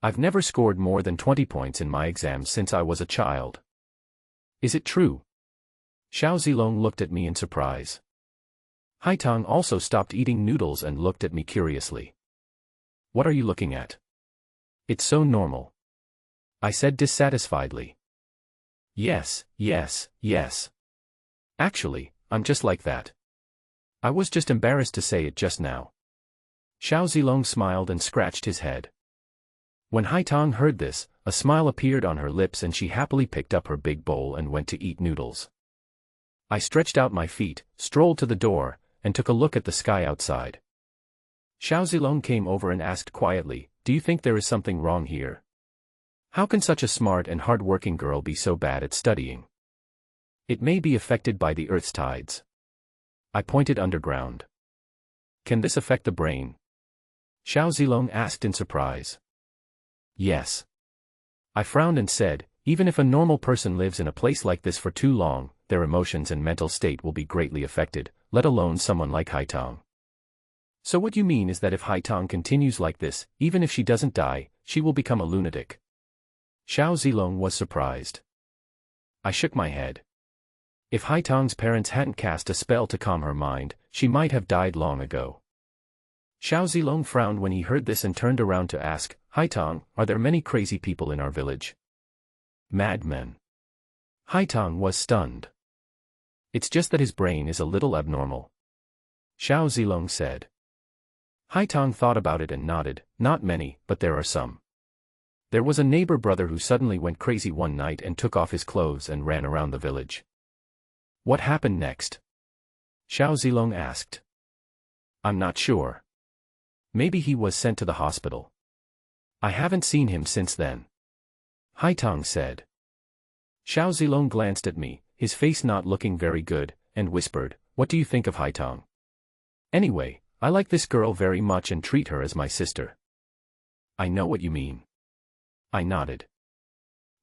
I've never scored more than 20 points in my exams since I was a child. Is it true? Xiao Zilong looked at me in surprise. Hai Tong also stopped eating noodles and looked at me curiously. What are you looking at? It's so normal. I said dissatisfiedly. Yes, yes, yes. Actually, I'm just like that. I was just embarrassed to say it just now. Xiao Zilong smiled and scratched his head. When Haitong heard this, a smile appeared on her lips and she happily picked up her big bowl and went to eat noodles. I stretched out my feet, strolled to the door, and took a look at the sky outside. Xiao Zilong came over and asked quietly, "Do you think there is something wrong here? How can such a smart and hard-working girl be so bad at studying? It may be affected by the Earth's tides." I pointed underground. "Can this affect the brain?" Xiao Zilong asked in surprise. "Yes." I frowned and said, "Even if a normal person lives in a place like this for too long, their emotions and mental state will be greatly affected, let alone someone like Haitong." "So what you mean is that if Haitong continues like this, even if she doesn't die, she will become a lunatic?" Xiao Zilong was surprised. I shook my head. If Haitong's parents hadn't cast a spell to calm her mind, she might have died long ago. Xiao Zilong frowned when he heard this and turned around to ask, "Haitong, are there many crazy people in our village?" "Madmen." Haitong was stunned. "It's just that his brain is a little abnormal," Xiao Zilong said. Haitong thought about it and nodded, "Not many, but there are some. There was a neighbor brother who suddenly went crazy one night and took off his clothes and ran around the village." "What happened next?" Xiao Zilong asked. "I'm not sure. Maybe he was sent to the hospital. I haven't seen him since then," Haitong said. Xiao Zilong glanced at me, his face not looking very good, and whispered, "What do you think of Haitong? Anyway, I like this girl very much and treat her as my sister." "I know what you mean." I nodded.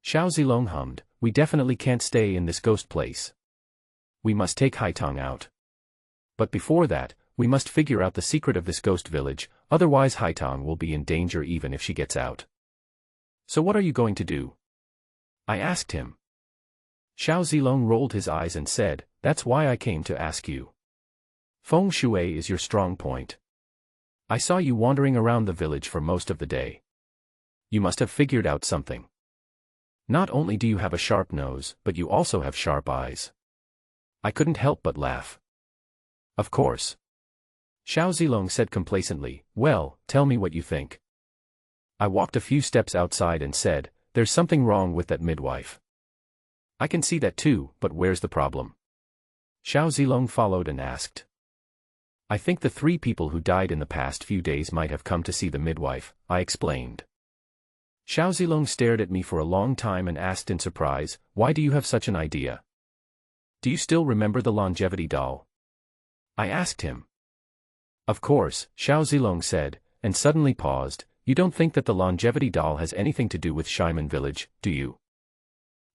Xiao Zilong hummed, "We definitely can't stay in this ghost place. We must take Haitong out. But before that, we must figure out the secret of this ghost village, otherwise Haitong will be in danger even if she gets out." "So what are you going to do?" I asked him. Xiao Zilong rolled his eyes and said, "That's why I came to ask you. Feng Shui is your strong point. I saw you wandering around the village for most of the day. You must have figured out something. Not only do you have a sharp nose, but you also have sharp eyes." I couldn't help but laugh. "Of course," Xiao Zilong said complacently. "Well, tell me what you think." I walked a few steps outside and said, "There's something wrong with that midwife." "I can see that too, but where's the problem?" Xiao Zilong followed and asked. "I think the 3 people who died in the past few days might have come to see the midwife," I explained. Xiao Zilong stared at me for a long time and asked in surprise, "Why do you have such an idea? Do you still remember the longevity doll?" I asked him. "Of course," Xiao Zilong said, and suddenly paused. "You don't think that the longevity doll has anything to do with Shaiman Village, do you?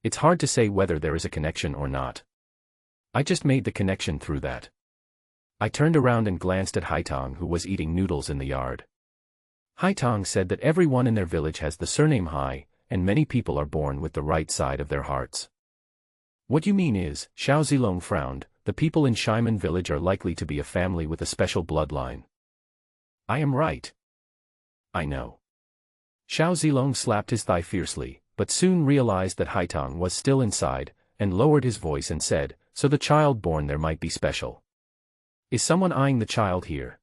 It's hard to say whether there is a connection or not. I just made the connection through that." I turned around and glanced at Haitong who was eating noodles in the yard. Haitong said that everyone in their village has the surname Hai, and many people are born with the right side of their hearts. "What you mean is," Xiao Zilong frowned, "the people in Shaiman Village are likely to be a family with a special bloodline." "I am right." "I know." Xiao Zilong slapped his thigh fiercely, but soon realized that Haitong was still inside, and lowered his voice and said, "So the child born there might be special. Is someone eyeing the child here?"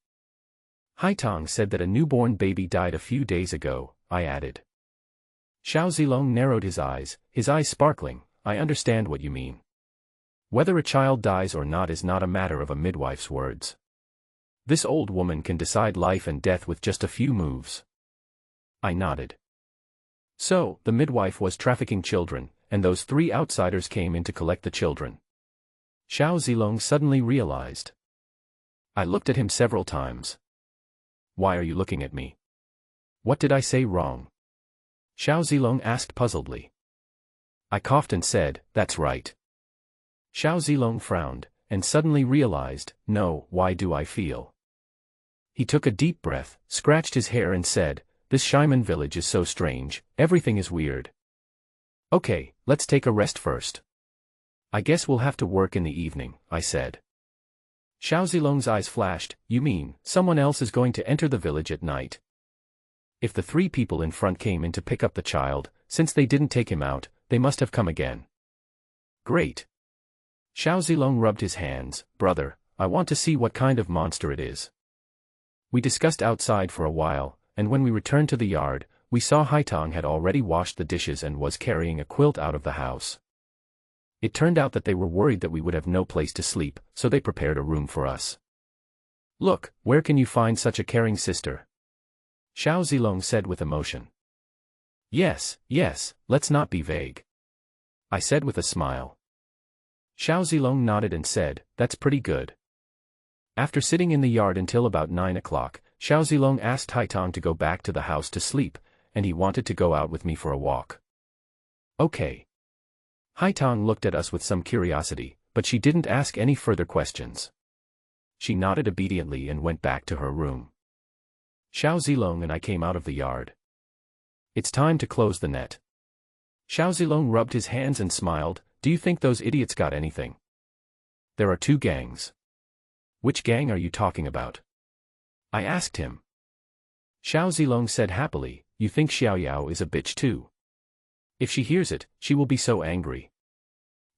Haitong said that a newborn baby died a few days ago, I added. Xiao Zilong narrowed his eyes sparkling. "I understand what you mean. Whether a child dies or not is not a matter of a midwife's words. This old woman can decide life and death with just a few moves." I nodded. "So, the midwife was trafficking children, and those 3 outsiders came in to collect the children?" Xiao Zilong suddenly realized. I looked at him several times. "Why are you looking at me? What did I say wrong?" Xiao Zilong asked puzzledly. I coughed and said, "That's right." Xiao Zilong frowned, and suddenly realized, "No, why do I feel?" He took a deep breath, scratched his hair and said, "This Shaiman village is so strange, everything is weird. Okay, let's take a rest first. I guess we'll have to work in the evening," I said. Xiao Zilong's eyes flashed. "You mean, someone else is going to enter the village at night?" If the 3 people in front came in to pick up the child, since they didn't take him out, they must have come again. Great. Xiao Zilong rubbed his hands. "Brother, I want to see what kind of monster it is." We discussed outside for a while, and when we returned to the yard, we saw Haitong had already washed the dishes and was carrying a quilt out of the house. It turned out that they were worried that we would have no place to sleep, so they prepared a room for us. "Look, where can you find such a caring sister?" Xiao Zilong said with emotion. Yes, let's not be vague," I said with a smile. Xiao Zilong nodded and said, "That's pretty good." After sitting in the yard until about 9 o'clock, Xiao Zilong asked Haitong to go back to the house to sleep, and he wanted to go out with me for a walk. Okay. Haitong looked at us with some curiosity, but she didn't ask any further questions. She nodded obediently and went back to her room. Xiao Zilong and I came out of the yard. "It's time to close the net." Xiao Zilong rubbed his hands and smiled. "Do you think those idiots got anything?" "There are 2 gangs." "Which gang are you talking about?" I asked him. Xiao Zilong said happily, "You think Xiao Yao is a bitch too? If she hears it, she will be so angry.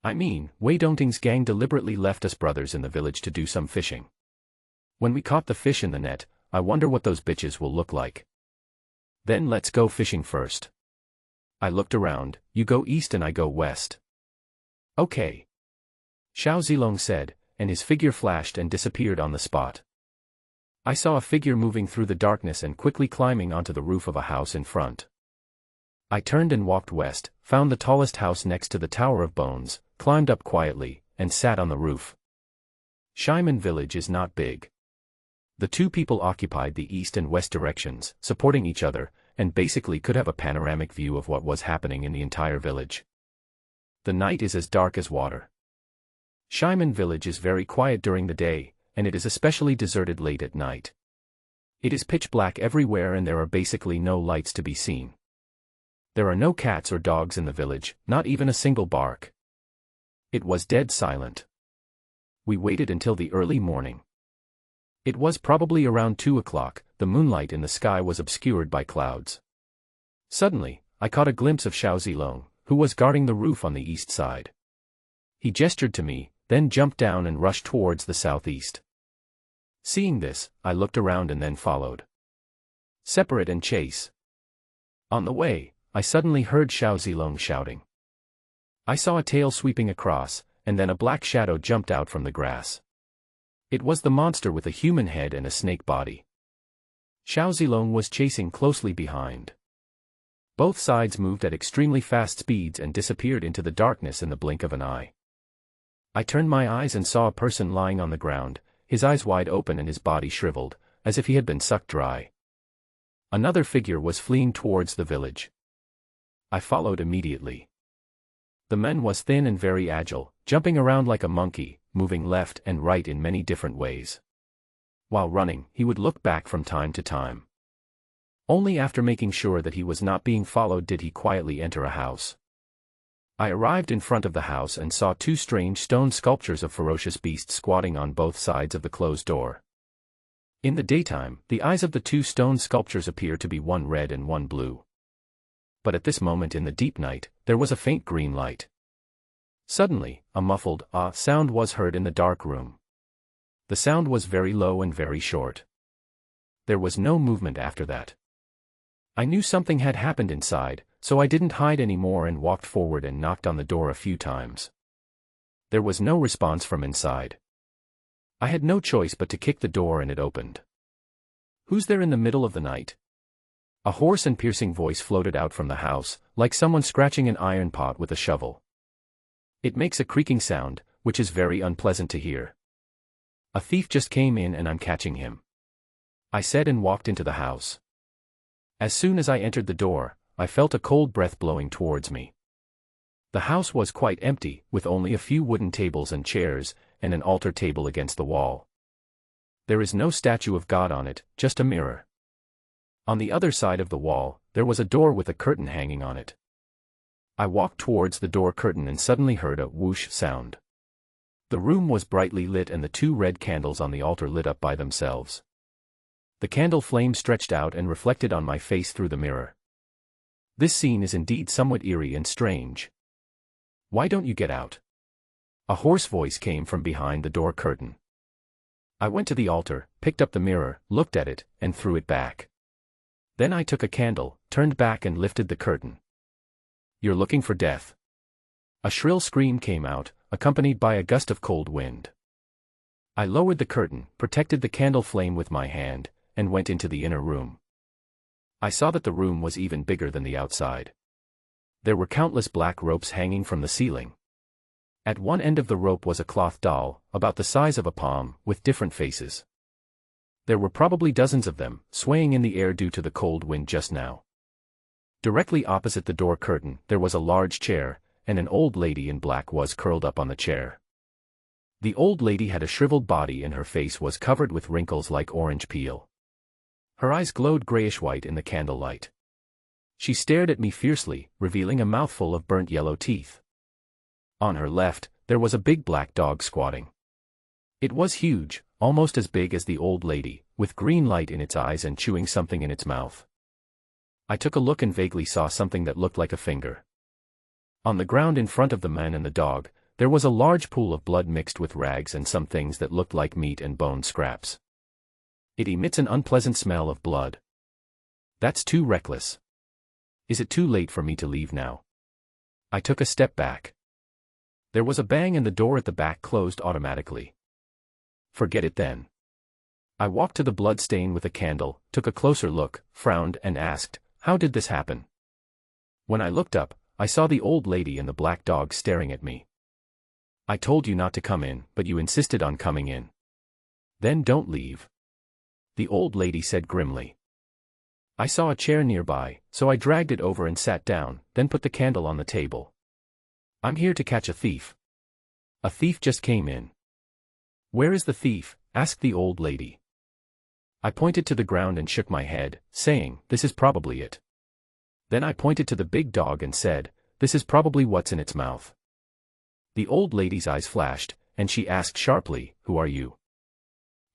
I mean, Wei Dongting's gang deliberately left us brothers in the village to do some fishing. When we caught the fish in the net, I wonder what those bitches will look like. Then let's go fishing first." I looked around. "You go east and I go west." "Okay," Xiao Zilong said, and his figure flashed and disappeared on the spot. I saw a figure moving through the darkness and quickly climbing onto the roof of a house in front. I turned and walked west, found the tallest house next to the Tower of Bones, climbed up quietly, and sat on the roof. Shimen village is not big. The 2 people occupied the east and west directions, supporting each other, and basically could have a panoramic view of what was happening in the entire village. The night is as dark as water. Shimen village is very quiet during the day, and it is especially deserted late at night. It is pitch black everywhere and there are basically no lights to be seen. There are no cats or dogs in the village, not even a single bark. It was dead silent. We waited until the early morning. It was probably around 2 o'clock, the moonlight in the sky was obscured by clouds. Suddenly, I caught a glimpse of Xiao Zilong, who was guarding the roof on the east side. He gestured to me, then jumped down and rushed towards the southeast. Seeing this, I looked around and then followed. Separate and chase. On the way, I suddenly heard Xiao Zilong shouting. I saw a tail sweeping across, and then a black shadow jumped out from the grass. It was the monster with a human head and a snake body. Xiao Zilong was chasing closely behind. Both sides moved at extremely fast speeds and disappeared into the darkness in the blink of an eye. I turned my eyes and saw a person lying on the ground, his eyes wide open and his body shriveled, as if he had been sucked dry. Another figure was fleeing towards the village. I followed immediately. The man was thin and very agile, jumping around like a monkey, moving left and right in many different ways. While running, he would look back from time to time. Only after making sure that he was not being followed did he quietly enter a house. I arrived in front of the house and saw 2 strange stone sculptures of ferocious beasts squatting on both sides of the closed door. In the daytime, the eyes of the 2 stone sculptures appear to be one red and one blue. But at this moment in the deep night, there was a faint green light. Suddenly, a muffled "ah" sound was heard in the dark room. The sound was very low and very short. There was no movement after that. I knew something had happened inside, so I didn't hide anymore and walked forward and knocked on the door a few times. There was no response from inside. I had no choice but to kick the door and it opened. "Who's there in the middle of the night?" A hoarse and piercing voice floated out from the house, like someone scratching an iron pot with a shovel. It makes a creaking sound, which is very unpleasant to hear. "A thief just came in and I'm catching him," I said and walked into the house. As soon as I entered the door, I felt a cold breath blowing towards me. The house was quite empty, with only a few wooden tables and chairs, and an altar table against the wall. There is no statue of God on it, just a mirror. On the other side of the wall, there was a door with a curtain hanging on it. I walked towards the door curtain and suddenly heard a whoosh sound. The room was brightly lit and the 2 red candles on the altar lit up by themselves. The candle flame stretched out and reflected on my face through the mirror. This scene is indeed somewhat eerie and strange. "Why don't you get out?" A hoarse voice came from behind the door curtain. I went to the altar, picked up the mirror, looked at it, and threw it back. Then I took a candle, turned back and lifted the curtain. "You're looking for death." A shrill scream came out, accompanied by a gust of cold wind. I lowered the curtain, protected the candle flame with my hand, and went into the inner room. I saw that the room was even bigger than the outside. There were countless black ropes hanging from the ceiling. At one end of the rope was a cloth doll, about the size of a palm, with different faces. There were probably dozens of them, swaying in the air due to the cold wind just now. Directly opposite the door curtain, there was a large chair, and an old lady in black was curled up on the chair. The old lady had a shriveled body and her face was covered with wrinkles like orange peel. Her eyes glowed grayish-white in the candlelight. She stared at me fiercely, revealing a mouthful of burnt yellow teeth. On her left, there was a big black dog squatting. It was huge, almost as big as the old lady, with green light in its eyes and chewing something in its mouth. I took a look and vaguely saw something that looked like a finger. On the ground in front of the man and the dog, there was a large pool of blood mixed with rags and some things that looked like meat and bone scraps. It emits an unpleasant smell of blood. That's too reckless. Is it too late for me to leave now? I took a step back. There was a bang and the door at the back closed automatically. Forget it then. I walked to the blood stain with a candle, took a closer look, frowned and asked, "How did this happen?" When I looked up, I saw the old lady and the black dog staring at me. "I told you not to come in, but you insisted on coming in. Then don't leave," the old lady said grimly. I saw a chair nearby, so I dragged it over and sat down, then put the candle on the table. "I'm here to catch a thief." "A thief just came in." "Where is the thief?" asked the old lady. I pointed to the ground and shook my head, saying, "This is probably it." Then I pointed to the big dog and said, "This is probably what's in its mouth." The old lady's eyes flashed, and she asked sharply, "Who are you?"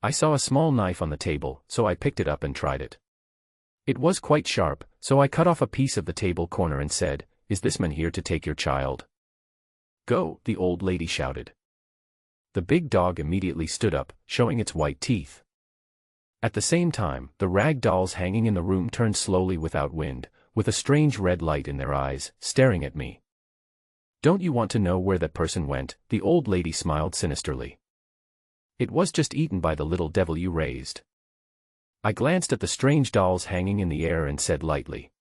I saw a small knife on the table, so I picked it up and tried it. It was quite sharp, so I cut off a piece of the table corner and said, "Is this man here to take your child?" "Go," the old lady shouted. The big dog immediately stood up, showing its white teeth. At the same time, the rag dolls hanging in the room turned slowly without wind, with a strange red light in their eyes, staring at me. "Don't you want to know where that person went?" the old lady smiled sinisterly. "It was just eaten by the little devil you raised." I glanced at the strange dolls hanging in the air and said lightly.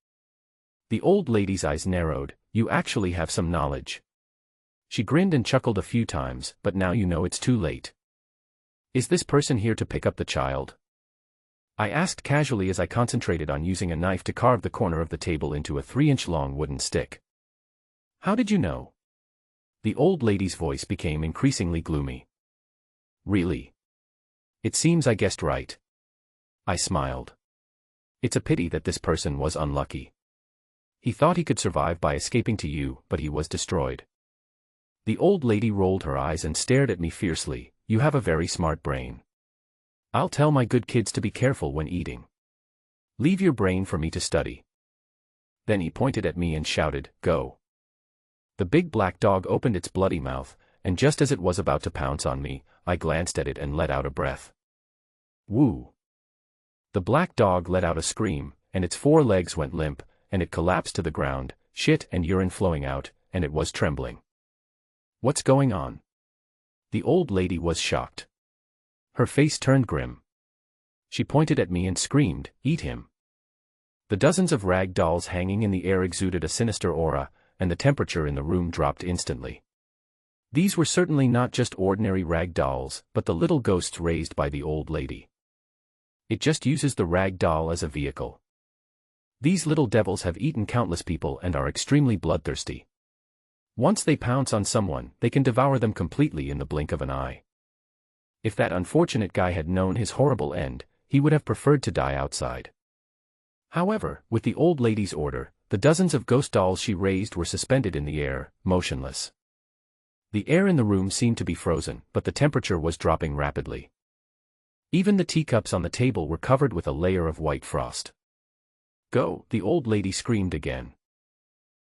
The old lady's eyes narrowed, "You actually have some knowledge." She grinned and chuckled a few times, "But now you know it's too late." "Is this person here to pick up the child?" I asked casually as I concentrated on using a knife to carve the corner of the table into a 3-inch long wooden stick. "How did you know?" The old lady's voice became increasingly gloomy. "Really? It seems I guessed right." I smiled. "It's a pity that this person was unlucky. He thought he could survive by escaping to you, but he was destroyed." The old lady rolled her eyes and stared at me fiercely. "You have a very smart brain. I'll tell my good kids to be careful when eating. Leave your brain for me to study." Then he pointed at me and shouted, "Go." The big black dog opened its bloody mouth, and just as it was about to pounce on me, I glanced at it and let out a breath. Woo! The black dog let out a scream, and its 4 legs went limp, and it collapsed to the ground, shit and urine flowing out, and it was trembling. "What's going on?" The old lady was shocked. Her face turned grim. She pointed at me and screamed, "Eat him." The dozens of rag dolls hanging in the air exuded a sinister aura, and the temperature in the room dropped instantly. These were certainly not just ordinary rag dolls, but the little ghosts raised by the old lady. It just uses the rag doll as a vehicle. These little devils have eaten countless people and are extremely bloodthirsty. Once they pounce on someone, they can devour them completely in the blink of an eye. If that unfortunate guy had known his horrible end, he would have preferred to die outside. However, with the old lady's order, the dozens of ghost dolls she raised were suspended in the air, motionless. The air in the room seemed to be frozen, but the temperature was dropping rapidly. Even the teacups on the table were covered with a layer of white frost. "Go!" the old lady screamed again.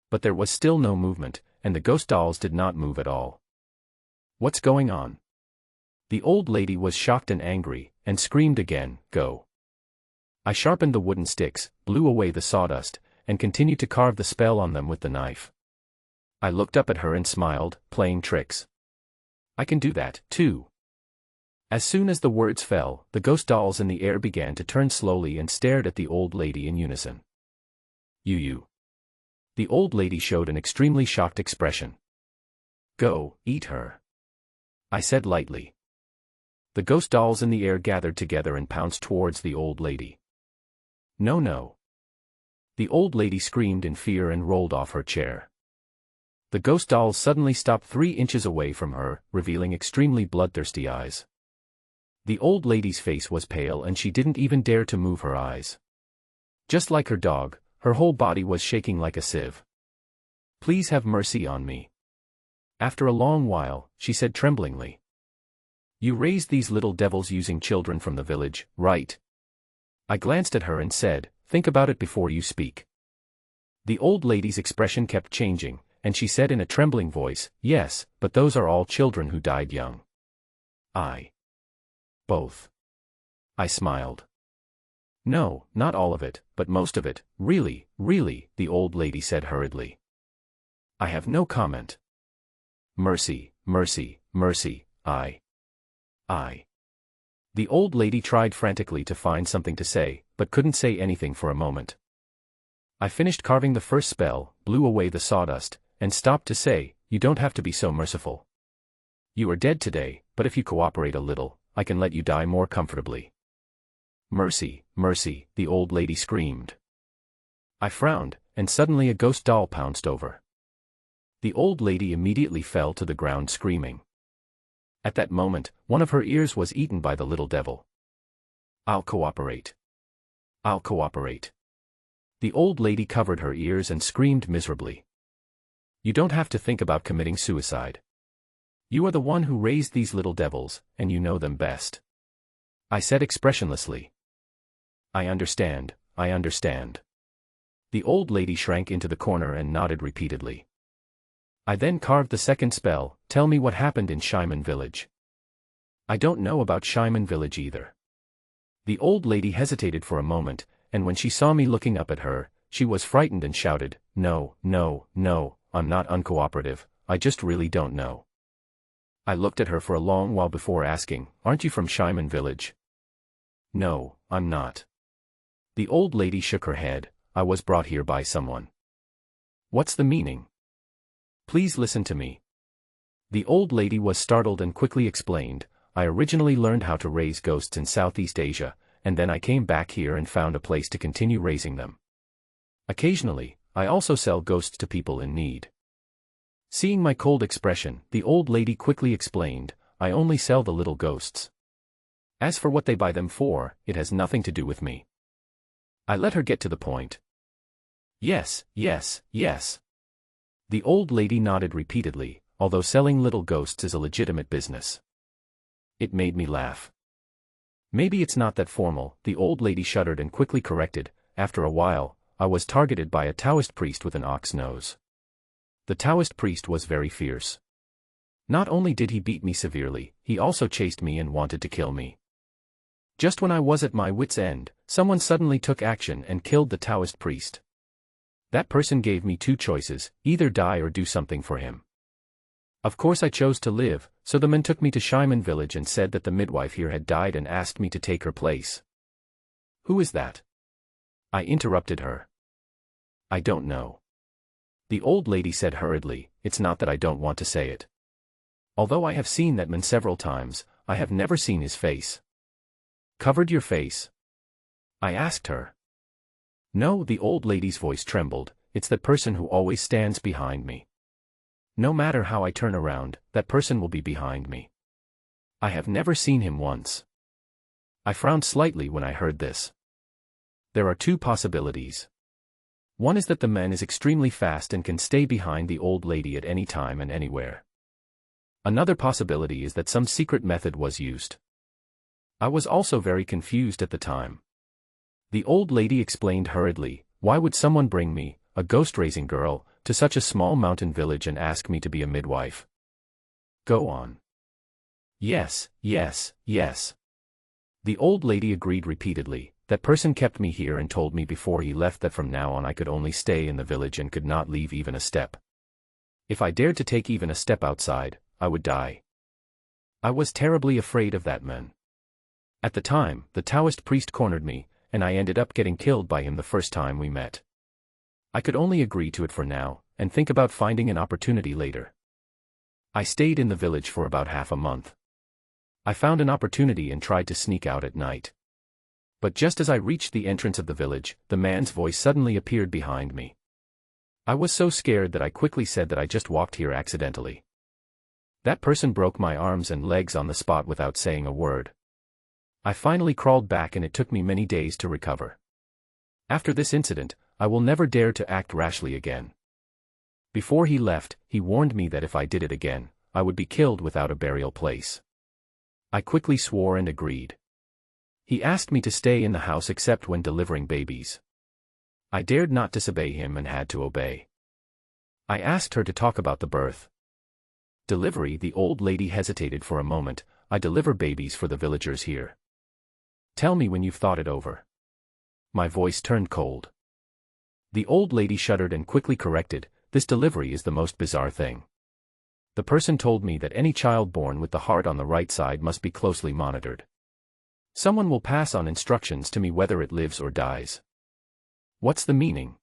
But there was still no movement, and the ghost dolls did not move at all. "What's going on?" The old lady was shocked and angry, and screamed again, "Go." I sharpened the wooden sticks, blew away the sawdust, and continued to carve the spell on them with the knife. I looked up at her and smiled, playing tricks. I can do that, too. As soon as the words fell, the ghost dolls in the air began to turn slowly and stared at the old lady in unison. You. The old lady showed an extremely shocked expression. "Go, eat her," I said lightly. The ghost dolls in the air gathered together and pounced towards the old lady. "No, no." The old lady screamed in fear and rolled off her chair. The ghost dolls suddenly stopped 3 inches away from her, revealing extremely bloodthirsty eyes. The old lady's face was pale and she didn't even dare to move her eyes. Just like her dog, her whole body was shaking like a sieve. "Please have mercy on me." After a long while, she said tremblingly. "You raised these little devils using children from the village, right?" I glanced at her and said, "Think about it before you speak." The old lady's expression kept changing, and she said in a trembling voice, "Yes, but those are all children who died young." Both. I smiled. "No, not all of it, but most of it, really, the old lady said hurriedly. I have no comment. Mercy, mercy, mercy, I. The old lady tried frantically to find something to say, but couldn't say anything for a moment. I finished carving the first spell, blew away the sawdust, and stopped to say, "You don't have to be so merciful. You are dead today, but if you cooperate a little, I can let you die more comfortably." "Mercy, mercy," the old lady screamed. I frowned, and suddenly a ghost doll pounced over. The old lady immediately fell to the ground screaming. At that moment, one of her ears was eaten by the little devil. I'll cooperate. I'll cooperate." The old lady covered her ears and screamed miserably. "You don't have to think about committing suicide. You are the one who raised these little devils, and you know them best," I said expressionlessly. I understand. The old lady shrank into the corner and nodded repeatedly. I then carved the second spell, "Tell me what happened in Shyman village." "I don't know about Shyman village either." The old lady hesitated for a moment, and when she saw me looking up at her, she was frightened and shouted, No, I'm not uncooperative, I just really don't know." I looked at her for a long while before asking, "Aren't you from Shyman village?" "No, I'm not." The old lady shook her head, "I was brought here by someone." "What's the meaning? Please listen to me." The old lady was startled and quickly explained, "I originally learned how to raise ghosts in Southeast Asia, and then I came back here and found a place to continue raising them. Occasionally, I also sell ghosts to people in need." Seeing my cold expression, the old lady quickly explained, "I only sell the little ghosts. As for what they buy them for, it has nothing to do with me." I let her get to the point. Yes. The old lady nodded repeatedly, although selling little ghosts is a legitimate business. It made me laugh. "Maybe it's not that formal," the old lady shuddered and quickly corrected, "After a while, I was targeted by a Taoist priest with an ox nose. The Taoist priest was very fierce. Not only did he beat me severely, he also chased me and wanted to kill me. Just when I was at my wit's end, someone suddenly took action and killed the Taoist priest. That person gave me 2 choices, either die or do something for him. Of course I chose to live, so the men took me to Shyman village and said that the midwife here had died and asked me to take her place." "Who is that?" I interrupted her. "I don't know." The old lady said hurriedly, "It's not that I don't want to say it. Although I have seen that man several times, I have never seen his face." "Covered your face?" I asked her. "No," the old lady's voice trembled, "it's that person who always stands behind me. No matter how I turn around, that person will be behind me. I have never seen him once." I frowned slightly when I heard this. There are 2 possibilities. One is that the man is extremely fast and can stay behind the old lady at any time and anywhere. Another possibility is that some secret method was used. I was also very confused at the time. The old lady explained hurriedly, "Why would someone bring me, a ghost-raising girl, to such a small mountain village and ask me to be a midwife?" "Go on." Yes, yes, yes. The old lady agreed repeatedly. That person kept me here and told me before he left that from now on I could only stay in the village and could not leave even a step. If I dared to take even a step outside, I would die. I was terribly afraid of that man. At the time, the Taoist priest cornered me, and I ended up getting killed by him the first time we met. I could only agree to it for now, and think about finding an opportunity later. I stayed in the village for about half a month. I found an opportunity and tried to sneak out at night. But just as I reached the entrance of the village, the man's voice suddenly appeared behind me. I was so scared that I quickly said that I just walked here accidentally. That person broke my arms and legs on the spot without saying a word. I finally crawled back and it took me many days to recover. After this incident, I will never dare to act rashly again. Before he left, he warned me that if I did it again, I would be killed without a burial place. I quickly swore and agreed. He asked me to stay in the house except when delivering babies. I dared not disobey him and had to obey. I asked her to talk about the birth. Delivery. The old lady hesitated for a moment. I deliver babies for the villagers here. Tell me when you've thought it over. My voice turned cold. The old lady shuddered and quickly corrected, this delivery is the most bizarre thing. The person told me that any child born with the heart on the right side must be closely monitored. Someone will pass on instructions to me whether it lives or dies. What's the meaning?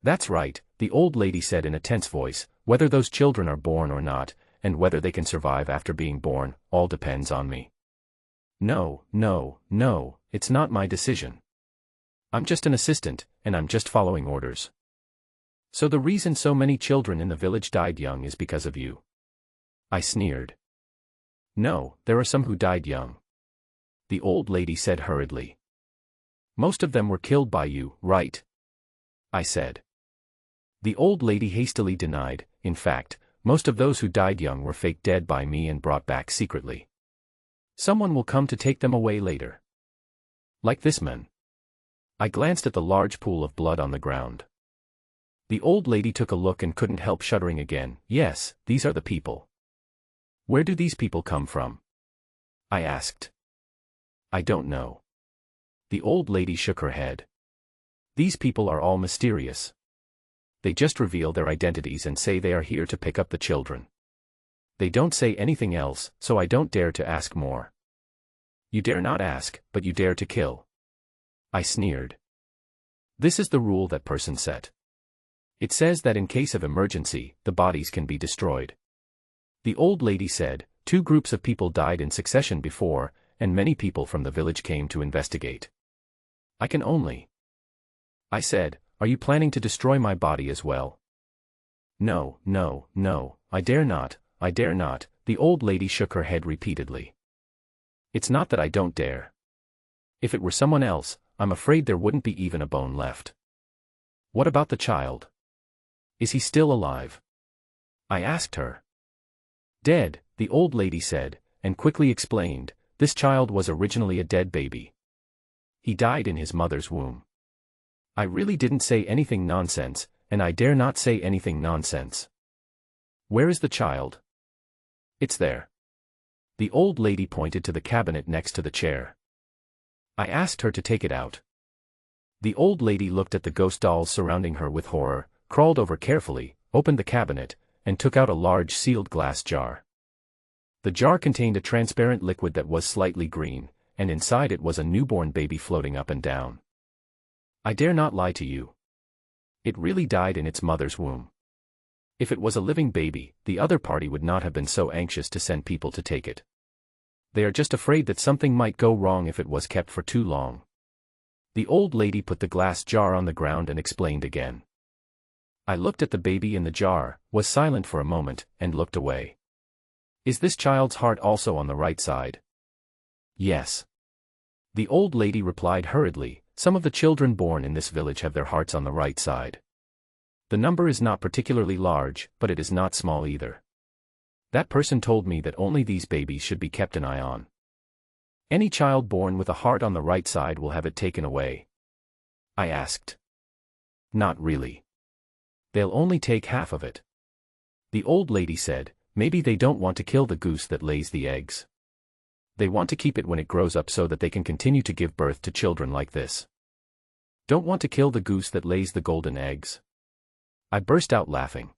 That's right, the old lady said in a tense voice, whether those children are born or not, and whether they can survive after being born, all depends on me. No, no, no, it's not my decision. I'm just an assistant, and I'm just following orders. So the reason so many children in the village died young is because of you? I sneered. No, there are some who died young. The old lady said hurriedly. Most of them were killed by you, right? I said. The old lady hastily denied, in fact, most of those who died young were faked dead by me and brought back secretly. Someone will come to take them away later. Like this man. I glanced at the large pool of blood on the ground. The old lady took a look and couldn't help shuddering again. Yes, these are the people. Where do these people come from? I asked. I don't know. The old lady shook her head. These people are all mysterious. They just reveal their identities and say they are here to pick up the children. They don't say anything else, so I don't dare to ask more. You dare not ask, but you dare to kill. I sneered. This is the rule that person set. It says that in case of emergency, the bodies can be destroyed. The old lady said, 2 groups of people died in succession before, and many people from the village came to investigate. I can only. I said, are you planning to destroy my body as well? No, no, no, I dare not, the old lady shook her head repeatedly. It's not that I don't dare. If it were someone else, I'm afraid there wouldn't be even a bone left. What about the child? Is he still alive? I asked her. Dead, the old lady said, and quickly explained, this child was originally a dead baby. He died in his mother's womb. I really didn't say anything nonsense, and I dare not say anything nonsense. Where is the child? It's there. The old lady pointed to the cabinet next to the chair. I asked her to take it out. The old lady looked at the ghost dolls surrounding her with horror, crawled over carefully, opened the cabinet, and took out a large sealed glass jar. The jar contained a transparent liquid that was slightly green, and inside it was a newborn baby floating up and down. I dare not lie to you. It really died in its mother's womb. If it was a living baby, the other party would not have been so anxious to send people to take it. They are just afraid that something might go wrong if it was kept for too long. The old lady put the glass jar on the ground and explained again. I looked at the baby in the jar, was silent for a moment, and looked away. Is this child's heart also on the right side? Yes. The old lady replied hurriedly, some of the children born in this village have their hearts on the right side. The number is not particularly large, but it is not small either. That person told me that only these babies should be kept an eye on. Any child born with a heart on the right side will have it taken away. I asked. Not really. They'll only take half of it. The old lady said, maybe they don't want to kill the goose that lays the eggs. They want to keep it when it grows up so that they can continue to give birth to children like this. Don't want to kill the goose that lays the golden eggs. I burst out laughing.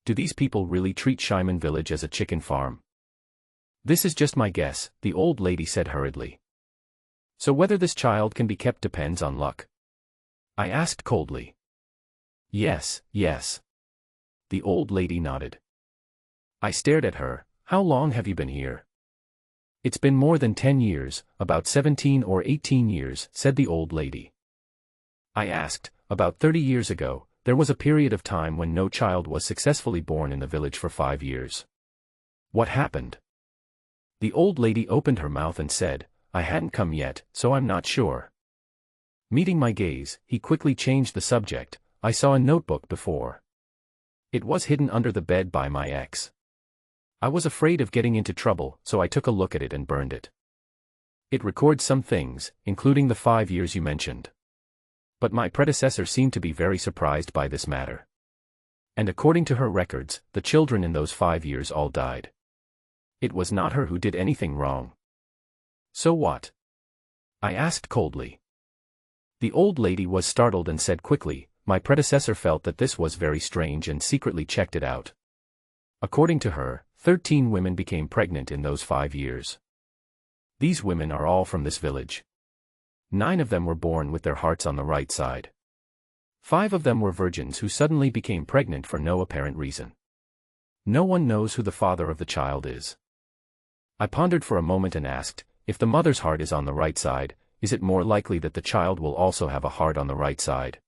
Do these people really treat Shaiman village as a chicken farm? This is just my guess, the old lady said hurriedly. So whether this child can be kept depends on luck. I asked coldly. Yes, yes. The old lady nodded. I stared at her. How long have you been here? It's been more than 10 years, about 17 or 18 years, said the old lady. I asked, about 30 years ago, there was a period of time when no child was successfully born in the village for 5 years. What happened? The old lady opened her mouth and said, I hadn't come yet, so I'm not sure. Meeting my gaze, he quickly changed the subject. I saw a notebook before. It was hidden under the bed by my ex. I was afraid of getting into trouble, so I took a look at it and burned it. It records some things, including the 5 years you mentioned. But my predecessor seemed to be very surprised by this matter. And according to her records, the children in those 5 years all died. It was not her who did anything wrong. So what? I asked coldly. The old lady was startled and said quickly, my predecessor felt that this was very strange and secretly checked it out. According to her, 13 women became pregnant in those 5 years. These women are all from this village. 9 of them were born with their hearts on the right side. 5 of them were virgins who suddenly became pregnant for no apparent reason. No one knows who the father of the child is. I pondered for a moment and asked, if the mother's heart is on the right side, is it more likely that the child will also have a heart on the right side?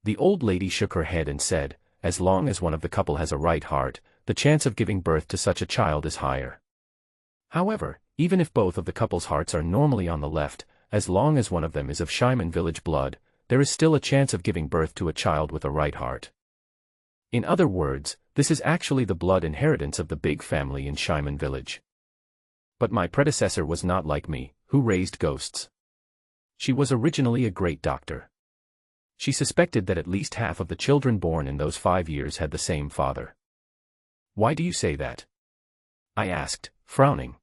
The old lady shook her head and said, as long as one of the couple has a right heart, the chance of giving birth to such a child is higher. However, even if both of the couple's hearts are normally on the left, as long as one of them is of Shaiman village blood, there is still a chance of giving birth to a child with a right heart. In other words, this is actually the blood inheritance of the big family in Shaiman village. But my predecessor was not like me, who raised ghosts. She was originally a great doctor. She suspected that at least half of the children born in those 5 years had the same father. Why do you say that? I asked, frowning.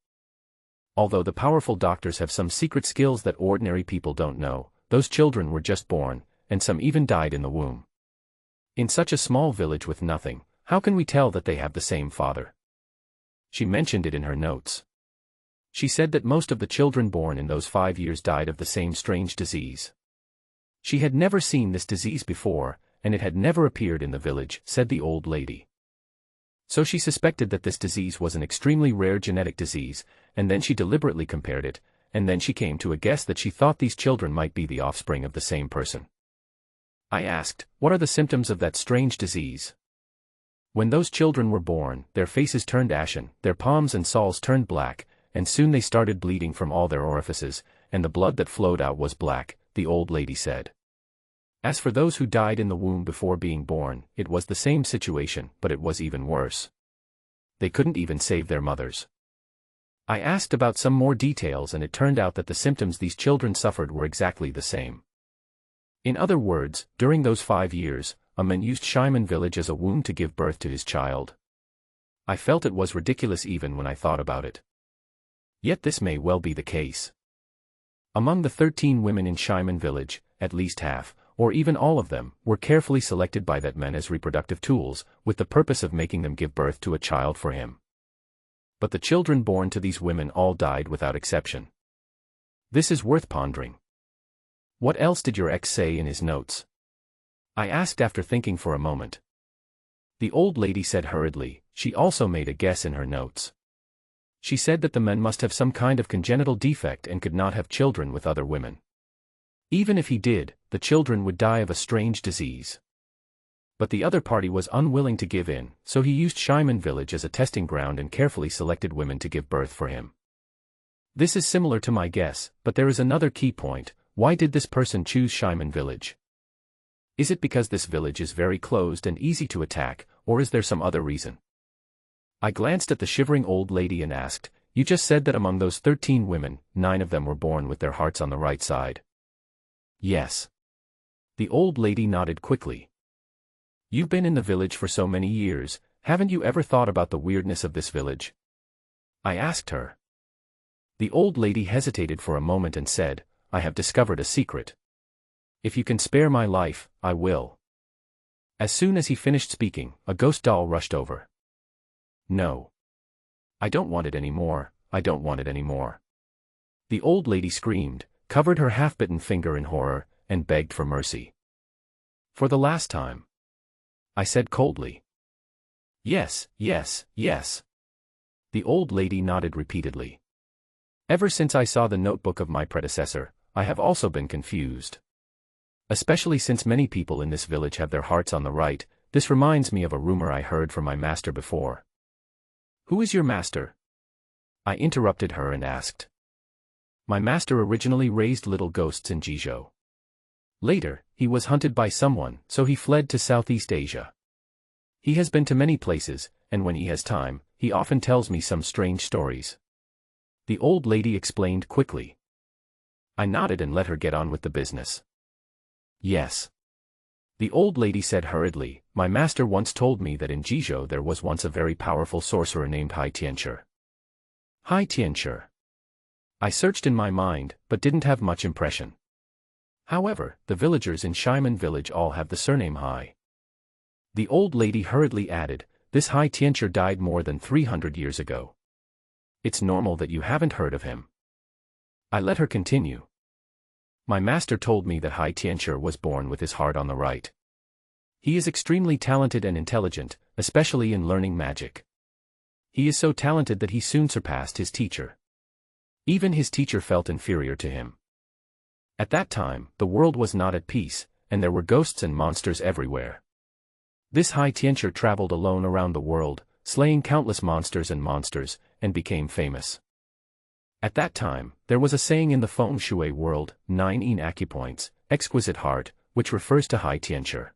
Although the powerful doctors have some secret skills that ordinary people don't know, those children were just born, and some even died in the womb. In such a small village with nothing, how can we tell that they have the same father? She mentioned it in her notes. She said that most of the children born in those 5 years died of the same strange disease. She had never seen this disease before, and it had never appeared in the village, said the old lady. So she suspected that this disease was an extremely rare genetic disease, and then she deliberately compared it, and then she came to a guess that she thought these children might be the offspring of the same person. I asked, what are the symptoms of that strange disease? When those children were born, their faces turned ashen, their palms and soles turned black, and soon they started bleeding from all their orifices, and the blood that flowed out was black, the old lady said. As for those who died in the womb before being born, it was the same situation, but it was even worse. They couldn't even save their mothers. I asked about some more details and it turned out that the symptoms these children suffered were exactly the same. In other words, during those 5 years, a man used Shaiman village as a womb to give birth to his child. I felt it was ridiculous even when I thought about it. Yet this may well be the case. Among the 13 women in Shaiman village, at least half, or even all of them, were carefully selected by that man as reproductive tools, with the purpose of making them give birth to a child for him. But the children born to these women all died without exception. This is worth pondering. What else did your ex say in his notes? I asked after thinking for a moment. The old lady said hurriedly, she also made a guess in her notes. She said that the men must have some kind of congenital defect and could not have children with other women. Even if he did, the children would die of a strange disease. But the other party was unwilling to give in, so he used Shaiman village as a testing ground and carefully selected women to give birth for him. This is similar to my guess, but there is another key point. Why did this person choose Shaiman village? Is it because this village is very closed and easy to attack, or is there some other reason? I glanced at the shivering old lady and asked, you just said that among those 13 women, 9 of them were born with their hearts on the right side. Yes. The old lady nodded quickly. You've been in the village for so many years, Haven't you ever thought about the weirdness of this village? I asked her. The old lady hesitated for a moment and said, I have discovered a secret. If you can spare my life, I will. As soon as he finished speaking, a ghost doll rushed over. No. I don't want it anymore, I don't want it anymore. The old lady screamed, covered her half-bitten finger in horror, and begged for mercy. For the last time. I said coldly. Yes, yes, yes. The old lady nodded repeatedly. Ever since I saw the notebook of my predecessor, I have also been confused. Especially since many people in this village have their hearts on the right, this reminds me of a rumor I heard from my master before. Who is your master? I interrupted her and asked. My master originally raised little ghosts in Jizhou. Later, he was hunted by someone, so he fled to Southeast Asia. He has been to many places, and when he has time, he often tells me some strange stories. The old lady explained quickly. I nodded and let her get on with the business. Yes. The old lady said hurriedly, my master once told me that in Jizhou there was once a very powerful sorcerer named Hai Tianshi. Hai Tianshi. I searched in my mind, but didn't have much impression. However, the villagers in Shimen village all have the surname Hai. The old lady hurriedly added, this Hai Tianshi died more than 300 years ago. It's normal that you haven't heard of him. I let her continue. My master told me that Hai Tianshi was born with his heart on the right. He is extremely talented and intelligent, especially in learning magic. He is so talented that he soon surpassed his teacher. Even his teacher felt inferior to him. At that time, the world was not at peace, and there were ghosts and monsters everywhere. This Hai Tianshi traveled alone around the world, slaying countless monsters, and became famous. At that time, there was a saying in the feng shui world, 9 acupoints, exquisite heart, which refers to Hai Tianshi.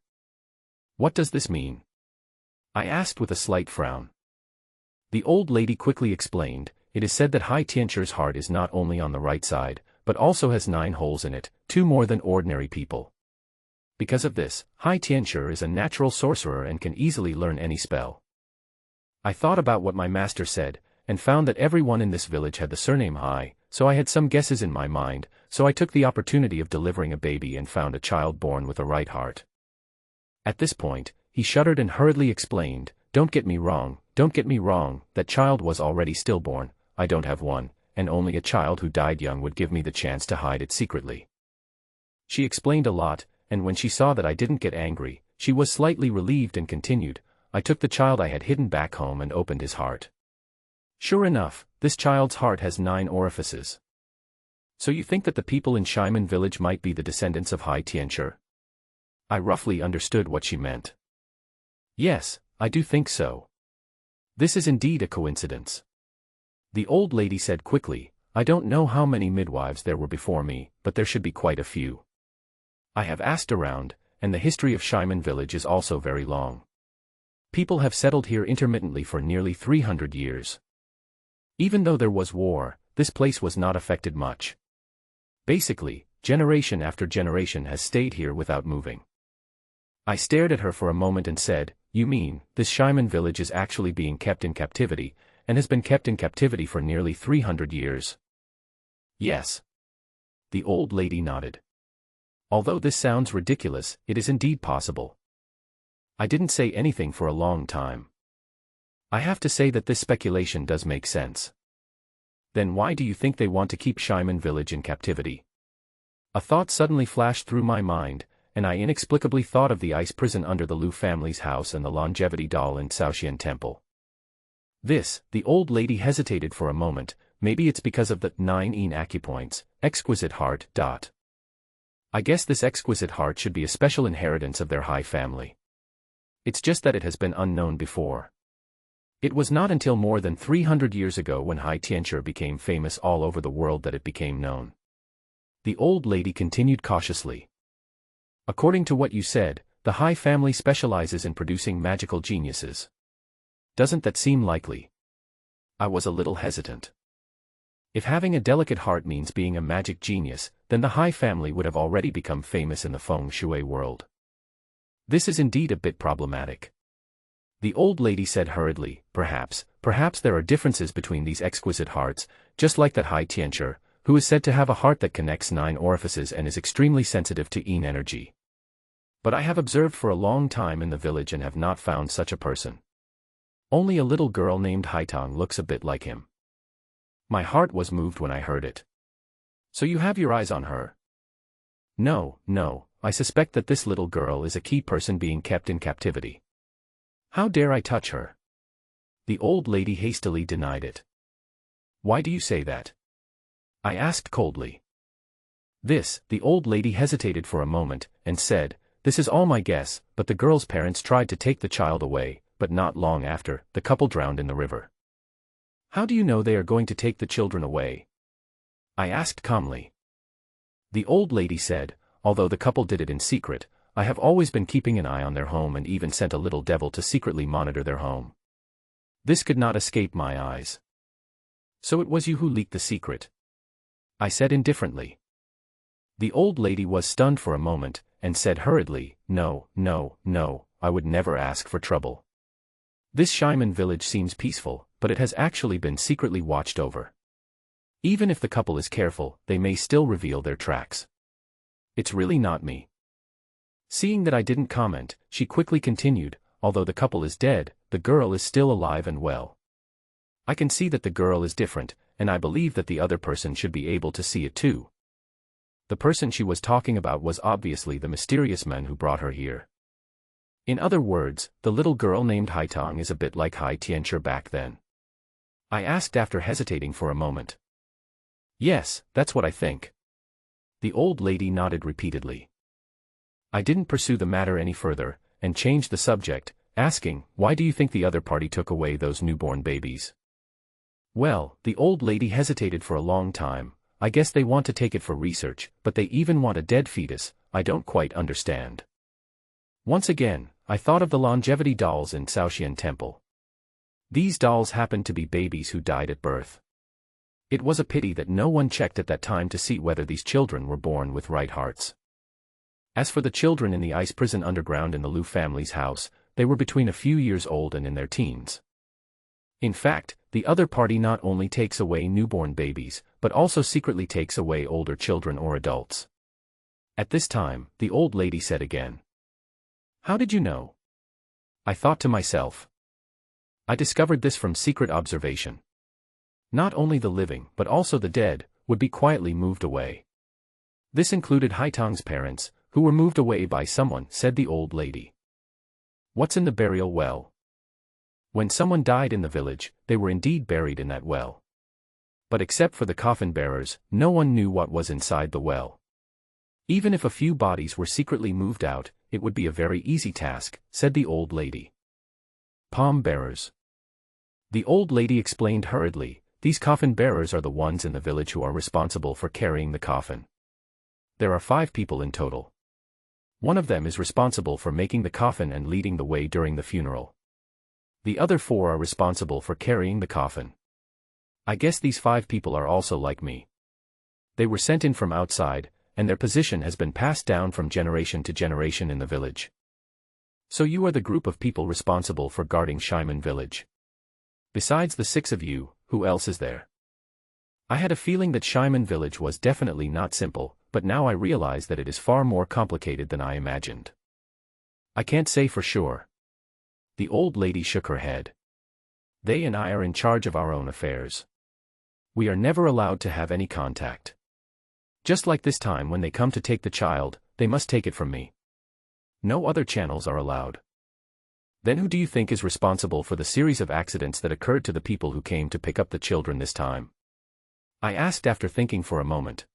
What does this mean? I asked with a slight frown. The old lady quickly explained, it is said that Hai Tianshi's heart is not only on the right side, but also has 9 holes in it, 2 more than ordinary people. Because of this, Hai Tianshi is a natural sorcerer and can easily learn any spell. I thought about what my master said, and found that everyone in this village had the surname Hai, so I had some guesses in my mind, so I took the opportunity of delivering a baby and found a child born with a right heart. At this point, he shuddered and hurriedly explained, don't get me wrong, that child was already stillborn, I don't have one, and only a child who died young would give me the chance to hide it secretly. She explained a lot, and when she saw that I didn't get angry, she was slightly relieved and continued, I took the child I had hidden back home and opened his heart. Sure enough, this child's heart has 9 orifices. So you think that the people in Shimen village might be the descendants of Hai Tianshi? I roughly understood what she meant. Yes, I do think so. This is indeed a coincidence. The old lady said quickly, I don't know how many midwives there were before me, but there should be quite a few. I have asked around, and the history of Shimen village is also very long. People have settled here intermittently for nearly 300 years. Even though there was war, this place was not affected much. Basically, generation after generation has stayed here without moving. I stared at her for a moment and said, you mean, this Shimen village is actually being kept in captivity, and has been kept in captivity for nearly 300 years? Yes. The old lady nodded. Although this sounds ridiculous, it is indeed possible. I didn't say anything for a long time. I have to say that this speculation does make sense. Then why do you think they want to keep Shimen village in captivity? A thought suddenly flashed through my mind, and I inexplicably thought of the ice prison under the Liu family's house and the longevity doll in Shaoxian temple. The old lady hesitated for a moment, maybe it's because of the 9 acupoints, exquisite heart. I guess this exquisite heart should be a special inheritance of their Hai family. It's just that it has been unknown before. It was not until more than 300 years ago when Hai Tianshi became famous all over the world that it became known. The old lady continued cautiously. According to what you said, the Hai family specializes in producing magical geniuses. Doesn't that seem likely? I was a little hesitant. If having a delicate heart means being a magic genius, then the Hai family would have already become famous in the feng shui world. This is indeed a bit problematic. The old lady said hurriedly, perhaps there are differences between these exquisite hearts, just like that high tiancher, who is said to have a heart that connects 9 orifices and is extremely sensitive to yin energy. But I have observed for a long time in the village and have not found such a person. Only a little girl named Haitang looks a bit like him. My heart was moved when I heard it. So you have your eyes on her? No, I suspect that this little girl is a key person being kept in captivity. How dare I touch her? The old lady hastily denied it. Why do you say that? I asked coldly. The old lady hesitated for a moment, and said, this is all my guess, but the girl's parents tried to take the child away, but not long after, the couple drowned in the river. How do you know they are going to take the children away? I asked calmly. The old lady said, although the couple did it in secret, I have always been keeping an eye on their home and even sent a little devil to secretly monitor their home. This could not escape my eyes. So it was you who leaked the secret? I said indifferently. The old lady was stunned for a moment, and said hurriedly, no, I would never ask for trouble. This Shaiman village seems peaceful, but it has actually been secretly watched over. Even if the couple is careful, they may still reveal their tracks. It's really not me. Seeing that I didn't comment, she quickly continued, although the couple is dead, the girl is still alive and well. I can see that the girl is different, and I believe that the other person should be able to see it too. The person she was talking about was obviously the mysterious man who brought her here. In other words, the little girl named Haitang is a bit like Hai Tiancher back then. I asked after hesitating for a moment. Yes, that's what I think. The old lady nodded repeatedly. I didn't pursue the matter any further, and changed the subject, asking, why do you think the other party took away those newborn babies? Well, the old lady hesitated for a long time. I guess they want to take it for research, but they even want a dead fetus. I don't quite understand. Once again, I thought of the longevity dolls in Shaoxian Temple. These dolls happened to be babies who died at birth. It was a pity that no one checked at that time to see whether these children were born with right hearts. As for the children in the ice prison underground in the Liu family's house, they were between a few years old and in their teens. In fact, the other party not only takes away newborn babies, but also secretly takes away older children or adults. At this time, the old lady said again. How did you know? I thought to myself. I discovered this from secret observation. Not only the living, but also the dead, would be quietly moved away. This included Haitang's parents, who were moved away by someone, said the old lady. What's in the burial well? When someone died in the village, they were indeed buried in that well. But except for the coffin bearers, no one knew what was inside the well. Even if a few bodies were secretly moved out, it would be a very easy task, said the old lady. Palm bearers. The old lady explained hurriedly, these coffin bearers are the ones in the village who are responsible for carrying the coffin. There are 5 people in total. One of them is responsible for making the coffin and leading the way during the funeral. The other 4 are responsible for carrying the coffin. I guess these 5 people are also like me. They were sent in from outside, and their position has been passed down from generation to generation in the village. So you are the group of people responsible for guarding Shaiman village. Besides the 6 of you, who else is there? I had a feeling that Shaiman village was definitely not simple, but now I realize that it is far more complicated than I imagined. I can't say for sure. The old lady shook her head. They and I are in charge of our own affairs. We are never allowed to have any contact. Just like this time when they come to take the child, they must take it from me. No other channels are allowed. Then who do you think is responsible for the series of accidents that occurred to the people who came to pick up the children this time? I asked after thinking for a moment.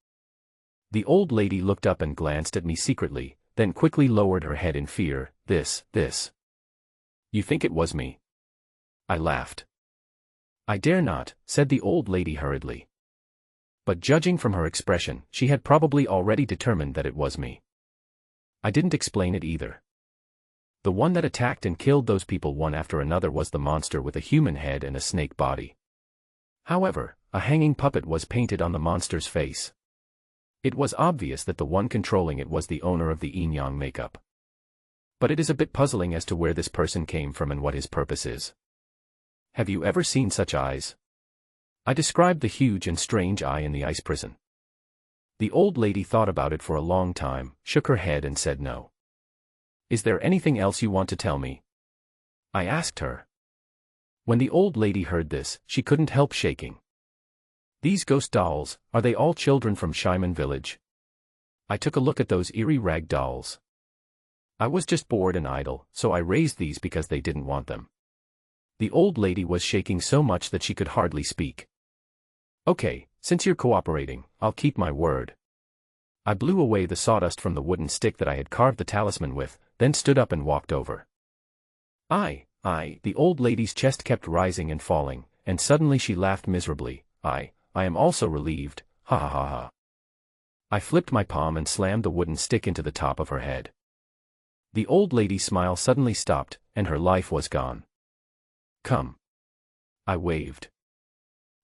The old lady looked up and glanced at me secretly, then quickly lowered her head in fear. This. You think it was me? I laughed. I dare not, said the old lady hurriedly. But judging from her expression, she had probably already determined that it was me. I didn't explain it either. The one that attacked and killed those people one after another was the monster with a human head and a snake body. However, a hanging puppet was painted on the monster's face. It was obvious that the one controlling it was the owner of the yin-yang makeup. But it is a bit puzzling as to where this person came from and what his purpose is. Have you ever seen such eyes? I described the huge and strange eye in the ice prison. The old lady thought about it for a long time, shook her head and said no. Is there anything else you want to tell me? I asked her. When the old lady heard this, she couldn't help shaking. These ghost dolls, are they all children from Shaiman village? I took a look at those eerie rag dolls. I was just bored and idle, so I raised these because they didn't want them. The old lady was shaking so much that she could hardly speak. Okay, since you're cooperating, I'll keep my word. I blew away the sawdust from the wooden stick that I had carved the talisman with, then stood up and walked over. The old lady's chest kept rising and falling, and suddenly she laughed miserably. I am also relieved, ha ha ha ha. I flipped my palm and slammed the wooden stick into the top of her head. The old lady's smile suddenly stopped, and her life was gone. Come. I waved.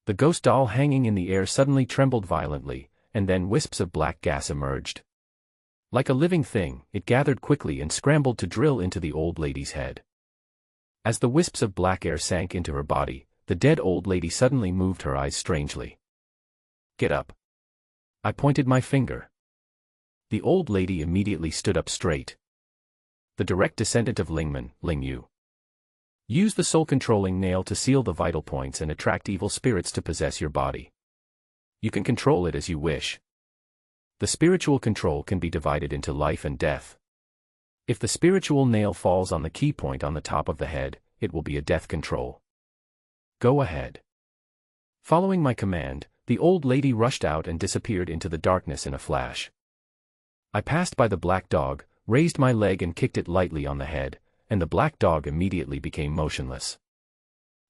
The ghost doll hanging in the air suddenly trembled violently, and then wisps of black gas emerged. Like a living thing, it gathered quickly and scrambled to drill into the old lady's head. As the wisps of black air sank into her body, the dead old lady suddenly moved her eyes strangely. Get up. I pointed my finger. The old lady immediately stood up straight. The direct descendant of Lingman, Ling Yu. Use the soul-controlling nail to seal the vital points and attract evil spirits to possess your body. You can control it as you wish. The spiritual control can be divided into life and death. If the spiritual nail falls on the key point on the top of the head, it will be a death control. Go ahead. Following my command, the old lady rushed out and disappeared into the darkness in a flash. I passed by the black dog, raised my leg and kicked it lightly on the head, and the black dog immediately became motionless.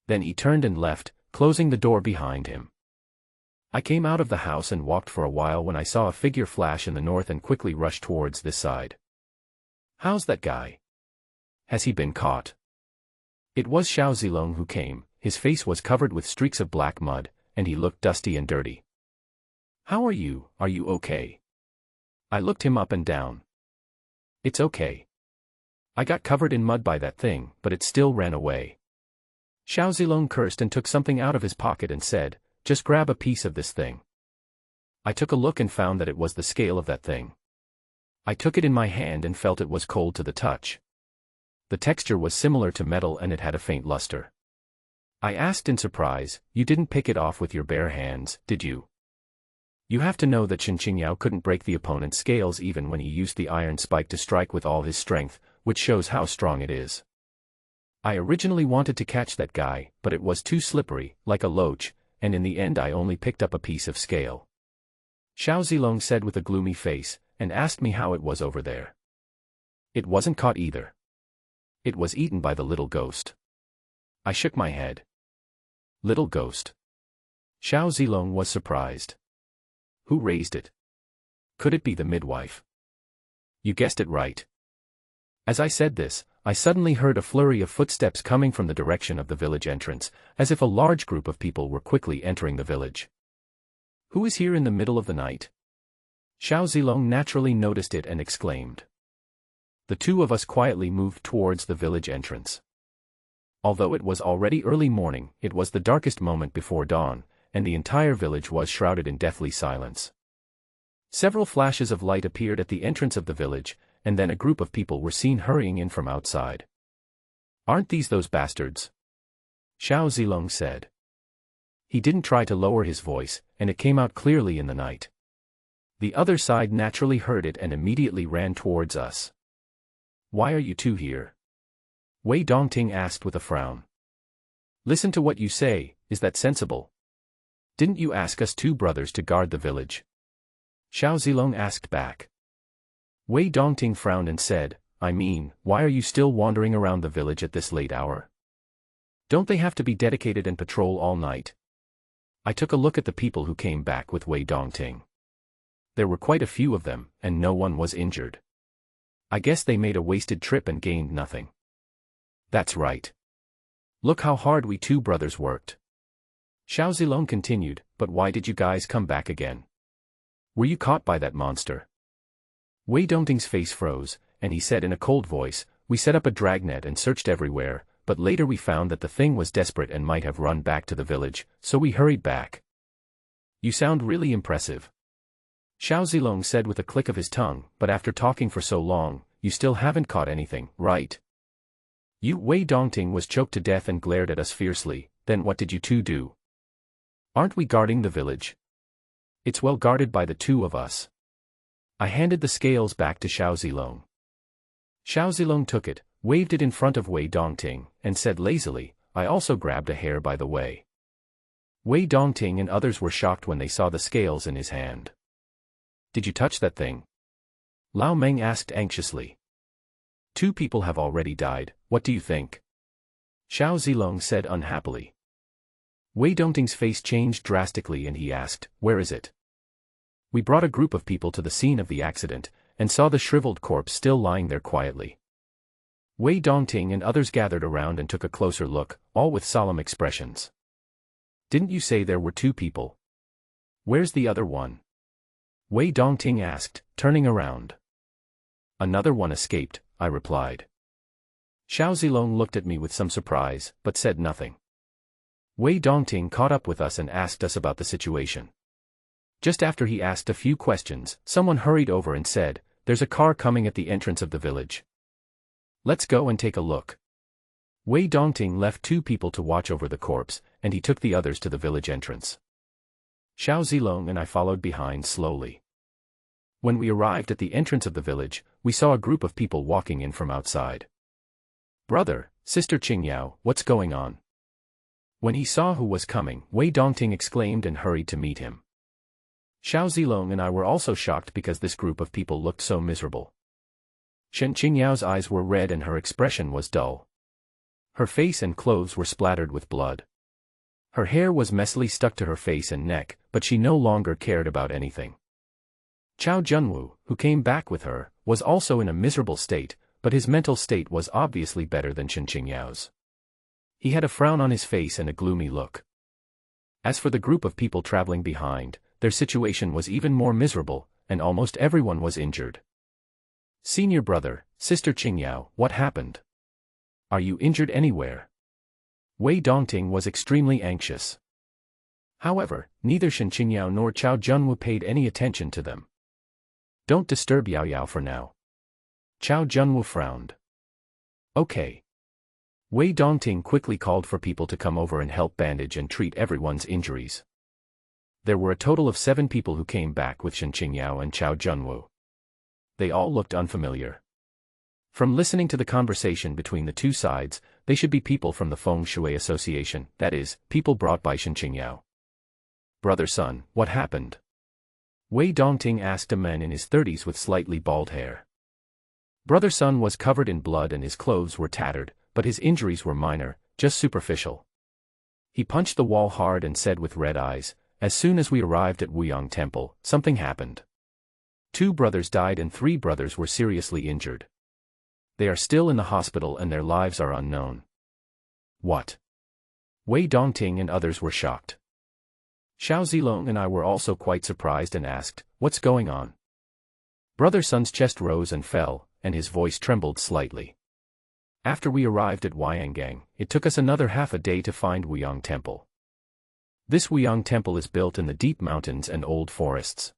Then he turned and left, closing the door behind him. I came out of the house and walked for a while when I saw a figure flash in the north and quickly rushed towards this side. How's that guy? Has he been caught? It was Xiao Zilong who came. His face was covered with streaks of black mud, and he looked dusty and dirty. How are you? Are you okay? I looked him up and down. It's okay. I got covered in mud by that thing, but it still ran away. Xiao Zilong cursed and took something out of his pocket and said, just grab a piece of this thing. I took a look and found that it was the scale of that thing. I took it in my hand and felt it was cold to the touch. The texture was similar to metal and it had a faint luster. I asked in surprise, you didn't pick it off with your bare hands, did you? You have to know that Shen Qingyao couldn't break the opponent's scales even when he used the iron spike to strike with all his strength, which shows how strong it is. I originally wanted to catch that guy, but it was too slippery, like a loach, and in the end I only picked up a piece of scale. Xiao Zilong said with a gloomy face, and asked me how it was over there. It wasn't caught either. It was eaten by the little ghost. I shook my head. Little ghost. Xiao Zilong was surprised. Who raised it? Could it be the midwife? You guessed it right. As I said this, I suddenly heard a flurry of footsteps coming from the direction of the village entrance, as if a large group of people were quickly entering the village. Who is here in the middle of the night? Xiao Zilong naturally noticed it and exclaimed. The two of us quietly moved towards the village entrance. Although it was already early morning, it was the darkest moment before dawn, and the entire village was shrouded in deathly silence. Several flashes of light appeared at the entrance of the village, and then a group of people were seen hurrying in from outside. Aren't these those bastards? Xiao Zilong said. He didn't try to lower his voice, and it came out clearly in the night. The other side naturally heard it and immediately ran towards us. Why are you two here? Wei Dongting asked with a frown. Listen to what you say, is that sensible? Didn't you ask us two brothers to guard the village? Xiao Zilong asked back. Wei Dongting frowned and said, I mean, why are you still wandering around the village at this late hour? Don't they have to be dedicated and patrol all night? I took a look at the people who came back with Wei Dongting. There were quite a few of them, and no one was injured. I guess they made a wasted trip and gained nothing. That's right. Look how hard we two brothers worked. Xiao Zilong continued, but why did you guys come back again? Were you caught by that monster? Wei Dongting's face froze, and he said in a cold voice, We set up a dragnet and searched everywhere, but later we found that the thing was desperate and might have run back to the village, so we hurried back. You sound really impressive, Xiao Zilong said with a click of his tongue, but after talking for so long, you still haven't caught anything, right? Wei Dongting was choked to death and glared at us fiercely. Then what did you two do? Aren't we guarding the village? It's well guarded by the two of us. I handed the scales back to Xiao Zilong. Xiao Zilong took it, waved it in front of Wei Dongting, and said lazily, I also grabbed a hair by the way. Wei Dongting and others were shocked when they saw the scales in his hand. Did you touch that thing? Lao Meng asked anxiously. 2 people have already died, what do you think? Xiao Zilong said unhappily. Wei Dongting's face changed drastically and he asked, where is it? We brought a group of people to the scene of the accident, and saw the shriveled corpse still lying there quietly. Wei Dongting and others gathered around and took a closer look, all with solemn expressions. Didn't you say there were 2 people? Where's the other one? Wei Dongting asked, turning around. Another one escaped, I replied. Xiao Zilong looked at me with some surprise, but said nothing. Wei Dongting caught up with us and asked us about the situation. Just after he asked a few questions, someone hurried over and said, there's a car coming at the entrance of the village. Let's go and take a look. Wei Dongting left 2 people to watch over the corpse, and he took the others to the village entrance. Xiao Zilong and I followed behind slowly. When we arrived at the entrance of the village, we saw a group of people walking in from outside. Brother, Sister Qingyao, what's going on? When he saw who was coming, Wei Dongting exclaimed and hurried to meet him. Xiao Zilong and I were also shocked because this group of people looked so miserable. Shen Qingyao's eyes were red and her expression was dull. Her face and clothes were splattered with blood. Her hair was messily stuck to her face and neck, but she no longer cared about anything. Chao Junwu, who came back with her, was also in a miserable state, but his mental state was obviously better than Shen Qingyao's. He had a frown on his face and a gloomy look. As for the group of people traveling behind, their situation was even more miserable, and almost everyone was injured. Senior brother, Sister Qingyao, what happened? Are you injured anywhere? Wei Dongting was extremely anxious. However, neither Shen Qingyao nor Chao Junwu paid any attention to them. Don't disturb Yao Yao for now. Chao Junwu frowned. Okay. Wei Dongting quickly called for people to come over and help bandage and treat everyone's injuries. There were a total of 7 people who came back with Shen Qingyao and Chao Junwu. They all looked unfamiliar. From listening to the conversation between the 2 sides, they should be people from the Feng Shui Association, that is, people brought by Shen Qingyao. Brother Sun, what happened? Wei Dongting asked a man in his 30s with slightly bald hair. Brother Sun was covered in blood and his clothes were tattered, but his injuries were minor, just superficial. He punched the wall hard and said with red eyes, as soon as we arrived at Wuyang Temple, something happened. 2 brothers died and 3 brothers were seriously injured. They are still in the hospital and their lives are unknown. What? Wei Dongting and others were shocked. Xiao Zilong and I were also quite surprised and asked, what's going on? Brother Sun's chest rose and fell, and his voice trembled slightly. After we arrived at Wyangang, it took us another half a day to find Wuyang Temple. This Wuyang Temple is built in the deep mountains and old forests.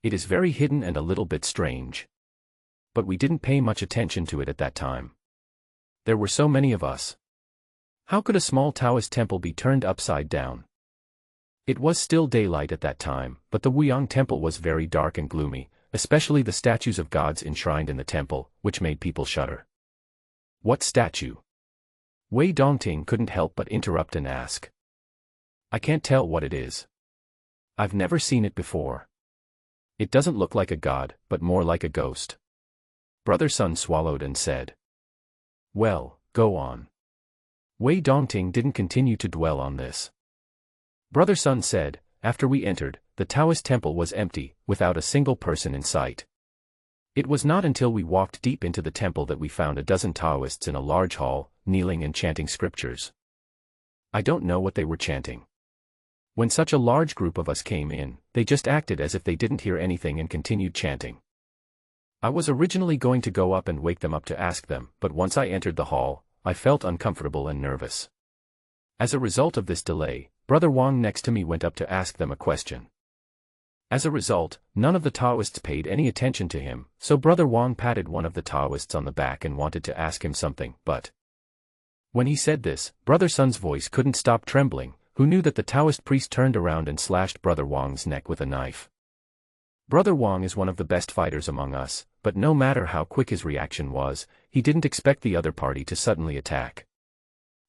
It is very hidden and a little bit strange. But we didn't pay much attention to it at that time. There were so many of us. How could a small Taoist temple be turned upside down? It was still daylight at that time, but the Wuyang Temple was very dark and gloomy, especially the statues of gods enshrined in the temple, which made people shudder. What statue? Wei Dongting couldn't help but interrupt and ask. I can't tell what it is. I've never seen it before. It doesn't look like a god, but more like a ghost. Brother Sun swallowed and said. Well, go on. Wei Dongting didn't continue to dwell on this. Brother Sun said, after we entered, the Taoist temple was empty, without a single person in sight. It was not until we walked deep into the temple that we found a dozen Taoists in a large hall, kneeling and chanting scriptures. I don't know what they were chanting. When such a large group of us came in, they just acted as if they didn't hear anything and continued chanting. I was originally going to go up and wake them up to ask them, but once I entered the hall, I felt uncomfortable and nervous. As a result of this delay, Brother Wang next to me went up to ask them a question. As a result, none of the Taoists paid any attention to him, so Brother Wang patted one of the Taoists on the back and wanted to ask him something, but when he said this, Brother Sun's voice couldn't stop trembling, who knew that the Taoist priest turned around and slashed Brother Wang's neck with a knife. Brother Wang is one of the best fighters among us, but no matter how quick his reaction was, he didn't expect the other party to suddenly attack.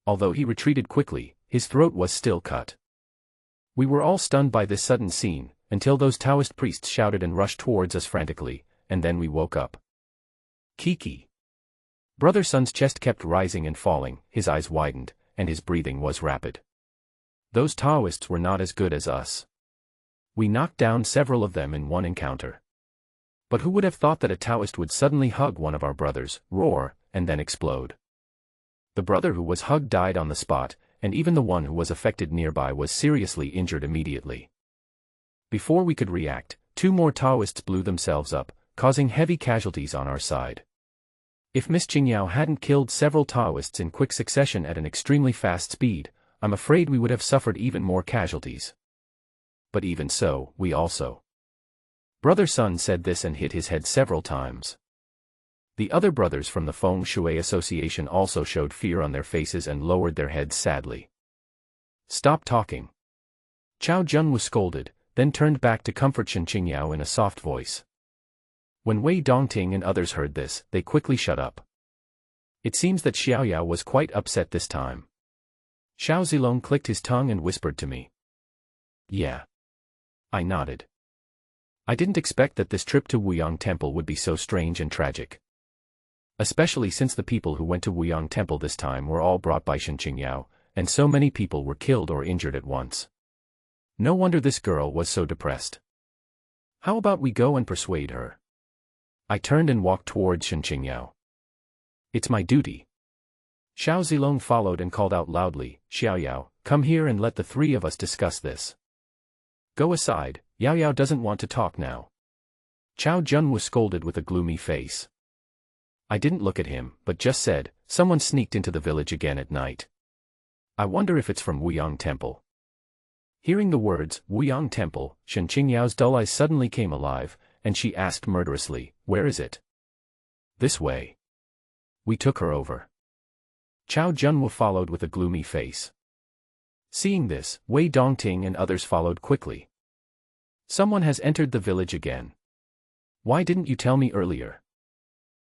Although he retreated quickly, his throat was still cut. We were all stunned by this sudden scene, until those Taoist priests shouted and rushed towards us frantically, and then we woke up. Kiki. Brother Sun's chest kept rising and falling, his eyes widened, and his breathing was rapid. Those Taoists were not as good as us. We knocked down several of them in one encounter. But who would have thought that a Taoist would suddenly hug one of our brothers, roar, and then explode? The brother who was hugged died on the spot, and even the one who was affected nearby was seriously injured immediately. Before we could react, 2 more Taoists blew themselves up, causing heavy casualties on our side. If Miss Qingyao hadn't killed several Taoists in quick succession at an extremely fast speed, I'm afraid we would have suffered even more casualties. But even so, we also. Brother Sun said this and hit his head several times. The other brothers from the Feng Shui Association also showed fear on their faces and lowered their heads sadly. Stop talking. Chao Jun was scolded, then turned back to comfort Shen Qingyao in a soft voice. When Wei Dongting and others heard this, they quickly shut up. It seems that Xiaoyao was quite upset this time. Xiao Zilong clicked his tongue and whispered to me. Yeah. I nodded. I didn't expect that this trip to Wuyang Temple would be so strange and tragic. Especially since the people who went to Wuyang Temple this time were all brought by Shen Qingyao, and so many people were killed or injured at once. No wonder this girl was so depressed. How about we go and persuade her? I turned and walked towards Shen Qingyao. It's my duty. Xiao Zilong followed and called out loudly, Xiaoyao, come here and let the 3 of us discuss this. Go aside, Yao Yao doesn't want to talk now. Chao Jun was scolded with a gloomy face. I didn't look at him, but just said, someone sneaked into the village again at night. I wonder if it's from Wuyang Temple. Hearing the words, Wuyang Temple, Shen Qingyao's dull eyes suddenly came alive, and she asked murderously, where is it? This way. We took her over. Chao Junwu followed with a gloomy face. Seeing this, Wei Dongting and others followed quickly. Someone has entered the village again. Why didn't you tell me earlier?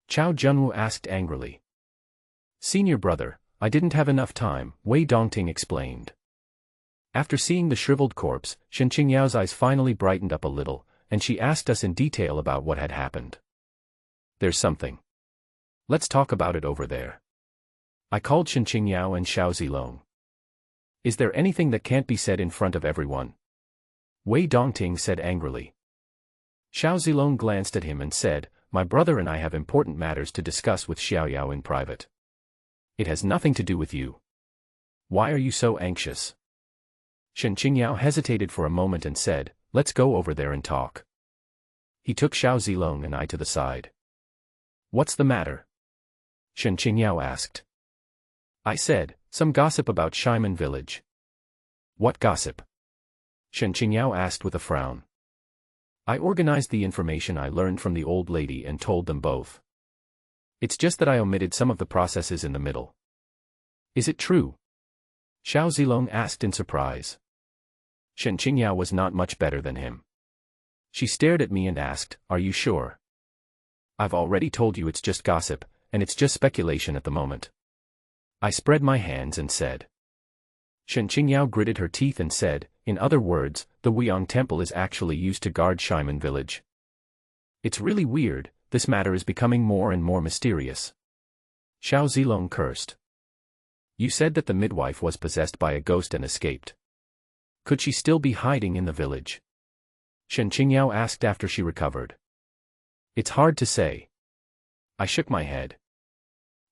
Chao Junwu asked angrily. Senior brother, I didn't have enough time, Wei Dongting explained. After seeing the shriveled corpse, Shen Qingyao's eyes finally brightened up a little, and she asked us in detail about what had happened. There's something. Let's talk about it over there. I called Shen Qingyao and Xiao Zilong. Is there anything that can't be said in front of everyone? Wei Dongting said angrily. Xiao Zilong glanced at him and said, my brother and I have important matters to discuss with Xiaoyao in private. It has nothing to do with you. Why are you so anxious? Shen Qingyao hesitated for a moment and said, let's go over there and talk. He took Xiao Zilong and I to the side. What's the matter? Shen Qingyao asked. I said, some gossip about Shaiman village. What gossip? Shen Qingyao asked with a frown. I organized the information I learned from the old lady and told them both. It's just that I omitted some of the processes in the middle. Is it true? Xiao Zilong asked in surprise. Shen Qingyao was not much better than him. She stared at me and asked, are you sure? I've already told you it's just gossip, and it's just speculation at the moment. I spread my hands and said. Shen Qingyao gritted her teeth and said, in other words, the Wuyang Temple is actually used to guard Shaiman village. It's really weird, this matter is becoming more and more mysterious. Xiao Zilong cursed. You said that the midwife was possessed by a ghost and escaped. Could she still be hiding in the village? Shen Qingyao asked after she recovered. It's hard to say. I shook my head.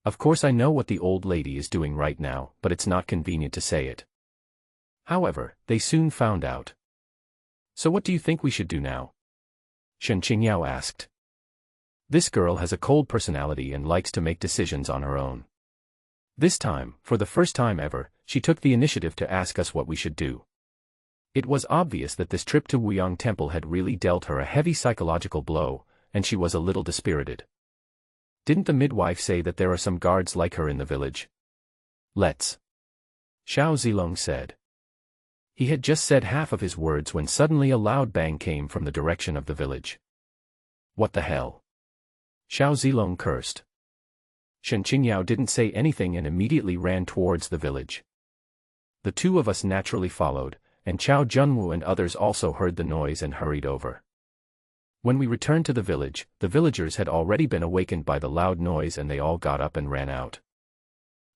Of course I know what the old lady is doing right now, but it's not convenient to say it. However, they soon found out. So what do you think we should do now? Shen Qingyao asked. This girl has a cold personality and likes to make decisions on her own. This time, for the first time ever, she took the initiative to ask us what we should do. It was obvious that this trip to Wuyang Temple had really dealt her a heavy psychological blow, and she was a little dispirited. Didn't the midwife say that there are some guards like her in the village? Let's. Xiao Zilong said. He had just said half of his words when suddenly a loud bang came from the direction of the village. What the hell? Xiao Zilong cursed. Shen Qingyao didn't say anything and immediately ran towards the village. The two of us naturally followed, and Chao Junwu and others also heard the noise and hurried over. When we returned to the village, the villagers had already been awakened by the loud noise and they all got up and ran out.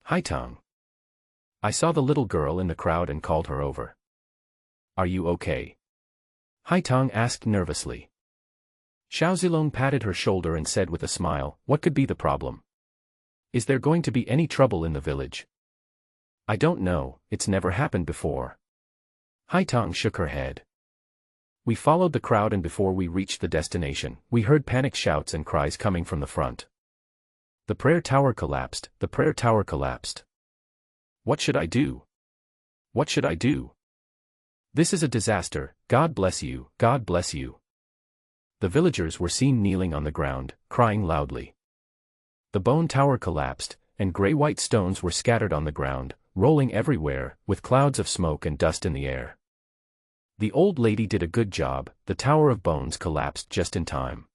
Haitang. I saw the little girl in the crowd and called her over. Are you okay? Haitang asked nervously. Xiao Zilong patted her shoulder and said with a smile, what could be the problem? Is there going to be any trouble in the village? I don't know, it's never happened before. Haitang shook her head. We followed the crowd and before we reached the destination, we heard panic shouts and cries coming from the front. The prayer tower collapsed, the prayer tower collapsed. What should I do? What should I do? This is a disaster, God bless you, God bless you. The villagers were seen kneeling on the ground, crying loudly. The bone tower collapsed, and gray-white stones were scattered on the ground, rolling everywhere, with clouds of smoke and dust in the air. The old lady did a good job, the tower of bones collapsed just in time.